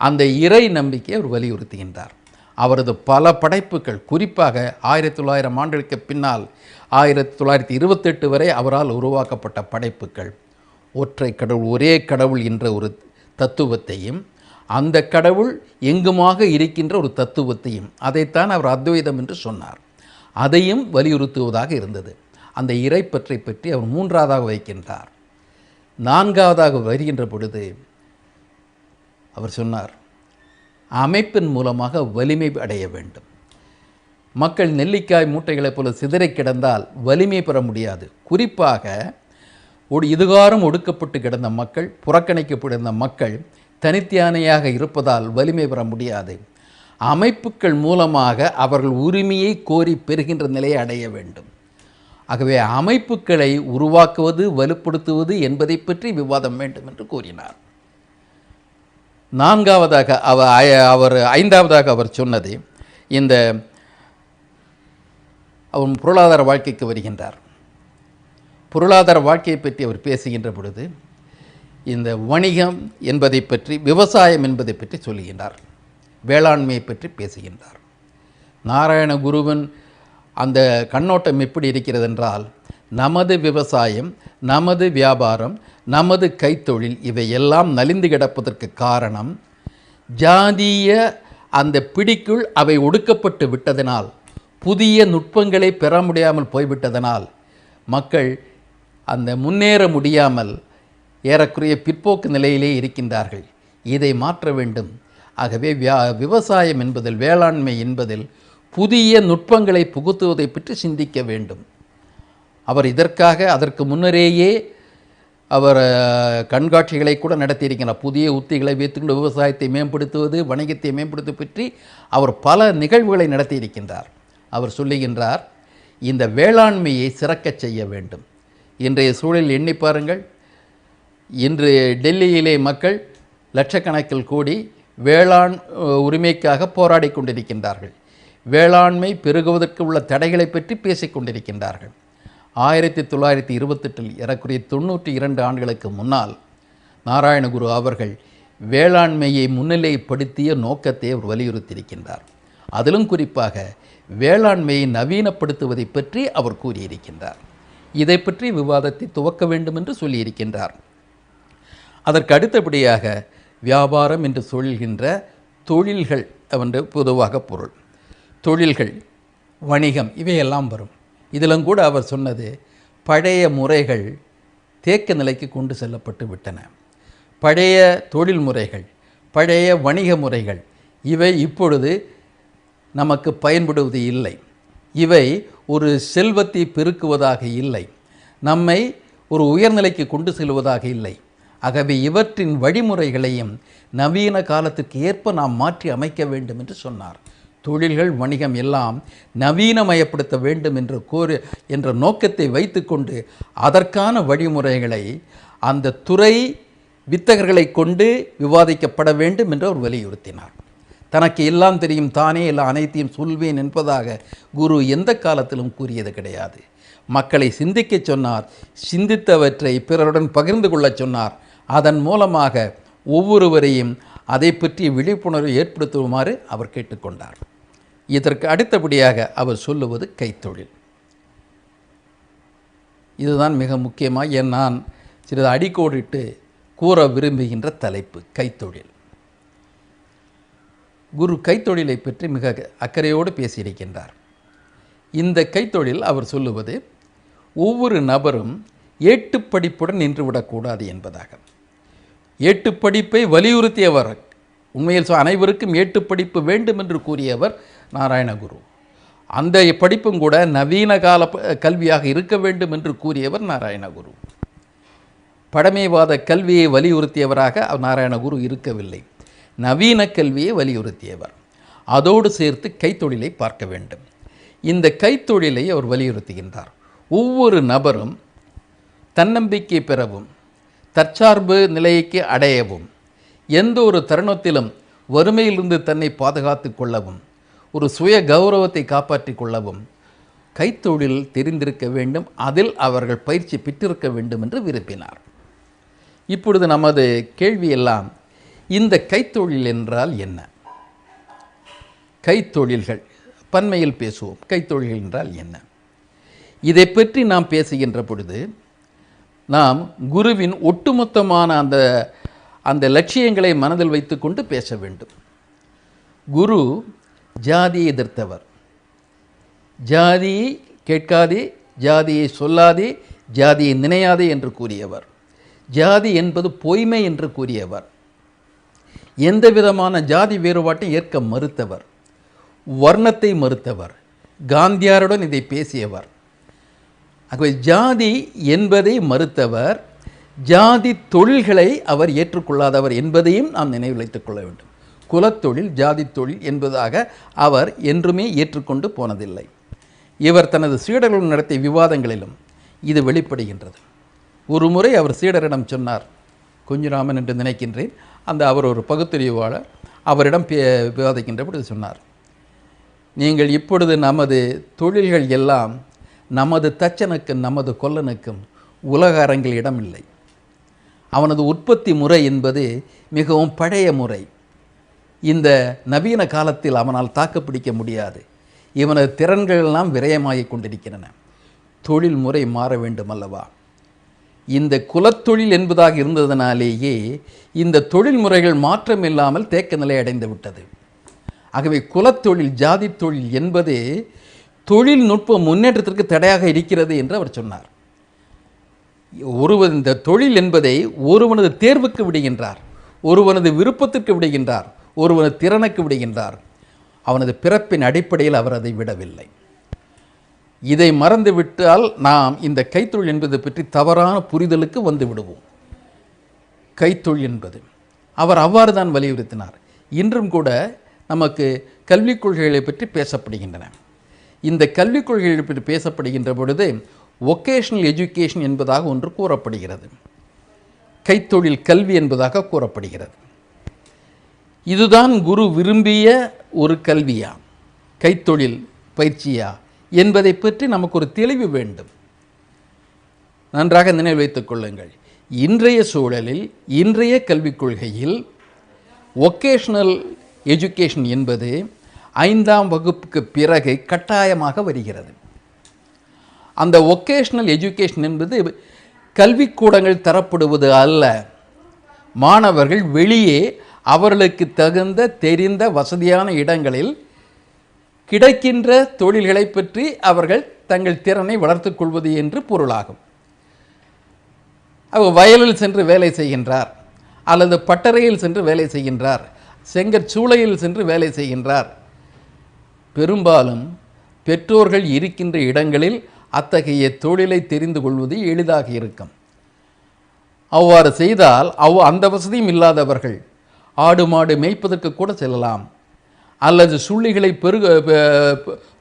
அந்த இறை நம்பிக்கையை அவர் வலியுறுத்துகின்றார். அவரது பல படைப்புகள், குறிப்பாக 1900 ஆண்டுகளுக்கு பின்னால் 1928 வரை அவரால் உருவாக்கப்பட்ட படைப்புகள், ஒற்றை கடவுள், ஒரே கடவுள் என்ற ஒரு தத்துவத்தையும், அந்த கடவுள் எங்குமாக இருக்கின்ற ஒரு தத்துவத்தையும், அதைத்தான் அவர் அத்வைதம் என்று சொன்னார், அதையும் வலியுறுத்துவதாக இருந்தது. அந்த இறைப்பற்றை பற்றி அவர் 3ஆவதாக வைக்கின்றார். 4ஆவதாக வருகின்ற பொழுது அவர் சொன்னார், அமைப்பின் மூலமாக வலிமை அடைய வேண்டும். மக்கள் நெல்லிக்காய் மூட்டைகளைப் போல சிதறி கிடந்தால் வலிமை பெற முடியாது. குறிப்பாக இதுகாரம் ஒடுக்கப்பட்டு கிடந்த மக்கள், புறக்கணிக்கப்பட்டிருந்த மக்கள் தனித்தியானையாக இருப்பதால் வலிமை பெற முடியாது. அமைப்புகள் மூலமாக அவர்கள் உரிமையை கோரி பெறுகின்ற நிலையை அடைய வேண்டும். ஆகவே அமைப்புகளை உருவாக்குவது, வலுப்படுத்துவது என்பதை பற்றி விவாதம் வேண்டும் என்று கூறினார். 4ஆவதாக அவர் 5ஆவதாக அவர் சொன்னது, இந்த அவர் பொருளாதார வாழ்க்கைக்கு வருகின்றார். பொருளாதார வாழ்க்கையை பற்றி அவர் பேசுகின்ற பொழுது இந்த வணிகம் என்பதை பற்றி, விவசாயம் என்பதை பற்றி சொல்லுகின்றார், வேளாண்மையை பற்றி பேசுகின்றார். நாராயண குருவின் அந்த கண்ணோட்டம் எப்படி இருக்கிறது என்றால், நமது விவசாயம், நமது வியாபாரம், நமது கைத்தொழில் இவையெல்லாம் நலிந்து கிடப்பதற்கு காரணம் ஜாதிய அந்த பிடிக்குள் அவை ஒடுக்கப்பட்டு விட்டதனால், புதிய நுட்பங்களை பெற முடியாமல் போய்விட்டதனால் மக்கள் அந்த முன்னேற முடியாமல் ஏறக்குறைய பிற்போக்கு நிலையிலே இருக்கின்றார்கள். இதை மாற்ற வேண்டும். ஆகவே விவசாயம் என்பதில், வேளாண்மை என்பதில் புதிய நுட்பங்களை புகுத்துவதை பற்றி சிந்திக்க வேண்டும். அவர் இதற்காக அதற்கு முன்னரேயே அவர் கண்காட்சிகளை கூட நடத்தியிருக்கிறார். புதிய உத்திகளை வைத்துக்கொண்டு விவசாயத்தை மேம்படுத்துவது, வணிகத்தை மேம்படுத்துவது பற்றி அவர் பல நிகழ்வுகளை நடத்தியிருக்கின்றார். அவர் சொல்லுகின்றார், இந்த வேளாண்மையை சிறக்கச் செய்ய வேண்டும். இன்றைய சூழலில் எண்ணி பாருங்கள், இன்று டெல்லியிலே மக்கள் லட்சக்கணக்கில் கூடி வேளாண் உரிமைக்காக போராடி கொண்டிருக்கின்றார்கள். வேளாண்மை பெருகுவதற்கு உள்ள தடைகளை பற்றி பேசிக்கொண்டிருக்கின்றார்கள். 1928 ஏறக்குறைய 92 ஆண்டுகளுக்கு முன்னால் நாராயணகுரு அவர்கள் வேளாண்மையை முன்னிலைப்படுத்திய நோக்கத்தை அவர் வலியுறுத்தியிருக்கின்றார். அதிலும் குறிப்பாக வேளாண்மையை நவீனப்படுத்துவதை பற்றி அவர் கூறியிருக்கின்றார். இதை பற்றி விவாதத்தை துவக்க வேண்டும் என்று சொல்லியிருக்கின்றார். அதற்கு அடுத்தபடியாக வியாபாரம் என்று சொல்கின்ற தொழில்கள் என்று பொதுவாக பொருள், தொழில்கள், வணிகம் இவையெல்லாம் வரும். இதிலும் கூட அவர் சொன்னது, பழைய முறைகள் தேக்க நிலைக்கு கொண்டு செல்லப்பட்டு விட்டன. பழைய தொழில் முறைகள், பழைய வணிக முறைகள் இவை இப்பொழுது நமக்கு பயன்படுவது இல்லை. இவை ஒரு செல்வத்தை பெருக்குவதாக இல்லை, நம்மை ஒரு உயர்நிலைக்கு கொண்டு செல்வதாக இல்லை. ஆகவே இவற்றின் வழிமுறைகளையும் நவீன காலத்திற்கு ஏற்ப நாம் மாற்றி அமைக்க வேண்டும் என்று சொன்னார். தொழில்கள், வணிகம் எல்லாம் நவீனமயப்படுத்த வேண்டும் என்ற நோக்கத்தை வைத்துக்கொண்டு அதற்கான வழிமுறைகளை அந்த துறை வித்தகர்களை கொண்டு விவாதிக்கப்பட வேண்டும் என்று அவர் வலியுறுத்தினார். தனக்கு எல்லாம் தெரியும், தானே எல்லாம் அனைத்தையும் சொல்வேன் என்பதாக குரு எந்த காலத்திலும் கூறியது கிடையாது. மக்களை சிந்திக்க சொன்னார், சிந்தித்தவற்றை பிறருடன் பகிர்ந்து கொள்ள சொன்னார். அதன் மூலமாக ஒவ்வொருவரையும் அதை பற்றி விழிப்புணர்வு ஏற்படுத்துமாறு அவர் கேட்டுக்கொண்டார். இதற்கு அடுத்தபடியாக அவர் சொல்லுவது கைத்தொழில். இதுதான் மிக முக்கியமாக நான் சிறிது அடிக்கோடிட்டு கூற விரும்புகின்ற தலைப்பு, கைத்தொழில். குரு கைத்தொழிலை பற்றி மிக அக்கறையோடு பேசியிருக்கின்றார். இந்த கைத்தொழில் அவர் சொல்லுவது, ஒவ்வொரு நபரும் ஏட்டுப்படிப்புடன் நின்றுவிடக்கூடாது என்பதாக. ஏட்டுப்படிப்பை வலியுறுத்தியவர், உண்மையில் அனைவருக்கும் ஏட்டுப்படிப்பு வேண்டும் என்று கூறியவர் நாராயணகுரு. அந்த படிப்பும் கூட நவீன கால கல்வியாக இருக்க வேண்டும் என்று கூறியவர் நாராயணகுரு. பழமைவாத கல்வியை வலியுறுத்தியவராக நாராயணகுரு இருக்கவில்லை, நவீன கல்வியை வலியுறுத்தியவர். அதோடு சேர்த்து கைத்தொழிலை பார்க்க வேண்டும். இந்த கைத்தொழிலை அவர் வலியுறுத்துகின்றார். ஒவ்வொரு நபரும் தன்னம்பிக்கை பெறவும், தற்சார்பு நிலைக்கு அடையவும், எந்த ஒரு தருணத்திலும் வறுமையிலிருந்து தன்னை பாதுகாத்து கொள்ளவும், ஒரு சுய கௌரவத்தை காப்பாற்றி கொள்ளவும் கைத்தொழில் தெரிந்திருக்க வேண்டும், அதில் அவர்கள் பயிற்சி பெற்றிருக்க வேண்டும் என்று விரும்பினார். இப்பொழுது நமது கேள்வியெல்லாம், இந்த கைத்தொழில் என்றால் என்ன? கைத்தொழில்கள் பன்மையில் பேசுவோம். கைத்தொழில் என்றால் என்ன? இதை பற்றி நாம் பேசுகின்ற பொழுது நாம் குருவின் ஒட்டுமொத்தமான அந்த லட்சியங்களை மனதில் வைத்துக்கொண்டு பேச வேண்டும். குரு ஜாதியை எதிர்த்தவர். ஜாதியை கேட்காதே, ஜாதியை சொல்லாதே, ஜாதியை நினையாதே என்று கூறியவர். ஜாதி என்பது பொய்மை என்று கூறியவர். எந்த விதமான ஜாதி வேறுபாட்டை ஏற்க மறுத்தவர். வர்ணத்தை மறுத்தவர். காந்தியாருடன் இதை பேசியவர். ஆகவே ஜாதி என்பதை மறுத்தவர், ஜாதி தொழில்களை அவர் ஏற்றுக்கொள்ளாதவர் என்பதையும் நாம் நினைவில் வைத்துக் கொள்ள வேண்டும். குலத்தொழில் ஜாதி தொழில் என்பதாக அவர் என்றுமே ஏற்றுக்கொண்டு போனதில்லை. இவர் தனது சீடர்களுடன் நடத்திய விவாதங்களிலும் இது வெளிப்படுகின்றது. ஒரு முறை அவர் சீடரிடம் சொன்னார், குஞ்சுராமன் என்று நினைக்கின்றேன், அவர் ஒரு பகுத்தறிவாளர், அவரிடம் விவாதிக்கின்ற பொழுது சொன்னார், நீங்கள் இப்பொழுது நமது தொழில்கள் எல்லாம் நமது தச்சனுக்கும் நமது கொல்லனுக்கும் உலக அரங்கில் இடமில்லை. அவனது உற்பத்தி முறை என்பது மிகவும் பழைய முறை. இந்த நவீன காலத்தில் அவனால் தாக்குப்பிடிக்க முடியாது. இவனது திறன்கள் எல்லாம் விரயமாகிக் கொண்டிருக்கின்றன. தொழில் முறை மாற வேண்டும் அல்லவா? இந்த குலத்தொழில் என்பதாக இருந்ததனாலேயே இந்த தொழில் முறைகள் மாற்றம் இல்லாமல் தேக்க நிலை அடைந்து விட்டது. ஆகவே குலத்தொழில் ஜாதி தொழில் என்பது தொழில்நுட்ப முன்னேற்றத்திற்கு தடையாக இருக்கிறது என்று அவர் சொன்னார். இந்த தொழில் என்பதை ஒருவனது தேர்வுக்கு விடுகின்றார், ஒருவனது விருப்பத்திற்கு விடுகின்றார், ஒருவனது திறனுக்கு விடுகின்றார். அவனது பிறப்பின் அடிப்படையில் அவர் அதை விடவில்லை. இதை மறந்துவிட்டால் நாம் இந்த கைத்தொழில் என்பது பற்றி தவறான புரிதலுக்கு வந்து விடுவோம். கைத்தொழில் என்பது அவர் அவ்வாறு தான் வலியுறுத்தினார். இன்றும் கூட நமக்கு கல்விக் கொள்கைகளை பற்றி பேசப்படுகின்றன. இந்த கல்விக் கொள்கைகளை பற்றி பேசப்படுகின்ற பொழுது வொகேஷனல் எஜுகேஷன் என்பதாக ஒன்று கூறப்படுகிறது. கைத்தொழில் கல்வி என்பதாக கூறப்படுகிறது. இதுதான் குரு விரும்பிய ஒரு கல்வியா, கைத்தொழில் பயிற்சியா என்பதை பற்றி நமக்கு ஒரு தெளிவு வேண்டும். நன்றாக நினைவில் வைத்துக் கொள்ளுங்கள். இன்றைய சூழலில், இன்றைய கல்விக் கொள்கையில் வொகேஷனல் எஜுகேஷன் என்பது 5ஆம் வகுப்புக்கு பிறகு கட்டாயமாக வருகிறது. அந்த வொகேஷனல் எஜுகேஷன் என்பது கல்விக்கூடங்கள் தரப்படுவது அல்ல. மாணவர்கள் வெளியே அவர்களுக்கு தகுந்த தெரிந்த வசதியான இடங்களில் கிடைக்கின்ற தொழில்களை பற்றி அவர்கள் தங்கள் திறனை வளர்த்து கொள்வது என்று பொருளாகும். அவர் வயலில் சென்று வேலை செய்கின்றார், அல்லது பட்டறையில் சென்று வேலை செய்கின்றார், செங்கற்சூளையில் சென்று வேலை செய்கின்றார். பெரும்பாலும் பெற்றோர்கள் இருக்கின்ற இடங்களில் அத்தகைய தொழிலை தெரிந்து கொள்வது எளிதாக இருக்கும். அவ்வாறு செய்தால் அந்த வசதியும் இல்லாதவர்கள் ஆடு மாடு மேய்ப்பதற்கு கூட செல்லலாம், அல்லது சுள்ளிகளை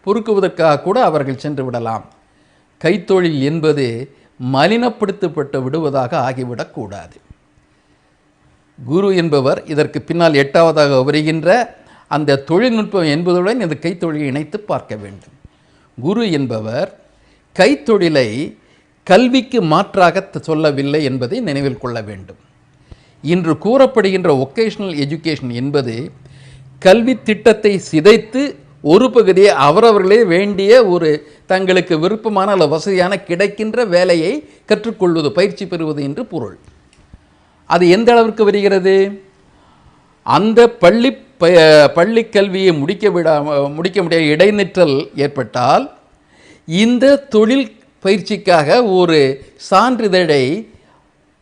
பொறுக்குவதற்காக கூட அவர்கள் சென்று விடலாம். கைத்தொழில் என்பது மலினப்படுத்தப்பட்டு விடுவதாக ஆகிவிடக்கூடாது. குரு என்பவர் இதற்கு பின்னால் 8ஆவதாக வருகின்ற அந்த தொழில்நுட்பம் என்பதுடன் இந்த கைத்தொழிலை இணைத்து பார்க்க வேண்டும். குரு என்பவர் கைத்தொழிலை கல்விக்கு மாற்றாக சொல்லவில்லை என்பதை நினைவில் கொள்ள வேண்டும். இன்று கூறப்படுகின்ற வொகேஷனல் எஜுகேஷன் என்பது கல்வி திட்டத்தை சிதைத்து ஒரு பகுதியை அவரவர்களே வேண்டிய ஒரு தங்களுக்கு விருப்பமான அல்ல வசதியான கிடைக்கின்ற வேலையை கற்றுக்கொள்வது, பயிற்சி பெறுவது என்று பொருள். அது எந்த அளவிற்கு வருகிறது? அந்த பள்ளி கல்வியை முடிக்க முடியாத இடைநிற்றல் ஏற்பட்டால் இந்த தொழில் பயிற்சிக்காக ஒரு சான்றிதழை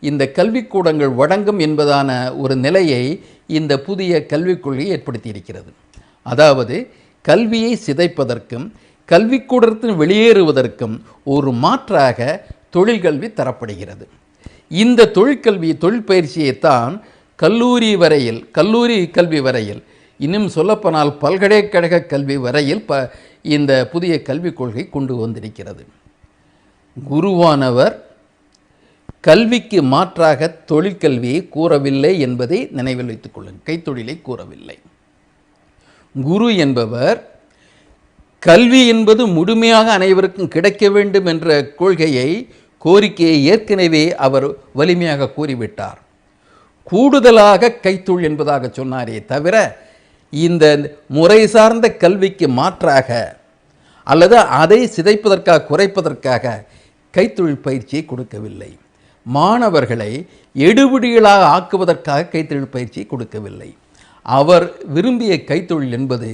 இந்த கல்விக்கூடங்கள் வழங்கும் என்பதான ஒரு நிலையை இந்த புதிய கல்விக் கொள்கை ஏற்படுத்தியிருக்கிறது. அதாவது கல்வியை சிதைப்பதற்கும் கல்விக்கூடத்தின் வெளியேறுவதற்கும் ஒரு மாற்றாக தொழிற்கல்வி தரப்படுகிறது. இந்த தொழில் பயிற்சியைத்தான் கல்லூரி கல்வி வரையில், இன்னும் சொல்லப்போனால் பல்கலைக்கழக கல்வி வரையில் இந்த புதிய கல்விக் கொள்கை கொண்டு வந்திருக்கிறது. குருவானவர் கல்விக்கு மாற்றாக தொழிற்கல்வியை கூறவில்லை என்பதை நினைவில் வைத்துக் கொள்ளுங்கள். கைத்தொழிலை கூறவில்லை. குரு என்பவர் கல்வி என்பது முழுமையாக அனைவருக்கும் கிடைக்க வேண்டும் என்ற கோரிக்கையை ஏற்கனவே அவர் வலிமையாக கூறிவிட்டார். கூடுதலாக கைத்தொழில் என்பதாக சொன்னாரே தவிர இந்த முறை சார்ந்த கல்விக்கு மாற்றாக அல்லது அதை சிதைப்பதற்காக குறைப்பதற்காக கைத்தொழில் பயிற்சியை கொடுக்கவில்லை. மாணவர்களை எடுபிடிகளாக ஆக்குவதற்காக கைத்தொழில் பயிற்சியை கொடுக்கவில்லை. அவர் விரும்பிய கைத்தொழில் என்பது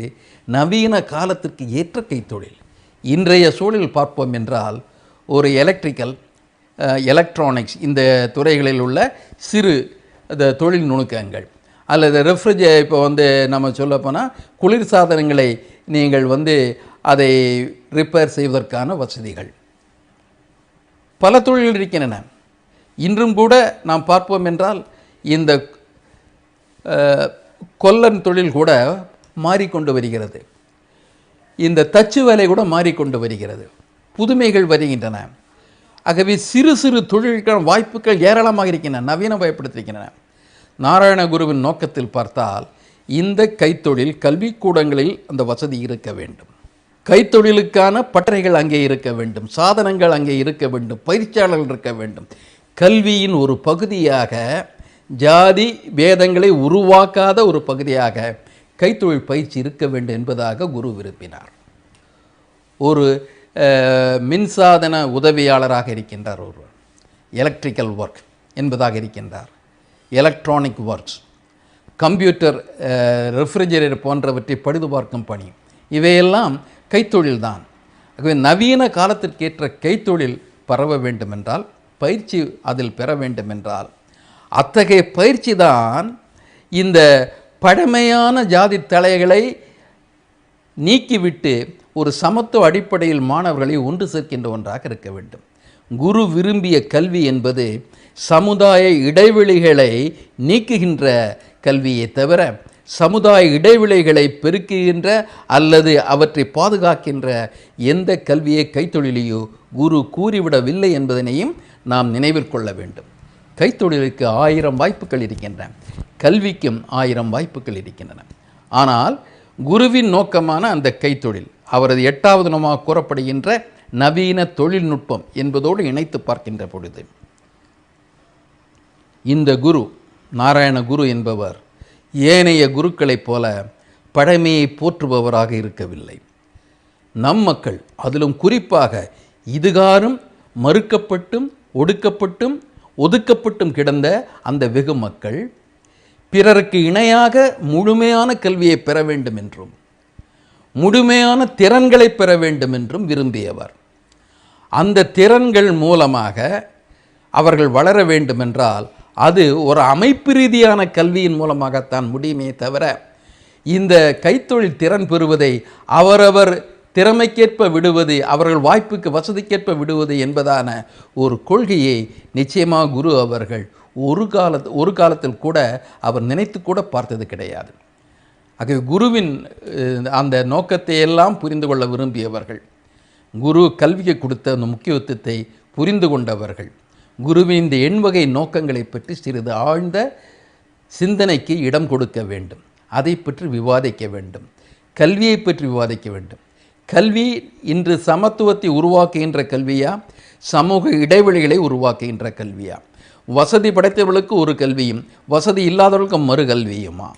நவீன காலத்திற்கு ஏற்ற கைத்தொழில். இன்றைய சூழலில் பார்ப்போம் என்றால் ஒரு எலக்ட்ரானிக்ஸ் இந்த துறைகளில் உள்ள சிறு தொழில் நுணுக்கங்கள் அல்லது இப்போ நம்ம சொல்லப்போனால் குளிர் சாதனங்களை நீங்கள் அதை ரிப்பேர் செய்வதற்கான வசதிகள் பல தொழில்கள் இருக்கின்றன. இன்றும் கூட நாம் பார்ப்போம் என்றால் இந்த கொல்லன் தொழில் கூட மாறிக்கொண்டு வருகிறது. இந்த தச்சு வேலை கூட மாறிக்கொண்டு வருகிறது. புதுமைகள் வருகின்றன. ஆகவே சிறு சிறு தொழில்களுக்கான வாய்ப்புகள் ஏராளமாக இருக்கின்றன, நவீனமயப்படுத்திருக்கின்றன. நாராயணகுருவின் நோக்கத்தில் பார்த்தால் இந்த கைத்தொழில் கல்விக்கூடங்களில் அந்த வசதி இருக்க வேண்டும். கைத்தொழிலுக்கான பட்டறைகள் அங்கே இருக்க வேண்டும், சாதனங்கள் அங்கே இருக்க வேண்டும், பயிற்சியாளர்கள் இருக்க வேண்டும். கல்வியின் ஒரு பகுதியாக ஜாதி பேதங்களை உருவாக்காத ஒரு பகுதியாக கைத்தொழில் பயிற்சி இருக்க வேண்டும் என்பதாக குரு விரும்பினார். ஒரு மின்சாதன உதவியாளராக இருக்கின்றார், ஒரு எலக்ட்ரிக்கல் ஒர்க் என்பதாக இருக்கின்றார், எலக்ட்ரானிக் ஒர்க்ஸ், கம்ப்யூட்டர், ரெஃப்ரிஜரேட்டர் போன்றவற்றை பழுது பார்க்கும் பணி, இவையெல்லாம் கைத்தொழில் தான். ஆகவே நவீன காலத்திற்கேற்ற கைத்தொழில் பரவ வேண்டுமென்றால், பயிற்சி அதில் பெற வேண்டுமென்றால், அத்தகைய பயிற்சி தான் இந்த பழமையான ஜாதி தலைகளை நீக்கிவிட்டு ஒரு சமத்துவ அடிப்படையில் மாணவர்களை ஒன்று சேர்க்கின்ற ஒன்றாக இருக்க வேண்டும். குரு விரும்பிய கல்வி என்பது சமுதாய இடைவெளிகளை நீக்குகின்ற கல்வியை தவிர சமுதாய இடைவெளிகளை பெருக்குகின்ற அல்லது அவற்றை பாதுகாக்கின்ற எந்த கல்வியை கைத்தொழிலையோ குரு கூறிவிடவில்லை என்பதனையும் நாம் நினைவில் கொள்ள வேண்டும். கைத்தொழிலுக்கு 1000 வாய்ப்புகள் இருக்கின்றன, கல்விக்கும் 1000 வாய்ப்புகள் இருக்கின்றன. ஆனால் குருவின் நோக்கமான அந்த கைத்தொழில் அவரது 8வது நோமாக கூறப்படுகின்ற நவீன தொழில்நுட்பம் என்பதோடு இணைத்து பார்க்கின்ற பொழுது இந்த குரு நாராயண குரு என்பவர் ஏனைய குருக்களைப் போல பழமையை போற்றுபவராக இருக்கவில்லை. நம் மக்கள், அதிலும் குறிப்பாக இதுகாரும் மறுக்கப்பட்டும் ஒடுக்கப்பட்டும் ஒதுக்கப்பட்டும் கிடந்த அந்த வெகு மக்கள் பிறருக்கு இணையாக முழுமையான கல்வியை பெற வேண்டும் என்றும் முழுமையான திறன்களை பெற வேண்டும் என்றும் விரும்பியவர். அந்த திறன்கள் மூலமாக அவர்கள் வளர வேண்டுமென்றால் அது ஒரு அமைப்பு ரீதியான கல்வியின் மூலமாகத்தான் முடியுமே தவிர இந்த கைத்தொழில் திறன் பெறுவதை அவரவர் திறமைக்கேற்ப விடுவது, அவர்கள் வாய்ப்புக்கு வசதிக்கேற்ப விடுவது என்பதான ஒரு கொள்கையை நிச்சயமாக குரு அவர்கள் ஒரு காலத்தில் கூட அவர் நினைத்து கூட பார்த்தது கிடையாது. ஆகவே குருவின் அந்த நோக்கத்தை எல்லாம் புரிந்து கொள்ள விரும்பியவர்கள், குரு கல்விக்கு கொடுத்த அந்த முக்கியத்துவத்தை புரிந்து கொண்டவர்கள், குருவின் இந்த எண்வகை நோக்கங்களை பற்றி சிறிது ஆழ்ந்த சிந்தனைக்கு இடம் கொடுக்க வேண்டும். அதை பற்றி விவாதிக்க வேண்டும். கல்வியை பற்றி விவாதிக்க வேண்டும். கல்வி இன்று சமத்துவத்தை உருவாக்குகின்ற கல்வியா, சமூக இடைவெளிகளை உருவாக்குகின்ற கல்வியா, வசதி படைத்தவர்களுக்கு ஒரு கல்வியும் வசதி இல்லாதவர்களுக்கு மறு கல்வியுமா?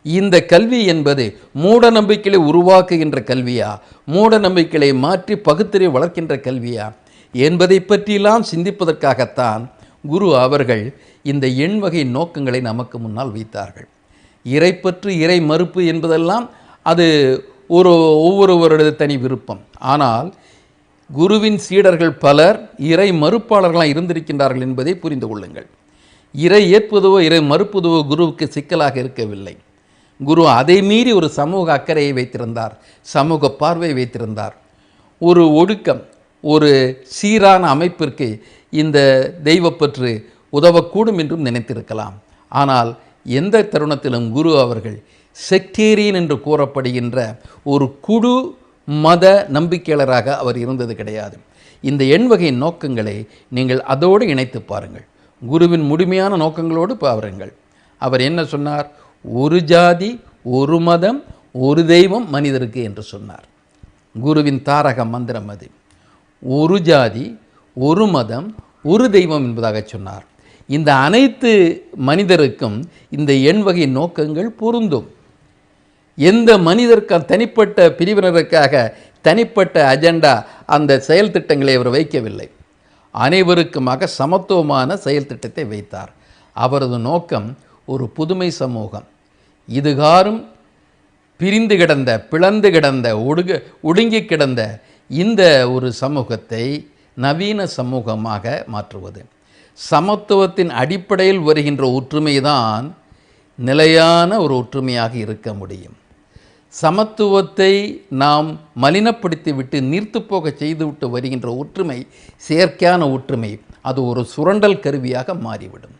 இந்த கல்வி என்பது மூட நம்பிக்கைகளை உருவாக்குகின்ற கல்வியா, மூட நம்பிக்கைகளை மாற்றி பகுத்தறிவை வளர்க்கின்ற கல்வியா என்பதை பற்றியெல்லாம் சிந்திப்பதற்காகத்தான் குரு அவர்கள் இந்த எண்வகை நோக்கங்களை நமக்கு முன்னால் வைத்தார்கள். இறைப்பற்று இறை மறுப்பு என்பதெல்லாம் அது ஒவ்வொருவரது தனி விருப்பம். ஆனால் குருவின் சீடர்கள் பலர் இறை மறுப்பாளர்களாக இருந்திருக்கின்றார்கள் என்பதை புரிந்து கொள்ளுங்கள். இறை ஏற்புவதோ இறை மறுப்பதுவோ குருவுக்கு சிக்கலாக இருக்கவில்லை. குரு அதை மீறி ஒரு சமூக அக்கறையை வைத்திருந்தார், சமூக பார்வை வைத்திருந்தார். ஒரு ஒடுக்கம், ஒரு சீரான அமைப்பிற்கு இந்த தெய்வப்பற்று உதவக்கூடும் என்றும் நினைத்திருக்கலாம். ஆனால் எந்த தருணத்திலும் குரு அவர்கள் செக்டேரியன் என்று கூறப்படுகின்ற ஒரு குழு மத நம்பிக்கையாளராக அவர் இருந்தது கிடையாது. இந்த எண்வகை நோக்கங்களை நீங்கள் அதோடு இணைத்து பாருங்கள். குருவின் முழுமையான நோக்கங்களோடு பாருங்கள். அவர் என்ன சொன்னார்? ஒரு ஜாதி, ஒரு மதம், ஒரு தெய்வம் மனிதருக்கு என்று சொன்னார். குருவின் தாரக மந்திரம் அது. ஒரு ஜாதி, ஒரு மதம், ஒரு தெய்வம் என்பதாக சொன்னார். இந்த அனைத்து மனிதருக்கும் இந்த எண்வகை நோக்கங்கள் பொருந்தும். எந்த மனிதருக்கு தனிப்பட்ட பிரிவினருக்காக தனிப்பட்ட அஜெண்டா அந்த செயல் திட்டங்களை அவர் வைக்கவில்லை. அனைவருக்குமாக சமத்துவமான செயல் திட்டத்தை வைத்தார். அவரது நோக்கம் ஒரு புதுமை சமூகம். இதுகாரும் பிரிந்து கிடந்த, பிளந்து கிடந்த, ஒடுங்கி கிடந்த இந்த ஒரு சமூகத்தை நவீன சமூகமாக மாற்றுவது. சமத்துவத்தின் அடிப்படையில் வருகின்ற ஒற்றுமைதான் நிலையான ஒரு ஒற்றுமையாக இருக்க முடியும். சமத்துவத்தை நாம் மலினப்படுத்திவிட்டு நீர்த்து போக செய்துவிட்டு வருகின்ற ஒற்றுமை செயற்கையான ஒற்றுமை. அது ஒரு சுரண்டல் கருவியாக மாறிவிடும்.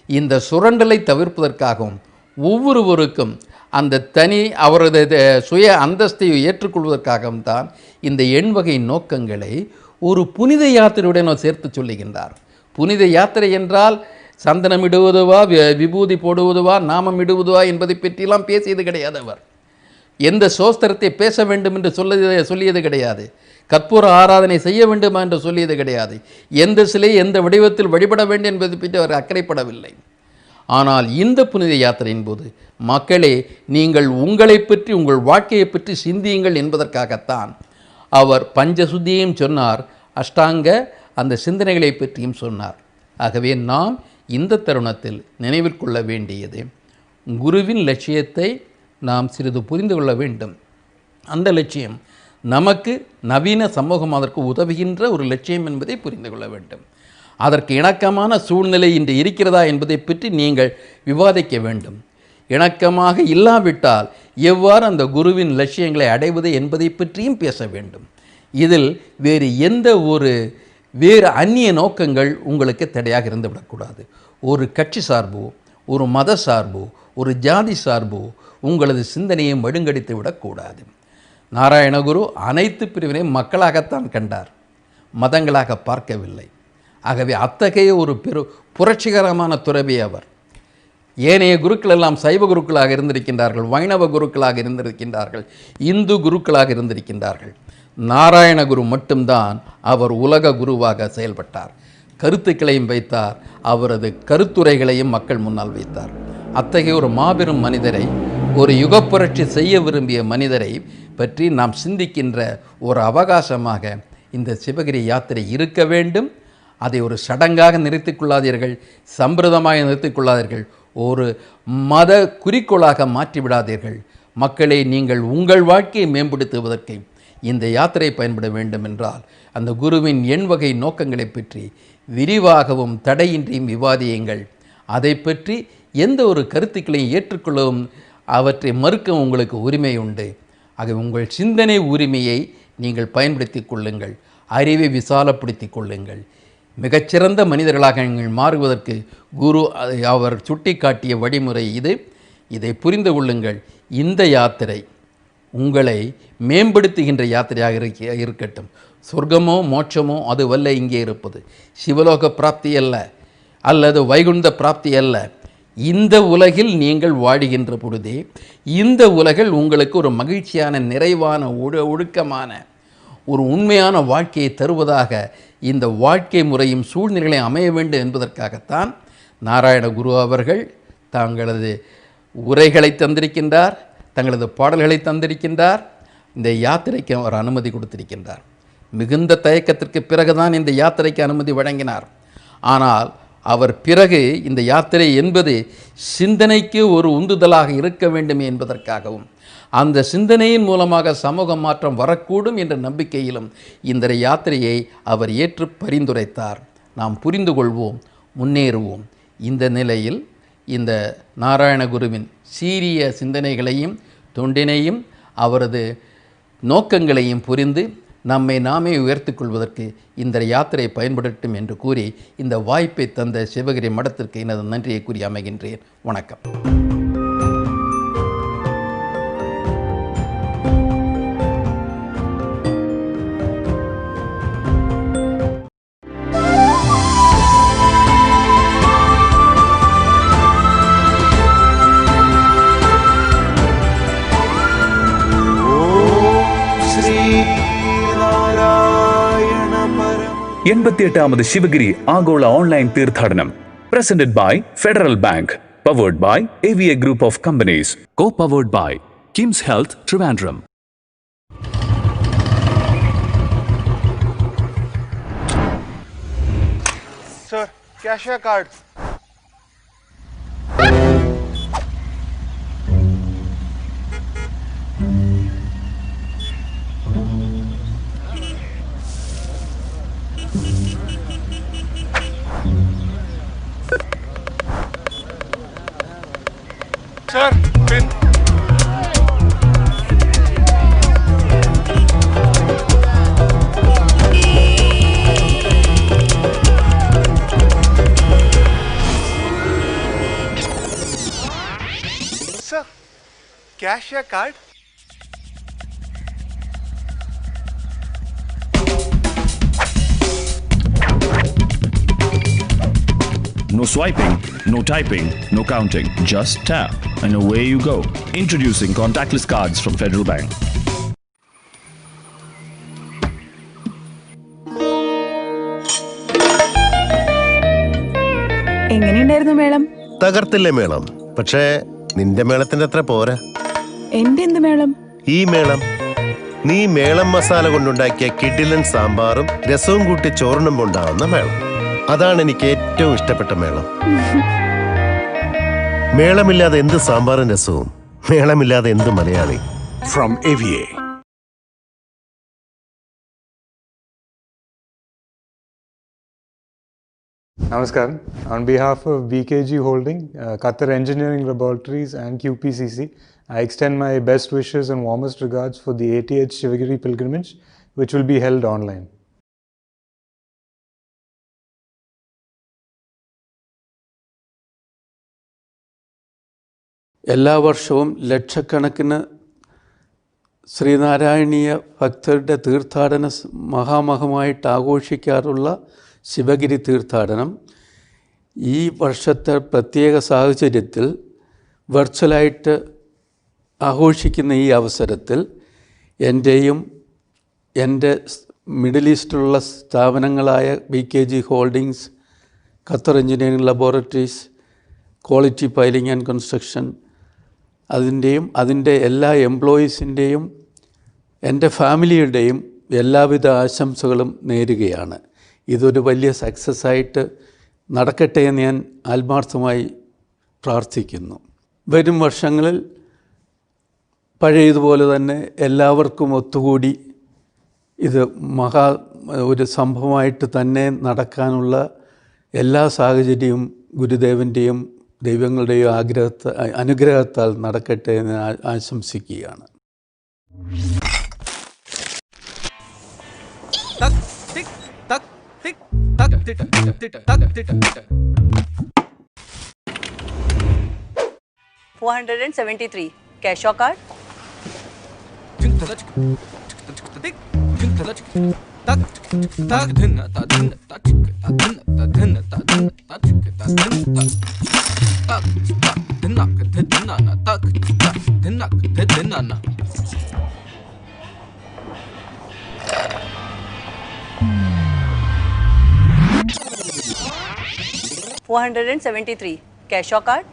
இந்த சுரண்டலை தவிர்ப்பதற்காகவும் ஒவ்வொருவருக்கும் அந்த தனி அவரது சுய அந்தஸ்தை ஏற்றுக்கொள்வதற்காகவும் தான் இந்த எண்வகை நோக்கங்களை ஒரு புனித யாத்திரையுடன் சேர்த்து சொல்லுகின்றார். புனித யாத்திரை என்றால் சந்தனம் இடுவதுவா, விபூதி போடுவதுவா, நாமம் இடுவதுவா என்பதை பற்றியெல்லாம் பேசியது கிடையாது. அவர் எந்த சோஸ்திரத்தை பேச வேண்டும் என்று சொல்லியது கிடையாது. கற்பூர ஆராதனை செய்ய வேண்டுமா என்று சொல்லியது கிடையாது. எந்த சிலை எந்த வடிவத்தில் வழிபட வேண்டும் என்பதை பற்றி அவர் அக்கறைப்படவில்லை. ஆனால் இந்த புனித யாத்திரையின் போது மக்களே, நீங்கள் உங்களை பற்றி உங்கள் வாழ்க்கையை பற்றி சிந்தியுங்கள் என்பதற்காகத்தான் அவர் பஞ்சசுத்தியையும் சொன்னார், அஷ்டாங்க அந்த சிந்தனைகளை பற்றியும் சொன்னார். ஆகவே நாம் இந்த தருணத்தில் நினைவில் கொள்ள வேண்டியது, குருவின் லட்சியத்தை நாம் சிறிது புரிந்து கொள்ள வேண்டும். அந்த லட்சியம் நமக்கு நவீன சமூகம் அதற்கு உதவுகின்ற ஒரு லட்சியம் என்பதை புரிந்து கொள்ள வேண்டும். அதற்கு இணக்கமான சூழ்நிலை இன்று இருக்கிறதா என்பதை பற்றி நீங்கள் விவாதிக்க வேண்டும். இணக்கமாக இல்லாவிட்டால் எவ்வாறு அந்த குருவின் லட்சியங்களை அடைவது என்பதை பற்றியும் பேச வேண்டும். இதில் வேறு அந்நிய நோக்கங்கள் உங்களுக்கு தடையாக இருந்துவிடக்கூடாது. ஒரு கட்சி சார்போ, ஒரு மத சார்போ, ஒரு ஜாதி சார்போ உங்களது சிந்தனையை மழுங்கடித்து விடக்கூடாது. நாராயணகுரு அனைத்து பிரிவினையும் மக்களாகத்தான் கண்டார், மதங்களாக பார்க்கவில்லை. ஆகவே அத்தகைய ஒரு புரட்சிகரமான துறவி அவர். ஏனைய குருக்கள் எல்லாம் சைவ குருக்களாக இருந்திருக்கின்றார்கள், வைணவ குருக்களாக இருந்திருக்கின்றார்கள், இந்து குருக்களாக இருந்திருக்கின்றார்கள். நாராயணகுரு மட்டும்தான் அவர் உலக குருவாக செயல்பட்டார். கருத்துக்களையும் வைத்தார், அவரது கருத்துரைகளையும் மக்கள் முன்னால் வைத்தார். அத்தகைய ஒரு மாபெரும் மனிதரை, ஒரு யுகப்புரட்சி செய்ய விரும்பிய மனிதரை பற்றி நாம் சிந்திக்கின்ற ஒரு அவகாசமாக இந்த சிவகிரி யாத்திரை இருக்க வேண்டும். அதை ஒரு சடங்காக நிறுத்திக் கொள்ளாதீர்கள், சம்பிரதமாக நிறுத்திக் கொள்ளாதீர்கள், ஒரு மத குறிக்கோளாக மாற்றிவிடாதீர்கள். மக்களே, நீங்கள் உங்கள் வாழ்க்கையை மேம்படுத்துவதற்கு இந்த யாத்திரை பயன்பட வேண்டும் என்றால் அந்த குருவின் எண்வகை நோக்கங்களை பற்றி விரிவாகவும் தடையின்றியும் விவாதியுங்கள். அதை பற்றி எந்த ஒரு கருத்துக்களையும் ஏற்றுக்கொள்ளவும் அவற்றை மறுக்கவும் உங்களுக்கு உரிமை உண்டு. ஆக உங்கள் சிந்தனை உரிமையை நீங்கள் பயன்படுத்தி கொள்ளுங்கள், அறிவை விசாலப்படுத்தி கொள்ளுங்கள். மிகச்சிறந்த மனிதர்களாக நீங்கள் மாறுவதற்கு குரு அவர் சுட்டி காட்டிய வழிமுறை இது. இதை புரிந்து கொள்ளுங்கள். இந்த யாத்திரை உங்களை மேம்படுத்துகின்ற யாத்திரையாக இருக்கட்டும். சொர்க்கமோ மோட்சமோ அதுவல்ல இங்கே இருப்பது. சிவலோக பிராப்தி அல்ல, அல்லது வைகுண்ட பிராப்தி அல்ல. இந்த உலகில் நீங்கள் வாழுகின்ற பொழுதே இந்த உலகில் உங்களுக்கு ஒரு மகிழ்ச்சியான, நிறைவான, ஒழுக்கமான, ஒரு உண்மையான வாழ்க்கையை தருவதாக இந்த வாழ்க்கை முறையும் சூழ்நிலைகளை அமைய வேண்டும் என்பதற்காகத்தான் நாராயண குரு அவர்கள் தங்களது உரைகளை தந்திருக்கின்றார், தங்களது பாடல்களை தந்திருக்கின்றார். இந்த யாத்திரைக்கு அவர் அனுமதி கொடுத்திருக்கின்றார். மிகுந்த தயக்கத்திற்கு பிறகுதான் இந்த யாத்திரைக்கு அனுமதி வழங்கினார். ஆனால் அவர் பிறகு இந்த யாத்திரை என்பது சிந்தனைக்கு ஒரு உந்துதலாக இருக்க வேண்டும் என்பதற்காகவும் அந்த சிந்தனையின் மூலமாக சமூக மாற்றம் வரக்கூடும் என்ற நம்பிக்கையிலும் இந்த யாத்திரையை அவர் ஏற்று பரிந்துரைத்தார். நாம் புரிந்து கொள்வோம், முன்னேறுவோம். இந்த நிலையில் இந்த நாராயணகுருவின் சீரிய சிந்தனைகளையும் தொண்டினையும் அவரது நோக்கங்களையும் புரிந்து நம்மை நாமே உயர்த்திக் கொள்வதற்கு இந்த யாத்திரை பயன்படட்டும் என்று கூறி இந்த வாய்ப்பை தந்த சிவகிரி மடத்திற்கு எனது நன்றியை கூறி அமைகின்றேன். வணக்கம். 88ാമത് ശിവഗിരി ആഗോള ഓൺലൈൻ തീർത്ഥാടനം presented by federal bank, powered by AVA group of companies, co-powered by KIMS health Trivandrum. Sir, cashier card. Sir, pin. Sir, cashier card. No swiping, no typing, no counting. Just tap and away you go. Introducing contactless cards from Federal Bank. എങ്ങനെയുണ്ടായിരുന്നു മേളം? തകർത്തില്ലേ മേളം? പക്ഷേ നിന്റെ മേളത്തിന്റെ അത്ര പോരാ. എന്റെ എന്ത് മേളം? ഈ മേളം നീ മേളം മസാല കൊണ്ടുണ്ടാക്കിയ കിടിലൻ സാമ്പാറും രസവും കൂട്ടി ചോറുണ്ണുമ്പോൾ ഉണ്ടാവുന്ന മേളം. അതാണ് എനിക്ക് ഏറ്റവും ഇഷ്ടപ്പെട്ട മേളം. മേളമില്ലാതെ എന്ത് സാമ്പാറും രസവും, മേളമില്ലാതെ എന്ത് Malayali. From AVA. Namaskaram. On behalf of BKG Holding, Qatar Engineering Laboratories and QPCC, I extend my best wishes and warmest regards for the 80th Sivagiri pilgrimage, which will be held online. എല്ലാ വർഷവും ലക്ഷക്കണക്കിന് ശ്രീനാരായണീയ ഭക്തരുടെ തീർത്ഥാടന മഹാമഹമായിട്ട് ആഘോഷിക്കാറുള്ള ശിവഗിരി തീർത്ഥാടനം ഈ വർഷത്തെ പ്രത്യേക സാഹചര്യത്തിൽ വെർച്വലായിട്ട് ആഘോഷിക്കുന്ന ഈ അവസരത്തിൽ എൻ്റെയും എൻ്റെ മിഡിൽ ഈസ്റ്റിലുള്ള സ്ഥാപനങ്ങളായ BKG holdings, Qatar engineering laboratories, quality piling and construction, അതിൻ്റെ എല്ലാ എംപ്ലോയീസിൻ്റെയും എൻ്റെ ഫാമിലിയുടെയും എല്ലാവിധ ആശംസകളും നേരുകയാണ്. ഇതൊരു വലിയ സക്സസ്സായിട്ട് നടക്കട്ടെ എന്ന് ഞാൻ ആത്മാർത്ഥമായി പ്രാർത്ഥിക്കുന്നു. വരും വർഷങ്ങളിൽ പഴയതുപോലെ തന്നെ എല്ലാവർക്കും ഒത്തുകൂടി ഇത് ഒരു സംഭവമായിട്ട് തന്നെ നടക്കാനുള്ള എല്ലാ സാഹചര്യവും ഗുരുദേവൻ്റെയും ദൈവങ്ങളുടെയും അനുഗ്രഹത്താൽ നടക്കട്ടെ എന്ന് ആശംസിക്കുകയാണ്. $473 cash or card? $473 cash or card?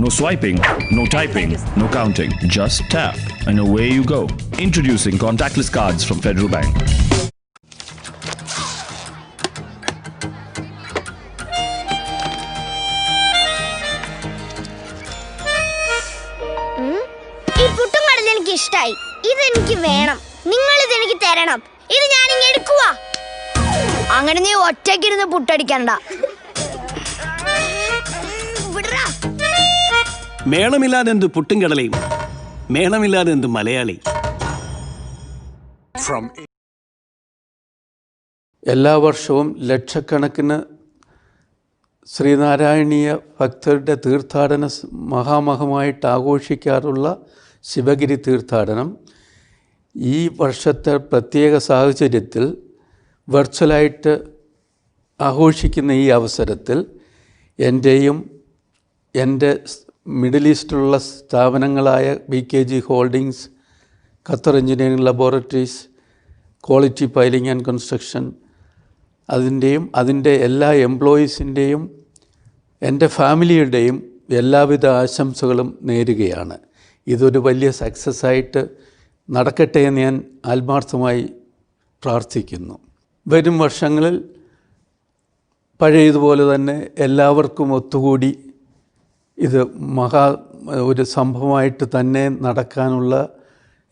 No swiping, no typing, no counting. Just tap and away you go. Introducing contactless cards from Federal Bank. ഈ പുട്ടും കടലും എനിക്ക് ഇഷ്ടായി. ഇതെനിക്ക് വേണം. നിങ്ങൾ ഇതെനിക്ക് തരണം. ഇത് ഞാൻ ഇങ്ങ് എടുക്കുവാ. അങ്ങനെ നീ ഒറ്റയ്ക്കിരുന്ന് പുട്ടടിക്കണ്ട. മേളമില്ലാതെ എന്ത് പുട്ടും കടലയും, മേളമില്ലാതെ എന്ത് മലയാളി. From എല്ലാ വർഷവും ലക്ഷക്കണക്കിന് ശ്രീനാരായണീയ ഭക്തരുടെ തീർത്ഥാടന മഹാമഹമായിട്ട് ആഘോഷിക്കാറുള്ള ശിവഗിരി തീർത്ഥാടനം ഈ വർഷത്തെ പ്രത്യേക സാഹചര്യത്തിൽ വെർച്വലായിട്ട് ആഘോഷിക്കുന്ന ഈ അവസരത്തിൽ എൻ്റെയും എൻ്റെ മിഡിൽ ഈസ്റ്റിലുള്ള സ്ഥാപനങ്ങളായ BKG holdings, Qatar engineering laboratories, quality piling and construction, അതിൻ്റെ എല്ലാ എംപ്ലോയീസിൻ്റെയും എൻ്റെ ഫാമിലിയുടെയും എല്ലാവിധ ആശംസകളും നേരുകയാണ്. ഇതൊരു വലിയ സക്സസ്സായിട്ട് നടക്കട്ടെ എന്ന് ഞാൻ ആത്മാർത്ഥമായി പ്രാർത്ഥിക്കുന്നു. വരും വർഷങ്ങളിൽ പഴയതുപോലെ തന്നെ എല്ലാവർക്കും ഒത്തുകൂടി ഇത് ഒരു സംഭവമായിട്ട് തന്നെ നടക്കാനുള്ള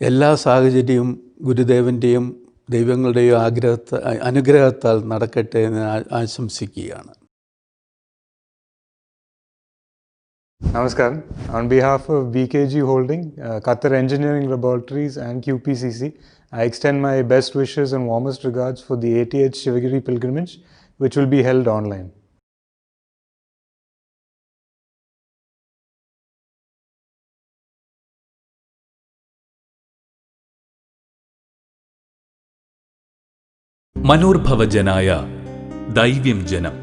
എല്ലാ സാഹചര്യവും ഗുരുദേവൻ്റെയും ദൈവങ്ങളുടെയും അനുഗ്രഹത്താൽ നടക്കട്ടെ എന്ന് ആശംസിക്കുകയാണ്. Namaskaram. On behalf of BKG Holding, Qatar Engineering Laboratories and QPCC, I extend my best wishes and warmest regards for the 80th Sivagiri pilgrimage, which will be held online. മനോർഭവജനായ ദൈവ്യം ജനം,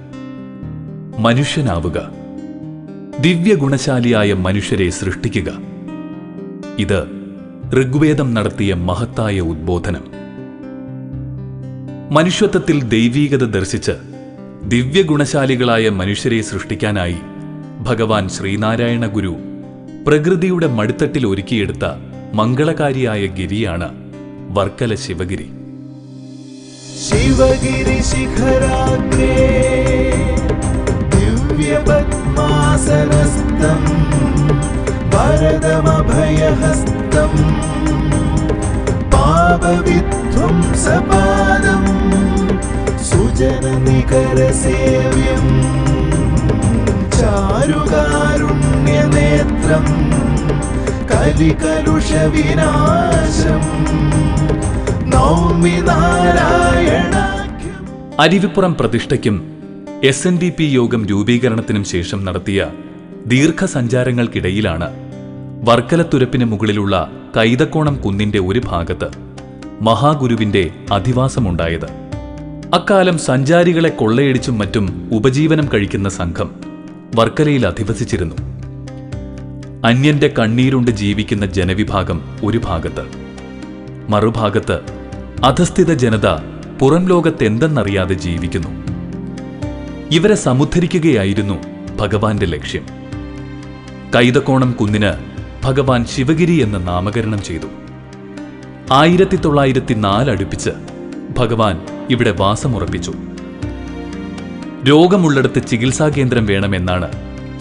മനുഷ്യനാവുക, ദിവ്യഗുണശാലിയായ മനുഷ്യരെ സൃഷ്ടിക്കുക. ഇത് ഋഗ്വേദം നടത്തിയ മഹത്തായ ഉദ്ബോധനം. മനുഷ്യത്വത്തിൽ ദൈവീകത ദർശിച്ച് ദിവ്യഗുണശാലികളായ മനുഷ്യരെ സൃഷ്ടിക്കാനായി ഭഗവാൻ ശ്രീനാരായണ ഗുരു പ്രകൃതിയുടെ മടിത്തട്ടിൽ ഒരുക്കിയെടുത്ത മംഗളകാരിയായ ഗിരിയാണ് വർക്കല ശിവഗിരി. ശിവഗിരി ശിഖരാഗ്രേ ദിവ്യപദ്മാസനസ്ഥം വരദമഭയഹസ്തം പാപവിധ്വംസപാദം സുജനനികരസേവ്യം ചാരുകാരുണ്യനേത്രം കലികലുഷവിനാശം നൗമി നാരായണ. അരുവിപ്പുറം പ്രതിഷ്ഠയ്ക്കും SNDP യോഗം രൂപീകരണത്തിനും ശേഷം നടത്തിയ ദീർഘസഞ്ചാരങ്ങൾക്കിടയിലാണ് വർക്കലത്തുരപ്പിന് മുകളിലുള്ള കൈതക്കോണം കുന്നിന്റെ ഒരു ഭാഗത്ത് മഹാഗുരുവിന്റെ അധിവാസമുണ്ടായത്. അക്കാലം സഞ്ചാരികളെ കൊള്ളയടിച്ചും മറ്റും ഉപജീവനം കഴിക്കുന്ന സംഘം വർക്കലയിൽ അധിവസിച്ചിരുന്നു. അന്യന്റെ കണ്ണീരുണ്ട് ജീവിക്കുന്ന ജനവിഭാഗം ഒരു ഭാഗത്ത്, മറുഭാഗത്ത് അധസ്ഥിത ജനത പുറം ലോകത്തെന്തെന്നറിയാതെ ജീവിക്കുന്നു. ഇവരെ സമുദ്ധരിക്കുകയായിരുന്നു ഭഗവാന്റെ ലക്ഷ്യം. കൈതക്കോണം കുന്നിന് ഭഗവാൻ ശിവഗിരി എന്ന് നാമകരണം ചെയ്തു. 1904 അടുപ്പിച്ച് ഭഗവാൻ ഇവിടെ വാസമുറപ്പിച്ചു. രോഗമുള്ളിടത്ത് ചികിത്സാകേന്ദ്രം വേണമെന്നാണ്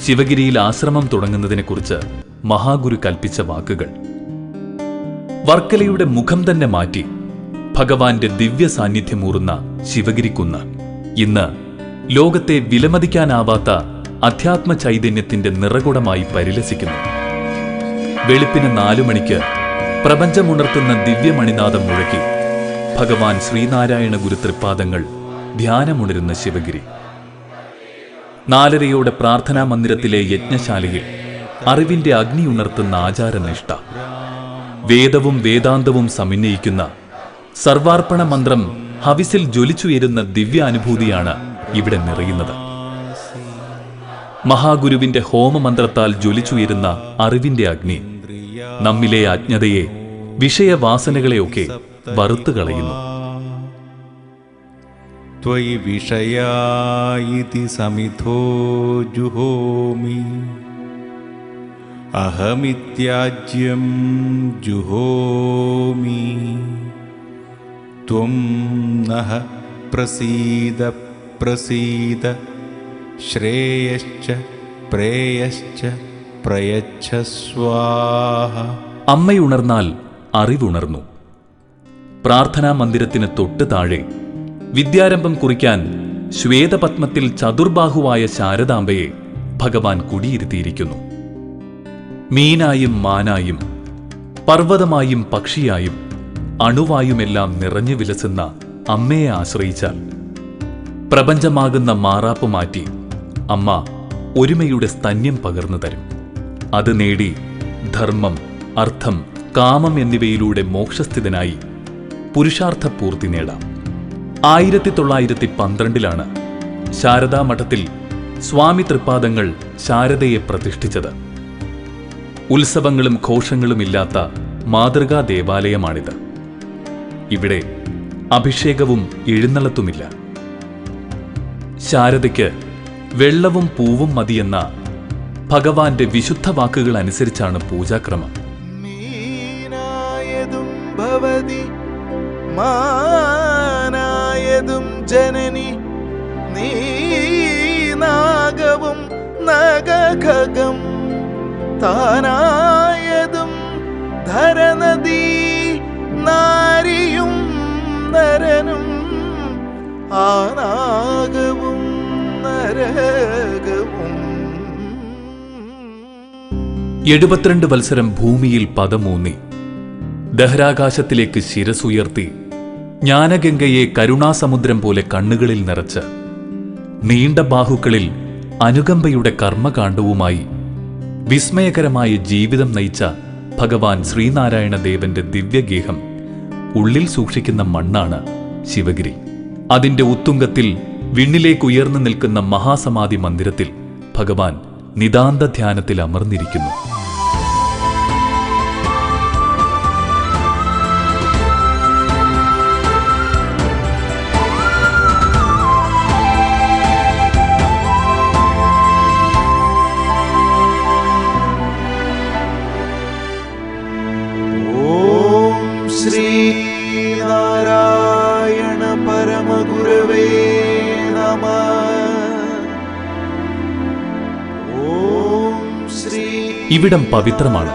ശിവഗിരിയിൽ ആശ്രമം തുടങ്ങുന്നതിനെക്കുറിച്ച് മഹാഗുരു കൽപ്പിച്ച വാക്കുകൾ. വർക്കലയുടെ മുഖം തന്നെ മാറ്റി ഭഗവാന്റെ ദിവ്യ സാന്നിധ്യമൂറുന്ന ശിവഗിരിക്കുന്ന് ഇന്ന് ലോകത്തെ വിലമതിക്കാനാവാത്ത അധ്യാത്മ ചൈതന്യത്തിന്റെ നിറകുടമായി പരിലസിക്കുന്നു. വെളുപ്പിന് 4 മണിക്ക് പ്രപഞ്ചമുണർത്തുന്ന ദിവ്യമണിനാദം മുഴക്കി ഭഗവാൻ ശ്രീനാരായണ ഗുരു തൃപ്പാദങ്ങൾ ധ്യാനമുണരുന്ന ശിവഗിരി. 4:30 പ്രാർത്ഥനാ മന്ദിരത്തിലെ യജ്ഞശാലയിൽ അറിവിന്റെ അഗ്നി ഉണർത്തുന്ന ആചാരനിഷ്ഠ, വേദവും വേദാന്തവും സമന്വയിക്കുന്ന സർവാർപ്പണ മന്ത്രം ഹവിസിൽ ജ്വലിച്ചുയരുന്ന ദിവ്യാനുഭൂതിയാണ് ഇവിടെ നിറയുന്നത്. മഹാഗുരുവിന്റെ ഹോമമന്ത്രത്താൽ ജ്വലിച്ചുയരുന്ന അറിവിന്റെ അഗ്നി നമ്മിലെ അജ്ഞതയെ, വിഷയവാസനകളെയൊക്കെ വറുത്തുകളയുന്നു. ത്വയി വിഷയായിതി സമിധോ ജുഹോമി അഹമിത്യാജ്യം ജുഹോമി ത്വം നഃ പ്രസീദ പ്രസീദ ശ്രേയശ്ച പ്രേയശ്ച പ്രയച്ഛ സ്വാഹ. അമ്മയുണർന്നാൽ അറിവുണർന്നു. പ്രാർത്ഥനാ മന്ദിരത്തിന് തൊട്ട് താഴെ വിദ്യാരംഭം കുറിക്കാൻ ശ്വേതപത്മത്തിൽ ചതുർബാഹുവായ ശാരദാംബയെ ഭഗവാൻ കുടിയിരുത്തിയിരിക്കുന്നു. മീനായും മാനായും പർവ്വതമായും പക്ഷിയായും അണുവായുമെല്ലാം നിറഞ്ഞു വിലസുന്ന അമ്മയെ ആശ്രയിച്ചാൽ പ്രപഞ്ചമാകുന്ന മാറാപ്പ് മാറ്റി അമ്മ ഒരുമയുടെ സ്തന്യം പകർന്നു തരും. അത് നേടി ധർമ്മം, അർത്ഥം, കാമം എന്നിവയിലൂടെ മോക്ഷസ്ഥിതനായി പുരുഷാർത്ഥപൂർത്തി നേടാം. 1912 ശാരദാമഠത്തിൽ സ്വാമി തൃപ്പാദങ്ങൾ ശാരദയെ പ്രതിഷ്ഠിച്ചത്. ഉത്സവങ്ങളും ഘോഷങ്ങളുമില്ലാത്ത മാതൃകാ ദേവാലയമാണിത്. ഇവിടെ അഭിഷേകവും എഴുന്നള്ളത്തുമില്ല. ശാരദയ്ക്ക് വെള്ളവും പൂവും മതിയെന്ന ഭഗവാന്റെ വിശുദ്ധ വാക്കുകൾ അനുസരിച്ചാണ് പൂജാക്രമം. മാനായതും ജനനി നീനാഗവും നഗഖഗം താനായതും ധരനദീ നാരിയും നരനും ആനാഗവും നരകവും. 72 വത്സരം ഭൂമിയിൽ പദമൂന്നി ദഹരാകാശത്തിലേക്ക് ശിരസുയർത്തി ജ്ഞാനഗംഗയെ കരുണാസമുദ്രം പോലെ കണ്ണുകളിൽ നിറച്ച് നീണ്ട ബാഹുക്കളിൽ അനുകമ്പയുടെ കർമ്മകാണ്ഡവുമായി വിസ്മയകരമായ ജീവിതം നയിച്ച ഭഗവാൻ ശ്രീനാരായണ ദേവന്റെ ദിവ്യഗേഹം ഉള്ളിൽ സൂക്ഷിക്കുന്ന മണ്ണാണ് ശിവഗിരി. അതിന്റെ ഉത്തുംഗത്തിൽ വിണ്ണിലേക്കുയർന്നു നിൽക്കുന്ന മഹാസമാധി മന്ദിരത്തിൽ ഭഗവാൻ നിതാന്ത ധ്യാനത്തിൽ അമർന്നിരിക്കുന്നു. ശ്രീനാരായണ പരമഗുരവേ നമഃ. ഇവിടം പവിത്രമാണ്,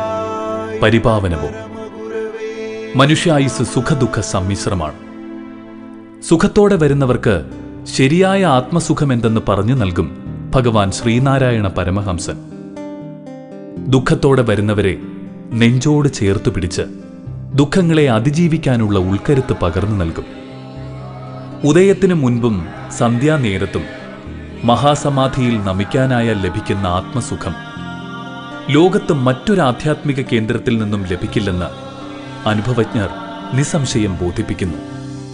പരിപാവനവും. മനുഷ്യായുസ് സുഖദുഃഖ സമ്മിശ്രമാണ്. സുഖത്തോടെ വരുന്നവർക്ക് ശരിയായ ആത്മസുഖമെന്തെന്ന് പറഞ്ഞു നൽകും ഭഗവാൻ ശ്രീനാരായണ പരമഹംസൻ. ദുഃഖത്തോടെ വരുന്നവരെ നെഞ്ചോട് ചേർത്തു പിടിച്ച് ദുഃഖങ്ങളെ അതിജീവിക്കാനുള്ള ഉൾക്കരുത്ത് പകർന്നു നൽകും. ഉദയത്തിനു മുൻപും സന്ധ്യാനേരത്തും മഹാസമാധിയിൽ നമിക്കാനായാൽ ലഭിക്കുന്ന ആത്മസുഖം ലോകത്ത് മറ്റൊരു ആധ്യാത്മിക കേന്ദ്രത്തിൽ നിന്നും ലഭിക്കില്ലെന്ന് അനുഭവജ്ഞർ നിസ്സംശയം ബോധിപ്പിക്കുന്നു.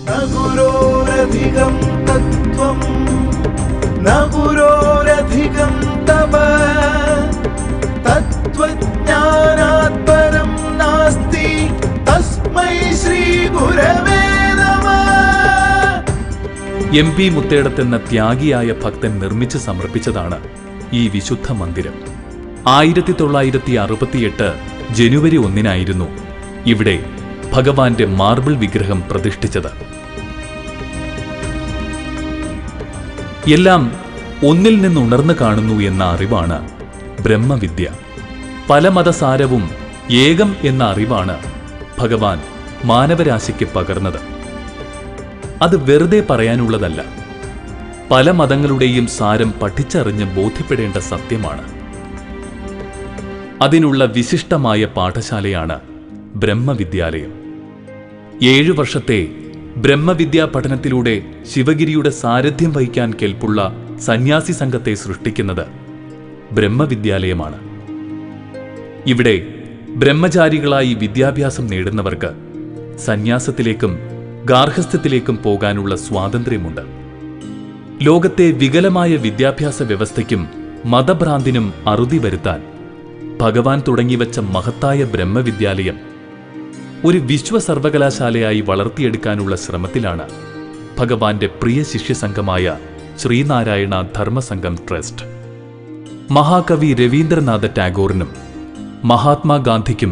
നഗുരോരധികം തത്വം നഗുരോരധികം തപ തത്വജ്ഞാനാത് പരം നാസ്തി തസ്മൈ ശ്രീ ഗുരവേ നമഃ. MP മുത്തേടത്തെന്ന ത്യാഗിയായ ഭക്തൻ നിർമ്മിച്ച് സമർപ്പിച്ചതാണ് ഈ വിശുദ്ധ മന്ദിരം. 1968 ജനുവരി 1 ഇവിടെ ഭഗവാന്റെ മാർബിൾ വിഗ്രഹം പ്രതിഷ്ഠിച്ചത്. എല്ലാം ഒന്നിൽ നിന്നുണർന്നു കാണുന്നു എന്ന അറിവാണ് ബ്രഹ്മവിദ്യ. പല മതസാരവും ഏകം എന്ന അറിവാണ് ഭഗവാൻ മാനവരാശിക്ക് പകർന്നത്. അത് വെറുതെ പറയാനുള്ളതല്ല, പല മതങ്ങളുടെയും സാരം പഠിച്ചറിഞ്ഞ് ബോധ്യപ്പെടേണ്ട സത്യമാണ്. അതിനുള്ള വിശിഷ്ടമായ പാഠശാലയാണ് ബ്രഹ്മവിദ്യാലയം. 7 വർഷത്തെ ബ്രഹ്മവിദ്യാ പഠനത്തിലൂടെ ശിവഗിരിയുടെ സാരഥ്യം വഹിക്കാൻ കെൽപ്പുള്ള സന്യാസി സംഘത്തെ സൃഷ്ടിക്കുന്നത് ബ്രഹ്മവിദ്യാലയമാണ്. ഇവിടെ ബ്രഹ്മചാരികളായി വിദ്യാഭ്യാസം നേടുന്നവർക്ക് സന്യാസത്തിലേക്കും ഗാർഹസ്ഥ്യത്തിലേക്കും പോകാനുള്ള സ്വാതന്ത്ര്യമുണ്ട്. ലോകത്തെ വികലമായ വിദ്യാഭ്യാസ വ്യവസ്ഥയ്ക്കും മതഭ്രാന്തിനും അറുതി വരുത്താൻ ഭഗവാൻ തുടങ്ങിവെച്ച മഹത്തായ ബ്രഹ്മവിദ്യാലയം ഒരു വിശ്വസർവകലാശാലയായി വളർത്തിയെടുക്കാനുള്ള ശ്രമത്തിലാണ് ഭഗവാന്റെ പ്രിയ ശിഷ്യസംഘമായ ശ്രീനാരായണ ധർമ്മസംഘം ട്രസ്റ്റ്. മഹാകവി രവീന്ദ്രനാഥ ടാഗോറിനും മഹാത്മാഗാന്ധിക്കും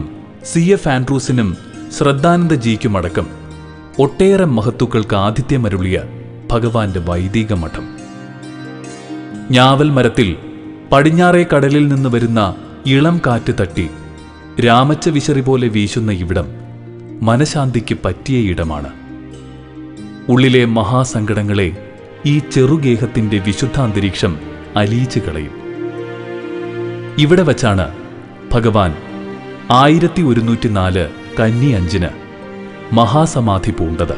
CF ആൻഡ്രൂസിനും ശ്രദ്ധാനന്ദജിക്കുമടക്കം ഒട്ടേറെ മഹത്തുക്കൾക്ക് ആതിഥ്യമരുളിയ ഭഗവാന്റെ വൈദിക മഠം. ഞാവൽ മരത്തിൽ പടിഞ്ഞാറേ കടലിൽ നിന്ന് വരുന്ന ഇളം കാറ്റ് തട്ടി രാമച്ച വിശറി പോലെ വീശുന്ന ഇവിടം മനഃശാന്തിക്ക് പറ്റിയ ഇടമാണ്. ഉള്ളിലെ മഹാസങ്കടങ്ങളെ ഈ ചെറുഗേഹത്തിന്റെ വിശുദ്ധാന്തരീക്ഷം അലിയിച്ചു കളയും. ഇവിടെ വച്ചാണ് ഭഗവാൻ 1104 കന്നി 5 മഹാസമാധി പൂണ്ടത്.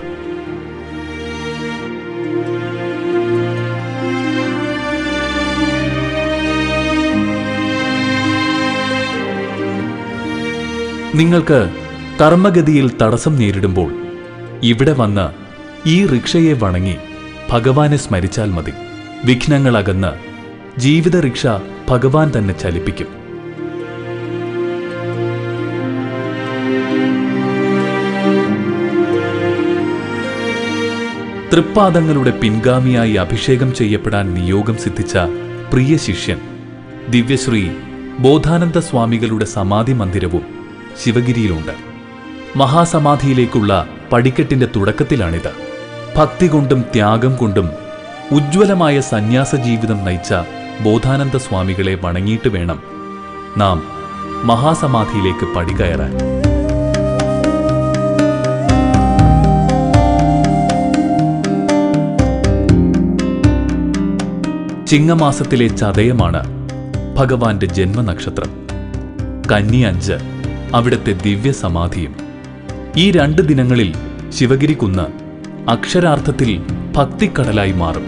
നിങ്ങൾക്ക് കർമ്മഗതിയിൽ തടസ്സം നേരിടുമ്പോൾ ഇവിടെ വന്ന് ഈ റിക്ഷയെ വണങ്ങി ഭഗവാനെ സ്മരിച്ചാൽ മതി. വിഘ്നങ്ങൾ അകന്ന് ജീവിത റിക്ഷ ഭഗവാൻ തന്നെ ചലിപ്പിക്കും. തൃപ്പാദങ്ങളുടെ പിൻഗാമിയായി അഭിഷേകം ചെയ്യപ്പെടാൻ നിയോഗം സിദ്ധിച്ച പ്രിയ ശിഷ്യൻ ദിവ്യശ്രീ ബോധാനന്ദ സ്വാമികളുടെ സമാധി മന്ദിരവും ശിവഗിരിയിലുണ്ട്. മഹാസമാധിയിലേക്കുള്ള പടിക്കെട്ടിന്റെ തുടക്കത്തിലാണിത്. ഭക്തി കൊണ്ടും ത്യാഗം കൊണ്ടും ഉജ്ജ്വലമായ സന്യാസ ജീവിതം നയിച്ച ബോധാനന്ദ സ്വാമികളെ വണങ്ങിയിട്ട് വേണം നാം മഹാസമാധിയിലേക്ക് പടികയറാൻ. ചിങ്ങമാസത്തിലെ ചതയമാണ് ഭഗവാന്റെ ജന്മനക്ഷത്രം. കന്നി 5 അവിടുത്തെ ദിവ്യസമാധിയും. ഈ 2 ദിനങ്ങളിൽ ശിവഗിരി കുന്ന് അക്ഷരാർത്ഥത്തിൽ ഭക്തിക്കടലായി മാറും.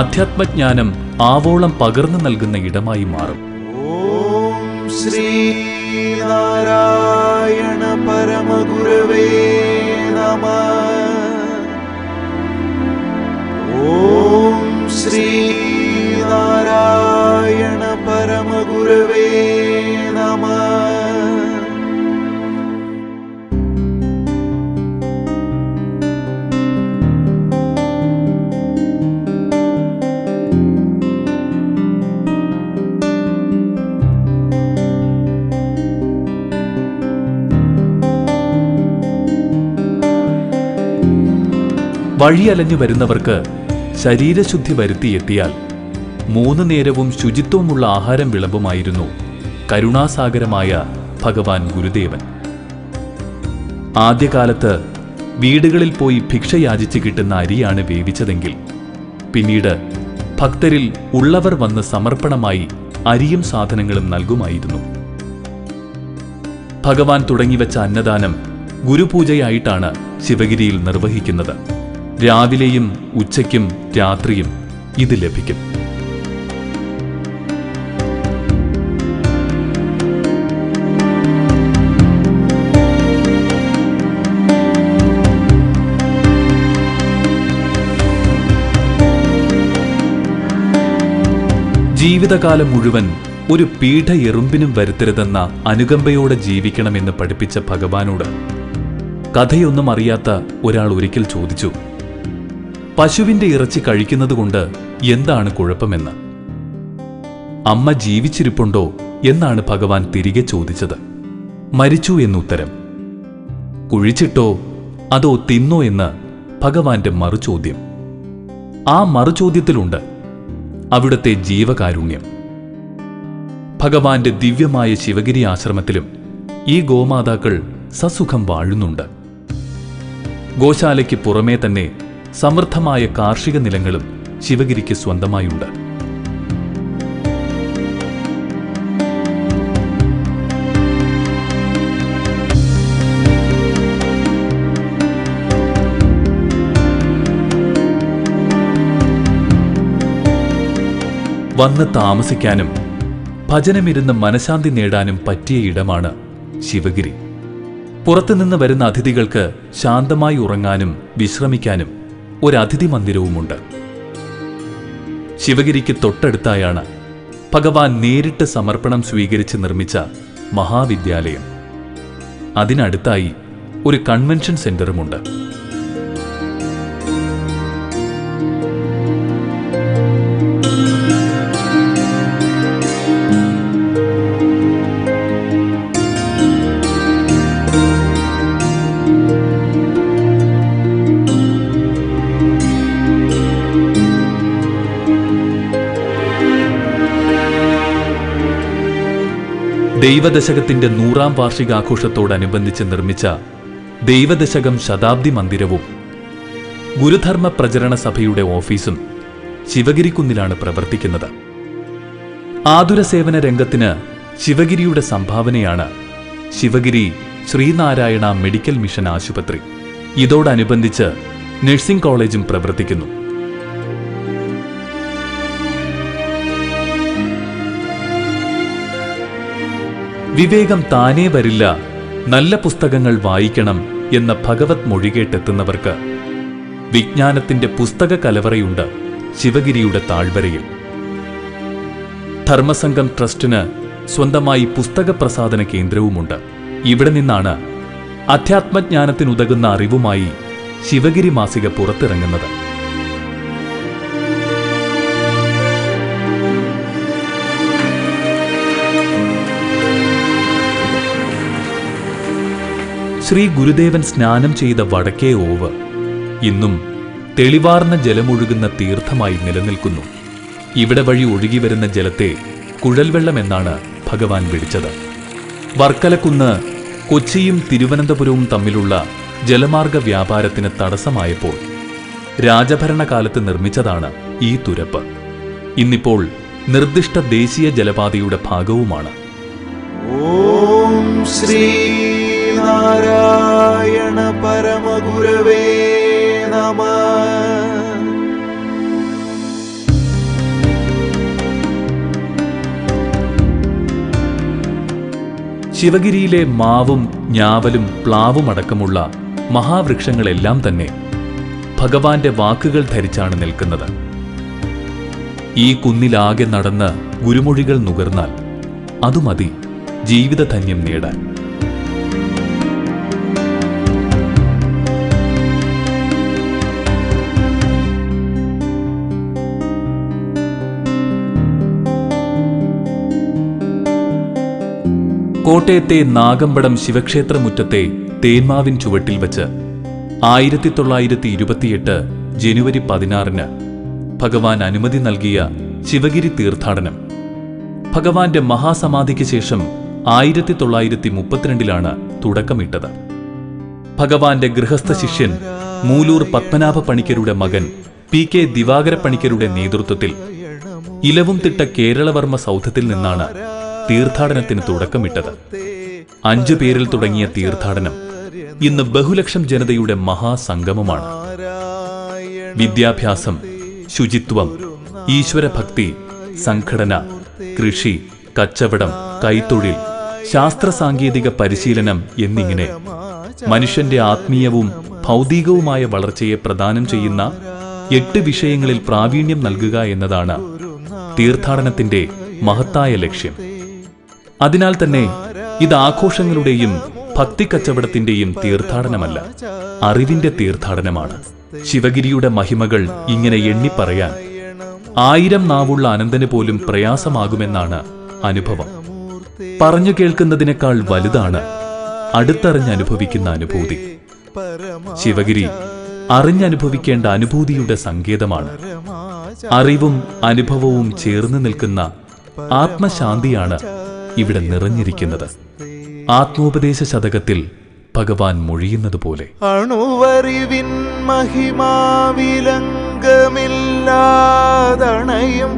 അധ്യാത്മജ്ഞാനം ആവോളം പകർന്നു നൽകുന്ന ഇടമായി മാറും. ഓം ശ്രീ നാരായണ പരമഗുരവേ നമഃ. ഓം ശ്രീ നാരായണ പരമഗുരവേ നമഃ. വഴിയലഞ്ഞു വരുന്നവർക്ക് ശരീരശുദ്ധി വരുത്തിയെത്തിയാൽ 3 നേരവും ശുചിത്വമുള്ള ആഹാരം വിളമ്പുമായിരുന്നു കരുണാസാഗരമായ ഭഗവാൻ ഗുരുദേവൻ. ആദ്യകാലത്ത് വീടുകളിൽ പോയി ഭിക്ഷ യാചിച്ച് കിട്ടുന്ന അരിയാണ് വേവിച്ചതെങ്കിൽ പിന്നീട് ഭക്തരിൽ ഉള്ളവർ വന്ന് സമർപ്പണമായി അരിയും സാധനങ്ങളും നൽകുമായിരുന്നു. ഭഗവാൻ തുടങ്ങിവെച്ച അന്നദാനം ഗുരുപൂജയായിട്ടാണ് ശിവഗിരിയിൽ നിർവഹിക്കുന്നത്. രാവിലെയും ഉച്ചയ്ക്കും രാത്രിയും ഇത് ലഭിക്കും. ജീവിതകാലം മുഴുവൻ ഒരു പീഠ എറുമ്പിനും വരുത്തരുതെന്ന അനുകമ്പയോടെ ജീവിക്കണമെന്ന് പഠിപ്പിച്ച ഭഗവാനോട് കഥയൊന്നും അറിയാത്ത ഒരാൾ ഒരിക്കൽ ചോദിച്ചു, പശുവിന്റെ ഇറച്ചി കഴിക്കുന്നതുകൊണ്ട് എന്താണ് കുഴപ്പമെന്ന്. അമ്മ ജീവിച്ചിരിപ്പുണ്ടോ എന്നാണ് ഭഗവാൻ തിരികെ ചോദിച്ചത്. മരിച്ചു എന്നുത്തരം. കുഴിച്ചിട്ടോ അതോ തിന്നോ എന്ന് ഭഗവാന്റെ മറുചോദ്യം. ആ മറുചോദ്യത്തിലുണ്ട് അവിടുത്തെ ജീവകാരുണ്യം. ഭഗവാന്റെ ദിവ്യമായ ശിവഗിരി ആശ്രമത്തിലും ഈ ഗോമാതാക്കൾ സസുഖം വാഴുന്നുണ്ട്. ഗോശാലയ്ക്ക് പുറമേ തന്നെ സമൃദ്ധമായ കാർഷിക നിലങ്ങളും ശിവഗിരിക്ക് സ്വന്തമായുണ്ട്. വന്ന് താമസിക്കാനും ഭജനമിരുന്ന് മനഃശാന്തി നേടാനും പറ്റിയ ഇടമാണ് ശിവഗിരി. പുറത്തുനിന്ന് വരുന്ന അതിഥികൾക്ക് ശാന്തമായി ഉറങ്ങാനും വിശ്രമിക്കാനും ഒരു അതിഥി മന്ദിരവുമുണ്ട്. ശിവഗിരിക്ക് തൊട്ടടുത്തായാണ് ഭഗവാൻ നേരിട്ട് സമർപ്പണം സ്വീകരിച്ച് നിർമ്മിച്ച മഹാവിദ്യാലയം. അതിനടുത്തായി ഒരു കൺവെൻഷൻ സെന്ററുമുണ്ട്. ദൈവദശകത്തിന്റെ 100ാം വാർഷികാഘോഷത്തോടനുബന്ധിച്ച് നിർമ്മിച്ച ദൈവദശകം ശതാബ്ദി മന്ദിരവും ഗുരുധർമ്മ പ്രചരണ സഭയുടെ ഓഫീസും ശിവഗിരിക്കുന്നിലാണ് പ്രവർത്തിക്കുന്നത്. ആതുര സേവന രംഗത്തിന് ശിവഗിരിയുടെ സംഭാവനയാണ് ശിവഗിരി ശ്രീനാരായണ മെഡിക്കൽ മിഷൻ ആശുപത്രി. ഇതോടനുബന്ധിച്ച് നഴ്സിംഗ് കോളേജും പ്രവർത്തിക്കുന്നു. വിവേകം താനേ വരില്ല, നല്ല പുസ്തകങ്ങൾ വായിക്കണം എന്ന ഭഗവത് മൊഴികേട്ടെത്തുന്നവർക്ക് വിജ്ഞാനത്തിന്റെ പുസ്തക കലവറയുണ്ട് ശിവഗിരിയുടെ താഴ്വരയിൽ. ധർമ്മസംഘം ട്രസ്റ്റിന് സ്വന്തമായി പുസ്തക പ്രസാധന കേന്ദ്രവുമുണ്ട്. ഇവിടെ നിന്നാണ് അധ്യാത്മജ്ഞാനത്തിനുതകുന്ന അറിവുമായി ശിവഗിരി മാസിക പുറത്തിറങ്ങുന്നത്. ശ്രീ ഗുരുദേവൻ സ്നാനം ചെയ്ത വടക്കേ ഓവ് ഇന്നും തെളിവാർന്ന ജലമൊഴുകുന്ന തീർത്ഥമായി നിലനിൽക്കുന്നു. ഇവിടെ വഴി ഒഴുകിവരുന്ന ജലത്തെ കുഴൽവെള്ളമെന്നാണ് ഭഗവാൻ വിളിച്ചത്. വർക്കലക്കുന്ന് കൊച്ചിയും തിരുവനന്തപുരവും തമ്മിലുള്ള ജലമാർഗ വ്യാപാരത്തിന് തടസ്സമായപ്പോൾ രാജഭരണകാലത്ത് നിർമ്മിച്ചതാണ് ഈ തുരപ്പ്. ഇന്നിപ്പോൾ നിർദ്ദിഷ്ട ദേശീയ ജലപാതയുടെ ഭാഗവുമാണ്. ഓം ശ്രീ നാരായണ പരമഗുരവേ നമഃ. ശിവഗിരിയിലെ മാവും ഞാവലും പ്ലാവും അടക്കമുള്ള മഹാവൃക്ഷങ്ങളെല്ലാം തന്നെ ഭഗവാന്റെ വാക്കുകൾ ധരിച്ചാണ് നിൽക്കുന്നത്. ഈ കുന്നിലാകെ നടന്ന് ഗുരുമൊഴികൾ നുകർന്നാൽ അതുമതി ജീവിതധന്യം നേടാൻ. കോട്ടയത്തെ നാഗമ്പടം ശിവക്ഷേത്രമുറ്റത്തെ തേന്മാവിൻ ചുവട്ടിൽ വച്ച് 1928 ജനുവരി 16 ഭഗവാൻ അനുമതി നൽകിയ ശിവഗിരി തീർത്ഥാടനം ഭഗവാന്റെ മഹാസമാധിക്ക് ശേഷം 1932 തുടക്കമിട്ടത്. ഭഗവാന്റെ ഗൃഹസ്ഥ ശിഷ്യൻ മൂലൂർ പത്മനാഭ പണിക്കരുടെ മകൻ PK ദിവാകര പണിക്കരുടെ നേതൃത്വത്തിൽ ഇലവുംതിട്ട കേരളവർമ്മ സൗധത്തിൽ നിന്നാണ് തീർത്ഥാടനത്തിന് തുടക്കമിട്ടത്. 5 പേരിൽ തുടങ്ങിയ തീർത്ഥാടനം ഇന്ന് ബഹുലക്ഷം ജനതയുടെ മഹാസംഗമമാണ്. വിദ്യാഭ്യാസം, ശുചിത്വം, ഈശ്വരഭക്തി, സംഘടന, കൃഷി, കച്ചവടം, കൈത്തൊഴിൽ, ശാസ്ത്ര സാങ്കേതിക പരിശീലനം എന്നിങ്ങനെ മനുഷ്യന്റെ ആത്മീയവും ഭൗതികവുമായ വളർച്ചയെ പ്രദാനം ചെയ്യുന്ന 8 വിഷയങ്ങളിൽ പ്രാവീണ്യം നൽകുക എന്നതാണ് തീർത്ഥാടനത്തിന്റെ മഹത്തായ ലക്ഷ്യം. അതിനാൽ തന്നെ ഇത് ആഘോഷങ്ങളുടെയും ഭക്തി കച്ചവടത്തിന്റെയും തീർത്ഥാടനമല്ല, അറിവിന്റെ തീർത്ഥാടനമാണ്. ശിവഗിരിയുടെ മഹിമകൾ ഇങ്ങനെ എണ്ണിപ്പറയാൻ 1000 നാവുള്ള അനന്തന് പോലും പ്രയാസമാകുമെന്നാണ് അനുഭവം. പറഞ്ഞു കേൾക്കുന്നതിനേക്കാൾ വലുതാണ് അടുത്തറിഞ്ഞനുഭവിക്കുന്ന അനുഭൂതി. ശിവഗിരി അറിഞ്ഞനുഭവിക്കേണ്ട അനുഭൂതിയുടെ സങ്കേതമാണ്. അറിവും അനുഭവവും ചേർന്ന് നിൽക്കുന്ന ആത്മശാന്തിയാണ് ഇവിടെ നിറഞ്ഞിരിക്കുന്നത്. ആത്മോപദേശ ശതകത്തിൽ ഭഗവാൻ മൊഴിയുന്നത് പോലെ അണുവറിവിൻ മഹിമാവിലംഗമില്ലാതണയും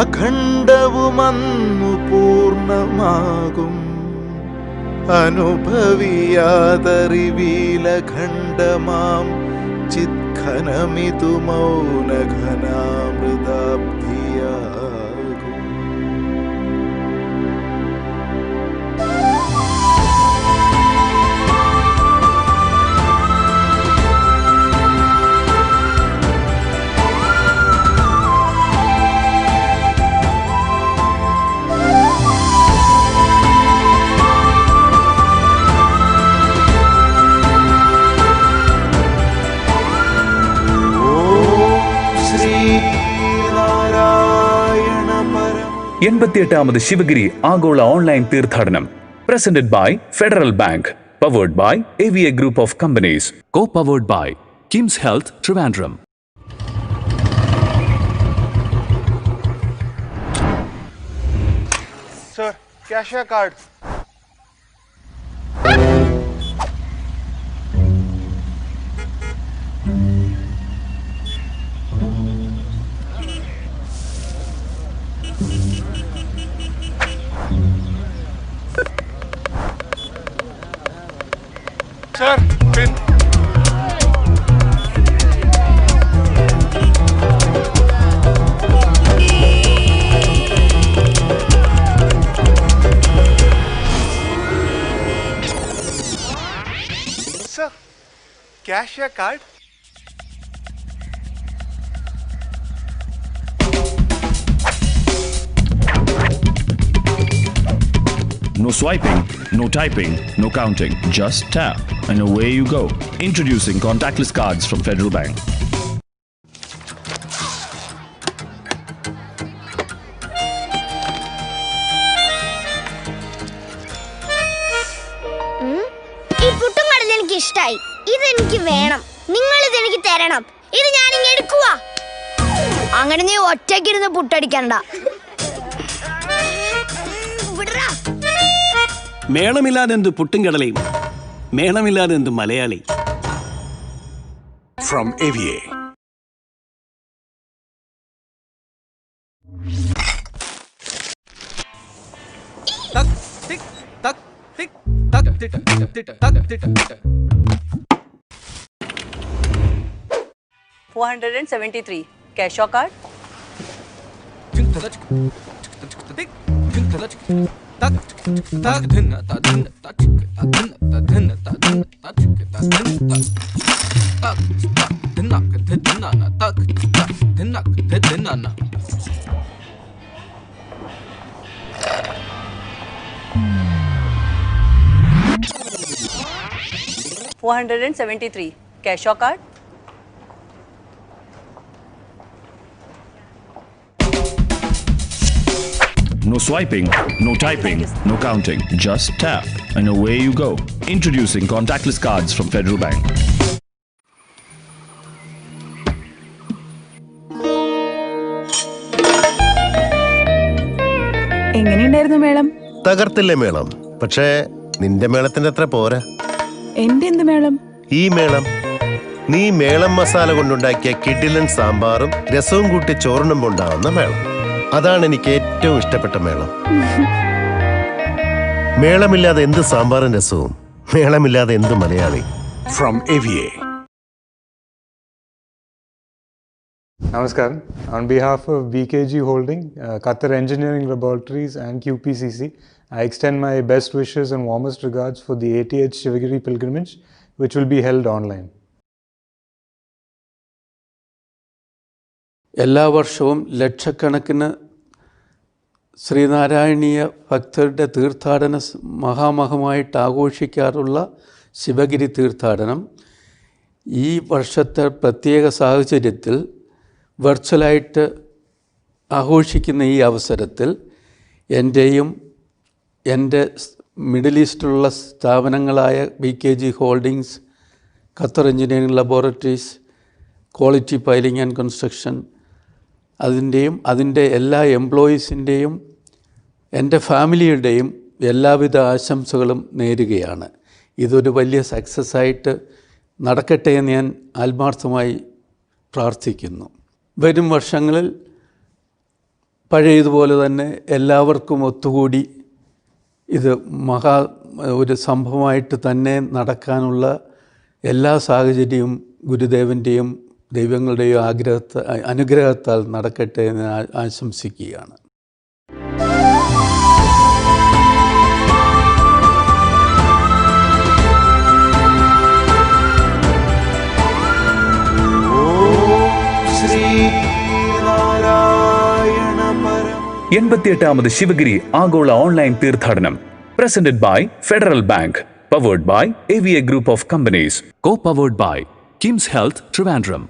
അഖണ്ഡവുമന്നു പൂർണ്ണമാകും. അനുഭവിയാതറിവിലഖണ്ഡമാം ചിത്ഘനമിതു മൗനഘനാമൃതാബ്ധിയാകും. എൺപത്തിയെട്ടാമത് ശിവഗിരി ആഗോള ഓൺലൈൻ തീർത്ഥാടനം presented by federal bank, powered by AVA group of companies, co-powered by KIMS health Trivandrum. Sir, cashier card. Sir, pin. Sir, cashier card. No swiping, no typing, no counting. Just tap and away you go. Introducing contactless cards from Federal Bank. ഈ പുട്ടും കടല എനിക്ക് ഇഷ്ടായി. ഇതെനിക്ക് വേണം. നിങ്ങൾ ഇതെനിക്ക് തരണം. ഇത് ഞാൻ ഇങ്ങ് എടുക്കുവാ. അങ്ങനെ നീ ഒറ്റയ്ക്കിരുന്ന് പുട്ടടിക്കണ്ട. മേളമില്ലാതെ എന്ത് പുട്ടും കടലയും, മേളമില്ലാതെ എന്ത് Malayali. From AVA. $473 cash or card? $473 cash or card? No swiping, no typing, no counting. Just tap and away you go. Introducing contactless cards from Federal Bank. എങ്ങനെയുണ്ടായിരുന്നു മേളം? തകർത്തില്ലേ മേളം? പക്ഷേ നിന്റെ മേളത്തിന്റെ അത്ര പോരാ. എന്റെ എന്ത് മേളം? ഈ മേളം നീ മേളം മസാല കൊണ്ടുണ്ടാക്കിയ കിടിലൻ സാമ്പാറും രസവും കൂട്ടി ചോറിനുമ്പോൾ ഉണ്ടാവുന്ന മേളം. അതാണ് എനിക്ക് ഏറ്റവും ഇഷ്ടപ്പെട്ട മേളം. മേളമില്ലാതെ എന്ത് സാമ്പാറും രസവും, മേളമില്ലാതെ എന്ത് Malayali. From AVA. Namaskaram. On behalf of BKG Holding, Qatar Engineering Laboratories and QPCC, I extend my best wishes and warmest regards for the 80th Sivagiri pilgrimage, which will be held online. എല്ലാ വർഷവും ലക്ഷക്കണക്കിന് ശ്രീനാരായണീയ ഭക്തരുടെ തീർത്ഥാടന മഹാമഹമായിട്ട് ആഘോഷിക്കാറുള്ള ശിവഗിരി തീർത്ഥാടനം ഈ വർഷത്തെ പ്രത്യേക സാഹചര്യത്തിൽ വെർച്വലായിട്ട് ആഘോഷിക്കുന്ന ഈ അവസരത്തിൽ എൻ്റെയും എൻ്റെ മിഡിൽ ഈസ്റ്റിലുള്ള സ്ഥാപനങ്ങളായ BKG holdings, Qatar engineering laboratories, quality piling and construction, അതിൻ്റെ എല്ലാ എംപ്ലോയീസിൻ്റെയും എൻ്റെ ഫാമിലിയുടെയും എല്ലാവിധ ആശംസകളും നേരുകയാണ്. ഇതൊരു വലിയ സക്സസ്സായിട്ട് നടക്കട്ടെ എന്ന് ഞാൻ ആത്മാർത്ഥമായി പ്രാർത്ഥിക്കുന്നു. വരും വർഷങ്ങളിൽ പഴയതുപോലെ തന്നെ എല്ലാവർക്കും ഒത്തുകൂടി ഇത് ഒരു സംഭവമായിട്ട് തന്നെ നടക്കാനുള്ള എല്ലാ സാഹചര്യവും ഗുരുദേവൻ്റെയും ദൈവങ്ങളുടെയും അനുഗ്രഹത്താൽ നടക്കട്ടെ എന്ന് ആശംസിക്കുകയാണ്. എൺപത്തിയെട്ടാമത് ശിവഗിരി ആഗോള ഓൺലൈൻ തീർത്ഥാടനം presented by Federal Bank, powered by AVA Group of Companies, co-powered by Kim's Health Trivandrum.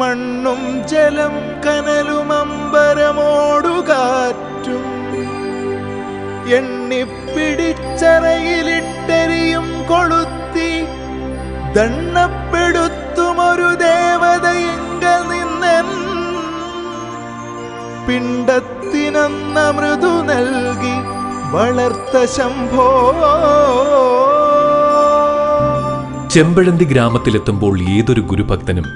മണ്ണും ജലം കനലും അമ്പരമോടുകാറ്റും എണ്ണിപ്പിടിച്ചറയിലിട്ടെരിയും കൊളുത്തി ദണ്ണപ്പെടുത്തുമൊരു ദേവതയെങ്കൽ നിന്നൻ പിണ്ടത്തിനന്ന മൃദു നൽകി വളർത്ത ശംഭോ. ചെമ്പഴന്തി ഗ്രാമത്തിലെത്തുമ്പോൾ ഏതൊരു ഗുരുഭക്തനും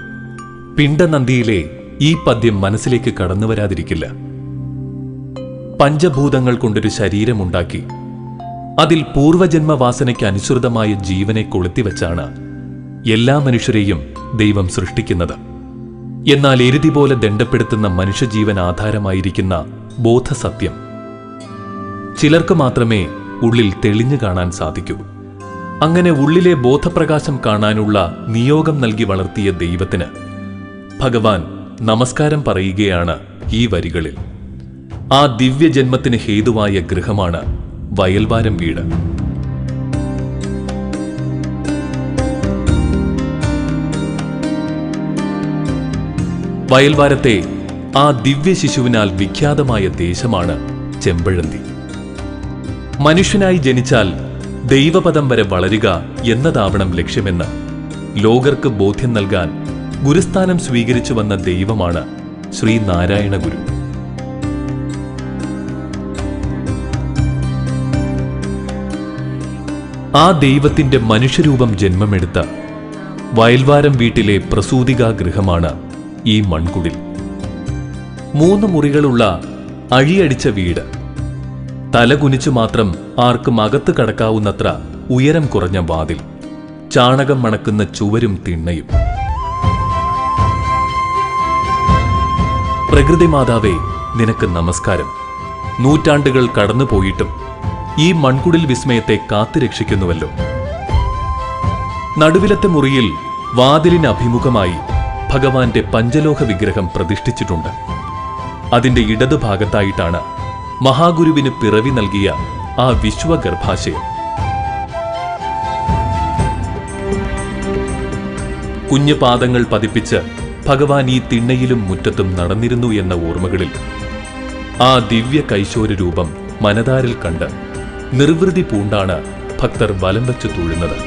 പിണ്ടനന്ദിയിലെ ഈ പദ്യം മനസ്സിലേക്ക് കടന്നു വരാതിരിക്കില്ല. പഞ്ചഭൂതങ്ങൾ കൊണ്ടൊരു ശരീരമുണ്ടാക്കി അതിൽ പൂർവജന്മവാസനയ്ക്ക് അനുസൃതമായ ജീവനെ കൊളുത്തിവെച്ചാണ് എല്ലാ മനുഷ്യരെയും ദൈവം സൃഷ്ടിക്കുന്നത്. എന്നാൽ എരുതി പോലെ ദണ്ഡപ്പെടുത്തുന്ന മനുഷ്യജീവൻ ആധാരമായിരിക്കുന്ന ബോധസത്യം ചിലർക്ക് മാത്രമേ ഉള്ളിൽ തെളിഞ്ഞു കാണാൻ സാധിക്കൂ. അങ്ങനെ ഉള്ളിലെ ബോധപ്രകാശം കാണാനുള്ള നിയോഗം നൽകി വളർത്തിയ ദൈവത്തിന് ഭഗവാൻ നമസ്കാരം പറയുകയാണ് ഈ വരികളിൽ. ആ ദിവ്യജന്മത്തിന് ഹേതുവായ ഗൃഹമാണ് വയൽവാരം വീട്. വയൽവാരത്തെ ആ ദിവ്യ ശിശുവിനാൽ വിഖ്യാതമായ ദേശമാണ് ചെമ്പഴന്തി. മനുഷ്യനായി ജനിച്ചാൽ ദൈവപദം വരെ വളരുക എന്നതാവണം ലക്ഷ്യമെന്ന് ലോകർക്ക് ബോധ്യം നൽകാൻ ഗുരുസ്ഥാനം സ്വീകരിച്ചു വന്ന ദൈവമാണ് ശ്രീനാരായണ ഗുരു. ആ ദൈവത്തിന്റെ മനുഷ്യരൂപം ജന്മമെടുത്ത വയൽവാരം വീട്ടിലെ പ്രസൂതികാ ഗൃഹമാണ് ഈ മൺകുടിൽ. 3 മുറികളുള്ള അഴിയടിച്ച വീട്. തലകുനിച്ചു മാത്രം ആർക്കും അകത്ത് കടക്കാവുന്നത്ര ഉയരം കുറഞ്ഞ വാതിൽ, ചാണകം മണക്കുന്ന ചുവരും തിണ്ണയും. പ്രകൃതി മാതാവേ, നിനക്ക് നമസ്കാരം. നൂറ്റാണ്ടുകൾ കടന്നുപോയിട്ടും ഈ മൺകുടിൽ വിസ്മയത്തെ കാത്തുരക്ഷിക്കുന്നുവല്ലോ. നടുവിലത്തെ മുറിയിൽ വാതിലിന് അഭിമുഖമായി ഭഗവാന്റെ പഞ്ചലോഹ വിഗ്രഹം പ്രതിഷ്ഠിച്ചിട്ടുണ്ട്. അതിന്റെ ഇടതുഭാഗത്തായിട്ടാണ് മഹാഗുരുവിന് പിറവി നൽകിയ ആ വിശ്വഗർഭാശയം. കുഞ്ഞു പാദങ്ങൾ പതിപ്പിച്ച് ഭഗവാൻ ഈ തിണ്ണയിലും മുറ്റത്തും നടന്നിരുന്നു എന്ന ഓർമ്മകളിൽ ആ ദിവ്യ കൈശോര രൂപം മനതാരിൽ കണ്ട് നിർവൃതി പൂണ്ടാണ് ഭക്തർ വലം വച്ച് തൊഴുന്നത്.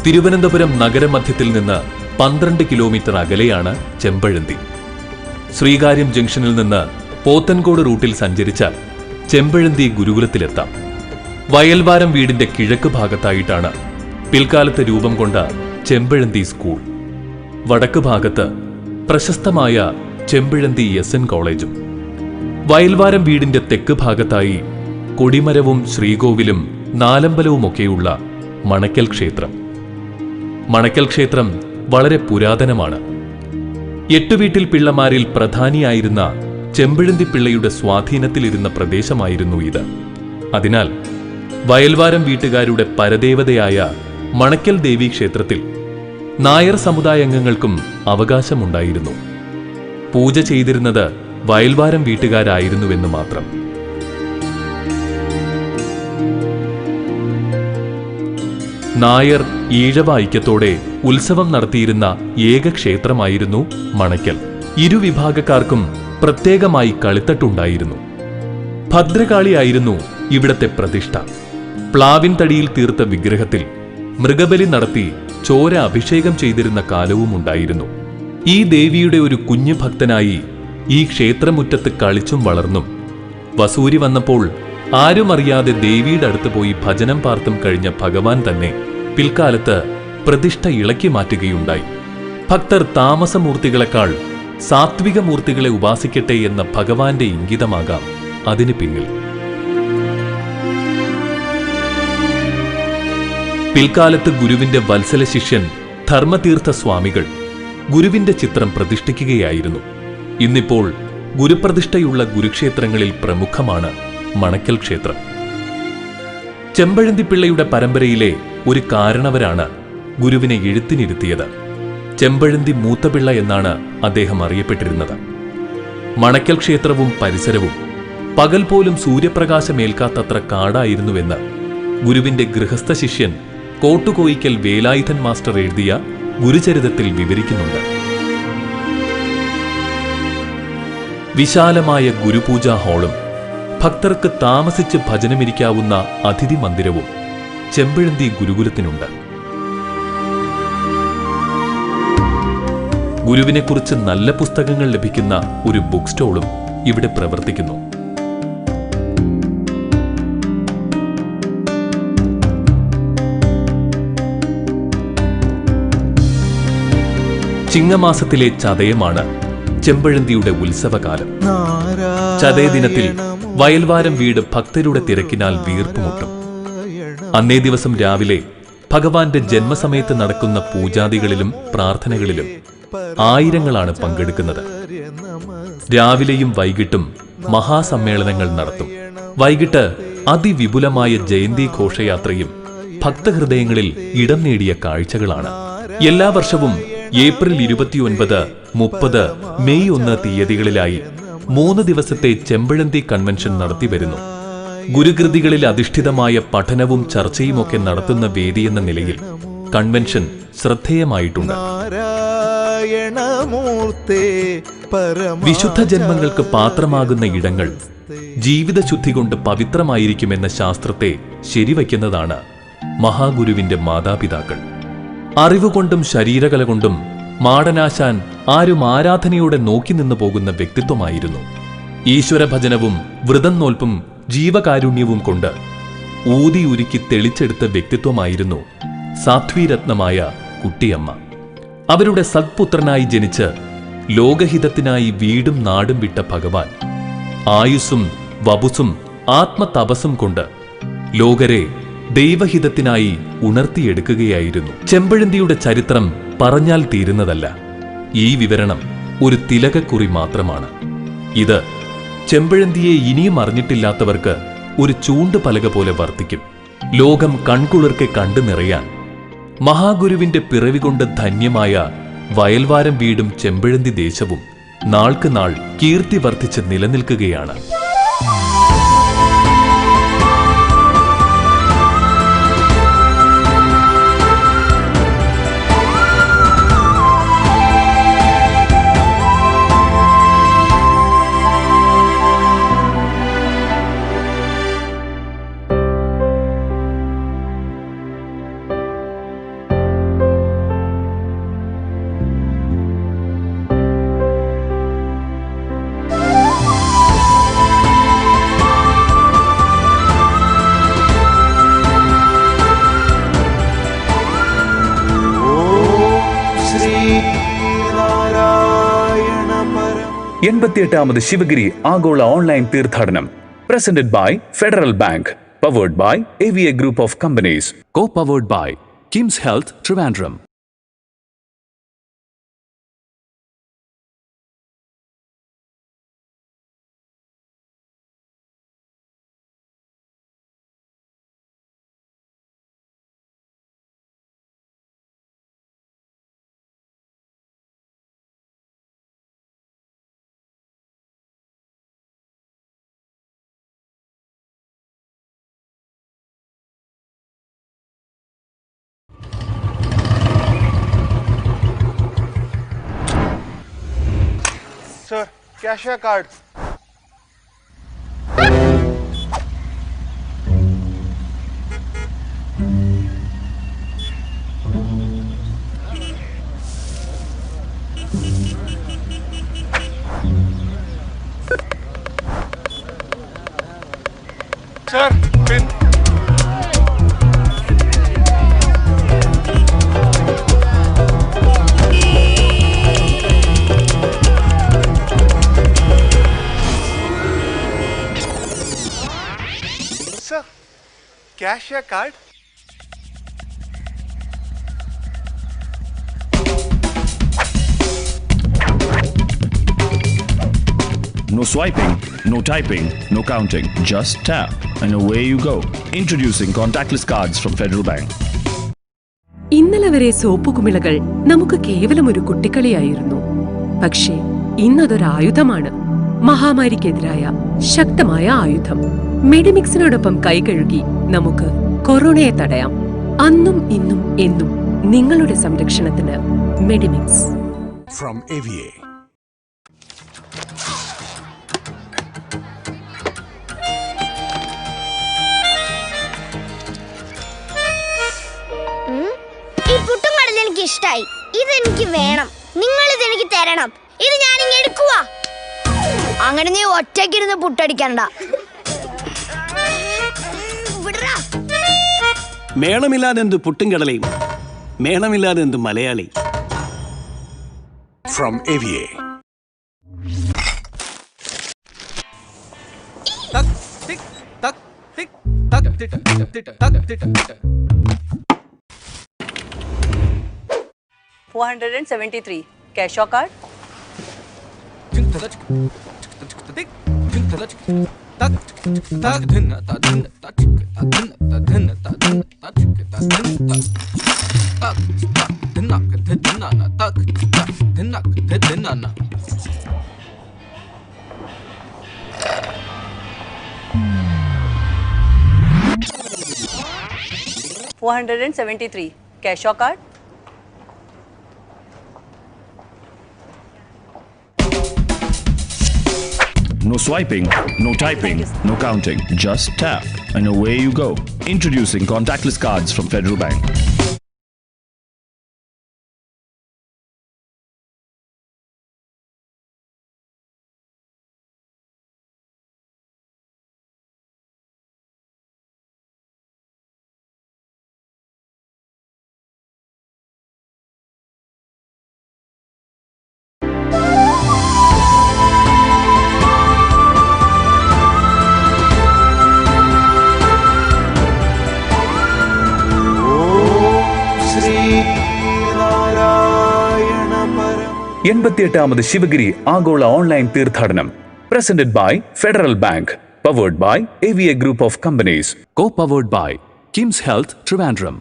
തിരുവനന്തപുരം നഗരമധ്യത്തിൽ നിന്ന് 12 കിലോമീറ്റർ അകലെയാണ് ചെമ്പഴന്തി. ശ്രീകാര്യം ജംഗ്ഷനിൽ നിന്ന് പോത്തൻകോട് റൂട്ടിൽ സഞ്ചരിച്ചാൽ ചെമ്പഴന്തി ഗുരുകുലത്തിലെത്താം. വയൽവാരം വീടിന്റെ കിഴക്ക് ഭാഗത്തായിട്ടാണ് പിൽക്കാലത്ത് രൂപം കൊണ്ട ചെമ്പഴന്തി സ്കൂൾ. വടക്ക് ഭാഗത്ത് പ്രശസ്തമായ ചെമ്പഴന്തി SN കോളേജും. വയൽവാരം വീടിന്റെ തെക്ക് ഭാഗത്തായി കൊടിമരവും ശ്രീകോവിലും നാലമ്പലവുമൊക്കെയുള്ള മണക്കൽ ക്ഷേത്രം. മണക്കൽ ക്ഷേത്രം വളരെ പുരാതനമാണ്. 8 വീട്ടിൽ പിള്ളമാരിൽ പ്രധാനിയായിരുന്ന ചെമ്പഴന്തി പിള്ളയുടെ സ്വാധീനത്തിലിരുന്ന പ്രദേശമായിരുന്നു ഇത്. അതിനാൽ വയൽവാരം വീട്ടുകാരുടെ പരദേവതയായ മണക്കൽ ദേവി ക്ഷേത്രത്തിൽ നായർ സമുദായാംഗങ്ങൾക്കും അവകാശമുണ്ടായിരുന്നു. പൂജ ചെയ്തിരുന്നത് വയൽവാരം വീട്ടുകാരായിരുന്നുവെന്ന് മാത്രം. നായർ ഈഴവ ഐക്യത്തോടെ ഉത്സവം നടത്തിയിരുന്ന ഏക ക്ഷേത്രമായിരുന്നു മണക്കൽ. ഇരുവിഭാഗക്കാർക്കും പ്രത്യേകമായി കളിത്തട്ടുണ്ടായിരുന്നു. ഭദ്രകാളിയായിരുന്നു ഇവിടത്തെ പ്രതിഷ്ഠ. പ്ലാവിൻ തടിയിൽ തീർത്ത വിഗ്രഹത്തിൽ മൃഗബലി നടത്തി ചോര അഭിഷേകം ചെയ്തിരുന്ന കാലവും ഉണ്ടായിരുന്നു. ഈ ദേവിയുടെ ഒരു കുഞ്ഞു ഭക്തനായി ഈ ക്ഷേത്രമുറ്റത്ത് കളിച്ചും വളർന്നും വസൂരി വന്നപ്പോൾ ആരും അറിയാതെ ദേവിയുടെ അടുത്ത് പോയി ഭജനം പാർത്തും കഴിഞ്ഞ ഭഗവാൻ തന്നെ പിൽക്കാലത്ത് പ്രതിഷ്ഠ ഇളക്കി മാറ്റുകയുണ്ടായി. ഭക്തർ താമസമൂർത്തികളെക്കാൾ സാത്വിക മൂർത്തികളെ ഉപാസിക്കട്ടെ എന്ന ഭഗവാന്റെ ഇംഗിതമാകാം അതിന് പിന്നിൽ. പിൽക്കാലത്ത് ഗുരുവിന്റെ വത്സല ശിഷ്യൻ ധർമ്മതീർത്ഥ സ്വാമികൾ ഗുരുവിന്റെ ചിത്രം പ്രതിഷ്ഠിക്കുകയായിരുന്നു. ഇന്നിപ്പോൾ ഗുരുപ്രതിഷ്ഠയുള്ള ഗുരുക്ഷേത്രങ്ങളിൽ പ്രമുഖമാണ് മണക്കൽ ക്ഷേത്രം. ചെമ്പഴന്തിപ്പിള്ളയുടെ പരമ്പരയിലെ ഒരു കാരണവരാണ് ഗുരുവിനെ എഴുത്തിനിരുത്തിയത്. ചെമ്പഴന്തി മൂത്തപിള്ള എന്നാണ് അദ്ദേഹം അറിയപ്പെട്ടിരുന്നത്. മണക്കൽ ക്ഷേത്രവും പരിസരവും പകൽ പോലും സൂര്യപ്രകാശമേൽക്കാത്തത്ര കാടായിരുന്നുവെന്ന് ഗുരുവിന്റെ ഗൃഹസ്ഥ ശിഷ്യൻ കോട്ടുകോയിക്കൽ വേലായുധൻ മാസ്റ്റർ എഴുതിയ ഗുരുചരിതത്തിൽ വിവരിക്കുന്നുണ്ട്. വിശാലമായ ഗുരുപൂജാ ഹാളും ഭക്തർക്ക് താമസിച്ച് ഭജനമിരിക്കാവുന്ന അതിഥി മന്ദിരവും ചെമ്പഴന്തി ഗുരുകുലത്തിനുണ്ട്. ഗുരുവിനെക്കുറിച്ച് നല്ല പുസ്തകങ്ങൾ ലഭിക്കുന്ന ഒരു ബുക്ക് സ്റ്റോളും ഇവിടെ പ്രവർത്തിക്കുന്നു. ചിങ്ങമാസത്തിലെ ചതയമാണ് ചെമ്പഴന്തിയുടെ ഉത്സവകാലം. ചതയ ദിനത്തിൽ വയൽവാരം വീട് ഭക്തരുടെ തിരക്കിനാൽ വീർപ്പുമുട്ടും. അന്നേ ദിവസം രാവിലെ ഭഗവാന്റെ ജന്മസമയത്ത് നടക്കുന്ന പൂജാദികളിലും പ്രാർത്ഥനകളിലും ആയിരങ്ങളാണ് പങ്കെടുക്കുന്നത്. രാവിലെയും വൈകിട്ടും മഹാസമ്മേളനങ്ങൾ നടത്തും. വൈകിട്ട് അതിവിപുലമായ ജയന്തി ഘോഷയാത്രയും ഭക്തഹൃദയങ്ങളിൽ ഇടം നേടിയ കാഴ്ചകളാണ്. എല്ലാ വർഷവും ഏപ്രിൽ 29, 30, മെയ് 1 തീയതികളിലായി 3 ദിവസത്തെ ചെമ്പഴന്തി കൺവെൻഷൻ നടത്തിവരുന്നു. ഗുരുകൃതികളിൽ അധിഷ്ഠിതമായ പഠനവും ചർച്ചയുമൊക്കെ നടത്തുന്ന വേദിയെന്ന നിലയിൽ കൺവെൻഷൻ ശ്രദ്ധേയമായിട്ടുണ്ട്. വിശുദ്ധ ജന്മങ്ങൾക്ക് പാത്രമാകുന്ന ഇടങ്ങൾ ജീവിതശുദ്ധി കൊണ്ട് പവിത്രമായിരിക്കുമെന്ന ശാസ്ത്രത്തെ ശരിവയ്ക്കുന്നതാണ് മഹാഗുരുവിന്റെ മാതാപിതാക്കൾ. അറിവുകൊണ്ടും ശരീരകല കൊണ്ടും മാടനാശാൻ ആരും ആരാധനയോടെ നോക്കി നിന്നു പോകുന്ന വ്യക്തിത്വമായിരുന്നു. ഈശ്വരഭജനവും വ്രതം നോൽപ്പും ജീവകാരുണ്യവും കൊണ്ട് ഊതിയുരുക്കി തെളിച്ചെടുത്ത വ്യക്തിത്വമായിരുന്നു സാധ്വീരത്നമായ കുട്ടിയമ്മ. അവരുടെ സത്പുത്രനായി ജനിച്ച് ലോകഹിതത്തിനായി വീടും നാടും വിട്ട ഭഗവാൻ ആയുസ്സും വപുസും ആത്മതപസ്സും കൊണ്ട് ലോകരെ ദൈവഹിതത്തിനായി ഉണർത്തിയെടുക്കുകയായിരുന്നു. ചെമ്പഴന്തിയുടെ ചരിത്രം പറഞ്ഞാൽ തീരുന്നതല്ല. ഈ വിവരണം ഒരു തിലകക്കുറി മാത്രമാണ്. ഇത് ചെമ്പഴന്തിയെ ഇനിയും അറിഞ്ഞിട്ടില്ലാത്തവർക്ക് ഒരു ചൂണ്ടുപലക പോലെ വർത്തിക്കും. ലോകം കൺകുളിർക്കെ കണ്ടു നിറയാൻ മഹാഗുരുവിന്റെ പിറവി കൊണ്ട് ധന്യമായ വയൽവാരം വീടും ചെമ്പഴന്തി ദേശവും നാൾക്ക് നാൾ കീർത്തി വർദ്ധിച്ച് നിലനിൽക്കുകയാണ്. എൺപത്തിയെട്ടാമത് ശിവഗിരി ആഗോള ഓൺലൈൻ തീർത്ഥാടനം presented by federal bank, powered by AVA group of companies, co-powered by KIMS health Trivandrum. Sir, cashier card. Sir, pin. Sir, cashier card. No swiping, no typing, no counting. Just tap and away you go. Introducing contactless cards from Federal Bank. ഇന്നലെ വരെ സോപ്പുകുമിളകൾ നമുക്ക് കേവലം ഒരു കുട്ടിക്കളിയായിരുന്നു. പക്ഷേ ഇന്നതൊരായുധമാണ്. മഹാമാരിക്കെതിരായ ശക്തമായ ആയുധം. മെഡിമിക്സിനോടൊപ്പം കൈകഴുകി നമുക്ക് കൊറോണയെ തടയാം. അന്നും ഇന്നും എന്നും നിങ്ങളുടെ സംരക്ഷണത്തിന് മെഡിമിക്സ്. From AVA. ഈ പുട്ടും കടല എനിക്ക് ഇഷ്ടായി. ഇതെനിക്ക് വേണം. നിങ്ങൾ ഇതെനിക്ക് തരണം. ഇത് ഞാൻ ഇങ്ങ് എടുക്കുവാ. അങ്ങനെ നീ ഒറ്റയ്ക്കിരുന്ന് പുട്ടടിക്കണ്ട. മേളമില്ലാതെന്ത് പുട്ടും കടലയും, മേളമില്ലാതെന്ത് Malayali. From AVA. $473. Cash or card? $473. Cash or card? No swiping, no typing, no counting. Just tap and away you go. Introducing contactless cards from Federal Bank. എൺപത്തിയെട്ടാമത് Sivagiri ആഗോള ഓൺലൈൻ തീർത്ഥാടനം presented by federal bank, powered by AVA group of companies, co-powered by KIMS health Trivandrum.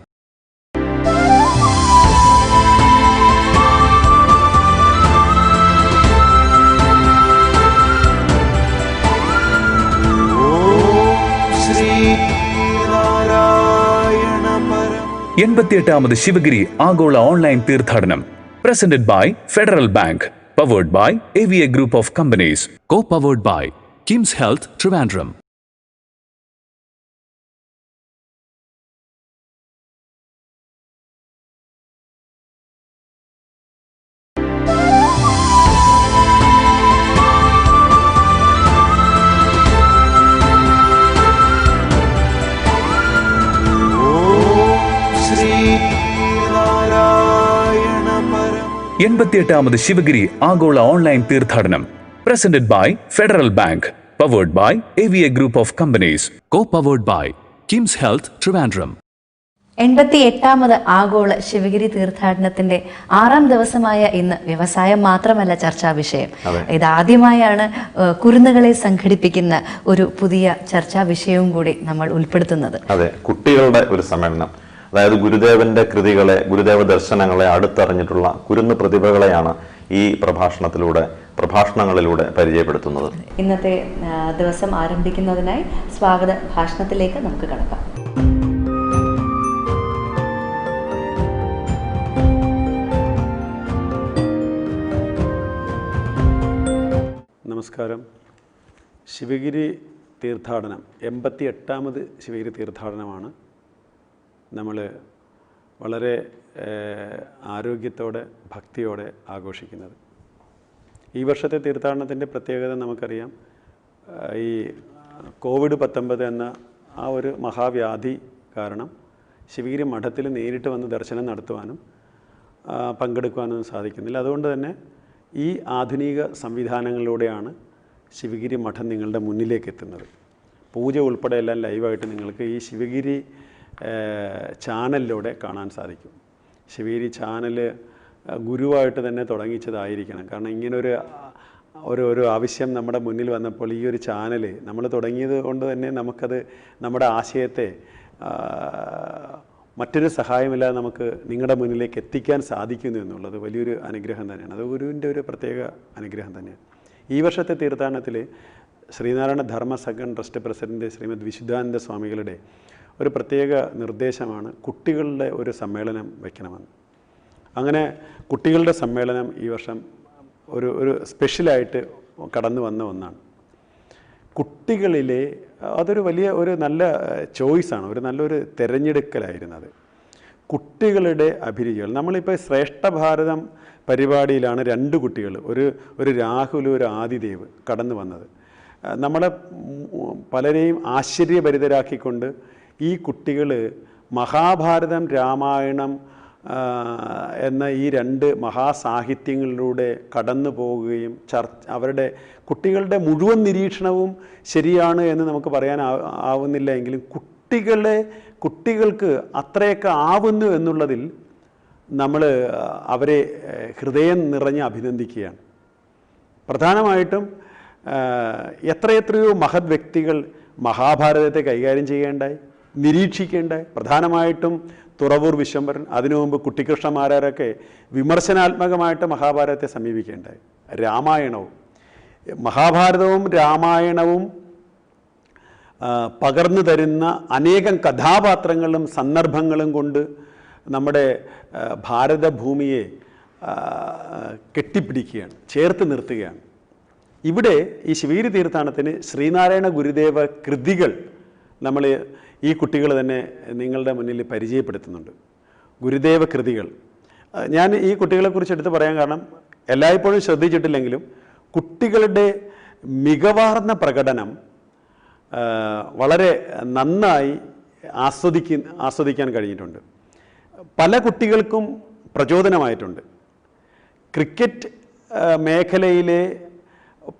എൺപത്തിയെട്ടാമത് ശിവഗിരി ആഗോള online തീർത്ഥാടനം presented by Federal Bank, powered by AVA Group of Companies, co-powered by Kims Health Trivandrum. എൺപത്തിയെട്ടാമത് Sivagiri ആഗോള online തീർത്ഥാടനം presented by federal bank, powered by AVA group of companies, co-powered by KIMS health Trivandrum. 88ാമത് ആഗോള ശിവഗിരി തീർത്ഥാടനത്തിന്റെ 6ാം ദിവസമായ ഇന്ന് വ്യവസായം മാത്രമല്ല ചർച്ചാ വിഷയം. ഇതാദ്യമായാണ് കുരുന്നുകളെ സംഘടിപ്പിക്കുന്ന ഒരു പുതിയ ചർച്ചാ വിഷയവും കൂടി നമ്മൾ ഉൾപ്പെടുത്തുന്നത്. അതെ, കുട്ടികളുടെ ഒരു സമ്മേളനം. അതായത് ഗുരുദേവന്റെ കൃതികളെ, ഗുരുദേവ ദർശനങ്ങളെ അടുത്തറിഞ്ഞിട്ടുള്ള കുരുന്ന് പ്രതിഭകളെയാണ് ഈ പ്രഭാഷണങ്ങളിലൂടെ പരിചയപ്പെടുത്തുന്നത്. ഇന്നത്തെ ദിവസം ആരംഭിക്കുന്നതിനായി സ്വാഗത ഭാഷണത്തിലേക്ക് നമുക്ക് കടക്കാം. നമസ്കാരം. ശിവഗിരി തീർത്ഥാടനം 88ാമത് ശിവഗിരി തീർത്ഥാടനമാണ് നമ്മൾ വളരെ ആരോഗ്യത്തോടെ ഭക്തിയോടെ ആഘോഷിക്കുന്നത്. ഈ വർഷത്തെ തീർത്ഥാടനത്തിൻ്റെ പ്രത്യേകത നമുക്കറിയാം. ഈ COVID-19 എന്ന ആ ഒരു മഹാവ്യാധി കാരണം ശിവഗിരി മഠത്തിൽ നേരിട്ട് വന്ന് ദർശനം നടത്തുവാനും പങ്കെടുക്കുവാനൊന്നും സാധിക്കുന്നില്ല. അതുകൊണ്ട് തന്നെ ഈ ആധുനിക സംവിധാനങ്ങളിലൂടെയാണ് ശിവഗിരി മഠം നിങ്ങളുടെ മുന്നിലേക്ക് എത്തുന്നത്. പൂജ ഉൾപ്പെടെ എല്ലാം ലൈവായിട്ട് നിങ്ങൾക്ക് ഈ ശിവഗിരി ചാനലിലൂടെ കാണാൻ സാധിക്കും. ശിവഗിരി ചാനൽ ഗുരുവായിട്ട് തന്നെ തുടങ്ങിച്ചതായിരിക്കണം. കാരണം ഇങ്ങനൊരു ഒരു ആവശ്യം നമ്മുടെ മുന്നിൽ വന്നപ്പോൾ ഈ ഒരു ചാനൽ നമ്മൾ തുടങ്ങിയത് കൊണ്ട് തന്നെ നമുക്കത് നമ്മുടെ ആശയത്തെ മറ്റൊരു സഹായമില്ലാതെ നമുക്ക് നിങ്ങളുടെ മുന്നിലേക്ക് എത്തിക്കാൻ സാധിക്കുന്നു എന്നുള്ളത് വലിയൊരു അനുഗ്രഹം തന്നെയാണ്. അത് ഗുരുവിൻ്റെ ഒരു പ്രത്യേക അനുഗ്രഹം തന്നെയാണ്. ഈ വർഷത്തെ തീർത്ഥാടനത്തിൽ ശ്രീനാരായണ ധർമ്മ സംഘം ട്രസ്റ്റ് പ്രസിഡന്റ് ശ്രീമദ് വിശുദ്ധാനന്ദ സ്വാമികളുടെ ഒരു പ്രത്യേക നിർദ്ദേശമാണ് കുട്ടികളുടെ ഒരു സമ്മേളനം വയ്ക്കണമെന്ന്. അങ്ങനെ കുട്ടികളുടെ സമ്മേളനം ഈ വർഷം ഒരു സ്പെഷ്യലായിട്ട് കടന്നു വന്ന ഒന്നാണ്. കുട്ടികളിലെ അതൊരു ഒരു നല്ല ചോയ്സാണ്, ഒരു നല്ലൊരു തിരഞ്ഞെടുക്കലായിരുന്നത്. കുട്ടികളുടെ അഭിരുചികൾ. നമ്മളിപ്പോൾ ശ്രേഷ്ഠ ഭാരതം പരിപാടിയിലാണ് 2 കുട്ടികൾ, ഒരു രാഹുൽ, ഒരു ആദിദേവ് കടന്നു വന്നത്. നമ്മളെ പലരെയും ആശ്ചര്യഭരിതരാക്കിക്കൊണ്ട് ഈ കുട്ടികൾ മഹാഭാരതം, രാമായണം എന്ന ഈ 2 മഹാസാഹിത്യങ്ങളിലൂടെ കടന്നു പോവുകയും അവരുടെ കുട്ടികളുടെ മുഴുവൻ നിരീക്ഷണവും ശരിയാണ് എന്ന് നമുക്ക് പറയാൻ ആവുന്നില്ല എങ്കിലും കുട്ടികൾക്ക് അത്രയൊക്കെ ആവുന്നു എന്നുള്ളതിൽ നമ്മൾ അവരെ ഹൃദയം നിറഞ്ഞ് അഭിനന്ദിക്കുകയാണ്. പ്രധാനമായിട്ടും എത്രയെത്രയോ മഹത് വ്യക്തികൾ മഹാഭാരതത്തെ കൈകാര്യം ചെയ്യേണ്ടായി, നിരീക്ഷിക്കേണ്ടായി. പ്രധാനമായിട്ടും തുറവൂർ വിശ്വംഭരൻ, അതിനു മുമ്പ് കുട്ടിക്കൃഷ്ണമാരാരൊക്കെ വിമർശനാത്മകമായിട്ട് മഹാഭാരതത്തെ സമീപിക്കേണ്ടായി. രാമായണവും മഹാഭാരതവും രാമായണവും പകർന്നു തരുന്ന അനേകം കഥാപാത്രങ്ങളും സന്ദർഭങ്ങളും കൊണ്ട് നമ്മുടെ ഭാരതഭൂമിയെ കെട്ടിപ്പിടിക്കുകയാണ്, ചേർത്ത് നിർത്തുകയാണ്. ഇവിടെ ഈ ശിവഗിരി തീർത്ഥാടനത്തിന് ശ്രീനാരായണ ഗുരുദേവ കൃതികൾ നമ്മൾ ഈ കുട്ടികൾ തന്നെ നിങ്ങളുടെ മുന്നിൽ പരിചയപ്പെടുത്തുന്നുണ്ട്. ഗുരുദേവ കൃതികൾ ഞാൻ ഈ കുട്ടികളെക്കുറിച്ച് എടുത്ത് പറയാൻ കാരണം, എല്ലായ്പ്പോഴും ശ്രദ്ധിച്ചിട്ടില്ലെങ്കിലും കുട്ടികളുടെ മികവാർന്ന പ്രകടനം വളരെ നന്നായി ആസ്വദിക്കാൻ കഴിഞ്ഞിട്ടുണ്ട്. പല കുട്ടികൾക്കും പ്രചോദനമായിട്ടുണ്ട്. ക്രിക്കറ്റ് മേഖലയിലെ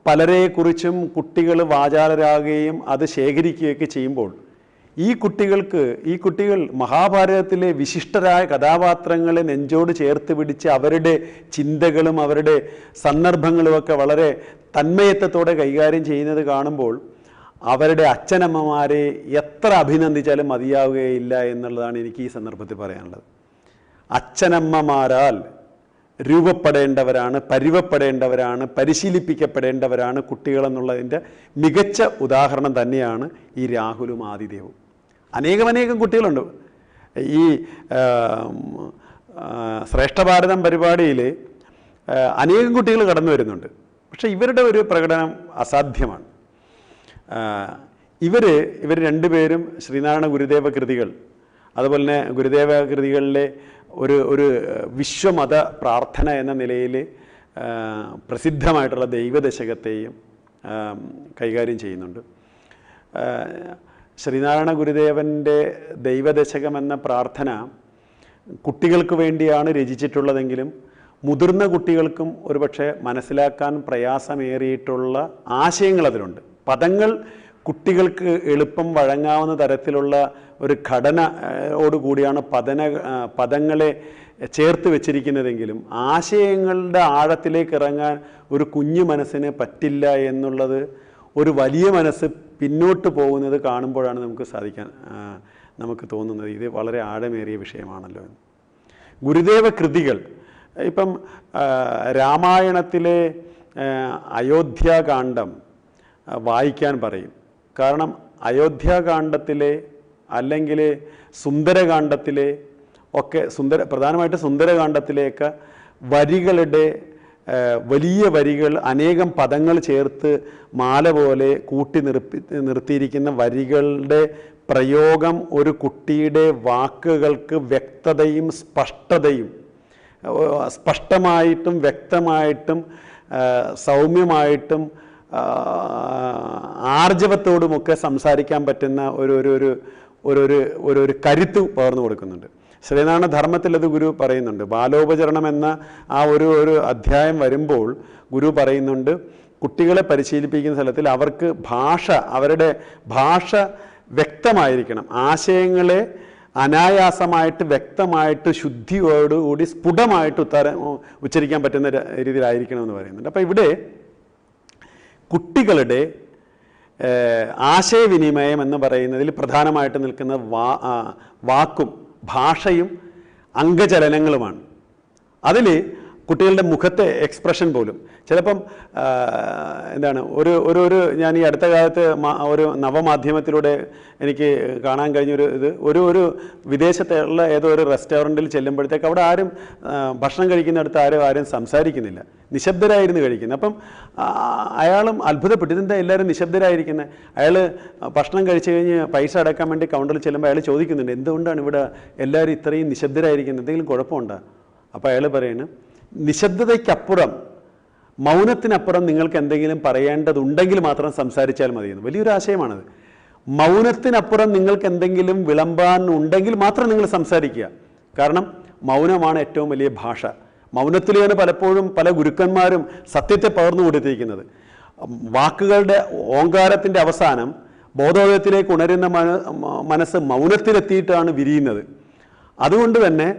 പലരെക്കുറിച്ചും കുട്ടികൾ വാചാലരാകുകയും അത് ശേഖരിക്കുകയൊക്കെ ചെയ്യുമ്പോൾ ഈ കുട്ടികൾ മഹാഭാരതത്തിലെ വിശിഷ്ടരായ കഥാപാത്രങ്ങളെ നെഞ്ചോട് ചേർത്ത് പിടിച്ച് അവരുടെ ചിന്തകളും അവരുടെ സന്ദർഭങ്ങളുമൊക്കെ വളരെ തന്മയത്വത്തോടെ കൈകാര്യം ചെയ്യുന്നത് കാണുമ്പോൾ അവരുടെ അച്ഛനമ്മമാരെ എത്ര അഭിനന്ദിച്ചാലും മതിയാവുകയില്ല എന്നുള്ളതാണ് എനിക്ക് ഈ സന്ദർഭത്തിൽ പറയാനുള്ളത്. അച്ഛനമ്മമാരാൽ രൂപപ്പെടേണ്ടവരാണ്, പരിവപ്പെടേണ്ടവരാണ്, പരിശീലിപ്പിക്കപ്പെടേണ്ടവരാണ് കുട്ടികളെന്നുള്ളതിൻ്റെ മികച്ച ഉദാഹരണം തന്നെയാണ് ഈ രാഹുലും ആദിദേവും. അനേകം കുട്ടികളുണ്ട്. ഈ ശ്രേഷ്ഠ ഭാരതം പരിപാടിയിൽ അനേകം കുട്ടികൾ കടന്നു വരുന്നുണ്ട്. പക്ഷേ ഇവരുടെ ഒരു പ്രകടനം അസാധ്യമാണ്. ഇവർ രണ്ടുപേരും ശ്രീനാരായണ ഗുരുദേവ കൃതികൾ, അതുപോലെ തന്നെ ഗുരുദേവ കൃതികളിലെ ഒരു വിശ്വമത പ്രാർത്ഥന എന്ന നിലയിൽ പ്രസിദ്ധമായിട്ടുള്ള ദൈവദശകത്തെയും കൈകാര്യം ചെയ്യുന്നുണ്ട്. ശ്രീനാരായണ ഗുരുദേവൻ്റെ ദൈവദശകം എന്ന പ്രാർത്ഥന കുട്ടികൾക്ക് വേണ്ടിയാണ് രചിച്ചിട്ടുള്ളതെങ്കിലും മുതിർന്ന കുട്ടികൾക്കും ഒരുപക്ഷെ മനസ്സിലാക്കാൻ പ്രയാസമേറിയിട്ടുള്ള ആശയങ്ങൾ അതിലുണ്ട്. പദങ്ങൾ കുട്ടികൾക്ക് എളുപ്പം വഴങ്ങാവുന്ന തരത്തിലുള്ള ഒരു ഘടനയോടുകൂടിയാണ് പദങ്ങളെ ചേർത്ത് വെച്ചിരിക്കുന്നതെങ്കിലും ആശയങ്ങളുടെ ആഴത്തിലേക്ക് ഇറങ്ങാൻ ഒരു കുഞ്ഞു മനസ്സിന് പറ്റില്ല എന്നുള്ളത് ഒരു വലിയ മനസ്സ് പിന്നോട്ട് പോകുന്നത് കാണുമ്പോഴാണ് നമുക്ക് തോന്നുന്നത് ഇത് വളരെ ആഴമേറിയ വിഷയമാണല്ലോ എന്ന്. ഗുരുദേവ കൃതികൾ ഇപ്പം രാമായണത്തിലെ അയോധ്യാകാന്ഡം വായിക്കാൻ പറയും. കാരണം അയോധ്യാകാന്ഡത്തിലെ അല്ലെങ്കിൽ സുന്ദരകാന്ഡത്തിലെ ഒക്കെ പ്രധാനമായിട്ട് സുന്ദരകാന്ഡത്തിലേക്ക് വരികളുടെ വലിയ വരികൾ അനേകം പദങ്ങൾ ചേർത്ത് മാല പോലെ കൂട്ടി നിർത്തിയിരിക്കുന്ന വരികളുടെ പ്രയോഗം ഒരു കുട്ടിയുടെ വാക്കുകൾക്ക് വ്യക്തതയും സ്പഷ്ടമായിട്ടും വ്യക്തമായിട്ടും സൗമ്യമായിട്ടും ആർജവത്തോടുമൊക്കെ സംസാരിക്കാൻ പറ്റുന്ന ഒരു കരുത്ത് പകർന്നു കൊടുക്കുന്നുണ്ട്. ശ്രീനാരായണ ധർമ്മത്തിൽ അത് ഗുരു പറയുന്നുണ്ട്. ബാലോപചരണം എന്ന ആ ഒരു അധ്യായം വരുമ്പോൾ ഗുരു പറയുന്നുണ്ട്, കുട്ടികളെ പരിശീലിപ്പിക്കുന്ന സ്ഥലത്തിൽ അവർക്ക് അവരുടെ ഭാഷ വ്യക്തമായിരിക്കണം. ആശയങ്ങളെ അനായാസമായിട്ട് വ്യക്തമായിട്ട് ശുദ്ധിയോടുകൂടി സ്ഫുടമായിട്ട് ഉച്ചരിക്കാൻ പറ്റുന്ന രീതിയിലായിരിക്കണമെന്ന് പറയുന്നുണ്ട്. അപ്പോൾ ഇവിടെ കുട്ടികളുടെ ആശയവിനിമയം എന്ന് പറയുന്നതിൽ പ്രധാനമായിട്ട് നിൽക്കുന്ന വാക്കും ഭാഷയും അംഗചലനങ്ങളുമാണ്. അതിൽ കുട്ടികളുടെ മുഖത്തെ എക്സ്പ്രഷൻ പോലും ചിലപ്പം ഞാൻ ഈ അടുത്ത കാലത്ത് ഒരു നവമാധ്യമത്തിലൂടെ എനിക്ക് കാണാൻ കഴിഞ്ഞൊരു ഒരു വിദേശത്തുള്ള ഏതോ ഒരു റെസ്റ്റോറൻറ്റിൽ ചെല്ലുമ്പോഴത്തേക്ക് അവിടെ ആരും ഭക്ഷണം കഴിക്കുന്നിടത്ത് ആരും സംസാരിക്കുന്നില്ല, നിശബ്ദരായിരുന്നു കഴിക്കുന്നത്. അപ്പം അയാളും അത്ഭുതപ്പെട്ടു, ഇതെന്താ എല്ലാവരും നിശബ്ദരായിരിക്കുന്നത്. അയാൾ ഭക്ഷണം കഴിച്ചു കഴിഞ്ഞ് പൈസ അടക്കാൻ വേണ്ടി കൗണ്ടറിൽ ചെല്ലുമ്പോൾ അയാൾ ചോദിക്കുന്നുണ്ട്, എന്തുകൊണ്ടാണ് ഇവിടെ എല്ലാവരും ഇത്രയും നിശബ്ദരായിരിക്കുന്നത്, എന്തെങ്കിലും കുഴപ്പമുണ്ടോ? അപ്പോൾ അയാൾ പറയുന്നു, നിശബ്ദതയ്ക്കപ്പുറം മൗനത്തിനപ്പുറം നിങ്ങൾക്ക് എന്തെങ്കിലും പറയേണ്ടതുണ്ടെങ്കിൽ മാത്രം സംസാരിച്ചാൽ മതിയെന്ന്. വലിയൊരു ആശയമാണത്. മൗനത്തിനപ്പുറം നിങ്ങൾക്ക് എന്തെങ്കിലും വിളമ്പാൻ ഉണ്ടെങ്കിൽ മാത്രം നിങ്ങൾ സംസാരിക്കുക. കാരണം മൗനമാണ് ഏറ്റവും വലിയ ഭാഷ. മൗനത്തിലാണ് പലപ്പോഴും പല ഗുരുക്കന്മാരും സത്യത്തെ പകർന്നു കൊടുത്തിരിക്കുന്നത്. വാക്കുകളുടെ ഓങ്കാരത്തിൻ്റെ അവസാനം ബോധോദയത്തിലേക്ക് ഉണരുന്ന മനസ്സ് മൗനത്തിലെത്തിയിട്ടാണ് വിരിയുന്നത്. അതുകൊണ്ട് തന്നെ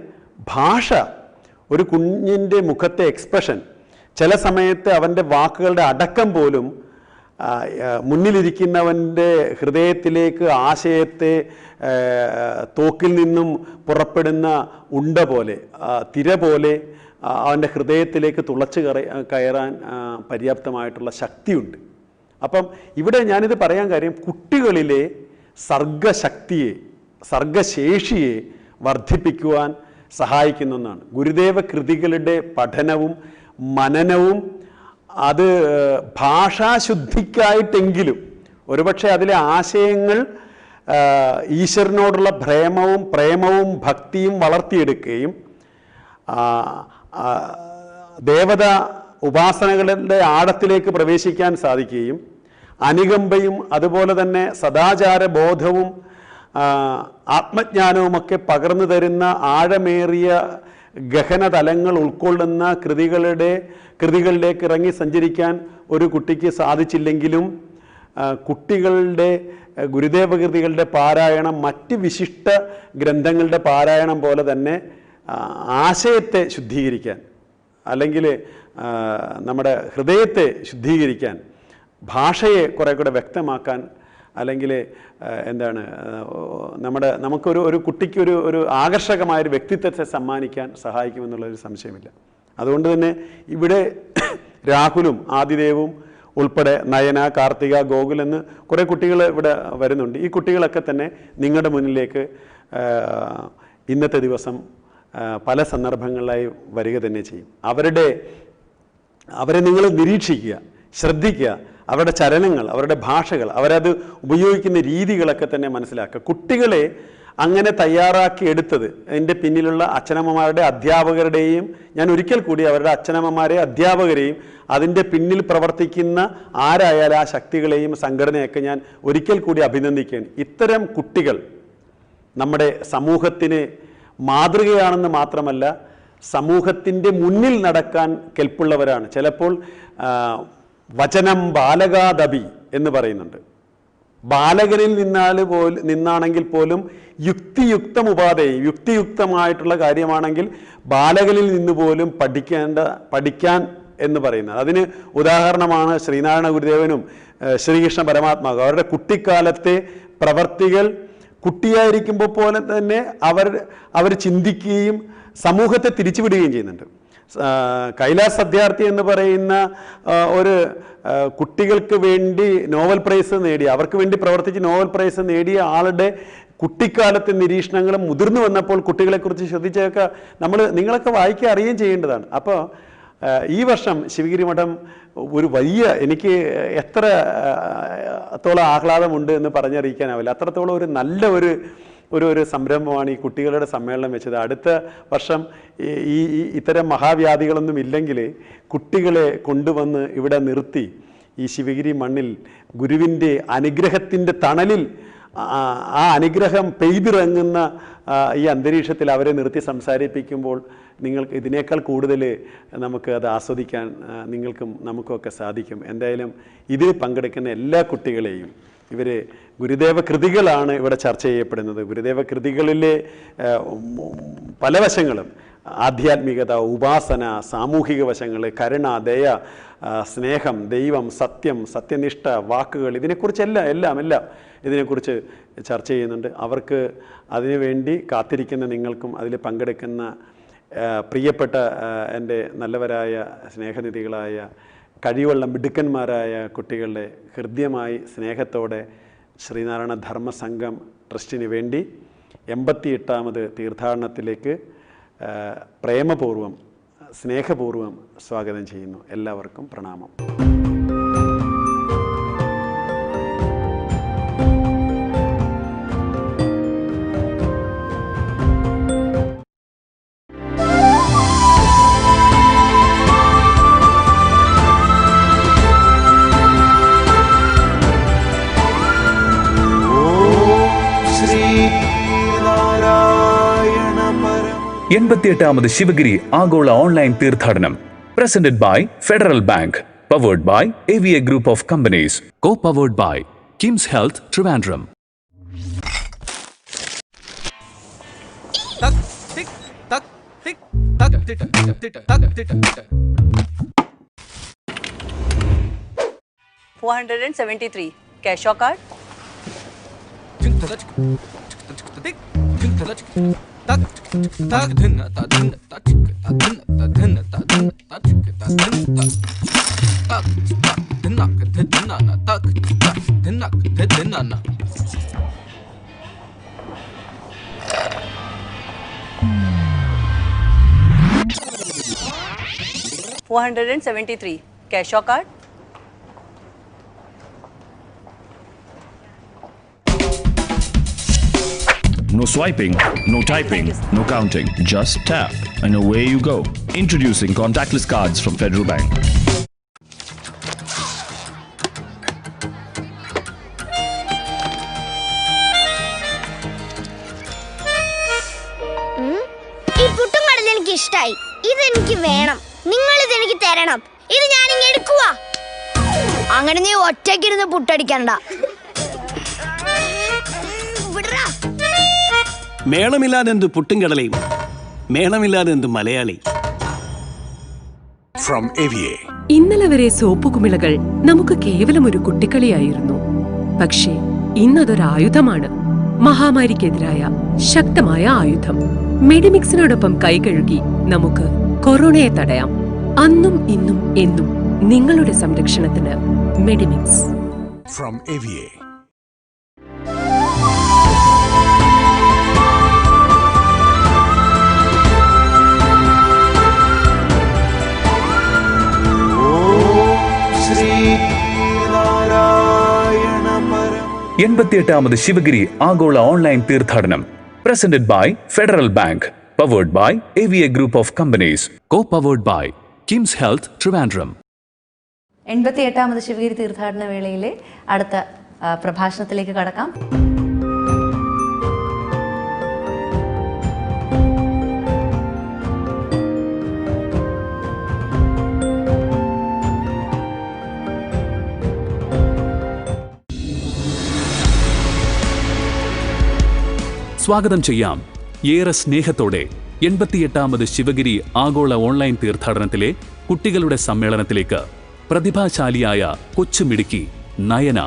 ഭാഷ, ഒരു കുഞ്ഞിൻ്റെ മുഖത്തെ എക്സ്പ്രഷൻ, ചില സമയത്ത് അവൻ്റെ വാക്കുകളുടെ അടക്കം പോലും മുന്നിലിരിക്കുന്നവൻ്റെ ഹൃദയത്തിലേക്ക് ആശയത്തെ തോക്കിൽ നിന്നും പുറപ്പെടുന്ന ഉണ്ട പോലെ, തിര പോലെ അവൻ്റെ ഹൃദയത്തിലേക്ക് തുളച്ച് കയറാൻ പര്യാപ്തമായിട്ടുള്ള ശക്തിയുണ്ട്. അപ്പം ഇവിടെ ഞാനിത് പറയാൻ കാര്യം കുട്ടികളിലെ സർഗശക്തിയെ, സർഗശേഷിയെ വർദ്ധിപ്പിക്കുവാൻ സഹായിക്കുന്ന ഒന്നാണ്. ഗുരുദേവ കൃതികളുടെ പഠനവും മനനവും അത് ഭാഷാശുദ്ധിക്കായിട്ടെങ്കിലും ഒരുപക്ഷെ അതിലെ ആശയങ്ങൾ ഈശ്വരനോടുള്ള പ്രേമവും ഭക്തിയും വളർത്തിയെടുക്കുകയും ദേവത ഉപാസനകളുടെ ആഴത്തിലേക്ക് പ്രവേശിക്കാൻ സാധിക്കുകയും അനുകമ്പയും അതുപോലെ തന്നെ സദാചാര ബോധവും ആത്മജ്ഞാനവുമൊക്കെ പകർന്നു തരുന്ന ആഴമേറിയ ഗഹന തലങ്ങൾ ഉൾക്കൊള്ളുന്ന കൃതികളിലേക്ക് ഇറങ്ങി സഞ്ചരിക്കാൻ ഒരു കുട്ടിക്ക് സാധിച്ചില്ലെങ്കിലും കുട്ടികളുടെ ഗുരുദേവ കൃതികളുടെ പാരായണം മറ്റ് വിശിഷ്ട ഗ്രന്ഥങ്ങളുടെ പാരായണം പോലെ തന്നെ ആശയത്തെ ശുദ്ധീകരിക്കാൻ, അല്ലെങ്കിൽ നമ്മുടെ ഹൃദയത്തെ ശുദ്ധീകരിക്കാൻ, ഭാഷയെ കുറേ കൂടെ വ്യക്തമാക്കാൻ, അല്ലെങ്കിൽ നമുക്കൊരു കുട്ടിക്ക് ഒരു ആകർഷകമായൊരു വ്യക്തിത്വത്തെ സമ്മാനിക്കാൻ സഹായിക്കുമെന്നുള്ളൊരു സംശയമില്ല. അതുകൊണ്ട് തന്നെ ഇവിടെ രാഹുലും ആദിദേവും ഉൾപ്പെടെ നയന, കാർത്തിക, ഗോകുൽ എന്ന് കുറേ കുട്ടികൾ ഇവിടെ വരുന്നുണ്ട്. ഈ കുട്ടികളൊക്കെ തന്നെ നിങ്ങളുടെ മുന്നിലേക്ക് ഇന്നത്തെ ദിവസം പല സന്ദർഭങ്ങളിലായി വരിക തന്നെ ചെയ്യും. അവരെ നിങ്ങൾ നിരീക്ഷിക്കുക, ശ്രദ്ധിക്കുക, അവരുടെ ചലനങ്ങൾ, അവരുടെ ഭാഷകൾ, അവരത് ഉപയോഗിക്കുന്ന രീതികളൊക്കെ തന്നെ മനസ്സിലാക്കുക. കുട്ടികളെ അങ്ങനെ തയ്യാറാക്കി എടുത്തത് അതിൻ്റെ പിന്നിലുള്ള അച്ഛനമ്മമാരുടെ അധ്യാപകരുടെയും, ഞാൻ ഒരിക്കൽ കൂടി അവരുടെ അച്ഛനമ്മമാരെ അധ്യാപകരെയും അതിൻ്റെ പിന്നിൽ പ്രവർത്തിക്കുന്ന ആരായാലും ആ ശക്തികളെയും സംഘടനയൊക്കെ ഞാൻ ഒരിക്കൽ കൂടി അഭിനന്ദിക്കുകയാണ്. ഇത്തരം കുട്ടികൾ നമ്മുടെ സമൂഹത്തിന് മാതൃകയാണെന്ന് മാത്രമല്ല സമൂഹത്തിൻ്റെ മുന്നിൽ നടക്കാൻ കെൽപ്പുള്ളവരാണ്. ചിലപ്പോൾ വചനം ബാലകാദപി എന്ന് പറയുന്നുണ്ട്. ബാലകനിൽ നിന്നാണെങ്കിൽ പോലും യുക്തിയുക്തമായിട്ടുള്ള കാര്യമാണെങ്കിൽ ബാലകനിൽ നിന്ന് പോലും പഠിക്കാൻ എന്ന് പറയുന്നത്. അതിന് ഉദാഹരണമാണ് ശ്രീനാരായണ ഗുരുദേവനും ശ്രീകൃഷ്ണ പരമാത്മാവും. അവരുടെ കുട്ടിക്കാലത്തെ പ്രവർത്തികൾ കുട്ടിയായിരിക്കുമ്പോൾ പോലെ തന്നെ അവർ ചിന്തിക്കുകയും സമൂഹത്തെ തിരിച്ചുവിടുകയും ചെയ്യുന്നുണ്ട്. കൈലാസ് സത്യാർത്ഥി എന്ന് പറയുന്ന ഒരു കുട്ടികൾക്ക് വേണ്ടി നോവൽ പ്രൈസ് നേടിയ, അവർക്ക് വേണ്ടി പ്രവർത്തിച്ച് നോവൽ പ്രൈസ് നേടിയ ആളുടെ കുട്ടിക്കാലത്തെ നിരീക്ഷണങ്ങളും മുതിർന്നു വന്നപ്പോൾ കുട്ടികളെക്കുറിച്ച് ശ്രദ്ധിച്ചൊക്കെ നിങ്ങളൊക്കെ വായിക്കുക, അറിയുകയും ചെയ്യേണ്ടതാണ്. അപ്പോൾ ഈ വർഷം ശിവഗിരി മഠം ഒരു വലിയ, എനിക്ക് എത്രത്തോളം ആഹ്ലാദമുണ്ട് എന്ന് പറഞ്ഞറിയിക്കാനാവില്ല. അത്രത്തോളം ഒരു നല്ല ഒരു സംരംഭമാണ് ഈ കുട്ടികളുടെ സമ്മേളനം വെച്ചത്. അടുത്ത വർഷം ഇത്തരം മഹാവ്യാധികളൊന്നും ഇല്ലെങ്കിൽ കുട്ടികളെ കൊണ്ടുവന്ന് ഇവിടെ നിർത്തി ഈ ശിവഗിരി മണ്ണിൽ ഗുരുവിൻ്റെ അനുഗ്രഹത്തിൻ്റെ തണലിൽ ആ അനുഗ്രഹം പെയ്തിറങ്ങുന്ന ഈ അന്തരീക്ഷത്തിൽ അവരെ നിർത്തി സംസാരിപ്പിക്കുമ്പോൾ നിങ്ങൾക്ക് ഇതിനേക്കാൾ കൂടുതൽ നമുക്ക് അത് ആസ്വദിക്കാൻ നിങ്ങൾക്കും നമുക്കുമൊക്കെ സാധിക്കും. എന്തായാലും ഇതിൽ പങ്കെടുക്കുന്ന എല്ലാ കുട്ടികളെയും, ഇവർ ഗുരുദേവ കൃതികളാണ് ഇവിടെ ചർച്ച ചെയ്യപ്പെടുന്നത്. ഗുരുദേവ കൃതികളിലെ പല വശങ്ങളും, ആധ്യാത്മികത, ഉപാസന, സാമൂഹിക വശങ്ങൾ, കരുണ, ദയ, സ്നേഹം, ദൈവം, സത്യം, സത്യനിഷ്ഠ, വാക്കുകൾ, ഇതിനെക്കുറിച്ചെല്ലാം ഇതിനെക്കുറിച്ച് ചർച്ച ചെയ്യുന്നുണ്ട്. അവർക്ക് അതിനുവേണ്ടി കാത്തിരിക്കുന്ന നിങ്ങൾക്കും അതിൽ പങ്കെടുക്കുന്ന പ്രിയപ്പെട്ട എൻ്റെ നല്ലവരായ സ്നേഹനിധികളായ കഴിവുള്ള മിടുക്കന്മാരായ കുട്ടികളുടെ ഹൃദ്യമായി സ്നേഹത്തോടെ ശ്രീനാരായണ ധർമ്മസംഘം ട്രസ്റ്റിന് വേണ്ടി 88ാമത് തീർത്ഥാടനത്തിലേക്ക് പ്രേമപൂർവ്വം, സ്നേഹപൂർവ്വം സ്വാഗതം ചെയ്യുന്നു. എല്ലാവർക്കും പ്രണാമം. എൺപത്തിയെട്ടാമത് ശിവഗിരി ആഗോള ഓൺലൈൻ തീർത്ഥാടനം presented by federal bank, powered by AVA group of companies, co-powered by KIMS health Trivandrum. 473. Cash or card? $473. Cash or card? No swiping, no typing, no counting. Just tap and away you go. Introducing contactless cards from Federal Bank. ഈ പുട്ടും കടലും എനിക്ക് ഇഷ്ടായി. ഇതെനിക്ക് വേണം. നിങ്ങൾ ഇതെനിക്ക് തരണം. ഇത് ഞാൻ ഇങ്ങ് എടുക്കുവാ. അങ്ങനെ നീ ഒറ്റയ്ക്കിരുന്ന് പുട്ടടിക്കണ്ട. മേളമില്ലാതെ എന്ത് പുട്ടും കടലയും, മേളമില്ലാതെ എന്ത് മലയാളി. From AVA. ഇന്നലെ വരെ സോപ്പ് കുമിളകൾ നമുക്ക് കേവലം ഒരു കുട്ടിക്കളിയായിരുന്നു. പക്ഷേ ഇന്നതൊരായുധമാണ്. മഹാമാരിക്കെതിരായ ശക്തമായ ആയുധം. മെഡിമിക്സിനോടൊപ്പം കൈകഴുകി നമുക്ക് കൊറോണയെ തടയാം. അന്നും ഇന്നും എന്നും നിങ്ങളുടെ സംരക്ഷണത്തിന് മെഡിമിക്സ്. From AVA. എൺപത്തിയെട്ടാമത് ശിവഗിരി ആഗോള ഓൺലൈൻ തീർത്ഥാടനം presented by federal bank, powered by AVA group of companies, co-powered by KIMS health Trivandrum. 88ാമത് ശിവഗിരി തീർത്ഥാടന വേളയിലെ അടുത്ത പ്രഭാഷണത്തിലേക്ക് കടക്കാം. സ്വാഗതം ചെയ്യാം ഏറെ സ്നേഹത്തോടെ 88ാമത് ശിവഗിരി ആഗോള ഓൺലൈൻ തീർത്ഥാടനത്തിലെ കുട്ടികളുടെ സമ്മേളനത്തിലേക്ക് പ്രതിഭാശാലിയായ കൊച്ചുമിടുക്കി നയന.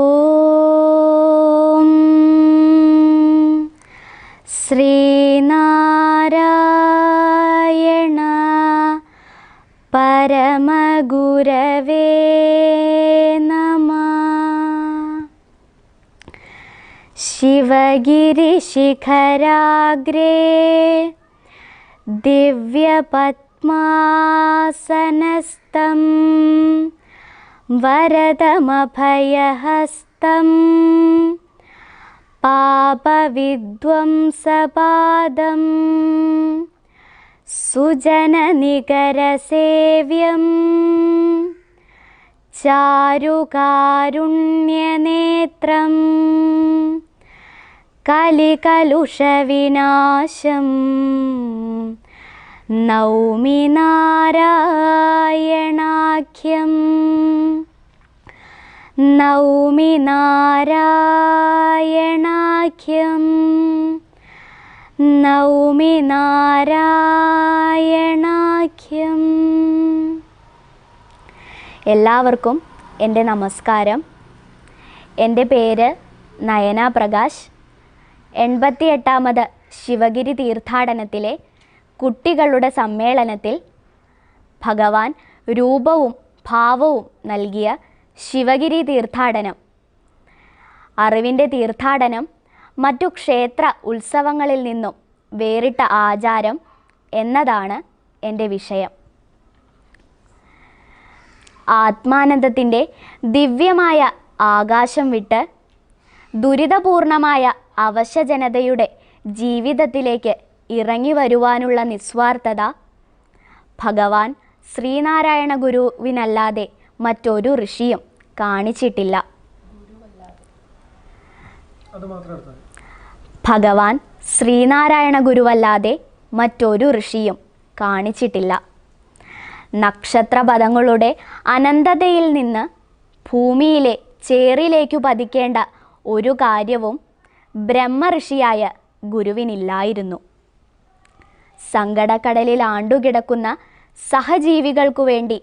ഓം ശ്രീനാരായണ പരമഗുരവേ നമഃ. ശിവഗിരിശിഖരാഗ്രേ ദിവ്യപദ്മാസനസ്ഥം വരദമഭയഹസ്തം പാപവിധ്വംസപാദം സുജനനികരസേവ്യം ചാരുകാരുണ്യനേത്രം കലികലുഷവിനാശം നൗമി നാരായണാഖ്യം. നൗമി നാരായണാഖ്യം. നൗമി നാരായണാഖ്യം. എല്ലാവർക്കും എൻ്റെ നമസ്കാരം. എൻ്റെ പേര് നയന പ്രകാശ്. 88ാമത് ശിവഗിരി തീർത്ഥാടനത്തിലെ കുട്ടികളുടെ സമ്മേളനത്തിൽ ഭഗവാൻ രൂപവും ഭാവവും നൽകിയ ശിവഗിരി തീർത്ഥാടനം, അറിവിൻ്റെ തീർത്ഥാടനം, മറ്റു ക്ഷേത്ര ഉത്സവങ്ങളിൽ നിന്നും വേറിട്ട ആചാരം എന്നതാണ് എൻ്റെ വിഷയം. ആത്മാനന്ദത്തിൻ്റെ ദിവ്യമായ ആകാശം വിട്ട് ദുരിതപൂർണമായ അവശജനതയുടെ ജീവിതത്തിലേക്ക് ഇറങ്ങി വരുവാനുള്ള നിസ്വാർത്ഥത ഭഗവാൻ ശ്രീനാരായണ ഗുരുവിനല്ലാതെ മറ്റൊരു ഋഷിയും കാണിച്ചിട്ടില്ല. ഭഗവാൻ ശ്രീനാരായണ ഗുരുവല്ലാതെ മറ്റൊരു ഋഷിയും കാണിച്ചിട്ടില്ല. നക്ഷത്രപഥങ്ങളുടെ അനന്തതയിൽ നിന്ന് ഭൂമിയിലെ ചേറിലേക്കു പതിക്കേണ്ട ഒരു കാര്യവും ബ്രഹ്മഋഷിയായ ഗുരുവിനില്ലായിരുന്നു. സങ്കടക്കടലിൽ ആണ്ടുകിടക്കുന്ന സഹജീവികൾക്കു വേണ്ടി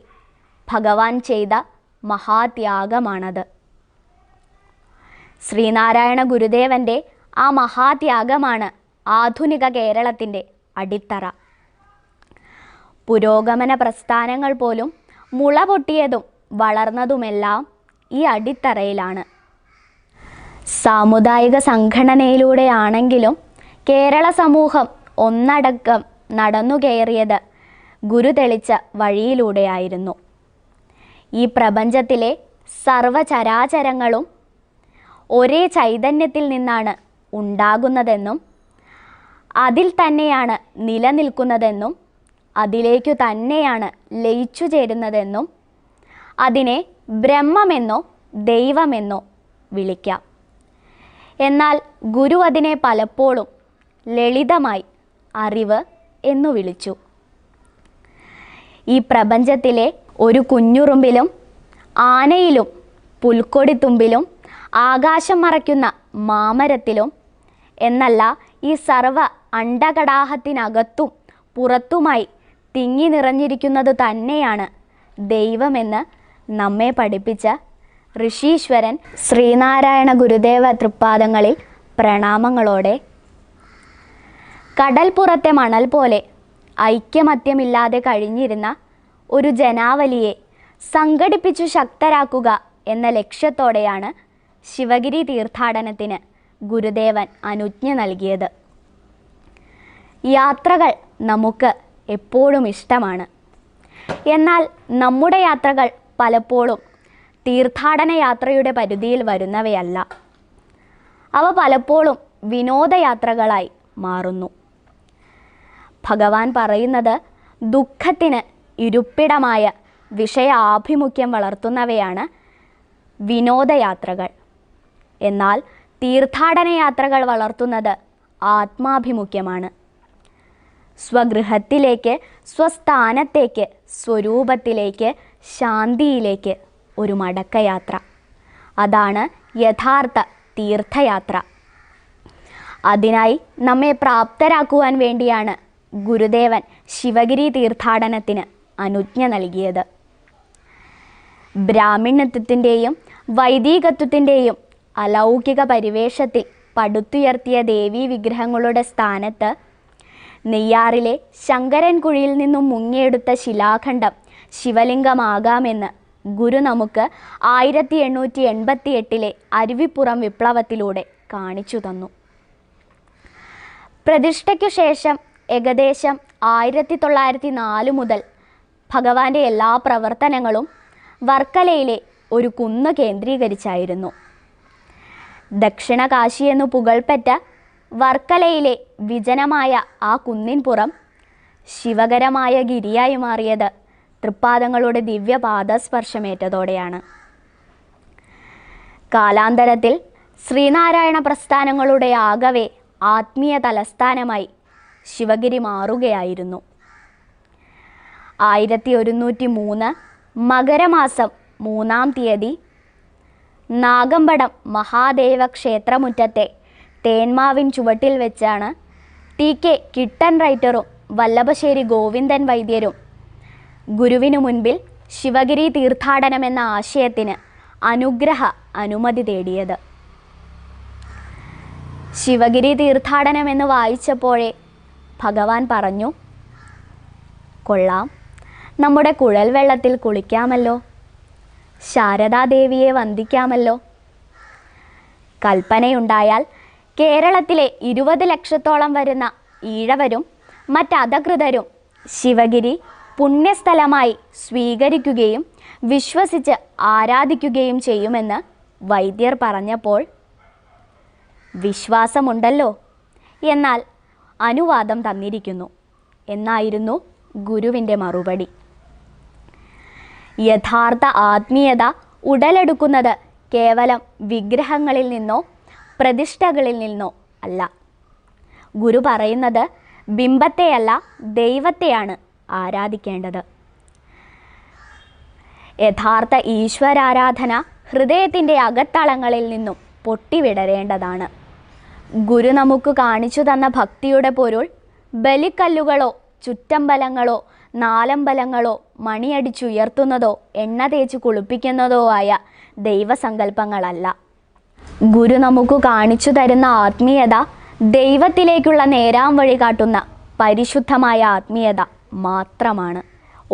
ഭഗവാൻ ചെയ്ത മഹാത്യാഗമാണത്. ശ്രീനാരായണ ഗുരുദേവൻ്റെ ആ മഹാത്യാഗമാണ് ആധുനിക കേരളത്തിൻ്റെ അടിത്തറ. പുരോഗമന പ്രസ്ഥാനങ്ങൾ പോലും മുള പൊട്ടിയതും വളർന്നതുമെല്ലാം ഈ അടിത്തറയിലാണ്. സാമുദായിക സംഘടനയിലൂടെയാണെങ്കിലും കേരള സമൂഹം ഒന്നടക്കം നടന്നു കയറിയത് ഗുരു തെളിച്ച വഴിയിലൂടെയായിരുന്നു. ഈ പ്രപഞ്ചത്തിലെ സർവചരാചരങ്ങളും ഒരേ ചൈതന്യത്തിൽ നിന്നാണ് ഉണ്ടാകുന്നതെന്നും അതിൽ തന്നെയാണ് നിലനിൽക്കുന്നതെന്നും അതിലേക്കു തന്നെയാണ് ലയിച്ചു ചേരുന്നതെന്നും അതിനെ ബ്രഹ്മമെന്നോ ദൈവമെന്നോ വിളിക്കാം. എന്നാൽ ഗുരു അതിനെ പലപ്പോഴും ലളിതമായി അറിവ് എന്നു വിളിച്ചു. ഈ പ്രപഞ്ചത്തിലെ ഒരു കുഞ്ഞുറുമ്പിലും ആനയിലും പുൽക്കൊടിത്തുമ്പിലും ആകാശം മറയ്ക്കുന്ന മാമരത്തിലും എന്നല്ല ഈ സർവ അണ്ടകടാഹത്തിനകത്തും പുറത്തുമായി തിങ്ങി നിറഞ്ഞിരിക്കുന്നത് തന്നെയാണ് ദൈവമെന്ന് നമ്മെ പഠിപ്പിച്ച ഋഷീശ്വരൻ ശ്രീനാരായണ ഗുരുദേവ തൃപ്പാദങ്ങളിൽ പ്രണാമങ്ങളോടെ. കടൽപ്പുറത്തെ മണൽ പോലെ ഐക്യമത്യമില്ലാതെ കഴിഞ്ഞിരുന്ന ഒരു ജനാവലിയെ സംഘടിപ്പിച്ചു ശക്തരാക്കുക എന്ന ലക്ഷ്യത്തോടെയാണ് ശിവഗിരി തീർത്ഥാടനത്തിന് ഗുരുദേവൻ അനുജ്ഞ നൽകിയത്. യാത്രകൾ നമുക്ക് എപ്പോഴും ഇഷ്ടമാണ്. എന്നാൽ നമ്മുടെ യാത്രകൾ പലപ്പോഴും തീർത്ഥാടന യാത്രയുടെ പരിധിയിൽ വരുന്നവയല്ല. അവ പലപ്പോഴും വിനോദയാത്രകളായി മാറുന്നു. ഭഗവാൻ പറയുന്നത് ദുഃഖത്തിന് ഇരിപ്പിടമായ വിഷയാഭിമുഖ്യം വളർത്തുന്നവയാണ് വിനോദയാത്രകൾ. എന്നാൽ തീർത്ഥാടന യാത്രകൾ വളർത്തുന്നത് ആത്മാഭിമുഖ്യമാണ്. സ്വഗൃഹത്തിലേക്ക്, സ്വസ്ഥാനത്തേക്ക്, സ്വരൂപത്തിലേക്ക്, ശാന്തിയിലേക്ക് ഒരു മടക്കയാത്ര. അതാണ് യഥാർത്ഥ തീർത്ഥയാത്ര. അതിനായി നമ്മെ പ്രാപ്തരാക്കുവാൻ വേണ്ടിയാണ് ഗുരുദേവൻ ശിവഗിരി തീർത്ഥാടനത്തിന് അനുജ്ഞ നൽകിയത്. ബ്രാഹ്മണ്യത്വത്തിൻ്റെയും വൈദികത്വത്തിൻ്റെയും അലൗകിക പരിവേഷത്തിൽ പടുത്തുയർത്തിയ ദേവീ വിഗ്രഹങ്ങളുടെ സ്ഥാനത്ത് നെയ്യാറിലെ ശങ്കരൻകുഴിയിൽ നിന്നും മുങ്ങിയെടുത്ത ശിലാഖണ്ഡം ശിവലിംഗമാകാമെന്ന് ഗുരു നമുക്ക് 1888 അരുവിപ്പുറം വിപ്ലവത്തിലൂടെ കാണിച്ചു തന്നു. പ്രതിഷ്ഠയ്ക്കു ശേഷം ഏകദേശം 1904 മുതൽ ഭഗവാന്റെ എല്ലാ പ്രവർത്തനങ്ങളും വർക്കലയിലെ ഒരു കുന്ന് കേന്ദ്രീകരിച്ചായിരുന്നു. ദക്ഷിണ കാശി എന്നു പുകൾപ്പെട്ട വർക്കലയിലെ വിജനമായ ആ കുന്നിൻപുറം ശിവകരമായ ഗിരിയായി മാറിയത് തൃപ്പാദങ്ങളുടെ ദിവ്യപാദസ്പർശമേറ്റതോടെയാണ്. കാലാന്തരത്തിൽ ശ്രീനാരായണ പ്രസ്ഥാനങ്ങളുടെ ആകവെ ആത്മീയ തലസ്ഥാനമായി ശിവഗിരി മാറുകയായിരുന്നു. 1103 മകരമാസം 3-ാം തീയതി നാഗമ്പടം മഹാദേവ ക്ഷേത്രമുറ്റത്തെ തേന്മാവിൻ ചുവട്ടിൽ വെച്ചാണ് TK കിട്ടൻ റൈറ്ററും വല്ലഭശ്ശേരി ഗോവിന്ദൻ വൈദ്യരും ഗുരുവിനു മുൻപിൽ ശിവഗിരി തീർത്ഥാടനമെന്ന ആശയത്തിന് അനുമതി തേടിയത്. ശിവഗിരി തീർത്ഥാടനമെന്ന് വായിച്ചപ്പോഴേ ഭഗവാൻ പറഞ്ഞു, കൊള്ളാം, നമ്മുടെ കുഴൽ വെള്ളത്തിൽ കുളിക്കാമല്ലോ, ശാരദാദേവിയെ വന്ദിക്കാമല്ലോ. കൽപ്പനയുണ്ടായാൽ കേരളത്തിലെ 20 ലക്ഷത്തോളം വരുന്ന ഈഴവരും മറ്റധികൃതരും ശിവഗിരി പുണ്യസ്ഥലമായി സ്വീകരിക്കുകയും വിശ്വസിച്ച് ആരാധിക്കുകയും ചെയ്യുമെന്ന് വൈദ്യർ പറഞ്ഞപ്പോൾ, വിശ്വാസമുണ്ടല്ലോ, എന്നാൽ അനുവാദം തന്നിരിക്കുന്നു എന്നായിരുന്നു ഗുരുവിൻ്റെ മറുപടി. യഥാർത്ഥ ആത്മീയത ഉടലെടുക്കുന്നത് കേവലം വിഗ്രഹങ്ങളിൽ നിന്നോ പ്രതിഷ്ഠകളിൽ നിന്നോ അല്ല. ഗുരു പറയുന്നത് ബിംബത്തെയല്ല, ദൈവത്തെയാണ് ആരാധിക്കേണ്ടത്. യഥാർത്ഥ ഈശ്വരാരാധന ഹൃദയത്തിൻ്റെ അകത്തളങ്ങളിൽ നിന്നും പൊട്ടിവിടരേണ്ടതാണ്. ഗുരു നമുക്ക് കാണിച്ചു തന്ന ഭക്തിയുടെ പൊരുൾ ബലിക്കല്ലുകളോ ചുറ്റമ്പലങ്ങളോ നാലമ്പലങ്ങളോ മണിയടിച്ചുയർത്തുന്നതോ എണ്ണ തേച്ച് കുളിപ്പിക്കുന്നതോ ആയ ദൈവസങ്കല്പങ്ങളല്ല. ഗുരു നമുക്ക് കാണിച്ചു തരുന്ന ആത്മീയത ദൈവത്തിലേക്കുള്ള നേരാം വഴി കാട്ടുന്ന പരിശുദ്ധമായ ആത്മീയത മാത്രമാണ്.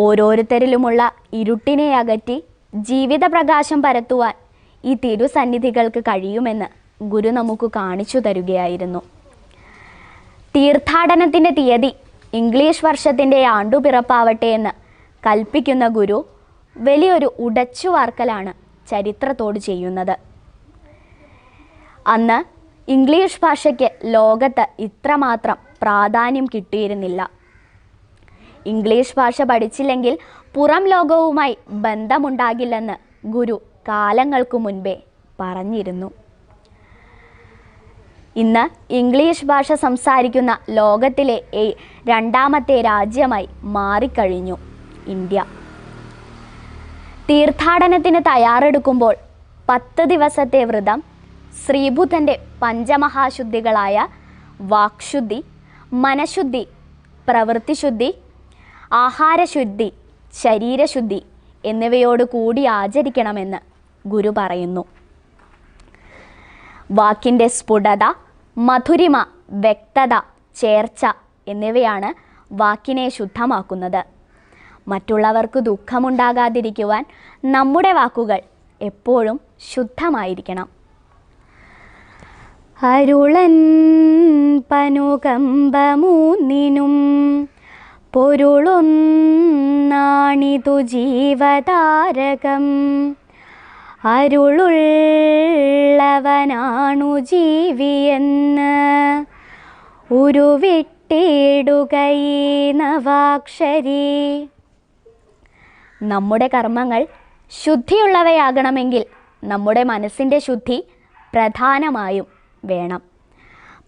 ഓരോരുത്തരിലുമുള്ള ഇരുട്ടിനെ അകറ്റി ജീവിത പ്രകാശം പരത്തുവാൻ ഈ തിരുസന്നിധികൾക്ക് കഴിയുമെന്ന് ഗുരു നമുക്ക് കാണിച്ചു തരുകയായിരുന്നു. തീർത്ഥാടനത്തിൻ്റെ തീയതി ഇംഗ്ലീഷ് വർഷത്തിൻ്റെ ആണ്ടുപിറപ്പാവട്ടെ എന്ന് കൽപ്പിക്കുന്ന ഗുരു വലിയൊരു ഉടച്ചുവാർക്കലാണ് ചരിത്രത്തോട് ചെയ്യുന്നത്. അന്ന് ഇംഗ്ലീഷ് ഭാഷയ്ക്ക് ലോകത്ത് ഇത്രമാത്രം പ്രാധാന്യം കിട്ടിയിരുന്നില്ല. ഇംഗ്ലീഷ് ഭാഷ പഠിച്ചില്ലെങ്കിൽ പുറം ലോകവുമായി ബന്ധമുണ്ടാകില്ലെന്ന് ഗുരു കാലങ്ങൾക്കു മുൻപേ പറഞ്ഞിരുന്നു. ഇന്ന് ഇംഗ്ലീഷ് ഭാഷ സംസാരിക്കുന്ന ലോകത്തിലെ രണ്ടാമത്തെ രാജ്യമായി മാറിക്കഴിഞ്ഞു ഇന്ത്യ. തീർത്ഥാടനത്തിന് തയ്യാറെടുക്കുമ്പോൾ 10 ദിവസത്തെ വ്രതം ശ്രീബുദ്ധൻ്റെ പഞ്ചമഹാശുദ്ധികളായ വാക്ശുദ്ധി, മനഃശുദ്ധി, പ്രവൃത്തിശുദ്ധി, ആഹാരശുദ്ധി, ശരീരശുദ്ധി എന്നിവയോട് കൂടി ആചരിക്കണമെന്ന് ഗുരു പറയുന്നു. വാക്കിൻ്റെ സ്ഫുടത, മധുരിമ, വ്യക്തത, ചേർച്ച എന്നിവയാണ് വാക്കിനെ ശുദ്ധമാക്കുന്നത്. മറ്റുള്ളവർക്ക് ദുഃഖമുണ്ടാകാതിരിക്കുവാൻ നമ്മുടെ വാക്കുകൾ എപ്പോഴും ശുദ്ധമായിരിക്കണം. അരുളൻ പനുകമ്പമൂന്നിനും പൊരുളൊന്നാണിതു ജീവതാരകം. അരുളുള്ളവനാണു ജീവിയെന്ന് ഉരുവിട്ടിടുകൈ നവാക്ഷരി. നമ്മുടെ കർമ്മങ്ങൾ ശുദ്ധിയുള്ളവയാകണമെങ്കിൽ നമ്മുടെ മനസ്സിൻ്റെ ശുദ്ധി പ്രധാനമായും വേണം.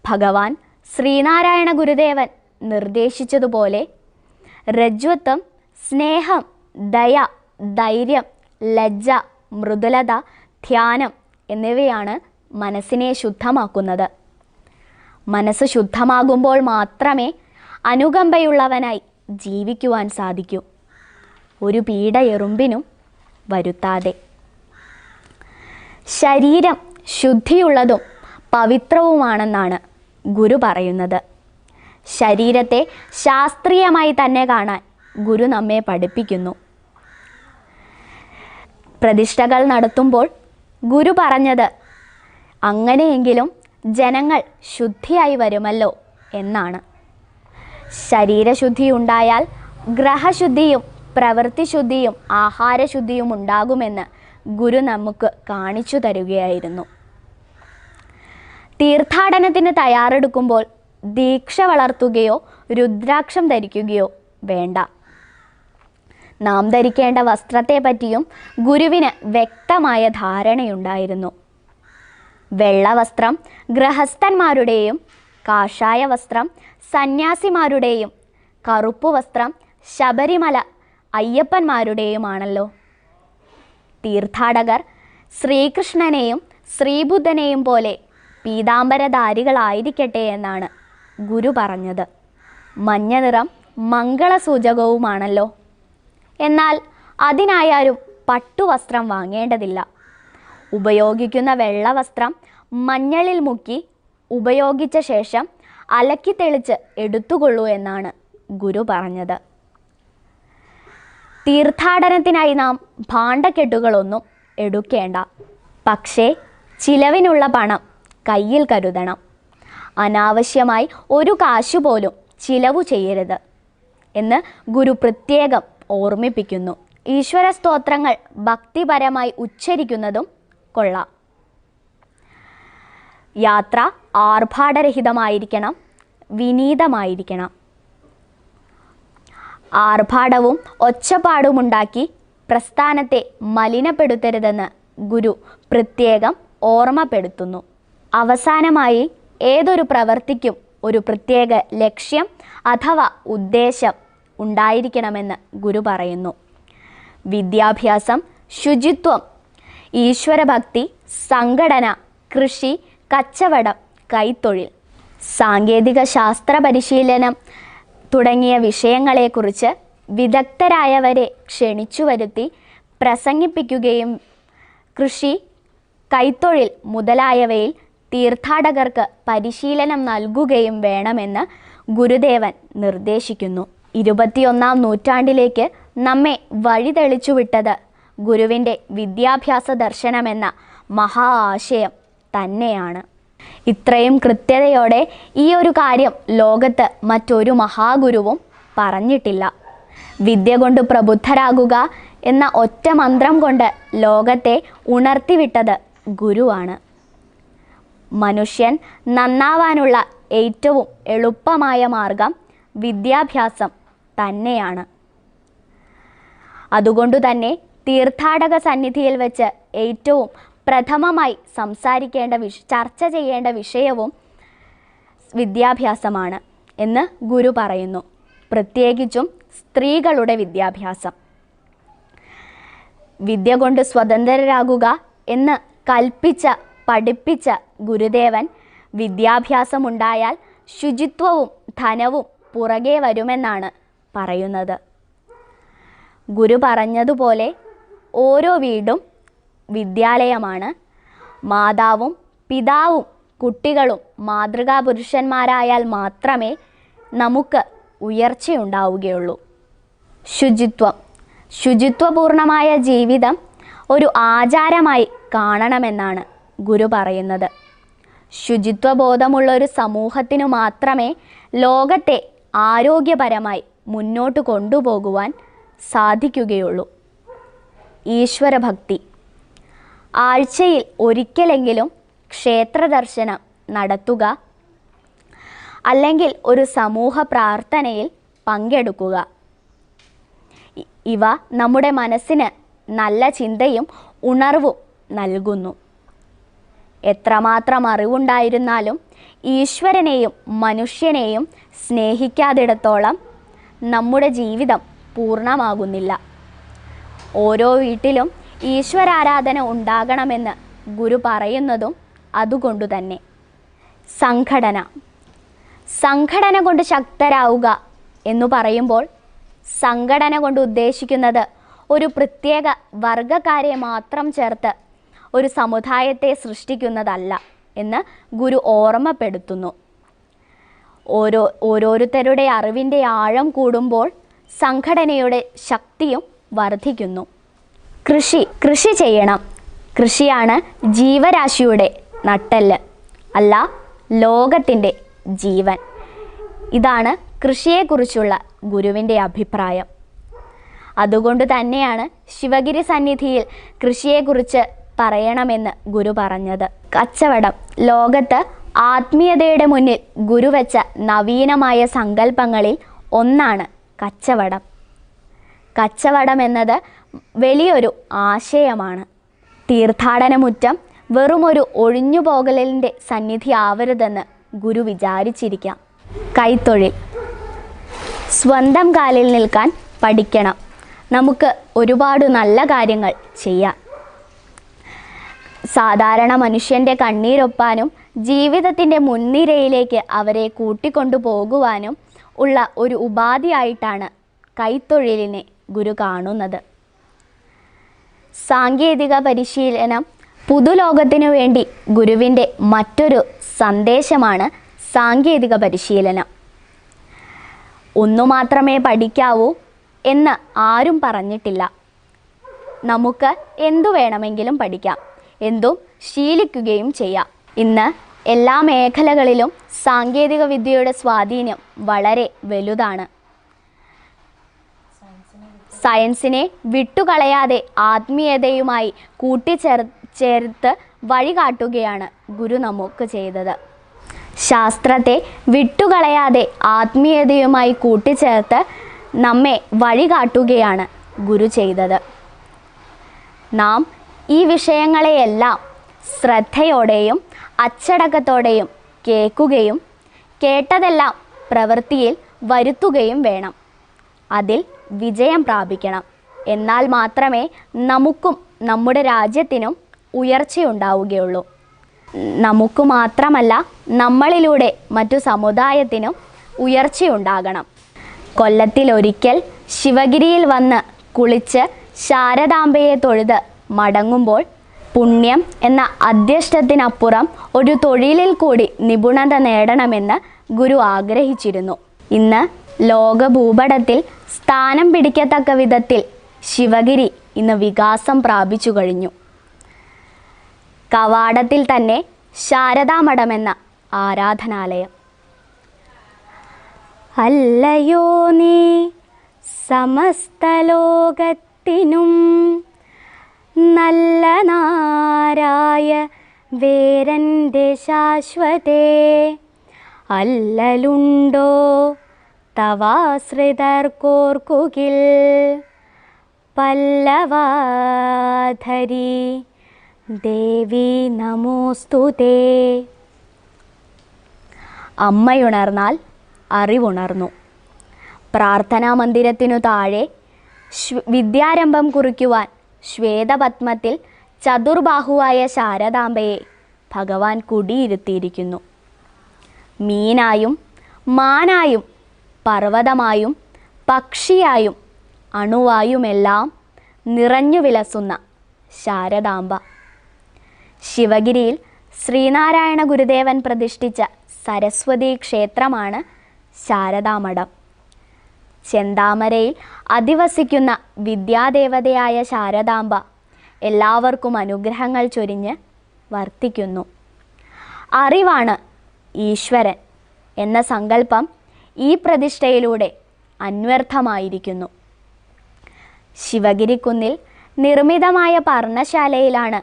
ഭഗവാൻ ശ്രീനാരായണ ഗുരുദേവൻ നിർദ്ദേശിച്ചതുപോലെ രജ്വത്വം, സ്നേഹം, ദയ, ധൈര്യം, ലജ്ജ, മൃദുലത, ധ്യാനം എന്നിവയാണ് മനസ്സിനെ ശുദ്ധമാക്കുന്നത്. മനസ്സ് ശുദ്ധമാകുമ്പോൾ മാത്രമേ അനുകമ്പയുള്ളവനായി ജീവിക്കുവാൻ സാധിക്കൂ, ഒരു പീഡ എറുമ്പിനും വരുത്താതെ. ശരീരം ശുദ്ധിയുള്ളതും പവിത്രവുമാണെന്നാണ് ഗുരു പറയുന്നത്. ശരീരത്തെ ശാസ്ത്രീയമായി തന്നെ കാണാൻ ഗുരു നമ്മെ പഠിപ്പിക്കുന്നു. പ്രതിഷ്ഠകൾ നടത്തുമ്പോൾ ഗുരു പറഞ്ഞത് അങ്ങനെയെങ്കിലും ജനങ്ങൾ ശുദ്ധിയായി വരുമല്ലോ എന്നാണ്. ശരീരശുദ്ധി ഉണ്ടായാൽ ഗ്രഹശുദ്ധിയും പ്രവൃത്തിശുദ്ധിയും ആഹാരശുദ്ധിയും ഉണ്ടാകുമെന്ന് ഗുരു നമുക്ക് കാണിച്ചു തരുകയായിരുന്നു. തീർത്ഥാടനത്തിന് തയ്യാറെടുക്കുമ്പോൾ ദീക്ഷ വളർത്തുകയോ രുദ്രാക്ഷം ധരിക്കുകയോ വേണ്ട. നാം ധരിക്കേണ്ട വസ്ത്രത്തെ പറ്റിയും ഗുരുവിന് വ്യക്തമായ ധാരണയുണ്ടായിരുന്നു. വെള്ളവസ്ത്രം ഗൃഹസ്ഥന്മാരുടെയും കാഷായ വസ്ത്രം സന്യാസിമാരുടെയും കറുപ്പ് വസ്ത്രം ശബരിമല അയ്യപ്പന്മാരുടെയുമാണല്ലോ. തീർത്ഥാടകർ ശ്രീകൃഷ്ണനെയും ശ്രീബുദ്ധനെയും പോലെ പീതാംബരധാരികളായിരിക്കട്ടെ എന്നാണ് ഗുരു പറഞ്ഞത്. മഞ്ഞ നിറം മംഗളസൂചകവുമാണല്ലോ. എന്നാൽ അതിനായാലും പട്ടുവസ്ത്രം വാങ്ങേണ്ടതില്ല. ഉപയോഗിക്കുന്ന വെള്ളവസ്ത്രം മഞ്ഞളിൽ മുക്കി ഉപയോഗിച്ച ശേഷം അലക്കി തെളിച്ച് എടുത്തുകൊള്ളൂ എന്നാണ് ഗുരു പറഞ്ഞത്. തീർത്ഥാടനത്തിനായി നാം ഭാണ്ഡക്കെട്ടുകളൊന്നും എടുക്കേണ്ട. പക്ഷേ ചിലവിനുള്ള പണം കയ്യിൽ കരുതണം. അനാവശ്യമായി ഒരു കാശുപോലും ചിലവു ചെയ്യരുത് എന്ന് ഗുരു പ്രത്യേകം ഓർമ്മിപ്പിക്കുന്നു. ഈശ്വര സ്തോത്രങ്ങൾ ഭക്തിപരമായി ഉച്ചരിക്കുന്നതും കൊള്ളാം. യാത്ര ആർഭാടരഹിതമായിരിക്കണം, വിനീതമായിരിക്കണം. ആർഭാടവും ഒച്ചപ്പാടുമുണ്ടാക്കി പ്രസ്ഥാനത്തെ മലിനപ്പെടുത്തരുതെന്ന് ഗുരു പ്രത്യേകം ഓർമ്മപ്പെടുത്തുന്നു. അവസാനമായി ഏതൊരു പ്രവൃത്തിക്കും ഒരു പ്രത്യേക ലക്ഷ്യം അഥവാ ഉദ്ദേശം ഉണ്ടായിരിക്കണമെന്ന് ഗുരു പറയുന്നു. വിദ്യാഭ്യാസം, ശുചിത്വം, ഈശ്വരഭക്തി, സംഘടന, കൃഷി, കച്ചവടം, കൈത്തൊഴിൽ, സാങ്കേതിക ശാസ്ത്ര പരിശീലനം തുടങ്ങിയ വിഷയങ്ങളെക്കുറിച്ച് വിദഗ്ധരായവരെ ക്ഷണിച്ചു വരുത്തി പ്രസംഗിപ്പിക്കുകയും കൃഷി, കൈത്തൊഴിൽ മുതലായവയിൽ തീർത്ഥാടകർക്ക് പരിശീലനം നൽകുകയും വേണമെന്ന് ഗുരുദേവൻ നിർദ്ദേശിക്കുന്നു. 21-ാം നൂറ്റാണ്ടിലേക്ക് നമ്മെ വഴിതെളിച്ചുവിട്ടത് ഗുരുവിൻ്റെ വിദ്യാഭ്യാസ ദർശനമെന്ന മഹാ ആശയം തന്നെയാണ്. ഇത്രയും കൃത്യതയോടെ ഈ ഒരു കാര്യം ലോകത്ത് മറ്റൊരു മഹാഗുരുവും പറഞ്ഞിട്ടില്ല. വിദ്യ കൊണ്ട് പ്രബുദ്ധരാകുക എന്ന ഒറ്റ മന്ത്രം കൊണ്ട് ലോകത്തെ ഉണർത്തിവിട്ടത് ഗുരുവാണ്. മനുഷ്യൻ നന്നാവാനുള്ള ഏറ്റവും എളുപ്പമായ മാർഗം വിദ്യാഭ്യാസം തന്നെയാണ്. അതുകൊണ്ടുതന്നെ തീർത്ഥാടക സന്നിധിയിൽ വെച്ച് ഏറ്റവും പ്രഥമമായി ചർച്ച ചെയ്യേണ്ട വിഷയവും വിദ്യാഭ്യാസമാണ് എന്ന് ഗുരു പറയുന്നു. പ്രത്യേകിച്ചും സ്ത്രീകളുടെ വിദ്യാഭ്യാസം. വിദ്യ കൊണ്ട് സ്വതന്ത്രരാകുക എന്ന് പഠിപ്പിച്ച ഗുരുദേവൻ വിദ്യാഭ്യാസമുണ്ടായാൽ ശുചിത്വവും ധനവും പുറകെ വരുമെന്നാണ് പറയുന്നത്. ഗുരു പറഞ്ഞതുപോലെ ഓരോ വീടും വിദ്യാലയമാണ്. മാതാവും പിതാവും കുട്ടികളും മാതൃകാ പുരുഷന്മാരായാൽ മാത്രമേ നമുക്ക് ഉയർച്ചയുണ്ടാവുകയുള്ളൂ. ശുചിത്വപൂർണമായ ജീവിതം ഒരു ആചാരമായി കാണണമെന്നാണ് ഗുരു പറയുന്നത്. ശുചിത്വബോധമുള്ളൊരു സമൂഹത്തിനു മാത്രമേ ലോകത്തെ ആരോഗ്യപരമായി മുന്നോട്ട് കൊണ്ടുപോകുവാൻ സാധിക്കുകയുള്ളൂ. ഈശ്വരഭക്തി. ആഴ്ചയിൽ ഒരിക്കലെങ്കിലും ക്ഷേത്ര ദർശനം നടത്തുക, അല്ലെങ്കിൽ ഒരു സമൂഹ പ്രാർത്ഥനയിൽ പങ്കെടുക്കുക. ഇവ നമ്മുടെ മനസ്സിന് നല്ല ചിന്തയും ഉണർവും നൽകുന്നു. എത്രമാത്രം അറിവുണ്ടായിരുന്നാലും ഈശ്വരനെയും മനുഷ്യനെയും സ്നേഹിക്കാത്തിടത്തോളം നമ്മുടെ ജീവിതം പൂർണ്ണമാകുന്നില്ല. ഓരോ വീട്ടിലും ഈശ്വരാരാധന ഉണ്ടാകണമെന്ന് ഗുരു പറയുന്നതും അതുകൊണ്ടു തന്നെ. സംഘടന കൊണ്ട് ശക്തരാവുക എന്നു പറയുമ്പോൾ സംഘടന കൊണ്ട് ഉദ്ദേശിക്കുന്നത് ഒരു പ്രത്യേക വർഗക്കാരെ മാത്രം ചേർത്ത് ഒരു സമുദായത്തെ സൃഷ്ടിക്കുന്നതല്ല എന്ന് ഗുരു ഓർമ്മപ്പെടുത്തുന്നു. ഓരോരുത്തരുടെ അറിവിൻ്റെ ആഴം കൂടുമ്പോൾ സംഘടനയുടെ ശക്തിയും വർദ്ധിക്കുന്നു. കൃഷി ചെയ്യണം. കൃഷിയാണ് ജീവരാശിയുടെ നട്ടെല്ല്, അല്ല ലോകത്തിൻ്റെ ജീവൻ. ഇതാണ് കൃഷിയെക്കുറിച്ചുള്ള ഗുരുവിൻ്റെ അഭിപ്രായം. അതുകൊണ്ട് തന്നെയാണ് ശിവഗിരി സന്നിധിയിൽ കൃഷിയെക്കുറിച്ച് പറയണമെന്ന് ഗുരു പറഞ്ഞത്. കച്ചവടം. ലോകത്ത് ആത്മീയതയുടെ മുന്നിൽ ഗുരു വെച്ച നവീനമായ സങ്കല്പങ്ങളിൽ ഒന്നാണ് കച്ചവടം. കച്ചവടം എന്നത് വലിയൊരു ആശയമാണ്. തീർത്ഥാടനമുറ്റം വെറുമൊരു ഒഴിഞ്ഞുപോകലിൻ്റെ സന്നിധി ആവരുതെന്ന് ഗുരു വിചാരിച്ചിരിക്കാം. കൈത്തൊഴിൽ. സ്വന്തം കാലിൽ നിൽക്കാൻ പഠിക്കണം. നമുക്ക് ഒരുപാട് നല്ല കാര്യങ്ങൾ ചെയ്യാം. സാധാരണ മനുഷ്യൻ്റെ കണ്ണീരൊപ്പാനും ജീവിതത്തിൻ്റെ മുൻനിരയിലേക്ക് അവരെ കൂട്ടിക്കൊണ്ടു പോകുവാനും ഉള്ള ഒരു ഉപാധിയായിട്ടാണ് കൈത്തൊഴിലിനെ ഗുരു കാണുന്നത്. സാങ്കേതിക പരിശീലനം. പുതുലോകത്തിനു വേണ്ടി ഗുരുവിൻ്റെ മറ്റൊരു സന്ദേശമാണ് സാങ്കേതിക പരിശീലനം. ഒന്നു മാത്രമേ പഠിക്കാവൂ എന്ന് ആരും പറഞ്ഞിട്ടില്ല. നമുക്ക് എന്തു വേണമെങ്കിലും പഠിക്കാം, എന്തും ശീലിക്കുകയും ചെയ്യാം. ഇന്ന് എല്ലാ മേഖലകളിലും സാങ്കേതിക വിദ്യയുടെ സ്വാധീനം വളരെ വലുതാണ്. സയൻസിനെ വിട്ടുകളയാതെ ആത്മീയതയുമായി കൂട്ടിച്ചേർത്ത് വഴികാട്ടുകയാണ് ഗുരു നമുക്ക് ചെയ്തത്. ശാസ്ത്രത്തെ വിട്ടുകളയാതെ ആത്മീയതയുമായി കൂട്ടിച്ചേർത്ത് നമ്മെ വഴികാട്ടുകയാണ് ഗുരു ചെയ്തത്. നാം ഈ വിഷയങ്ങളെയെല്ലാം ശ്രദ്ധയോടെയും അച്ചടക്കത്തോടെയും കേൾക്കുകയും കേട്ടതെല്ലാം പ്രവൃത്തിയിൽ വരുത്തുകയും വേണം. അതിൽ വിജയം പ്രാപിക്കണം. എന്നാൽ മാത്രമേ നമുക്കും നമ്മുടെ രാജ്യത്തിനും ഉയർച്ചയുണ്ടാവുകയുള്ളൂ. നമുക്ക് മാത്രമല്ല, നമ്മളിലൂടെ മറ്റു സമുദായത്തിനും ഉയർച്ചയുണ്ടാകണം. കൊല്ലത്തിലൊരിക്കൽ ശിവഗിരിയിൽ വന്ന് കുളിച്ച് ശാരദാംബയെ തൊഴുത് മടങ്ങുമ്പോൾ പുണ്യം എന്ന അധ്യഷ്ടത്തിനപ്പുറം ഒരു തൊഴിലിൽ കൂടി നിപുണത നേടണമെന്ന് ഗുരു ആഗ്രഹിച്ചിരുന്നു. ഇന്ന് ലോക ഭൂപടത്തിൽ സ്ഥാനം പിടിക്കത്തക്ക വിധത്തിൽ ശിവഗിരി ഇന്ന് വികാസം പ്രാപിച്ചു കഴിഞ്ഞു. കവാടത്തിൽ തന്നെ ശാരദാമഠമെന്ന ആരാധനാലയം. അല്ലയോ നീ സമസ്തലോകത്തിനും നല്ല നാരായ വേരൻ്റെ ശാശ്വതേ, അല്ലലുണ്ടോ തവാശ്രിതർക്കോർക്കുകിൽ പല്ലവാധരി ദേവി നമോസ്തുതേ. അമ്മയുണർന്നാൽ അറിവുണർന്നു. പ്രാർത്ഥനാ മന്ദിരത്തിനു താഴെ വിദ്യാരംഭം കുറിക്കുവാൻ ശ്വേതപത്മത്തിൽ ചതുർബാഹുവായ ശാരദാംബയെ ഭഗവാൻ കുടിയിരുത്തിയിരിക്കുന്നു. മീനായും മാനായും പർവ്വതമായും പക്ഷിയായും അണുവായുമെല്ലാം നിറഞ്ഞു വിലസുന്ന ശാരദാംബ. ശിവഗിരിയിൽ ശ്രീനാരായണ ഗുരുദേവൻ പ്രതിഷ്ഠിച്ച സരസ്വതി ക്ഷേത്രമാണ് ശാരദാമഠം. ചെന്താമരയിൽ അധിവസിക്കുന്ന വിദ്യാദേവതയായ ശാരദാംബ എല്ലാവർക്കും അനുഗ്രഹങ്ങൾ ചൊരിഞ്ഞ് വർത്തിക്കുന്നു. അറിവാണ് ഈശ്വരൻ എന്ന സങ്കല്പം ഈ പ്രതിഷ്ഠയിലൂടെ അന്വർത്ഥമായിരിക്കുന്നു. ശിവഗിരിക്കുന്നിൽ നിർമ്മിതമായ പർണശാലയിലാണ്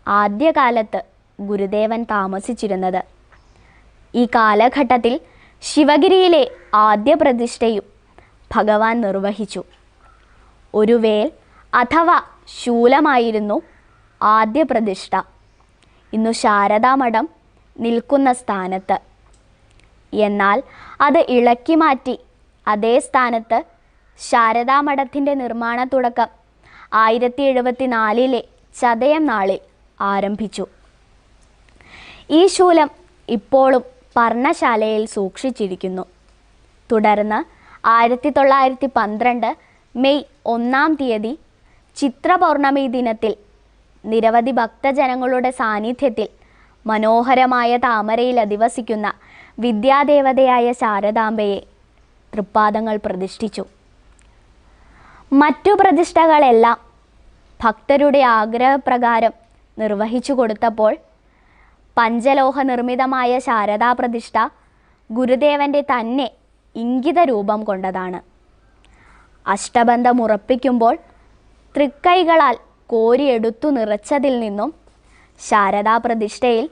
ആദ്യകാലത്ത് ഗുരുദേവൻ താമസിച്ചിരുന്നത്. ഈ കാലഘട്ടത്തിൽ ശിവഗിരിയിലെ ആദ്യ പ്രതിഷ്ഠയും ഭഗവാൻ നിർവഹിച്ചു. ഒരു വേൽ അഥവാ ശൂലമായിരുന്നു ആദ്യ പ്രതിഷ്ഠ. ഇന്നു ശാരദാമഠം നിൽക്കുന്ന സ്ഥാനത്ത്. എന്നാൽ അത് ഇളക്കി മാറ്റി അതേ സ്ഥാനത്ത് ശാരദാമഠത്തിൻ്റെ നിർമ്മാണ തുടക്കം 1074 ചതയം നാളിൽ ആരംഭിച്ചു. ഈ ശൂലം ഇപ്പോഴും പർണശാലയിൽ സൂക്ഷിച്ചിരിക്കുന്നു. തുടർന്ന് 1912 മെയ് 1 ചിത്രപൗർണമി ദിനത്തിൽ നിരവധി ഭക്തജനങ്ങളുടെ സാന്നിധ്യത്തിൽ മനോഹരമായ താമരയിൽ അധിവസിക്കുന്ന വിദ്യാദേവതയായ ശാരദാംബയെ തൃപ്പാദങ്ങൾ പ്രതിഷ്ഠിച്ചു. മറ്റു പ്രതിഷ്ഠകളെല്ലാം ഭക്തരുടെ ആഗ്രഹപ്രകാരം നിർവഹിച്ചു കൊടുത്തപ്പോൾ പഞ്ചലോഹ നിർമ്മിതമായ ശാരദാ പ്രതിഷ്ഠ ഗുരുദേവൻ്റെ തന്നെ ഇംഗിത രൂപം കൊണ്ടതാണ്. അഷ്ടബന്ധം ഉറപ്പിക്കുമ്പോൾ തൃക്കൈകളാൽ കോരിയെടുത്തു നിറച്ചതിൽ നിന്നും ശാരദാ പ്രതിഷ്ഠയിൽ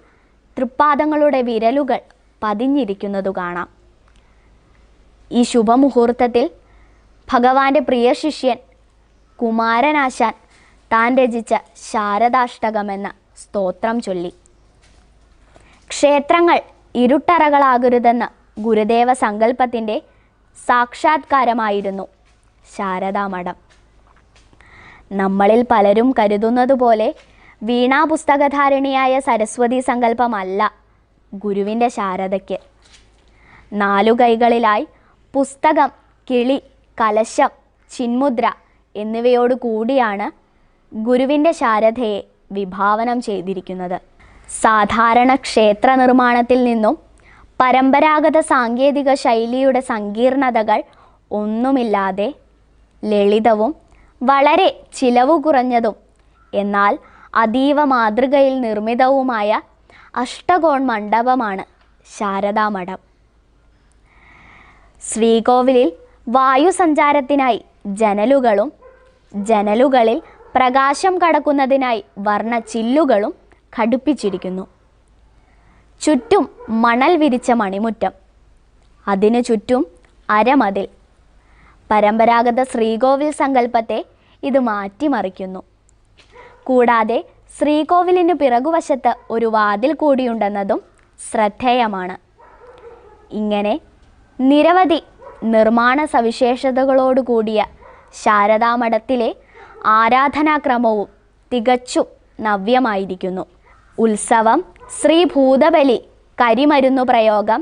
തൃപ്പാദങ്ങളുടെ വിരലുകൾ പതിഞ്ഞിരിക്കുന്നതു കാണാം. ഈ ശുഭമുഹൂർത്തത്തിൽ ഭഗവാന്റെ പ്രിയ ശിഷ്യൻ കുമാരനാശാൻ താൻ രചിച്ച ശാരദാഷ്ടകമെന്ന സ്തോത്രം ചൊല്ലി. ക്ഷേത്രങ്ങൾ ഇരുട്ടറകളാകരുതെന്ന ഗുരുദേവ സങ്കല്പത്തിൻ്റെ സാക്ഷാത്കാരമായിരുന്നു ശാരദാമഠം. നമ്മളിൽ പലരും കരുതുന്നതുപോലെ വീണാപുസ്തകധാരിണിയായ സരസ്വതി സങ്കല്പമല്ല ഗുരുവിൻ്റെ ശാരദയ്ക്ക്. 4 കൈകളിലായി പുസ്തകം, കിളി, കലശം, ചിന്മുദ്ര എന്നിവയോട് കൂടിയാണ് ഗുരുവിൻ്റെ ശാരദയെ വിഭാവനം ചെയ്തിരിക്കുന്നത്. സാധാരണ ക്ഷേത്ര നിർമ്മാണത്തിൽ നിന്നും പരമ്പരാഗത സാങ്കേതിക ശൈലിയുടെ സങ്കീർണതകൾ ഒന്നുമില്ലാതെ ലളിതവും വളരെ ചിലവു കുറഞ്ഞതും എന്നാൽ അതീവ മാതൃകയിൽ നിർമ്മിതവുമായ അഷ്ടകോൺ മണ്ഡപമാണ് ശാരദാമഠം. ശ്രീകോവിലിൽ വായുസഞ്ചാരത്തിനായി ജനലുകളും ജനലുകളിൽ പ്രകാശം കടക്കുന്നതിനായി വർണ്ണ ചില്ലുകളും ഘടിപ്പിച്ചിരിക്കുന്നു. ചുറ്റും മണൽ വിരിച്ച മണിമുറ്റം, അതിനു ചുറ്റും അരമതിൽ. പരമ്പരാഗത ശ്രീകോവിൽ സങ്കല്പത്തെ ഇത് മാറ്റിമറിക്കുന്നു. കൂടാതെ ശ്രീകോവിലിന് പിറകുവശത്ത് ഒരു വാതിൽ കൂടിയുണ്ടെന്നതും ശ്രദ്ധേയമാണ്. ഇങ്ങനെ നിരവധി നിർമ്മാണ സവിശേഷതകളോടുകൂടിയ ശാരദാമഠത്തിലെ ആരാധനാക്രമവും തികച്ചും നവ്യമായിരിക്കുന്നു. ഉത്സവം, ശ്രീഭൂതബലി, കരിമരുന്നു പ്രയോഗം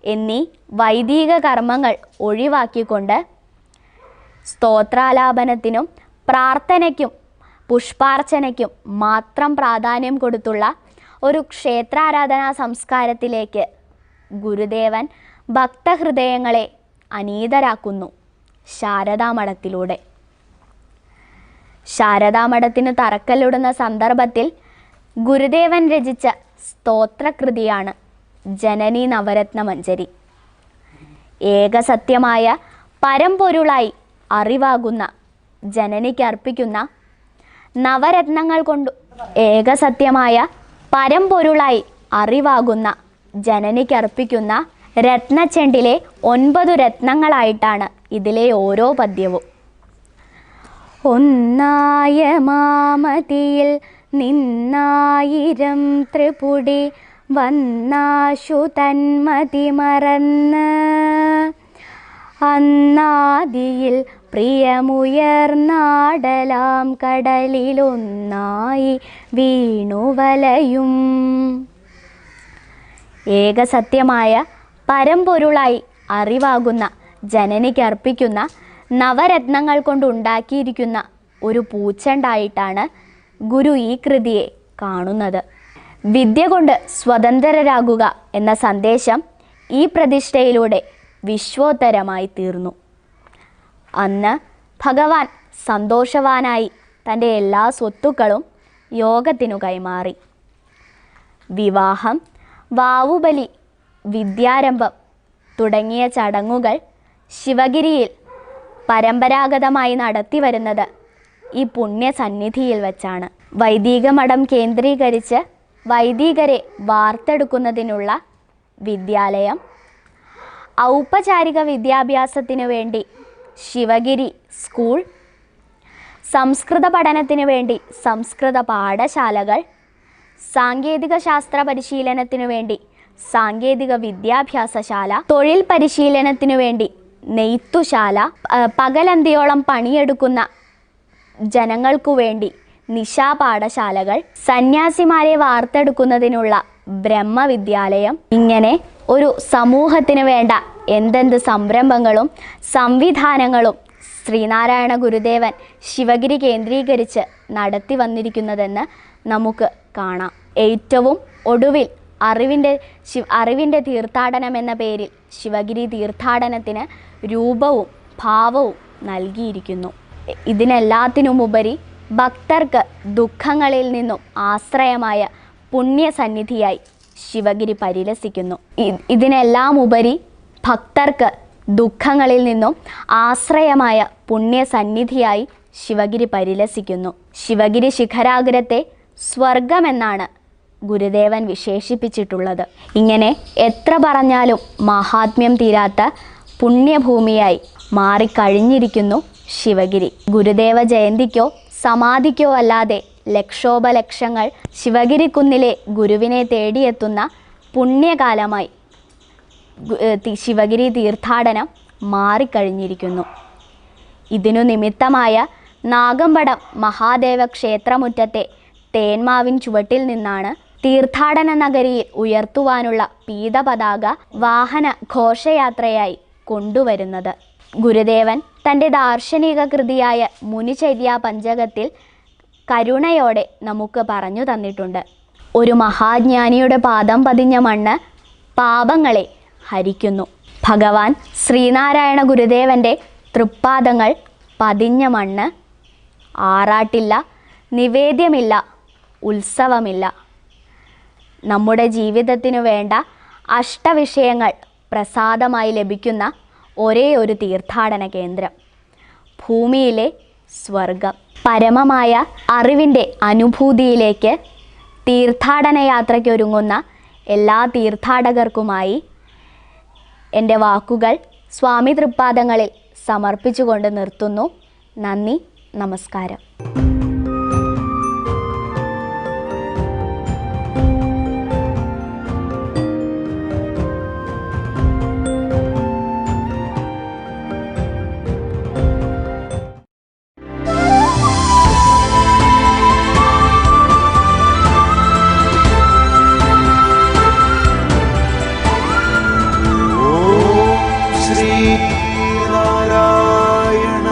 എന്നീ വൈദിക കർമ്മങ്ങൾ ഒഴിവാക്കിക്കൊണ്ട് സ്തോത്രാലാപനത്തിനും പ്രാർത്ഥനയ്ക്കും പുഷ്പാർച്ചനയ്ക്കും മാത്രം പ്രാധാന്യം കൊടുത്തുള്ള ഒരു ക്ഷേത്രാരാധനാ സംസ്കാരത്തിലേക്ക് ഗുരുദേവൻ ഭക്തഹൃദയങ്ങളെ അനീതരാക്കുന്നു ശാരദാമഠത്തിലൂടെ. ശാരദാമഠത്തിന് തറക്കല്ലിടുന്ന സന്ദർഭത്തിൽ ഗുരുദേവൻ രചിച്ച സ്തോത്രകൃതിയാണ് ജനനി നവരത്ന മഞ്ജരി. ഏകസത്യമായ പരമ്പൊരുളായി അറിവാകുന്ന ജനനിക്ക് അർപ്പിക്കുന്ന നവരത്നങ്ങൾ കൊണ്ട് ഏകസത്യമായ പരമ്പൊരുളായി അറിവാകുന്ന ജനനിക്ക് അർപ്പിക്കുന്ന രത്നച്ചെണ്ടിലെ 9 രത്നങ്ങളായിട്ടാണ് ഇതിലെ ഓരോ പദ്യവും. ഒന്നായ മാമതിയിൽ നിന്നായിരം ത്രിപുടി വന്നാശു തന്മതി മറന്ന് അന്നാദിയിൽ പ്രിയമുയർന്നാടലാം കടലിലൊന്നായി വീണുവലയും. ഏകസത്യമായ പരമ്പൊരുളായി അറിവാകുന്ന ജനനിക്ക് അർപ്പിക്കുന്ന നവരത്നങ്ങൾ കൊണ്ടുണ്ടാക്കിയിരിക്കുന്ന ഒരു പൂച്ചെണ്ടായിട്ടാണ് ഗുരു ഈ കൃതിയെ കാണുന്നത്. വിദ്യ കൊണ്ട് സ്വതന്ത്രരാകുക എന്ന സന്ദേശം ഈ പ്രതിഷ്ഠയിലൂടെ വിശ്വോത്തരമായി തീർന്നു. അന്ന് ഭഗവാൻ സന്തോഷവാനായി തൻ്റെ എല്ലാ സ്വത്തുക്കളും യോഗത്തിനു കൈമാറി. വിവാഹം, വാവുബലി, വിദ്യാരംഭം തുടങ്ങിയ ചടങ്ങുകൾ ശിവഗിരിയിൽ പരമ്പരാഗതമായി നടത്തിവരുന്നത് ഈ പുണ്യസന്നിധിയിൽ വച്ചാണ്. വൈദിക മഠം കേന്ദ്രീകരിച്ച് വൈദികരെ വാർത്തെടുക്കുന്നതിനുള്ള വിദ്യാലയം, ഔപചാരിക വിദ്യാഭ്യാസത്തിനു വേണ്ടി ശിവഗിരി സ്കൂൾ, സംസ്കൃത പഠനത്തിനു വേണ്ടി സംസ്കൃത പാഠശാലകൾ, സാങ്കേതിക ശാസ്ത്ര പരിശീലനത്തിനു വേണ്ടി സാങ്കേതിക വിദ്യാഭ്യാസശാല, തൊഴിൽ പരിശീലനത്തിനു വേണ്ടി നെയ്ത്തുശാല, പകലന്തിയോളം പണിയെടുക്കുന്ന ജനങ്ങൾക്കു വേണ്ടി നിശാപാഠശാലകൾ, സന്യാസിമാരെ വാർത്തെടുക്കുന്നതിനുള്ള ബ്രഹ്മവിദ്യാലയം, ഇങ്ങനെ ഒരു സമൂഹത്തിന് വേണ്ട എന്തെന്ത് സംരംഭങ്ങളും സംവിധാനങ്ങളും ശ്രീനാരായണ ഗുരുദേവൻ ശിവഗിരി കേന്ദ്രീകരിച്ച് നടത്തി വന്നിരിക്കുന്നതെന്ന് നമുക്ക് കാണാം. ഏറ്റവും ഒടുവിൽ അറിവിൻ്റെ തീർത്ഥാടനം എന്ന പേരിൽ ശിവഗിരി തീർത്ഥാടനത്തിന് രൂപവും ഭാവവും നൽകിയിരിക്കുന്നു. ഇതിനെല്ലാത്തിനുമുപരി ഭക്തർക്ക് ദുഃഖങ്ങളിൽ നിന്നും ആശ്രയമായ പുണ്യസന്നിധിയായി ശിവഗിരി പരിലസിക്കുന്നു. ഇതിനെല്ലാം ഉപരി ഭക്തർക്ക് ദുഃഖങ്ങളിൽ നിന്നും ആശ്രയമായ പുണ്യസന്നിധിയായി ശിവഗിരി പരിലസിക്കുന്നു. ശിവഗിരി ശിഖരാഗ്രത്തെ സ്വർഗമെന്നാണ് ഗുരുദേവൻ വിശേഷിപ്പിച്ചിട്ടുള്ളത്. ഇങ്ങനെ എത്ര പറഞ്ഞാലും മഹാത്മ്യം തീരാത്ത പുണ്യഭൂമിയായി മാറിക്കഴിഞ്ഞിരിക്കുന്നു ശിവഗിരി. ഗുരുദേവ ജയന്തിക്കോ സമാധിക്കോ അല്ലാതെ ലക്ഷോപലക്ഷങ്ങൾ ശിവഗിരിക്കുന്നിലെ ഗുരുവിനെ തേടിയെത്തുന്ന പുണ്യകാലമായി ശിവഗിരി തീർത്ഥാടനം മാറിക്കഴിഞ്ഞിരിക്കുന്നു. ഇതിനു നിമിത്തമായ നാഗമ്പടം മഹാദേവ ക്ഷേത്രമുറ്റത്തെ തേന്മാവിൻ ചുവട്ടിൽ നിന്നാണ് തീർത്ഥാടന നഗരിയിൽ ഉയർത്തുവാനുള്ള പീതപതാക വാഹന ഘോഷയാത്രയായി കൊണ്ടുവരുന്നത്. ഗുരുദേവൻ തൻ്റെ ദാർശനിക കൃതിയായ മുനിചര്യ പഞ്ചകത്തിൽ കരുണയോടെ നമുക്ക് പറഞ്ഞു തന്നിട്ടുണ്ട്. ഒരു മഹാജ്ഞാനിയുടെ പാദം പതിഞ്ഞ മണ്ണ് പാപങ്ങളെ ഹരിക്കുന്നു. ഭഗവാൻ ശ്രീനാരായണ ഗുരുദേവൻ്റെ തൃപ്പാദങ്ങൾ പതിഞ്ഞ മണ്ണ് ആറാട്ടില്ല, നിവേദ്യമില്ല, ഉത്സവമില്ല. നമ്മുടെ ജീവിതത്തിനു വേണ്ട അഷ്ടവിഷയങ്ങൾ പ്രസാദമായി ലഭിക്കുന്ന ഒരേ ഒരു തീർത്ഥാടന കേന്ദ്രം, ഭൂമിയിലെ സ്വർഗം. പരമമായ അറിവിൻ്റെ അനുഭൂതിയിലേക്ക് തീർത്ഥാടന യാത്രയ്ക്കൊരുങ്ങുന്ന എല്ലാ തീർത്ഥാടകർക്കുമായി എൻ്റെ വാക്കുകൾ സ്വാമി തൃപ്പാദങ്ങളിൽ സമർപ്പിച്ചുകൊണ്ട് നിർത്തുന്നു. നന്ദി, നമസ്കാരം. ശ്രീനാരായണ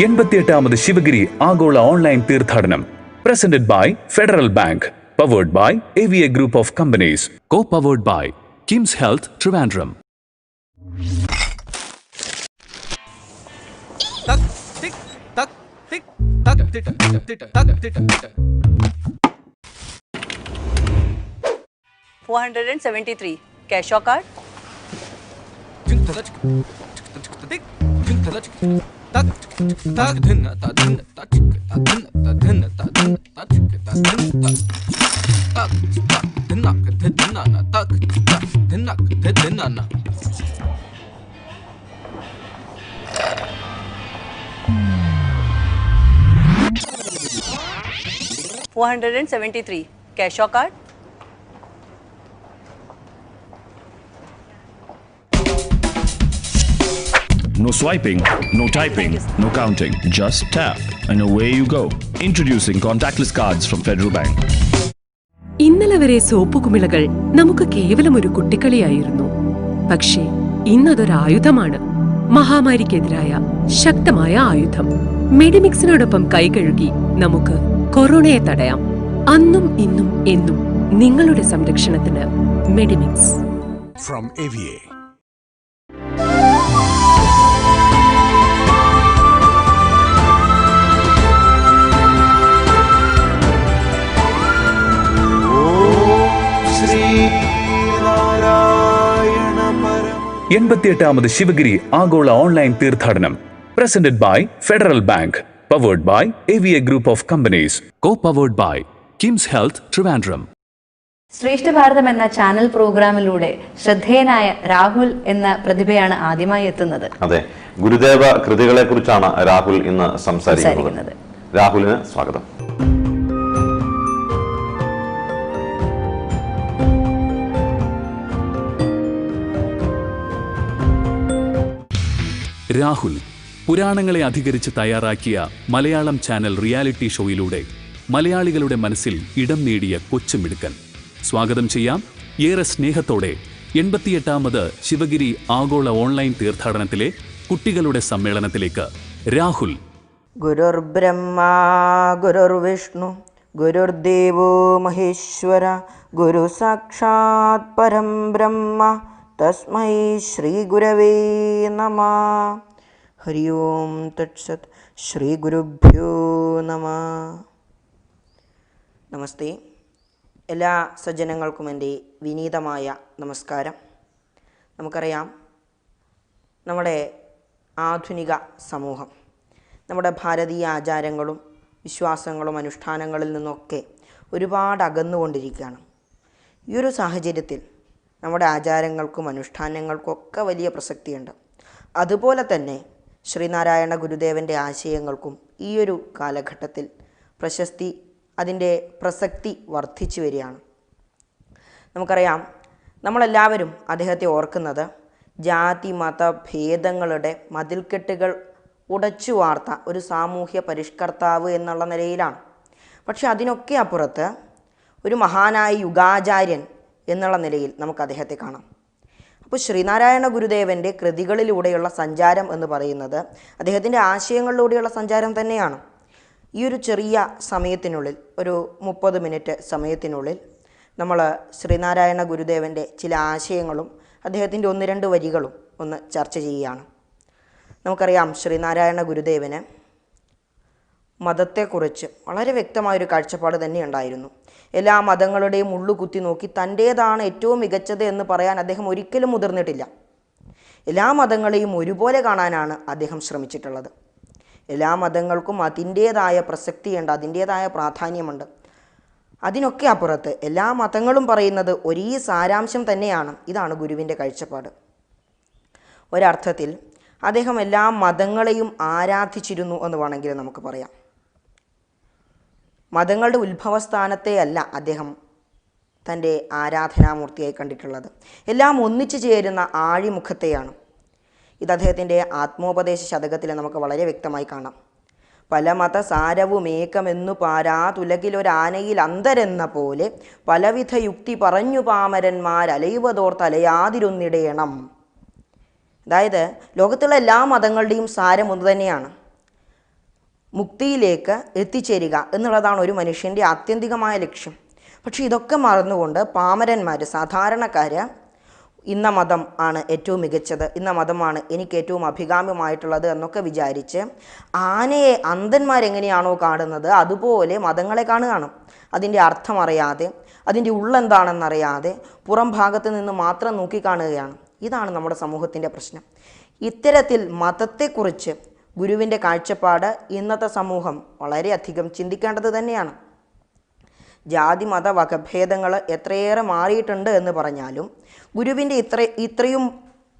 88ാമത് ശിവഗിരി ആഗോള ഓൺലൈൻ തീർത്ഥാടനം presented by Federal Bank, powered by AVA Group of Companies, co-powered by Kim's Health Trivandrum. $473. Cash or card? $473. Cash or card? No swiping, no typing, no counting. Just tap and away you go. Introducing contactless cards from Federal Bank. ഇന്നലെ വരെ soap കുമിളകൾ നമുക്ക് കേവലം ഒരു കുട്ടിക്കളിയായിരുന്നു. പക്ഷേ ഇന്നതൊരായുധമാണ്. മഹാമാരിക്കെതിരായ ശക്തമായ ആയുധം. മെഡിമിക്സിനോടൊപ്പം കൈകഴുകി നമുക്ക് കൊറോണയെ തടയാം. അന്നും ഇന്നും എന്നും നിങ്ങളുടെ സംരക്ഷണത്തിന് മെഡിമിക്സ്. From AVA. എൺപത്തിയെട്ടാമത് ശിവഗിരി ആഗോള ഓൺലൈൻ തീർത്ഥാടനം presented by Federal Bank, powered by AVA Group of Companies, co-powered by Kim's Health Trivandrum. ശ്രേഷ്ഠ ഭാരതം എന്ന ചാനൽ പ്രോഗ്രാമിലൂടെ ശ്രദ്ധേയനായ രാഹുൽ എന്ന പ്രതിഭയാണ് ആദ്യമായി എത്തുന്നത്. അതെ, ഗുരുദേവ കൃതികളെ കുറിച്ചാണ് രാഹുൽ ഇന്ന് സംസാരിക്കുന്നത്. രാഹുലിന് സ്വാഗതം. രാഹുൽ പുരാണങ്ങളെ അധികരിച്ച് തയ്യാറാക്കിയ മലയാളം ചാനൽ റിയാലിറ്റി ഷോയിലൂടെ മലയാളികളുടെ മനസ്സിൽ ഇടം നേടിയ കൊച്ചുമിടുക്കൻ. സ്വാഗതം ചെയ്യാം ഏറെ സ്നേഹത്തോടെ 88ാമത് ശിവഗിരി ആഗോള ഓൺലൈൻ തീർത്ഥാടനത്തിലെ കുട്ടികളുടെ സമ്മേളനത്തിലേക്ക് രാഹുൽ. ഗുരുർ ബ്രഹ്മ ഗുരുർ വിഷ്ണു ഗുരുർദേവോ മഹേശ്വര ഗുരു സാക്ഷാത് പരം ബ്രഹ്മ തസ്മൈ ശ്രീ ഗുരവേ നമഃ. ഹരി ഓം തത്സത്. ശ്രീ ഗുരുഭ്യോ നമഃ. നമസ്തേ. എല്ലാ സജ്ജനങ്ങൾക്കും എൻ്റെ വിനീതമായ നമസ്കാരം. നമുക്കറിയാം, നമ്മുടെ ആധുനിക സമൂഹം നമ്മുടെ ഭാരതീയ ആചാരങ്ങളും വിശ്വാസങ്ങളും അനുഷ്ഠാനങ്ങളിൽ നിന്നൊക്കെ ഒരുപാട് അകന്നുകൊണ്ടിരിക്കുകയാണ്. ഈ ഒരു സാഹചര്യത്തിൽ നമ്മുടെ ആചാരങ്ങൾക്കും അനുഷ്ഠാനങ്ങൾക്കും ഒക്കെ വലിയ പ്രസക്തിയുണ്ട്. അതുപോലെ തന്നെ ശ്രീനാരായണ ഗുരുദേവൻ്റെ ആശയങ്ങൾക്കും ഈ ഒരു കാലഘട്ടത്തിൽ അതിൻ്റെ പ്രസക്തി വർദ്ധിച്ചു വരികയാണ്. നമുക്കറിയാം, നമ്മളെല്ലാവരും അദ്ദേഹത്തെ ഓർക്കുന്നത് ജാതി മത ഭേദങ്ങളുടെ മതിൽക്കെട്ടുകൾ ഉടച്ചു വാർത്ത ഒരു സാമൂഹ്യ പരിഷ്കർത്താവ് എന്നുള്ള നിലയിലാണ്. പക്ഷെ അതിനൊക്കെ അപ്പുറത്ത് ഒരു മഹാനായ യുഗാചാര്യൻ എന്നുള്ള നിലയിൽ നമുക്ക് അദ്ദേഹത്തെ കാണാം. അപ്പോൾ ശ്രീനാരായണ ഗുരുദേവൻ്റെ കൃതികളിലൂടെയുള്ള സഞ്ചാരം എന്ന് പറയുന്നത് അദ്ദേഹത്തിൻ്റെ ആശയങ്ങളിലൂടെയുള്ള സഞ്ചാരം തന്നെയാണ്. ഈ ഒരു ചെറിയ സമയത്തിനുള്ളിൽ, ഒരു 30 മിനിറ്റ് സമയത്തിനുള്ളിൽ നമ്മൾ ശ്രീനാരായണ ഗുരുദേവൻ്റെ ചില ആശയങ്ങളും അദ്ദേഹത്തിൻ്റെ 1-2 വരികളും ഒന്ന് ചർച്ച ചെയ്യുകയാണ്. നമുക്കറിയാം, ശ്രീനാരായണ ഗുരുദേവന് മതത്തെക്കുറിച്ച് വളരെ വ്യക്തമായൊരു കാഴ്ചപ്പാട് തന്നെ ഉണ്ടായിരുന്നു. എല്ലാ മതങ്ങളുടെയും ഉള്ളു കുത്തി നോക്കി തൻ്റേതാണ് ഏറ്റവും മികച്ചത് എന്ന് പറയാൻ അദ്ദേഹം ഒരിക്കലും മുതിർന്നിട്ടില്ല. എല്ലാ മതങ്ങളെയും ഒരുപോലെ കാണാനാണ് അദ്ദേഹം ശ്രമിച്ചിട്ടുള്ളത്. എല്ലാ മതങ്ങൾക്കും അതിൻ്റേതായ പ്രസക്തിയുണ്ട്, അതിൻ്റേതായ പ്രാധാന്യമുണ്ട്. അതിനൊക്കെ അപ്പുറത്ത് എല്ലാ മതങ്ങളും പറയുന്നത് ഒരേ സാരാംശം തന്നെയാണ്. ഇതാണ് ഗുരുവിൻ്റെ കാഴ്ചപ്പാട്. ഒരർത്ഥത്തിൽ അദ്ദേഹം എല്ലാ മതങ്ങളെയും ആരാധിച്ചിരുന്നു എന്ന് വേണമെങ്കിൽ നമുക്ക് പറയാം. മതങ്ങളുടെ ഉത്ഭവസ്ഥാനത്തെയല്ല അദ്ദേഹം തൻ്റെ ആരാധനാമൂർത്തിയായി കണ്ടിട്ടുള്ളത്. എല്ലാം ഒന്നിച്ചു ചേരുന്ന ആഴിമുഖത്തെയാണ്. ഇത് അദ്ദേഹത്തിൻ്റെ ആത്മോപദേശ ശതകത്തിൽ നമുക്ക് വളരെ വ്യക്തമായി കാണാം. പല മതസാരവുമേകമെന്നു പാരാതുലകിലൊരാനയിൽ അന്തരെന്ന പോലെ പലവിധ യുക്തി പറഞ്ഞു പാമരന്മാരലയുവതോർത്തലയാതിരുന്നിടേണം. അതായത് ലോകത്തുള്ള എല്ലാ മതങ്ങളുടെയും സാരം ഒന്ന് തന്നെയാണ്. മുക്തിയിലേക്ക് എത്തിച്ചേരുക എന്നുള്ളതാണ് ഒരു മനുഷ്യൻ്റെ ആത്യന്തികമായ ലക്ഷ്യം. പക്ഷേ ഇതൊക്കെ മറന്നുകൊണ്ട് പാമരന്മാർ, സാധാരണക്കാർ ഇന്ന മതം ആണ് ഏറ്റവും മികച്ചത്, ഇന്ന മതമാണ് എനിക്ക് ഏറ്റവും അഭികാമ്യമായിട്ടുള്ളത് എന്നൊക്കെ വിചാരിച്ച് ആനയെ അന്ധന്മാരെങ്ങനെയാണോ കാണുന്നത് അതുപോലെ മതങ്ങളെ കാണുകയാണ്. അതിൻ്റെ അർത്ഥം അറിയാതെ, അതിൻ്റെ ഉള്ളെന്താണെന്നറിയാതെ പുറം ഭാഗത്ത് നിന്ന് മാത്രം നോക്കിക്കാണുകയാണ്. ഇതാണ് നമ്മുടെ സമൂഹത്തിൻ്റെ പ്രശ്നം. ഇത്തരത്തിൽ മതത്തെക്കുറിച്ച് ഗുരുവിൻ്റെ കാഴ്ചപ്പാട് ഇന്നത്തെ സമൂഹം വളരെയധികം ചിന്തിക്കേണ്ടത് തന്നെയാണ്. ജാതി മത വകഭേദങ്ങൾ എത്രയേറെ മാറിയിട്ടുണ്ട് എന്ന് പറഞ്ഞാലും ഗുരുവിൻ്റെ ഇത്രയും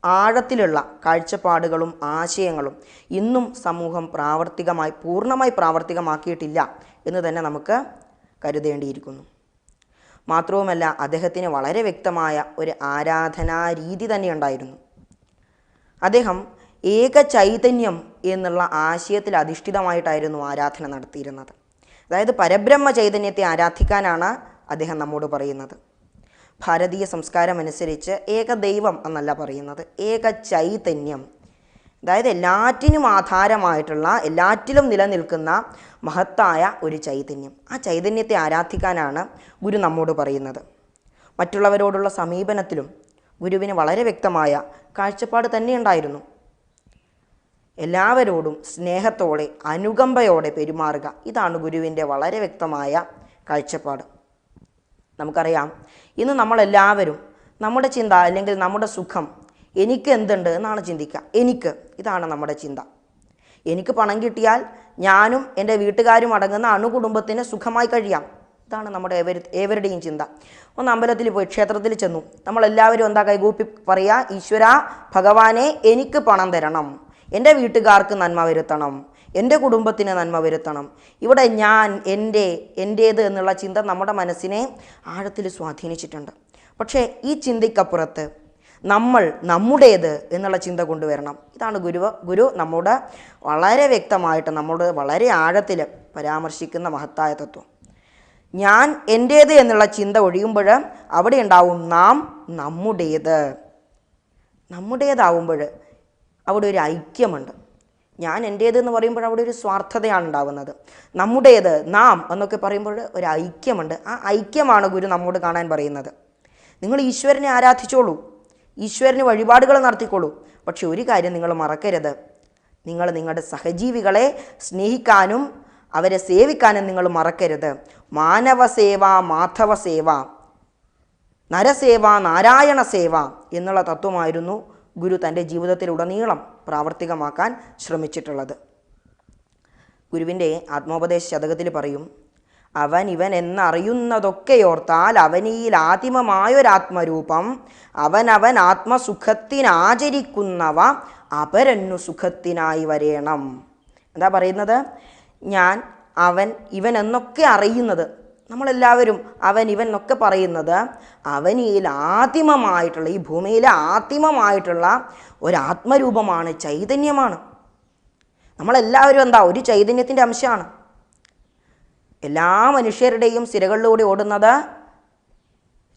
ആഴത്തിലുള്ള കാഴ്ചപ്പാടുകളും ആശയങ്ങളും ഇന്നും സമൂഹം പൂർണ്ണമായി പ്രാവർത്തികമാക്കിയിട്ടില്ല എന്ന് തന്നെ നമുക്ക് കരുതേണ്ടിയിരിക്കുന്നു. മാത്രവുമല്ല, അദ്ദേഹത്തിന് വളരെ വ്യക്തമായ ഒരു ആരാധനാ രീതി തന്നെ ഉണ്ടായിരുന്നു. അദ്ദേഹം ഏക ചൈതന്യം എന്നുള്ള ആശയത്തിൽ അധിഷ്ഠിതമായിട്ടായിരുന്നു ആരാധന നടത്തിയിരുന്നത്. അതായത് പരബ്രഹ്മ ചൈതന്യത്തെ ആരാധിക്കാനാണ് അദ്ദേഹം നമ്മോട് പറയുന്നത്. ഭാരതീയ സംസ്കാരം അനുസരിച്ച് ഏക ദൈവം എന്നല്ല പറയുന്നത്, ഏക ചൈതന്യം. അതായത് എല്ലാറ്റിനും ആധാരമായിട്ടുള്ള, എല്ലാറ്റിലും നിലനിൽക്കുന്ന മഹത്തായ ഒരു ചൈതന്യം. ആ ചൈതന്യത്തെ ആരാധിക്കാനാണ് ഗുരു നമ്മോട് പറയുന്നത്. മറ്റുള്ളവരോടുള്ള സമീപനത്തിലും ഗുരുവിന് വളരെ വ്യക്തമായ കാഴ്ചപ്പാട് തന്നെയുണ്ടായിരുന്നു. എല്ലാവരോടും സ്നേഹത്തോടെ, അനുകമ്പയോടെ പെരുമാറുക, ഇതാണ് ഗുരുവിൻ്റെ വളരെ വ്യക്തമായ കാഴ്ചപ്പാട്. നമുക്കറിയാം, ഇന്ന് നമ്മളെല്ലാവരും നമ്മുടെ ചിന്ത അല്ലെങ്കിൽ നമ്മുടെ സുഖം എനിക്ക് എന്തുണ്ട് എന്നാണ് ചിന്തിക്കുക. ഇതാണ് നമ്മുടെ ചിന്ത. എനിക്ക് പണം കിട്ടിയാൽ ഞാനും എൻ്റെ വീട്ടുകാരും അടങ്ങുന്ന അണുകുടുംബത്തിന് സുഖമായി കഴിയാം. ഇതാണ് നമ്മുടെ ഏവരുടെയും ചിന്ത. ഒന്ന് അമ്പലത്തിൽ പോയി, ക്ഷേത്രത്തിൽ ചെന്നു, നമ്മളെല്ലാവരും എന്താ കൈകൂപ്പി പറയുക, ഈശ്വര ഭഗവാനെ എനിക്ക് പണം തരണം, എൻ്റെ വീട്ടുകാർക്ക് നന്മ വരുത്തണം, എൻ്റെ കുടുംബത്തിന് നന്മ വരുത്തണം. ഇവിടെ ഞാൻ, എൻ്റേത് എന്നുള്ള ചിന്ത നമ്മുടെ മനസ്സിനെ ആഴത്തിൽ സ്വാധീനിച്ചിട്ടുണ്ട്. പക്ഷേ ഈ ചിന്തയ്ക്കപ്പുറത്ത് നമ്മൾ, നമ്മുടേത് എന്നുള്ള ചിന്ത കൊണ്ടുവരണം. ഇതാണ് ഗുരു നമ്മോട് വളരെ വ്യക്തമായിട്ട്, നമ്മോട് വളരെ ആഴത്തിൽ പരാമർശിക്കുന്ന മഹത്തായ തത്വം. ഞാൻ, എൻ്റേത് എന്നുള്ള ചിന്ത ഒഴിയുമ്പോൾ അവിടെ ഉണ്ടാവും നാം, നമ്മുടേതാവുമ്പോൾ അവിടെ ഒരു ഐക്യമുണ്ട്. ഞാൻ എൻ്റേതെന്ന് പറയുമ്പോൾ അവിടെ ഒരു സ്വാർത്ഥതയാണ് ഉണ്ടാവുന്നത്. നമ്മുടേത്, നാം എന്നൊക്കെ പറയുമ്പോൾ ഒരു ഐക്യമുണ്ട്. ആ ഐക്യമാണ് ഗുരു നമ്മോട് കാണാൻ പറയുന്നത്. നിങ്ങൾ ഈശ്വരനെ ആരാധിച്ചോളൂ, ഈശ്വരന് വഴിപാടുകൾ നടത്തിക്കോളൂ. പക്ഷെ ഒരു കാര്യം നിങ്ങൾ മറക്കരുത്, നിങ്ങൾ നിങ്ങളുടെ സഹജീവികളെ സ്നേഹിക്കാനും അവരെ സേവിക്കാനും നിങ്ങൾ മറക്കരുത്. മാനവസേവ, മാധവസേവ, നരസേവ, നാരായണ സേവ എന്നുള്ള തത്വമായിരുന്നു ഗുരു തൻ്റെ ജീവിതത്തിലുടനീളം പ്രാവർത്തികമാക്കാൻ ശ്രമിച്ചിട്ടുള്ളത്. ഗുരുവിൻ്റെ ആത്മോപദേശ ശതകത്തിൽ പറയും, അവൻ എന്നറിയുന്നതൊക്കെയോർത്താൽ അവനിൽ ആദിമമായൊരാത്മരൂപം, അവനവൻ ആത്മസുഖത്തിനാചരിക്കുന്നവ അപരന്നു സുഖത്തിനായി വരേണം. എന്താ പറയുന്നത്? ഞാൻ, അവൻ, ഇവൻ എന്നൊക്കെ അറിയുന്നത്, നമ്മളെല്ലാവരും അവൻ, ഇവൻ എന്നൊക്കെ പറയുന്നത് അവനിൽ ആദിമമായിട്ടുള്ള, ഈ ഭൂമിയിലെ ആദിമമായിട്ടുള്ള ഒരാത്മരൂപമാണ്, ചൈതന്യമാണ്. നമ്മളെല്ലാവരും എന്താ, ഒരു ചൈതന്യത്തിൻ്റെ അംശമാണ്. എല്ലാ മനുഷ്യരുടെയും സിരകളിലൂടെ ഓടുന്നത്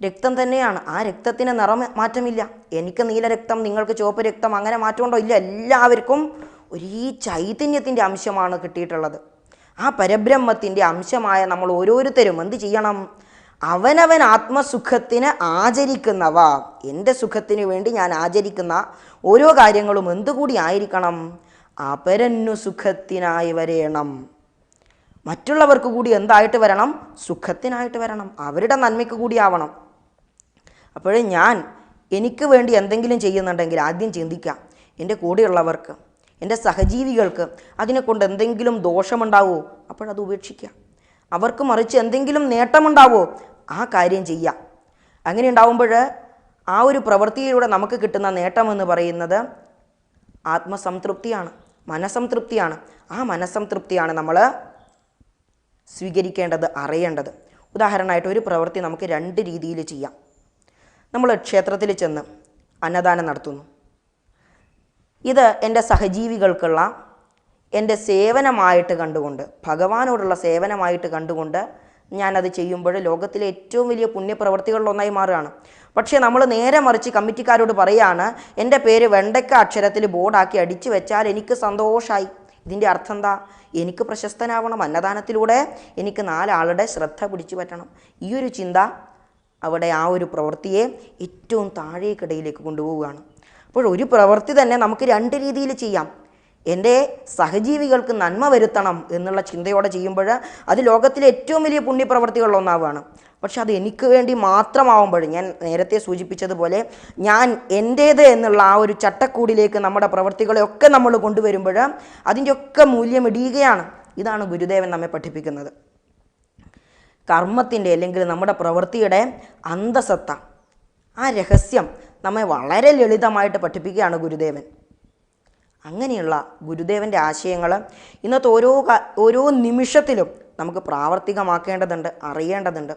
രക്തം തന്നെയാണ്. ആ രക്തത്തിന് നിറം മാറ്റമില്ല. എനിക്ക് നീലരക്തം, നിങ്ങൾക്ക് ചുവപ്പ് രക്തം, അങ്ങനെ മാറ്റമുണ്ടോ? ഇല്ല. എല്ലാവർക്കും ഒരേ ചൈതന്യത്തിൻ്റെ അംശമാണ് കിട്ടിയിട്ടുള്ളത്. ആ പരബ്രഹ്മത്തിൻ്റെ അംശമായ നമ്മൾ ഓരോരുത്തരും എന്ത് ചെയ്യണം? അവനവൻ ആത്മസുഖത്തിന് ആചരിക്കുന്നവ, എൻ്റെ സുഖത്തിന് വേണ്ടി ഞാൻ ആചരിക്കുന്ന ഓരോ കാര്യങ്ങളും എന്തുകൂടി ആയിരിക്കണം? അപരന്നു സുഖത്തിനായി വരേണം. മറ്റുള്ളവർക്ക് കൂടി എന്തായിട്ട് വരണം? സുഖത്തിനായിട്ട് വരണം, അവരുടെ നന്മയ്ക്ക് കൂടി ആവണം. അപ്പോഴേ ഞാൻ എനിക്ക് വേണ്ടി എന്തെങ്കിലും ചെയ്യുന്നുണ്ടെങ്കിൽ ആദ്യം ചിന്തിക്കാം, എൻ്റെ കൂടെയുള്ളവർക്ക്, എൻ്റെ സഹജീവികൾക്ക് അതിനെക്കൊണ്ട് എന്തെങ്കിലും ദോഷമുണ്ടാവോ? അപ്പോഴത് ഉപേക്ഷിക്കുക. അവർക്ക് മറിച്ച് എന്തെങ്കിലും നേട്ടമുണ്ടാവോ? ആ കാര്യം ചെയ്യാം. അങ്ങനെ ഉണ്ടാവുമ്പോൾ ആ ഒരു പ്രവൃത്തിയിലൂടെ നമുക്ക് കിട്ടുന്ന നേട്ടമെന്ന് പറയുന്നത് ആത്മസംതൃപ്തിയാണ്, മനസ്സംതൃപ്തിയാണ്. ആ മനസ്സംതൃപ്തിയാണ് നമ്മൾ സ്വീകരിക്കേണ്ടത്, അറിയേണ്ടത്. ഉദാഹരണമായിട്ട് ഒരു പ്രവൃത്തി നമുക്ക് രണ്ട് രീതിയിൽ ചെയ്യാം. നമ്മൾ ക്ഷേത്രത്തിൽ ചെന്ന് അന്നദാനം നടത്തുന്നു. ഇത് എൻ്റെ സഹജീവികൾക്കുള്ള എൻ്റെ സേവനമായിട്ട് കണ്ടുകൊണ്ട്, ഭഗവാനോടുള്ള സേവനമായിട്ട് കണ്ടുകൊണ്ട് ഞാനത് ചെയ്യുമ്പോൾ ലോകത്തിലെ ഏറ്റവും വലിയ പുണ്യപ്രവൃത്തികളിലൊന്നായി മാറുകയാണ്. പക്ഷേ നമ്മൾ നേരെ മറിച്ച് കമ്മിറ്റിക്കാരോട് പറയുകയാണ്, എൻ്റെ പേര് വെണ്ടയ്ക്ക അക്ഷരത്തിൽ ബോർഡാക്കി അടിച്ചു വെച്ചാൽ എനിക്ക് സന്തോഷമായി, ഇതിൻ്റെ അർത്ഥം എന്താ? എനിക്ക് പ്രശസ്തനാവണം, അന്നദാനത്തിലൂടെ എനിക്ക് 4 ആളുടെ ശ്രദ്ധ പിടിച്ചു പറ്റണം. ഈ ഒരു ചിന്ത അവിടെ ആ ഒരു പ്രവൃത്തിയെ ഏറ്റവും താഴേക്കിടയിലേക്ക് കൊണ്ടുപോവുകയാണ്. അപ്പോൾ ഒരു പ്രവൃത്തി തന്നെ നമുക്ക് 2 രീതിയിൽ ചെയ്യാം. എൻ്റെ സഹജീവികൾക്ക് നന്മ വരുത്തണം എന്നുള്ള ചിന്തയോടെ ചെയ്യുമ്പോൾ അത് ലോകത്തിലെ ഏറ്റവും വലിയ പുണ്യപ്രവൃത്തികളിലൊന്നാവുകയാണ്. പക്ഷെ അത് എനിക്ക് വേണ്ടി മാത്രമാവുമ്പോൾ, ഞാൻ നേരത്തെ സൂചിപ്പിച്ചതുപോലെ, ഞാൻ എൻ്റേത് എന്നുള്ള ആ ഒരു ചട്ടക്കൂടിലേക്ക് നമ്മുടെ പ്രവൃത്തികളെയൊക്കെ നമ്മൾ കൊണ്ടുവരുമ്പോൾ അതിൻ്റെയൊക്കെ മൂല്യം ഇടിയുകയാണ്. ഇതാണ് ഗുരുദേവൻ നമ്മെ പഠിപ്പിക്കുന്നത്. കർമ്മത്തിൻ്റെ അല്ലെങ്കിൽ നമ്മുടെ പ്രവൃത്തിയുടെ അന്തസത്ത, ആ രഹസ്യം നമ്മെ വളരെ ലളിതമായിട്ട് പഠിപ്പിക്കുകയാണ് ഗുരുദേവൻ. അങ്ങനെയുള്ള ഗുരുദേവൻ്റെ ആശയങ്ങൾ ഇന്നത്തെ ഓരോ നിമിഷത്തിലും നമുക്ക് പ്രാവർത്തികമാക്കേണ്ടതുണ്ട്, അറിയേണ്ടതുണ്ട്.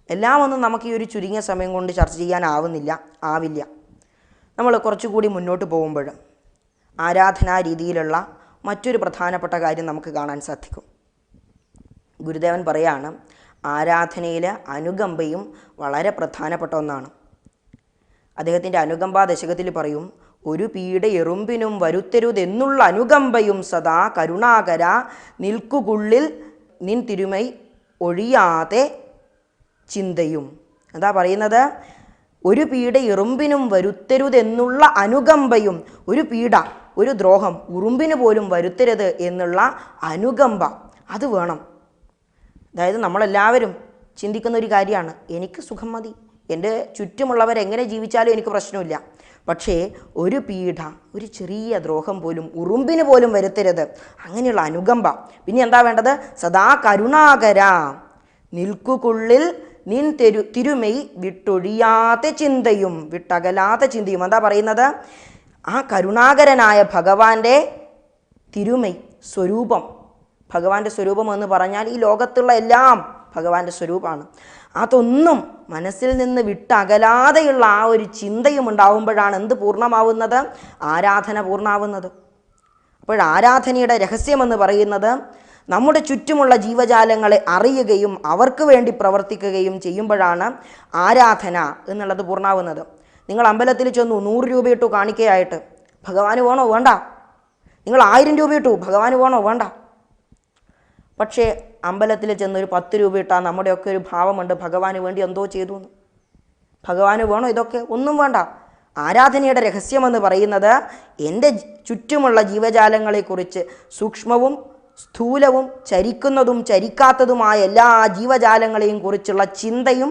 എല്ലാം ഒന്നും നമുക്ക് ഈ ഒരു ചുരുങ്ങിയ സമയം കൊണ്ട് ചർച്ച ആവില്ല. നമ്മൾ കുറച്ചുകൂടി മുന്നോട്ട് പോകുമ്പോൾ ആരാധനാ രീതിയിലുള്ള മറ്റൊരു പ്രധാനപ്പെട്ട കാര്യം നമുക്ക് കാണാൻ സാധിക്കും. ഗുരുദേവൻ പറയാണ്, ആരാധനയിൽ അനുകമ്പയും വളരെ പ്രധാനപ്പെട്ട ഒന്നാണ്. അദ്ദേഹത്തിൻ്റെ അനുകമ്പാ ദശകത്തിൽ പറയും, ഒരു പീഡ എറുമ്പിനും വരുത്തരുതെന്നുള്ള അനുകമ്പയും സദാ കരുണാകര നിൽക്കുകുള്ളിൽ നിൻ തിരുമൈ ഒഴിയാതെ ചിന്തയും. എന്താ പറയുന്നത്? ഒരു പീഡ എറുമ്പിനും വരുത്തരുതെന്നുള്ള അനുകമ്പയും, ഒരു പീഡ, ഒരു ദ്രോഹം ഉറുമ്പിന് പോലും വരുത്തരുത് എന്നുള്ള അനുകമ്പ, അത് വേണം. അതായത് നമ്മളെല്ലാവരും ചിന്തിക്കുന്ന ഒരു കാര്യമാണ്, എനിക്ക് സുഖം മതി, എൻ്റെ ചുറ്റുമുള്ളവരെങ്ങനെ ജീവിച്ചാലും എനിക്ക് പ്രശ്നമില്ല. പക്ഷേ ഒരു പീഡ, ഒരു ചെറിയ ദ്രോഹം പോലും ഉറുമ്പിന് പോലും വരുത്തരുത്, അങ്ങനെയുള്ള അനുകമ്പ. പിന്നെ എന്താ വേണ്ടത്? സദാ കരുണാകര നിൽക്കുകുള്ളിൽ നിൻ തിരുമൈ വിട്ടൊഴിയാത്ത ചിന്തയും, വിട്ടകലാത്ത ചിന്തയും. എന്താ പറയുന്നത്? ആ കരുണാകരനായ ഭഗവാന്റെ തിരുമൈ സ്വരൂപം, ഭഗവാന്റെ സ്വരൂപം എന്ന് പറഞ്ഞാൽ ഈ ലോകത്തുള്ള എല്ലാം ഭഗവാന്റെ സ്വരൂപമാണ്. അതൊന്നും മനസ്സിൽ നിന്ന് വിട്ടകലാതെയുള്ള ആ ഒരു ചിന്തയും ഉണ്ടാവുമ്പോഴാണ് എന്ത് പൂർണ്ണമാവുന്നത്? ആരാധന പൂർണ്ണമാവുന്നത്. അപ്പോൾ ആരാധനയുടെ രഹസ്യമെന്ന് പറയുന്നത് നമ്മുടെ ചുറ്റുമുള്ള ജീവജാലങ്ങളെ അറിയുകയും അവർക്ക് വേണ്ടി പ്രവർത്തിക്കുകയും ചെയ്യുമ്പോഴാണ് ആരാധന എന്നുള്ളത് പൂർണ്ണമാവുന്നത്. നിങ്ങൾ അമ്പലത്തിൽ ചെന്നു 100 രൂപ ഇട്ടു കാണിക്കയായിട്ട്, ഭഗവാന് വേണോ? വേണ്ട. നിങ്ങൾ 1000 രൂപ ഇട്ടു, ഭഗവാന് വേണോ? വേണ്ട. പക്ഷേ അമ്പലത്തിൽ ചെന്നൊരു 10 രൂപ ഇട്ടാൽ നമ്മുടെയൊക്കെ ഒരു ഭാവമുണ്ട്, ഭഗവാന് വേണ്ടി എന്തോ ചെയ്തു എന്ന്. ഭഗവാന് വേണോ ഇതൊക്കെ? ഒന്നും വേണ്ട. ആരാധനയുടെ രഹസ്യമെന്ന് പറയുന്നത് എൻ്റെ ചുറ്റുമുള്ള ജീവജാലങ്ങളെക്കുറിച്ച് സൂക്ഷ്മവും സ്ഥൂലവും ചരിക്കുന്നതും ചരിക്കാത്തതുമായ എല്ലാ ജീവജാലങ്ങളെയും കുറിച്ചുള്ള ചിന്തയും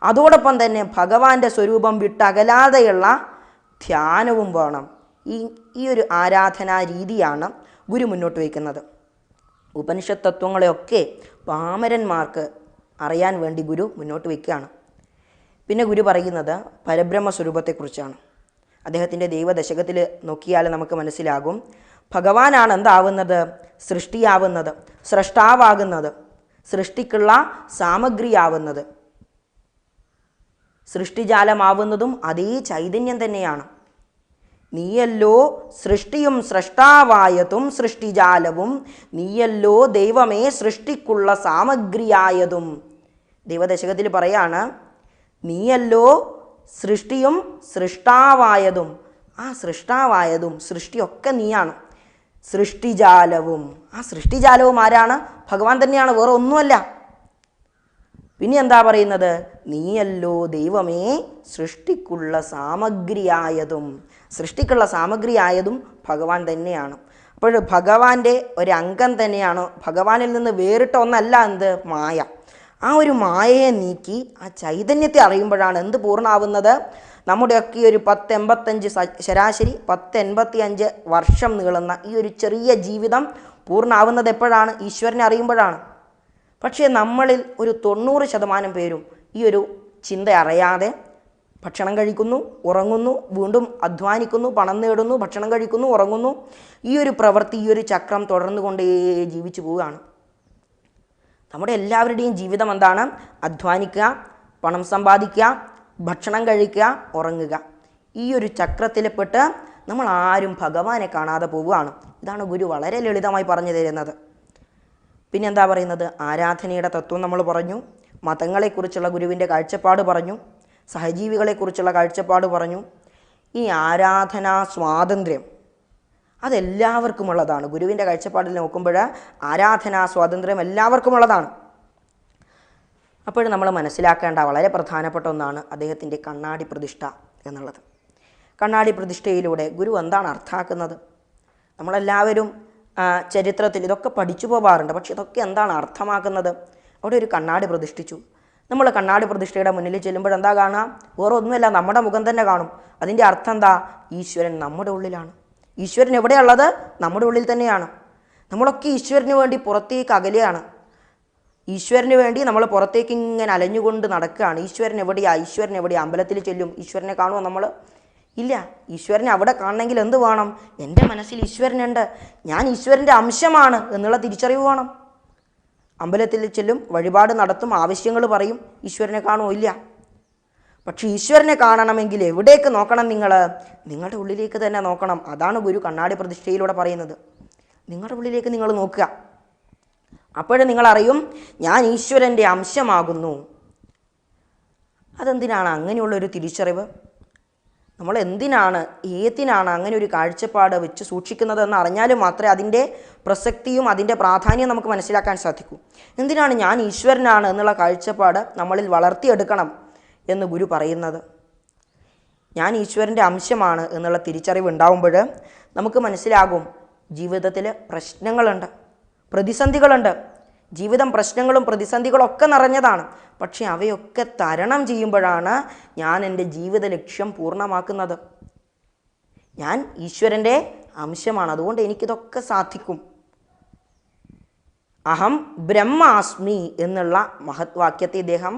അതോടൊപ്പം തന്നെ ഭഗവാന്റെ സ്വരൂപം വിട്ടകലാതെയുള്ള ധ്യാനവും വേണം. ഈ ഒരു ആരാധനാ രീതിയാണ് ഗുരു മുന്നോട്ട് വയ്ക്കുന്നത്. ഉപനിഷത്ത് തത്വങ്ങളെയൊക്കെ പാമരന്മാർക്ക് അറിയാൻ വേണ്ടി ഗുരു മുന്നോട്ട് വയ്ക്കുകയാണ്. പിന്നെ ഗുരു പറയുന്നത് പരബ്രഹ്മ സ്വരൂപത്തെക്കുറിച്ചാണ്. അദ്ദേഹത്തിൻ്റെ ദൈവദശകത്തിൽ നോക്കിയാൽ നമുക്ക് മനസ്സിലാകും, ഭഗവാനാണ് എന്താവുന്നത്? സൃഷ്ടിയാവുന്നത്, സ്രഷ്ടാവാകുന്നത്, സൃഷ്ടിക്കുള്ള സാമഗ്രിയാവുന്നത്, സൃഷ്ടിജാലമാവുന്നതും അതേ ചൈതന്യം തന്നെയാണ്. നീയല്ലോ സൃഷ്ടിയും സ്രഷ്ടാവായതും സൃഷ്ടിജാലവും, നീയല്ലോ ദൈവമേ സൃഷ്ടിക്കുള്ള സാമഗ്രിയായതും. ദൈവദശകത്തിൽ പറയാണ്, നീയല്ലോ സൃഷ്ടിയും സൃഷ്ടാവായതും. ആ സൃഷ്ടാവായതും സൃഷ്ടിയൊക്കെ നീയാണ്. സൃഷ്ടിജാലവും, ആ സൃഷ്ടിജാലവും ആരാണ്? ഭഗവാൻ തന്നെയാണ്, വേറെ ഒന്നുമല്ല. പിന്നെ എന്താ പറയുന്നത്? നീയല്ലോ ദൈവമേ സൃഷ്ടിക്കുള്ള സാമഗ്രിയായതും. സൃഷ്ടിക്കുള്ള സാമഗ്രിയായതും ഭഗവാൻ തന്നെയാണ്. അപ്പോൾ ഭഗവാന്റെ ഒരംഗം തന്നെയാണ്. ഭഗവാനിൽ നിന്ന് വേറിട്ട ഒന്നല്ല എന്ത്? മായ. ആ ഒരു മായയെ നീക്കി ആ ചൈതന്യത്തെ അറിയുമ്പോഴാണ് എന്ത് പൂർണ്ണമാവുന്നത്? നമ്മുടെയൊക്കെ ഒരു 1085 ശരാശരി 1085 വർഷം നീളുന്ന ഈ ഒരു ചെറിയ ജീവിതം പൂർണ്ണമാവുന്നത് എപ്പോഴാണ്? ഈശ്വരനെ അറിയുമ്പോഴാണ്. പക്ഷേ നമ്മളിൽ ഒരു 90% പേരും ഈ ഒരു ചിന്ത അറിയാതെ ഭക്ഷണം കഴിക്കുന്നു, ഉറങ്ങുന്നു, വീണ്ടും അധ്വാനിക്കുന്നു, പണം നേടുന്നു, ഭക്ഷണം കഴിക്കുന്നു, ഉറങ്ങുന്നു. ഈ ഒരു പ്രവൃത്തി, ഈ ഒരു ചക്രം തുടർന്നു കൊണ്ടേ ജീവിച്ചു പോവുകയാണ്. നമ്മുടെ എല്ലാവരുടെയും ജീവിതം എന്താണ്? അധ്വാനിക്കുക, പണം സമ്പാദിക്കുക, ഭക്ഷണം കഴിക്കുക, ഉറങ്ങുക. ഈ ഒരു ചക്രത്തിൽപ്പെട്ട് നമ്മൾ ആരും ഭഗവാനെ കാണാതെ പോവുകയാണ്. ഇതാണ് ഗുരു വളരെ ലളിതമായി പറഞ്ഞു തരുന്നത്. പിന്നെന്താ പറയുന്നത്? ആരാധനയുടെ തത്വം നമ്മൾ പറഞ്ഞു, മതങ്ങളെക്കുറിച്ചുള്ള ഗുരുവിൻ്റെ കാഴ്ചപ്പാട് പറഞ്ഞു, സഹജീവികളെക്കുറിച്ചുള്ള കാഴ്ചപ്പാട് പറഞ്ഞു. ഈ ആരാധനാ സ്വാതന്ത്ര്യം, അതെല്ലാവർക്കുമുള്ളതാണ്. ഗുരുവിൻ്റെ കാഴ്ചപ്പാടിൽ നോക്കുമ്പോൾ ആരാധനാ സ്വാതന്ത്ര്യം എല്ലാവർക്കുമുള്ളതാണ്. അപ്പോഴും നമ്മൾ മനസ്സിലാക്കേണ്ട വളരെ പ്രധാനപ്പെട്ട ഒന്നാണ് അദ്ദേഹത്തിൻ്റെ കണ്ണാടി പ്രതിഷ്ഠ എന്നുള്ളത്. കണ്ണാടി പ്രതിഷ്ഠയിലൂടെ ഗുരു എന്താണ് അർത്ഥാക്കുന്നത്? നമ്മളെല്ലാവരും ചരിത്രത്തിൽ ഇതൊക്കെ പഠിച്ചു പോകാറുണ്ട്. പക്ഷെ ഇതൊക്കെ എന്താണ് അർത്ഥമാക്കുന്നത്? അവിടെ ഒരു കണ്ണാടി പ്രതിഷ്ഠിച്ചു. നമ്മൾ കണ്ണാടി പ്രതിഷ്ഠയുടെ മുന്നിൽ ചെല്ലുമ്പോഴെന്താ കാണുക? വേറെ ഒന്നുമല്ല, നമ്മുടെ മുഖം തന്നെ കാണും. അതിൻ്റെ അർത്ഥം എന്താ? ഈശ്വരൻ നമ്മുടെ ഉള്ളിലാണ്. ഈശ്വരൻ എവിടെയുള്ളത്? നമ്മുടെ ഉള്ളിൽ തന്നെയാണ്. നമ്മളൊക്കെ ഈശ്വരന് വേണ്ടി പുറത്തേക്ക് അകലെയാണ്. ഈശ്വരന് വേണ്ടി നമ്മൾ പുറത്തേക്ക് ഇങ്ങനെ അലഞ്ഞുകൊണ്ട് നടക്കുകയാണ്. ഈശ്വരൻ എവിടെയാ? ഈശ്വരൻ എവിടെയാ? അമ്പലത്തിൽ ചെല്ലും, ഈശ്വരനെ കാണുമോ നമ്മൾ? ഇല്ല. ഈശ്വരനെ അവിടെ കാണണമെങ്കിൽ എന്ത് വേണം? എൻ്റെ മനസ്സിൽ ഈശ്വരനുണ്ട്, ഞാൻ ഈശ്വരൻ്റെ അംശമാണ് എന്നുള്ള തിരിച്ചറിവ് വേണം. അമ്പലത്തിൽ ചെല്ലും, വഴിപാട് നടത്തും, ആവശ്യങ്ങൾ പറയും, ഈശ്വരനെ കാണുമോ? ഇല്ല. പക്ഷേ ഈശ്വരനെ കാണണമെങ്കിൽ എവിടേക്ക് നോക്കണം? നിങ്ങളുടെ ഉള്ളിലേക്ക് തന്നെ നോക്കണം. അതാണ് ഗുരു കണ്ണാടി പ്രതിഷ്ഠയിലൂടെ പറയുന്നത്. നിങ്ങളുടെ ഉള്ളിലേക്ക് നിങ്ങൾ നോക്കുക. അപ്പോഴും നിങ്ങളറിയും ഞാൻ ഈശ്വരൻ്റെ അംശമാകുന്നു. അതെന്തിനാണ് അങ്ങനെയുള്ളൊരു തിരിച്ചറിവ്? നമ്മൾ എന്തിനാണ്, ഏതിനാണ് അങ്ങനെ ഒരു കാഴ്ചപ്പാട് വെച്ച് സൂക്ഷിക്കുന്നതെന്ന് അറിഞ്ഞാലും മാത്രമേ അതിൻ്റെ പ്രസക്തിയും അതിൻ്റെ പ്രാധാന്യം നമുക്ക് മനസ്സിലാക്കാൻ സാധിക്കൂ. എന്തിനാണ് ഞാൻ ഈശ്വരനാണ് എന്നുള്ള കാഴ്ചപ്പാട് നമ്മളിൽ വളർത്തിയെടുക്കണം എന്ന് ഗുരു പറയുന്നത്? ഞാൻ ഈശ്വരൻ്റെ അംശമാണ് എന്നുള്ള തിരിച്ചറിവ് ഉണ്ടാവുമ്പോൾ നമുക്ക് മനസ്സിലാകും ജീവിതത്തിൽ പ്രശ്നങ്ങളുണ്ട്, പ്രതിസന്ധികളുണ്ട്. ജീവിതം പ്രശ്നങ്ങളും പ്രതിസന്ധികളൊക്കെ നിറഞ്ഞതാണ്. പക്ഷെ അവയൊക്കെ തരണം ചെയ്യുമ്പോഴാണ് ഞാൻ എൻ്റെ ജീവിത ലക്ഷ്യം പൂർണ്ണമാക്കുന്നത്. ഞാൻ ഈശ്വരൻ്റെ അംശമാണ്, അതുകൊണ്ട് എനിക്കിതൊക്കെ സാധിക്കും. അഹം ബ്രഹ്മാസ്മി എന്നുള്ള മഹത്വാക്യത്തെ ഇദ്ദേഹം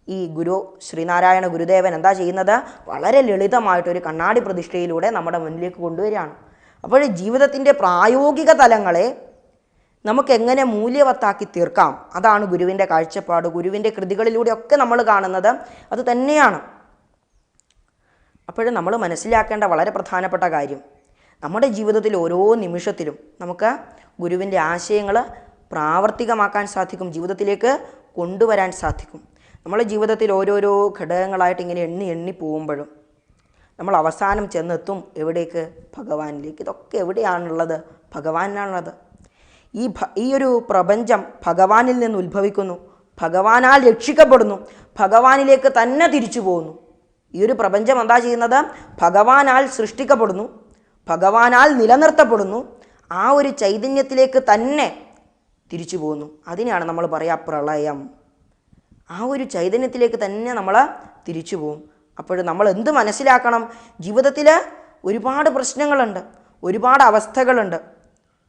ഈ ഗുരു ശ്രീനാരായണ ഗുരുദേവൻ എന്താ ചെയ്യുന്നത്? വളരെ ലളിതമായിട്ടൊരു കണ്ണാടി പ്രതിഷ്ഠയിലൂടെ നമ്മുടെ മുന്നിലേക്ക് കൊണ്ടുവരികയാണ്. അപ്പോൾ ജീവിതത്തിൻ്റെ പ്രായോഗിക തലങ്ങളെ നമുക്കെങ്ങനെ മൂല്യവത്താക്കി തീർക്കാം, അതാണ് ഗുരുവിൻ്റെ കാഴ്ചപ്പാട്. ഗുരുവിൻ്റെ കൃതികളിലൂടെയൊക്കെ നമ്മൾ കാണുന്നത് അത് തന്നെയാണ്. അപ്പോഴും നമ്മൾ മനസ്സിലാക്കേണ്ട വളരെ പ്രധാനപ്പെട്ട കാര്യം, നമ്മുടെ ജീവിതത്തിൽ ഓരോ നിമിഷത്തിലും നമുക്ക് ഗുരുവിൻ്റെ ആശയങ്ങൾ പ്രാവർത്തികമാക്കാൻ സാധിക്കും, ജീവിതത്തിലേക്ക് കൊണ്ടുവരാൻ സാധിക്കും. നമ്മുടെ ജീവിതത്തിൽ ഓരോരോ ഘടകങ്ങളായിട്ട് ഇങ്ങനെ എണ്ണി പോകുമ്പോഴും നമ്മൾ അവസാനം ചെന്നെത്തും എവിടേക്ക്? ഭഗവാനിലേക്ക്. ഇതൊക്കെ എവിടെയാണുള്ളത്? ഭഗവാനാണുള്ളത്. ഈ ഒരു പ്രപഞ്ചം ഭഗവാനിൽ നിന്ന് ഉത്ഭവിക്കുന്നു, ഭഗവാനാൽ രക്ഷിക്കപ്പെടുന്നു, ഭഗവാനിലേക്ക് തന്നെ തിരിച്ചു പോകുന്നു. ഈ ഒരു പ്രപഞ്ചം എന്താ ചെയ്യുന്നത്? ഭഗവാനാൽ സൃഷ്ടിക്കപ്പെടുന്നു, ഭഗവാനാൽ നിലനിർത്തപ്പെടുന്നു, ആ ഒരു ചൈതന്യത്തിലേക്ക് തന്നെ തിരിച്ചു പോകുന്നു. അതിനെയാണ് നമ്മൾ പറയുക പ്രളയം. ആ ഒരു ചൈതന്യത്തിലേക്ക് തന്നെ നമ്മൾ തിരിച്ചു പോകും. അപ്പോൾ നമ്മൾ എന്ത് മനസ്സിലാക്കണം? ജീവിതത്തിൽ ഒരുപാട് പ്രശ്നങ്ങളുണ്ട്, ഒരുപാട് അവസ്ഥകളുണ്ട്.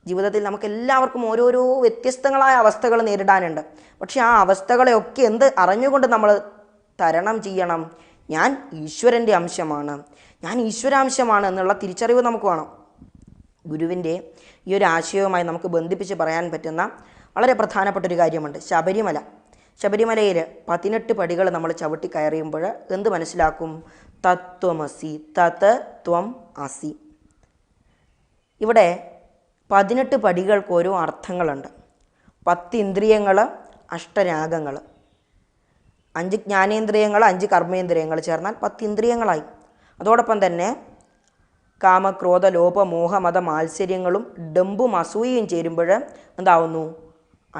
ജീവിതത്തിൽ നമുക്ക് എല്ലാവർക്കും ഓരോരോ വ്യത്യസ്തങ്ങളായ അവസ്ഥകൾ നേരിടാനുണ്ട്. പക്ഷെ ആ അവസ്ഥകളെയൊക്കെ അറിഞ്ഞുകൊണ്ട് നമ്മൾ തരണം ചെയ്യണം. ഞാൻ ഈശ്വരൻ്റെ അംശമാണ്, ഞാൻ ഈശ്വരാംശമാണ് എന്നുള്ള തിരിച്ചറിവ് നമുക്ക് വേണം. ഗുരുവിൻ്റെ ഈ ഒരു ആശയവുമായി നമുക്ക് ബന്ധിപ്പിച്ച് പറയാൻ പറ്റുന്ന വളരെ പ്രധാനപ്പെട്ടൊരു കാര്യമുണ്ട്. ശബരിമലയിൽ 18 പടികൾ നമ്മൾ ചവിട്ടി കയറിയുമ്പോൾ എന്ത് മനസ്സിലാക്കും? തത്വമസി, തത് ത്വം അസി. ഇവിടെ 18 പടികൾക്ക് ഓരോ അർത്ഥങ്ങളുണ്ട്. 10 ഇന്ദ്രിയങ്ങൾ, അഷ്ടരാഗങ്ങൾ, 5 ജ്ഞാനേന്ദ്രിയങ്ങൾ, 5 കർമ്മേന്ദ്രിയങ്ങൾ ചേർന്നാൽ 10 ഇന്ദ്രിയങ്ങളായി. അതോടൊപ്പം തന്നെ കാമക്രോധ ലോഭ മോഹ മത മാത്സര്യങ്ങളും ഡംബും അസൂയയും ചേരുമ്പോൾ എന്താവുന്നു?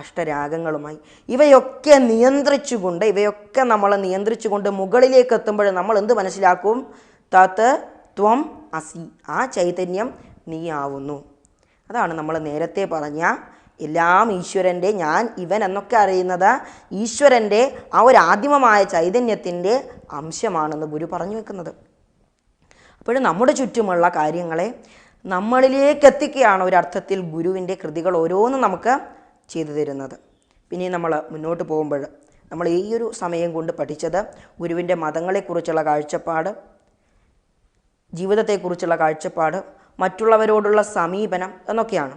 അഷ്ടരാഗങ്ങളുമായി. ഇവയൊക്കെ നമ്മൾ നിയന്ത്രിച്ചുകൊണ്ട് മുകളിലേക്ക് എത്തുമ്പോൾ നമ്മൾ എന്ത് മനസ്സിലാക്കും? തത് ത്വം അസി, ആ ചൈതന്യം നീ ആവുന്നു. അതാണ് നമ്മൾ നേരത്തെ പറഞ്ഞ എല്ലാം ഈശ്വരൻ്റെ, ഞാൻ ഇവൻ എന്നൊക്കെ അറിയുന്നത് ഈശ്വരൻ്റെ ആ ഒരു ആദിമമായ ചൈതന്യത്തിൻ്റെ അംശമാണെന്ന് ഗുരു പറഞ്ഞു വെക്കുന്നത്. അപ്പോഴും നമ്മുടെ ചുറ്റുമുള്ള കാര്യങ്ങളെ നമ്മളിലേക്ക് എത്തിക്കുകയാണ് ഒരർത്ഥത്തിൽ ഗുരുവിൻ്റെ കൃതികൾ ഓരോന്നും നമുക്ക് ചെയ്തു തരുന്നത്. പിന്നെ നമ്മൾ മുന്നോട്ട് പോകുമ്പോൾ നമ്മൾ ഈ ഒരു സമയം കൊണ്ട് പഠിച്ചത് ഗുരുവിൻ്റെ മതങ്ങളെക്കുറിച്ചുള്ള കാഴ്ചപ്പാട്, ജീവിതത്തെക്കുറിച്ചുള്ള കാഴ്ചപ്പാട്, മറ്റുള്ളവരോടുള്ള സമീപനം എന്നൊക്കെയാണ്.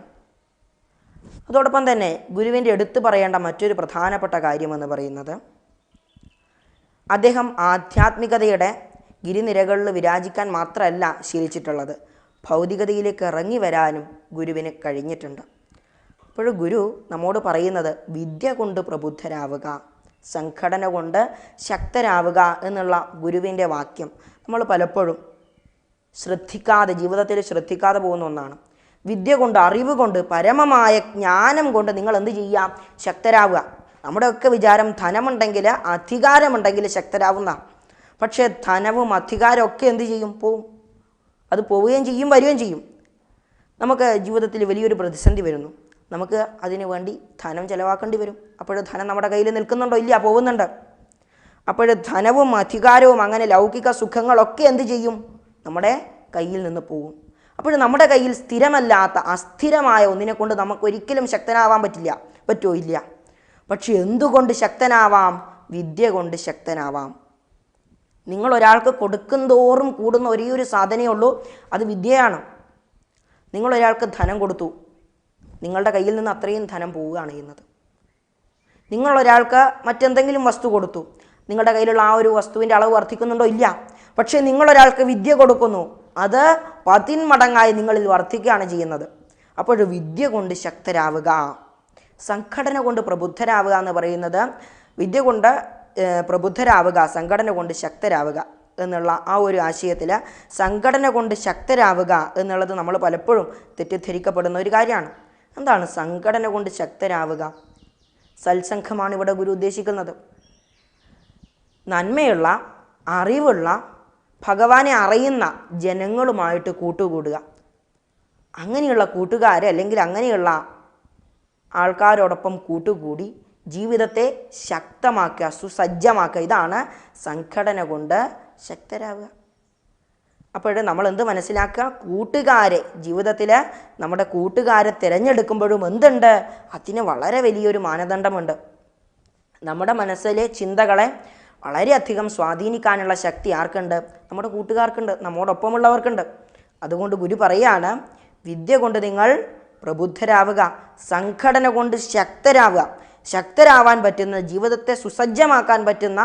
അതോടൊപ്പം തന്നെ ഗുരുവിൻ്റെ എടുത്തു പറയേണ്ട മറ്റൊരു പ്രധാനപ്പെട്ട കാര്യമെന്ന് പറയുന്നത്, അദ്ദേഹം ആധ്യാത്മികതയുടെ ഗിരിനിരകളിൽ വിരാജിക്കാൻ മാത്രമല്ല ശീലിച്ചിട്ടുള്ളത്, ഭൗതികതയിലേക്ക് ഇറങ്ങി വരാനും ഗുരുവിന് കഴിഞ്ഞിട്ടുണ്ട്. അപ്പോൾ ഗുരു നമ്മോട് പറയുന്നത് വിദ്യ കൊണ്ട് പ്രബുദ്ധരാവുക, സംഘടന കൊണ്ട് ശക്തരാവുക എന്നുള്ള ഗുരുവിൻ്റെ വാക്യം നമ്മൾ പലപ്പോഴും ജീവിതത്തിൽ ശ്രദ്ധിക്കാതെ പോകുന്ന ഒന്നാണ്. വിദ്യ കൊണ്ട്, അറിവ് കൊണ്ട്, പരമമായ ജ്ഞാനം കൊണ്ട് നിങ്ങൾ എന്ത് ചെയ്യാം? ശക്തരാവുക. നമ്മുടെയൊക്കെ വിചാരം ധനമുണ്ടെങ്കിൽ, അധികാരമുണ്ടെങ്കിൽ ശക്തരാവുന്ന. പക്ഷേ ധനവും അധികാരവും ഒക്കെ എന്ത് ചെയ്യും? പോവും. അത് പോവുകയും ചെയ്യും, വരികയും ചെയ്യും. നമുക്ക് ജീവിതത്തിൽ വലിയൊരു പ്രതിസന്ധി വരുന്നു. നമുക്ക് അതിനു വേണ്ടി ധനം ചിലവാക്കേണ്ടി വരും. അപ്പോൾ ധനം നമ്മുടെ കയ്യിൽ നിൽക്കുന്നുണ്ടോ? ഇല്ല, പോകുന്നുണ്ട്. അപ്പോൾ ധനവും അധികാരവും അങ്ങനെ ലൗകിക സുഖങ്ങളൊക്കെ എന്ത് ചെയ്യും? നമ്മുടെ കയ്യിൽ നിന്ന് പോകും. അപ്പോൾ നമ്മുടെ കയ്യിൽ സ്ഥിരമല്ലാത്ത അസ്ഥിരമായ ഒന്നിനെ കൊണ്ട് നമുക്കൊരിക്കലും ശക്തനാവാൻ പറ്റുമോ? ഇല്ല. പക്ഷെ എന്തുകൊണ്ട് ശക്തനാവാം? വിദ്യ കൊണ്ട് ശക്തനാവാം. നിങ്ങൾ ഒരാൾക്ക് കൊടുക്കും തോറും കൂടുന്ന ഒരേ ഒരു സാധനമേ ഉള്ളൂ, അത് വിദ്യയാണ്. നിങ്ങൾ ഒരാൾക്ക് ധനം കൊടുത്തു, നിങ്ങളുടെ കയ്യിൽ നിന്ന് അത്രയും ധനം പോവുകയാണ് ചെയ്യുന്നത്. നിങ്ങൾ ഒരാൾക്ക് മറ്റെന്തെങ്കിലും വസ്തു കൊടുത്തു, നിങ്ങളുടെ കയ്യിലുള്ള ആ ഒരു വസ്തുവിൻ്റെ അളവ് വർദ്ധിക്കുന്നുണ്ടോ? ഇല്ല. പക്ഷേ നിങ്ങളൊരാൾക്ക് വിദ്യ കൊടുക്കുന്നു, അത് 10 മടങ്ങായി നിങ്ങളിൽ വർദ്ധിക്കുകയാണ് ചെയ്യുന്നത്. അപ്പോൾ വിദ്യ കൊണ്ട് ശക്തരാവുക, സംഘടന കൊണ്ട് പ്രബുദ്ധരാവുക എന്ന് പറയുന്നത്, വിദ്യ കൊണ്ട് പ്രബുദ്ധരാവുക, സംഘടന കൊണ്ട് ശക്തരാവുക എന്നുള്ള ആ ഒരു ആശയത്തിൽ സംഘടന കൊണ്ട് ശക്തരാവുക എന്നുള്ളത് നമ്മൾ പലപ്പോഴും തെറ്റിദ്ധരിക്കപ്പെടുന്ന ഒരു കാര്യമാണ്. എന്താണ് സംഘടന കൊണ്ട് ശക്തരാവുക? സത്സംഘമാണ് ഇവിടെ ഗുരു ഉദ്ദേശിക്കുന്നത്. നന്മയുള്ള, അറിവുള്ള, ഭഗവാനെ അറിയുന്ന ജനങ്ങളുമായിട്ട് കൂട്ടുകൂടുക. അങ്ങനെയുള്ള കൂട്ടുകാരെ അല്ലെങ്കിൽ അങ്ങനെയുള്ള ആൾക്കാരോടൊപ്പം കൂട്ടുകൂടി ജീവിതത്തെ ശക്തമാക്കുക, സുസജ്ജമാക്കുക. ഇതാണ് സംഘടന കൊണ്ട് ശക്തരാവുക. അപ്പോൾ നമ്മൾ എന്ത് മനസ്സിലാക്കുക? കൂട്ടുകാരെ ജീവിതത്തിൽ നമ്മുടെ കൂട്ടുകാരെ തിരഞ്ഞെടുക്കുമ്പോഴും എന്തുണ്ട്? അതിന് വളരെ വലിയൊരു മാനദണ്ഡമുണ്ട്. നമ്മുടെ മനസ്സിലെ ചിന്തകളെ വളരെയധികം സ്വാധീനിക്കാനുള്ള ശക്തി ആർക്കുണ്ട്? നമ്മുടെ കൂട്ടുകാർക്കുണ്ട്, നമ്മോടൊപ്പമുള്ളവർക്കുണ്ട്. അതുകൊണ്ട് ഗുരു പറയാണ്, വിദ്യ കൊണ്ട് നിങ്ങൾ പ്രബുദ്ധരാവുക, സംഘടന കൊണ്ട് ശക്തരാവുക. ശക്തരാവാൻ പറ്റുന്ന, ജീവിതത്തെ സുസജ്ജമാക്കാൻ പറ്റുന്ന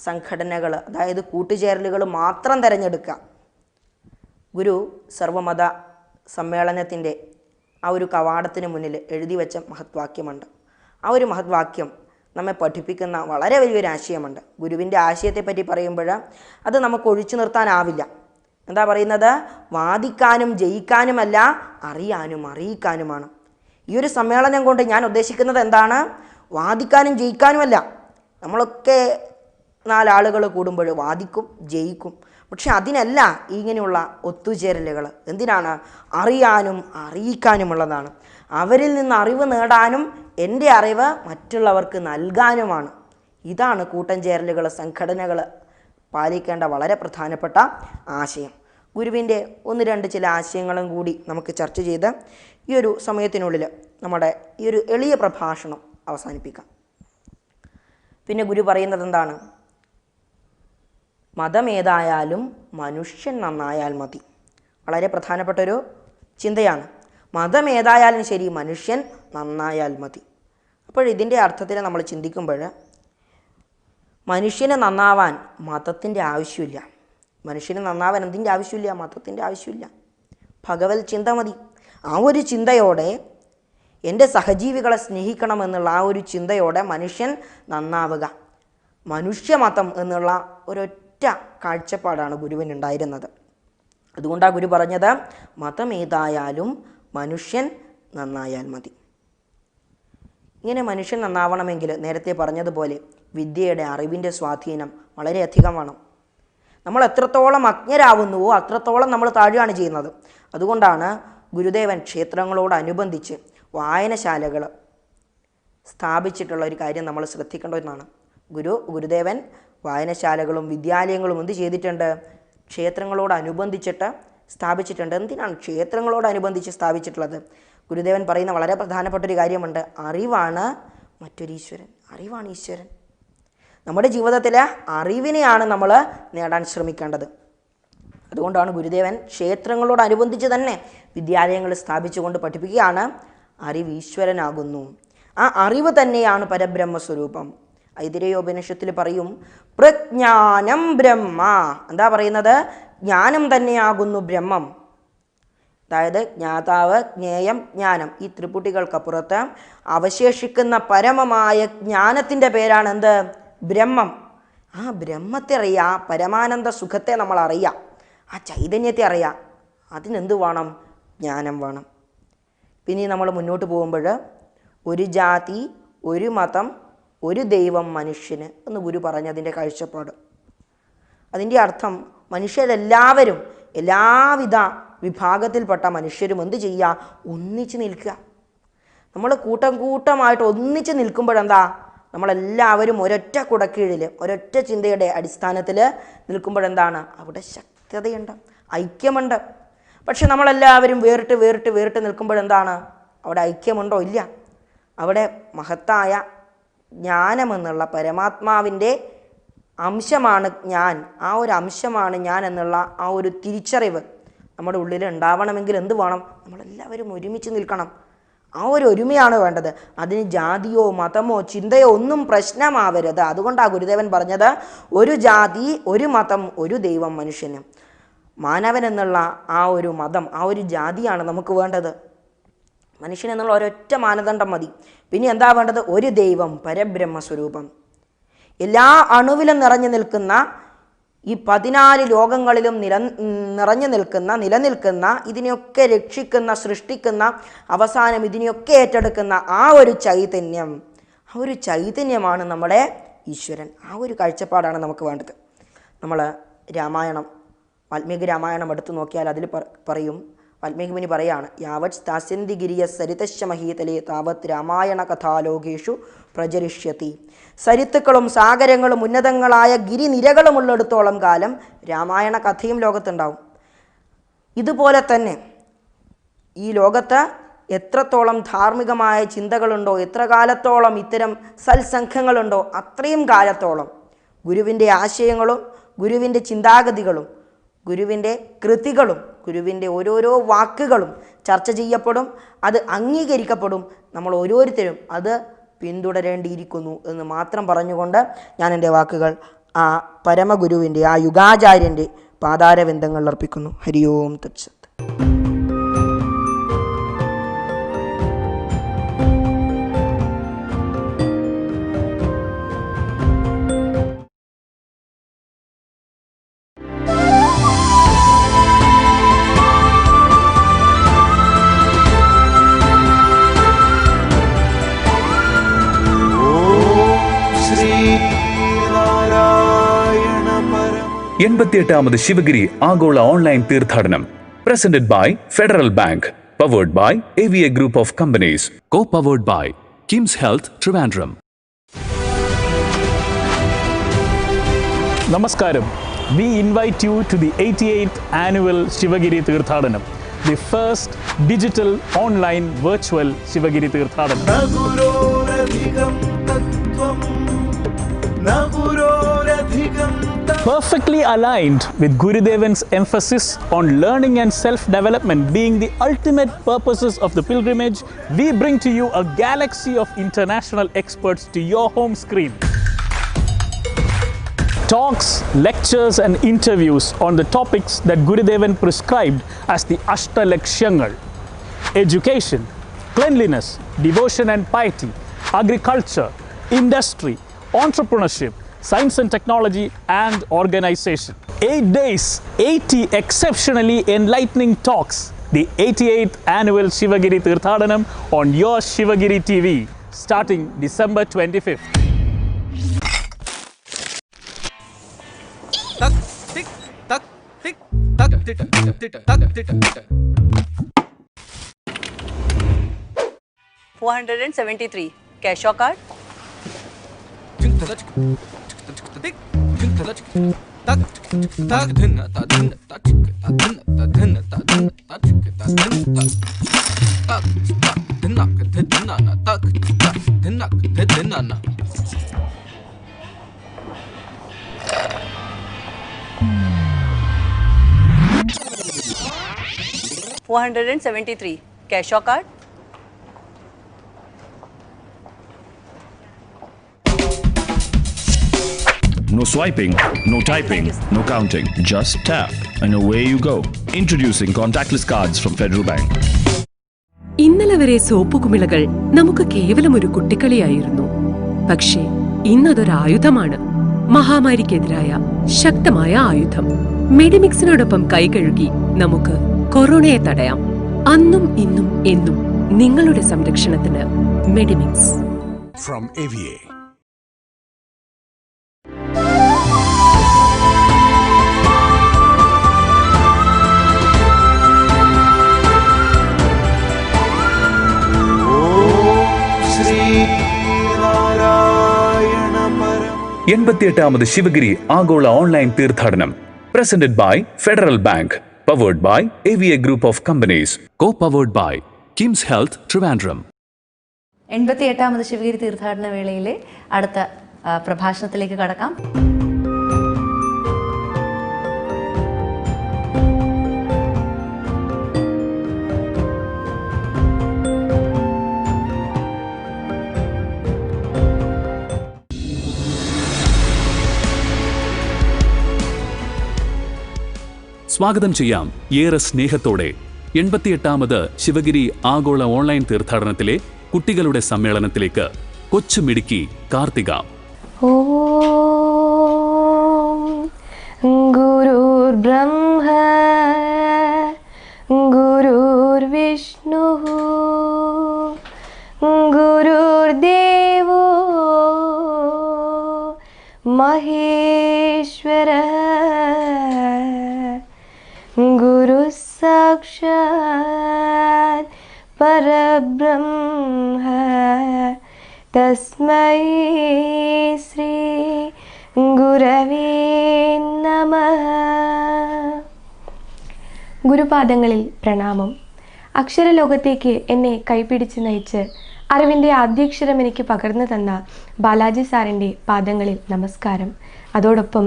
സംഘടനകൾ, അതായത് കൂട്ടുചേരലുകൾ മാത്രം തിരഞ്ഞെടുക്കുക. ഗുരു സർവമത സമ്മേളനത്തിൻ്റെ ആ ഒരു കവാടത്തിന് മുന്നിൽ എഴുതി വെച്ച മഹത്വാക്യമുണ്ട്. ആ ഒരു മഹത്വാക്യം നമ്മെ പഠിപ്പിക്കുന്ന വളരെ വലിയൊരു ആശയമുണ്ട്. ഗുരുവിൻ്റെ ആശയത്തെപ്പറ്റി പറയുമ്പോൾ അത് നമുക്ക് ഒഴിച്ചു നിർത്താനാവില്ല. എന്താ പറയുന്നത്? വാദിക്കാനും ജയിക്കാനുമല്ല, അറിയാനും അറിയിക്കാനുമാണ്. ഈ ഒരു സമ്മേളനം കൊണ്ട് ഞാൻ ഉദ്ദേശിക്കുന്നത് എന്താണ്? വാദിക്കാനും ജയിക്കാനുമല്ല. നമ്മളൊക്കെ 4 ആളുകൾ കൂടുമ്പോൾ വാദിക്കും, ജയിക്കും. പക്ഷെ അതിനല്ല ഇങ്ങനെയുള്ള ഒത്തുചേരലുകൾ. എന്തിനാണ്? അറിയാനും അറിയിക്കാനുമുള്ളതാണ്. അവരിൽ നിന്ന് അറിവ് നേടാനും എൻ്റെ അറിവ് മറ്റുള്ളവർക്ക് നൽകാനുമാണ്. ഇതാണ് കൂട്ടം ചേരലുകൾ, സംഘടനകൾ പാലിക്കേണ്ട വളരെ പ്രധാനപ്പെട്ട ആശയം. ഗുരുവിൻ്റെ 1-2 ചില ആശയങ്ങളും കൂടി നമുക്ക് ചർച്ച ചെയ്ത് ഈ ഒരു സമയത്തിനുള്ളിൽ നമ്മുടെ ഈ ഒരു എളിയ പ്രഭാഷണം അവസാനിപ്പിക്കാം. പിന്നെ ഗുരു പറയുന്നത് എന്താണ്? മതമേതായാലും മനുഷ്യൻ നന്നായാൽ മതി. വളരെ പ്രധാനപ്പെട്ടൊരു ചിന്തയാണ്. മതമേതായാലും ശരി, മനുഷ്യൻ നന്നായാൽ മതി. അപ്പോൾ ഇതിൻ്റെ അർത്ഥത്തിൽ നമ്മൾ ചിന്തിക്കുമ്പോൾ മനുഷ്യന് നന്നാവാൻ മതത്തിൻ്റെ ആവശ്യമില്ല. മനുഷ്യന് നന്നാവാൻ എന്തിൻ്റെ ആവശ്യമില്ല? മതത്തിൻ്റെ ആവശ്യമില്ല. ഭഗവത് ചിന്ത മതി. ആ ഒരു ചിന്തയോടെ, എൻ്റെ സഹജീവികളെ സ്നേഹിക്കണമെന്നുള്ള ആ ഒരു ചിന്തയോടെ മനുഷ്യൻ നന്നാവുക. മനുഷ്യമതം എന്നുള്ള ഒരൊറ്റ കാഴ്ചപ്പാടാണ് ഗുരുവിനുണ്ടായിരുന്നത്. അതുകൊണ്ടാണ് ഗുരു പറഞ്ഞത്, മതമേതായാലും മനുഷ്യൻ നന്നായാൽ മതി. ഇങ്ങനെ മനുഷ്യൻ നന്നാവണമെങ്കിൽ നേരത്തെ പറഞ്ഞതുപോലെ വിദ്യയുടെ, അറിവിൻ്റെ സ്വാധീനം വളരെയധികം വേണം. നമ്മൾ എത്രത്തോളം അജ്ഞരാകുന്നുവോ അത്രത്തോളം നമ്മൾ താഴുകയാണ് ചെയ്യുന്നത്. അതുകൊണ്ടാണ് ഗുരുദേവൻ ക്ഷേത്രങ്ങളോടനുബന്ധിച്ച് വായനശാലകൾ സ്ഥാപിച്ചിട്ടുള്ള ഒരു കാര്യം നമ്മൾ ശ്രദ്ധിക്കേണ്ട ഒന്നാണ്. ഗുരുദേവൻ വായനശാലകളും വിദ്യാലയങ്ങളും എന്ത് ചെയ്തിട്ടുണ്ട്? ക്ഷേത്രങ്ങളോടനുബന്ധിച്ചിട്ട് സ്ഥാപിച്ചിട്ടുണ്ട്. എന്തിനാണ് ക്ഷേത്രങ്ങളോടനുബന്ധിച്ച് സ്ഥാപിച്ചിട്ടുള്ളത്? ഗുരുദേവൻ പറയുന്ന വളരെ പ്രധാനപ്പെട്ടൊരു കാര്യമുണ്ട്. അറിവാണ് മറ്റൊരു ഈശ്വരൻ, അറിവാണ് ഈശ്വരൻ. നമ്മുടെ ജീവിതത്തിൽ അറിവിനെയാണ് നമ്മൾ നേടാൻ ശ്രമിക്കേണ്ടത്. അതുകൊണ്ടാണ് ഗുരുദേവൻ ക്ഷേത്രങ്ങളോടനുബന്ധിച്ച് തന്നെ വിദ്യാലയങ്ങൾ സ്ഥാപിച്ചുകൊണ്ട് പഠിപ്പിക്കുകയാണ്, അറിവ് ഈശ്വരനാകുന്നു. ആ അറിവ് തന്നെയാണ് പരബ്രഹ്മസ്വരൂപം. ഐതിരേയോപനിഷത്തിൽ പറയും, പ്രജ്ഞാനം ബ്രഹ്മ. എന്താ പറയുന്നത്? ജ്ഞാനം തന്നെയാകുന്നു ബ്രഹ്മം. അതായത് ജ്ഞാതാവ്, ജ്ഞേയം, ജ്ഞാനം, ഈ ത്രിപുട്ടികൾക്കപ്പുറത്ത് അവശേഷിക്കുന്ന പരമമായ ജ്ഞാനത്തിൻ്റെ പേരാണ് എന്ത്? ബ്രഹ്മം. ആ ബ്രഹ്മത്തെ അറിയാം, പരമാനന്ദ സുഖത്തെ നമ്മൾ അറിയാം, ആ ചൈതന്യത്തെ അറിയാം. അതിനെന്ത് വേണം? ജ്ഞാനം വേണം. പിന്നെ നമ്മൾ മുന്നോട്ട് പോകുമ്പോൾ ഒരു ജാതി, ഒരു മതം, ഒരു ദൈവം മനുഷ്യന് എന്ന് ഗുരു പറഞ്ഞതിൻ്റെ കാഴ്ചപ്പാട്. അതിൻ്റെ അർത്ഥം മനുഷ്യരെല്ലാവരും, എല്ലാവിധ വിഭാഗത്തിൽപ്പെട്ട മനുഷ്യരും എന്ത് ചെയ്യുക? ഒന്നിച്ച് നിൽക്കുക. നമ്മൾ കൂട്ടം കൂട്ടമായിട്ട് ഒന്നിച്ച് നിൽക്കുമ്പോഴെന്താ? നമ്മളെല്ലാവരും ഒരൊറ്റ കുടക്കീഴിൽ, ഒരൊറ്റ ചിന്തയുടെ അടിസ്ഥാനത്തിൽ നിൽക്കുമ്പോഴെന്താണ്? അവിടെ ശക്തതയുണ്ട്, ഐക്യമുണ്ട്. പക്ഷെ നമ്മളെല്ലാവരും വേറിട്ട് വേറിട്ട് വേറിട്ട് നിൽക്കുമ്പോഴെന്താണ്? അവിടെ ഐക്യമുണ്ടോ? ഇല്ല. അവിടെ മഹത്തായ ജ്ഞാനമെന്നുള്ള പരമാത്മാവിൻ്റെ അംശമാണ് ഞാൻ, ആ ഒരു അംശമാണ് ഞാൻ എന്നുള്ള ആ ഒരു തിരിച്ചറിവ് നമ്മുടെ ഉള്ളിൽ ഉണ്ടാവണമെങ്കിൽ എന്ത് വേണം? നമ്മളെല്ലാവരും ഒരുമിച്ച് നിൽക്കണം. ആ ഒരു ഒരുമയാണ് വേണ്ടത്. അതിന് ജാതിയോ മതമോ ചിന്തയോ ഒന്നും പ്രശ്നമാവരുത്. അതുകൊണ്ടാണ് ഗുരുദേവൻ പറഞ്ഞത് ഒരു ജാതി, ഒരു മതം, ഒരു ദൈവം മനുഷ്യന്. മാനവൻ എന്നുള്ള ആ ഒരു മതം, ആ ഒരു ജാതിയാണ് നമുക്ക് വേണ്ടത്. മനുഷ്യൻ എന്നുള്ള ഒരൊറ്റ മാനദണ്ഡം മതി. പിന്നെ എന്താ വേണ്ടത്? ഒരു ദൈവം, പരബ്രഹ്മസ്വരൂപം. എല്ലാ അണുവിലും നിറഞ്ഞു നിൽക്കുന്ന, ഈ 14 ലോകങ്ങളിലും നിലനിൽക്കുന്ന, ഇതിനെയൊക്കെ രക്ഷിക്കുന്ന, സൃഷ്ടിക്കുന്ന, അവസാനം ഇതിനെയൊക്കെ ഏറ്റെടുക്കുന്ന ആ ഒരു ചൈതന്യം, ആ ഒരു ചൈതന്യമാണ് നമ്മുടെ ഈശ്വരൻ. ആ ഒരു കാഴ്ചപ്പാടാണ് നമുക്ക് വേണ്ടത്. നമ്മൾ രാമായണം, വാൽമീകി രാമായണം എടുത്തു നോക്കിയാൽ അതിൽ പറയും, വാൽമീകി മുനി പറയാണ്, യാവത് സ്ഥാസ്യന്തി ഗിരിയ സരിതശ്ച മഹീതലേ താവത് രാമായണ കഥാലോകേഷു പ്രചരിഷ്യതി. സരിത്തുക്കളും സാഗരങ്ങളും ഉന്നതങ്ങളായ ഗിരിനിരകളും ഉള്ളിടത്തോളം കാലം രാമായണ കഥയും ലോകത്തുണ്ടാവും. ഇതുപോലെ തന്നെ ഈ ലോകത്ത് എത്രത്തോളം ധാർമ്മികമായ ചിന്തകളുണ്ടോ, എത്ര കാലത്തോളം ഇത്തരം സത്സംഘങ്ങളുണ്ടോ, അത്രയും കാലത്തോളം ഗുരുവിൻ്റെ ആശയങ്ങളും ഗുരുവിൻ്റെ ചിന്താഗതികളും ഗുരുവിൻ്റെ കൃതികളും ഗുരുവിൻ്റെ ഓരോരോ വാക്കുകളും ചർച്ച ചെയ്യപ്പെടും, അത് അംഗീകരിക്കപ്പെടും. നമ്മൾ ഓരോരുത്തരും അത് പിന്തുടരേണ്ടിയിരിക്കുന്നു എന്ന് മാത്രം പറഞ്ഞുകൊണ്ട് ഞാൻ എൻ്റെ വാക്കുകൾ ആ പരമഗുരുവിൻ്റെ, ആ യുഗാചാര്യൻ്റെ പാതാരവിന്ദങ്ങളിൽ അർപ്പിക്കുന്നു. ഹരി ഓം തത്സത്. എൺപത്തിയെട്ടാമത് ശിവഗിരി ആഗോള ഓൺലൈൻ തീർത്ഥാടനം presented by federal bank, powered by AVA group of companies, co-powered by KIMS health Trivandrum. Namaskaram. We invite you to the 88th annual Sivagiri Tirthadhanam, the first digital online virtual Sivagiri Tirthadhanam. Perfectly aligned with Gurudevan's emphasis on learning and self-development being the ultimate purposes of the pilgrimage, we bring to you a galaxy of international experts to your home screen. Talks, lectures and interviews on the topics that Gurudevan prescribed as the Ashtalakshangal: education, cleanliness, devotion and piety, agriculture, industry, entrepreneurship, science and technology and organization. 8 days, 80 exceptionally enlightening talks. The 88th annual Sivagiri Tirthadhanam on your Sivagiri TV starting December 25th. Tak tik tak tik tak tik tak tik 473 cash or card? $473 cash or card? No swiping, no typing, no counting. Just tap and away you go. Introducing contactless cards from Federal Bank. ഇന്നലെ വരെ soap കുമിളകൾ നമുക്ക് കേവലം ഒരു കുട്ടിക്കളിയായിരുന്നു. പക്ഷേ ഇന്നതൊരായുധമാണ്. മഹാമാരിക്കെതിരായ ശക്തമായ ആയുധം. മെഡിമിക്സിനോടൊപ്പം കൈകഴുകി നമുക്ക് കൊറോണയെ തടയാം. അന്നും ഇന്നും എന്നും നിങ്ങളുടെ സംരക്ഷണത്തിന് മെഡിമിക്സ്. From AVA. എൺപത്തിയെട്ടാമത് ശിവഗിരി ആഗോള ഓൺലൈൻ തീർത്ഥാടനം presented by federal bank, powered by AVA group of companies, co-powered by KIMS health Trivandrum. 88ാമത് ശിവഗിരി തീർത്ഥാടന വേളയിലെ അടുത്ത പ്രഭാഷണത്തിലേക്ക് കടക്കാം. സ്വാഗതം ചെയ്യാം ഏറെ സ്നേഹത്തോടെ 88ാമത് ശിവഗിരി ആഗോള ഓൺലൈൻ തീർത്ഥാടനത്തിലെ കുട്ടികളുടെ സമ്മേളനത്തിലേക്ക് കൊച്ചുമിടുക്കി കാർത്തിക. ഗുരുർ ബ്രഹ്മ ഗുരുർ വിഷ്ണു ഗുരുർദേവോ മഹേശ്വര ഗുരു സാക്ഷാത് പരബ്രഹ്മ തസ്മൈ ശ്രീ ഗുരവേ നമഃ. ഗുരുപാദങ്ങളിൽ പ്രണാമം. അക്ഷരലോകത്തേക്ക് എന്നെ കൈപിടിച്ച് നയിച്ച് അറിവിൻ്റെ ആദ്യാക്ഷരം എനിക്ക് പകർന്നു തന്ന ബാലാജി സാറിൻ്റെ പാദങ്ങളിൽ നമസ്കാരം. അതോടൊപ്പം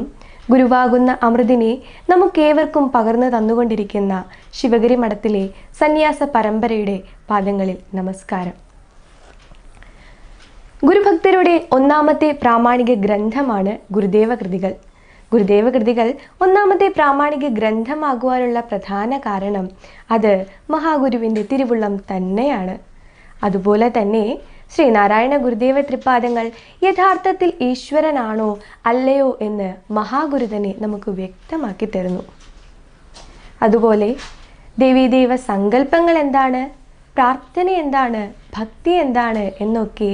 ഗുരുവാകുന്ന അമൃതിനെ നമുക്കേവർക്കും പകർന്നു തന്നുകൊണ്ടിരിക്കുന്ന ശിവഗിരി മഠത്തിലെ സന്യാസ പരമ്പരയുടെ പാദങ്ങളിൽ നമസ്കാരം. ഗുരുഭക്തരുടെ ഒന്നാമത്തെ പ്രാമാണിക ഗ്രന്ഥമാണ് ഗുരുദേവ കൃതികൾ. ഗുരുദേവ കൃതികൾ ഒന്നാമത്തെ പ്രാമാണിക ഗ്രന്ഥമാകുവാനുള്ള പ്രധാന കാരണം അത് മഹാഗുരുവിൻ്റെ തിരുവുള്ളം തന്നെയാണ്. അതുപോലെ തന്നെ ശ്രീനാരായണ ഗുരുദേവ തൃപ്പാദങ്ങൾ യഥാർത്ഥത്തിൽ ഈശ്വരനാണോ അല്ലയോ എന്ന് മഹാഗുരു തന്നെ നമുക്ക് വ്യക്തമാക്കി തരുന്നു. അതുപോലെ ദേവീദേവ സങ്കല്പങ്ങൾ എന്താണ്, പ്രാർത്ഥന എന്താണ്, ഭക്തി എന്താണ് എന്നൊക്കെ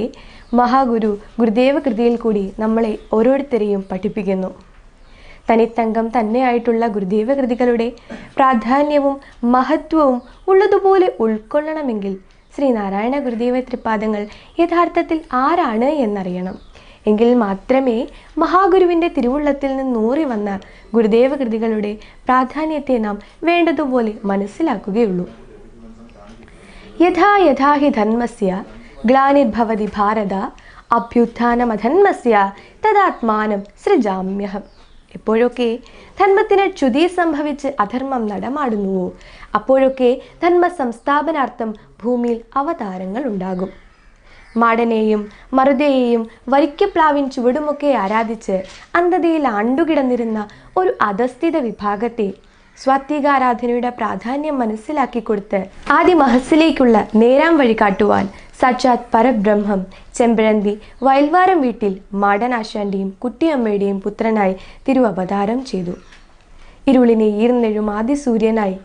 മഹാഗുരു ഗുരുദേവ കൃതിയിൽ കൂടി നമ്മളെ ഓരോരുത്തരെയും പഠിപ്പിക്കുന്നു. തനിത്തങ്കം തന്നെയായിട്ടുള്ള ഗുരുദേവ കൃതികളുടെ പ്രാധാന്യവും മഹത്വവും ഉള്ളതുപോലെ ഉൾക്കൊള്ളണമെങ്കിൽ ശ്രീനാരായണ ഗുരുദേവ തൃപ്പാദങ്ങൾ യഥാർത്ഥത്തിൽ ആരാണ് എന്നറിയണം. എങ്കിൽ മാത്രമേ മഹാഗുരുവിൻ്റെ തിരുവുള്ളത്തിൽ നിന്നൂറി വന്ന ഗുരുദേവ കൃതികളുടെ പ്രാധാന്യത്തെ നാം വേണ്ടതുപോലെ മനസ്സിലാക്കുകയുള്ളൂ. യഥാ യഥാ ഹി ധർമ്മസ്യ ഗ്ലാനിർഭവതി ഭാരത അഭ്യുത്ഥാനമധർമ്മസ്യ തദാത്മാനം സൃജാമ്യഹം. എപ്പോഴൊക്കെ ധർമ്മത്തിന് ച്യുതി സംഭവിച്ച് അധർമ്മം നടമാടുന്നുവോ അപ്പോഴൊക്കെ ധർമ്മ സംസ്ഥാപനാർത്ഥം ഭൂമിയിൽ അവതാരങ്ങൾ ഉണ്ടാകും. മാടനെയും മറുതയെയും വരിക്കപ്ലാവിൻ ചുവടുമൊക്കെ ആരാധിച്ച് അന്ധതയിൽ ആണ്ടുകിടന്നിരുന്ന ഒരു അധസ്ഥിത വിഭാഗത്തെ സ്വാത്വികാരാധനയുടെ പ്രാധാന്യം മനസ്സിലാക്കി കൊടുത്ത് ആദിമഹസ്സിലേക്കുള്ള നേരാം വഴി കാട്ടുവാൻ സാക്ഷാത് പരബ്രഹ്മം ചെമ്പഴന്തി വയൽവാരം വീട്ടിൽ മാടനാശാന്റെയും കുട്ടിയമ്മയുടെയും പുത്രനായി തിരുവവതാരം ചെയ്തു. ഇരുളിനെ ഈർന്നെഴും ആദിസൂര്യനായി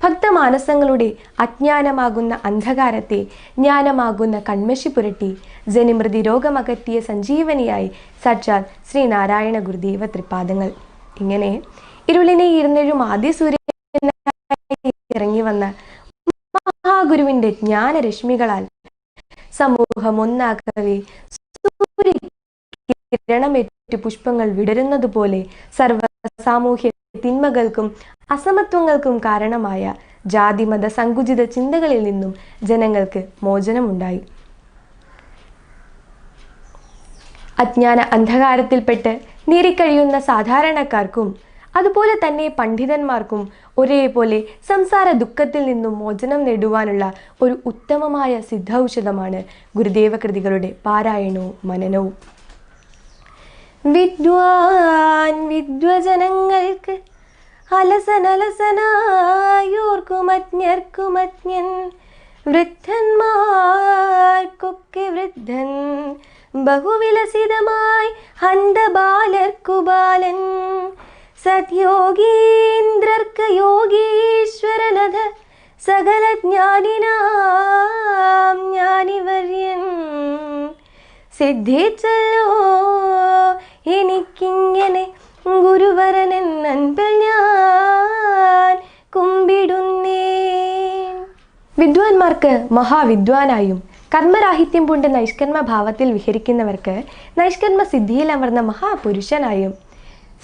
ഭക്തമാനസങ്ങളുടെ അജ്ഞാനമാകുന്ന അന്ധകാരത്തെ ജ്ഞാനമാകുന്ന കൺമശി പുരട്ടി ജനിമൃതി രോഗമകറ്റിയ സഞ്ജീവനിയായി സാക്ഷാത് ശ്രീനാരായണ ഗുരുദേവ തൃപ്പാദങ്ങൾ. ഇങ്ങനെ ഇരുളിനെ ഈർന്നെഴും ആദിസൂര്യനായി ഇറങ്ങി വന്ന മഹാഗുരുവിൻ്റെ ജ്ഞാനരശ്മികളാൽ സമൂഹം ഒന്നാകവേ സൂര്യകിരണമേറ്റ് പുഷ്പങ്ങൾ വിടരുന്നത് പോലെ സർവ സാമൂഹ്യ തിന്മകൾക്കും അസമത്വങ്ങൾക്കും കാരണമായ ജാതിമത സങ്കുചിത ചിന്തകളിൽ നിന്നും ജനങ്ങൾക്ക് മോചനമുണ്ടായി. അജ്ഞാന അന്ധകാരത്തിൽപ്പെട്ട് നീറിക്കഴിയുന്ന സാധാരണക്കാർക്കും അതുപോലെ തന്നെ പണ്ഡിതന്മാർക്കും ഒരേപോലെ സംസാര ദുഃഖത്തിൽ നിന്നും മോചനം നേടുവാനുള്ള ഒരു ഉത്തമമായ സിദ്ധൌഷധമാണ് ഗുരുദേവ കൃതികളുടെ പാരായണവും മനനവും. വിദ്വാൻ വിദ്വജനങ്ങൾക്ക് അലസനലസനായോർക്കുമജ്ഞർക്കുമജ്ഞൻ വൃദ്ധന്മാർക്കൊക്കെ വൃദ്ധൻ ബഹുവിലസിതമായി ഹന്തബാലർക്കു ബാലൻ സദ്യോഗീന്ദ്രർക്ക് യോഗീശ്വരനഥ സകലജ്ഞാനിനാം ജ്ഞാനിവര്യൻ സിദ്ധിച്ചല്ലോ എനിക്കിങ്ങനെ ഗുരുവരനെൻ അൻപിൽ ഞാൻ കുമ്പിടുന്നേ. വിദ്വാൻമാർക്ക് മഹാവിദ്വാനായും കർമ്മരാഹിത്യം പൂണ്ട് നൈഷ്കർമ്മ ഭാവത്തിൽ വിഹരിക്കുന്നവർക്ക് നൈഷ്കർമ്മ സിദ്ധിയിൽ അമർന്ന മഹാപുരുഷനായും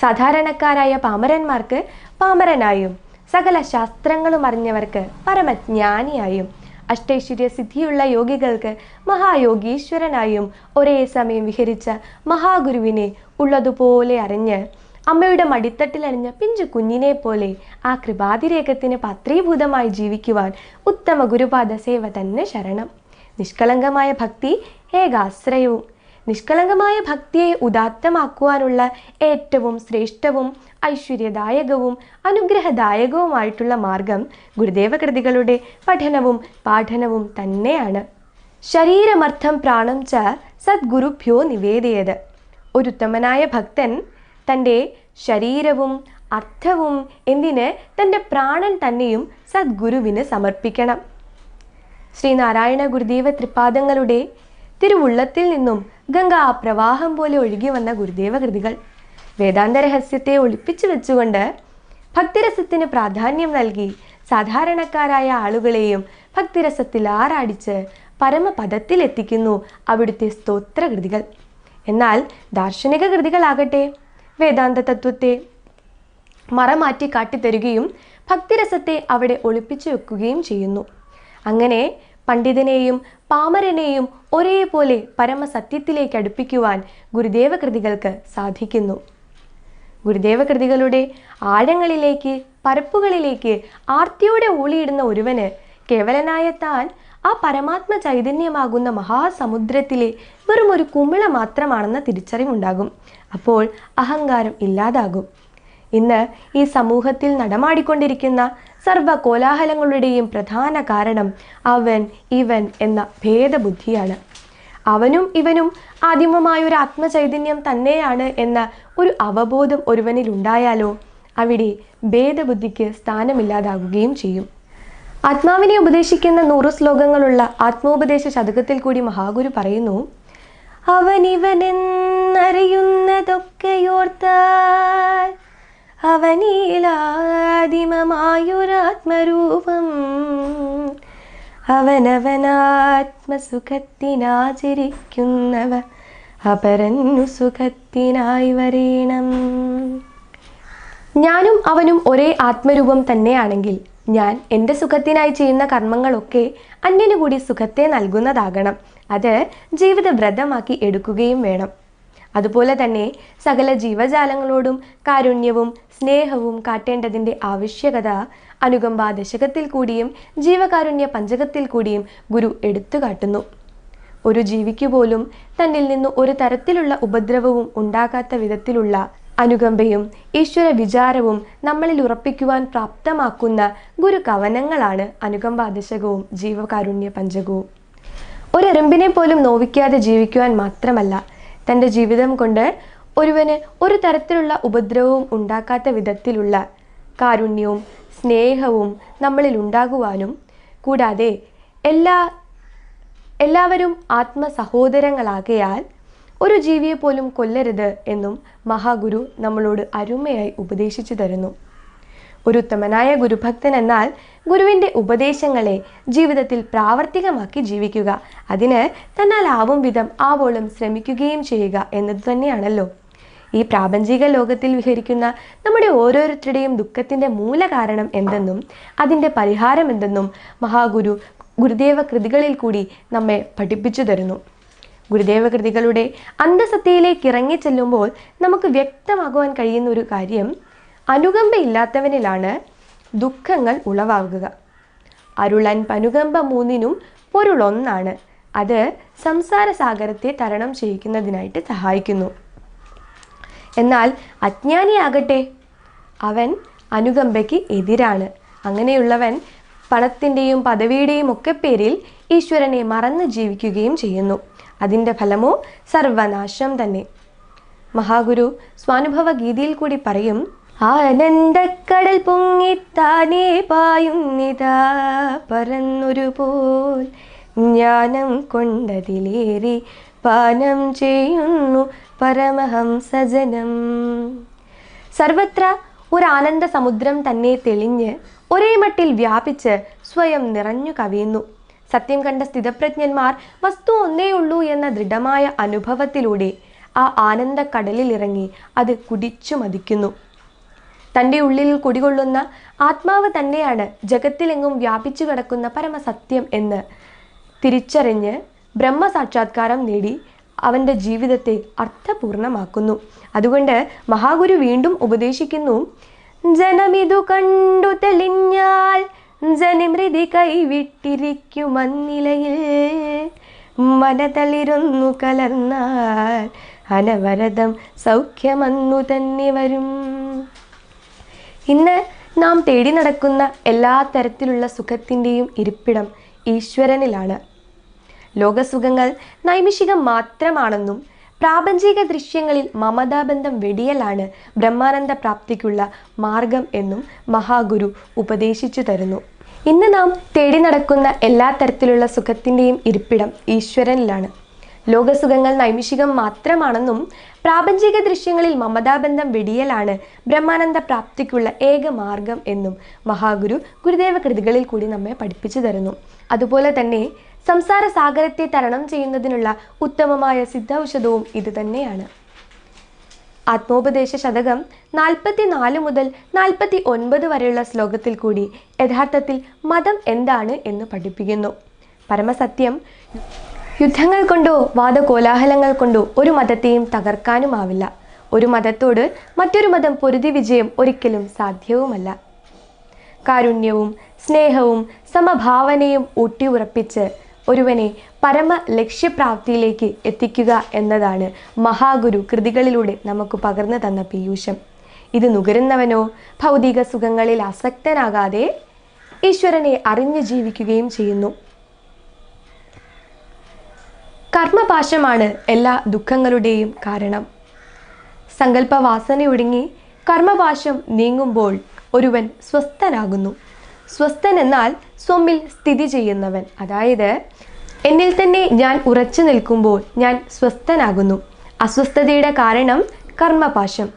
സാധാരണക്കാരായ പാമരന്മാർക്ക് പാമരനായും സകല ശാസ്ത്രങ്ങളും അറിഞ്ഞവർക്ക് പരമജ്ഞാനിയായും അഷ്ടൈശ്വര്യ സിദ്ധിയുള്ള യോഗികൾക്ക് മഹായോഗീശ്വരനായും ഒരേ സമയം വിഹരിച്ച മഹാഗുരുവിനെ ഉള്ളതുപോലെ അറിഞ്ഞ് അമ്മയുടെ മടിത്തട്ടിലണിഞ്ഞ പിഞ്ചു കുഞ്ഞിനെ പോലെ ആ കൃപാതിരേഖത്തിന് പാത്രീഭൂതമായി ജീവിക്കുവാൻ ഉത്തമ ഗുരുപാദ സേവ തന്നെ ശരണം. നിഷ്കളങ്കമായ ഭക്തി ഏകാശ്രയവും. നിഷ്കളങ്കമായ ഭക്തിയെ ഉദാത്തമാക്കുവാനുള്ള ഏറ്റവും ശ്രേഷ്ഠവും ഐശ്വര്യദായകവും അനുഗ്രഹദായകവുമായിട്ടുള്ള മാർഗം ഗുരുദേവ കൃതികളുടെ പഠനവും പാഠനവും തന്നെയാണ്. ശരീരമർത്ഥം പ്രാണം ച സദ്ഗുരുഭ്യോ നിവേദയത്. ഒരു ഉത്തമനായ ഭക്തൻ തൻ്റെ ശരീരവും അർത്ഥവും എന്തിന് തൻ്റെ പ്രാണൻ തന്നെയും സദ്ഗുരുവിന് സമർപ്പിക്കണം. ശ്രീനാരായണ ഗുരുദേവ തൃപാദങ്ങളുടെ തിരുവുള്ളത്തിൽ നിന്നും ഗംഗാ പ്രവാഹം പോലെ ഒഴുകി വന്ന ഗുരുദേവ കൃതികൾ വേദാന്ത രഹസ്യത്തെ ഒളിപ്പിച്ചു വെച്ചുകൊണ്ട് ഭക്തിരസത്തിന് പ്രാധാന്യം നൽകി സാധാരണക്കാരായ ആളുകളെയും ഭക്തിരസത്തിൽ ആറാടിച്ച് പരമപദത്തിലെത്തിക്കുന്നു അവിടുത്തെ സ്തോത്രകൃതികൾ. എന്നാൽ ദാർശനിക കൃതികളാകട്ടെ വേദാന്ത തത്വത്തെ മറമാറ്റി കാട്ടിത്തരുകയും ഭക്തിരസത്തെ അവിടെ ഒളിപ്പിച്ചു വെക്കുകയും ചെയ്യുന്നു. അങ്ങനെ പണ്ഡിതനെയും പാമരനെയും ഒരേപോലെ പരമസത്യത്തിലേക്ക് അടുപ്പിക്കുവാൻ ഗുരുദേവ കൃതികൾക്ക് സാധിക്കുന്നു. ഗുരുദേവ കൃതികളുടെ ആഴങ്ങളിലേക്ക് പരപ്പുകളിലേക്ക് ആർത്തിയോടെ ഊളിയിടുന്ന ഒരുവന് കേവലനായ താൻ ആ പരമാത്മ ചൈതന്യമാകുന്ന മഹാസമുദ്രത്തിലെ വെറും ഒരു കുമിള മാത്രമാണെന്ന തിരിച്ചറിവുണ്ടാകും. അപ്പോൾ അഹങ്കാരം ഇല്ലാതാകും. ഇന്ന് ഈ സമൂഹത്തിൽ നടമാടിക്കൊണ്ടിരിക്കുന്ന സർവ കോലാഹലങ്ങളുടെയും പ്രധാന കാരണം അവൻ ഇവൻ എന്ന ഭേദബുദ്ധിയാണ്. അവനും ഇവനും ആദിമമായൊരു ആത്മചൈതന്യം തന്നെയാണ് എന്ന ഒരു അവബോധം ഒരുവനിൽ ഉണ്ടായാലോ അവിടെ ഭേദബുദ്ധിക്ക് സ്ഥാനമില്ലാതാകുകയും ചെയ്യും. ആത്മാവിനെ ഉപദേശിക്കുന്ന 100 ശ്ലോകങ്ങളുള്ള ആത്മോപദേശ ശതകത്തിൽ കൂടി മഹാഗുരു പറയുന്നു, അവനിവനെന്നറിയുന്നതൊക്കെയോർത്താൽ അവനീലാദിമമായൊരാത്മരൂപം അവനവനാത്മസുഖത്തിനാചരിക്കുന്നവ അപരന്നു സുഖത്തിനായി വരേണം. ഞാനും അവനും ഒരേ ആത്മരൂപം തന്നെയാണെങ്കിൽ ഞാൻ എൻ്റെ സുഖത്തിനായി ചെയ്യുന്ന കർമ്മങ്ങളൊക്കെ അന്യനു കൂടി സുഖത്തെ നൽകുന്നതാകണം. അത് ജീവിത വ്രതമാക്കി എടുക്കുകയും വേണം. അതുപോലെ തന്നെ സകല ജീവജാലങ്ങളോടും കാരുണ്യവും സ്നേഹവും കാട്ടേണ്ടതിൻ്റെ ആവശ്യകത അനുകമ്പാ ദശകത്തിൽ കൂടിയും ജീവകാരുണ്യ പഞ്ചകത്തിൽ കൂടിയും ഗുരു എടുത്തു കാട്ടുന്നു. ഒരു ജീവിക്കു പോലും തന്നിൽ നിന്ന് ഒരു തരത്തിലുള്ള ഉപദ്രവവും ഉണ്ടാകാത്ത വിധത്തിലുള്ള അനുകമ്പയും ഈശ്വര വിചാരവും നമ്മളിൽ ഉറപ്പിക്കുവാൻ പ്രാപ്തമാക്കുന്ന ഗുരു കവനങ്ങളാണ് അനുകമ്പാ ദശകവും ജീവകാരുണ്യ പഞ്ചകവും. ഒരെറുമ്പിനെ പോലും നോവിക്കാതെ ജീവിക്കുവാൻ മാത്രമല്ല, തൻ്റെ ജീവിതം കൊണ്ട് ഒരുവന് ഒരു തരത്തിലുള്ള ഉപദ്രവവും ഉണ്ടാക്കാത്ത വിധത്തിലുള്ള കാരുണ്യവും സ്നേഹവും നമ്മളിൽ ഉണ്ടാകുവാനും കൂടാതെ എല്ലാവരും ആത്മസഹോദരങ്ങളാകയാൽ ഒരു ജീവിയെ പോലും കൊല്ലരുത് എന്നും മഹാഗുരു നമ്മളോട് അരുമയായി ഉപദേശിച്ചു തരുന്നു. ഒരു ഉത്തമനായ ഗുരുഭക്തൻ എന്നാൽ ഗുരുവിൻ്റെ ഉപദേശങ്ങളെ ജീവിതത്തിൽ പ്രാവർത്തികമാക്കി ജീവിക്കുക, അതിന് തന്നാലാവും വിധം ആവോളം ശ്രമിക്കുകയും ചെയ്യുക എന്നത് തന്നെയാണല്ലോ. ഈ പ്രാപഞ്ചിക ലോകത്തിൽ വിഹരിക്കുന്ന നമ്മുടെ ഓരോരുത്തരുടെയും ദുഃഖത്തിൻ്റെ മൂലകാരണം എന്തെന്നും അതിൻ്റെ പരിഹാരം എന്തെന്നും മഹാഗുരു ഗുരുദേവ കൃതികളിൽ കൂടി നമ്മെ പഠിപ്പിച്ചു തരുന്നു. ഗുരുദേവ കൃതികളുടെ അന്തസത്തയിലേക്ക് ഇറങ്ങിച്ചെല്ലുമ്പോൾ നമുക്ക് വ്യക്തമാകുവാൻ കഴിയുന്ന ഒരു കാര്യം, അനുകമ്പയില്ലാത്തവനിലാണ് ദുഃഖങ്ങൾ ഉളവാകുക. അരുളൻ പനുകമ്പ മൂന്നിനും പൊരുളൊന്നാണ്. അത് സംസാര സാഗരത്തെ തരണം ചെയ്യിക്കുന്നതിനായിട്ട് സഹായിക്കുന്നു. എന്നാൽ അജ്ഞാനിയാകട്ടെ, അവൻ അനുകമ്പയ്ക്ക് എതിരാണ്. അങ്ങനെയുള്ളവൻ പണത്തിൻ്റെയും പദവിയുടെയും ഒക്കെ പേരിൽ ഈശ്വരനെ മറന്ന് ജീവിക്കുകയും ചെയ്യുന്നു. അതിൻ്റെ ഫലമോ സർവനാശം തന്നെ. മഹാഗുരു സ്വാനുഭവ ഗീതയിൽ കൂടി പറയും, ആനന്ദക്കടൽ പൊങ്ങിത്താനേ പായുന്നിതാ പറന്നൊരു പോൽ ജ്ഞാനം കൊണ്ടതിലേറി പാനം ചെയ്യുന്നു പരമഹംസജനം. സർവത്ര ഒരു ആനന്ദ സമുദ്രം തന്നെ തെളിഞ്ഞ് ഒരേ മട്ടിൽ വ്യാപിച്ച് സ്വയം നിറഞ്ഞു കവിയുന്നു. സത്യം കണ്ട സ്ഥിതപ്രജ്ഞന്മാർ വസ്തു ഒന്നേ ഉള്ളൂ എന്ന ദൃഢമായ അനുഭവത്തിലൂടെ ആ ആനന്ദ കടലിലിറങ്ങി അത് കുടിച്ചു മതിക്കുന്നു. തൻ്റെ ഉള്ളിൽ കുടികൊള്ളുന്ന ആത്മാവ് തന്നെയാണ് ജഗത്തിലെങ്ങും വ്യാപിച്ചു കിടക്കുന്ന പരമസത്യം എന്ന് തിരിച്ചറിഞ്ഞ് ബ്രഹ്മസാക്ഷാത്കാരം നേടി അവൻ്റെ ജീവിതത്തെ അർത്ഥപൂർണമാക്കുന്നു. അതുകൊണ്ട് മഹാഗുരു വീണ്ടും ഉപദേശിക്കുന്നു, ജനമിതു കണ്ടു തെളിഞ്ഞാൽ ജനിമൃതി കൈവിട്ടിരിക്കുമന്നിലയിൽ മനതളിരുന്നു കലർന്നാൽ അനവരതം സൗഖ്യമന്നു തന്നെ വരും. ഇന്ന് നാം തേടി നടക്കുന്ന എല്ലാ തരത്തിലുള്ള സുഖത്തിൻ്റെയും ഇരിപ്പിടം ഈശ്വരനിലാണ്. ലോകസുഖങ്ങൾ നൈമിഷികം മാത്രമാണെന്നും പ്രാപഞ്ചിക ദൃശ്യങ്ങളിൽ മമതാബന്ധം വെടിയലാണ് ബ്രഹ്മാനന്ദ പ്രാപ്തിക്കുള്ള മാർഗം എന്നും മഹാഗുരു ഉപദേശിച്ചു തരുന്നു. ഇന്ന് നാം തേടി നടക്കുന്ന എല്ലാ തരത്തിലുള്ള സുഖത്തിൻ്റെയും ഇരിപ്പിടം ഈശ്വരനിലാണ്. ലോകസുഖങ്ങൾ നൈമിഷികം മാത്രമാണെന്നും പ്രാപഞ്ചിക ദൃശ്യങ്ങളിൽ മമതാബന്ധം വെടിയലാണ് ബ്രഹ്മാനന്ദ പ്രാപ്തിക്കുള്ള ഏക മാർഗം എന്നും മഹാഗുരു ഗുരുദേവ കൃതികളിൽ കൂടി നമ്മെ പഠിപ്പിച്ചു തരുന്നു. അതുപോലെ തന്നെ സംസാര സാഗരത്തെ തരണം ചെയ്യുന്നതിനുള്ള ഉത്തമമായ സിദ്ധൌഷധവും ഇത് തന്നെയാണ്. ആത്മോപദേശ ശതകം 44 മുതൽ 49 വരെയുള്ള ശ്ലോകത്തിൽ കൂടി യഥാർത്ഥത്തിൽ മതം എന്താണ് എന്ന് പഠിപ്പിക്കുന്നു. പരമസത്യം യുദ്ധങ്ങൾ കൊണ്ടോ വാദകോലാഹലങ്ങൾ കൊണ്ടോ ഒരു മതത്തെയും തകർക്കാനുമാവില്ല. ഒരു മതത്തോട് മറ്റൊരു മതം പൊരുതി വിജയം ഒരിക്കലും സാധ്യവുമല്ല. കാരുണ്യവും സ്നേഹവും സമഭാവനയും ഊട്ടിയുറപ്പിച്ച് ഒരുവനെ പരമ ലക്ഷ്യപ്രാപ്തിയിലേക്ക് എത്തിക്കുക എന്നതാണ് മഹാഗുരു കൃതികളിലൂടെ നമുക്ക് പകർന്നു തന്ന പീയൂഷം. ഇത് നുകരുന്നവനോ ഭൗതിക സുഖങ്ങളിൽ ആസക്തനാകാതെ ഈശ്വരനെ അറിഞ്ഞു ജീവിക്കുകയും ചെയ്യുന്നു. കർമ്മപാശമാണ് എല്ലാ ദുഃഖങ്ങളുടെയും കാരണം. സങ്കല്പവാസനയൊടുങ്ങി കർമ്മപാശം നീങ്ങുമ്പോൾ ഒരുവൻ സ്വസ്ഥനാകുന്നു. സ്വസ്ഥൻ എന്നാൽ സ്വമ്മിൽ സ്ഥിതി ചെയ്യുന്നവൻ. അതായത് എന്നിൽ തന്നെ ഞാൻ ഉറച്ചു നിൽക്കുമ്പോൾ ഞാൻ സ്വസ്ഥനാകുന്നു. അസ്വസ്ഥതയുടെ കാരണം കർമ്മപാശം.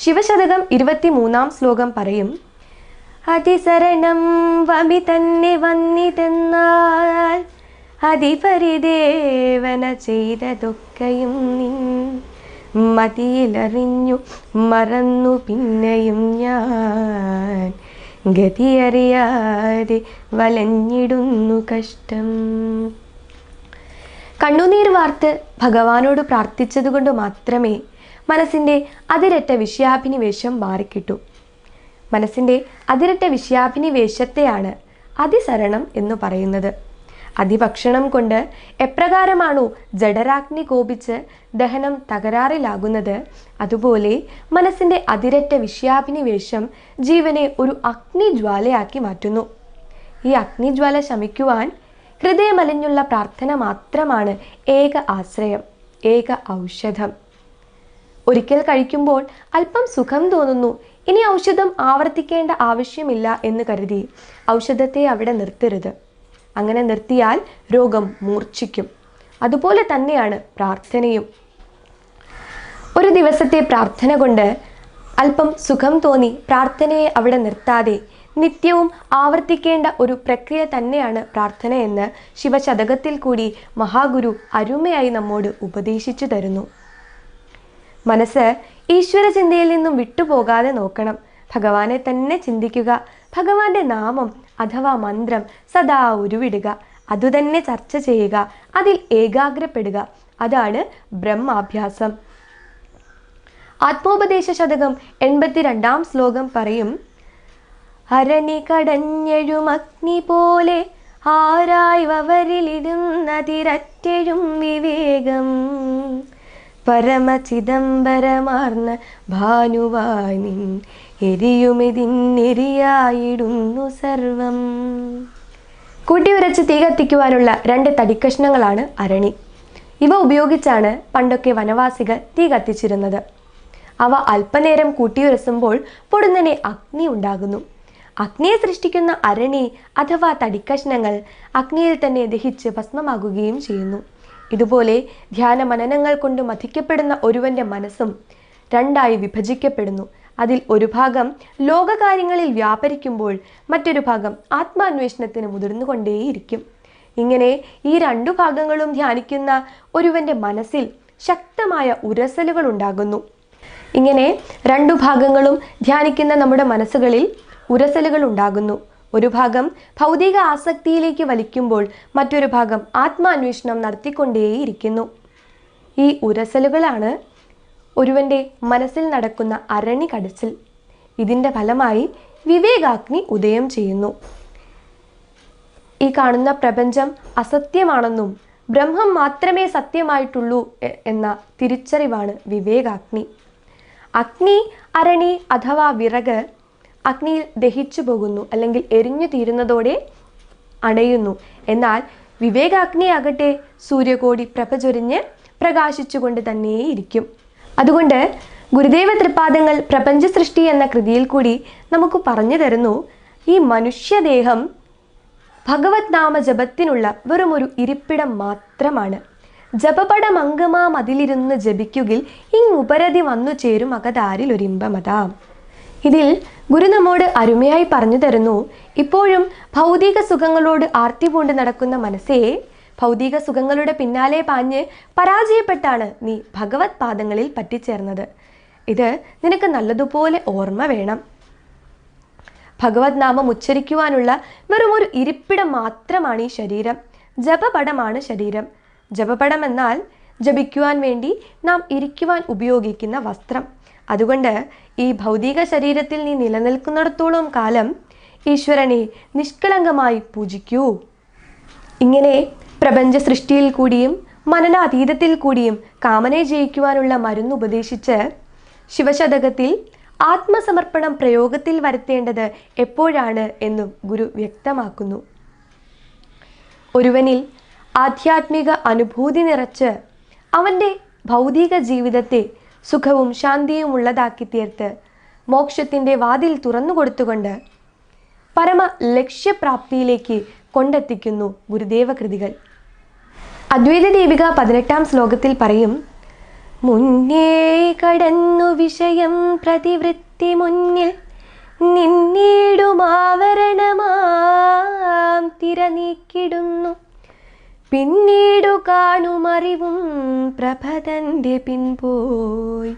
ശിവശതകം 23 ശ്ലോകം പറയും, അതിസരണം വമി തന്നെ വന്നിതെന്നാൽ അതിപരിദേവന ചെയ്തതൊക്കെയും നിൻ മതിയിലറിഞ്ഞു മറന്നു പിന്നെയും ഞാൻ ഗതിയറിയാതെ വലഞ്ഞിടുന്നു കഷ്ടം. കണ്ണുനീർ വാർത്ത് ഭഗവാനോട് പ്രാർത്ഥിച്ചതുകൊണ്ട് മാത്രമേ മനസ്സിൻ്റെ അതിരറ്റ വിഷയാഭിനിവേശം മാറിക്കിട്ടു. മനസ്സിൻ്റെ അതിരറ്റ വിഷയാഭിനിവേശത്തെയാണ് അതിസരണം എന്ന് പറയുന്നത്. അതിഭക്ഷണം കൊണ്ട് എപ്രകാരമാണോ ജഡരാഗ്നി കോപിച്ച് ദഹനം തകരാറിലാകുന്നത്, അതുപോലെ മനസ്സിൻ്റെ അതിരറ്റ വിഷയാഭിനിവേശം ജീവനെ ഒരു അഗ്നിജ്വാലയാക്കി മാറ്റുന്നു. ഈ അഗ്നിജ്വാല ശമിക്കുവാൻ ഹൃദയമലിഞ്ഞുള്ള പ്രാർത്ഥന മാത്രമാണ് ഏക ആശ്രയം, ഏക ഔഷധം. ഒരിക്കൽ കഴിക്കുമ്പോൾ അല്പം സുഖം തോന്നുന്നു, ഇനി ഔഷധം ആവർത്തിക്കേണ്ട ആവശ്യമില്ല എന്ന് കരുതി ഔഷധത്തെ അവിടെ നിർത്തരുത്. അങ്ങനെ നിർത്തിയാൽ രോഗം മൂർച്ഛിക്കും. അതുപോലെ തന്നെയാണ് പ്രാർത്ഥനയും. ഒരു ദിവസത്തെ പ്രാർത്ഥന കൊണ്ട് അല്പം സുഖം തോന്നി പ്രാർത്ഥനയെ അവിടെ നിർത്താതെ നിത്യവും ആവർത്തിക്കേണ്ട ഒരു പ്രക്രിയ തന്നെയാണ് പ്രാർത്ഥന എന്ന് ശിവശതകത്തിൽ കൂടി മഹാഗുരു അരുമയായി നമ്മോട് ഉപദേശിച്ചു തരുന്നു. മനസ്സ് ഈശ്വര ചിന്തയിൽ നിന്നും വിട്ടുപോകാതെ നോക്കണം. ഭഗവാനെ തന്നെ ചിന്തിക്കുക. ഭഗവാന്റെ നാമം അഥവാ മന്ത്രം സദാ ഉരുവിടുക. അതുതന്നെ ചർച്ച ചെയ്യുക. അതിൽ ഏകാഗ്രപ്പെടുക. അതാണ് ബ്രഹ്മാഭ്യാസം. ആത്മോപദേശ ശതകം 82 ശ്ലോകം പറയും, ഹരണി കടഞ്ഞെഴും അഗ്നി പോലെ ആരായി വവരിലിടുന്നതിരറ്റെഴും വിവേകം പരമചിദംബരമാർന്ന ഭാനുവായി നിൻ എരിയുമെതിന്നെരിയായിടുന്നു സർവം. കൂട്ടിയുരച്ച് തീ കത്തിക്കുവാനുള്ള 2 തടിക്കഷ്ണങ്ങളാണ് അരണി. ഇവ ഉപയോഗിച്ചാണ് പണ്ടൊക്കെ വനവാസികൾ തീ കത്തിച്ചിരുന്നത്. അവ അല്പനേരം കൂട്ടിയുരസുമ്പോൾ പൊടുന്നനെ അഗ്നി ഉണ്ടാകുന്നു. അഗ്നിയെ സൃഷ്ടിക്കുന്ന അരണി അഥവാ തടിക്കഷ്ണങ്ങൾ അഗ്നിയിൽ തന്നെ ദഹിച്ച് ഭസ്മമാകുകയും ചെയ്യുന്നു. ഇതുപോലെ ധ്യാന മനനങ്ങൾ കൊണ്ട് മഥിക്കപ്പെടുന്ന ഒരുവന്റെ മനസ്സും രണ്ടായി വിഭജിക്കപ്പെടുന്നു. അതിൽ ഒരു ഭാഗം ലോകകാര്യങ്ങളിൽ വ്യാപരിക്കുമ്പോൾ മറ്റൊരു ഭാഗം ആത്മാന്വേഷണത്തിന് മുതിർന്നുകൊണ്ടേയിരിക്കും. ഇങ്ങനെ ഈ രണ്ടു ഭാഗങ്ങളും ധ്യാനിക്കുന്ന ഒരുവന്റെ മനസ്സിൽ ശക്തമായ ഉരസലുകൾ ഉണ്ടാകുന്നു. ഇങ്ങനെ രണ്ടു ഭാഗങ്ങളും ധ്യാനിക്കുന്ന നമ്മുടെ മനസ്സുകളിൽ ഉരസലുകൾ ഉണ്ടാകുന്നു. ഒരു ഭാഗം ഭൗതിക ആസക്തിയിലേക്ക് വലിക്കുമ്പോൾ മറ്റൊരു ഭാഗം ആത്മാന്വേഷണം നടത്തിക്കൊണ്ടേയിരിക്കുന്നു. ഈ ഉരസലുകളാണ് ഒരുവന്റെ മനസ്സിൽ നടക്കുന്ന അരണി കടച്ചിൽ. ഇതിൻ്റെ ഫലമായി വിവേകാഗ്നി ഉദയം ചെയ്യുന്നു. ഈ കാണുന്ന പ്രപഞ്ചം അസത്യമാണെന്നും ബ്രഹ്മം മാത്രമേ സത്യമായിട്ടുള്ളൂ എന്ന തിരിച്ചറിവാണ് വിവേകാഗ്നി. അഗ്നി അരണി അഥവാ വിറക് അഗ്നിയിൽ ദഹിച്ചു പോകുന്നു, അല്ലെങ്കിൽ എരിഞ്ഞു തീരുന്നതോടെ അണയുന്നു. എന്നാൽ വിവേകാഗ്നിയാകട്ടെ സൂര്യകോടി പ്രഭ ചൊരിഞ്ഞ് പ്രകാശിച്ചുകൊണ്ട് തന്നെയിരിക്കും. അതുകൊണ്ട് ഗുരുദേവ തൃപാദങ്ങൾ പ്രപഞ്ച സൃഷ്ടി എന്ന കൃതിയിൽ കൂടി നമുക്ക് പറഞ്ഞു തരുന്നു, ഈ മനുഷ്യദേഹം ഭഗവത് നാമ ജപത്തിനുള്ള വെറും ഒരു ഇരിപ്പിടം മാത്രമാണ്. ജപപടമംഗമാം അതിലിരുന്ന് ജപിക്കുകിൽ ഇങ്ങുപരതി വന്നു ചേരും അകതാരിൽ ഒരിമ്പമതാം. ഇതിൽ ഗുരു നമ്മോട് അരുമയായി പറഞ്ഞു തരുന്നു, ഇപ്പോഴും ഭൗതിക സുഖങ്ങളോട് ആർത്തി പൂണ്ട് നടക്കുന്ന മനസ്സേ, ഭൗതിക സുഖങ്ങളുടെ പിന്നാലെ പാഞ്ഞ് പരാജയപ്പെട്ടാണ് നീ ഭഗവത് പാദങ്ങളിൽ പറ്റിച്ചേർന്നത്. ഇത് നിനക്ക് നല്ലതുപോലെ ഓർമ്മ വേണം. ഭഗവത് നാമം ഉച്ചരിക്കുവാനുള്ള വെറും ഒരു ഇരിപ്പിടം മാത്രമാണ് ഈ ശരീരം. ജപപടമാണ് ശരീരം. ജപപടം എന്നാൽ ജപിക്കുവാൻ വേണ്ടി നാം ഇരിക്കുവാൻ ഉപയോഗിക്കുന്ന വസ്ത്രം. അതുകൊണ്ട് ഈ ഭൗതിക ശരീരത്തിൽ നീ നിലനിൽക്കുന്നിടത്തോളം കാലം ഈശ്വരനെ നിഷ്കളങ്കമായി പൂജിക്കൂ. ഇങ്ങനെ പ്രപഞ്ച സൃഷ്ടിയിൽ കൂടിയും മനനാതീതത്തിൽ കൂടിയും കാമനെ ജയിക്കുവാനുള്ള മരുന്ന് ഉപദേശിച്ച് ശിവശതകത്തിൽ ആത്മസമർപ്പണം പ്രയോഗത്തിൽ വരുത്തേണ്ടത് എപ്പോഴാണ് എന്നും ഗുരു വ്യക്തമാക്കുന്നു. ഒരുവനിൽ ആധ്യാത്മിക അനുഭൂതി നിറച്ച് അവൻ്റെ ഭൗതിക ജീവിതത്തെ സുഖവും ശാന്തിയും ഉള്ളതാക്കി തീർത്ത് മോക്ഷത്തിൻ്റെ വാതിൽ തുറന്നു കൊടുത്തുകൊണ്ട് പരമ ലക്ഷ്യപ്രാപ്തിയിലേക്ക് കൊണ്ടെത്തിക്കുന്നു ഗുരുദേവ കൃതികൾ. അദ്വൈത ദീപിക 18-ാം ശ്ലോകത്തിൽ പറയും, മുന്നേ കടന്നു വിഷയം പ്രതിവൃത്തി മുന്നിൽ നിന്നീടുമാവരണമാം തിര നീക്കിടുന്നു, പിന്നീടു കാണുമറിവും പ്രഭതന്റെ പിൻപോയി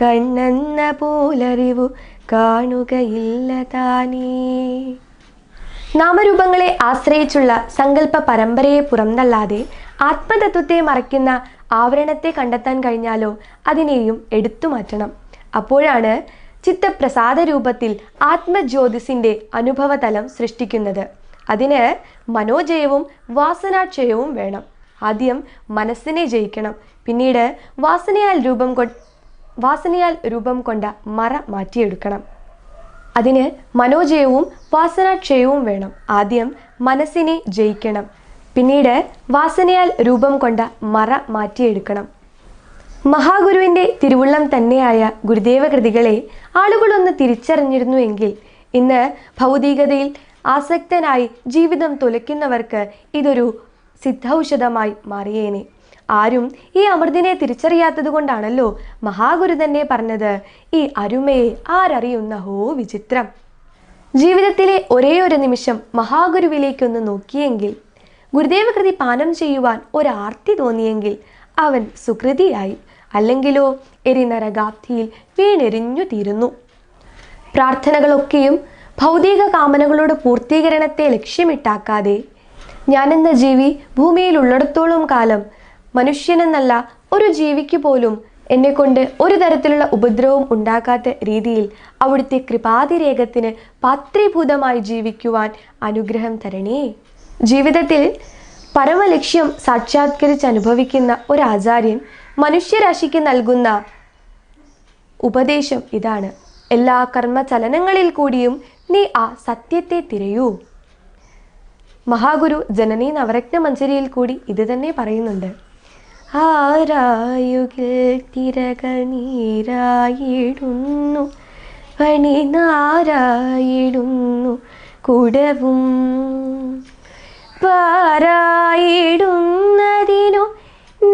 കണ്ണെന്ന പോലറിവു കാണുകയില്ല താനേ. നാമരൂപങ്ങളെ ആശ്രയിച്ചുള്ള സങ്കല്പ പരമ്പരയെ പുറന്തള്ളാതെ ആത്മതത്വത്തെ മറയ്ക്കുന്ന ആവരണത്തെ കണ്ടെത്താൻ കഴിഞ്ഞാലോ അതിനെയും എടുത്തു മാറ്റണം. അപ്പോഴാണ് ചിത്തപ്രസാദ രൂപത്തിൽ ആത്മജ്യോതിസിൻ്റെ അനുഭവതലം സൃഷ്ടിക്കുന്നത്. അതിന് മനോജയവും വാസനാക്ഷയവും വേണം. ആദ്യം മനസ്സിനെ ജയിക്കണം, പിന്നീട് വാസനയാൽ രൂപം കൊണ്ട മറ മാറ്റിയെടുക്കണം. അതിന് മനോജയവും വാസനാക്ഷയവും വേണം. ആദ്യം മനസ്സിനെ ജയിക്കണം, പിന്നീട് വാസനയാൽ രൂപം കൊണ്ട മറ മാറ്റിയെടുക്കണം. മഹാഗുരുവിൻ്റെ തിരുവുള്ളം തന്നെയായ ഗുരുദേവ കൃതികളെ ആളുകളൊന്ന് തിരിച്ചറിഞ്ഞിരുന്നുവെങ്കിൽ ഇന്ന് ഭൗതികതയിൽ ആസക്തനായി ജീവിതം തുലയ്ക്കുന്നവർക്ക് ഇതൊരു സിദ്ധൌഷധമായി മാറിയേനെ. ആരും ഈ അമൃതിനെ തിരിച്ചറിയാത്തത് കൊണ്ടാണല്ലോ മഹാഗുരു തന്നെ പറഞ്ഞത്, ഈ അരുമയെ ആരറിയുന്ന ഹോ വിചിത്രം. ജീവിതത്തിലെ ഒരേ ഒരു നിമിഷം മഹാഗുരുവിലേക്കൊന്ന് നോക്കിയെങ്കിൽ, ഗുരുദേവകൃതി പാനം ചെയ്യുവാൻ ഒരാർത്തി തോന്നിയെങ്കിൽ അവൻ സുകൃതിയായി. അല്ലെങ്കിലോ എരിനരകാബ്ധിയിൽ വീണെരിഞ്ഞു തീരുന്നു. പ്രാർത്ഥനകളൊക്കെയും ഭൗതിക കാമനകളുടെ പൂർത്തീകരണത്തെ ലക്ഷ്യമിട്ടാക്കാതെ, ഞാനെന്ന ജീവി ഭൂമിയിലുള്ളിടത്തോളം കാലം മനുഷ്യനെന്നല്ല ഒരു ജീവിക്ക് പോലും എന്നെക്കൊണ്ട് ഒരു തരത്തിലുള്ള ഉപദ്രവം ഉണ്ടാക്കാത്ത രീതിയിൽ അവിടുത്തെ കൃപാതിരേഖത്തിന് പാത്രീഭൂതമായി ജീവിക്കുവാൻ അനുഗ്രഹം തരണേ. ജീവിതത്തിൽ പരമലക്ഷ്യം സാക്ഷാത്കരിച്ച് അനുഭവിക്കുന്ന ഒരു ആചാര്യൻ മനുഷ്യരാശിക്ക് നൽകുന്ന ഉപദേശം ഇതാണ്: എല്ലാ കർമ്മചലനങ്ങളിൽ കൂടിയും നീ ആ സത്യത്തെ തിരയൂ. മഹാഗുരു ജനനി നവരത്ന മഞ്ജരിയിൽ കൂടി ഇത് തന്നെ പറയുന്നുണ്ട്. ആരായുകിൽ തിരകൾ നീരായിടുന്നു പണിനാരായിടുന്നു കുടവും പാരായിടുന്നതിനു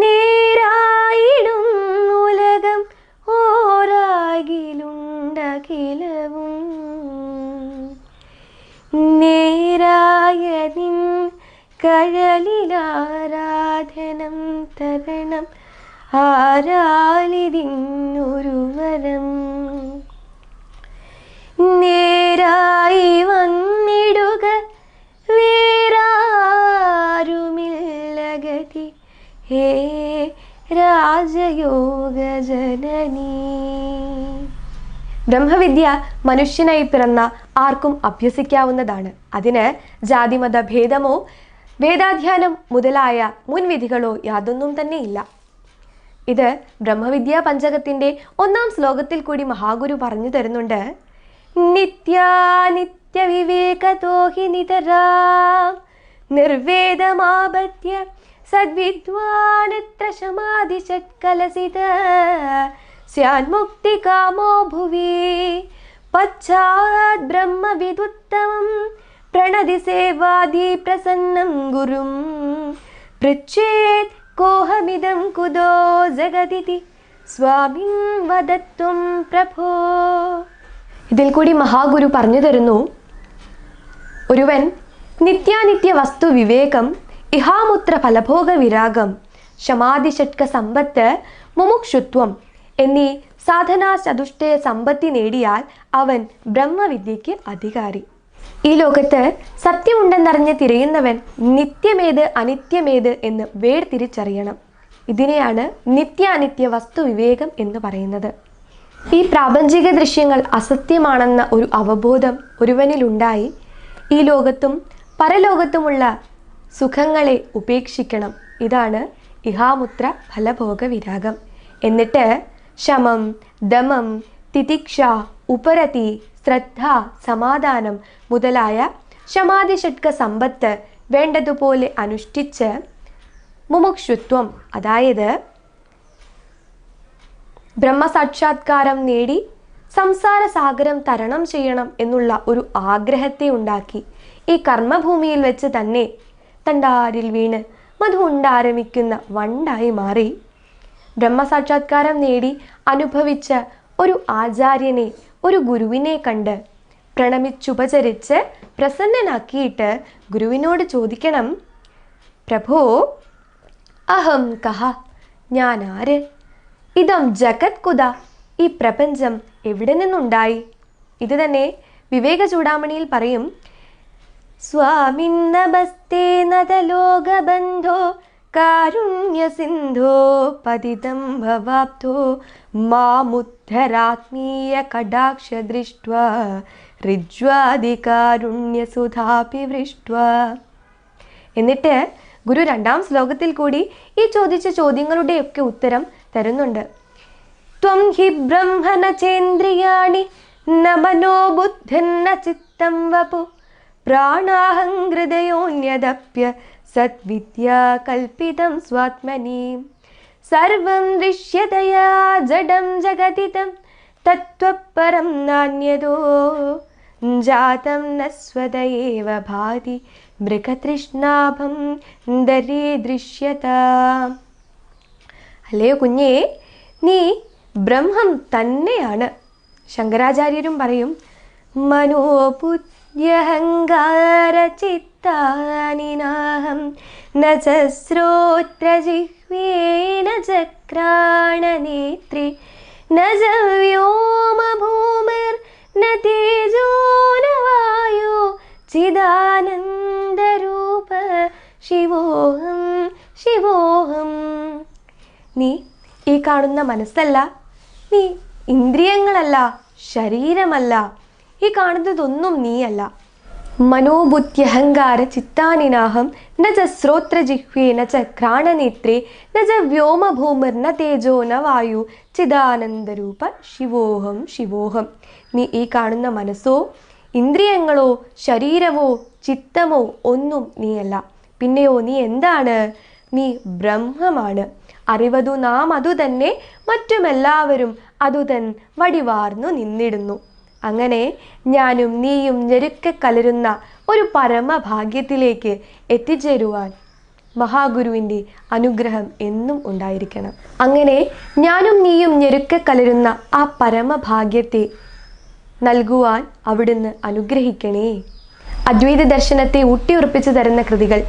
നേരായിടുന്നുലകം ഓരാകിലുണ്ടകിലവും നേരായതിൻ കഴലിലാരാധനം തരണം ആരാലിതിന്നൊരു വരം നേരായി വന്നിടുക വേറാരുമില്ലഗതി ഹേ രാജയോഗ ജനനീ. ബ്രഹ്മവിദ്യ മനുഷ്യനായി പിറന്ന ആർക്കും അഭ്യസിക്കാവുന്നതാണ്. അതിന് ജാതിമത ഭേദമോ വേദാധ്യാനം മുതലായ മുൻവിധികളോ യാതൊന്നും തന്നെ ഇല്ല. ഇത് ബ്രഹ്മവിദ്യാ പഞ്ചകത്തിൻ്റെ 1-ാം ശ്ലോകത്തിൽ കൂടി മഹാഗുരു പറഞ്ഞു തരുന്നുണ്ട്. നിത്യാനിത്യ വിവേകതോ ഹി നിതരാം നിർവേദമാപത്യ സദ്വിദ്വാനത്ര സമാധിഷത്കലസിത സ്യാന്മുക്തികാമോ ഭുവി പശ്ചാത് ബ്രഹ്മവിദുത്തമം പ്രണതി സേവാദി പ്രസന്നം ഗുരും പൃച്ഛേത് കോഹമിദം കുതോ ജഗതിതി സ്വാമിൻ വദത്വം പ്രഭോ. ഇതിൽ കൂടി മഹാഗുരു പറഞ്ഞു തരുന്നു, ഒരുവൻ നിത്യാനിത്യ വസ്തു വിവേകം, ഇഹാമുത്ര ഫലഭോഗ വിരാഗം, ശമാധിഷട്ക സമ്പത്ത്, മുമുക്ഷുത്വം എന്നീ സാധനാ ചതുഷ്ടയ സമ്പത്തി നേടിയാൽ അവൻ ബ്രഹ്മവിദ്യയ്ക്ക് അധികാരി. ഈ ലോകത്ത് സത്യമുണ്ടെന്നറിഞ്ഞ് തിരയുന്നവൻ നിത്യമേത് അനിത്യമേത് എന്ന് വേർതിരിച്ചറിയണം. ഇതിനെയാണ് നിത്യാനിത്യ വസ്തു വിവേകം എന്ന് പറയുന്നത്. ഈ പ്രാപഞ്ചിക ദൃശ്യങ്ങൾ അസത്യമാണെന്ന ഒരു അവബോധം ഒരുവനിലുണ്ടായി ഈ ലോകത്തും പരലോകത്തുമുള്ള സുഖങ്ങളെ ഉപേക്ഷിക്കണം. ഇതാണ് ഇഹാമുത്ര ഫലഭോഗ വിരാഗം. എന്നിട്ട് ശമം, ദമം, തിതിക്ഷ, ഉപരതി, ശ്രദ്ധ, സമാധാനം മുതലായ ശമാധിഷട്ക സമ്പത്ത് വേണ്ടതുപോലെ അനുഷ്ഠിച്ച് മുമുക്ഷുത്വം, അതായത് ബ്രഹ്മസാക്ഷാത്കാരം നേടി സംസാര സാഗരം തരണം ചെയ്യണം എന്നുള്ള ഒരു ആഗ്രഹത്തെ ഉണ്ടാക്കി ഈ കർമ്മഭൂമിയിൽ വെച്ച് തന്നെ തണ്ടാരിൽ വീണ് മധു ഉണ്ടാരമിക്കുന്ന വണ്ടായി മാറി ബ്രഹ്മസാക്ഷാത്കാരം നേടി അനുഭവിച്ച ഒരു ആചാര്യനെ, ഒരു ഗുരുവിനെ കണ്ട് പ്രണമിച്ചുപചരിച്ച് പ്രസന്നനാക്കിയിട്ട് ഗുരുവിനോട് ചോദിക്കണം, പ്രഭോ അഹം കഹ, ഞാൻ ആര്? ഇതം ജഗത് കുത, ഈ പ്രപഞ്ചം എവിടെ നിന്നുണ്ടായി? ഇത് തന്നെ വിവേക ചൂടാമണിയിൽ പറയും, സ്വാമിൻ നമസ്തേ നതലോകബന്ധോ കാരുണ്യ സിന്ധോ പതിതം ഭവാബ്ധോ മാമുദ്ധരാത്മീയ കടാക്ഷ ദൃഷ്ട്വാ ഋജ്വാദി കാരുണ്യ സുധാപി വൃഷ്ട്വാ. എന്നിട്ട് ഗുരു 2-ാം ശ്ലോകത്തിൽ കൂടി ഈ ചോദിച്ച ചോദ്യങ്ങളുടെയൊക്കെ ഉത്തരം തരുന്നുണ്ട്. ത്വം ഹി ബ്രഹ്മന ചേന്ദ്രിയാണി ന മനോ ബുദ്ധിന്ന ചിത്തം വപു പ്രാണാഹം ഹൃദയോന്യദപ്യ സദ്വിദ്യാ കൽപ്പിതം സ്വാത്മനി സർവം ദൃശ്യതയാ ജഡം ജഗതിതം തത്വപരം നാന്യതോ ജാതം ന സ്വതയേവ ഭാതി മൃഗതൃഷ്ണാഭം ദരീദൃശ്യത. അല്ലയോ കുഞ്ഞേ, നീ ബ്രഹ്മം തന്നെയാണ്. ശങ്കരാചാര്യരും പറയും, മനോബുദ്ധ്യഹങ്കാര ചിത്താനിനാഹം ന ച ശ്രോത്രജിഹ്വേ ന ചക്രാണനേത്രേ ന ച വ്യോമഭൂമിർ ന തേജോ ന വായോ ചിദാനന്ദരൂപ ശിവോഹം ശിവോഹം. നീ ഈ കാണുന്ന മനസ്സല്ല, നീ ഇന്ദ്രിയങ്ങളല്ല, ശരീരമല്ല, ഈ കാണുന്നതൊന്നും നീയല്ല. മനോബുദ്ധ്യഹങ്കാര ചിത്താനിനാഹം ന ച ശ്രോത്രജിഹ്വേ ന ച ഘ്രാണനേത്രേ ന ച വ്യോമഭൂമിർ ന തേജോ ന വായു ചിദാനന്ദരൂപ ശിവോഹം ശിവോഹം. നീ ഈ കാണുന്ന മനസ്സോ ഇന്ദ്രിയങ്ങളോ ശരീരമോ ചിത്തമോ ഒന്നും നീയല്ല. പിന്നെയോ നീ എന്താണ്? നീ ബ്രഹ്മമാണ്. അറിവതു നാം അതുതന്നെ, മറ്റുമെല്ലാവരും അതുതൻ വടിവാർന്നു നിന്നിടുന്നു. അങ്ങനെ ഞാനും നീയും ഞെരുക്കെ കലരുന്ന ഒരു പരമഭാഗ്യത്തിലേക്ക് എത്തിച്ചേരുവാൻ മഹാഗുരുവിൻ്റെ അനുഗ്രഹം എന്നും ഉണ്ടായിരിക്കണം. അങ്ങനെ ഞാനും നീയും ഞെരുക്കെ കലരുന്ന ആ പരമഭാഗ്യത്തെ നൽകുവാൻ അവിടുന്ന് അനുഗ്രഹിക്കണേ. അദ്വൈത ദർശനത്തെ ഊട്ടിയുറപ്പിച്ചു തരുന്ന കൃതികൾ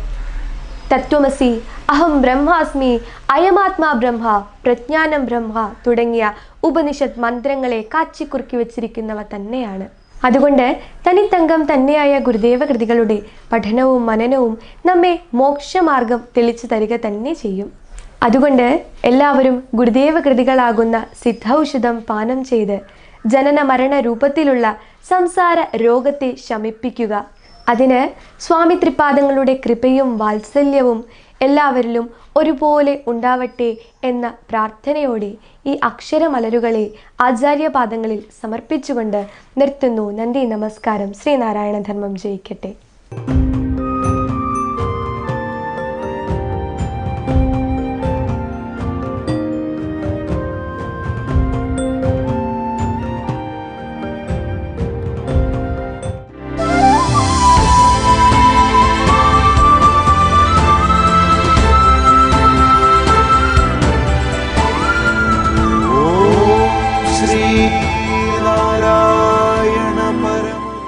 തത്വമസി, അഹം ബ്രഹ്മാസ്മി, അയമാത്മാ ബ്രഹ്മ, പ്രജ്ഞാനം ബ്രഹ്മ തുടങ്ങിയ ഉപനിഷത്ത് മന്ത്രങ്ങളെ കാച്ചിക്കുറുക്കി വച്ചിരിക്കുന്നവ തന്നെയാണ്. അതുകൊണ്ട് തനിത്തങ്കം തന്നെയായ ഗുരുദേവ കൃതികളുടെ പഠനവും മനനവും നമ്മെ മോക്ഷമാർഗം തെളിച്ചു തരിക തന്നെ ചെയ്യും. അതുകൊണ്ട് എല്ലാവരും ഗുരുദേവ കൃതികളാകുന്ന സിദ്ധൌഷധം പാനം ചെയ്ത് ജനന മരണ രൂപത്തിലുള്ള സംസാര രോഗത്തെ ശമിപ്പിക്കുക. അതിന് സ്വാമി തൃപാദങ്ങളുടെ കൃപയും വാത്സല്യവും എല്ലാവരിലും ഒരുപോലെ ഉണ്ടാവട്ടെ എന്ന പ്രാർത്ഥനയോടെ ഈ അക്ഷരമലരുകളെ ആചാര്യപാദങ്ങളിൽ സമർപ്പിച്ചുകൊണ്ട് നിർത്തുന്നു. നന്ദി, നമസ്കാരം. ശ്രീനാരായണ ധർമ്മം ജയിക്കട്ടെ.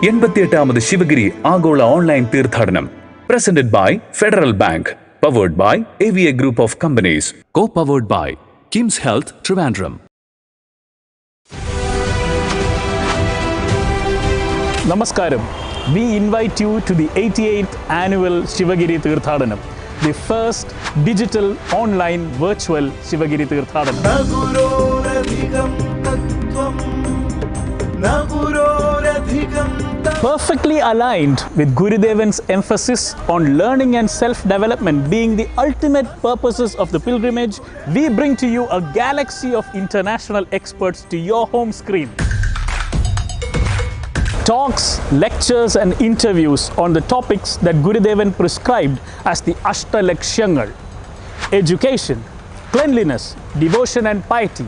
എൺപത്തിയെട്ടാമത് ശിവഗിരി ആഗോള ഓൺലൈൻ തീർത്ഥാടനം presented by federal bank, powered by AVA group of companies, co-powered by KIMS health Trivandrum. Namaskaram. We invite you to the 88th annual Sivagiri Tirthadanam, the first digital online virtual Sivagiri Tirthadanam. Perfectly aligned with Gurudevan's emphasis on learning and self-development being the ultimate purposes of the pilgrimage, we bring to you a galaxy of international experts to your home screen. Talks, lectures and interviews on the topics that Gurudevan prescribed as the Ashtalakshangal: education, cleanliness, devotion and piety,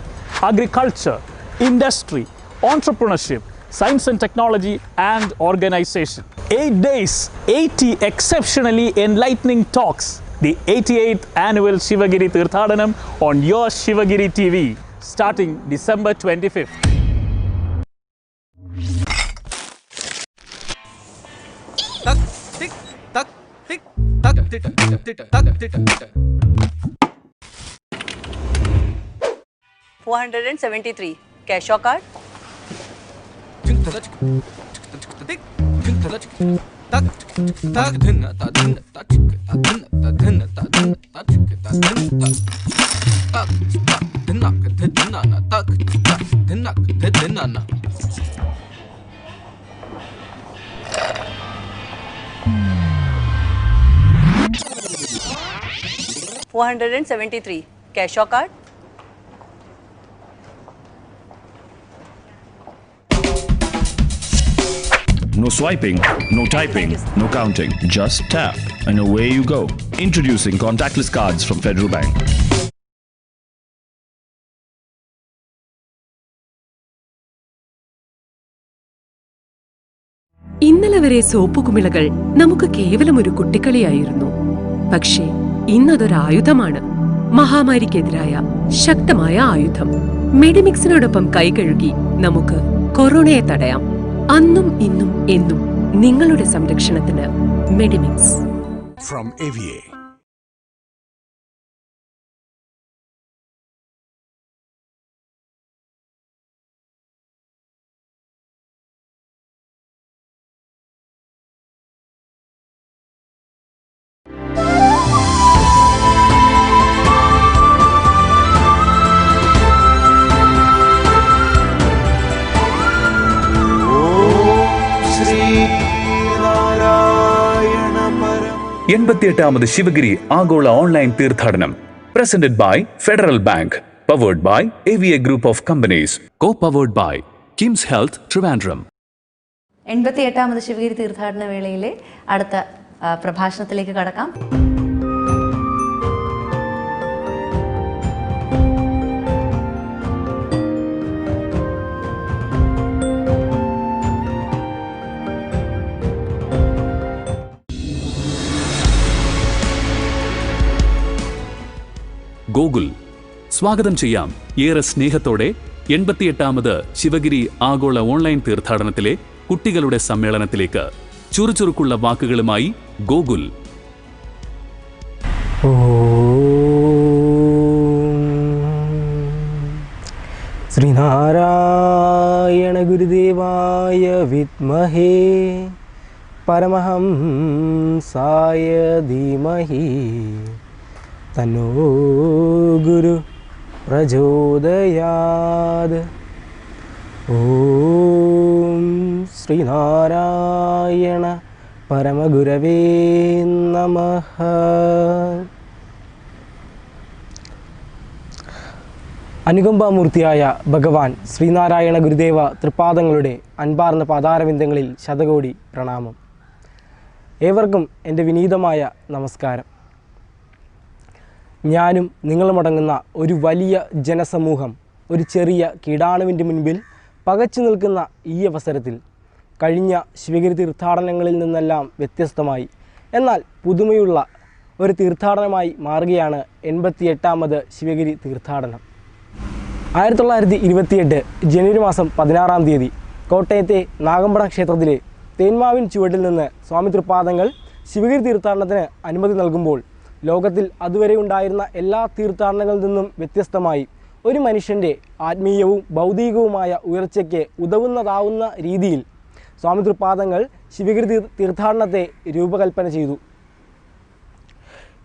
agriculture, industry, entrepreneurship, science and technology and organization. 8 days, 80 exceptionally enlightening talks. The 88th annual Sivagiri Tirthadanam on your Sivagiri TV starting December 25th. Tak tik tak tik tak tik tak tik tak. 473 cash or card? $473 cash or card? No swiping, no typing, no counting. Just tap and away you go. Introducing contactless cards from Federal Bank. ഇന്നലെ വരെ soap കുമിളകൾ നമുക്ക് കേവലം ഒരു കുട്ടിക്കളിയായിരുന്നു. പക്ഷേ ഇന്നതൊരായുധമാണ്. മഹാമാരിക്കെതിരായ ശക്തമായ ആയുധം. മെഡിമിക്സിനോടൊപ്പം കൈകഴുകി നമുക്ക് കൊറോണയെ തടയാം. അന്നും ഇന്നും എന്നും നിങ്ങളുടെ സംരക്ഷണത്തിന് മെഡിമിക്സ്. From AVA. എൺപത്തിയെട്ടാമത് ശിവഗിരി ആഗോള ഓൺലൈൻ തീർത്ഥാടനം presented by federal bank, powered by AVA group of companies, co-powered by KIMS health Trivandrum. 88ാമത് ശിവഗിരി തീർത്ഥാടന വേളയിലെ അടുത്ത പ്രഭാഷണത്തിലേക്ക് കടക്കാം. ഗോകുൽ. സ്വാഗതം ചെയ്യാം ഏറെ സ്നേഹത്തോടെ 88ാമത് ശിവഗിരി ആഗോള ഓൺലൈൻ തീർത്ഥാടനത്തിലെ കുട്ടികളുടെ സമ്മേളനത്തിലേക്ക്. ചുറുചുറുക്കുള്ള വാക്കുകളുമായി ഗോകുൽ. ശ്രീനാരായണ ഗുരുദേവായ വിദ്മഹേ പരമഹംസായ ധീമഹി തന്നോ ഗുരു പ്രചോദയാത്. ഓം ശ്രീനാരായണ പരമഗുരവേ നമഃ. അനുകമ്പാമൂർത്തിയായ ഭഗവാൻ ശ്രീനാരായണ ഗുരുദേവ തൃപാദങ്ങളുടെ അൻപാർന്ന പാതാരവിന്ദങ്ങളിൽ ശതകോടി പ്രണാമം. ഏവർക്കും എൻ്റെ വിനീതമായ നമസ്കാരം. ഞാനും നിങ്ങളുമടങ്ങുന്ന ഒരു വലിയ ജനസമൂഹം ഒരു ചെറിയ കീടാണുവിൻ്റെ മുൻപിൽ പകച്ചു നിൽക്കുന്ന ഈ അവസരത്തിൽ കഴിഞ്ഞ ശിവഗിരി തീർത്ഥാടനങ്ങളിൽ നിന്നെല്ലാം വ്യത്യസ്തമായി എന്നാൽ പുതുമയുള്ള ഒരു തീർത്ഥാടനമായി മാറുകയാണ് 88ാമത് ശിവഗിരി തീർത്ഥാടനം. 1928 ജനുവരി മാസം 16-ാം തീയതി കോട്ടയത്തെ നാഗമ്പടം ക്ഷേത്രത്തിലെ തേന്മാവിൻ ചുവട്ടിൽ നിന്ന് സ്വാമി തൃപാദങ്ങൾ ശിവഗിരി തീർത്ഥാടനത്തിന് അനുമതി നൽകുമ്പോൾ ലോകത്തിൽ അതുവരെ ഉണ്ടായിരുന്ന എല്ലാ തീർത്ഥാടനങ്ങളിൽ നിന്നും വ്യത്യസ്തമായി ഒരു മനുഷ്യൻ്റെ ആത്മീയവും ഭൗതികവുമായ ഉയർച്ചയ്ക്ക് ഉതകുന്നതാവുന്ന രീതിയിൽ സ്വാമി തൃപാദങ്ങൾ ശിവഗിരി തീർത്ഥാടനത്തെ രൂപകൽപ്പന ചെയ്തു.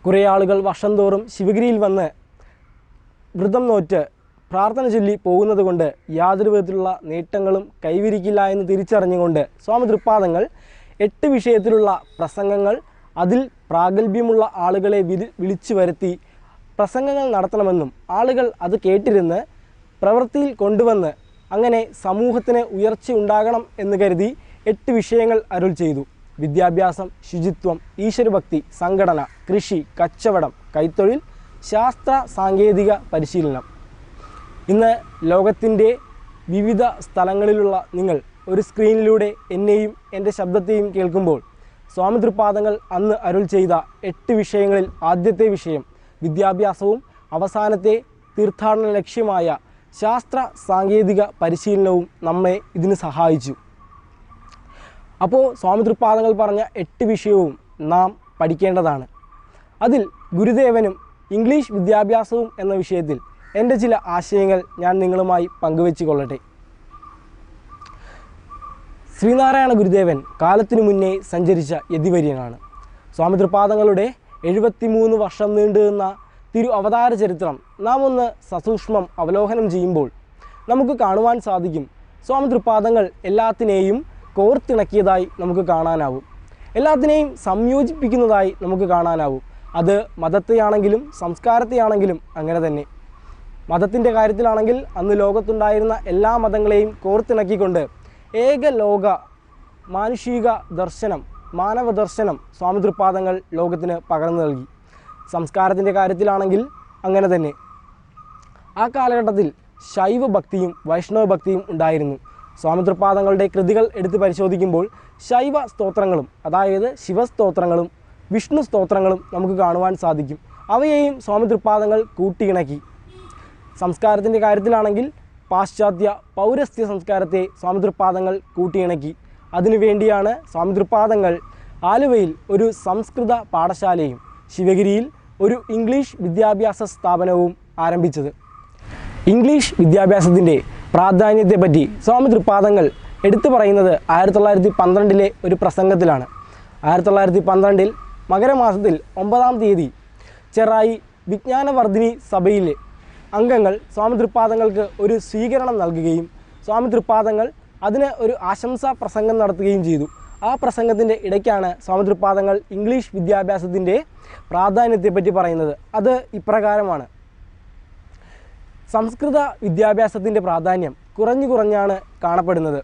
കുറേ ആളുകൾ വർഷം തോറും ശിവഗിരിയിൽ വന്ന് വ്രതം നോറ്റ് പ്രാർത്ഥന ചൊല്ലി പോകുന്നത് കൊണ്ട് യാതൊരു വിധത്തിലുള്ള നേട്ടങ്ങളും കൈവരിക്കില്ല എന്ന് തിരിച്ചറിഞ്ഞുകൊണ്ട് സ്വാമി തൃപാദങ്ങൾ 8 വിഷയത്തിലുള്ള പ്രസംഗങ്ങൾ അതിൽ പ്രാഗൽഭ്യമുള്ള ആളുകളെ വിളിച്ചു വരുത്തി പ്രസംഗങ്ങൾ നടത്തണമെന്നും ആളുകൾ അത് കേട്ടിരുന്ന് പ്രവൃത്തിയിൽ കൊണ്ടുവന്ന് അങ്ങനെ സമൂഹത്തിന് ഉയർച്ച ഉണ്ടാകണം എന്ന് കരുതി 8 വിഷയങ്ങൾ അരുൾ ചെയ്തു. വിദ്യാഭ്യാസം, ശുചിത്വം, ഈശ്വരഭക്തി, സംഘടന, കൃഷി, കച്ചവടം, കൈത്തൊഴിൽ, ശാസ്ത്ര സാങ്കേതിക പരിശീലനം. ഇന്ന് ലോകത്തിൻ്റെ വിവിധ സ്ഥലങ്ങളിലുള്ള നിങ്ങൾ ഒരു സ്ക്രീനിലൂടെ എന്നെയും എൻ്റെ ശബ്ദത്തെയും കേൾക്കുമ്പോൾ സ്വാമി തൃപാദങ്ങൾ അന്ന് അരുൾ ചെയ്ത 8 വിഷയങ്ങളിൽ ആദ്യത്തെ വിഷയം വിദ്യാഭ്യാസവും അവസാനത്തെ തീർത്ഥാടന ലക്ഷ്യമായ ശാസ്ത്ര സാങ്കേതിക പരിശീലനവും നമ്മെ ഇതിന് സഹായിച്ചു. അപ്പോൾ സ്വാമി തൃപാദങ്ങൾ പറഞ്ഞ 8 വിഷയവും നാം പഠിക്കേണ്ടതാണ്. അതിൽ ഗുരുദേവനും ഇംഗ്ലീഷ് വിദ്യാഭ്യാസവും എന്ന വിഷയത്തിൽ എൻ്റെ ചില ആശയങ്ങൾ ഞാൻ നിങ്ങളുമായി പങ്കുവെച്ചു കൊള്ളട്ടെ. ശ്രീനാരായണ ഗുരുദേവൻ കാലത്തിനു മുന്നേ സഞ്ചരിച്ച യതിവര്യനാണ്. സ്വാമി തൃപാദങ്ങളുടെ 73 വർഷം നീണ്ടുനിന്ന തിരു അവതാര ചരിത്രം നാം ഒന്ന് സസൂക്ഷ്മം അവലോകനം ചെയ്യുമ്പോൾ നമുക്ക് കാണുവാൻ സാധിക്കും. സ്വാമി തൃപാദങ്ങൾ എല്ലാത്തിനെയും കോർത്തിണക്കിയതായി നമുക്ക് കാണാനാവും, എല്ലാത്തിനെയും സംയോജിപ്പിക്കുന്നതായി നമുക്ക് കാണാനാവും. അത് മതത്തെയാണെങ്കിലും സംസ്കാരത്തെയാണെങ്കിലും അങ്ങനെ തന്നെ. മതത്തിൻ്റെ കാര്യത്തിലാണെങ്കിൽ അന്ന് ലോകത്തുണ്ടായിരുന്ന എല്ലാ മതങ്ങളെയും കോർത്തിണക്കിക്കൊണ്ട് ഏക ലോക മാനുഷിക ദർശനം, മാനവ ദർശനം സ്വാമി തൃപാദങ്ങൾ ലോകത്തിന് പകർന്നു നൽകി. സംസ്കാരത്തിൻ്റെ കാര്യത്തിലാണെങ്കിൽ അങ്ങനെ തന്നെ. ആ കാലഘട്ടത്തിൽ ശൈവ ഭക്തിയും വൈഷ്ണവ ഭക്തിയും ഉണ്ടായിരുന്നു. സ്വാമി തൃപാദങ്ങളുടെ കൃതികൾ എടുത്ത് പരിശോധിക്കുമ്പോൾ ശൈവ സ്തോത്രങ്ങളും അതായത് ശിവസ്തോത്രങ്ങളും വിഷ്ണു സ്തോത്രങ്ങളും നമുക്ക് കാണുവാൻ സാധിക്കും. അവയെയും സ്വാമി തൃപാദങ്ങൾ കൂട്ടിയിണക്കി. സംസ്കാരത്തിൻ്റെ കാര്യത്തിലാണെങ്കിൽ പാശ്ചാത്യ പൗരസ്ത്യ സംസ്കാരത്തെ സ്വാമി തൃപാദങ്ങൾ കൂട്ടിയിണക്കി. അതിനുവേണ്ടിയാണ് സ്വാമി തൃപാദങ്ങൾ ആലുവയിൽ ഒരു സംസ്കൃത പാഠശാലയും ശിവഗിരിയിൽ ഒരു ഇംഗ്ലീഷ് വിദ്യാഭ്യാസ സ്ഥാപനവും ആരംഭിച്ചത്. ഇംഗ്ലീഷ് വിദ്യാഭ്യാസത്തിൻ്റെ പ്രാധാന്യത്തെപ്പറ്റി സ്വാമി തൃപാദങ്ങൾ എടുത്തു പറയുന്നത് 1912 ഒരു പ്രസംഗത്തിലാണ്. 1912 മകരമാസത്തിൽ 9-ാം തീയതി ചെറായി വിജ്ഞാനവർദ്ധിനി സഭയിലെ അംഗങ്ങൾ സ്വാമി തൃപാദങ്ങൾക്ക് ഒരു സ്വീകരണം നൽകുകയും സ്വാമി തൃപാദങ്ങൾ അതിന് ഒരു ആശംസാ പ്രസംഗം നടത്തുകയും ചെയ്തു. ആ പ്രസംഗത്തിൻ്റെ ഇടയ്ക്കാണ് സ്വാമി തൃപാദങ്ങൾ ഇംഗ്ലീഷ് വിദ്യാഭ്യാസത്തിൻ്റെ പ്രാധാന്യത്തെപ്പറ്റി പറയുന്നത്. അത് ഇപ്രകാരമാണ്: സംസ്കൃത വിദ്യാഭ്യാസത്തിൻ്റെ പ്രാധാന്യം കുറഞ്ഞാണ് കാണപ്പെടുന്നത്.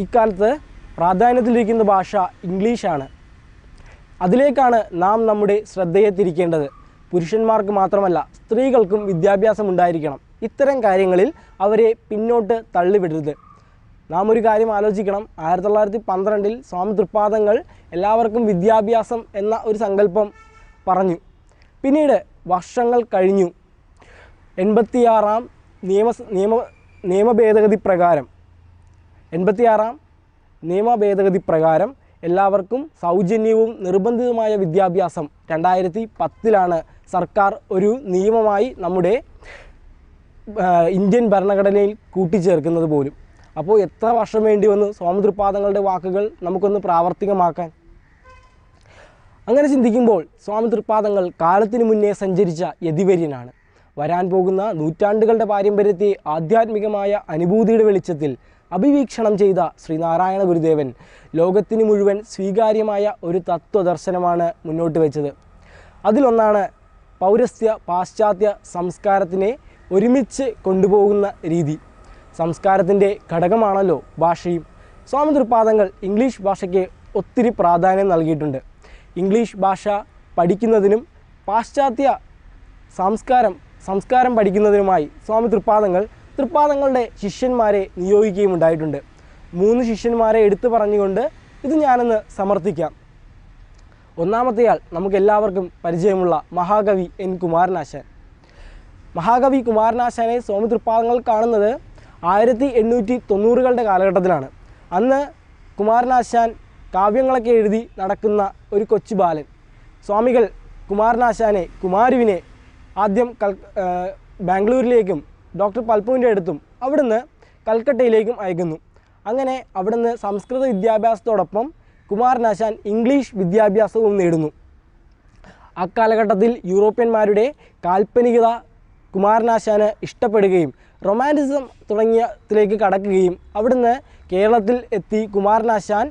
ഇക്കാലത്ത് പ്രാധാന്യത്തിലിരിക്കുന്ന ഭാഷ ഇംഗ്ലീഷാണ്. അതിലേക്കാണ് നാം നമ്മുടെ ശ്രദ്ധയെ തിരിക്കേണ്ടത്. പുരുഷന്മാർക്ക് മാത്രമല്ല സ്ത്രീകൾക്കും വിദ്യാഭ്യാസം ഉണ്ടായിരിക്കണം. ഇത്തരം കാര്യങ്ങളിൽ അവരെ പിന്നോട്ട് തള്ളിവിടരുത്. നാം ഒരു കാര്യം ആലോചിക്കണം. 1912 സ്വാമി തൃപാദങ്ങൾ എല്ലാവർക്കും വിദ്യാഭ്യാസം എന്ന ഒരു സങ്കല്പം പറഞ്ഞു. പിന്നീട് വർഷങ്ങൾ കഴിഞ്ഞു. 86-ാം നിയമഭേദഗതി പ്രകാരം എല്ലാവർക്കും സൗജന്യവും നിർബന്ധിതവുമായ വിദ്യാഭ്യാസം 2010-ലാണ് സർക്കാർ ഒരു നിയമമായി നമ്മുടെ ഇന്ത്യൻ ഭരണഘടനയിൽ കൂട്ടിച്ചേർക്കുന്നത് പോലും. അപ്പോൾ എത്ര വർഷം വേണ്ടി വന്നു സ്വാമിതൃപാദങ്ങളുടെ വാക്കുകൾ നമുക്കൊന്ന് പ്രാവർത്തികമാക്കാൻ? അങ്ങനെ ചിന്തിക്കുമ്പോൾ സ്വാമിതൃപാദങ്ങൾ കാലത്തിന് മുന്നേ സഞ്ചരിച്ച യതിവര്യനാണ്. വരാൻ പോകുന്ന നൂറ്റാണ്ടുകളുടെ പാരമ്പര്യത്തെ ആധ്യാത്മികമായ അനുഭൂതിയുടെ വെളിച്ചത്തിൽ അഭിവീക്ഷണം ചെയ്ത ശ്രീനാരായണ ഗുരുദേവൻ ലോകത്തിന് മുഴുവൻ സ്വീകാര്യമായ ഒരു തത്വദർശനമാണ് മുന്നോട്ട് വെച്ചത്. അതിലൊന്നാണ് പൗരസ്ത്യ പാശ്ചാത്യ സംസ്കാരത്തിനെ ഒരുമിച്ച് കൊണ്ടുപോകുന്ന രീതി. സംസ്കാരത്തിൻ്റെ ഘടകമാണല്ലോ ഭാഷയും. സ്വാമിതൃപാദങ്ങൾ ഇംഗ്ലീഷ് ഭാഷയ്ക്ക് ഒത്തിരി പ്രാധാന്യം നൽകിയിട്ടുണ്ട്. ഇംഗ്ലീഷ് ഭാഷ പഠിക്കുന്നതിനും പാശ്ചാത്യ സംസ്കാരം പഠിക്കുന്നതിനുമായി തൃപ്പാദങ്ങളുടെ ശിഷ്യന്മാരെ നിയോഗിക്കുകയും ഉണ്ടായിട്ടുണ്ട്. 3 ശിഷ്യന്മാരെ എടുത്തു പറഞ്ഞുകൊണ്ട് ഇത് ഞാനൊന്ന് സമർത്ഥിക്കാം. ഒന്നാമത്തെയാൾ നമുക്കെല്ലാവർക്കും പരിചയമുള്ള മഹാകവി എൻ കുമാരനാശാൻ. മഹാകവി കുമാരനാശാനെ സ്വാമിതൃപാദങ്ങൾ കാണുന്നത് 1890-കളുടെ കാലഘട്ടത്തിലാണ്. അന്ന് കുമാരനാശാൻ കാവ്യങ്ങളൊക്കെ എഴുതി നടക്കുന്ന ഒരു കൊച്ചു ബാലൻ. സ്വാമികൾ കുമാരുവിനെ ആദ്യം ബാംഗ്ലൂരിലേക്കും ഡോക്ടർ പൽപുവിൻ്റെ അടുത്തും അവിടുന്ന് കൽക്കട്ടയിലേക്കും അയക്കുന്നു. അങ്ങനെ അവിടുന്ന് സംസ്കൃത വിദ്യാഭ്യാസത്തോടൊപ്പം കുമാരനാശാൻ ഇംഗ്ലീഷ് വിദ്യാഭ്യാസവും നേടുന്നു. അക്കാലഘട്ടത്തിൽ യൂറോപ്യന്മാരുടെ കാൽപ്പനികത കുമാരനാശാന് ഇഷ്ടപ്പെടുകയും റൊമാൻറ്റിസം തുടങ്ങിയതിലേക്ക് കടക്കുകയും അവിടുന്ന് കേരളത്തിൽ എത്തി കുമാരനാശാൻ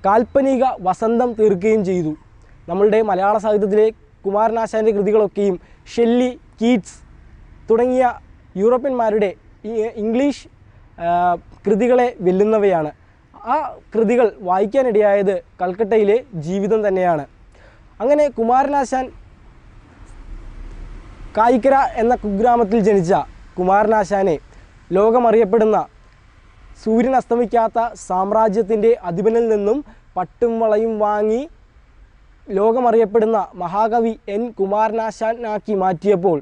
കാൽപ്പനിക വസന്തം തീർക്കുകയും ചെയ്തു. നമ്മളുടെ മലയാള സാഹിത്യത്തിലെ കുമാരനാശാൻ്റെ കൃതികളൊക്കെയും ഷെല്ലി, കീറ്റ്സ് തുടങ്ങിയ യൂറോപ്യന്മാരുടെ ഇംഗ്ലീഷ് കൃതികളെ വെല്ലുന്നവയാണ്. ആ കൃതികൾ വായിക്കാനിടയായത് കൽക്കട്ടയിലെ ജീവിതം തന്നെയാണ്. അങ്ങനെ കുമാരനാശാൻ കായിക്കര എന്ന കുഗ്രാമത്തിൽ ജനിച്ച കുമാരനാശാനെ ലോകമറിയപ്പെടുന്ന സൂര്യൻ അസ്തമിക്കാത്ത സാമ്രാജ്യത്തിൻ്റെ അധിപനിൽ നിന്നും പട്ടും വളയും വാങ്ങി ലോകമറിയപ്പെടുന്ന മഹാകവി എൻ കുമാരനാശാനാക്കി മാറ്റിയപ്പോൾ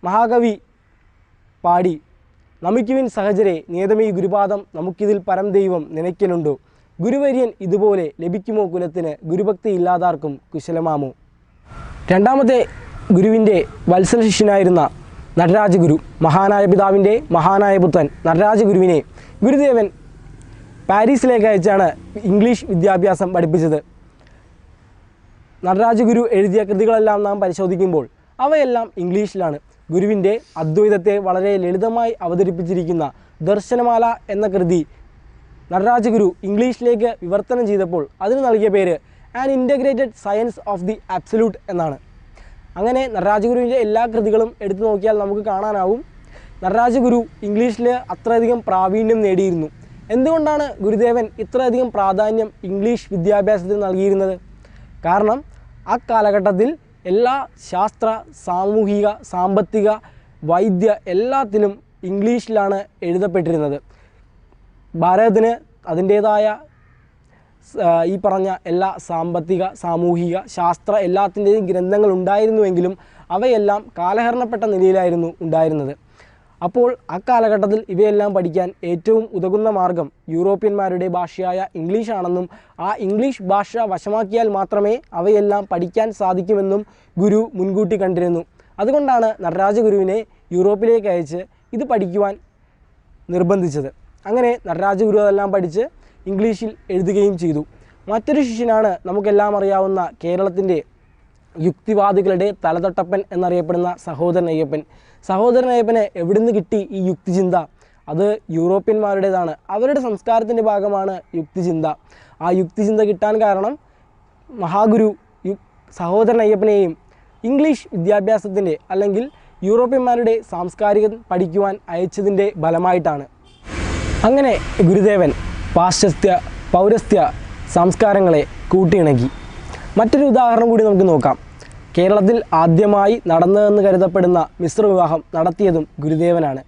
മഹാകവി പാടി, നമിക്കുവിൻ സഹചരെ നിയതമീ ഗുരുപാദം നമുക്കിതിൽ പരം ദൈവം നനയ്ക്കലുണ്ടോ, ഗുരുവര്യൻ ഇതുപോലെ ലഭിക്കുമോ കുലത്തിന്, ഗുരുഭക്തി ഇല്ലാതാർക്കും കുശലമാമോ. രണ്ടാമത്തെ ഗുരുവിൻ്റെ വത്സല ശിഷ്യനായിരുന്ന നടരാജഗുരു, മഹാനായ പിതാവിൻ്റെ മഹാനായ പുത്രൻ നടരാജഗുരുവിനെ ഗുരുദേവൻ പാരീസിലേക്ക് അയച്ചാണ് ഇംഗ്ലീഷ് വിദ്യാഭ്യാസം പഠിപ്പിച്ചത്. നടരാജഗുരു എഴുതിയ കൃതികളെല്ലാം നാം പരിശോധിക്കുമ്പോൾ അവയെല്ലാം ഇംഗ്ലീഷിലാണ്. ഗുരുവിൻ്റെ അദ്വൈതത്തെ വളരെ ലളിതമായി അവതരിപ്പിച്ചിരിക്കുന്ന ദർശനമാല എന്ന കൃതി നടരാജഗുരു ഇംഗ്ലീഷിലേക്ക് വിവർത്തനം ചെയ്തപ്പോൾ അതിന് നൽകിയ പേര് an integrated science of the absolute എന്നാണ്. അങ്ങനെ നടരാജഗുരുവിൻ്റെ എല്ലാ കൃതികളും എടുത്തു നോക്കിയാൽ നമുക്ക് കാണാനാവും നടരാജഗുരു ഇംഗ്ലീഷിൽ അത്രയധികം പ്രാവീണ്യം നേടിയിരുന്നു. എന്തുകൊണ്ടാണ് ഗുരുദേവൻ ഇത്രയധികം പ്രാധാന്യം ഇംഗ്ലീഷ് വിദ്യാഭ്യാസത്തിന് നൽകിയിരുന്നത്? കാരണം ആ കാലഘട്ടത്തിൽ എല്ലാ ശാസ്ത്ര, സാമൂഹിക, സാമ്പത്തിക, വൈദ്യ എല്ലാത്തിലും ഇംഗ്ലീഷിലാണ് എഴുതപ്പെട്ടിരുന്നത്. ഭാരതത്തിന് അതിൻ്റേതായ ഈ പറഞ്ഞ എല്ലാ സാമ്പത്തിക, സാമൂഹിക, ശാസ്ത്ര എല്ലാത്തിൻ്റെയും ഗ്രന്ഥങ്ങൾ ഉണ്ടായിരുന്നുവെങ്കിലും അവയെല്ലാം കാലഹരണപ്പെട്ട നിലയിലായിരുന്നു ഉണ്ടായിരുന്നത്. അപ്പോൾ അക്കാലഘട്ടത്തിൽ ഇവയെല്ലാം പഠിക്കാൻ ഏറ്റവും ഉതകുന്ന മാർഗം യൂറോപ്യന്മാരുടെ ഭാഷയായ ഇംഗ്ലീഷാണെന്നും ആ ഇംഗ്ലീഷ് ഭാഷ വശമാക്കിയാൽ മാത്രമേ അവയെല്ലാം പഠിക്കാൻ സാധിക്കുമെന്നും ഗുരു മുൻകൂട്ടി കണ്ടിരുന്നു. അതുകൊണ്ടാണ് നടരാജഗുരുവിനെ യൂറോപ്പിലേക്ക് അയച്ച് ഇത് പഠിക്കുവാൻ നിർബന്ധിച്ചത്. അങ്ങനെ നടരാജഗുരു അതെല്ലാം പഠിച്ച് ഇംഗ്ലീഷിൽ എഴുതുകയും ചെയ്തു. മറ്റൊരു ശിഷ്യനാണ് നമുക്കെല്ലാം അറിയാവുന്ന കേരളത്തിൻ്റെ യുക്തിവാദികളുടെ തലതൊട്ടപ്പൻ എന്നറിയപ്പെടുന്ന സഹോദരൻ അയ്യപ്പൻ. സഹോദരൻ അയ്യപ്പന് എവിടുന്ന് കിട്ടി ഈ യുക്തിചിന്ത? അത് യൂറോപ്യന്മാരുടേതാണ്. അവരുടെ സംസ്കാരത്തിൻ്റെ ഭാഗമാണ് യുക്തിചിന്ത. ആ യുക്തിചിന്ത കിട്ടാൻ കാരണം മഹാഗുരു സഹോദരൻ അയ്യപ്പനെയും ഇംഗ്ലീഷ് വിദ്യാഭ്യാസത്തിൻ്റെ അല്ലെങ്കിൽ യൂറോപ്യന്മാരുടെ സാംസ്കാരികം പഠിക്കുവാൻ അയച്ചതിൻ്റെ ഫലമായിട്ടാണ്. അങ്ങനെ ഗുരുദേവൻ പാശ്ചാത്യ പൗരസ്ത്യ സംസ്കാരങ്ങളെ കൂട്ടിയിണക്കി. മറ്റൊരു ഉദാഹരണം കൂടി നമുക്ക് നോക്കാം. കേരളത്തിൽ ആദ്യമായി നടന്നതെന്ന് കരുതപ്പെടുന്ന മിശ്രവിവാഹം നടത്തിയതും ഗുരുദേവനാണ്.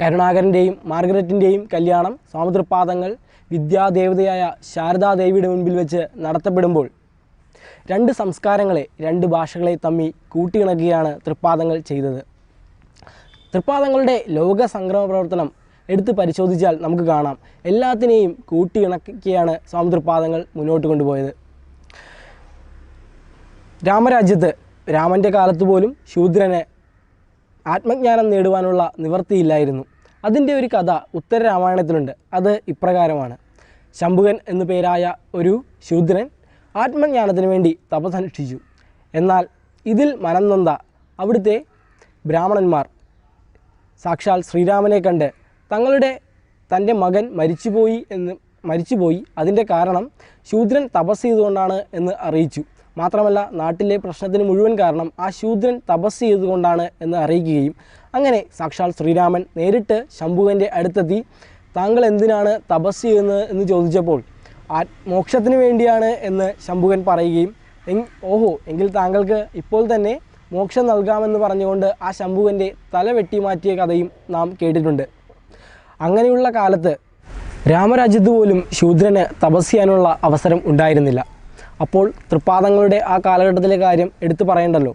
കരുണാകരൻ്റെയും മാർഗരറ്റിൻ്റെയും കല്യാണം സ്വാമിതൃപാദങ്ങൾ വിദ്യാദേവതയായ ശാരദാദേവിയുടെ മുൻപിൽ വെച്ച് നടത്തപ്പെടുമ്പോൾ രണ്ട് സംസ്കാരങ്ങളെ, രണ്ട് ഭാഷകളെ തമ്മിൽ കൂട്ടിയിണക്കുകയാണ് തൃപ്പാദങ്ങൾ ചെയ്തത്. തൃപ്പാദങ്ങളുടെ ലോക സംഗ്രഹ പ്രവർത്തനം എടുത്ത് പരിശോധിച്ചാൽ നമുക്ക് കാണാം, എല്ലാത്തിനെയും കൂട്ടിയിണക്കിയാണ് സ്വാമി തൃപ്പാദങ്ങൾ മുന്നോട്ട് കൊണ്ടുപോയത്. രാമരാജ്യത്ത് രാമൻ്റെ കാലത്ത് പോലും ശൂദ്രന് ആത്മജ്ഞാനം നേടുവാനുള്ള നിവൃത്തിയില്ലായിരുന്നു. അതിൻ്റെ ഒരു കഥ ഉത്തര രാമായണത്തിലുണ്ട്. അത് ഇപ്രകാരമാണ്. ശംഭുകൻ എന്നു പേരായ ഒരു ശൂദ്രൻ ആത്മജ്ഞാനത്തിന് വേണ്ടി തപസ്സനുഷ്ഠിച്ചു. എന്നാൽ ഇതിൽ മനം നൊന്ത അവിടുത്തെ ബ്രാഹ്മണന്മാർ സാക്ഷാൽ ശ്രീരാമനെ കണ്ട് തൻ്റെ മകൻ മരിച്ചുപോയി, അതിൻ്റെ കാരണം ശൂദ്രൻ തപസ് ചെയ്തുകൊണ്ടാണ് എന്ന് അറിയിച്ചു. മാത്രമല്ല നാട്ടിലെ പ്രശ്നത്തിന് മുഴുവൻ കാരണം ആ ശൂദ്രൻ തപസ് ചെയ്തുകൊണ്ടാണ് എന്ന് അറിയിക്കുകയും അങ്ങനെ സാക്ഷാൽ ശ്രീരാമൻ നേരിട്ട് ശംഭുകൻ്റെ അടുത്തെത്തി താങ്കൾ എന്തിനാണ് തപസ് ചെയ്യുന്നത് എന്ന് ചോദിച്ചപ്പോൾ മോക്ഷത്തിന് വേണ്ടിയാണ് എന്ന് ശംഭുകൻ പറയുകയും എങ്കിൽ താങ്കൾക്ക് ഇപ്പോൾ തന്നെ മോക്ഷം നൽകാമെന്ന് പറഞ്ഞുകൊണ്ട് ആ ശംഭുകൻ്റെ തല വെട്ടിമാറ്റിയ കഥയും നാം കേട്ടിട്ടുണ്ട്. അങ്ങനെയുള്ള കാലത്ത് രാമരാജ്യത്ത് പോലും ശൂദ്രന് തപസ് ചെയ്യാനുള്ള അവസരം ഉണ്ടായിരുന്നില്ല. അപ്പോൾ തൃപ്പാദങ്ങളുടെ ആ കാലഘട്ടത്തിലെ കാര്യം എടുത്തു പറയേണ്ടല്ലോ.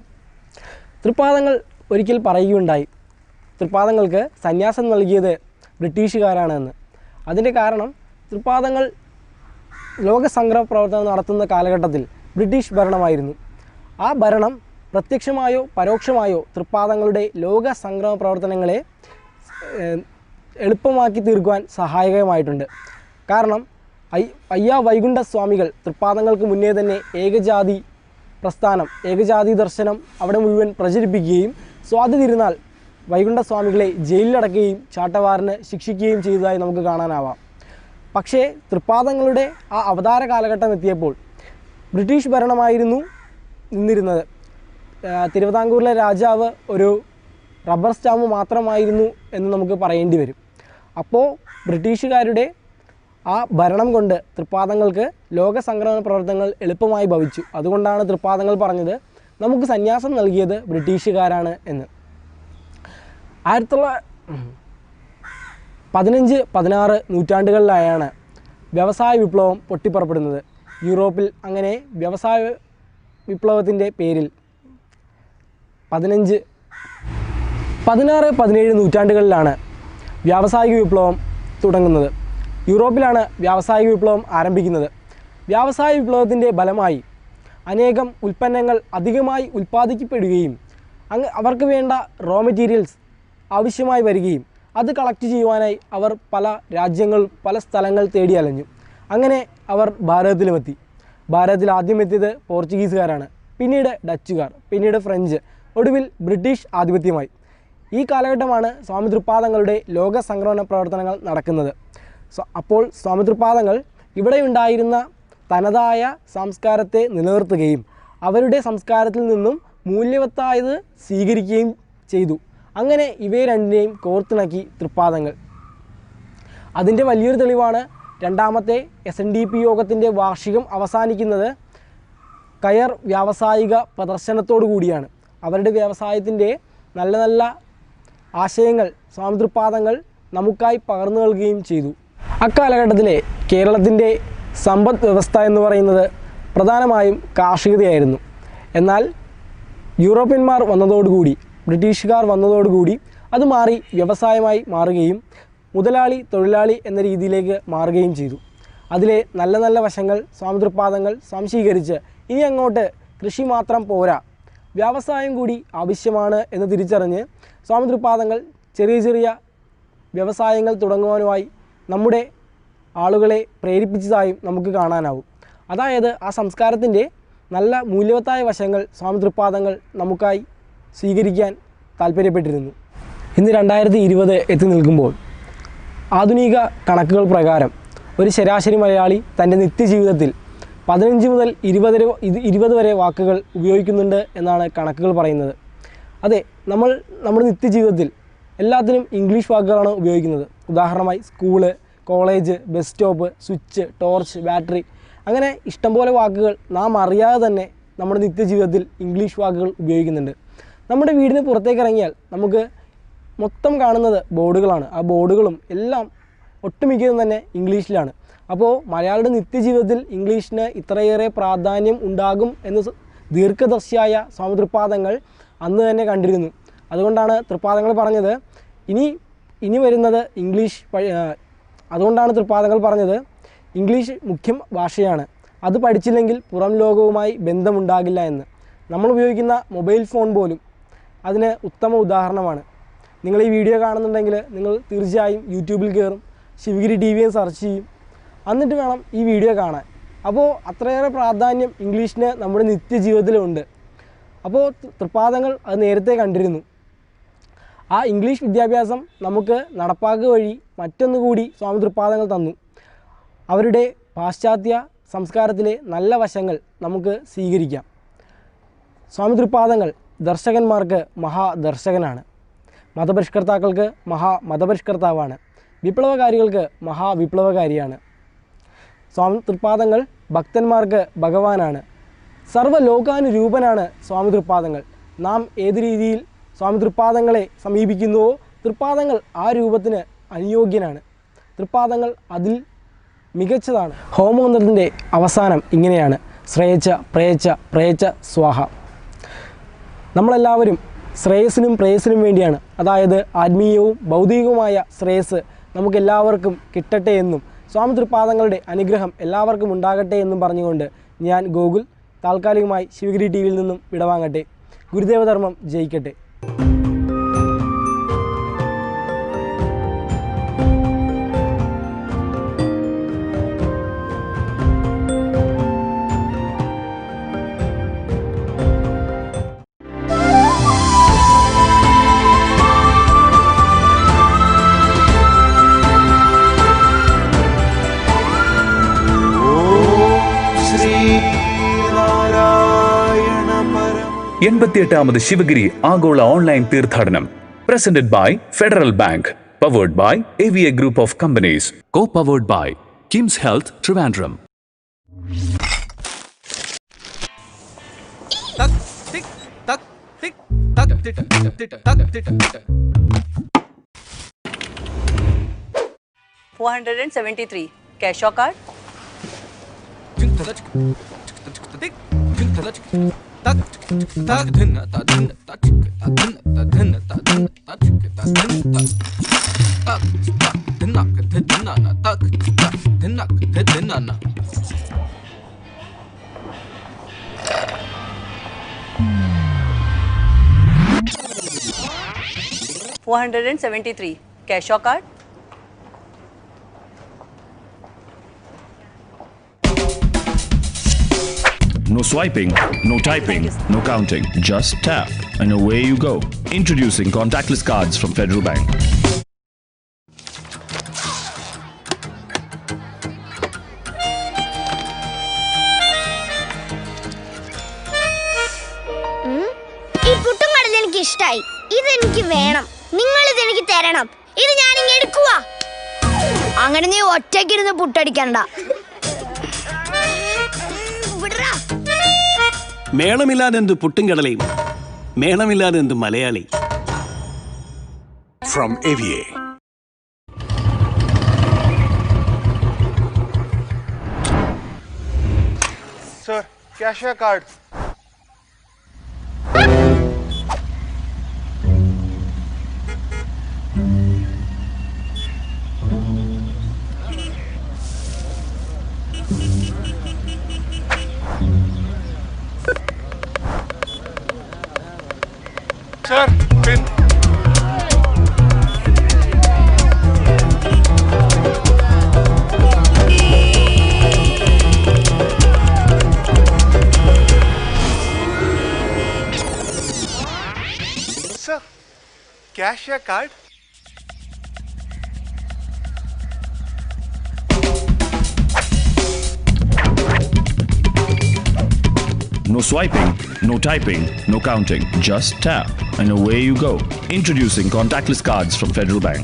തൃപ്പാദങ്ങൾ ഒരിക്കൽ പറയുകയുണ്ടായി, തൃപ്പാദങ്ങൾക്ക് സന്യാസം നൽകിയത് ബ്രിട്ടീഷുകാരാണ് എന്ന്. അതിൻ്റെ കാരണം തൃപ്പാദങ്ങൾ ലോകസംഗ്രഹ പ്രവർത്തനം നടത്തുന്ന കാലഘട്ടത്തിൽ ബ്രിട്ടീഷ് ഭരണമായിരുന്നു. ആ ഭരണം പ്രത്യക്ഷമായോ പരോക്ഷമായോ തൃപ്പാദങ്ങളുടെ ലോകസംഗ്രഹ പ്രവർത്തനങ്ങളെ എളുപ്പമാക്കി തീർക്കുവാൻ സഹായകമായിട്ടുണ്ട്. കാരണം അയ്യാ വൈകുണ്ഠ സ്വാമികൾ തൃപ്പാദങ്ങൾക്ക് മുന്നേ തന്നെ ഏകജാതി പ്രസ്ഥാനം, ഏകജാതി ദർശനം അവിടെ മുഴുവൻ പ്രചരിപ്പിക്കുകയും സ്വാതി തിരുനാൾ വൈകുണ്ഠസ്വാമികളെ ജയിലിലടക്കുകയും ചാട്ടവാറിന് ശിക്ഷിക്കുകയും ചെയ്തതായി നമുക്ക് കാണാനാവാം. പക്ഷേ തൃപ്പാദങ്ങളുടെ ആ അവതാര കാലഘട്ടം എത്തിയപ്പോൾ ബ്രിട്ടീഷ് ഭരണമായിരുന്നു നിന്നിരുന്നത്. തിരുവിതാംകൂറിലെ രാജാവ് ഒരു റബ്ബർ സ്റ്റാമ്പ് മാത്രമായിരുന്നു എന്ന് നമുക്ക് പറയേണ്ടി വരും. അപ്പോൾ ബ്രിട്ടീഷുകാരുടെ ആ ഭരണം കൊണ്ട് തൃപ്പാദങ്ങൾക്ക് ലോകസംഗ്രഹ പ്രവർത്തനങ്ങൾ എളുപ്പമായി ഭവിച്ചു. അതുകൊണ്ടാണ് തൃപ്പാദങ്ങൾ പറഞ്ഞത് നമുക്ക് സന്യാസം നൽകിയത് ബ്രിട്ടീഷുകാരാണ് എന്ന്. 15-16 നൂറ്റാണ്ടുകളിലായാണ് വ്യവസായ വിപ്ലവം പൊട്ടിപ്പുറപ്പെടുന്നത്. യൂറോപ്പിൽ അങ്ങനെ വ്യവസായ വിപ്ലവത്തിൻ്റെ പേരിൽ 16-17 നൂറ്റാണ്ടുകളിലാണ് വ്യാവസായിക വിപ്ലവം തുടങ്ങുന്നത്. യൂറോപ്പിലാണ് വ്യാവസായിക വിപ്ലവം ആരംഭിക്കുന്നത്. വ്യാവസായ വിപ്ലവത്തിൻ്റെ ഫലമായി അനേകം ഉൽപ്പന്നങ്ങൾ അധികമായി ഉൽപ്പാദിക്കപ്പെടുകയും അവർക്ക് വേണ്ട റോ മെറ്റീരിയൽസ് ആവശ്യമായി വരികയും അത് കളക്ട് ചെയ്യുവാനായി അവർ പല രാജ്യങ്ങൾ, പല സ്ഥലങ്ങൾ തേടി അലഞ്ഞു. അങ്ങനെ അവർ ഭാരതത്തിലുമെത്തി. ഭാരതത്തിൽ ആദ്യം എത്തിയത് പോർച്ചുഗീസുകാരാണ്, പിന്നീട് ഡച്ചുകാർ, പിന്നീട് ഫ്രഞ്ച്, ഒടുവിൽ ബ്രിട്ടീഷ് ആധിപത്യമായി. ഈ കാലഘട്ടമാണ് സ്വാമി തൃപ്പാദങ്ങളുടെ ലോക സംഗ്രഹണ പ്രവർത്തനങ്ങൾ നടക്കുന്നത്. അപ്പോൾ സ്വാമി തൃപ്പാദങ്ങൾ ഇവിടെയുണ്ടായിരുന്ന തനതായ സംസ്കാരത്തെ നിലനിർത്തുകയും അവരുടെ സംസ്കാരത്തിൽ നിന്നും മൂല്യവത്തായത് സ്വീകരിക്കുകയും ചെയ്തു. അങ്ങനെ ഇവയെ രണ്ടിനെയും കോർത്തിണക്കി തൃപ്പാദങ്ങൾ. അതിൻ്റെ വലിയൊരു തെളിവാണ് രണ്ടാമത്തെ SNDP യോഗത്തിൻ്റെ വാർഷികം അവസാനിക്കുന്നത് കയർ വ്യാവസായിക പ്രദർശനത്തോടു കൂടിയാണ്. അവരുടെ വ്യവസായത്തിൻ്റെ നല്ല നല്ല ആശയങ്ങൾ സ്വാമി തൃപ്പാദങ്ങൾ നമുക്കായി പകർന്നു നൽകുകയും ചെയ്തു. അക്കാലഘട്ടത്തിലെ കേരളത്തിൻ്റെ സമ്പദ് വ്യവസ്ഥ എന്ന് പറയുന്നത് പ്രധാനമായും കാർഷികതയായിരുന്നു. എന്നാൽ യൂറോപ്യന്മാർ വന്നതോടുകൂടി, ബ്രിട്ടീഷുകാർ വന്നതോടുകൂടി അത് മാറി വ്യവസായമായി മാറുകയും മുതലാളി തൊഴിലാളി എന്ന രീതിയിലേക്ക് മാറുകയും ചെയ്തു. അതിലെ നല്ല നല്ല വശങ്ങൾ സ്വാമി തൃപ്പാദങ്ങൾ സംശീകരിച്ച് ഇനി അങ്ങോട്ട് കൃഷി മാത്രം പോരാ, വ്യവസായം കൂടി ആവശ്യമാണ് എന്ന് തിരിച്ചറിഞ്ഞ് സ്വാമി തൃപ്പാദങ്ങൾ ചെറിയ ചെറിയ വ്യവസായങ്ങൾ തുടങ്ങുവാനുമായി നമ്മുടെ ആളുകളെ പ്രേരിപ്പിച്ചതായും നമുക്ക് കാണാനാവും. അതായത് ആ സംസ്കാരത്തിൻ്റെ നല്ല മൂല്യവത്തായ വശങ്ങൾ സ്വാമി തൃപ്പാദങ്ങൾ നമുക്കായി സ്വീകരിക്കാൻ താല്പര്യപ്പെട്ടിരുന്നു. ഇന്ന് 2020 എത്തി നിൽക്കുമ്പോൾ ആധുനിക കണക്കുകൾ പ്രകാരം ഒരു ശരാശരി മലയാളി തൻ്റെ നിത്യജീവിതത്തിൽ 15 മുതൽ 20 വരെ വാക്കുകൾ ഉപയോഗിക്കുന്നുണ്ട് എന്നാണ് കണക്കുകൾ പറയുന്നത്. അതെ, നമ്മുടെ നിത്യജീവിതത്തിൽ എല്ലാത്തിനും ഇംഗ്ലീഷ് വാക്കുകളാണ് ഉപയോഗിക്കുന്നത്. ഉദാഹരണമായി school, college, bus stop, switch, torch, battery, അങ്ങനെ ഇഷ്ടംപോലെ വാക്കുകൾ നാം അറിയാതെ തന്നെ നമ്മുടെ നിത്യജീവിതത്തിൽ ഇംഗ്ലീഷ് വാക്കുകൾ ഉപയോഗിക്കുന്നുണ്ട്. നമ്മുടെ വീടിന് പുറത്തേക്ക് ഇറങ്ങിയാൽ നമുക്ക് മൊത്തം കാണുന്നത് ബോർഡുകളാണ്. ആ ബോർഡുകളും എല്ലാം ഒട്ടുമിക്കതും തന്നെ ഇംഗ്ലീഷിലാണ്. അപ്പോൾ മലയാളിയുടെ നിത്യജീവിതത്തിൽ ഇംഗ്ലീഷിന് ഇത്രയേറെ പ്രാധാന്യം ഉണ്ടാകും എന്ന് ദീർഘദർശിയായ സ്വാമി തൃപ്പാദങ്ങൾ അന്ന് തന്നെ കണ്ടിരുന്നു. അതുകൊണ്ടാണ് തൃപ്പാദങ്ങൾ പറഞ്ഞത് ഇനി വരുന്നത് അതുകൊണ്ടാണ് തൃപ്പാദങ്ങൾ പറഞ്ഞത് ഇംഗ്ലീഷ് മുഖ്യം ഭാഷയാണ്, അത് പഠിച്ചില്ലെങ്കിൽ പുറം ലോകവുമായി ബന്ധമുണ്ടാകില്ല എന്ന്. നമ്മൾ ഉപയോഗിക്കുന്ന മൊബൈൽ ഫോൺ പോലും അതിന് ഉത്തമ ഉദാഹരണമാണ്. നിങ്ങൾ ഈ വീഡിയോ കാണുന്നുണ്ടെങ്കിൽ നിങ്ങൾ തീർച്ചയായും യൂട്യൂബിൽ കയറും, ശിവഗിരി TV സെർച്ച് ചെയ്യും, എന്നിട്ട് വേണം ഈ വീഡിയോ കാണാൻ. അപ്പോൾ അത്രയേറെ പ്രാധാന്യം ഇംഗ്ലീഷിന് നമ്മുടെ നിത്യജീവിതത്തിലുണ്ട്. അപ്പോൾ തൃപ്പാദങ്ങൾ അത് നേരത്തെ കണ്ടിരുന്നു. ആ ഇംഗ്ലീഷ് വിദ്യാഭ്യാസം നമുക്ക് നടപ്പാക്കുക വഴി മറ്റൊന്നുകൂടി സ്വാമി തൃപ്പാദങ്ങൾ തന്നു. അവരുടെ പാശ്ചാത്യ സംസ്കാരത്തിലെ നല്ല വശങ്ങൾ നമുക്ക് സ്വീകരിക്കാം. സ്വാമി തൃപ്പാദങ്ങൾ ദർശകന്മാർക്ക് മഹാദർശകനാണ്, മതപരിഷ്കർത്താക്കൾക്ക് മതപരിഷ്കർത്താവാണ്, വിപ്ലവകാരികൾക്ക് മഹാവിപ്ലവകാരിയാണ്. സ്വാമി തൃപ്പാദങ്ങൾ ഭക്തന്മാർക്ക് ഭഗവാനാണ്, സർവ്വലോകാനുരൂപനാണ് സ്വാമി തൃപ്പാദങ്ങൾ. നാം ഏത് രീതിയിൽ സ്വാമി തൃപ്പാദങ്ങളെ സമീപിക്കുന്നുവോ തൃപ്പാദങ്ങൾ ആ രൂപത്തിന് അനുയോഗ്യനാണ്. തൃപ്പാദങ്ങൾ അതിൽ മികച്ചതാണ്. ഹോമമന്ത്രത്തിൻ്റെ അവസാനം ഇങ്ങനെയാണ്: ശ്രേയച്ച പ്രേയച്ച പ്രേയച്ച സ്വാഹ. നമ്മളെല്ലാവരും ശ്രേയസ്സിനും പ്രേയസ്സിനും വേണ്ടിയാണ്, അതായത് ആത്മീയവും ഭൗതികവുമായ ശ്രേയസ് നമുക്കെല്ലാവർക്കും കിട്ടട്ടെ എന്നും സ്വാമി തൃപ്പാദങ്ങളുടെ അനുഗ്രഹം എല്ലാവർക്കും ഉണ്ടാകട്ടെ എന്നും പറഞ്ഞുകൊണ്ട് ഞാൻ ഗോകുൽ താൽക്കാലികമായി ശിവഗിരി TV നിന്നും വിടവാങ്ങട്ടെ. ഗുരുദേവധർമ്മം ജയിക്കട്ടെ. എൺപത്തിയെട്ടാമത് ശിവഗിരി ആഗോള ഓൺലൈൻ തീർത്ഥാടനം presented by federal bank, powered by AVA group of companies, co-powered by KIMS health Trivandrum. $473 cash or card? $473 cash or card? No swiping, no typing, no counting. Just tap and away you go. Introducing contactless cards from Federal Bank. ഈ പുട്ടും കടല എനിക്ക് ഇഷ്ടായി. ഇതെനിക്ക് വേണം. നിങ്ങൾ ഇതെനിക്ക് തരണം. ഇത് ഞാൻ ഇങ്ങ് എടുക്കുവാ. അങ്ങനെ നീ ഒറ്റയ്ക്കിരുന്ന് പുട്ടടിക്കണ്ട. മേളമില്ലാതെന്ത് പുട്ടും കടലയും, മേളമില്ലാതെന്ത് Malayali. From AVA. Sir, cashier card. Sir, pin. Sir, cashier card. No swiping, no typing, no counting. Just tap and away you go. Introducing contactless cards from Federal Bank.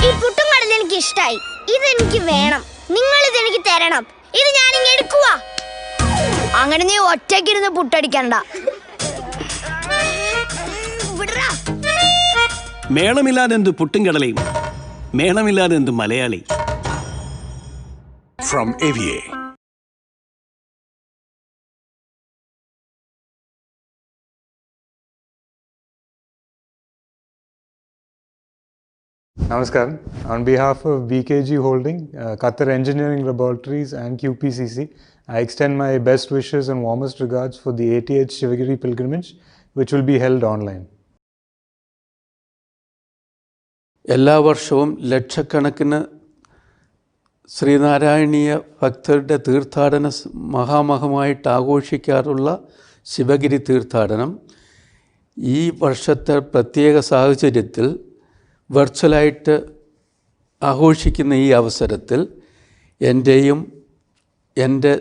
ഈ പുട്ടും കടല എനിക്ക് ഇഷ്ടായി. ഇതെനിക്ക് വേണം. നിങ്ങൾ ഇതെനിക്ക് തരണം. ഇത് ഞാൻ ഇങ്ങ് എടുക്കുവാ. അങ്ങനെ നീ ഒറ്റയ്ക്കിരുന്ന് പുട്ടടിക്കണ്ട. മേളമില്ലാതെ എന്ത് പുട്ടും കടലയും, മേളമില്ലാതെ എന്ത് Malayali. From AVA. Namaskaram. On behalf of BKG Holding, Qatar Engineering Laboratories and QPCC, I extend my best wishes and warmest regards for the 88th Sivagiri pilgrimage, which will be held online. എല്ലാ വർഷവും ലക്ഷക്കണക്കിന് ശ്രീനാരായണീയ ഭക്തരുടെ തീർത്ഥാടന മഹാമഹമായിട്ട് ആഘോഷിക്കാറുള്ള ശിവഗിരി തീർത്ഥാടനം ഈ വർഷത്തെ പ്രത്യേക സാഹചര്യത്തിൽ വെർച്വലായിട്ട് ആഘോഷിക്കുന്ന ഈ അവസരത്തിൽ എൻ്റെയും എൻ്റെ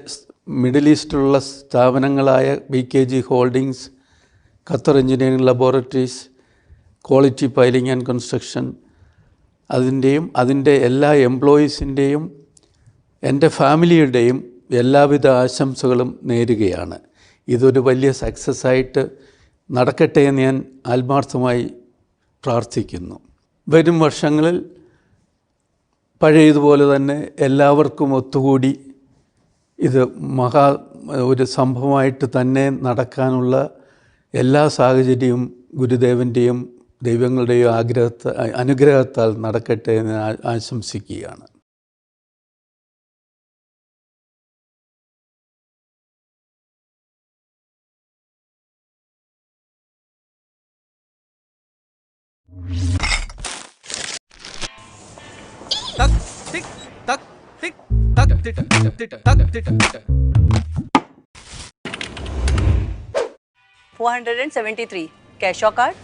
മിഡിൽ ഈസ്റ്റിലുള്ള സ്ഥാപനങ്ങളായ BKG holdings, Qatar engineering laboratories, quality piling and construction, അതിൻ്റെ എല്ലാ എംപ്ലോയീസിൻ്റെയും എൻ്റെ ഫാമിലിയുടെയും എല്ലാവിധ ആശംസകളും നേരുകയാണ്. ഇതൊരു വലിയ സക്സസ്സായിട്ട് നടക്കട്ടെ എന്ന് ഞാൻ ആത്മാർത്ഥമായി പ്രാർത്ഥിക്കുന്നു. വരും വർഷങ്ങളിൽ പഴയതുപോലെ തന്നെ എല്ലാവർക്കും ഒത്തുകൂടി ഇത് ഒരു സംഭവമായിട്ട് തന്നെ നടക്കാനുള്ള എല്ലാ സാഹചര്യവും ഗുരുദേവൻ്റെയും ദൈവങ്ങളുടെയും അനുഗ്രഹത്താൽ നടക്കട്ടെ എന്ന് ആശംസിക്കുകയാണ്. Tak tik tak tik tak tik tak tik 473. Cash or card?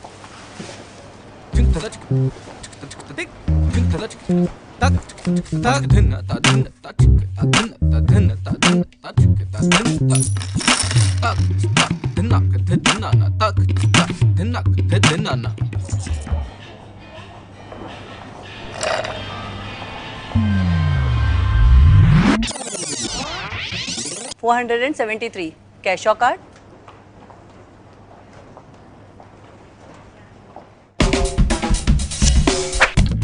$473. Cash or card?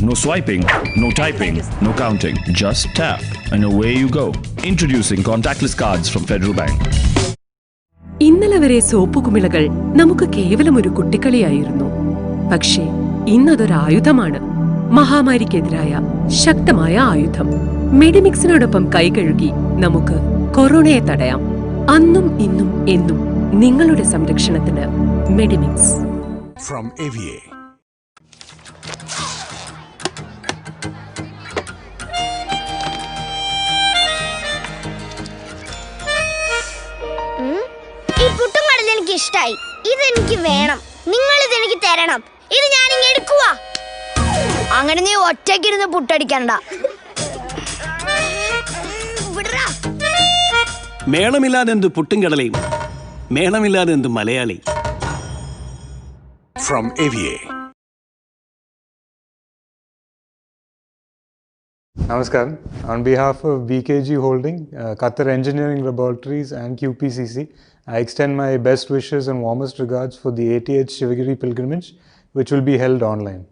No swiping, no typing, no counting. Just tap and away you go. Introducing contactless cards from Federal Bank. ഇന്നലെ വരെ soap കുമിളകൾ നമുക്ക് കേവലം ഒരു കുട്ടിക്കളിയായിരുന്നു. പക്ഷേ ഇന്നതൊരായുധമാണ്. മഹാമാരിക്കെതിരായ ശക്തമായ ആയുധം. മെഡിമിക്സിനോടൊപ്പം കൈകഴുകി നമുക്ക് കൊറോണയെ തടയാം. അന്നും ഇന്നും എന്നും നിങ്ങളുടെ സംരക്ഷണത്തിന് മെഡിമിക്സ്. From AVA. ഈ പുട്ടും കടല എനിക്ക് ഇഷ്ടായി. ഇതെനിക്ക് വേണം. നിങ്ങൾ ഇതെനിക്ക് തരണം. ഇത് ഞാൻ ഇങ്ങ് എടുക്കുവാ. അങ്ങനെ നീ ഒറ്റയ്ക്കിരുന്ന് പുട്ടടിക്കണ്ട. മേളമില്ലാതെ എന്ത് പുട്ടും കടലയും, മേളമില്ലാതെ എന്ത് Malayali. From AVA. Namaskaram. On behalf of BKG Holding, Qatar Engineering Laboratories and QPCC, I extend my best wishes and warmest regards for the 88th Sivagiri pilgrimage, which will be held online.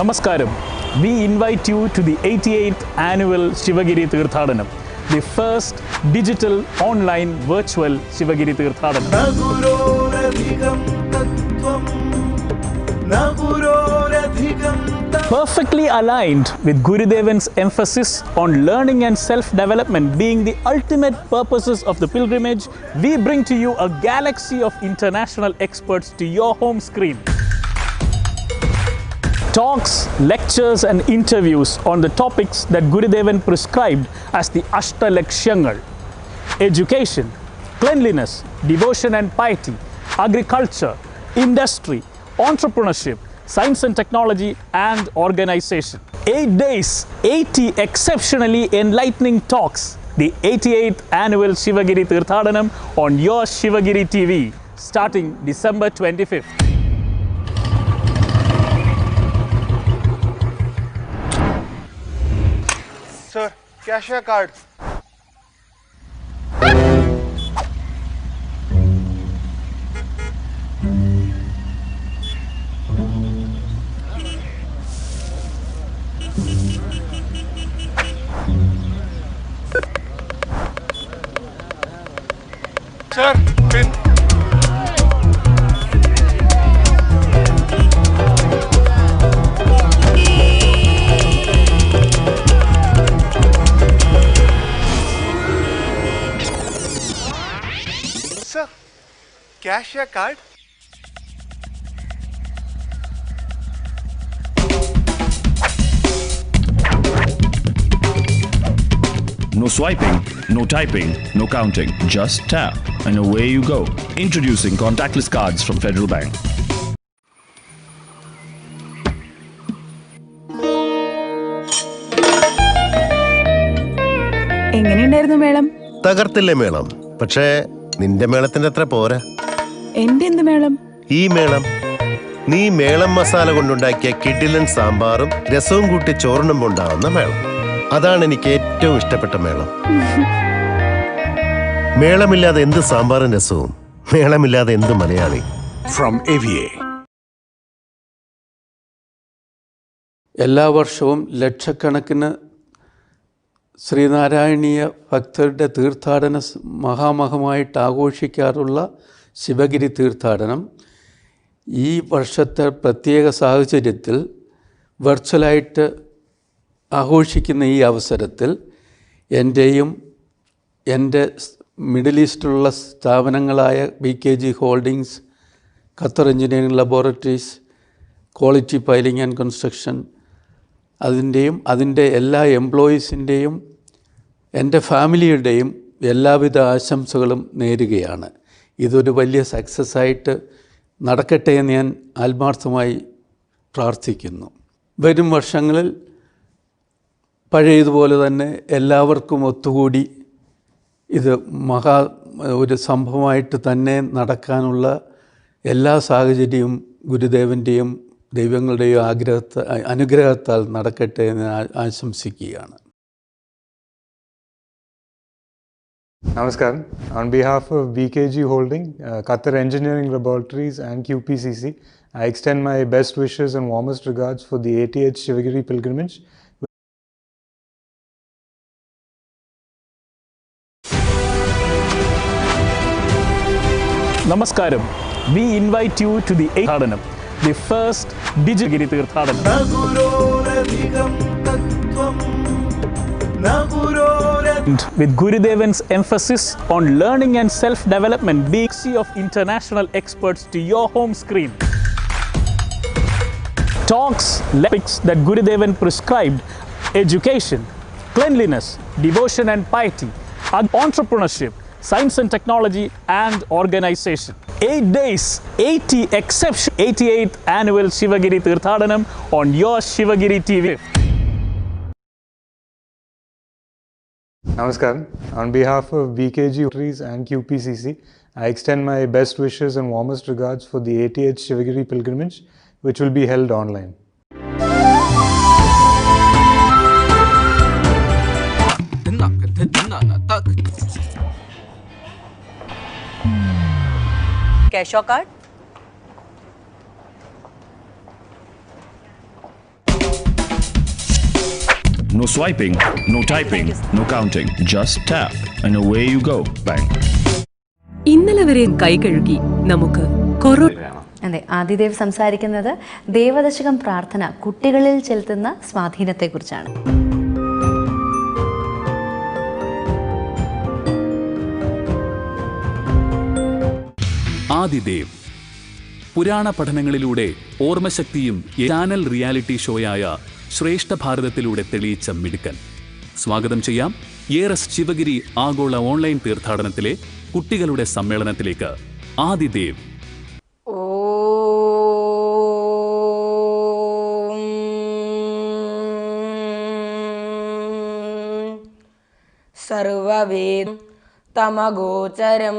Namaskaram. We invite you to the 88th annual Sivagiri Tirthadanam, the first digital online virtual Sivagiri Tirthadanam. Perfectly aligned with Gurudevan's emphasis on learning and self-development being the ultimate purposes of the pilgrimage, we bring to you a galaxy of international experts to your home screen. Talks, lectures and interviews on the topics that Gurudevan prescribed as the Ashtalakshangal: education, cleanliness, devotion and piety, agriculture, industry, entrepreneurship, science and technology and organization. 8 days, 80 exceptionally enlightening talks. The 88th annual Sivagiri Tirthadanam on your Sivagiri TV starting December 25th. cashier card. Sir, pin. Sir, cashier card. No swiping, no typing, no counting. Just tap and away you go. Introducing contactless cards from Federal Bank. എങ്ങനെയുണ്ടായിരുന്നു മേളം? തകർത്തില്ലേ മേളം? പക്ഷേ നിന്റെ മേളത്തിന്റെ അത്ര പോരാ. എന്റെ എന്ത് മേളം? ഈ മേളം നീ മേളം മസാല കൊണ്ടുണ്ടാക്കിയ കിടിലൻ സാമ്പാറും രസവും കൂട്ടി ചോറിനും ഉണ്ടാവുന്ന മേളം. അതാണ് എനിക്ക് ഏറ്റവും ഇഷ്ടപ്പെട്ട മേളം. മേളമില്ലാതെ എന്ത് സാമ്പാറും രസവും, മേളമില്ലാതെ എന്ത് മലയാളി. From AVA. എല്ലാ വർഷവും ലക്ഷക്കണക്കിന് ശ്രീനാരായണീയ ഭക്തരുടെ തീർത്ഥാടന മഹാമഹമായിട്ട് ആഘോഷിക്കാറുള്ള ശിവഗിരി തീർത്ഥാടനം ഈ വർഷത്തെ പ്രത്യേക സാഹചര്യത്തിൽ വെർച്വലായിട്ട് ആഘോഷിക്കുന്ന ഈ അവസരത്തിൽ എൻ്റെയും എൻ്റെ മിഡിൽ ഈസ്റ്റിലുള്ള സ്ഥാപനങ്ങളായ BKG holdings, Qatar engineering laboratories, quality piling and construction, അതിൻ്റെ എല്ലാ എംപ്ലോയീസിൻ്റെയും എൻ്റെ ഫാമിലിയുടെയും എല്ലാവിധ ആശംസകളും നേരുകയാണ്. ഇതൊരു വലിയ സക്സസ്സായിട്ട് നടക്കട്ടെ എന്ന് ഞാൻ ആത്മാർത്ഥമായി പ്രാർത്ഥിക്കുന്നു. വരും വർഷങ്ങളിൽ പഴയതുപോലെ തന്നെ എല്ലാവർക്കും ഒത്തുകൂടി ഇത് ഒരു സംഭവമായിട്ട് തന്നെ നടക്കാനുള്ള എല്ലാ സാഹചര്യവും ഗുരുദേവൻ്റെയും ദൈവങ്ങളുടെയും അനുഗ്രഹത്താൽ നടക്കട്ടെ എന്ന് ആശംസിക്കുകയാണ്. Namaskaram. On behalf of BKG Holding, Qatar Engineering Laboratories and QPCC, I extend my best wishes and warmest regards for the 80th Sivagiri pilgrimage. Namaskaram. We invite you to the Tirthadanam, the first Digigiri Tirthadanam. And with Gurudevan's emphasis on learning and self-development, being of international experts to your home screen. Talks, topics that Gurudevan prescribed: education, cleanliness, devotion and piety, entrepreneurship, science and technology, and organization. 8 days, 88th annual Sivagiri Tirthadanam on your Sivagiri TV. Namaskaram. On behalf of BKG Holdings and QPCC, I extend my best wishes and warmest regards for the 80th Sivagiri pilgrimage, which will be held online. Cash or card? No swiping, no typing, no counting. Just tap and away you go. Bank. ഇന്നലെ വരെ കൈ കഴുകി നമുക്ക് അതെ, ആദിദേവ് സംസാരിക്കുന്നത് ദേവദശകം പ്രാർത്ഥന കുട്ടികളിൽ ചെലുത്തുന്ന സ്വാധീനത്തെക്കുറിച്ചാണ്. ആദിദേവ് പുരാണ പഠനങ്ങളിലൂടെ ഓർമ്മശക്തിയും ചാനൽ റിയാലിറ്റി ഷോയായ ശ്രേഷ്ഠ ഭാരതത്തിലൂടെ തെളിയിച്ച മിടുക്കൻ. സ്വാഗതം ചെയ്യാം ഏറസ് ശിവഗിരി ആഗോള ഓൺലൈൻ തീർത്ഥാടനത്തിലെ കുട്ടികളുടെ സമ്മേളനത്തിലേക്ക്. ആദിദേവ്. സർവവേദ തമഗോചരം